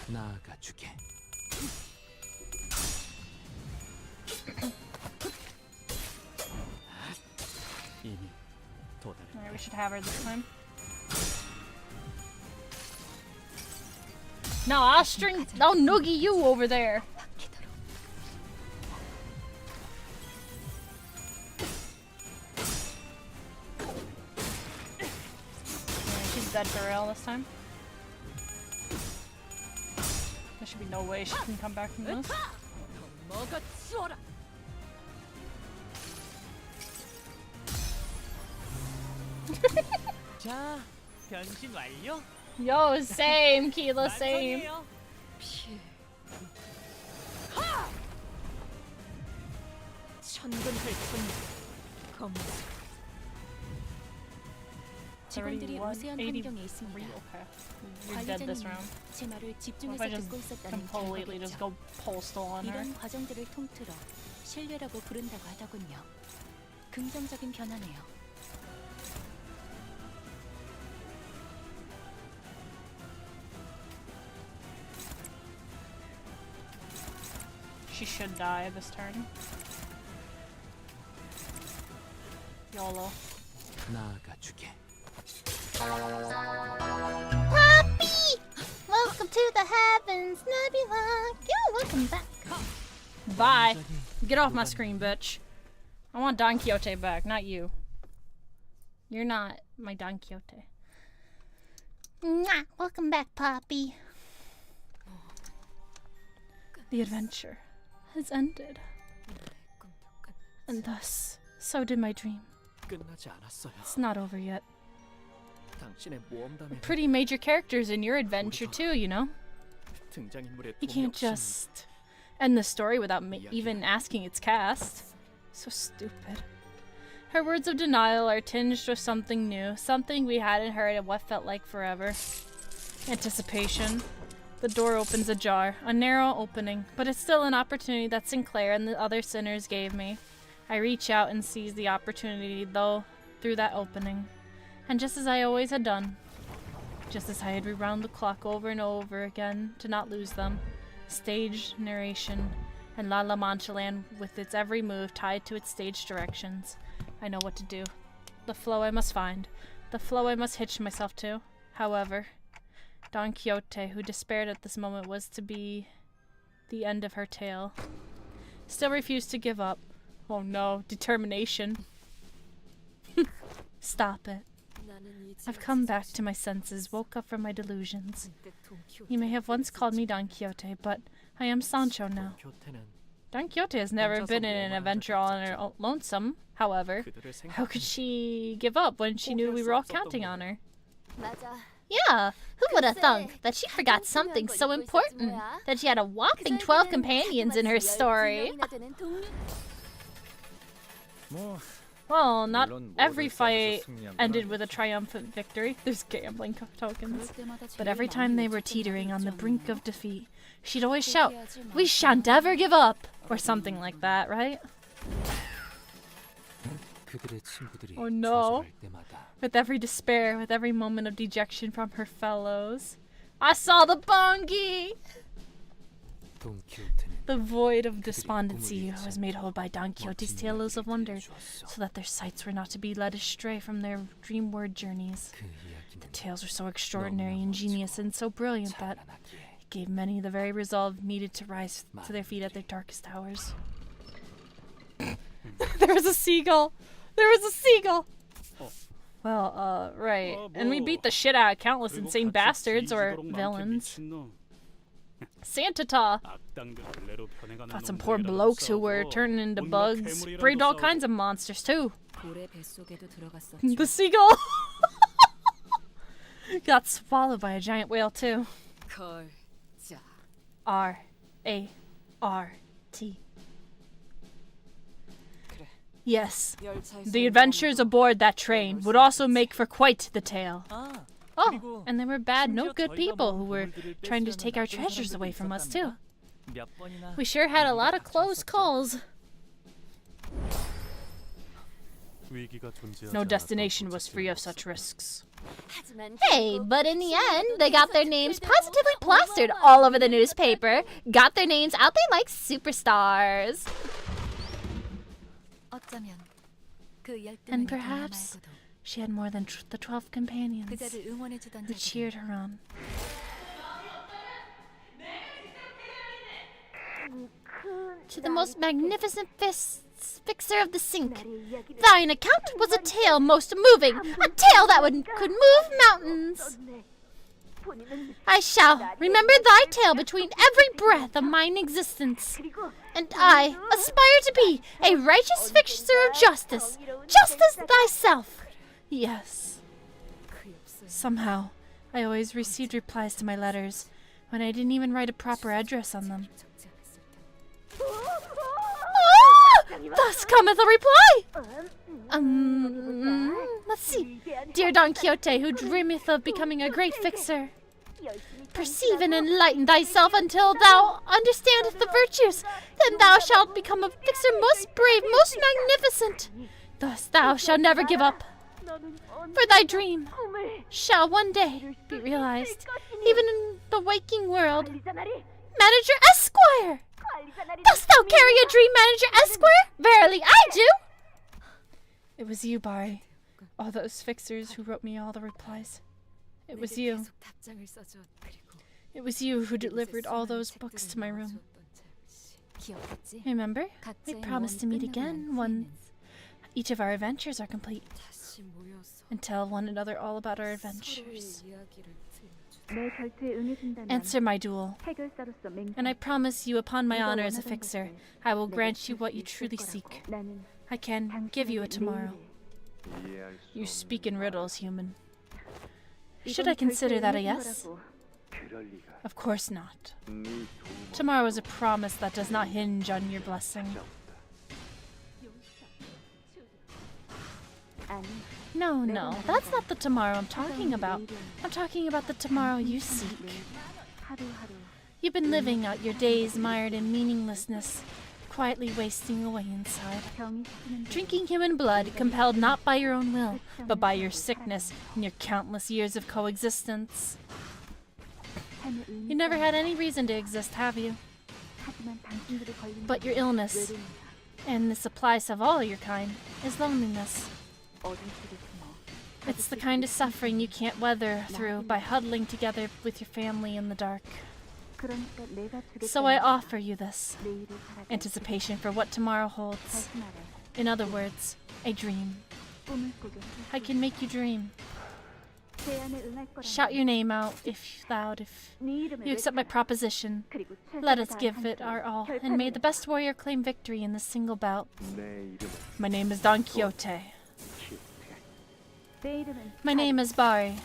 [SPEAKER 5] 나아가주게. 이미 도달했다.
[SPEAKER 1] Alright, we should have her this time. No, I'll noogie you over there. Yeah, she's dead for real this time. There should be no way she can come back from this.
[SPEAKER 8] 먹어치워라.
[SPEAKER 12] 자, 변신 완료.
[SPEAKER 1] Yo, same, Keela, same.
[SPEAKER 12] 완성이에요.
[SPEAKER 8] 천근할 천 검.
[SPEAKER 2] 직원들이
[SPEAKER 1] 31,
[SPEAKER 2] 우세한
[SPEAKER 1] 83.
[SPEAKER 2] 환경에 있습니다.
[SPEAKER 1] Okay. You're dead this round.
[SPEAKER 2] 관리자님은 제 말을
[SPEAKER 1] What if
[SPEAKER 2] 집중해서
[SPEAKER 1] I just
[SPEAKER 2] 듣고 있었다는
[SPEAKER 1] completely just
[SPEAKER 2] 결과겠죠.
[SPEAKER 1] go postal on her?
[SPEAKER 2] 이런 과정들을 통틀어 신뢰라고 부른다고 하더군요. 긍정적인 변화네요.
[SPEAKER 1] She should die this turn. YOLO.
[SPEAKER 5] 나아가주게.
[SPEAKER 4] Poppy! Welcome to the heavens, Nebula. Yo, welcome back.
[SPEAKER 1] Bye. Get off my screen, bitch. I want Don Quixote back, not you. You're not my Don Quixote.
[SPEAKER 4] Mwah. Welcome back, Poppy.
[SPEAKER 1] The adventure has ended. And thus, so did my dream.
[SPEAKER 12] 끝나지 않았어요.
[SPEAKER 1] It's not over yet.
[SPEAKER 12] 당신의 모험담에
[SPEAKER 1] Pretty major characters in your adventure too, you know?
[SPEAKER 12] 등장인물의
[SPEAKER 1] You
[SPEAKER 12] 도움이
[SPEAKER 1] can't
[SPEAKER 12] 없으면
[SPEAKER 1] just end the story without even asking its cast. So stupid. Her words of denial are tinged with something new, something we hadn't heard in what felt like forever. Anticipation. The door opens ajar, a narrow opening, but it's still an opportunity that Sinclair and the other sinners gave me. I reach out and seize the opportunity, though, through that opening. And just as I always had done, just as I had rewound the clock over and over again to not lose them, stage narration, and La La Mancha Land with its every move tied to its stage directions. I know what to do. The flow I must find. The flow I must hitch myself to. However, Don Quixote, who despaired at this moment was to be the end of her tale, still refused to give up. Oh no, determination. Stop it. I've come back to my senses, woke up from my delusions. You may have once called me Don Quixote, but I am Sancho now.
[SPEAKER 12] 교태는
[SPEAKER 1] Don Quixote has never been in an adventure all on her lonesome, however.
[SPEAKER 12] 그들을
[SPEAKER 1] How could she give up when she knew we were all counting on her?
[SPEAKER 4] 맞아. Yeah, who would have thunk that she forgot something so important, that she had a whopping 12 companions in her story?
[SPEAKER 7] 뭐
[SPEAKER 1] Well, not
[SPEAKER 7] 물론
[SPEAKER 1] every
[SPEAKER 7] 모든 싸움에서
[SPEAKER 1] fight
[SPEAKER 7] 승리한 건
[SPEAKER 1] ended
[SPEAKER 7] 아니죠.
[SPEAKER 1] with a triumphant victory. There's gambling tokens.
[SPEAKER 2] 그럴 때마다
[SPEAKER 1] But
[SPEAKER 2] 제일
[SPEAKER 1] every
[SPEAKER 2] 많이
[SPEAKER 1] time they were
[SPEAKER 2] 외쳤던
[SPEAKER 1] teetering on the
[SPEAKER 2] 말이
[SPEAKER 1] brink
[SPEAKER 2] 있잖아요.
[SPEAKER 1] of defeat, she'd always shout, "We shan't ever give up!" or something like that, right?
[SPEAKER 5] 그들의 친구들이
[SPEAKER 1] Oh no.
[SPEAKER 5] 좌절할 때마다
[SPEAKER 1] With every despair, with every moment of dejection from her fellows. I saw the bongi!
[SPEAKER 5] 돈키호테는
[SPEAKER 1] The void of despondency was made whole by Don Quixote's tales of wonder, so that their sights were not to be led astray from their dreamward journeys.
[SPEAKER 5] 그 이야기는
[SPEAKER 1] The tales were so extraordinary, ingenious, and so brilliant that it gave many the very resolve needed to rise to their feet at their darkest hours. There was a seagull! There was a seagull! Well, right. And we beat the shit out of countless insane bastards or villains. Santa-ta! Fought some poor blokes who were turning into bugs. Braved all kinds of monsters too. The seagull got swallowed by a giant whale too. R-A-R-T. Yes, the adventures aboard that train would also make for quite the tale. Oh, and there were bad, no good people who were trying to take our treasures away from us too. We sure had a lot of close calls. No destination was free of such risks.
[SPEAKER 4] Hey, but in the end, they got their names positively plastered all over the newspaper. Got their names out there like superstars.
[SPEAKER 1] And perhaps she had more than the 12 companions who cheered her on.
[SPEAKER 4] To the most magnificent fixer of the sink, thine account was a tale most moving, a tale that could move mountains. I shall remember thy tale between every breath of mine existence, and I aspire to be a righteous fixer of justice, just as thyself.
[SPEAKER 1] Yes. Somehow, I always received replies to my letters when I didn't even write a proper address on them. Thus cometh a reply!
[SPEAKER 4] Let's see.
[SPEAKER 1] Dear Don Quixote, who dreameth of becoming a great fixer, perceive and enlighten thyself until thou understandest the virtues. Then thou shalt become a fixer most brave, most magnificent. Thus thou shalt never give up. For thy dream shall one day be realized, even in the waking world. Manager Esquire! Dost thou carry a dream, Manager Esquire? Verily, I do! It was you, Barry. All those fixers who wrote me all the replies. It was you. It was you who delivered all those books to my room. Remember? We promised to meet again when each of our adventures are complete. And tell one another all about our adventures. Answer my duel, and I promise you upon my honor as a fixer, I will grant you what you truly seek. I can give you a tomorrow. You speak in riddles, human. Should I consider that a yes? Of course not. Tomorrow is a promise that does not hinge on your blessing. No, that's not the tomorrow I'm talking about. I'm talking about the tomorrow you seek. You've been living out your days mired in meaninglessness, quietly wasting away inside. Drinking human blood, compelled not by your own will, but by your sickness and your countless years of coexistence. You never had any reason to exist, have you? But your illness, and this applies to all your kind, is loneliness. It's the kind of suffering you can't weather through by huddling together with your family in the dark. So I offer you this, anticipation for what tomorrow holds. In other words, a dream. I can make you dream. Shout your name out, if you accept my proposition. Let us give it our all, and may the best warrior claim victory in this single bout. My name is Don Quixote. My name is Barry.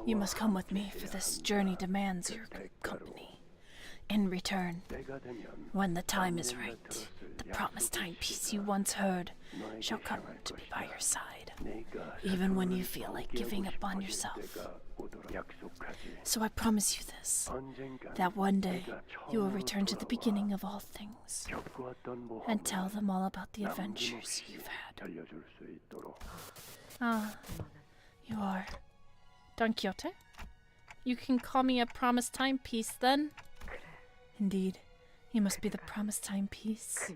[SPEAKER 1] You must come with me, for this journey demands your company. In return, when the time is right, the promised timepiece you once heard shall come to be by your side, even when you feel like giving up on yourself. So I promise you this, that one day you will return to the beginning of all things and tell them all about the adventures you've had. Ah, you are Don Quixote? You can call me a promised timepiece then? Indeed, you must be the promised timepiece.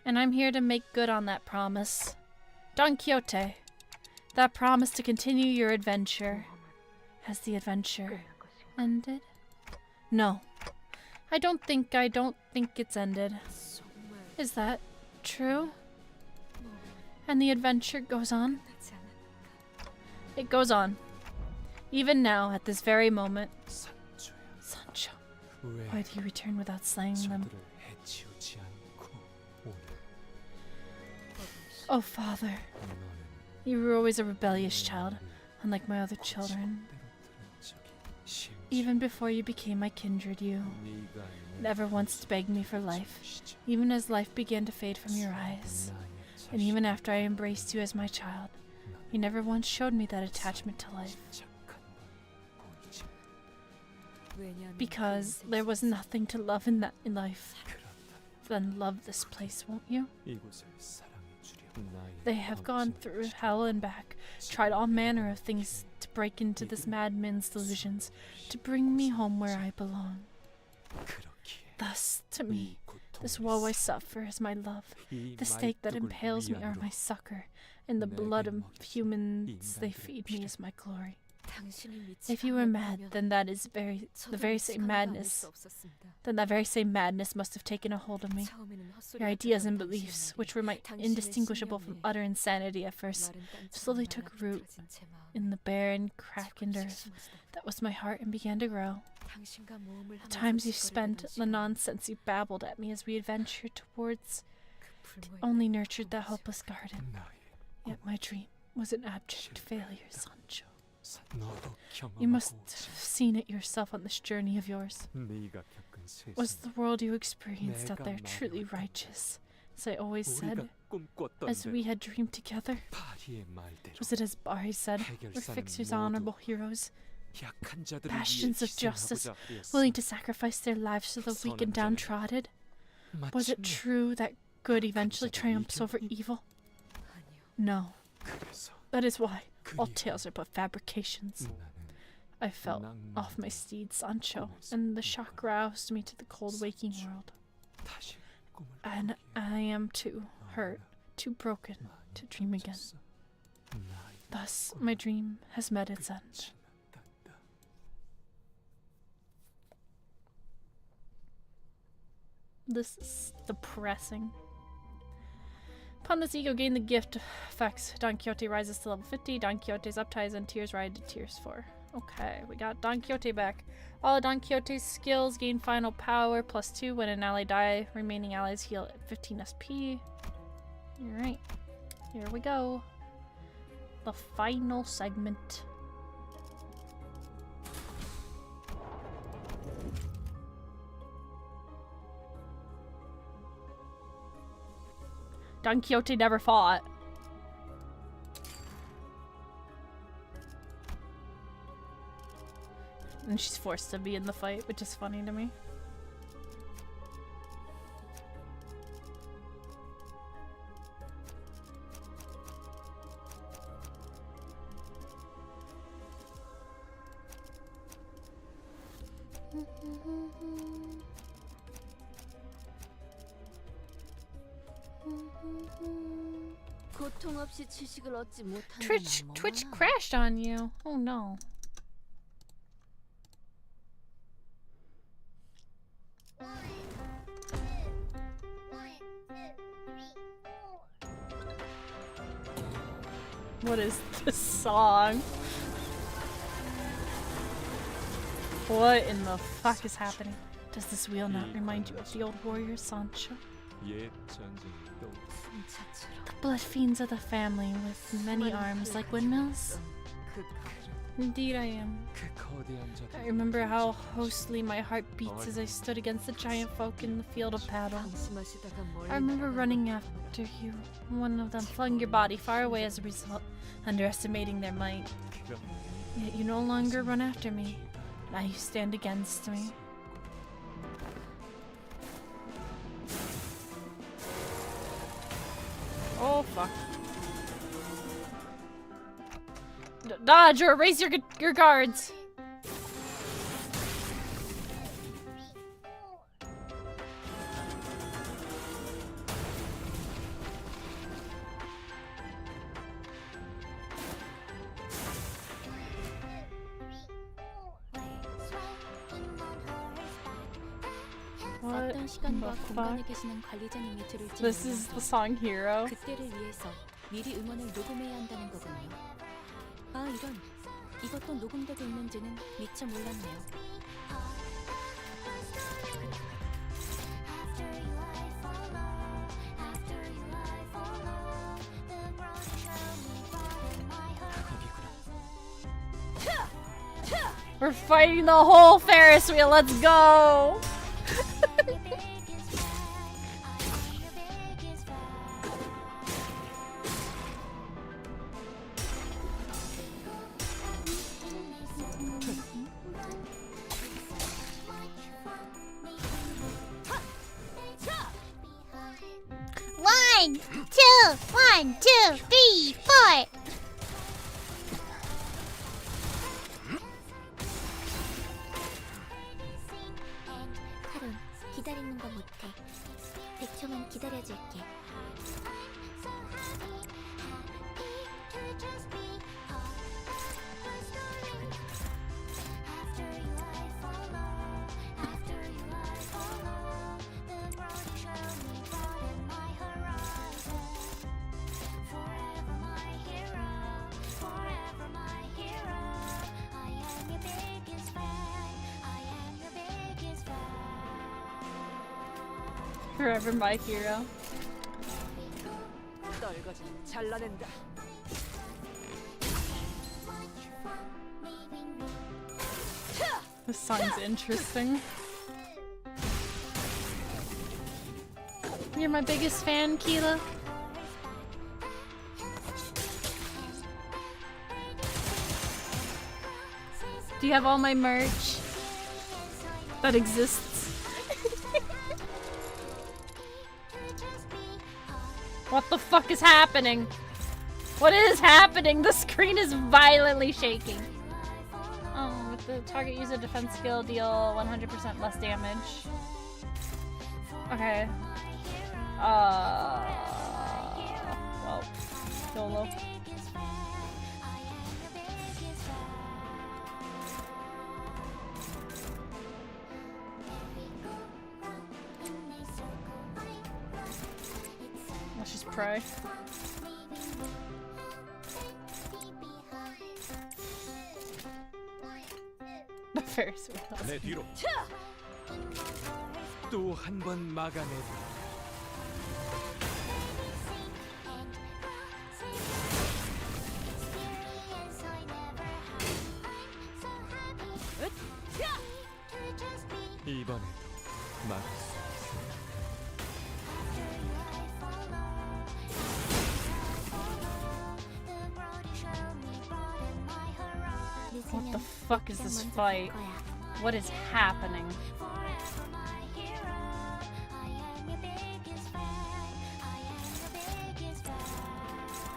[SPEAKER 1] And I'm here to make good on that promise. Don Quixote, that promise to continue your adventure. Has the adventure ended? No. I don't think it's ended. Is that true? And the adventure goes on? It goes on. Even now, at this very moment. Sancho, why do you return without slaying them? Oh, Father. You were always a rebellious child, unlike my other children. Even before you became my kindred, you never once begged me for life, even as life began to fade from your eyes. And even after I embraced you as my child, you never once showed me that attachment to life. Because there was nothing to love in life. Then love this place, won't you? They have gone through hell and back, tried all manner of things to break into this madman's delusions, to bring me home where I belong. Thus, to me, this woe I suffer is my love, the stake that impales me are my succor, and the blood of humans they feed me is my glory. If you were mad, then that very same madness must have taken a hold of me. Your ideas and beliefs, which were indistinguishable from utter insanity at first, slowly took root in the barren, crackened earth that was my heart and began to grow. The times you spent, the nonsense you babbled at me as we adventured towards, only nurtured that hopeless garden. Yet my dream was an abject failure, Sancho. You must have seen it yourself on this journey of yours. Was the world you experienced out there truly righteous, as I always said, as we had dreamed together? Was it as Bari said, were fixers honorable heroes, bastions of justice, willing to sacrifice their lives for the weak and downtrodden? Was it true that good eventually triumphs over evil? No. That is why all tales are but fabrications. I fell off my steed, Sancho, and the shock roused me to the cold waking world. And I am too hurt, too broken to dream again. Thus, my dream has met its end. This is depressing. Upon this, ego gain the gift effects. Don Quixote rises to level 50. Don Quixote's upties and tears ride to tiers 4. Okay, we got Don Quixote back. All of Don Quixote's skills gain final power +2 when an ally die. Remaining allies heal at 15 SP. Alright, here we go. The final segment. Don Quixote never fought. And she's forced to be in the fight, which is funny to me. Twitch crashed on you. Oh no. What is this song? What in the fuck is happening? Does this wheel not remind you of the old warrior Sancho? The blood fiends of the family with many arms like windmills? Indeed I am. I remember how hostily my heart beats as I stood against the giant folk in the field of battle. I remember running after you. One of them flung your body far away as a result, underestimating their might. Yet you no longer run after me. Now you stand against me. Oh fuck. Dodge or erase your guards.
[SPEAKER 2] 어떤 시간과 공간에 계시는 관리자님이 들을지
[SPEAKER 1] This is the song Hero.
[SPEAKER 2] 그때를 위해서 미리 음원을 녹음해야 한다는 거군요. 아 이런, 이것도 녹음되고 있는지는 미처 몰랐네요.
[SPEAKER 1] We're fighting the whole Ferris wheel. Let's go.
[SPEAKER 4] One, two, three, four.
[SPEAKER 2] 카론, 기다리는 거 못해. 100초만 기다려줄게.
[SPEAKER 1] Forever my hero.
[SPEAKER 8] 잘라낸다.
[SPEAKER 1] This song's interesting. You're my biggest fan, Keela. Do you have all my merch that exists? What the fuck is happening? What is happening? The screen is violently shaking. Oh, with the target user defense skill, deal 100% less damage. Okay. Well, YOLO. Let's just pray. The Ferris wheel.
[SPEAKER 12] 내 뒤로. 또 한 번 막아내. 이번에도 막을 수
[SPEAKER 1] What the fuck is this fight? What is happening?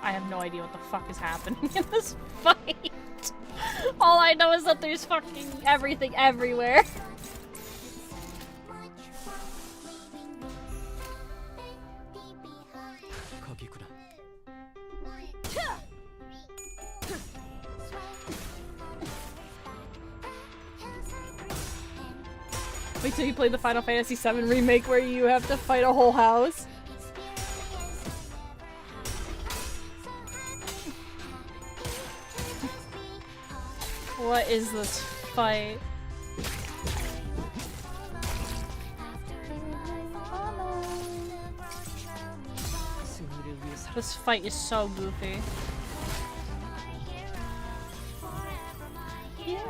[SPEAKER 1] I have no idea what the fuck is happening in this fight. All I know is that there's fucking everything everywhere.
[SPEAKER 12] 거기구나.
[SPEAKER 1] Wait till you play the Final Fantasy VII remake where you have to fight a whole house. What is this fight? This fight is so goofy.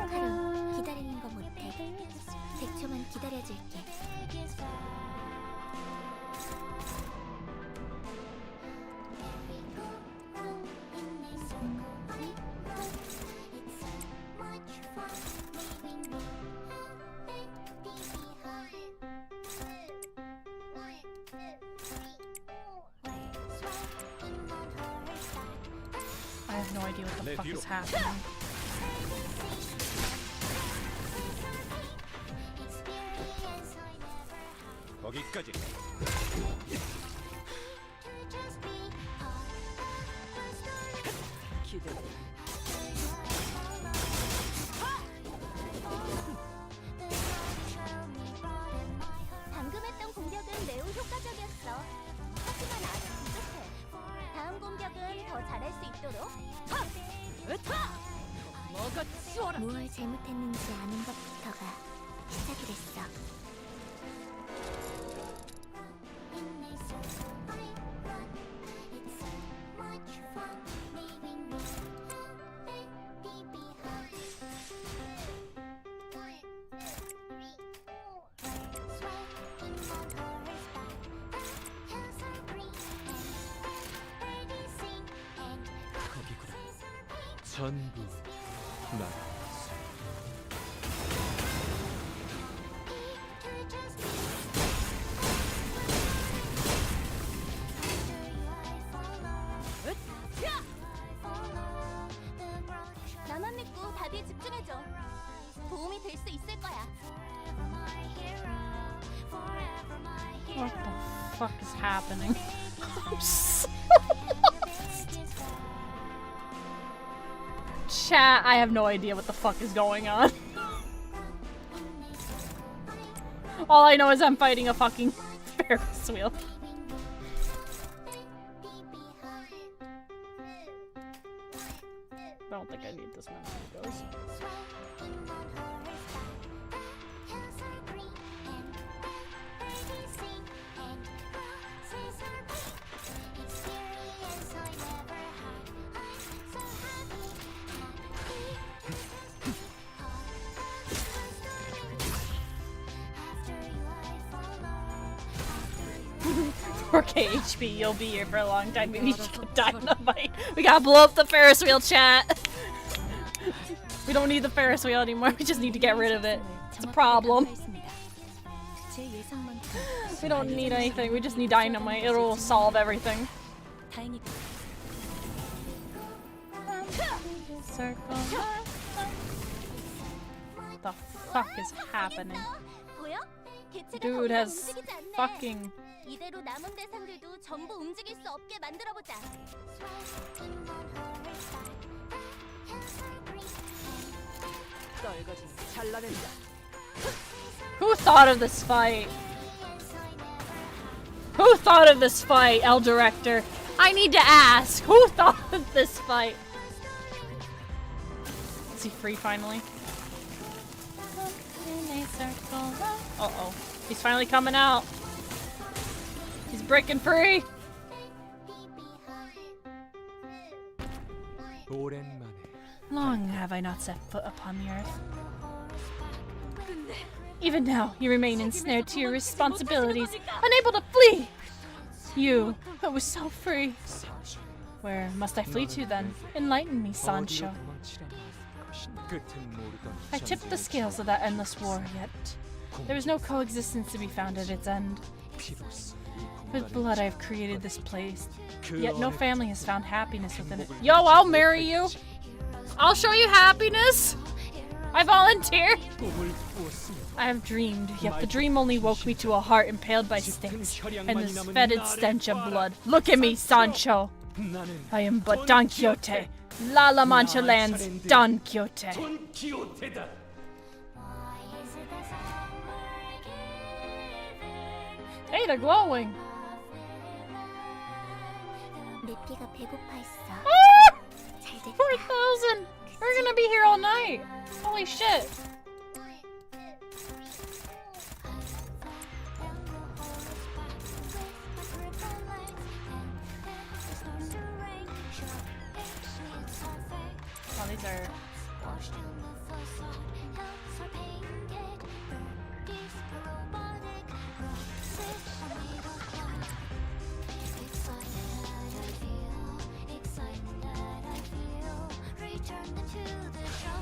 [SPEAKER 4] 하루 기다리는 거 못해. 100초만 기다려줄게.
[SPEAKER 1] I have no idea what the fuck is happening.
[SPEAKER 12] 거기까지.
[SPEAKER 8] 기대.
[SPEAKER 4] 방금 했던 공격은 매우 효과적이었어. 하지만 아직 부족해. 다음 공격은 더 잘할 수 있도록.
[SPEAKER 8] 뭐가 치워라.
[SPEAKER 4] 뭘 잘못했는지 아는 것부터가 시작이 됐어.
[SPEAKER 12] 거기구나. 전부 막았어.
[SPEAKER 4] 나만 믿고 답에 집중해줘. 도움이 될 수 있을 거야.
[SPEAKER 1] What the fuck is happening? I'm so lost. Chat, I have no idea what the fuck is going on. All I know is I'm fighting a fucking Ferris wheel. I don't think I need this many egos. Okay, HP, you'll be here for a long time. Maybe you should get dynamite. We gotta blow up the Ferris wheel, chat. We don't need the Ferris wheel anymore. We just need to get rid of it. It's a problem. We don't need anything. We just need dynamite. It'll solve everything. Circle. What the fuck is happening? Dude has fucking.
[SPEAKER 4] 이대로 남은 대상들도 전부 움직일 수 없게 만들어보자.
[SPEAKER 1] Who thought of this fight? Who thought of this fight, El Director? I need to ask. Who thought of this fight? Is he free finally? Uh-oh. He's finally coming out. He's breaking free. Long have I not set foot upon the earth. Even now, you remain ensnared to your responsibilities, unable to flee! You, who was so free. Where must I flee to then? Enlighten me, Sancho. I tipped the scales of that endless war, yet there is no coexistence to be found at its end. With blood I have created this place, yet no family has found happiness within it. Yo, I'll marry you! I'll show you happiness! I volunteer! I have dreamed, yet the dream only woke me to a heart impaled by stakes and this fetid stench of blood. Look at me, Sancho! I am but Don Quixote, La Mancha Land's Don Quixote. Hey, they're glowing! Ah! 4,000! We're gonna be here all night! Holy shit! Oh, these are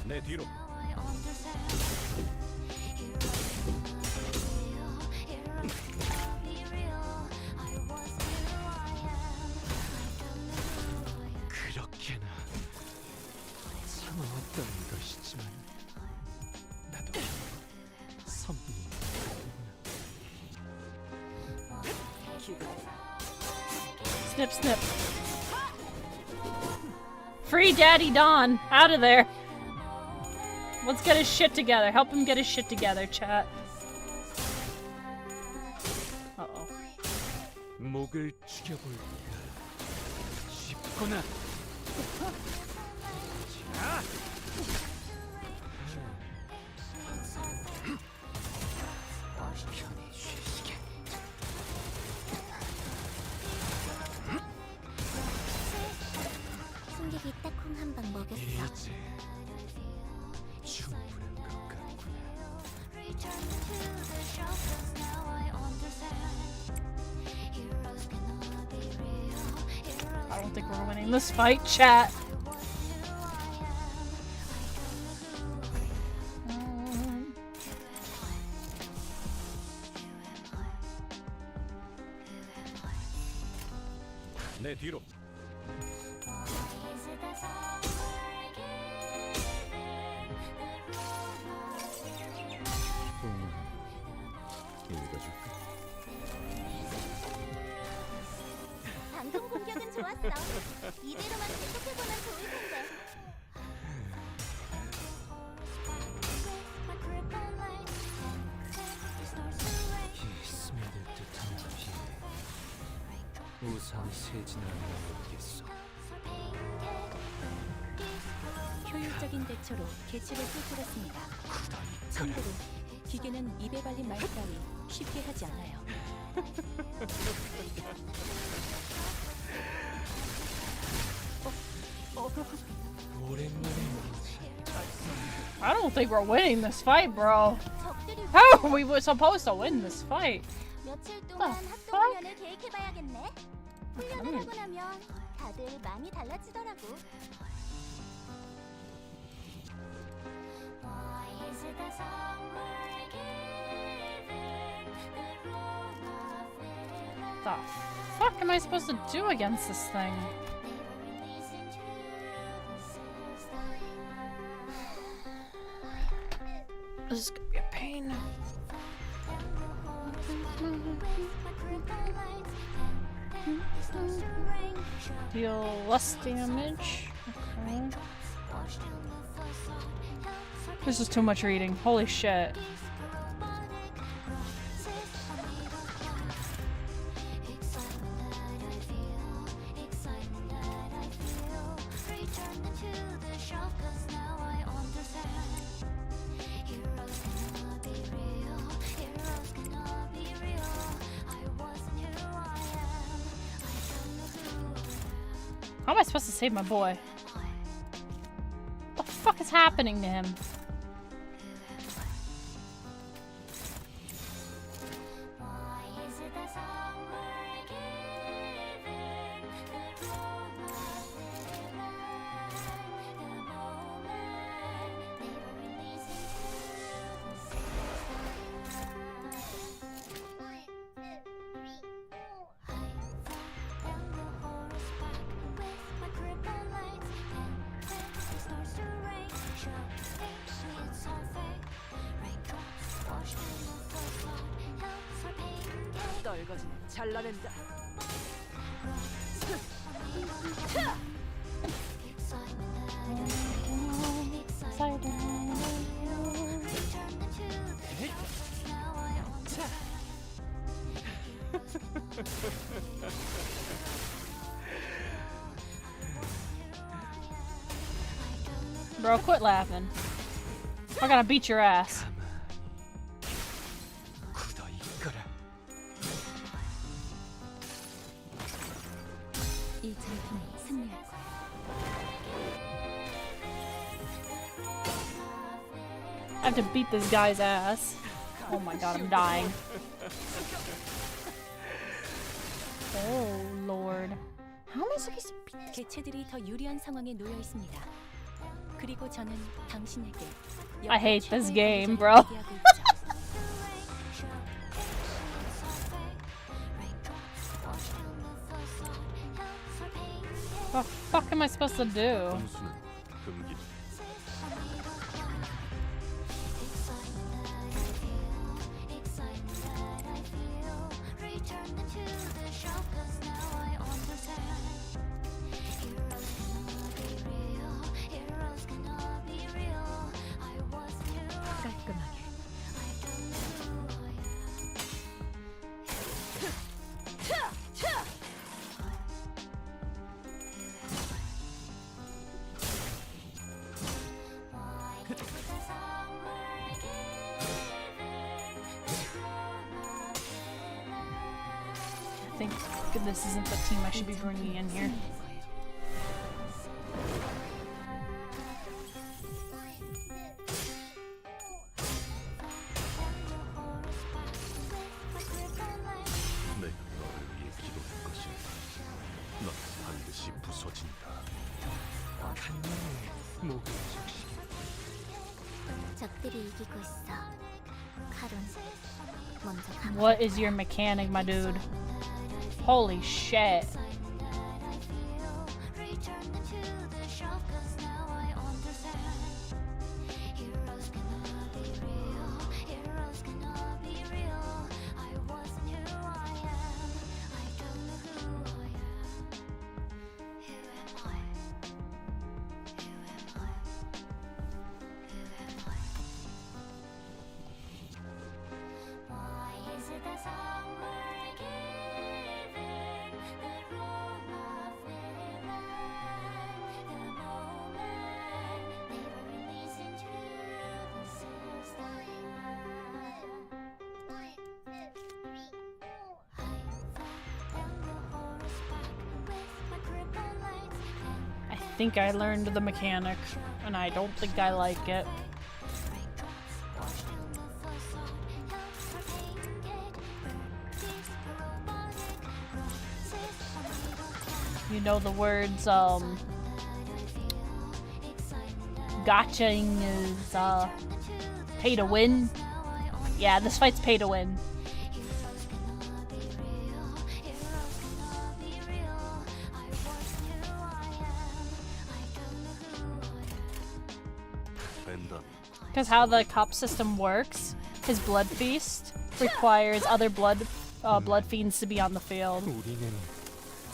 [SPEAKER 12] 내 뒤로. 그렇게나 참아왔던 것이지만 나도 선비.
[SPEAKER 1] Snip, snip. Free Daddy Don. Out of there. Let's get his shit together. Help him get his shit together, chat. Uh-oh.
[SPEAKER 12] 목을 죽여볼까 싶구나. 자. 편히 쉬시게.
[SPEAKER 4] 승객이 딱콩 한 방 먹였어.
[SPEAKER 12] 이제 충분한 것 같구나.
[SPEAKER 1] I don't think we're winning this fight, chat.
[SPEAKER 12] 내 뒤로. 읽어줄까?
[SPEAKER 4] 방금 공격은 좋았어. 이대로만 계속해보면 좋을 텐데.
[SPEAKER 5] 이 스며들 듯한 비 우상 세진을 모르겠어.
[SPEAKER 2] 효율적인 대처로 개체를 뚫뚫었습니다. 참고로 기계는 입에 발린 말 따위 쉽게 하지 않아요.
[SPEAKER 1] I don't think we're winning this fight, bro. How are we supposed to win this fight?
[SPEAKER 4] 며칠 동안 합동 훈련을 계획해봐야겠네. 훈련을 하고 나면 다들 많이 달라지더라고.
[SPEAKER 1] The fuck am I supposed to do against this thing? This is gonna be a pain. Deal less damage. Okay. This is too much reading. Holy shit. How am I supposed to save my boy? What the fuck is happening to him?
[SPEAKER 8] 떨거지는 잘라낸다.
[SPEAKER 1] Bro, quit laughing. I gotta beat your ass.
[SPEAKER 2] 이 전투는 승리할 거야.
[SPEAKER 1] I have to beat this guy's ass. Oh my god, I'm dying. Oh lord. How am I supposed to beat this?
[SPEAKER 2] 개체들이 더 유리한 상황에 놓여 있습니다. 그리고 저는 당신에게
[SPEAKER 1] I hate this game, bro.
[SPEAKER 2] 기대하고 있죠.
[SPEAKER 1] What the fuck am I supposed to do?
[SPEAKER 12] 점수는 금기.
[SPEAKER 2] 깔끔하게.
[SPEAKER 1] I think this isn't the team I should be bringing in here.
[SPEAKER 12] 내가 너를 위해 기도할 것이니 넌 반드시 부서진다. 간만에 목을 적시게.
[SPEAKER 4] 적들이 이기고 있어. 카론, 먼저 가.
[SPEAKER 1] What is your mechanic, my dude? Holy shit. I think I learned the mechanic, and I don't think I like it. You know the words, gotchaing is, pay to win? Yeah, this fight's pay to win. Because how the cup system works, his blood feast requires other blood fiends to be on the field.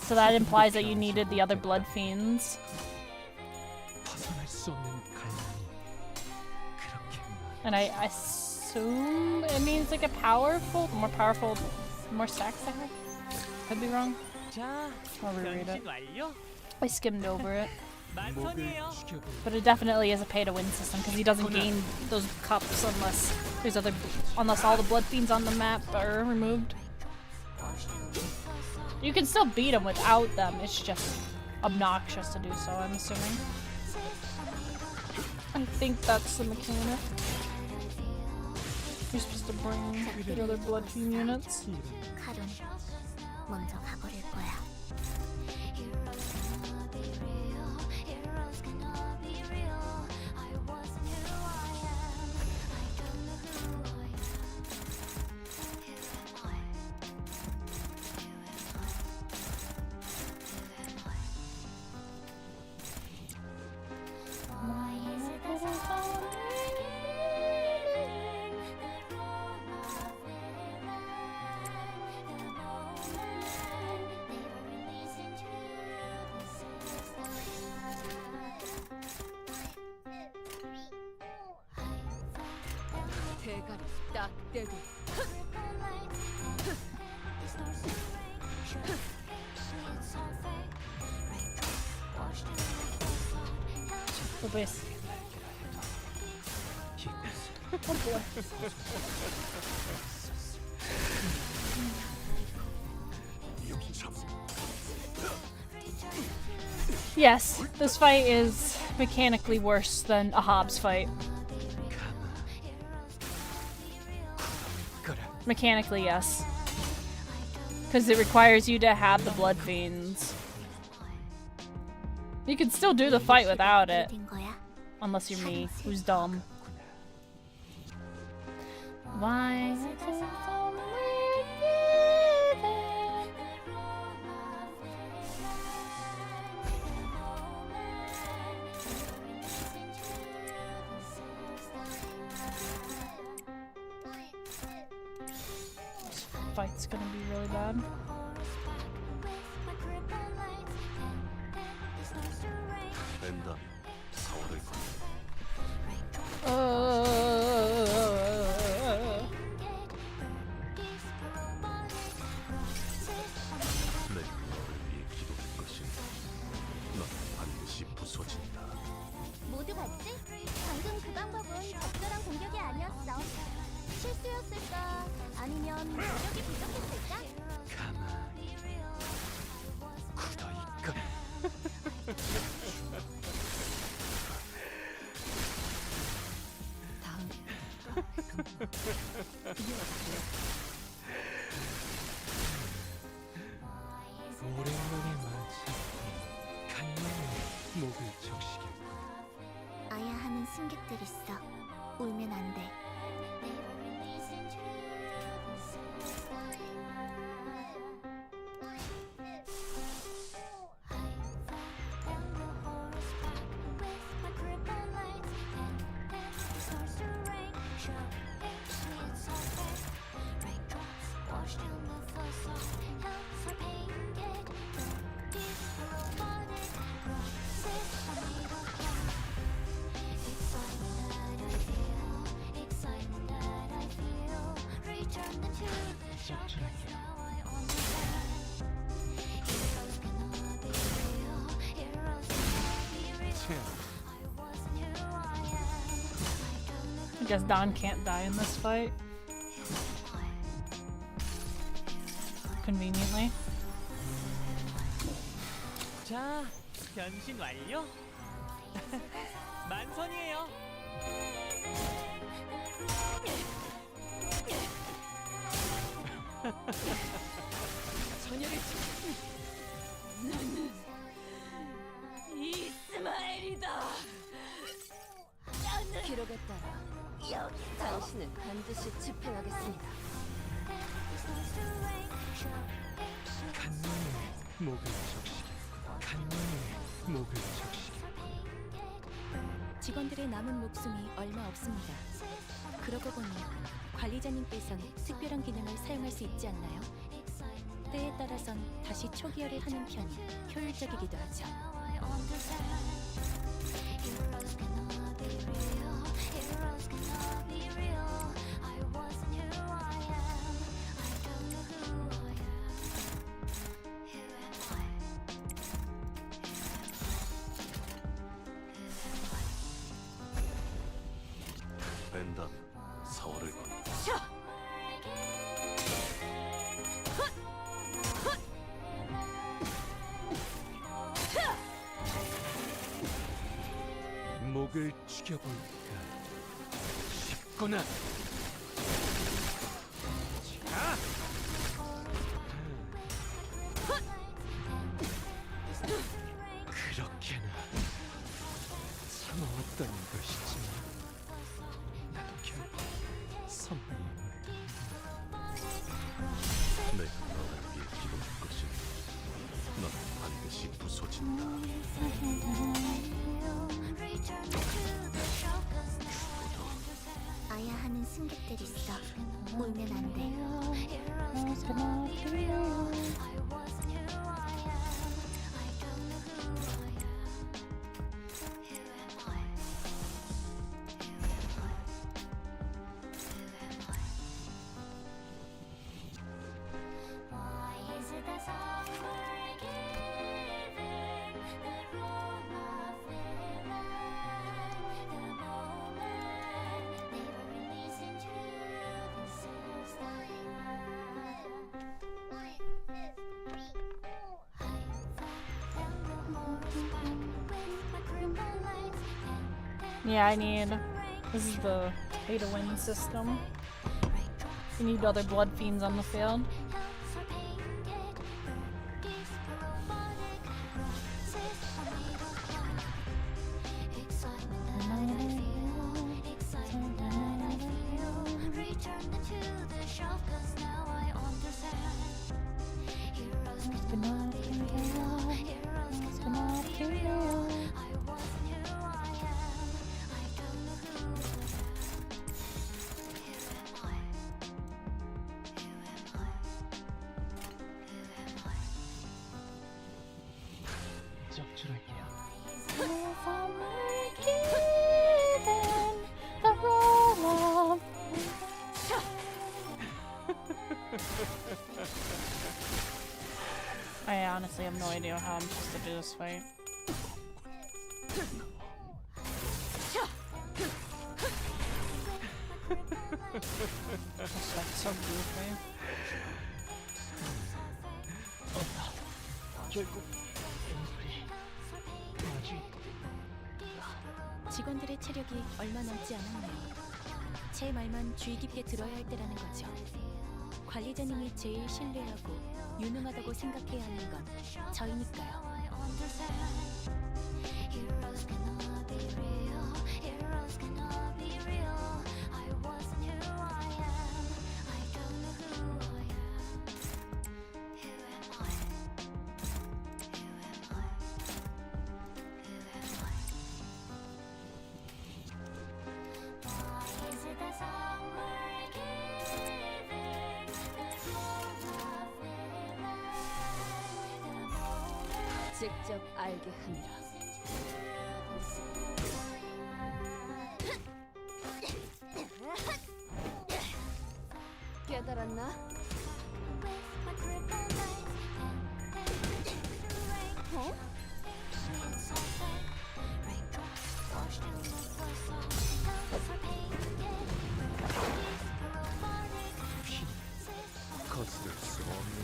[SPEAKER 1] So that implies that you needed the other blood fiends. And I assume it means like a more powerful, more stacks I have? Could be wrong. I'll reread it. I skimmed over it. But it definitely is a pay-to-win system because he doesn't gain those cups unless all the blood fiends on the map are removed. You can still beat him without them. It's just obnoxious to do so, I'm assuming. I think that's the mechanic. You're supposed to bring the other blood fiend units.
[SPEAKER 4] 먼저 가버릴 거야.
[SPEAKER 8] 대가리 딱 떼고
[SPEAKER 1] Oh, please. Oh boy. Yes, this fight is mechanically worse than a Hobbs fight. Mechanically, yes. Because it requires you to have the blood fiends. You can still do the fight without it. Unless you're me, who's dumb. Why? This fight's gonna be really bad.
[SPEAKER 12] 랜덤 4월을 내가 너를 위해 기도할 것이니 넌 반드시 부서진다.
[SPEAKER 4] 모두 봤지? 방금 그 방법은 적절한 공격이 아니었어. 실수였을까? 아니면 노력이 부족했을까?
[SPEAKER 12] 가만히 굳어있거라.
[SPEAKER 5] 오랜만에 마치 간만에 목을 적시게.
[SPEAKER 4] 아야 하는 승객들 있어. 울면 안 돼.
[SPEAKER 1] I guess Don can't die in this fight. Conveniently.
[SPEAKER 5] 자, 변신 완료. 만선이에요.
[SPEAKER 8] 전열을 나는 이스마엘이다. 기록에 따라 당신은 반드시 집행하겠습니다.
[SPEAKER 5] 간만에 목을 적시겠군. 간만에 목을 적시겠군.
[SPEAKER 2] 직원들의 남은 목숨이 얼마 없습니다. 그러고 보니 관리자님께서는 특별한 기능을 사용할 수 있지 않나요? 때에 따라선 다시 초기화를 하는 편이 효율적이기도 하죠.
[SPEAKER 12] 랜덤 4월을
[SPEAKER 5] 목을 죽여볼까 싶구나. 자! 그렇게나 참아왔던 것이지만 나도 결국 선배임을
[SPEAKER 12] 내가 너를 위해 기도할 것이니 넌 반드시 부서진다.
[SPEAKER 4] 아야 하는 승객들 있어. 울면 안 돼.
[SPEAKER 1] Yeah, I need. This is the pay to win system. You need other blood fiends on the field. I honestly have no idea how I'm supposed to do this fight. That's like so goofy.
[SPEAKER 2] 직원들의 체력이 얼마 남지 않았네요. 제 말만 주의 깊게 들어야 할 때라는 거죠. 관리자님이 제일 신뢰하고 유능하다고 생각해야 하는 건 저희니까요.
[SPEAKER 8] 직접 알게 하니라. 깨달았나? 어?
[SPEAKER 12] 거스를 수 없는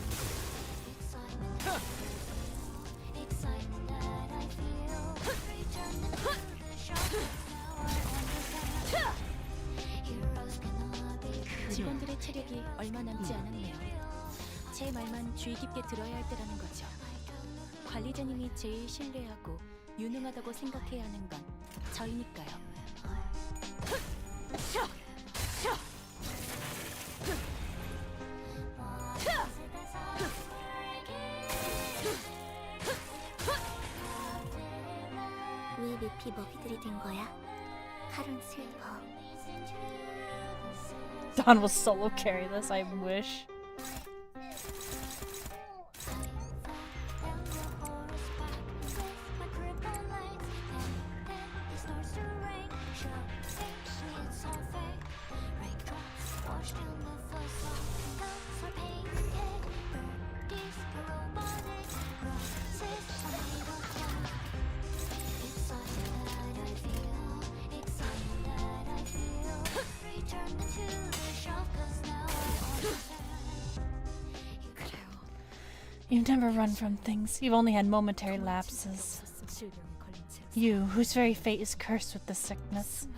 [SPEAKER 2] 직원들의 체력이 얼마 남지 않았네요. 제 말만 주의 깊게 들어야 할 때라는 거죠. 관리자님이 제일 신뢰하고 유능하다고 생각해야 하는 건 저희니까요.
[SPEAKER 4] 왜 늪이 먹이들이 된 거야? 칼은 슬퍼.
[SPEAKER 1] Don will solo carry this, I wish. You've never run from things. You've only had momentary lapses. You, whose very fate is cursed with this sickness,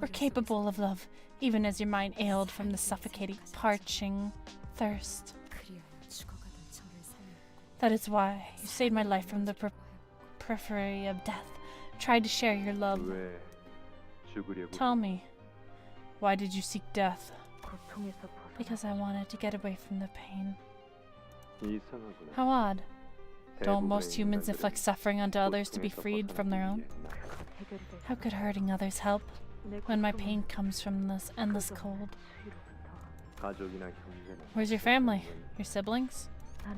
[SPEAKER 1] were capable of love, even as your mind ailed from the suffocating, parching thirst. That is why you saved my life from the periphery of death, tried to share your love. Tell me, why did you seek death? Because I wanted to get away from the pain. How odd. Don't most humans inflict suffering onto others to be freed from their own? How could hurting others help when my pain comes from this endless cold? Where's your family? Your siblings? I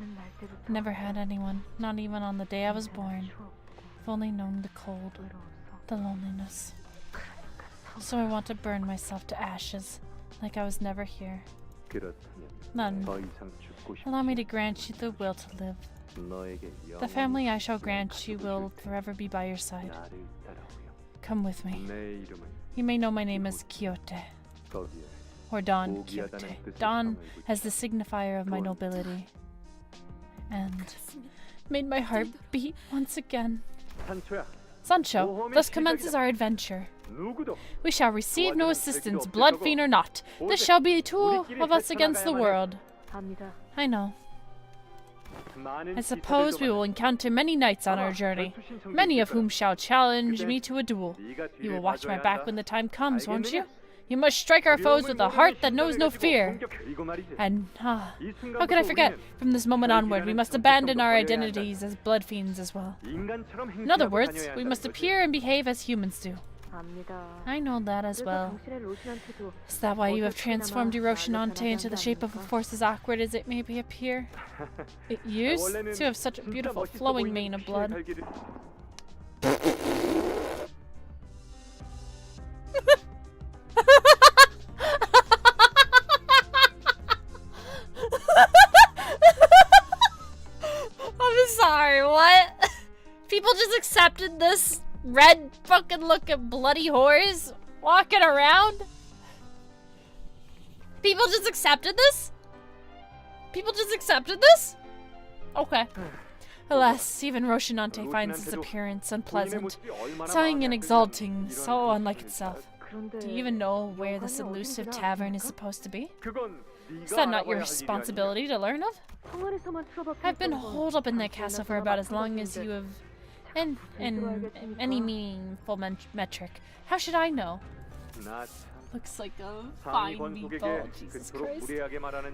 [SPEAKER 1] never had anyone, not even on the day I was born. I've only known the cold, the loneliness. So I want to burn myself to ashes, like I was never here. None. Allow me to grant you the will to live. The family I shall grant you will forever be by your side. Come with me. You may know my name as Quixote, or Don Quixote. Don as the signifier of my nobility, and made my heart beat once again. Sancho, thus commences our adventure. We shall receive no assistance, blood fiend or not. This shall be two of us against the world. I know. I suppose we will encounter many knights on our journey, many of whom shall challenge me to a duel. You will watch my back when the time comes, won't you? You must strike our foes with a heart that knows no fear. And, how could I forget? From this moment onward, we must abandon our identities as blood fiends as well. In other words, we must appear and behave as humans do. I know that as well. Is that why you have transformed your Rocinante into the shape of a force as awkward as it may appear? It used to have such a beautiful flowing mane of blood. I'm sorry, what? People just accepted this red fucking looking bloody horse walking around? People just accepted this? People just accepted this? Okay. Alas, even Rocinante finds its appearance unpleasant, sighing and exulting, so unlike itself. Do you even know where this elusive tavern is supposed to be? Is that not your responsibility to learn of? I've been holed up in that castle for about as long as you have, in any meaningful metric. How should I know? Looks like a fine meatball, Jesus Christ.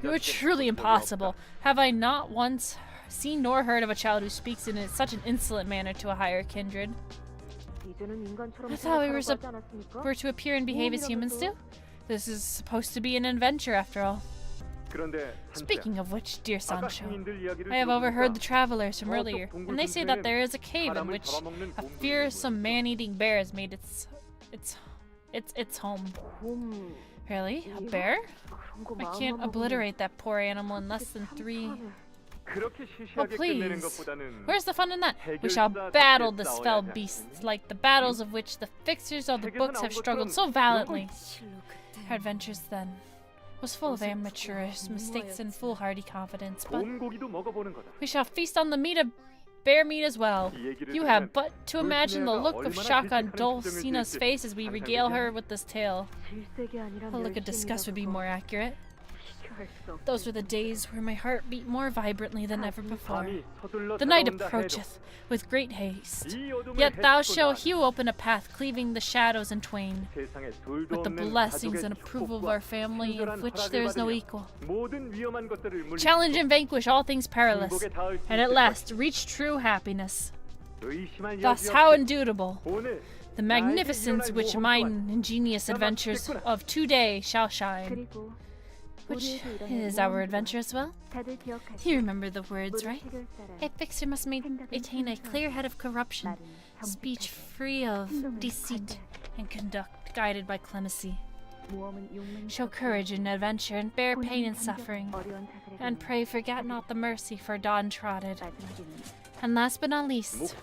[SPEAKER 1] You are truly impossible. Have I not once seen nor heard of a child who speaks in such an insolent manner to a higher kindred? I thought we were to appear and behave as humans do. This is supposed to be an adventure after all. Speaking of which, dear Sancho, I have overheard the travelers from earlier, and they say that there is a cave in which a fearsome man-eating bear has made its home. Really? A bear? I can't obliterate that poor animal in less than 3. Oh please, where's the fun in that? We shall battle this fell beast, like the battles of which the fixers of the books have struggled so valiantly. Our adventures then was full of amateurish mistakes and foolhardy confidence, but we shall feast on the meat of bear meat as well. You have but to imagine the look of shock on Dulcinea's face as we regale her with this tale. A look of disgust would be more accurate. Those were the days where my heart beat more vibrantly than ever before. The night approacheth with great haste. Yet thou shalt hew open a path, cleaving the shadows in twain. With the blessings and approval of our family, of which there is no equal. Challenge and vanquish all things perilous, and at last reach true happiness. Thus how indubitable the magnificence which mine ingenious adventures of today shall shine. Which is our adventure as well? You remember the words, right? A fixer must maintain a clear head of corruption, speech free of deceit, and conduct guided by clemency. Show courage in adventure and bear pain and suffering, and pray forget not the mercy for downtrodden. And last but not least,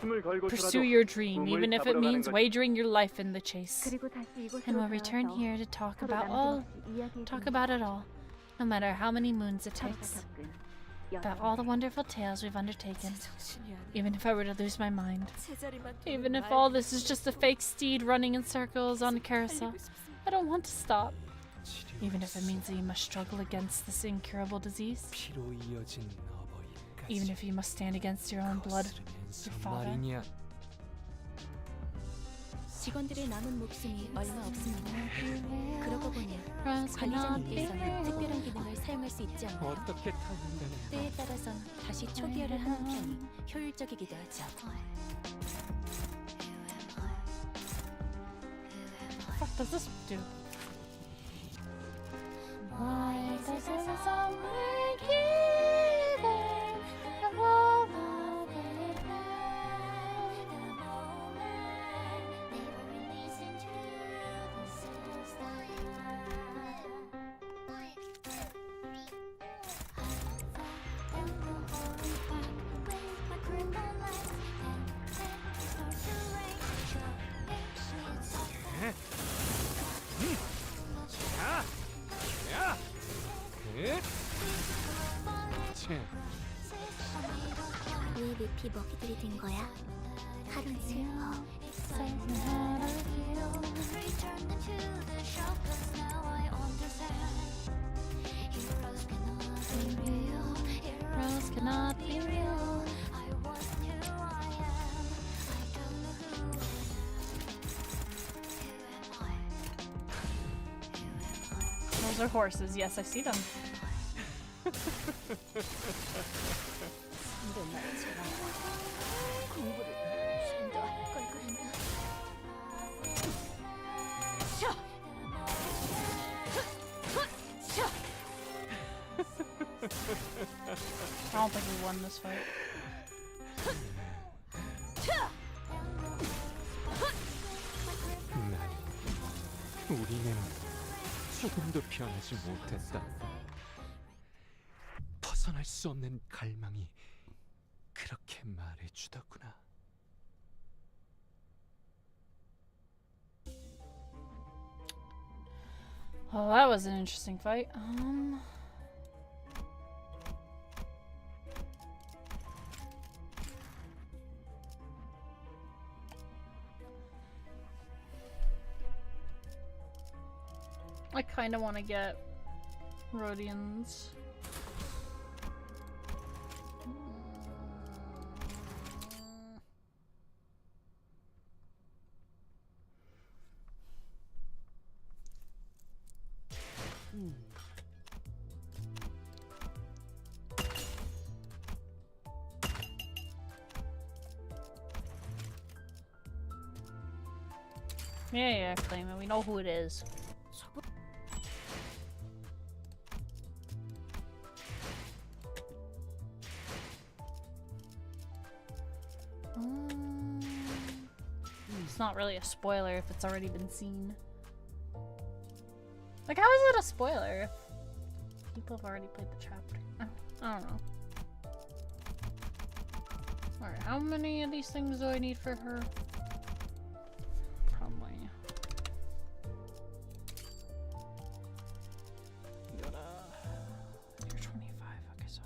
[SPEAKER 1] pursue your dream, even if it means wagering your life in the chase. And we'll return here to talk about it all. No matter how many moons it takes. About all the wonderful tales we've undertaken. Even if I were to lose my mind. Even if all this is just a fake steed running in circles on a carousel. I don't want to stop. Even if it means that you must struggle against this incurable disease. Even if you must stand against your own blood, your father.
[SPEAKER 2] 직원들의 남은 목숨이 얼마 없습니다. 그러고 보니 관리자님께서는 특별한 기능을 사용할 수 있지 않나요? 때에 따라선 다시 초기화를 하는 편이 효율적이기도 하죠.
[SPEAKER 1] What does this do? Why does someone give it all
[SPEAKER 4] 왜 늪이 먹이들이 된 거야? 하루는 슬퍼.
[SPEAKER 1] Those are horses. Yes, I see them. I don't think we won this fight.
[SPEAKER 5] 우리는 조금도 변하지 못했다. 벗어날 수 없는 갈망이 그렇게 말해주더구나.
[SPEAKER 1] Oh, that was an interesting fight. I kind of want to get Rhodians. Yeah, claim it. We know who it is. It's not really a spoiler if it's already been seen. Like, how is it a spoiler if people have already played the chapter? I don't know. Alright, how many of these things do I need for her? Probably. You're 25, okay, so.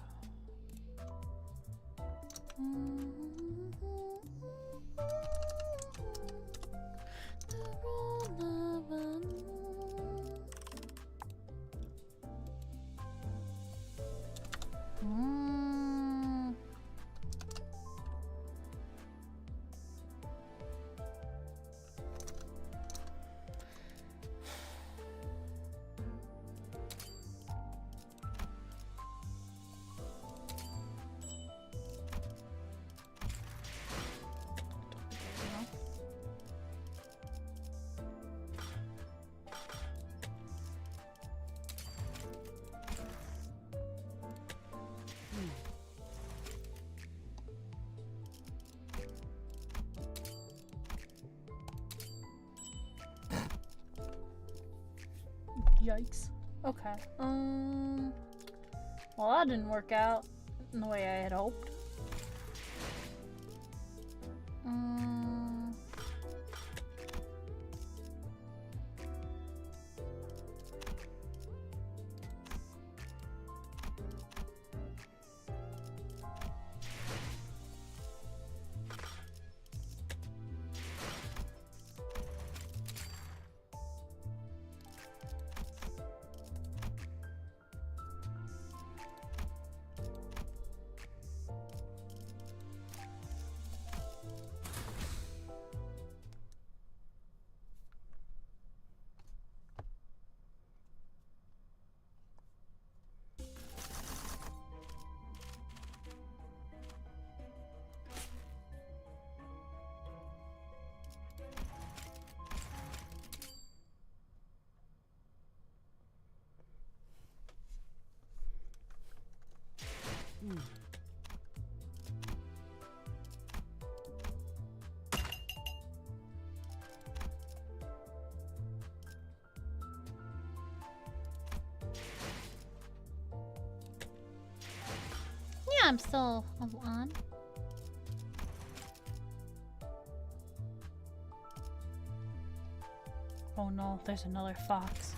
[SPEAKER 1] Yikes. Okay. Well, that didn't work out in the way I had hoped. Yeah, I'm still on. Oh no, there's another fox.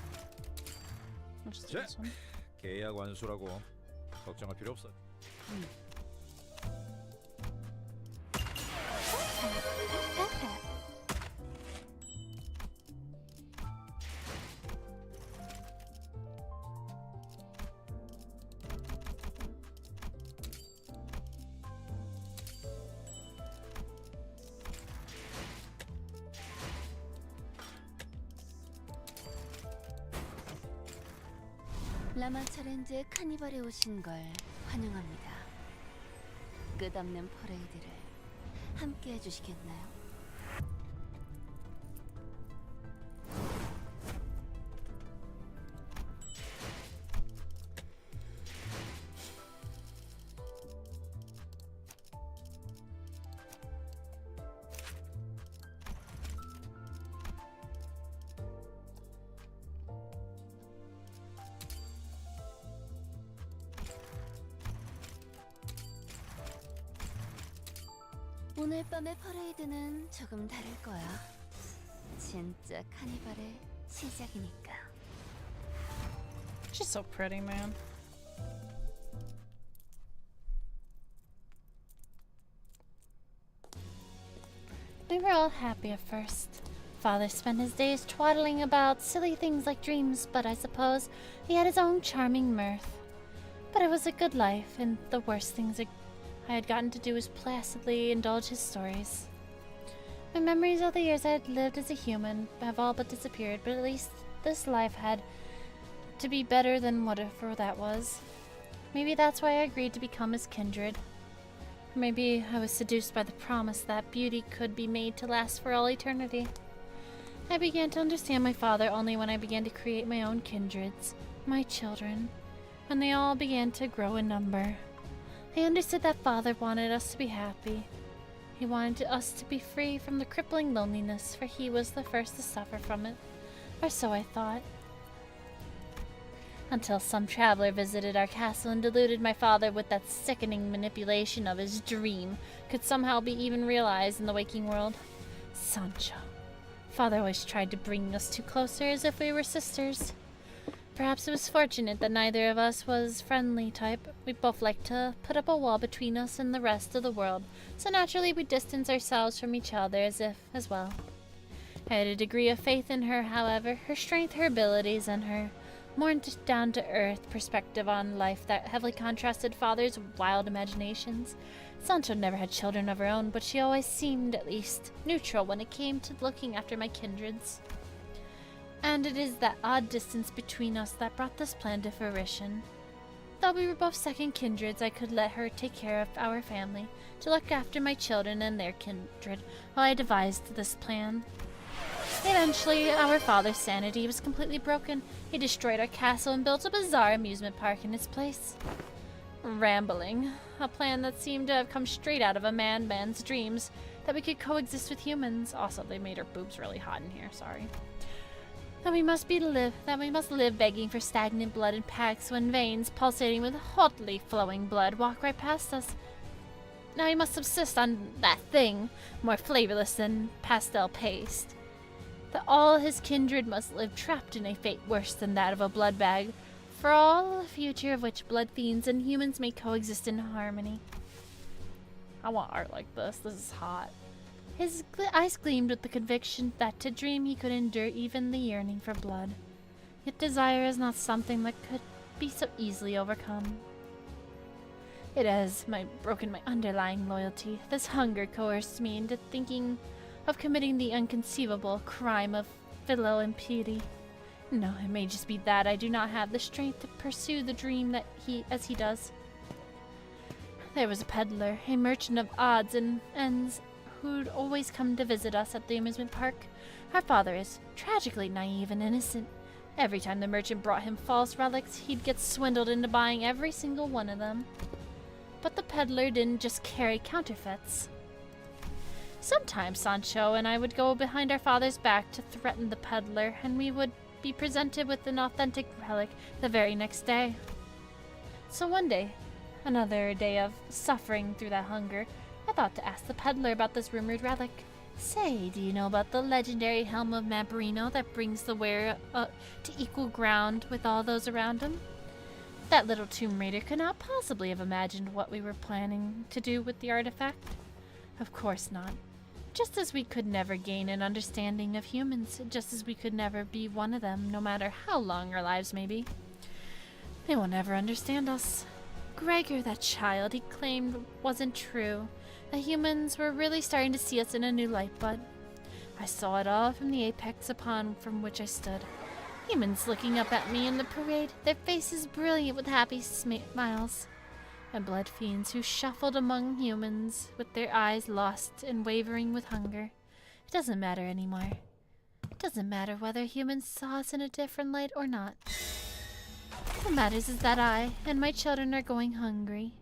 [SPEAKER 1] I'll just do this one.
[SPEAKER 12] 계약 완수라고 걱정할 필요 없어.
[SPEAKER 2] 라마 챌린지의 카니발에 오신 걸 환영합니다. 끝없는 퍼레이드를 함께 해주시겠나요? 오늘 밤의 퍼레이드는 조금 다를 거야. 진짜 카니발의 시작이니까.
[SPEAKER 1] She's so pretty, man. We were all happy at first. Father spent his days twaddling about silly things like dreams, but I suppose he had his own charming mirth. But it was a good life, and the worst things I had gotten to do was placidly indulge his stories. My memories of the years I had lived as a human have all but disappeared, but at least this life had to be better than whatever that was. Maybe that's why I agreed to become his kindred. Or maybe I was seduced by the promise that beauty could be made to last for all eternity. I began to understand my father only when I began to create my own kindreds, my children, when they all began to grow in number. I understood that Father wanted us to be happy. He wanted us to be free from the crippling loneliness, for he was the first to suffer from it. Or so I thought. Until some traveler visited our castle and deluded my father with that sickening manipulation of his dream could somehow be even realized in the waking world. Sancho. Father always tried to bring us two closer as if we were sisters. Perhaps it was fortunate that neither of us was friendly type. We both liked to put up a wall between us and the rest of the world, so naturally we distanced ourselves from each other as well. I had a degree of faith in her, however, her strength, her abilities, and her more down-to-earth perspective on life that heavily contrasted Father's wild imaginations. Sancho never had children of her own, but she always seemed, at least, neutral when it came to looking after my kindreds. And it is that odd distance between us that brought this plan to fruition. Though we were both second kindreds, I could let her take care of our family, to look after my children and their kindred, while I devised this plan. Eventually, our father's sanity was completely broken. He destroyed our castle and built a bizarre amusement park in its place. Rambling. A plan that seemed to have come straight out of a man's dreams, that we could coexist with humans. Also, they made her boobs really hot in here, sorry. That we must live begging for stagnant blood in packs when veins pulsating with hotly flowing blood walk right past us. Now we must subsist on that thing, more flavorless than pastel paste. That all his kindred must live trapped in a fate worse than that of a blood bag, for all the future of which blood fiends and humans may coexist in harmony. I want art like this. This is hot. His eyes gleamed with the conviction that to dream he could endure even the yearning for blood. Yet desire is not something that could be so easily overcome. It has broken my underlying loyalty. This hunger coerced me into thinking of committing the inconceivable crime of filial impiety. No, it may just be that I do not have the strength to pursue the dream as he does. There was a peddler, a merchant of odds and ends, who'd always come to visit us at the amusement park. Our father is tragically naive and innocent. Every time the merchant brought him false relics, he'd get swindled into buying every single one of them. But the peddler didn't just carry counterfeits. Sometimes Sancho and I would go behind our father's back to threaten the peddler, and we would be presented with an authentic relic the very next day. So one day, another day of suffering through that hunger, I thought to ask the peddler about this rumored relic. Say, do you know about the legendary helm of Mambrino that brings the wearer to equal ground with all those around him? That little tomb raider could not possibly have imagined what we were planning to do with the artifact. Of course not. Just as we could never gain an understanding of humans, just as we could never be one of them, no matter how long our lives may be. They will never understand us. Gregor, that child, he claimed wasn't true. The humans were really starting to see us in a new light, but I saw it all from the apex from which I stood.
[SPEAKER 4] Humans looking up at me in the parade, their faces brilliant with happy smiles. And blood fiends who shuffled among humans with their eyes lost and wavering with hunger. It doesn't matter anymore. It doesn't matter whether humans saw us in a different light or not. What matters is that I and my children are going hungry.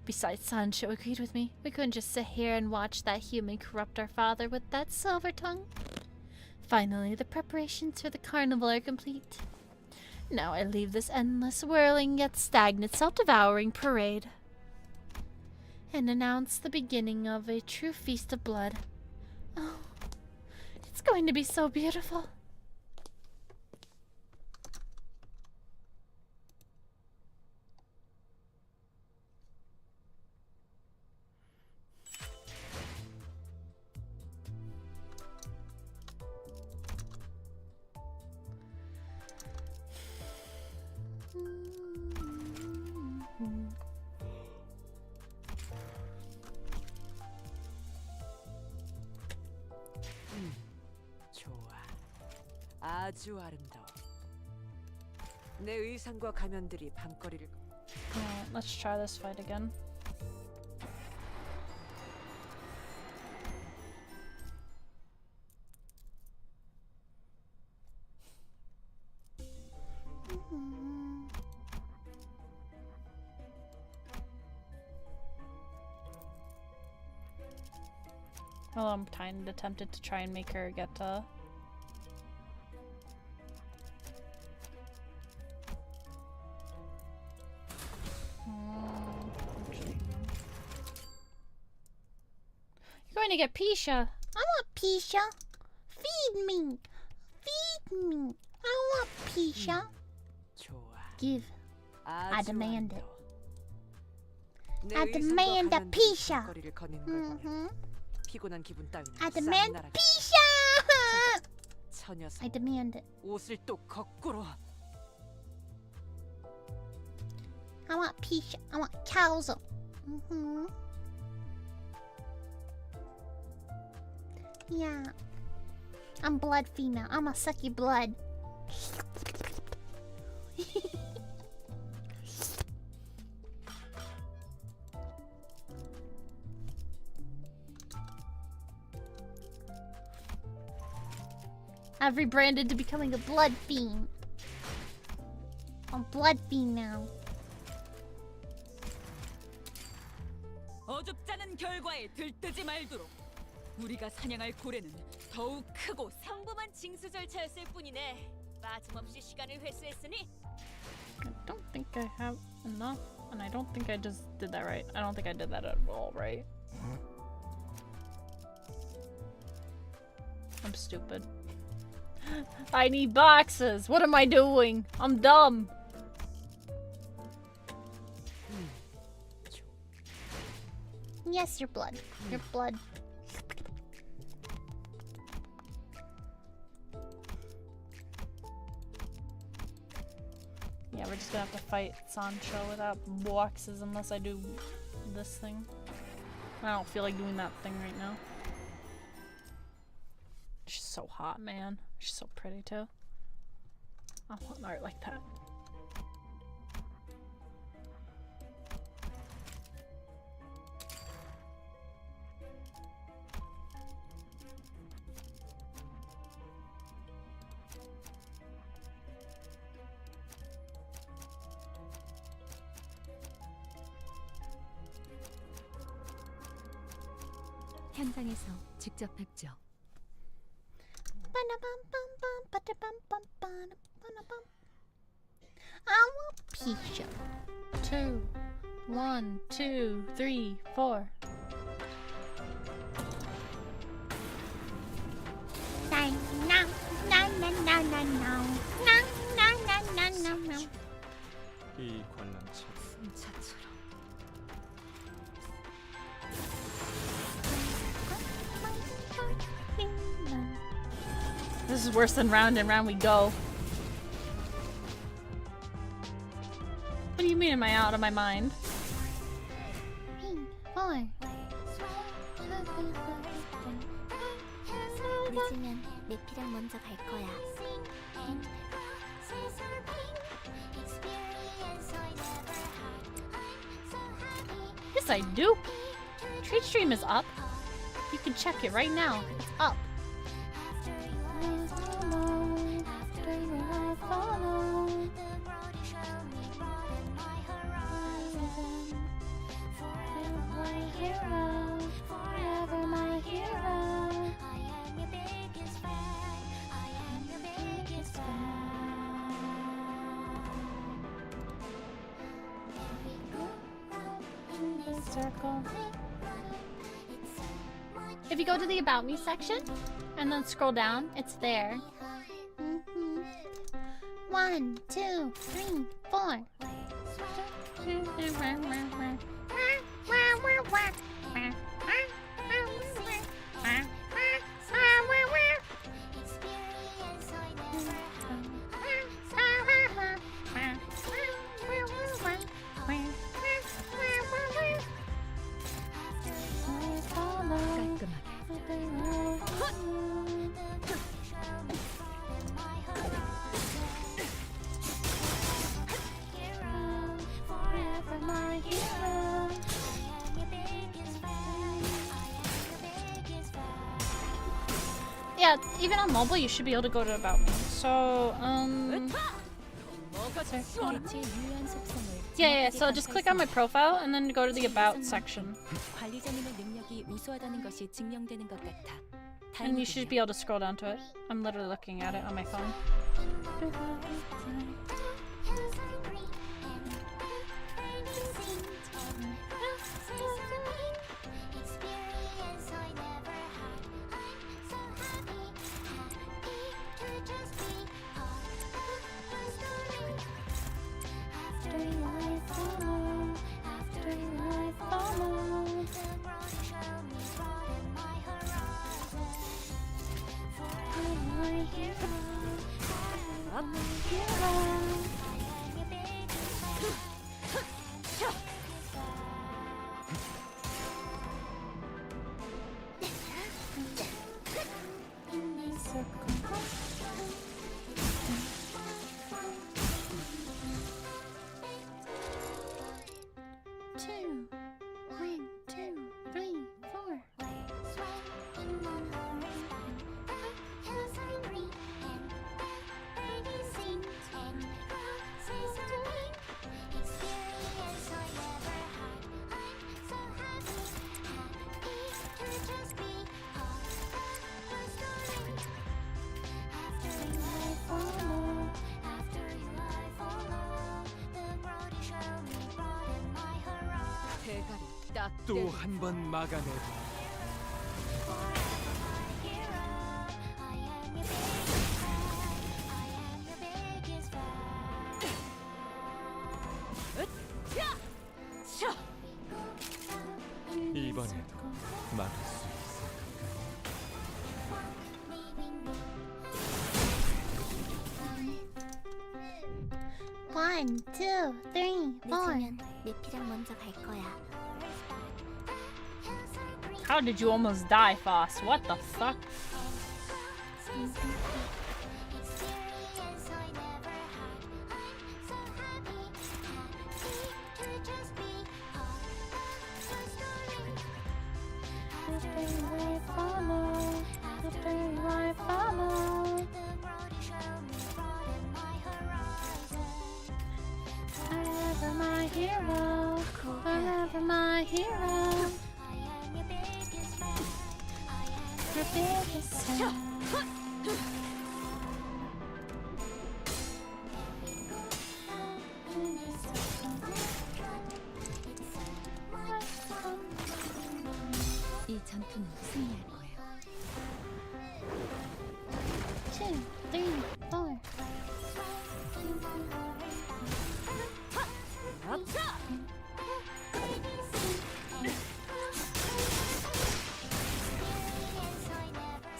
[SPEAKER 4] Besides, Sancho agreed with me. We couldn't just sit here and watch that human corrupt our father with that silver tongue. Finally, the preparations for the carnival are complete. Now I leave this endless, whirling yet stagnant, self-devouring parade and announce the beginning of a true feast of blood. Oh, it's going to be so beautiful.
[SPEAKER 8] 좋아. 아주 아름다워. 내 의상과 가면들이 밤거리를
[SPEAKER 1] Let's try this fight again. Well, I'm kind of tempted to try and make her get You're going to get Pisha.
[SPEAKER 4] I want Pisha. Feed me. Feed me. I want Pisha.
[SPEAKER 8] 좋아.
[SPEAKER 4] Give. I
[SPEAKER 8] 아주
[SPEAKER 4] demand it.
[SPEAKER 8] 내
[SPEAKER 4] I
[SPEAKER 8] 의상과
[SPEAKER 4] demand a
[SPEAKER 8] 가면들이
[SPEAKER 4] Pisha.
[SPEAKER 8] 밤거리를 걷는 걸 보면
[SPEAKER 4] Mm-hmm.
[SPEAKER 8] 피곤한 기분 따위는
[SPEAKER 4] I demand
[SPEAKER 8] 싹 날아가.
[SPEAKER 4] Pisha.
[SPEAKER 8] 저 녀석
[SPEAKER 4] I demand it.
[SPEAKER 8] 옷을 또 거꾸로.
[SPEAKER 4] I want Pisha. I want cows. Mm-hmm. Yeah. I'm blood female. I'm a suck your blood. I've rebranded to becoming a blood fiend. I'm blood fiend now.
[SPEAKER 8] 어줍잖은 결과에 들뜨지 말도록. 우리가 사냥할 고래는 더욱 크고 평범한 징수 절차였을 뿐이네. 빠짐없이 시간을 회수했으니
[SPEAKER 1] I don't think I have enough, and I don't think I just did that right. I don't think I did that at all right. I'm stupid. I need boxes. What am I doing? I'm dumb.
[SPEAKER 4] Yes, your blood. Your blood.
[SPEAKER 1] Yeah, we're just gonna have to fight Sancho without boxes unless I do this thing. I don't feel like doing that thing right now. She's so hot, man. She's so pretty too. I want art like that.
[SPEAKER 2] 현장에서 직접 뵙죠.
[SPEAKER 4] I want Pisha.
[SPEAKER 1] 2, 1, 2, 3, 4.
[SPEAKER 4] Na na na na na na na na na na na na.
[SPEAKER 7] 이 관람차
[SPEAKER 8] 차처럼.
[SPEAKER 1] This is worse than round and round we go. What do you mean am I out of my mind?
[SPEAKER 4] 3, 4.
[SPEAKER 2] 늦으면
[SPEAKER 4] 내 피랑 먼저 갈 거야.
[SPEAKER 1] Yes, I do. Treat stream is up. You can check it right now. It's up. Circle. If you go to the About Me section and then scroll down, it's there.
[SPEAKER 4] 1, 2, 3, 4.
[SPEAKER 1] Yeah, even on mobile, you should be able to go to About Me. So, yeah, so just click on my profile and then go to the About section.
[SPEAKER 2] 관리자님의 능력이 우수하다는 것이 증명되는 것 같아.
[SPEAKER 1] And you should be able to scroll down to it. I'm literally looking at it on my phone.
[SPEAKER 5] 또 한 번 막아내고 이번에도 막을 수 있을까?
[SPEAKER 4] 1, 2, 3, 4. 내 피랑 먼저 갈 거야.
[SPEAKER 1] How did you almost die, Foss? What the fuck? Forever my hero, forever my hero. Your biggest fan.
[SPEAKER 2] 이 전투는 승리할 거예요.
[SPEAKER 4] 2, 3, 4.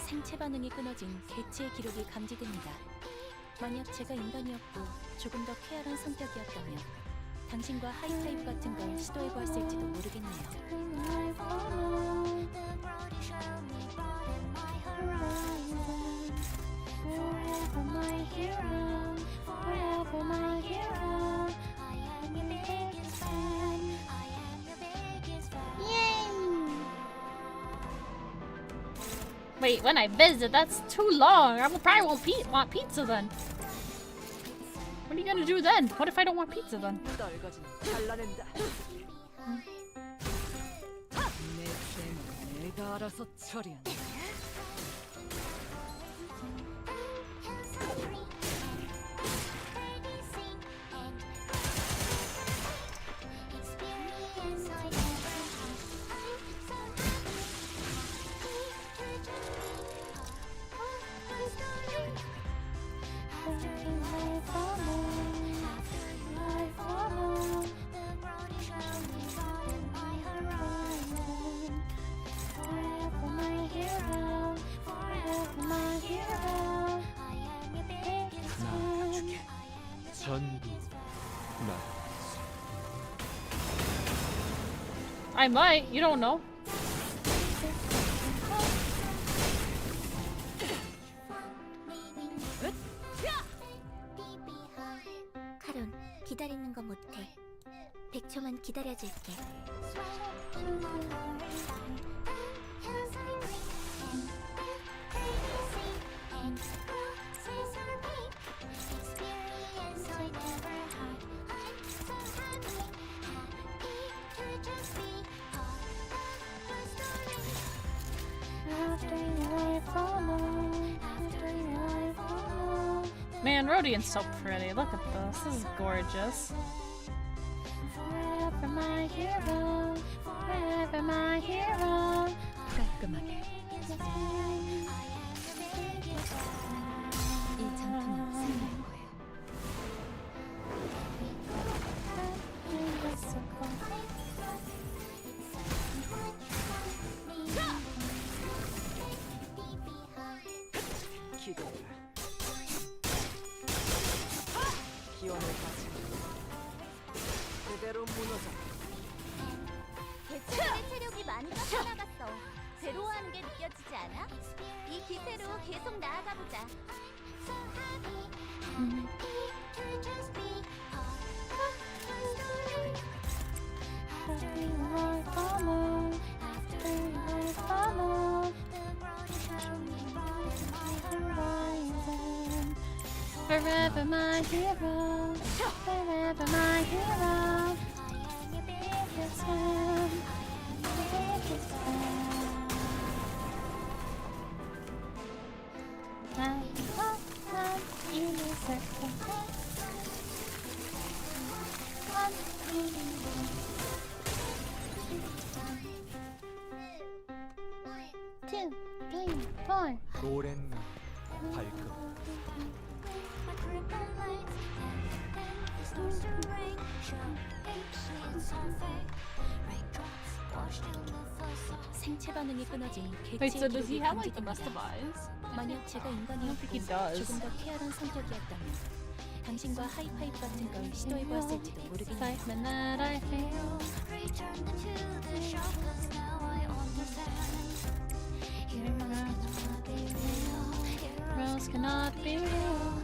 [SPEAKER 2] 생체 반응이 끊어진 개체의 기록이 감지됩니다. 만약 제가 인간이었고 조금 더 쾌활한 성격이었다면 당신과 하이파이브 같은 걸 시도해보았을지도 모르겠네요.
[SPEAKER 4] Forever my hero, forever my hero. I am your biggest fan. I am your biggest fan. Yay!
[SPEAKER 1] Wait, when I visit, that's too long. I will probably want pizza then. What are you gonna do then? What if I don't want pizza then?
[SPEAKER 5] 전부 나.
[SPEAKER 1] I might. You don't know.
[SPEAKER 4] 카론, 기다리는 거 못해. 100초만 기다려줄게.
[SPEAKER 1] Man, Rodian's so pretty. Look at this. This is gorgeous.
[SPEAKER 4] Forever my hero, forever my hero.
[SPEAKER 2] 깔끔하게. 이 장투는 승리할 거예요.
[SPEAKER 8] 기원을 바치 그대로 무너져.
[SPEAKER 4] 대체의 체력이 많이 깎여나갔어. 괴로워하는 게 느껴지지 않아? 이 기세로 계속 나아가보자.
[SPEAKER 1] Forever my hero, forever my hero. Biggest fan, biggest fan.
[SPEAKER 4] Two, three, four.
[SPEAKER 5] 노랫말 발끝.
[SPEAKER 2] 생체 반응이 끊어진
[SPEAKER 1] Wait, so
[SPEAKER 2] 개체의
[SPEAKER 1] does he
[SPEAKER 2] 기록이
[SPEAKER 1] have like the best of
[SPEAKER 2] 감지됩니다.
[SPEAKER 1] eyes?
[SPEAKER 2] 만약 제가
[SPEAKER 1] he
[SPEAKER 2] 인간이었고
[SPEAKER 1] does.
[SPEAKER 2] 조금 더 쾌활한 성격이었다면 당신과 하이파이브 같은 걸 시도해보았을지도 모르겠네요.
[SPEAKER 1] Excitement that I feel. Heroes cannot be real.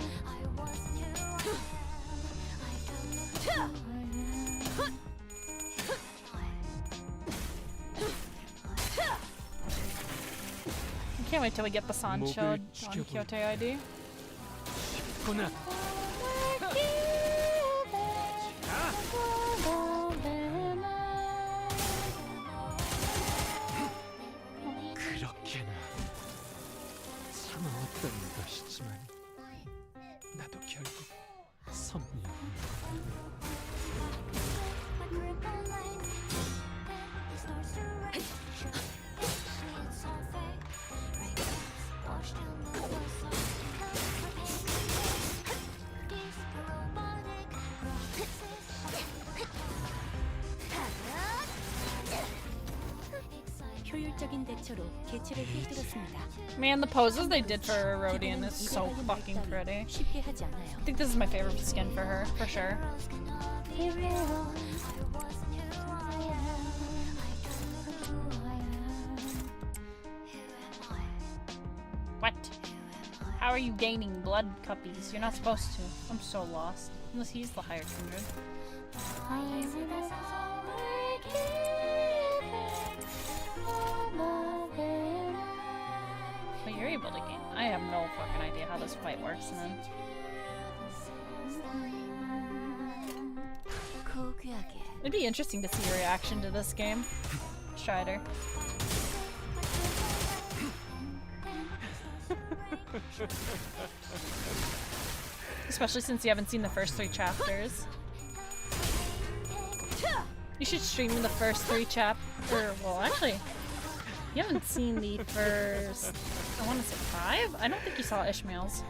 [SPEAKER 1] I can't wait till we get the Sancho on Kyoto ID.
[SPEAKER 5] 구나. 그렇게나 참아왔던 것이지만 나도 결국 선미.
[SPEAKER 2] 효율적인 대처로 개체를 휘둘렀습니다.
[SPEAKER 1] Man, the poses they did for Rodian is so fucking pretty.
[SPEAKER 2] 쉽게 하지 않아요.
[SPEAKER 1] I think this is my favorite skin for her, for sure. What? How are you gaining blood cuppies? You're not supposed to. I'm so lost. Unless he's the higher kindred. But you're able to gain. I have no fucking idea how this fight works, man. It'd be interesting to see your reaction to this game, Strider. Especially since you haven't seen the first 3 chapters. You should stream the first 3 well, actually, you haven't seen the first, I want to say 5? I don't think you saw Ishmael's.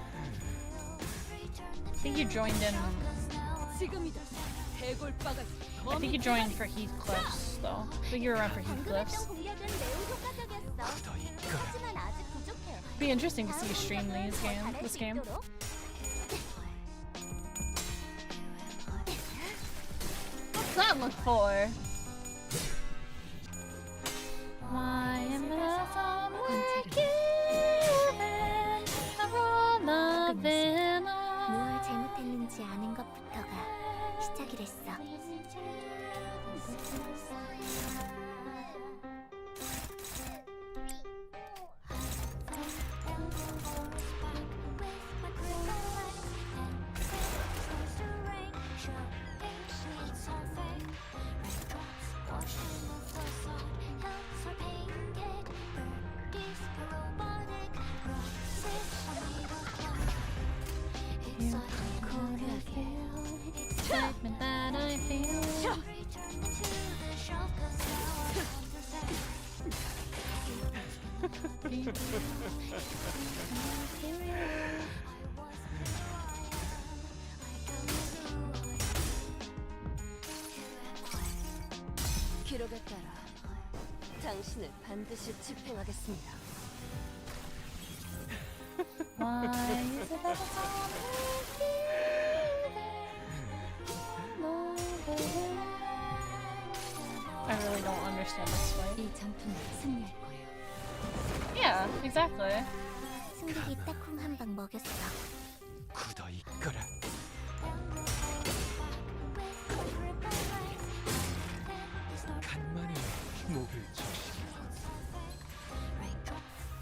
[SPEAKER 1] I think you joined in. I think you joined for Heathcliff's, though. I think you were around for Heathcliff's. It'd be interesting to see you stream this game. What's that look for? Why am I somewhere given a roll of venom?
[SPEAKER 4] 뭘 잘못했는지 아는 것부터가 시작이랬어.
[SPEAKER 1] Excitement that I feel.
[SPEAKER 8] 기록에 따라 당신을 반드시 집행하겠습니다.
[SPEAKER 1] Why is it that I really don't understand this fight.
[SPEAKER 2] 이 전투는 승리할 거예요.
[SPEAKER 1] Yeah, exactly.
[SPEAKER 4] 승리기 딱콩 한 방 먹였어.
[SPEAKER 5] 굳어 있거라. 간만에 목을 조심.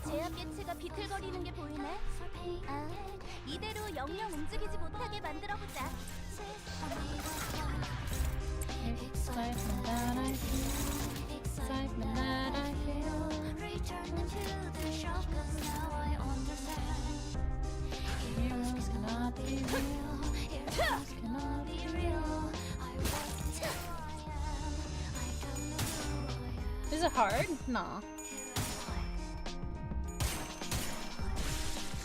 [SPEAKER 4] 제압 개체가 비틀거리는 게 보이네. 아, 이대로 영영 움직이지 못하게 만들어보자.
[SPEAKER 1] Excitement that I feel. Excitement that I feel. Heroes cannot be real. Heroes cannot be real. Is it hard? Nah.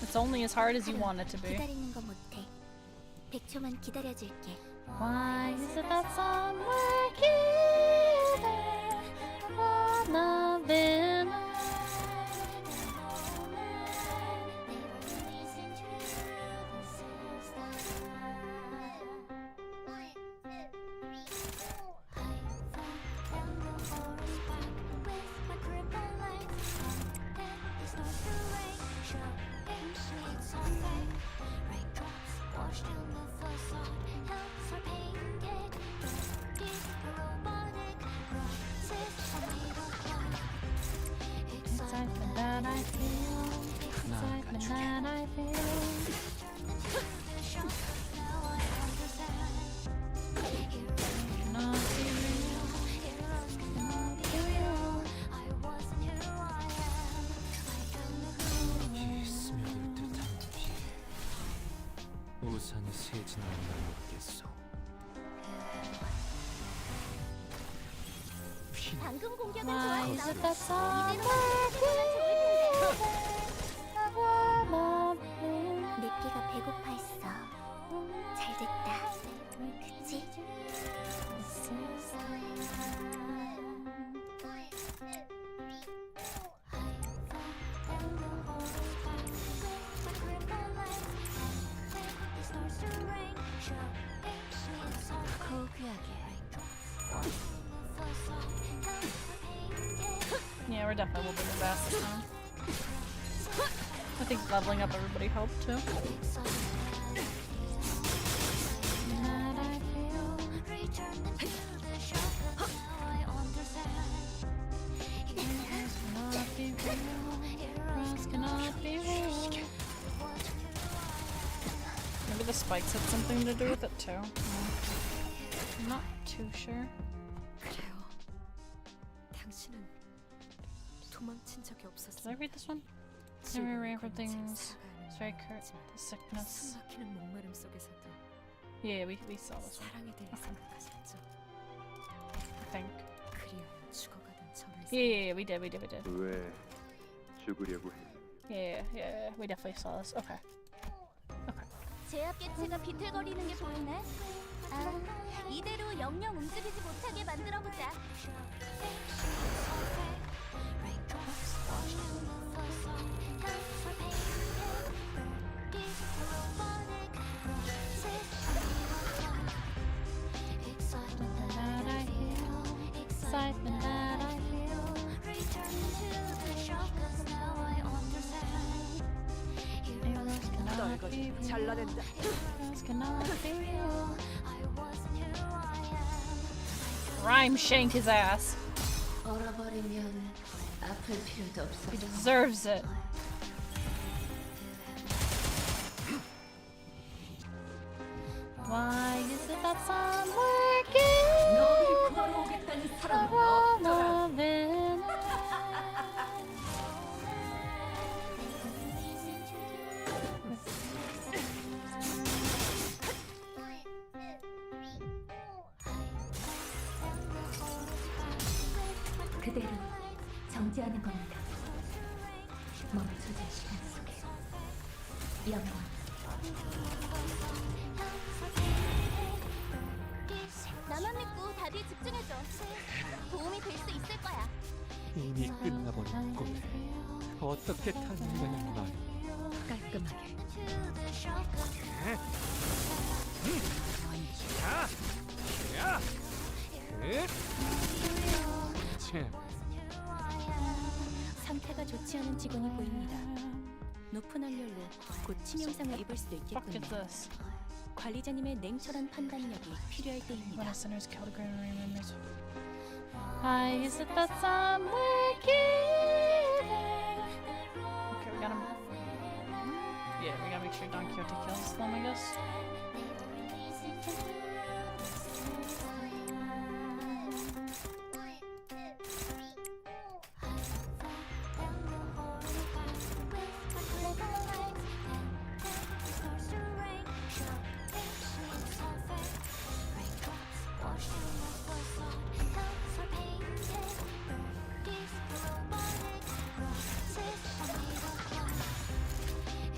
[SPEAKER 1] It's only as hard as you want it to be.
[SPEAKER 4] 기다리는 거 못해. 100초만 기다려줄게.
[SPEAKER 1] Why is it that somewhere given one of in excitement that I feel, excitement that I feel. Cannot be real, cannot be real.
[SPEAKER 5] 스며들 듯한 비. 우산이 새진 않나 모르겠어.
[SPEAKER 4] 방금 공격은
[SPEAKER 1] Why is
[SPEAKER 4] 좋았어.
[SPEAKER 1] it that somewhere
[SPEAKER 4] 이대로
[SPEAKER 1] given one of in
[SPEAKER 4] 내 피가 배고파했어. 잘 됐다. 그치?
[SPEAKER 1] Yeah, we're definitely whooping his ass this time. think leveling up everybody helped too. Maybe the spikes had something to do with it too. I'm not too sure.
[SPEAKER 2] 그래요. 당신은 도망친 적이
[SPEAKER 1] Did
[SPEAKER 2] 없었어.
[SPEAKER 1] I read this one? Never ran for things. It's very curt. The sickness.
[SPEAKER 2] 숨막히는 목마름 속에서도
[SPEAKER 1] Yeah, we saw this one.
[SPEAKER 2] 사랑에 대해 생각하셨죠.
[SPEAKER 1] I think.
[SPEAKER 2] 그리하여 죽어가던 저를
[SPEAKER 1] Yeah, we did.
[SPEAKER 6] 왜 죽으려고 해?
[SPEAKER 1] Yeah, we definitely saw this. Okay.
[SPEAKER 4] 제압 개체가 비틀거리는 게 보이네. 아, 이대로 영영 움직이지 못하게 만들어보자.
[SPEAKER 1] Excitement that I feel.
[SPEAKER 8] 잘라낸다.
[SPEAKER 1] Rhyme shanked his ass.
[SPEAKER 9] 얼어버리면 아플 필요도 없어.
[SPEAKER 1] He deserves it. Why is it that some working?
[SPEAKER 8] 너를 구하러오겠다는 사람은 없더라.
[SPEAKER 9] 그대로 정지하는 겁니다. 멈춰진 시간 속에 영원.
[SPEAKER 4] 나만 믿고 다들 집중해줘. 도움이 될 수 있을 거야.
[SPEAKER 5] 이미 끝나버린 꿈에 어떻게 타는 거냐 말.
[SPEAKER 2] 깔끔하게. 상태가 좋지 않은 직원이 보입니다. 높은 확률로 곧 치명상을 입을 수도
[SPEAKER 1] Fuck is
[SPEAKER 2] 있겠군요.
[SPEAKER 1] this?
[SPEAKER 2] 관리자님의 냉철한 판단력이 필요할 때입니다.
[SPEAKER 1] When a sinner's killed, a greater remembers. Why is it that some working? Okay, we gotta. Yeah, we gotta make sure Don Quixote kills them, I guess.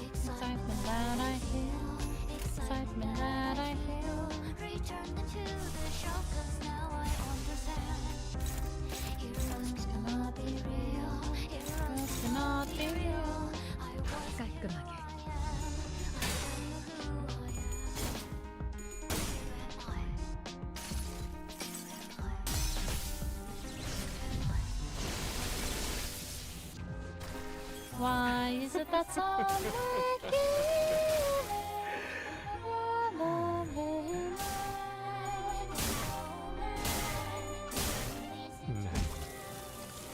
[SPEAKER 1] Excitement that I feel, excitement that I feel. Heroes cannot be real, heroes cannot be real.
[SPEAKER 2] 깔끔하게.
[SPEAKER 1] Why is it that some working?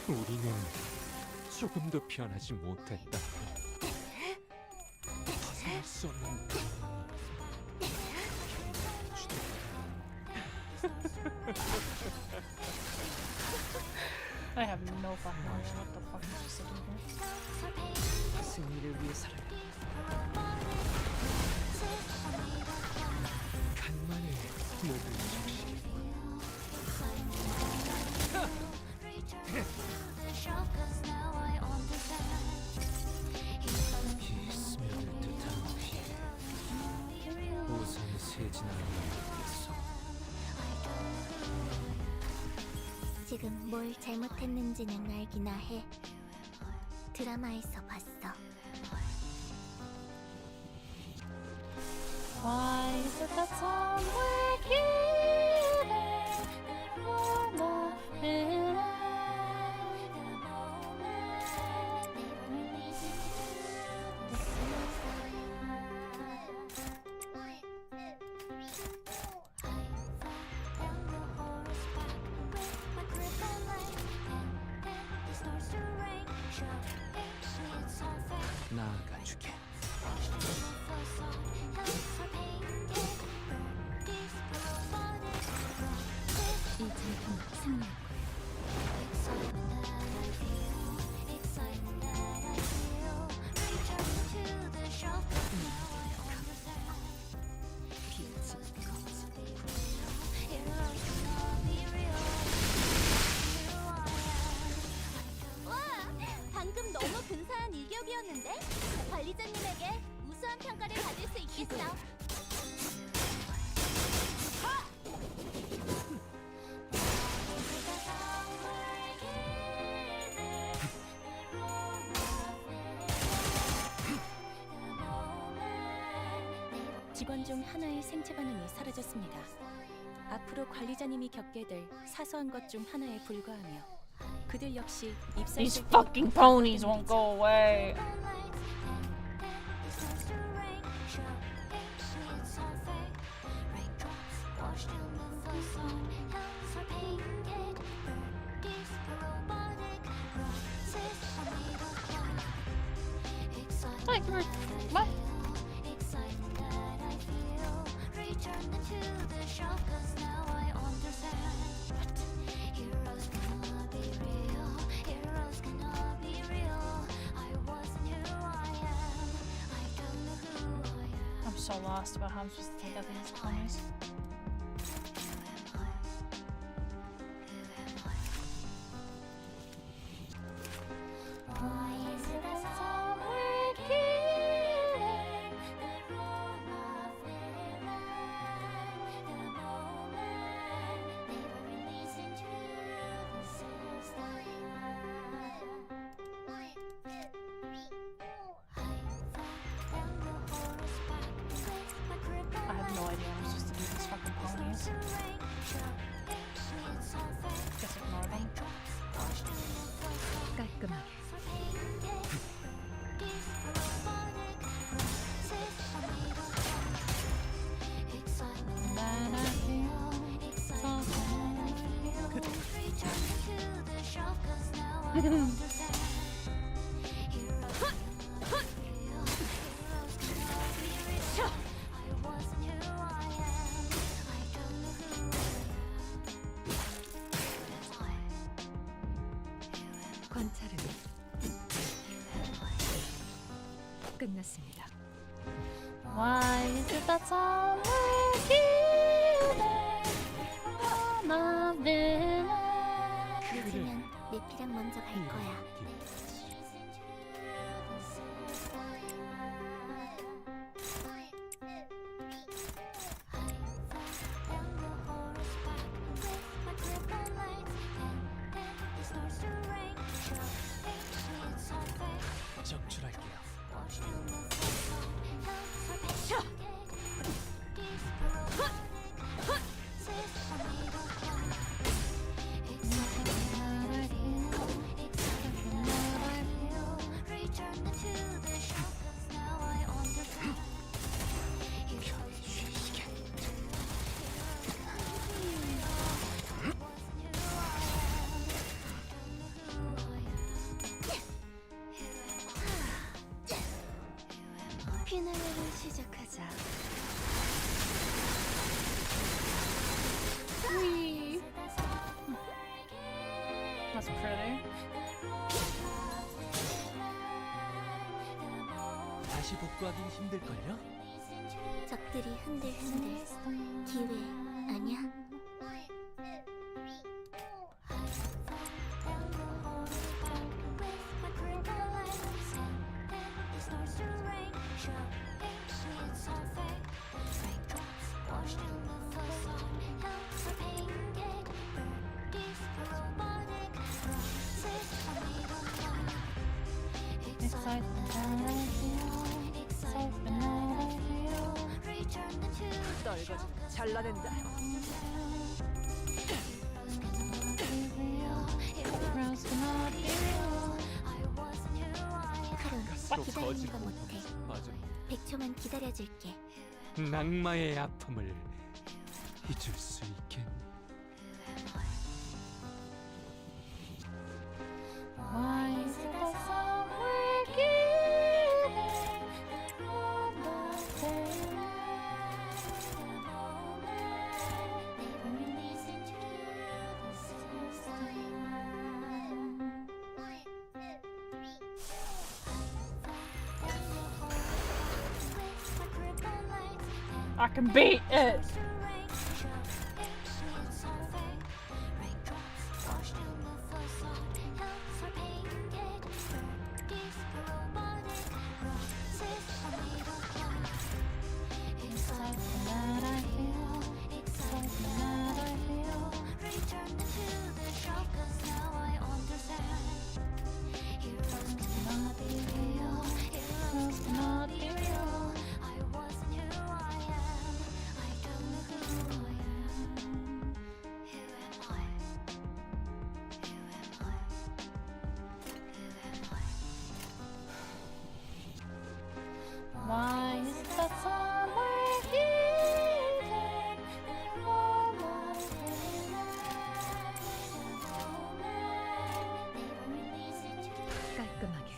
[SPEAKER 5] 우리는 조금도 변하지 못했다. 벗어날 수 없는
[SPEAKER 1] I have no fucking idea what the fuck is sitting here.
[SPEAKER 5] 승리를 위해 살아. 간만에 모든 정신이 이 스며들 듯한 피 우선 세진하는 모르겠어.
[SPEAKER 4] 지금 뭘 잘못했는지는 알기나 해. 드라마에서 봤어.
[SPEAKER 1] Why is it that some working?
[SPEAKER 5] 나아가주게.
[SPEAKER 2] 이 전투는 승리할 거야.
[SPEAKER 4] 와, 방금 너무 근사한 일격이었는데? 관리자님에게 우수한 평가를 받을 수 있겠어.
[SPEAKER 2] 직원 중 하나의 생체 반응이 사라졌습니다. 앞으로 관리자님이 겪게 될 사소한 것 중 하나에 불과하며 그들 역시
[SPEAKER 1] These
[SPEAKER 2] 입사했을 때
[SPEAKER 1] fucking ponies won't go away. Like, what? I'm so lost about how I'm supposed to take out these ponies. I have no idea what I'm supposed to do with these fucking ponies. Just ignore them.
[SPEAKER 2] 깔끔하게. 관찰은 끝났습니다.
[SPEAKER 1] Why is it that all we're given on a villain?
[SPEAKER 4] 늦으면 내피랑 먼저 갈 거야.
[SPEAKER 5] 적출할게요.
[SPEAKER 2] 피날레를 시작하자.
[SPEAKER 1] Whee! That's pretty.
[SPEAKER 5] 다시 복구하긴 힘들걸요?
[SPEAKER 4] 적들이 흔들흔들. 기회 아니야?
[SPEAKER 8] 떨거지면 잘라낸다.
[SPEAKER 4] 하루 기다리는 거 못해.
[SPEAKER 5] 맞아.
[SPEAKER 4] 100초만 기다려줄게.
[SPEAKER 5] 낙마의 아픔을 잊을 수 있겠니?
[SPEAKER 1] Why is it that all we're given I can beat it. Why is that somewhere hidden?
[SPEAKER 2] 깔끔하게.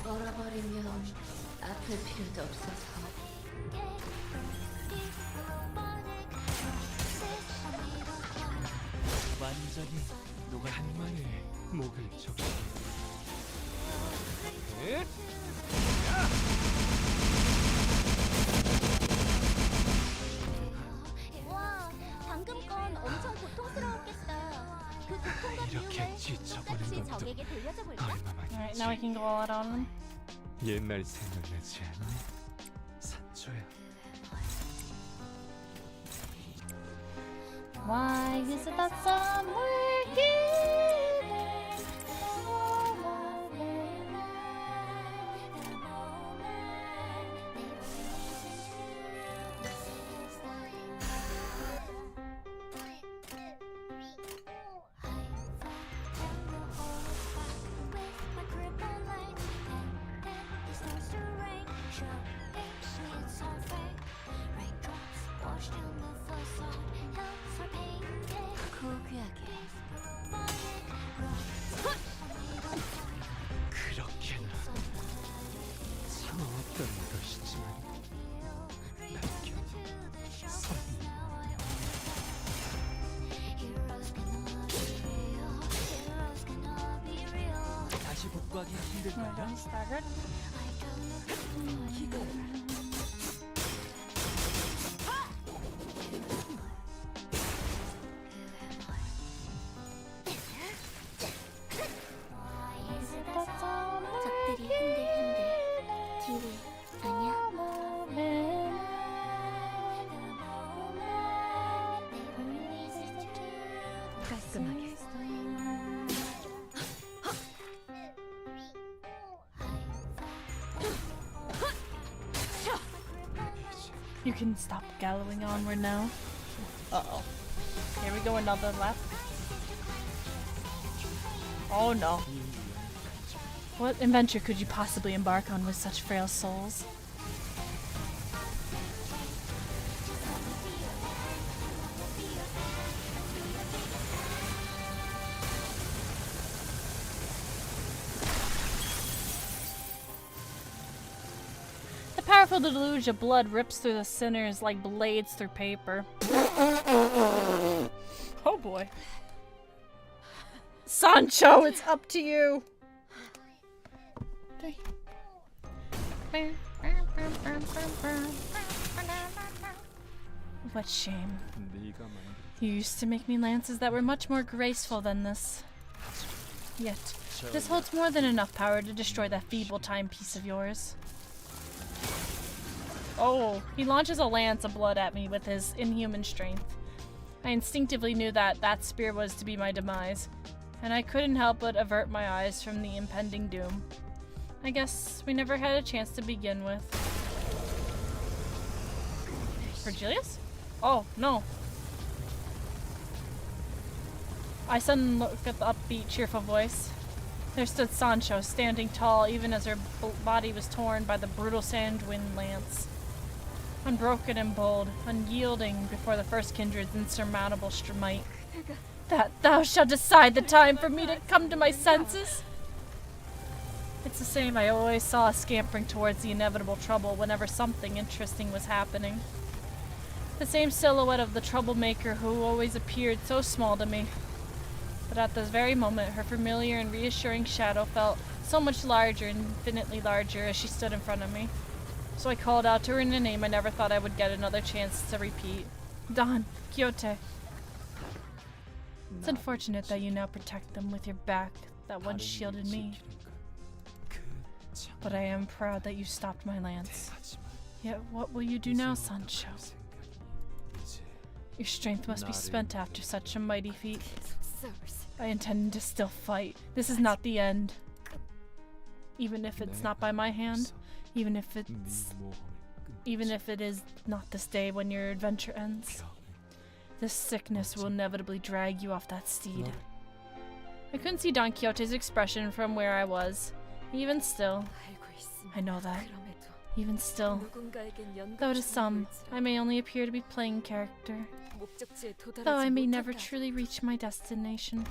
[SPEAKER 9] 얼어버리면 아플 필요도 없어서.
[SPEAKER 5] 완전히 녹아 간만에 목을 적시.
[SPEAKER 4] 와, 방금 건 엄청 고통스러웠겠다. 그 고통과
[SPEAKER 5] 이렇게
[SPEAKER 4] 비움을
[SPEAKER 5] 지쳐보는
[SPEAKER 4] 똑같이
[SPEAKER 5] 것도
[SPEAKER 4] 적에게 돌려줘 볼까?
[SPEAKER 1] Alright, now we can go all out on him.
[SPEAKER 5] 옛날 생각나지 않니? 산초야.
[SPEAKER 1] Why is it that somewhere hidden?
[SPEAKER 5] 그렇게나 참아왔던 것이지만 남겨 다시 복구하기 힘들걸요?
[SPEAKER 1] Staggered.
[SPEAKER 4] 적들이 흔들흔들 기회 아니야?
[SPEAKER 2] 깔끔하게.
[SPEAKER 1] You can stop gallowing onward now. Uh-oh. Here we go, another lap. Oh no. What adventure could you possibly embark on with such frail souls? The powerful deluge of blood rips through the sinners like blades through paper. Oh boy. Sancho, it's up to you. What shame. You used to make me lances that were much more graceful than this. Yet, this holds more than enough power to destroy that feeble timepiece of yours. Oh, he launches a lance of blood at me with his inhuman strength. I instinctively knew that that spear was to be my demise, and I couldn't help but avert my eyes from the impending doom. I guess we never had a chance to begin with. Virgilius? Oh, no. I suddenly looked at the upbeat, cheerful voice. There stood Sancho, standing tall even as her body was torn by the brutal sand-wind lance. Unbroken and bold, unyielding before the first kindred's insurmountable might. That thou shalt decide the time for me to come to my senses? It's the same I always saw scampering towards the inevitable trouble whenever something interesting was happening. The same silhouette of the troublemaker who always appeared so small to me. But at this very moment, her familiar and reassuring shadow felt so much larger, infinitely larger, as she stood in front of me. So I called out to her in a name I never thought I would get another chance to repeat. Dawn, Quixote. It's unfortunate that you now protect them with your back that once shielded me. But I am proud that you stopped my lance. Yet what will you do now, Sancho? Your strength must be spent after such a mighty feat. I intend to still fight. This is not the end. Even if it's not by my hand, even if it is not this day when your adventure ends. This sickness will inevitably drag you off that steed. I couldn't see Don Quixote's expression from where I was. Even still, I know that. Even still, though to some, I may only appear to be playing character, though I may never truly reach my destination.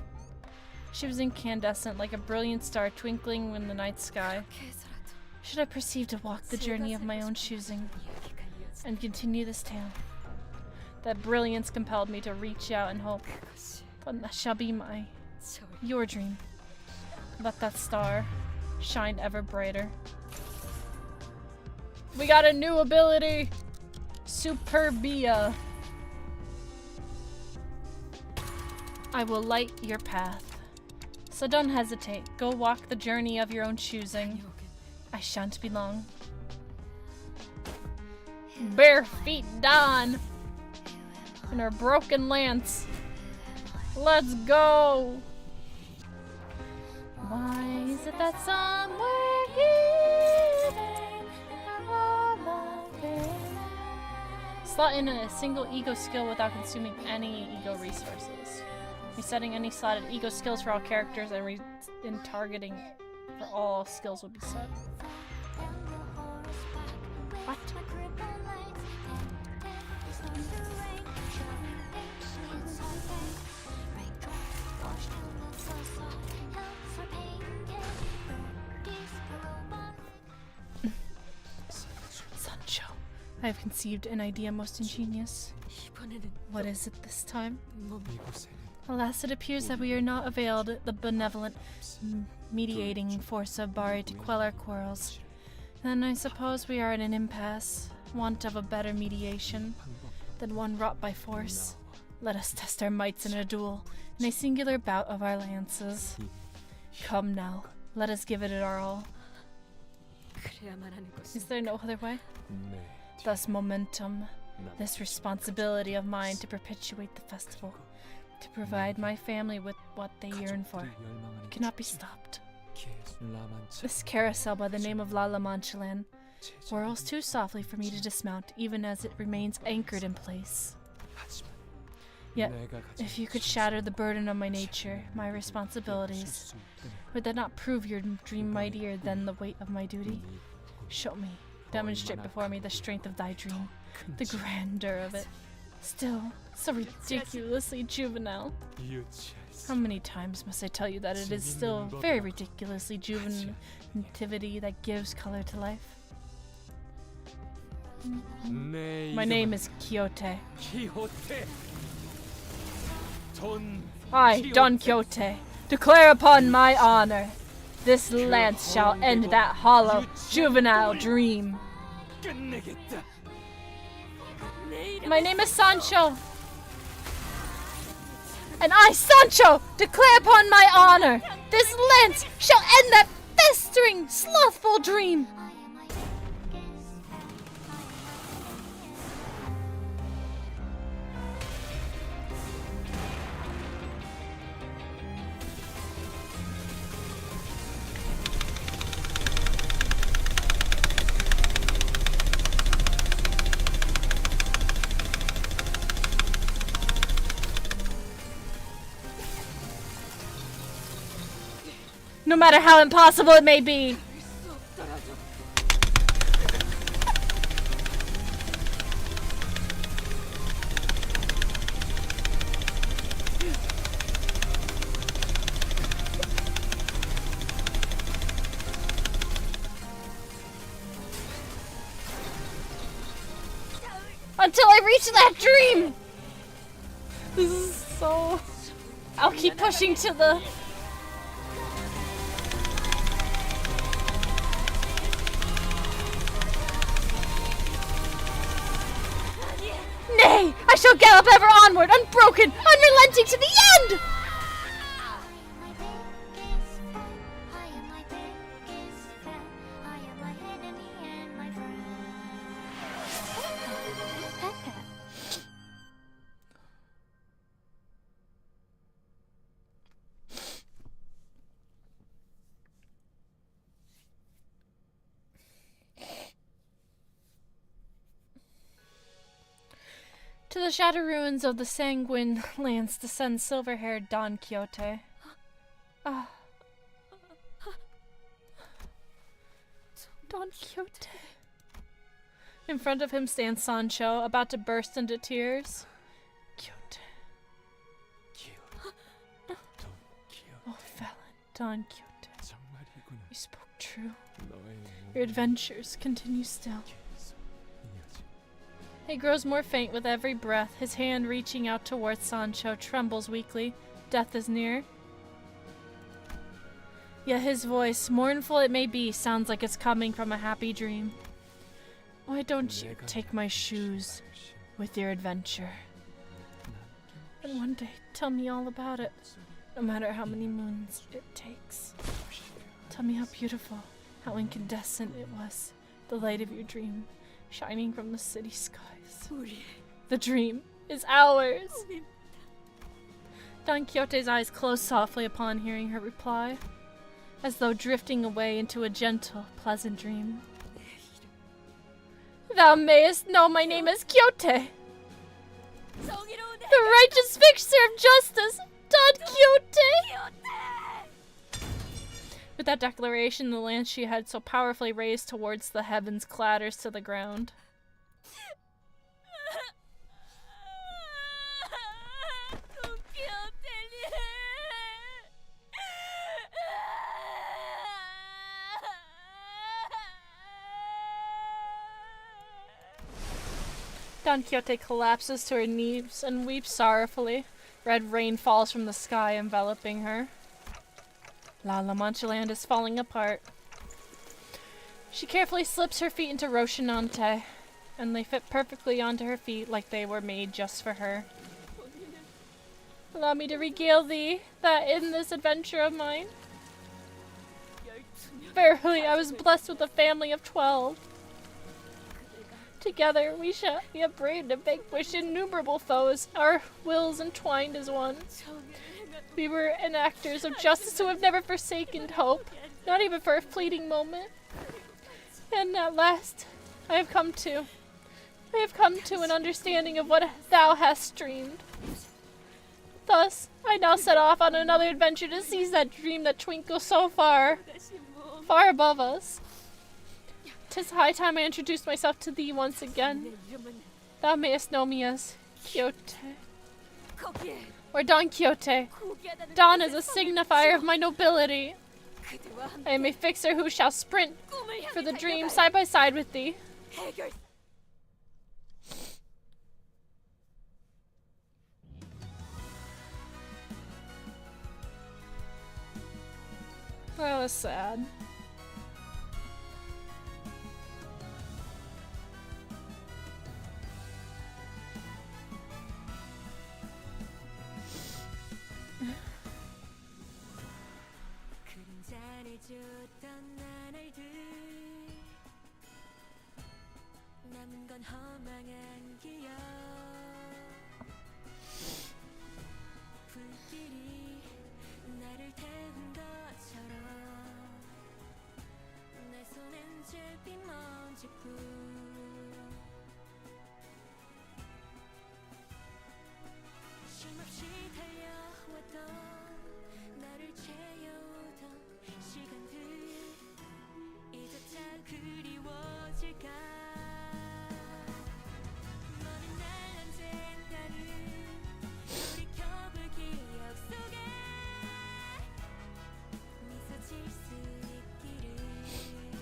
[SPEAKER 1] She was incandescent like a brilliant star twinkling in the night sky. Should I proceed to walk the journey of my own choosing and continue this tale? That brilliance compelled me to reach out and hope, but that shall be your dream. Let that star shine ever brighter. We got a new ability! Superbia. I will light your path. So don't hesitate. Go walk the journey of your own choosing. I shan't be long. Bare feet Dawn! And her broken lance. Let's go! Why is it that somewhere hidden slot in a single ego skill without consuming any ego resources. Resetting any slotted ego skills for all characters and targeting for all skills will be set. What? Sancho, I have conceived an idea most ingenious. What is it this time? Alas, it appears that we are not availed the benevolent mediating force of Bari to quell our quarrels. Then I suppose we are at an impasse, want of a better mediation than one wrought by force. Let us test our mights in a duel, in a singular bout of our lances. Come now, let us give it our all. Is there no other way? Thus momentum, this responsibility of mine to perpetuate the festival, to provide my family with what they yearn for, it cannot be stopped. This carousel by the name of La Manchalan whirls too softly for me to dismount, even as it remains anchored in place. Yet, if you could shatter the burden of my nature, my responsibilities, would that not prove your dream mightier than the weight of my duty? Show me, demonstrate before me the strength of thy dream, the grandeur of it. Still, so ridiculously juvenile. How many times must I tell you that it is still very ridiculously juvenile nativity that gives color to life? My name is Quixote. I, Don Quixote, declare upon my honor, this lance shall end that hollow, juvenile dream. My name is Sancho. And I, Sancho, declare upon my honor, this lance shall end that festering, slothful dream. No matter how impossible it may be. until I reach that dream! This is so... I'll keep pushing to the... Nay! I shall gallop ever onward, unbroken, unrelenting to the end! To the shattered ruins of the sanguine lance descends silver-haired Don Quixote. Ah. Don Quixote. In front of him stands Sancho, about to burst into tears. Quixote. Oh, felon, Don Quixote. You spoke true. Your adventures continue still. He grows more faint with every breath. His hand reaching out towards Sancho trembles weakly. Death is near. Yet his voice, mournful it may be, sounds like it's coming from a happy dream. Why don't you take my shoes with your adventure? And one day, tell me all about it, no matter how many moons it takes. Tell me how beautiful, how incandescent it was, the light of your dream, shining from the city skies. The dream is ours! Don Quixote's eyes closed softly upon hearing her reply, as though drifting away into a gentle, pleasant dream. Thou mayest know my name is Quixote, the righteous fixer of justice, Don Quixote! With that declaration, the lance she had so powerfully raised towards the heavens clatters to the ground. Don Quixote collapses to her knees and weeps sorrowfully. Red rain falls from the sky, enveloping her. La Mancha land is falling apart. She carefully slips her feet into Rocinante, and they fit perfectly onto her feet like they were made just for her. Allow me to regale thee that in this adventure of mine. Verily, I was blessed with a family of 12. Together we have braved and vanquished innumerable foes, our wills entwined as one. We were enactors of justice who have never forsaken hope, not even for a fleeting moment. And at last, I have come to an understanding of what thou hast dreamed. Thus, I now set off on another adventure to seize that dream that twinkles so far above us. 'Tis high time I introduced myself to thee once again. Thou mayest know me as Quixote, or Don Quixote. Don is a signifier of my nobility. I am a fixer who shall sprint for the dream side by side with thee. That was sad.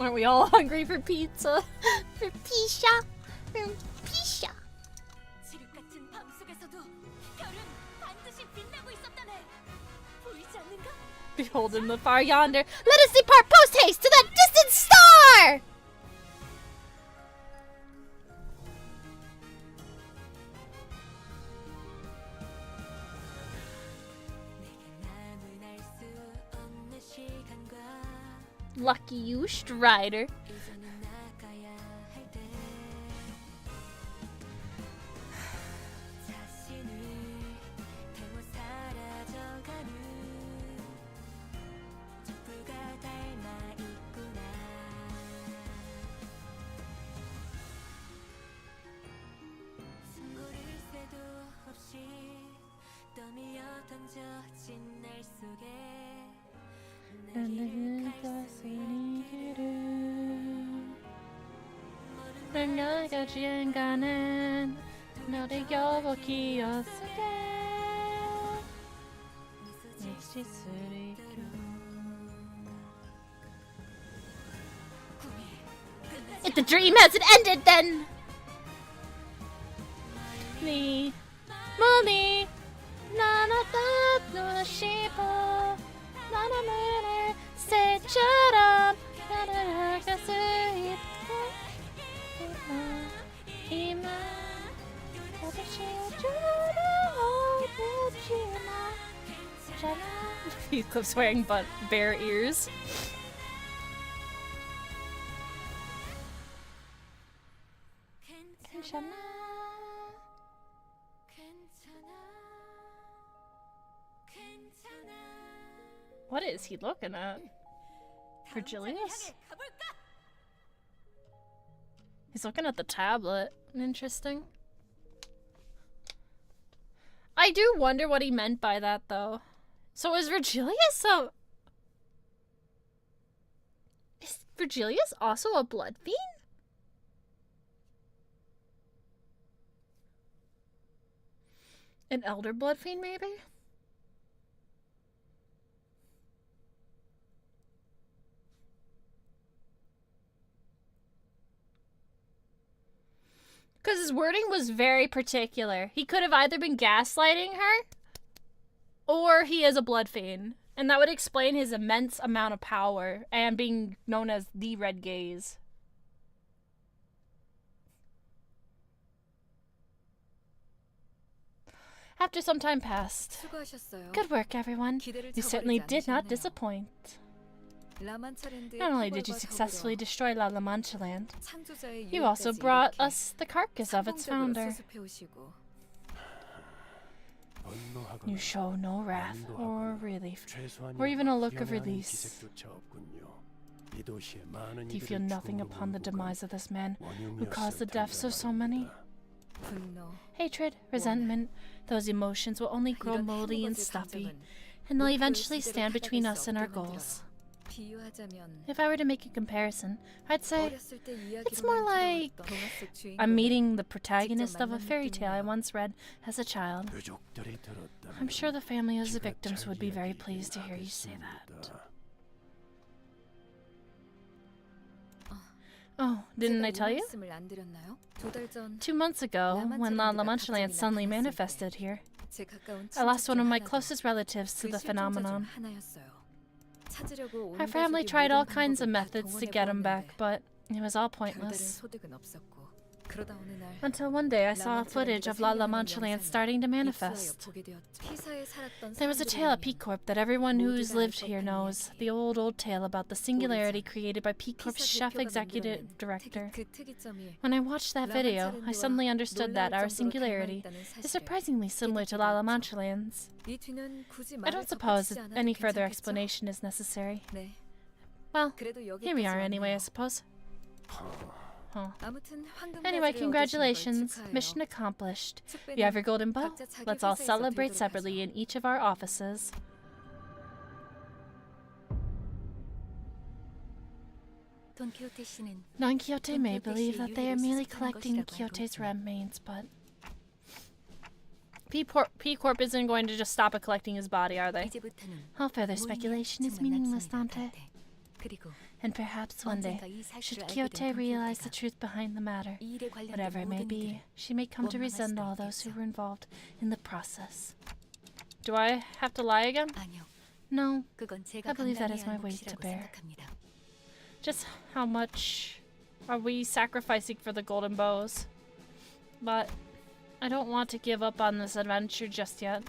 [SPEAKER 1] Aren't we all hungry for pizza?
[SPEAKER 4] For pizza. For pizza.
[SPEAKER 1] Behold in the far yonder, let us depart post-haste to that distant star! Lucky you, Strider. 내가 지은가는 너를 여보기였으게 If the dream hasn't ended, then 네 몸이 나눴다 눈을 씹어 나나만의 새처럼 나를 할 수 있게 이만 He keeps wearing bare ears. What is he looking at? Virgilius? He's looking at the tablet. Interesting. I do wonder what he meant by that, though. So is Virgilius a... Is Virgilius also a blood fiend? An elder blood fiend, maybe? Because his wording was very particular. He could have either been gaslighting her, or he is a blood fiend. And that would explain his immense amount of power and being known as the Red Gaze. After some time passed. Good work, everyone. You certainly did not disappoint. Not only did you successfully destroy La Mancha land, you also brought us the carcass of its founder. You show no wrath or relief, or even a look of release. Do you feel nothing upon the demise of this man who caused the deaths of so many? Hatred, resentment, those emotions will only grow moldy and stuffy, and they'll eventually stand between us and our goals. If I were to make a comparison, I'd say it's more like I'm meeting the protagonist of a fairy tale I once read as a child. I'm sure the family of the victims would be very pleased to hear you say that. Oh, didn't I tell you? 2 months ago, when La Mancha land suddenly manifested here, I lost one of my closest relatives to the phenomenon. Our family tried all kinds of methods to get him back, but it was all pointless. Until one day I saw footage of La Mancha land starting to manifest. There was a tale at P-Corp that everyone who's lived here knows, the old tale about the singularity created by P-Corp's chef executive director. When I watched that video, I suddenly understood that our singularity is surprisingly similar to La Mancha land's. I don't suppose that any further explanation is necessary. Well, here we are anyway, I suppose. Huh. Anyway, congratulations. Mission accomplished. You have your golden bow. Let's all celebrate separately in each of our offices. Don Quixote may believe that they are merely collecting Quixote's remains, but P-Corp isn't going to just stop at collecting his body, are they? All further speculation is meaningless, Dante.
[SPEAKER 2] 그리고
[SPEAKER 1] And perhaps one day,
[SPEAKER 2] 언젠가 이
[SPEAKER 1] should
[SPEAKER 2] 사실을 알게
[SPEAKER 1] Kyote
[SPEAKER 2] 된
[SPEAKER 1] realize the
[SPEAKER 2] confronta가
[SPEAKER 1] truth behind the matter,
[SPEAKER 2] 이 일에 관련된
[SPEAKER 1] whatever it may
[SPEAKER 2] 모든
[SPEAKER 1] be,
[SPEAKER 2] 이들을
[SPEAKER 1] she may come to
[SPEAKER 2] 원망할
[SPEAKER 1] resent
[SPEAKER 2] 수도
[SPEAKER 1] all those who
[SPEAKER 2] 있겠죠.
[SPEAKER 1] were involved in the process. Do I have to lie again?
[SPEAKER 2] 아니요.
[SPEAKER 1] No.
[SPEAKER 2] 그건 제가
[SPEAKER 1] I believe that
[SPEAKER 2] 감당해야
[SPEAKER 1] is my
[SPEAKER 2] 할
[SPEAKER 1] weight to
[SPEAKER 2] 몫이라고
[SPEAKER 1] bear.
[SPEAKER 2] 생각합니다.
[SPEAKER 1] Just how much are we sacrificing for the golden bows? But I don't want to give up on this adventure just yet.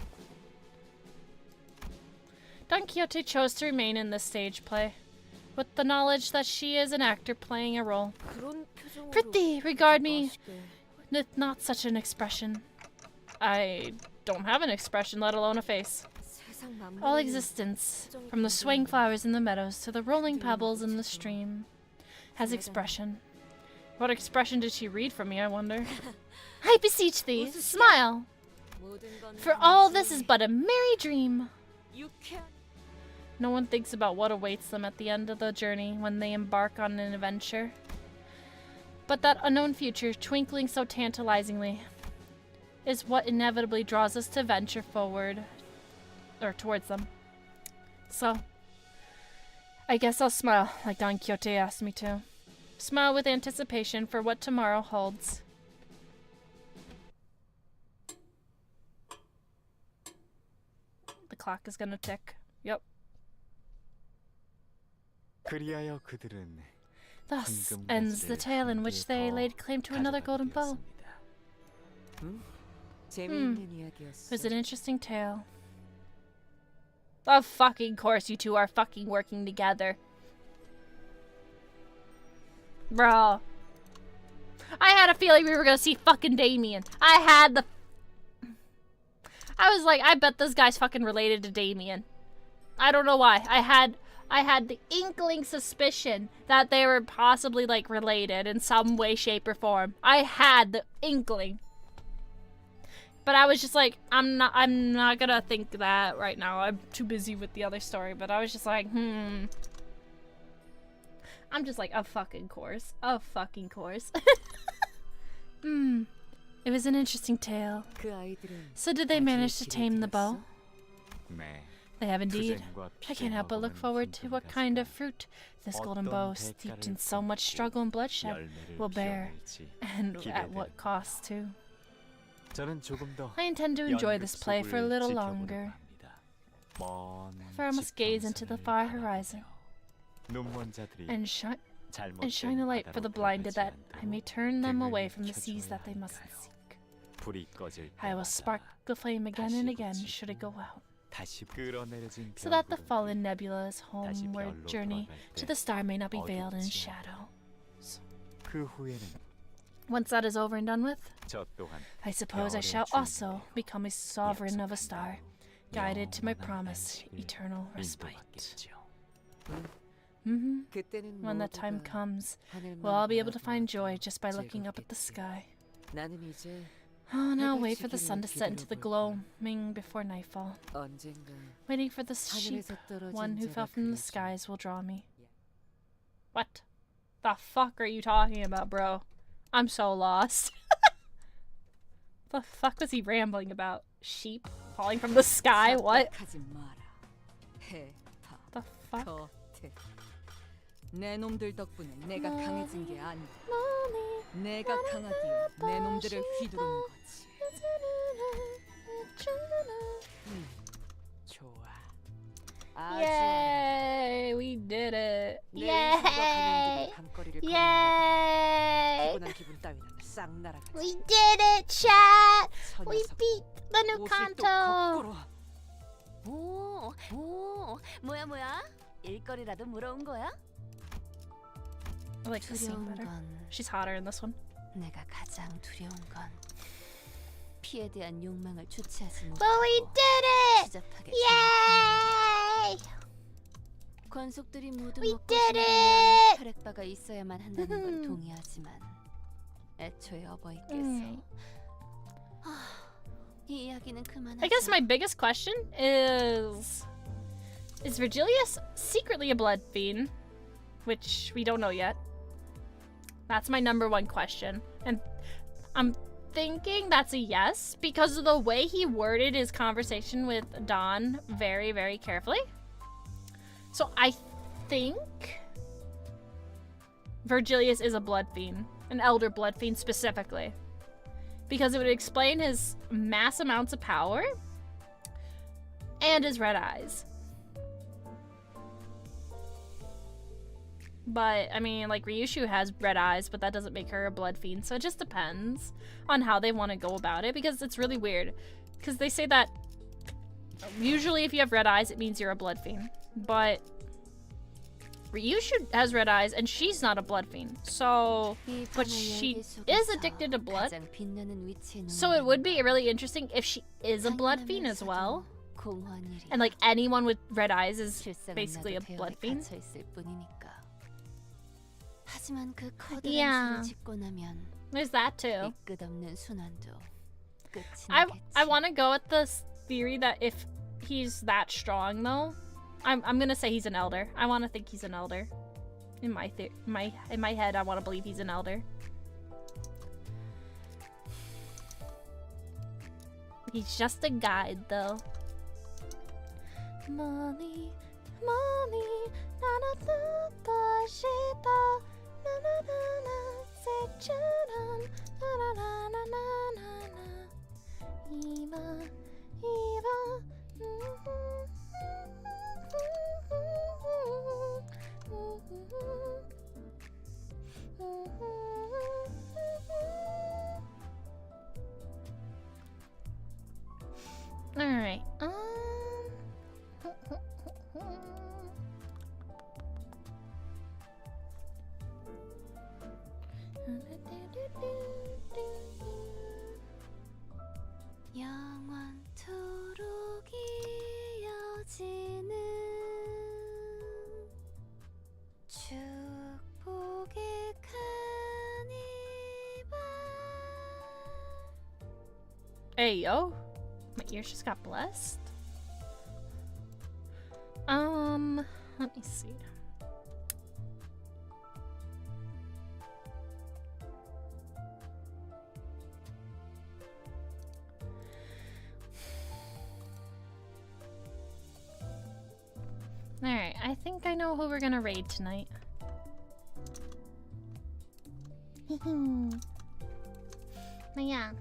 [SPEAKER 1] Don Quixote chose to remain in this stage play, with the knowledge that she is an actor playing a role. Pretty, regard me with not such an expression. I don't have an expression, let alone a face. All existence, from the swaying flowers in the meadows to the rolling pebbles in the stream, has expression. What expression did she read from me, I wonder? I beseech thee, smile! For all this is but a merry dream. No one thinks about what awaits them at the end of the journey when they embark on an adventure. But that unknown future, twinkling so tantalizingly, is what inevitably draws us to venture forward, or towards them. So, I guess I'll smile like Don Quixote asked me to. Smile with anticipation for what tomorrow holds. The clock is gonna tick. Yep.
[SPEAKER 7] 그리하여 그들은
[SPEAKER 1] Thus ends the tale in which they laid claim to another golden bow. It was an interesting tale. Of fucking course you two are fucking working together. Bro. I had a feeling we were gonna see fucking Damien. I was like, I bet this guy's fucking related to Damien. I don't know why. I had the inkling suspicion that they were possibly like related in some way, shape, or form. I had the inkling. But I was just like, I'm not gonna think that right now. I'm too busy with the other story. But I was just like, I'm just like, of fucking course. Of fucking course. It was an interesting tale. So did they manage to tame the bow? They have indeed. I can't help but look forward to what kind of fruit this golden bow, steeped in so much struggle and bloodshed, will bear. And at what cost, too. I intend to enjoy this play for a little longer. For I must gaze into the far horizon and shine a light for the blinded, that I may turn them away from the seas that they mustn't seek. I will spark the flame again and again should it go out, so that the fallen nebula's homeward journey to the star may not be veiled in shadow. Once that is over and done with, I suppose I shall also become a sovereign of a star, guided to my promised eternal respite. When that time comes, we'll all be able to find joy just by looking up at the sky. Oh, now wait for the sun to set into the gloaming before nightfall. Waiting for the sheep, one who fell from the skies will draw me. What the fuck are you talking about, bro? I'm so lost. The fuck was he rambling about? Sheep falling from the sky? What? The fuck?
[SPEAKER 8] 내 놈들 덕분에 내가 강해진 게 아니다. 내가 강하기에 내 놈들을 휘두르는 거지. 좋아.
[SPEAKER 1] Yay! We did it! Yay!
[SPEAKER 8] Yay!
[SPEAKER 4] We did it, chat! We beat the new Kanto!
[SPEAKER 2] 오, 뭐야? 일거리라도 물어온 거야?
[SPEAKER 1] I like the scene better. She's hotter in this one.
[SPEAKER 2] 내가 가장 두려운 건 피에 대한 욕망을 주체하지 못하고
[SPEAKER 4] But we did it!
[SPEAKER 2] 시작하게
[SPEAKER 4] Yay!
[SPEAKER 2] 권속들이 모두
[SPEAKER 4] We
[SPEAKER 2] 먹고
[SPEAKER 4] did
[SPEAKER 2] 싶은
[SPEAKER 4] it!
[SPEAKER 2] 혈액바가 있어야만 한다는 건 동의하지만 애초에 어버이께서 이 이야기는 그만하자.
[SPEAKER 1] I guess my biggest question is Virgilius secretly a blood fiend? Which we don't know yet. That's my number one question. And I'm thinking that's a yes because of the way he worded his conversation with Don very, very carefully. So I think Virgilius is a blood fiend. An elder blood fiend specifically. Because it would explain his mass amounts of power and his red eyes. But, I mean, like, Ryushu has red eyes, but that doesn't make her a blood fiend. So it just depends on how they want to go about it, because it's really weird. Because they say that usually if you have red eyes, it means you're a blood fiend. But Ryushu has red eyes, and she's not a blood fiend. So, but she is addicted to blood. So it would be really interesting if she is a blood fiend as well. And, like, anyone with red eyes is basically a blood fiend. Yeah, there's that too. I want to go with this theory that if he's that strong, though, I'm gonna say he's an elder. I want to think he's an elder. In my head, I want to believe he's an elder. He's just a guide, though. Mommy, mommy, na na na na shita, na na na na secharan, na na na na na na, Eva, Eva. All right.
[SPEAKER 2] 영원토록 이어지는 축복의 카니발.
[SPEAKER 1] Hey, yo. My ears just got blessed. Let me see. Alright, I think I know who we're gonna raid tonight.
[SPEAKER 4] But yeah.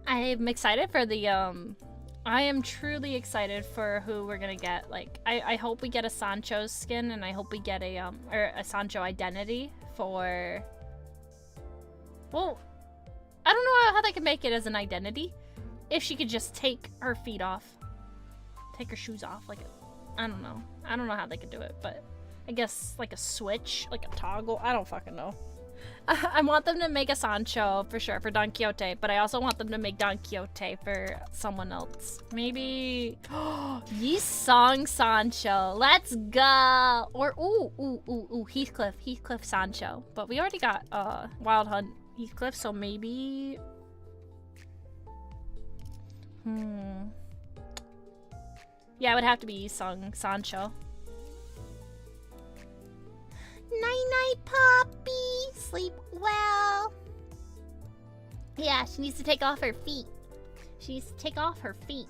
[SPEAKER 1] I'm excited for the, I am truly excited for who we're gonna get. Like, I hope we get a Sancho skin, and I hope we get a, or a Sancho identity for... Well, I don't know how they can make it as an identity. If she could just take her feet off. Take her shoes off, like, I don't know. I don't know how they could do it, but I guess, like, a switch, like a toggle. I don't fucking know. I want them to make a Sancho for sure for Don Quixote, but I also want them to make Don Quixote for someone else. Maybe Yi Song Sancho. Let's go. Or ooh, Heathcliff Sancho. But we already got Wild Hunt Heathcliff, so maybe yeah, it would have to be Yi Song Sancho.
[SPEAKER 4] Night-night, Poppy. Sleep well. Yeah, she needs to take off her feet. She needs to take off her feet.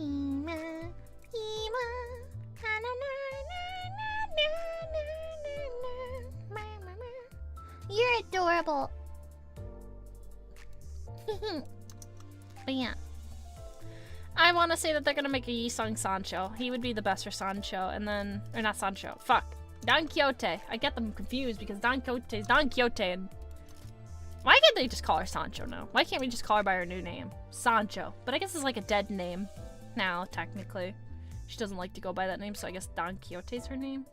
[SPEAKER 4] Ema, Ema, na na na na na na na. You're adorable. But yeah.
[SPEAKER 1] I want to say that they're going to make a Yi Song Sancho. He would be the best for Sancho, and then... Or not Sancho. Fuck. Don Quixote. I get them confused because Don Quixote is Don Quixote, and... Why can't they just call her Sancho now? Why can't we just call her by her new name? Sancho. But I guess it's like a dead name now, technically. She doesn't like to go by that name, so I guess Don Quixote is her name.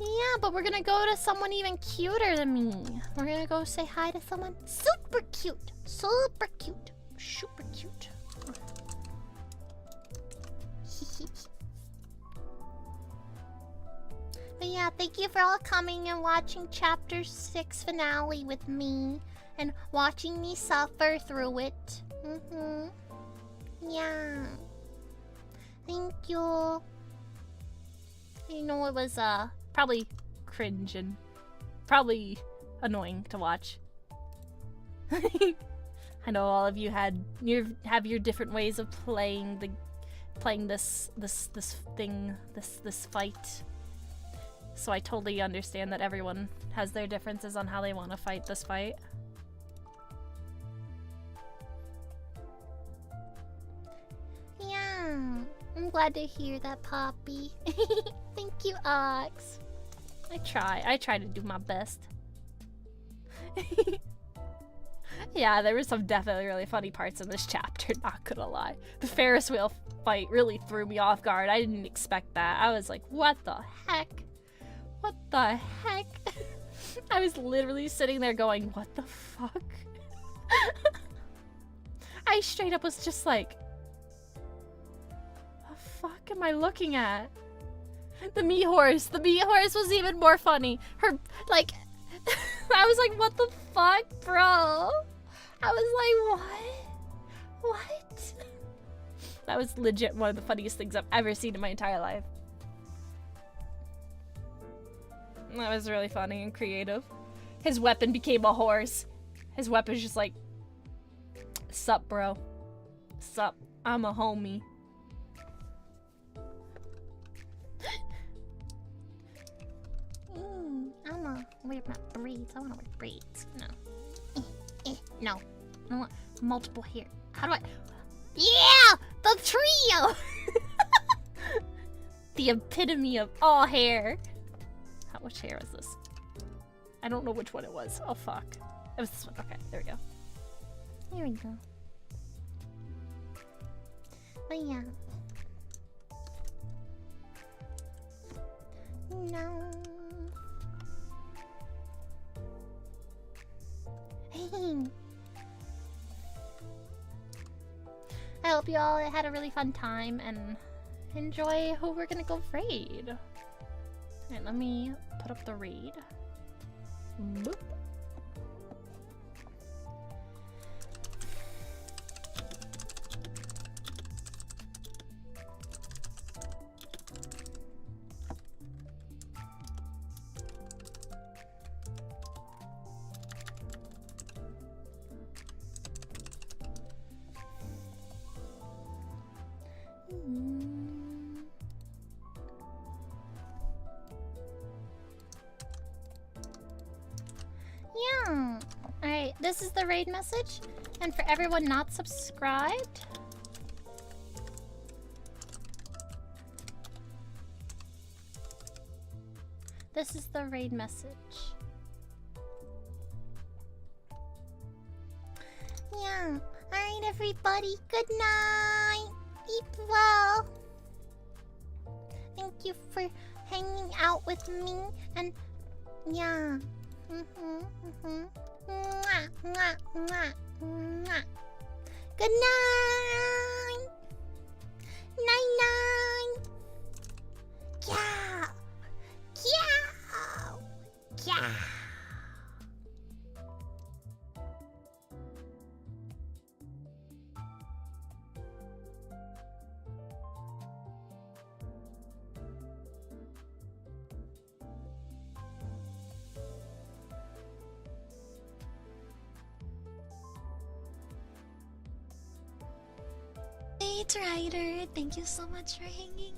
[SPEAKER 4] Yeah, but we're gonna go to someone even cuter than me. We're gonna go say hi to someone super cute. Super cute. Super cute. But yeah, thank you for all coming and watching Chapter 6 finale with me. And watching me suffer through it. Yeah. Thank you.
[SPEAKER 1] You know, it was probably cringe and probably annoying to watch. I know all of you have your different ways of playing this fight. So I totally understand that everyone has their differences on how they want to fight this fight.
[SPEAKER 4] Yeah, I'm glad to hear that, Poppy. Thank you, Ox.
[SPEAKER 1] I try to do my best. Yeah, there were some definitely really funny parts in this chapter, not gonna lie. The Ferris wheel fight really threw me off guard. I didn't expect that. I was like, what the heck? What the heck? I was literally sitting there going, what the fuck? I straight up was just like, what the fuck am I looking at? The meat horse. The meat horse was even more funny. Her, like, I was like, what the fuck, bro? I was like, what? What? That was legit one of the funniest things I've ever seen in my entire life. That was really funny and creative. His weapon became a horse. His weapon's just like, sup, bro. Sup. I'm a homie.
[SPEAKER 4] I'm gonna wear my braids. I wanna wear braids. No. No. I want multiple hair. How do I... Yeah! The trio!
[SPEAKER 1] The epitome of all hair. Which hair was this? I don't know which one it was. Oh, fuck. It was this one. Okay, there we go.
[SPEAKER 4] Here we go. But yeah. No. I hope you all had a really fun time and enjoy who we're gonna go raid. Alright, let me put up the raid. Boop. Yeah. Alright, this is the raid message. And for everyone not subscribed, this is the raid message. Yeah. Alright, everybody. Good night. Eat well. Thank you for hanging out with me. And yeah. Mwah, mwah, mwah, mwah. Good night. Night, night. Yeah. Yeah. Yeah.
[SPEAKER 13] Hey, Ryder, thank you so much for hanging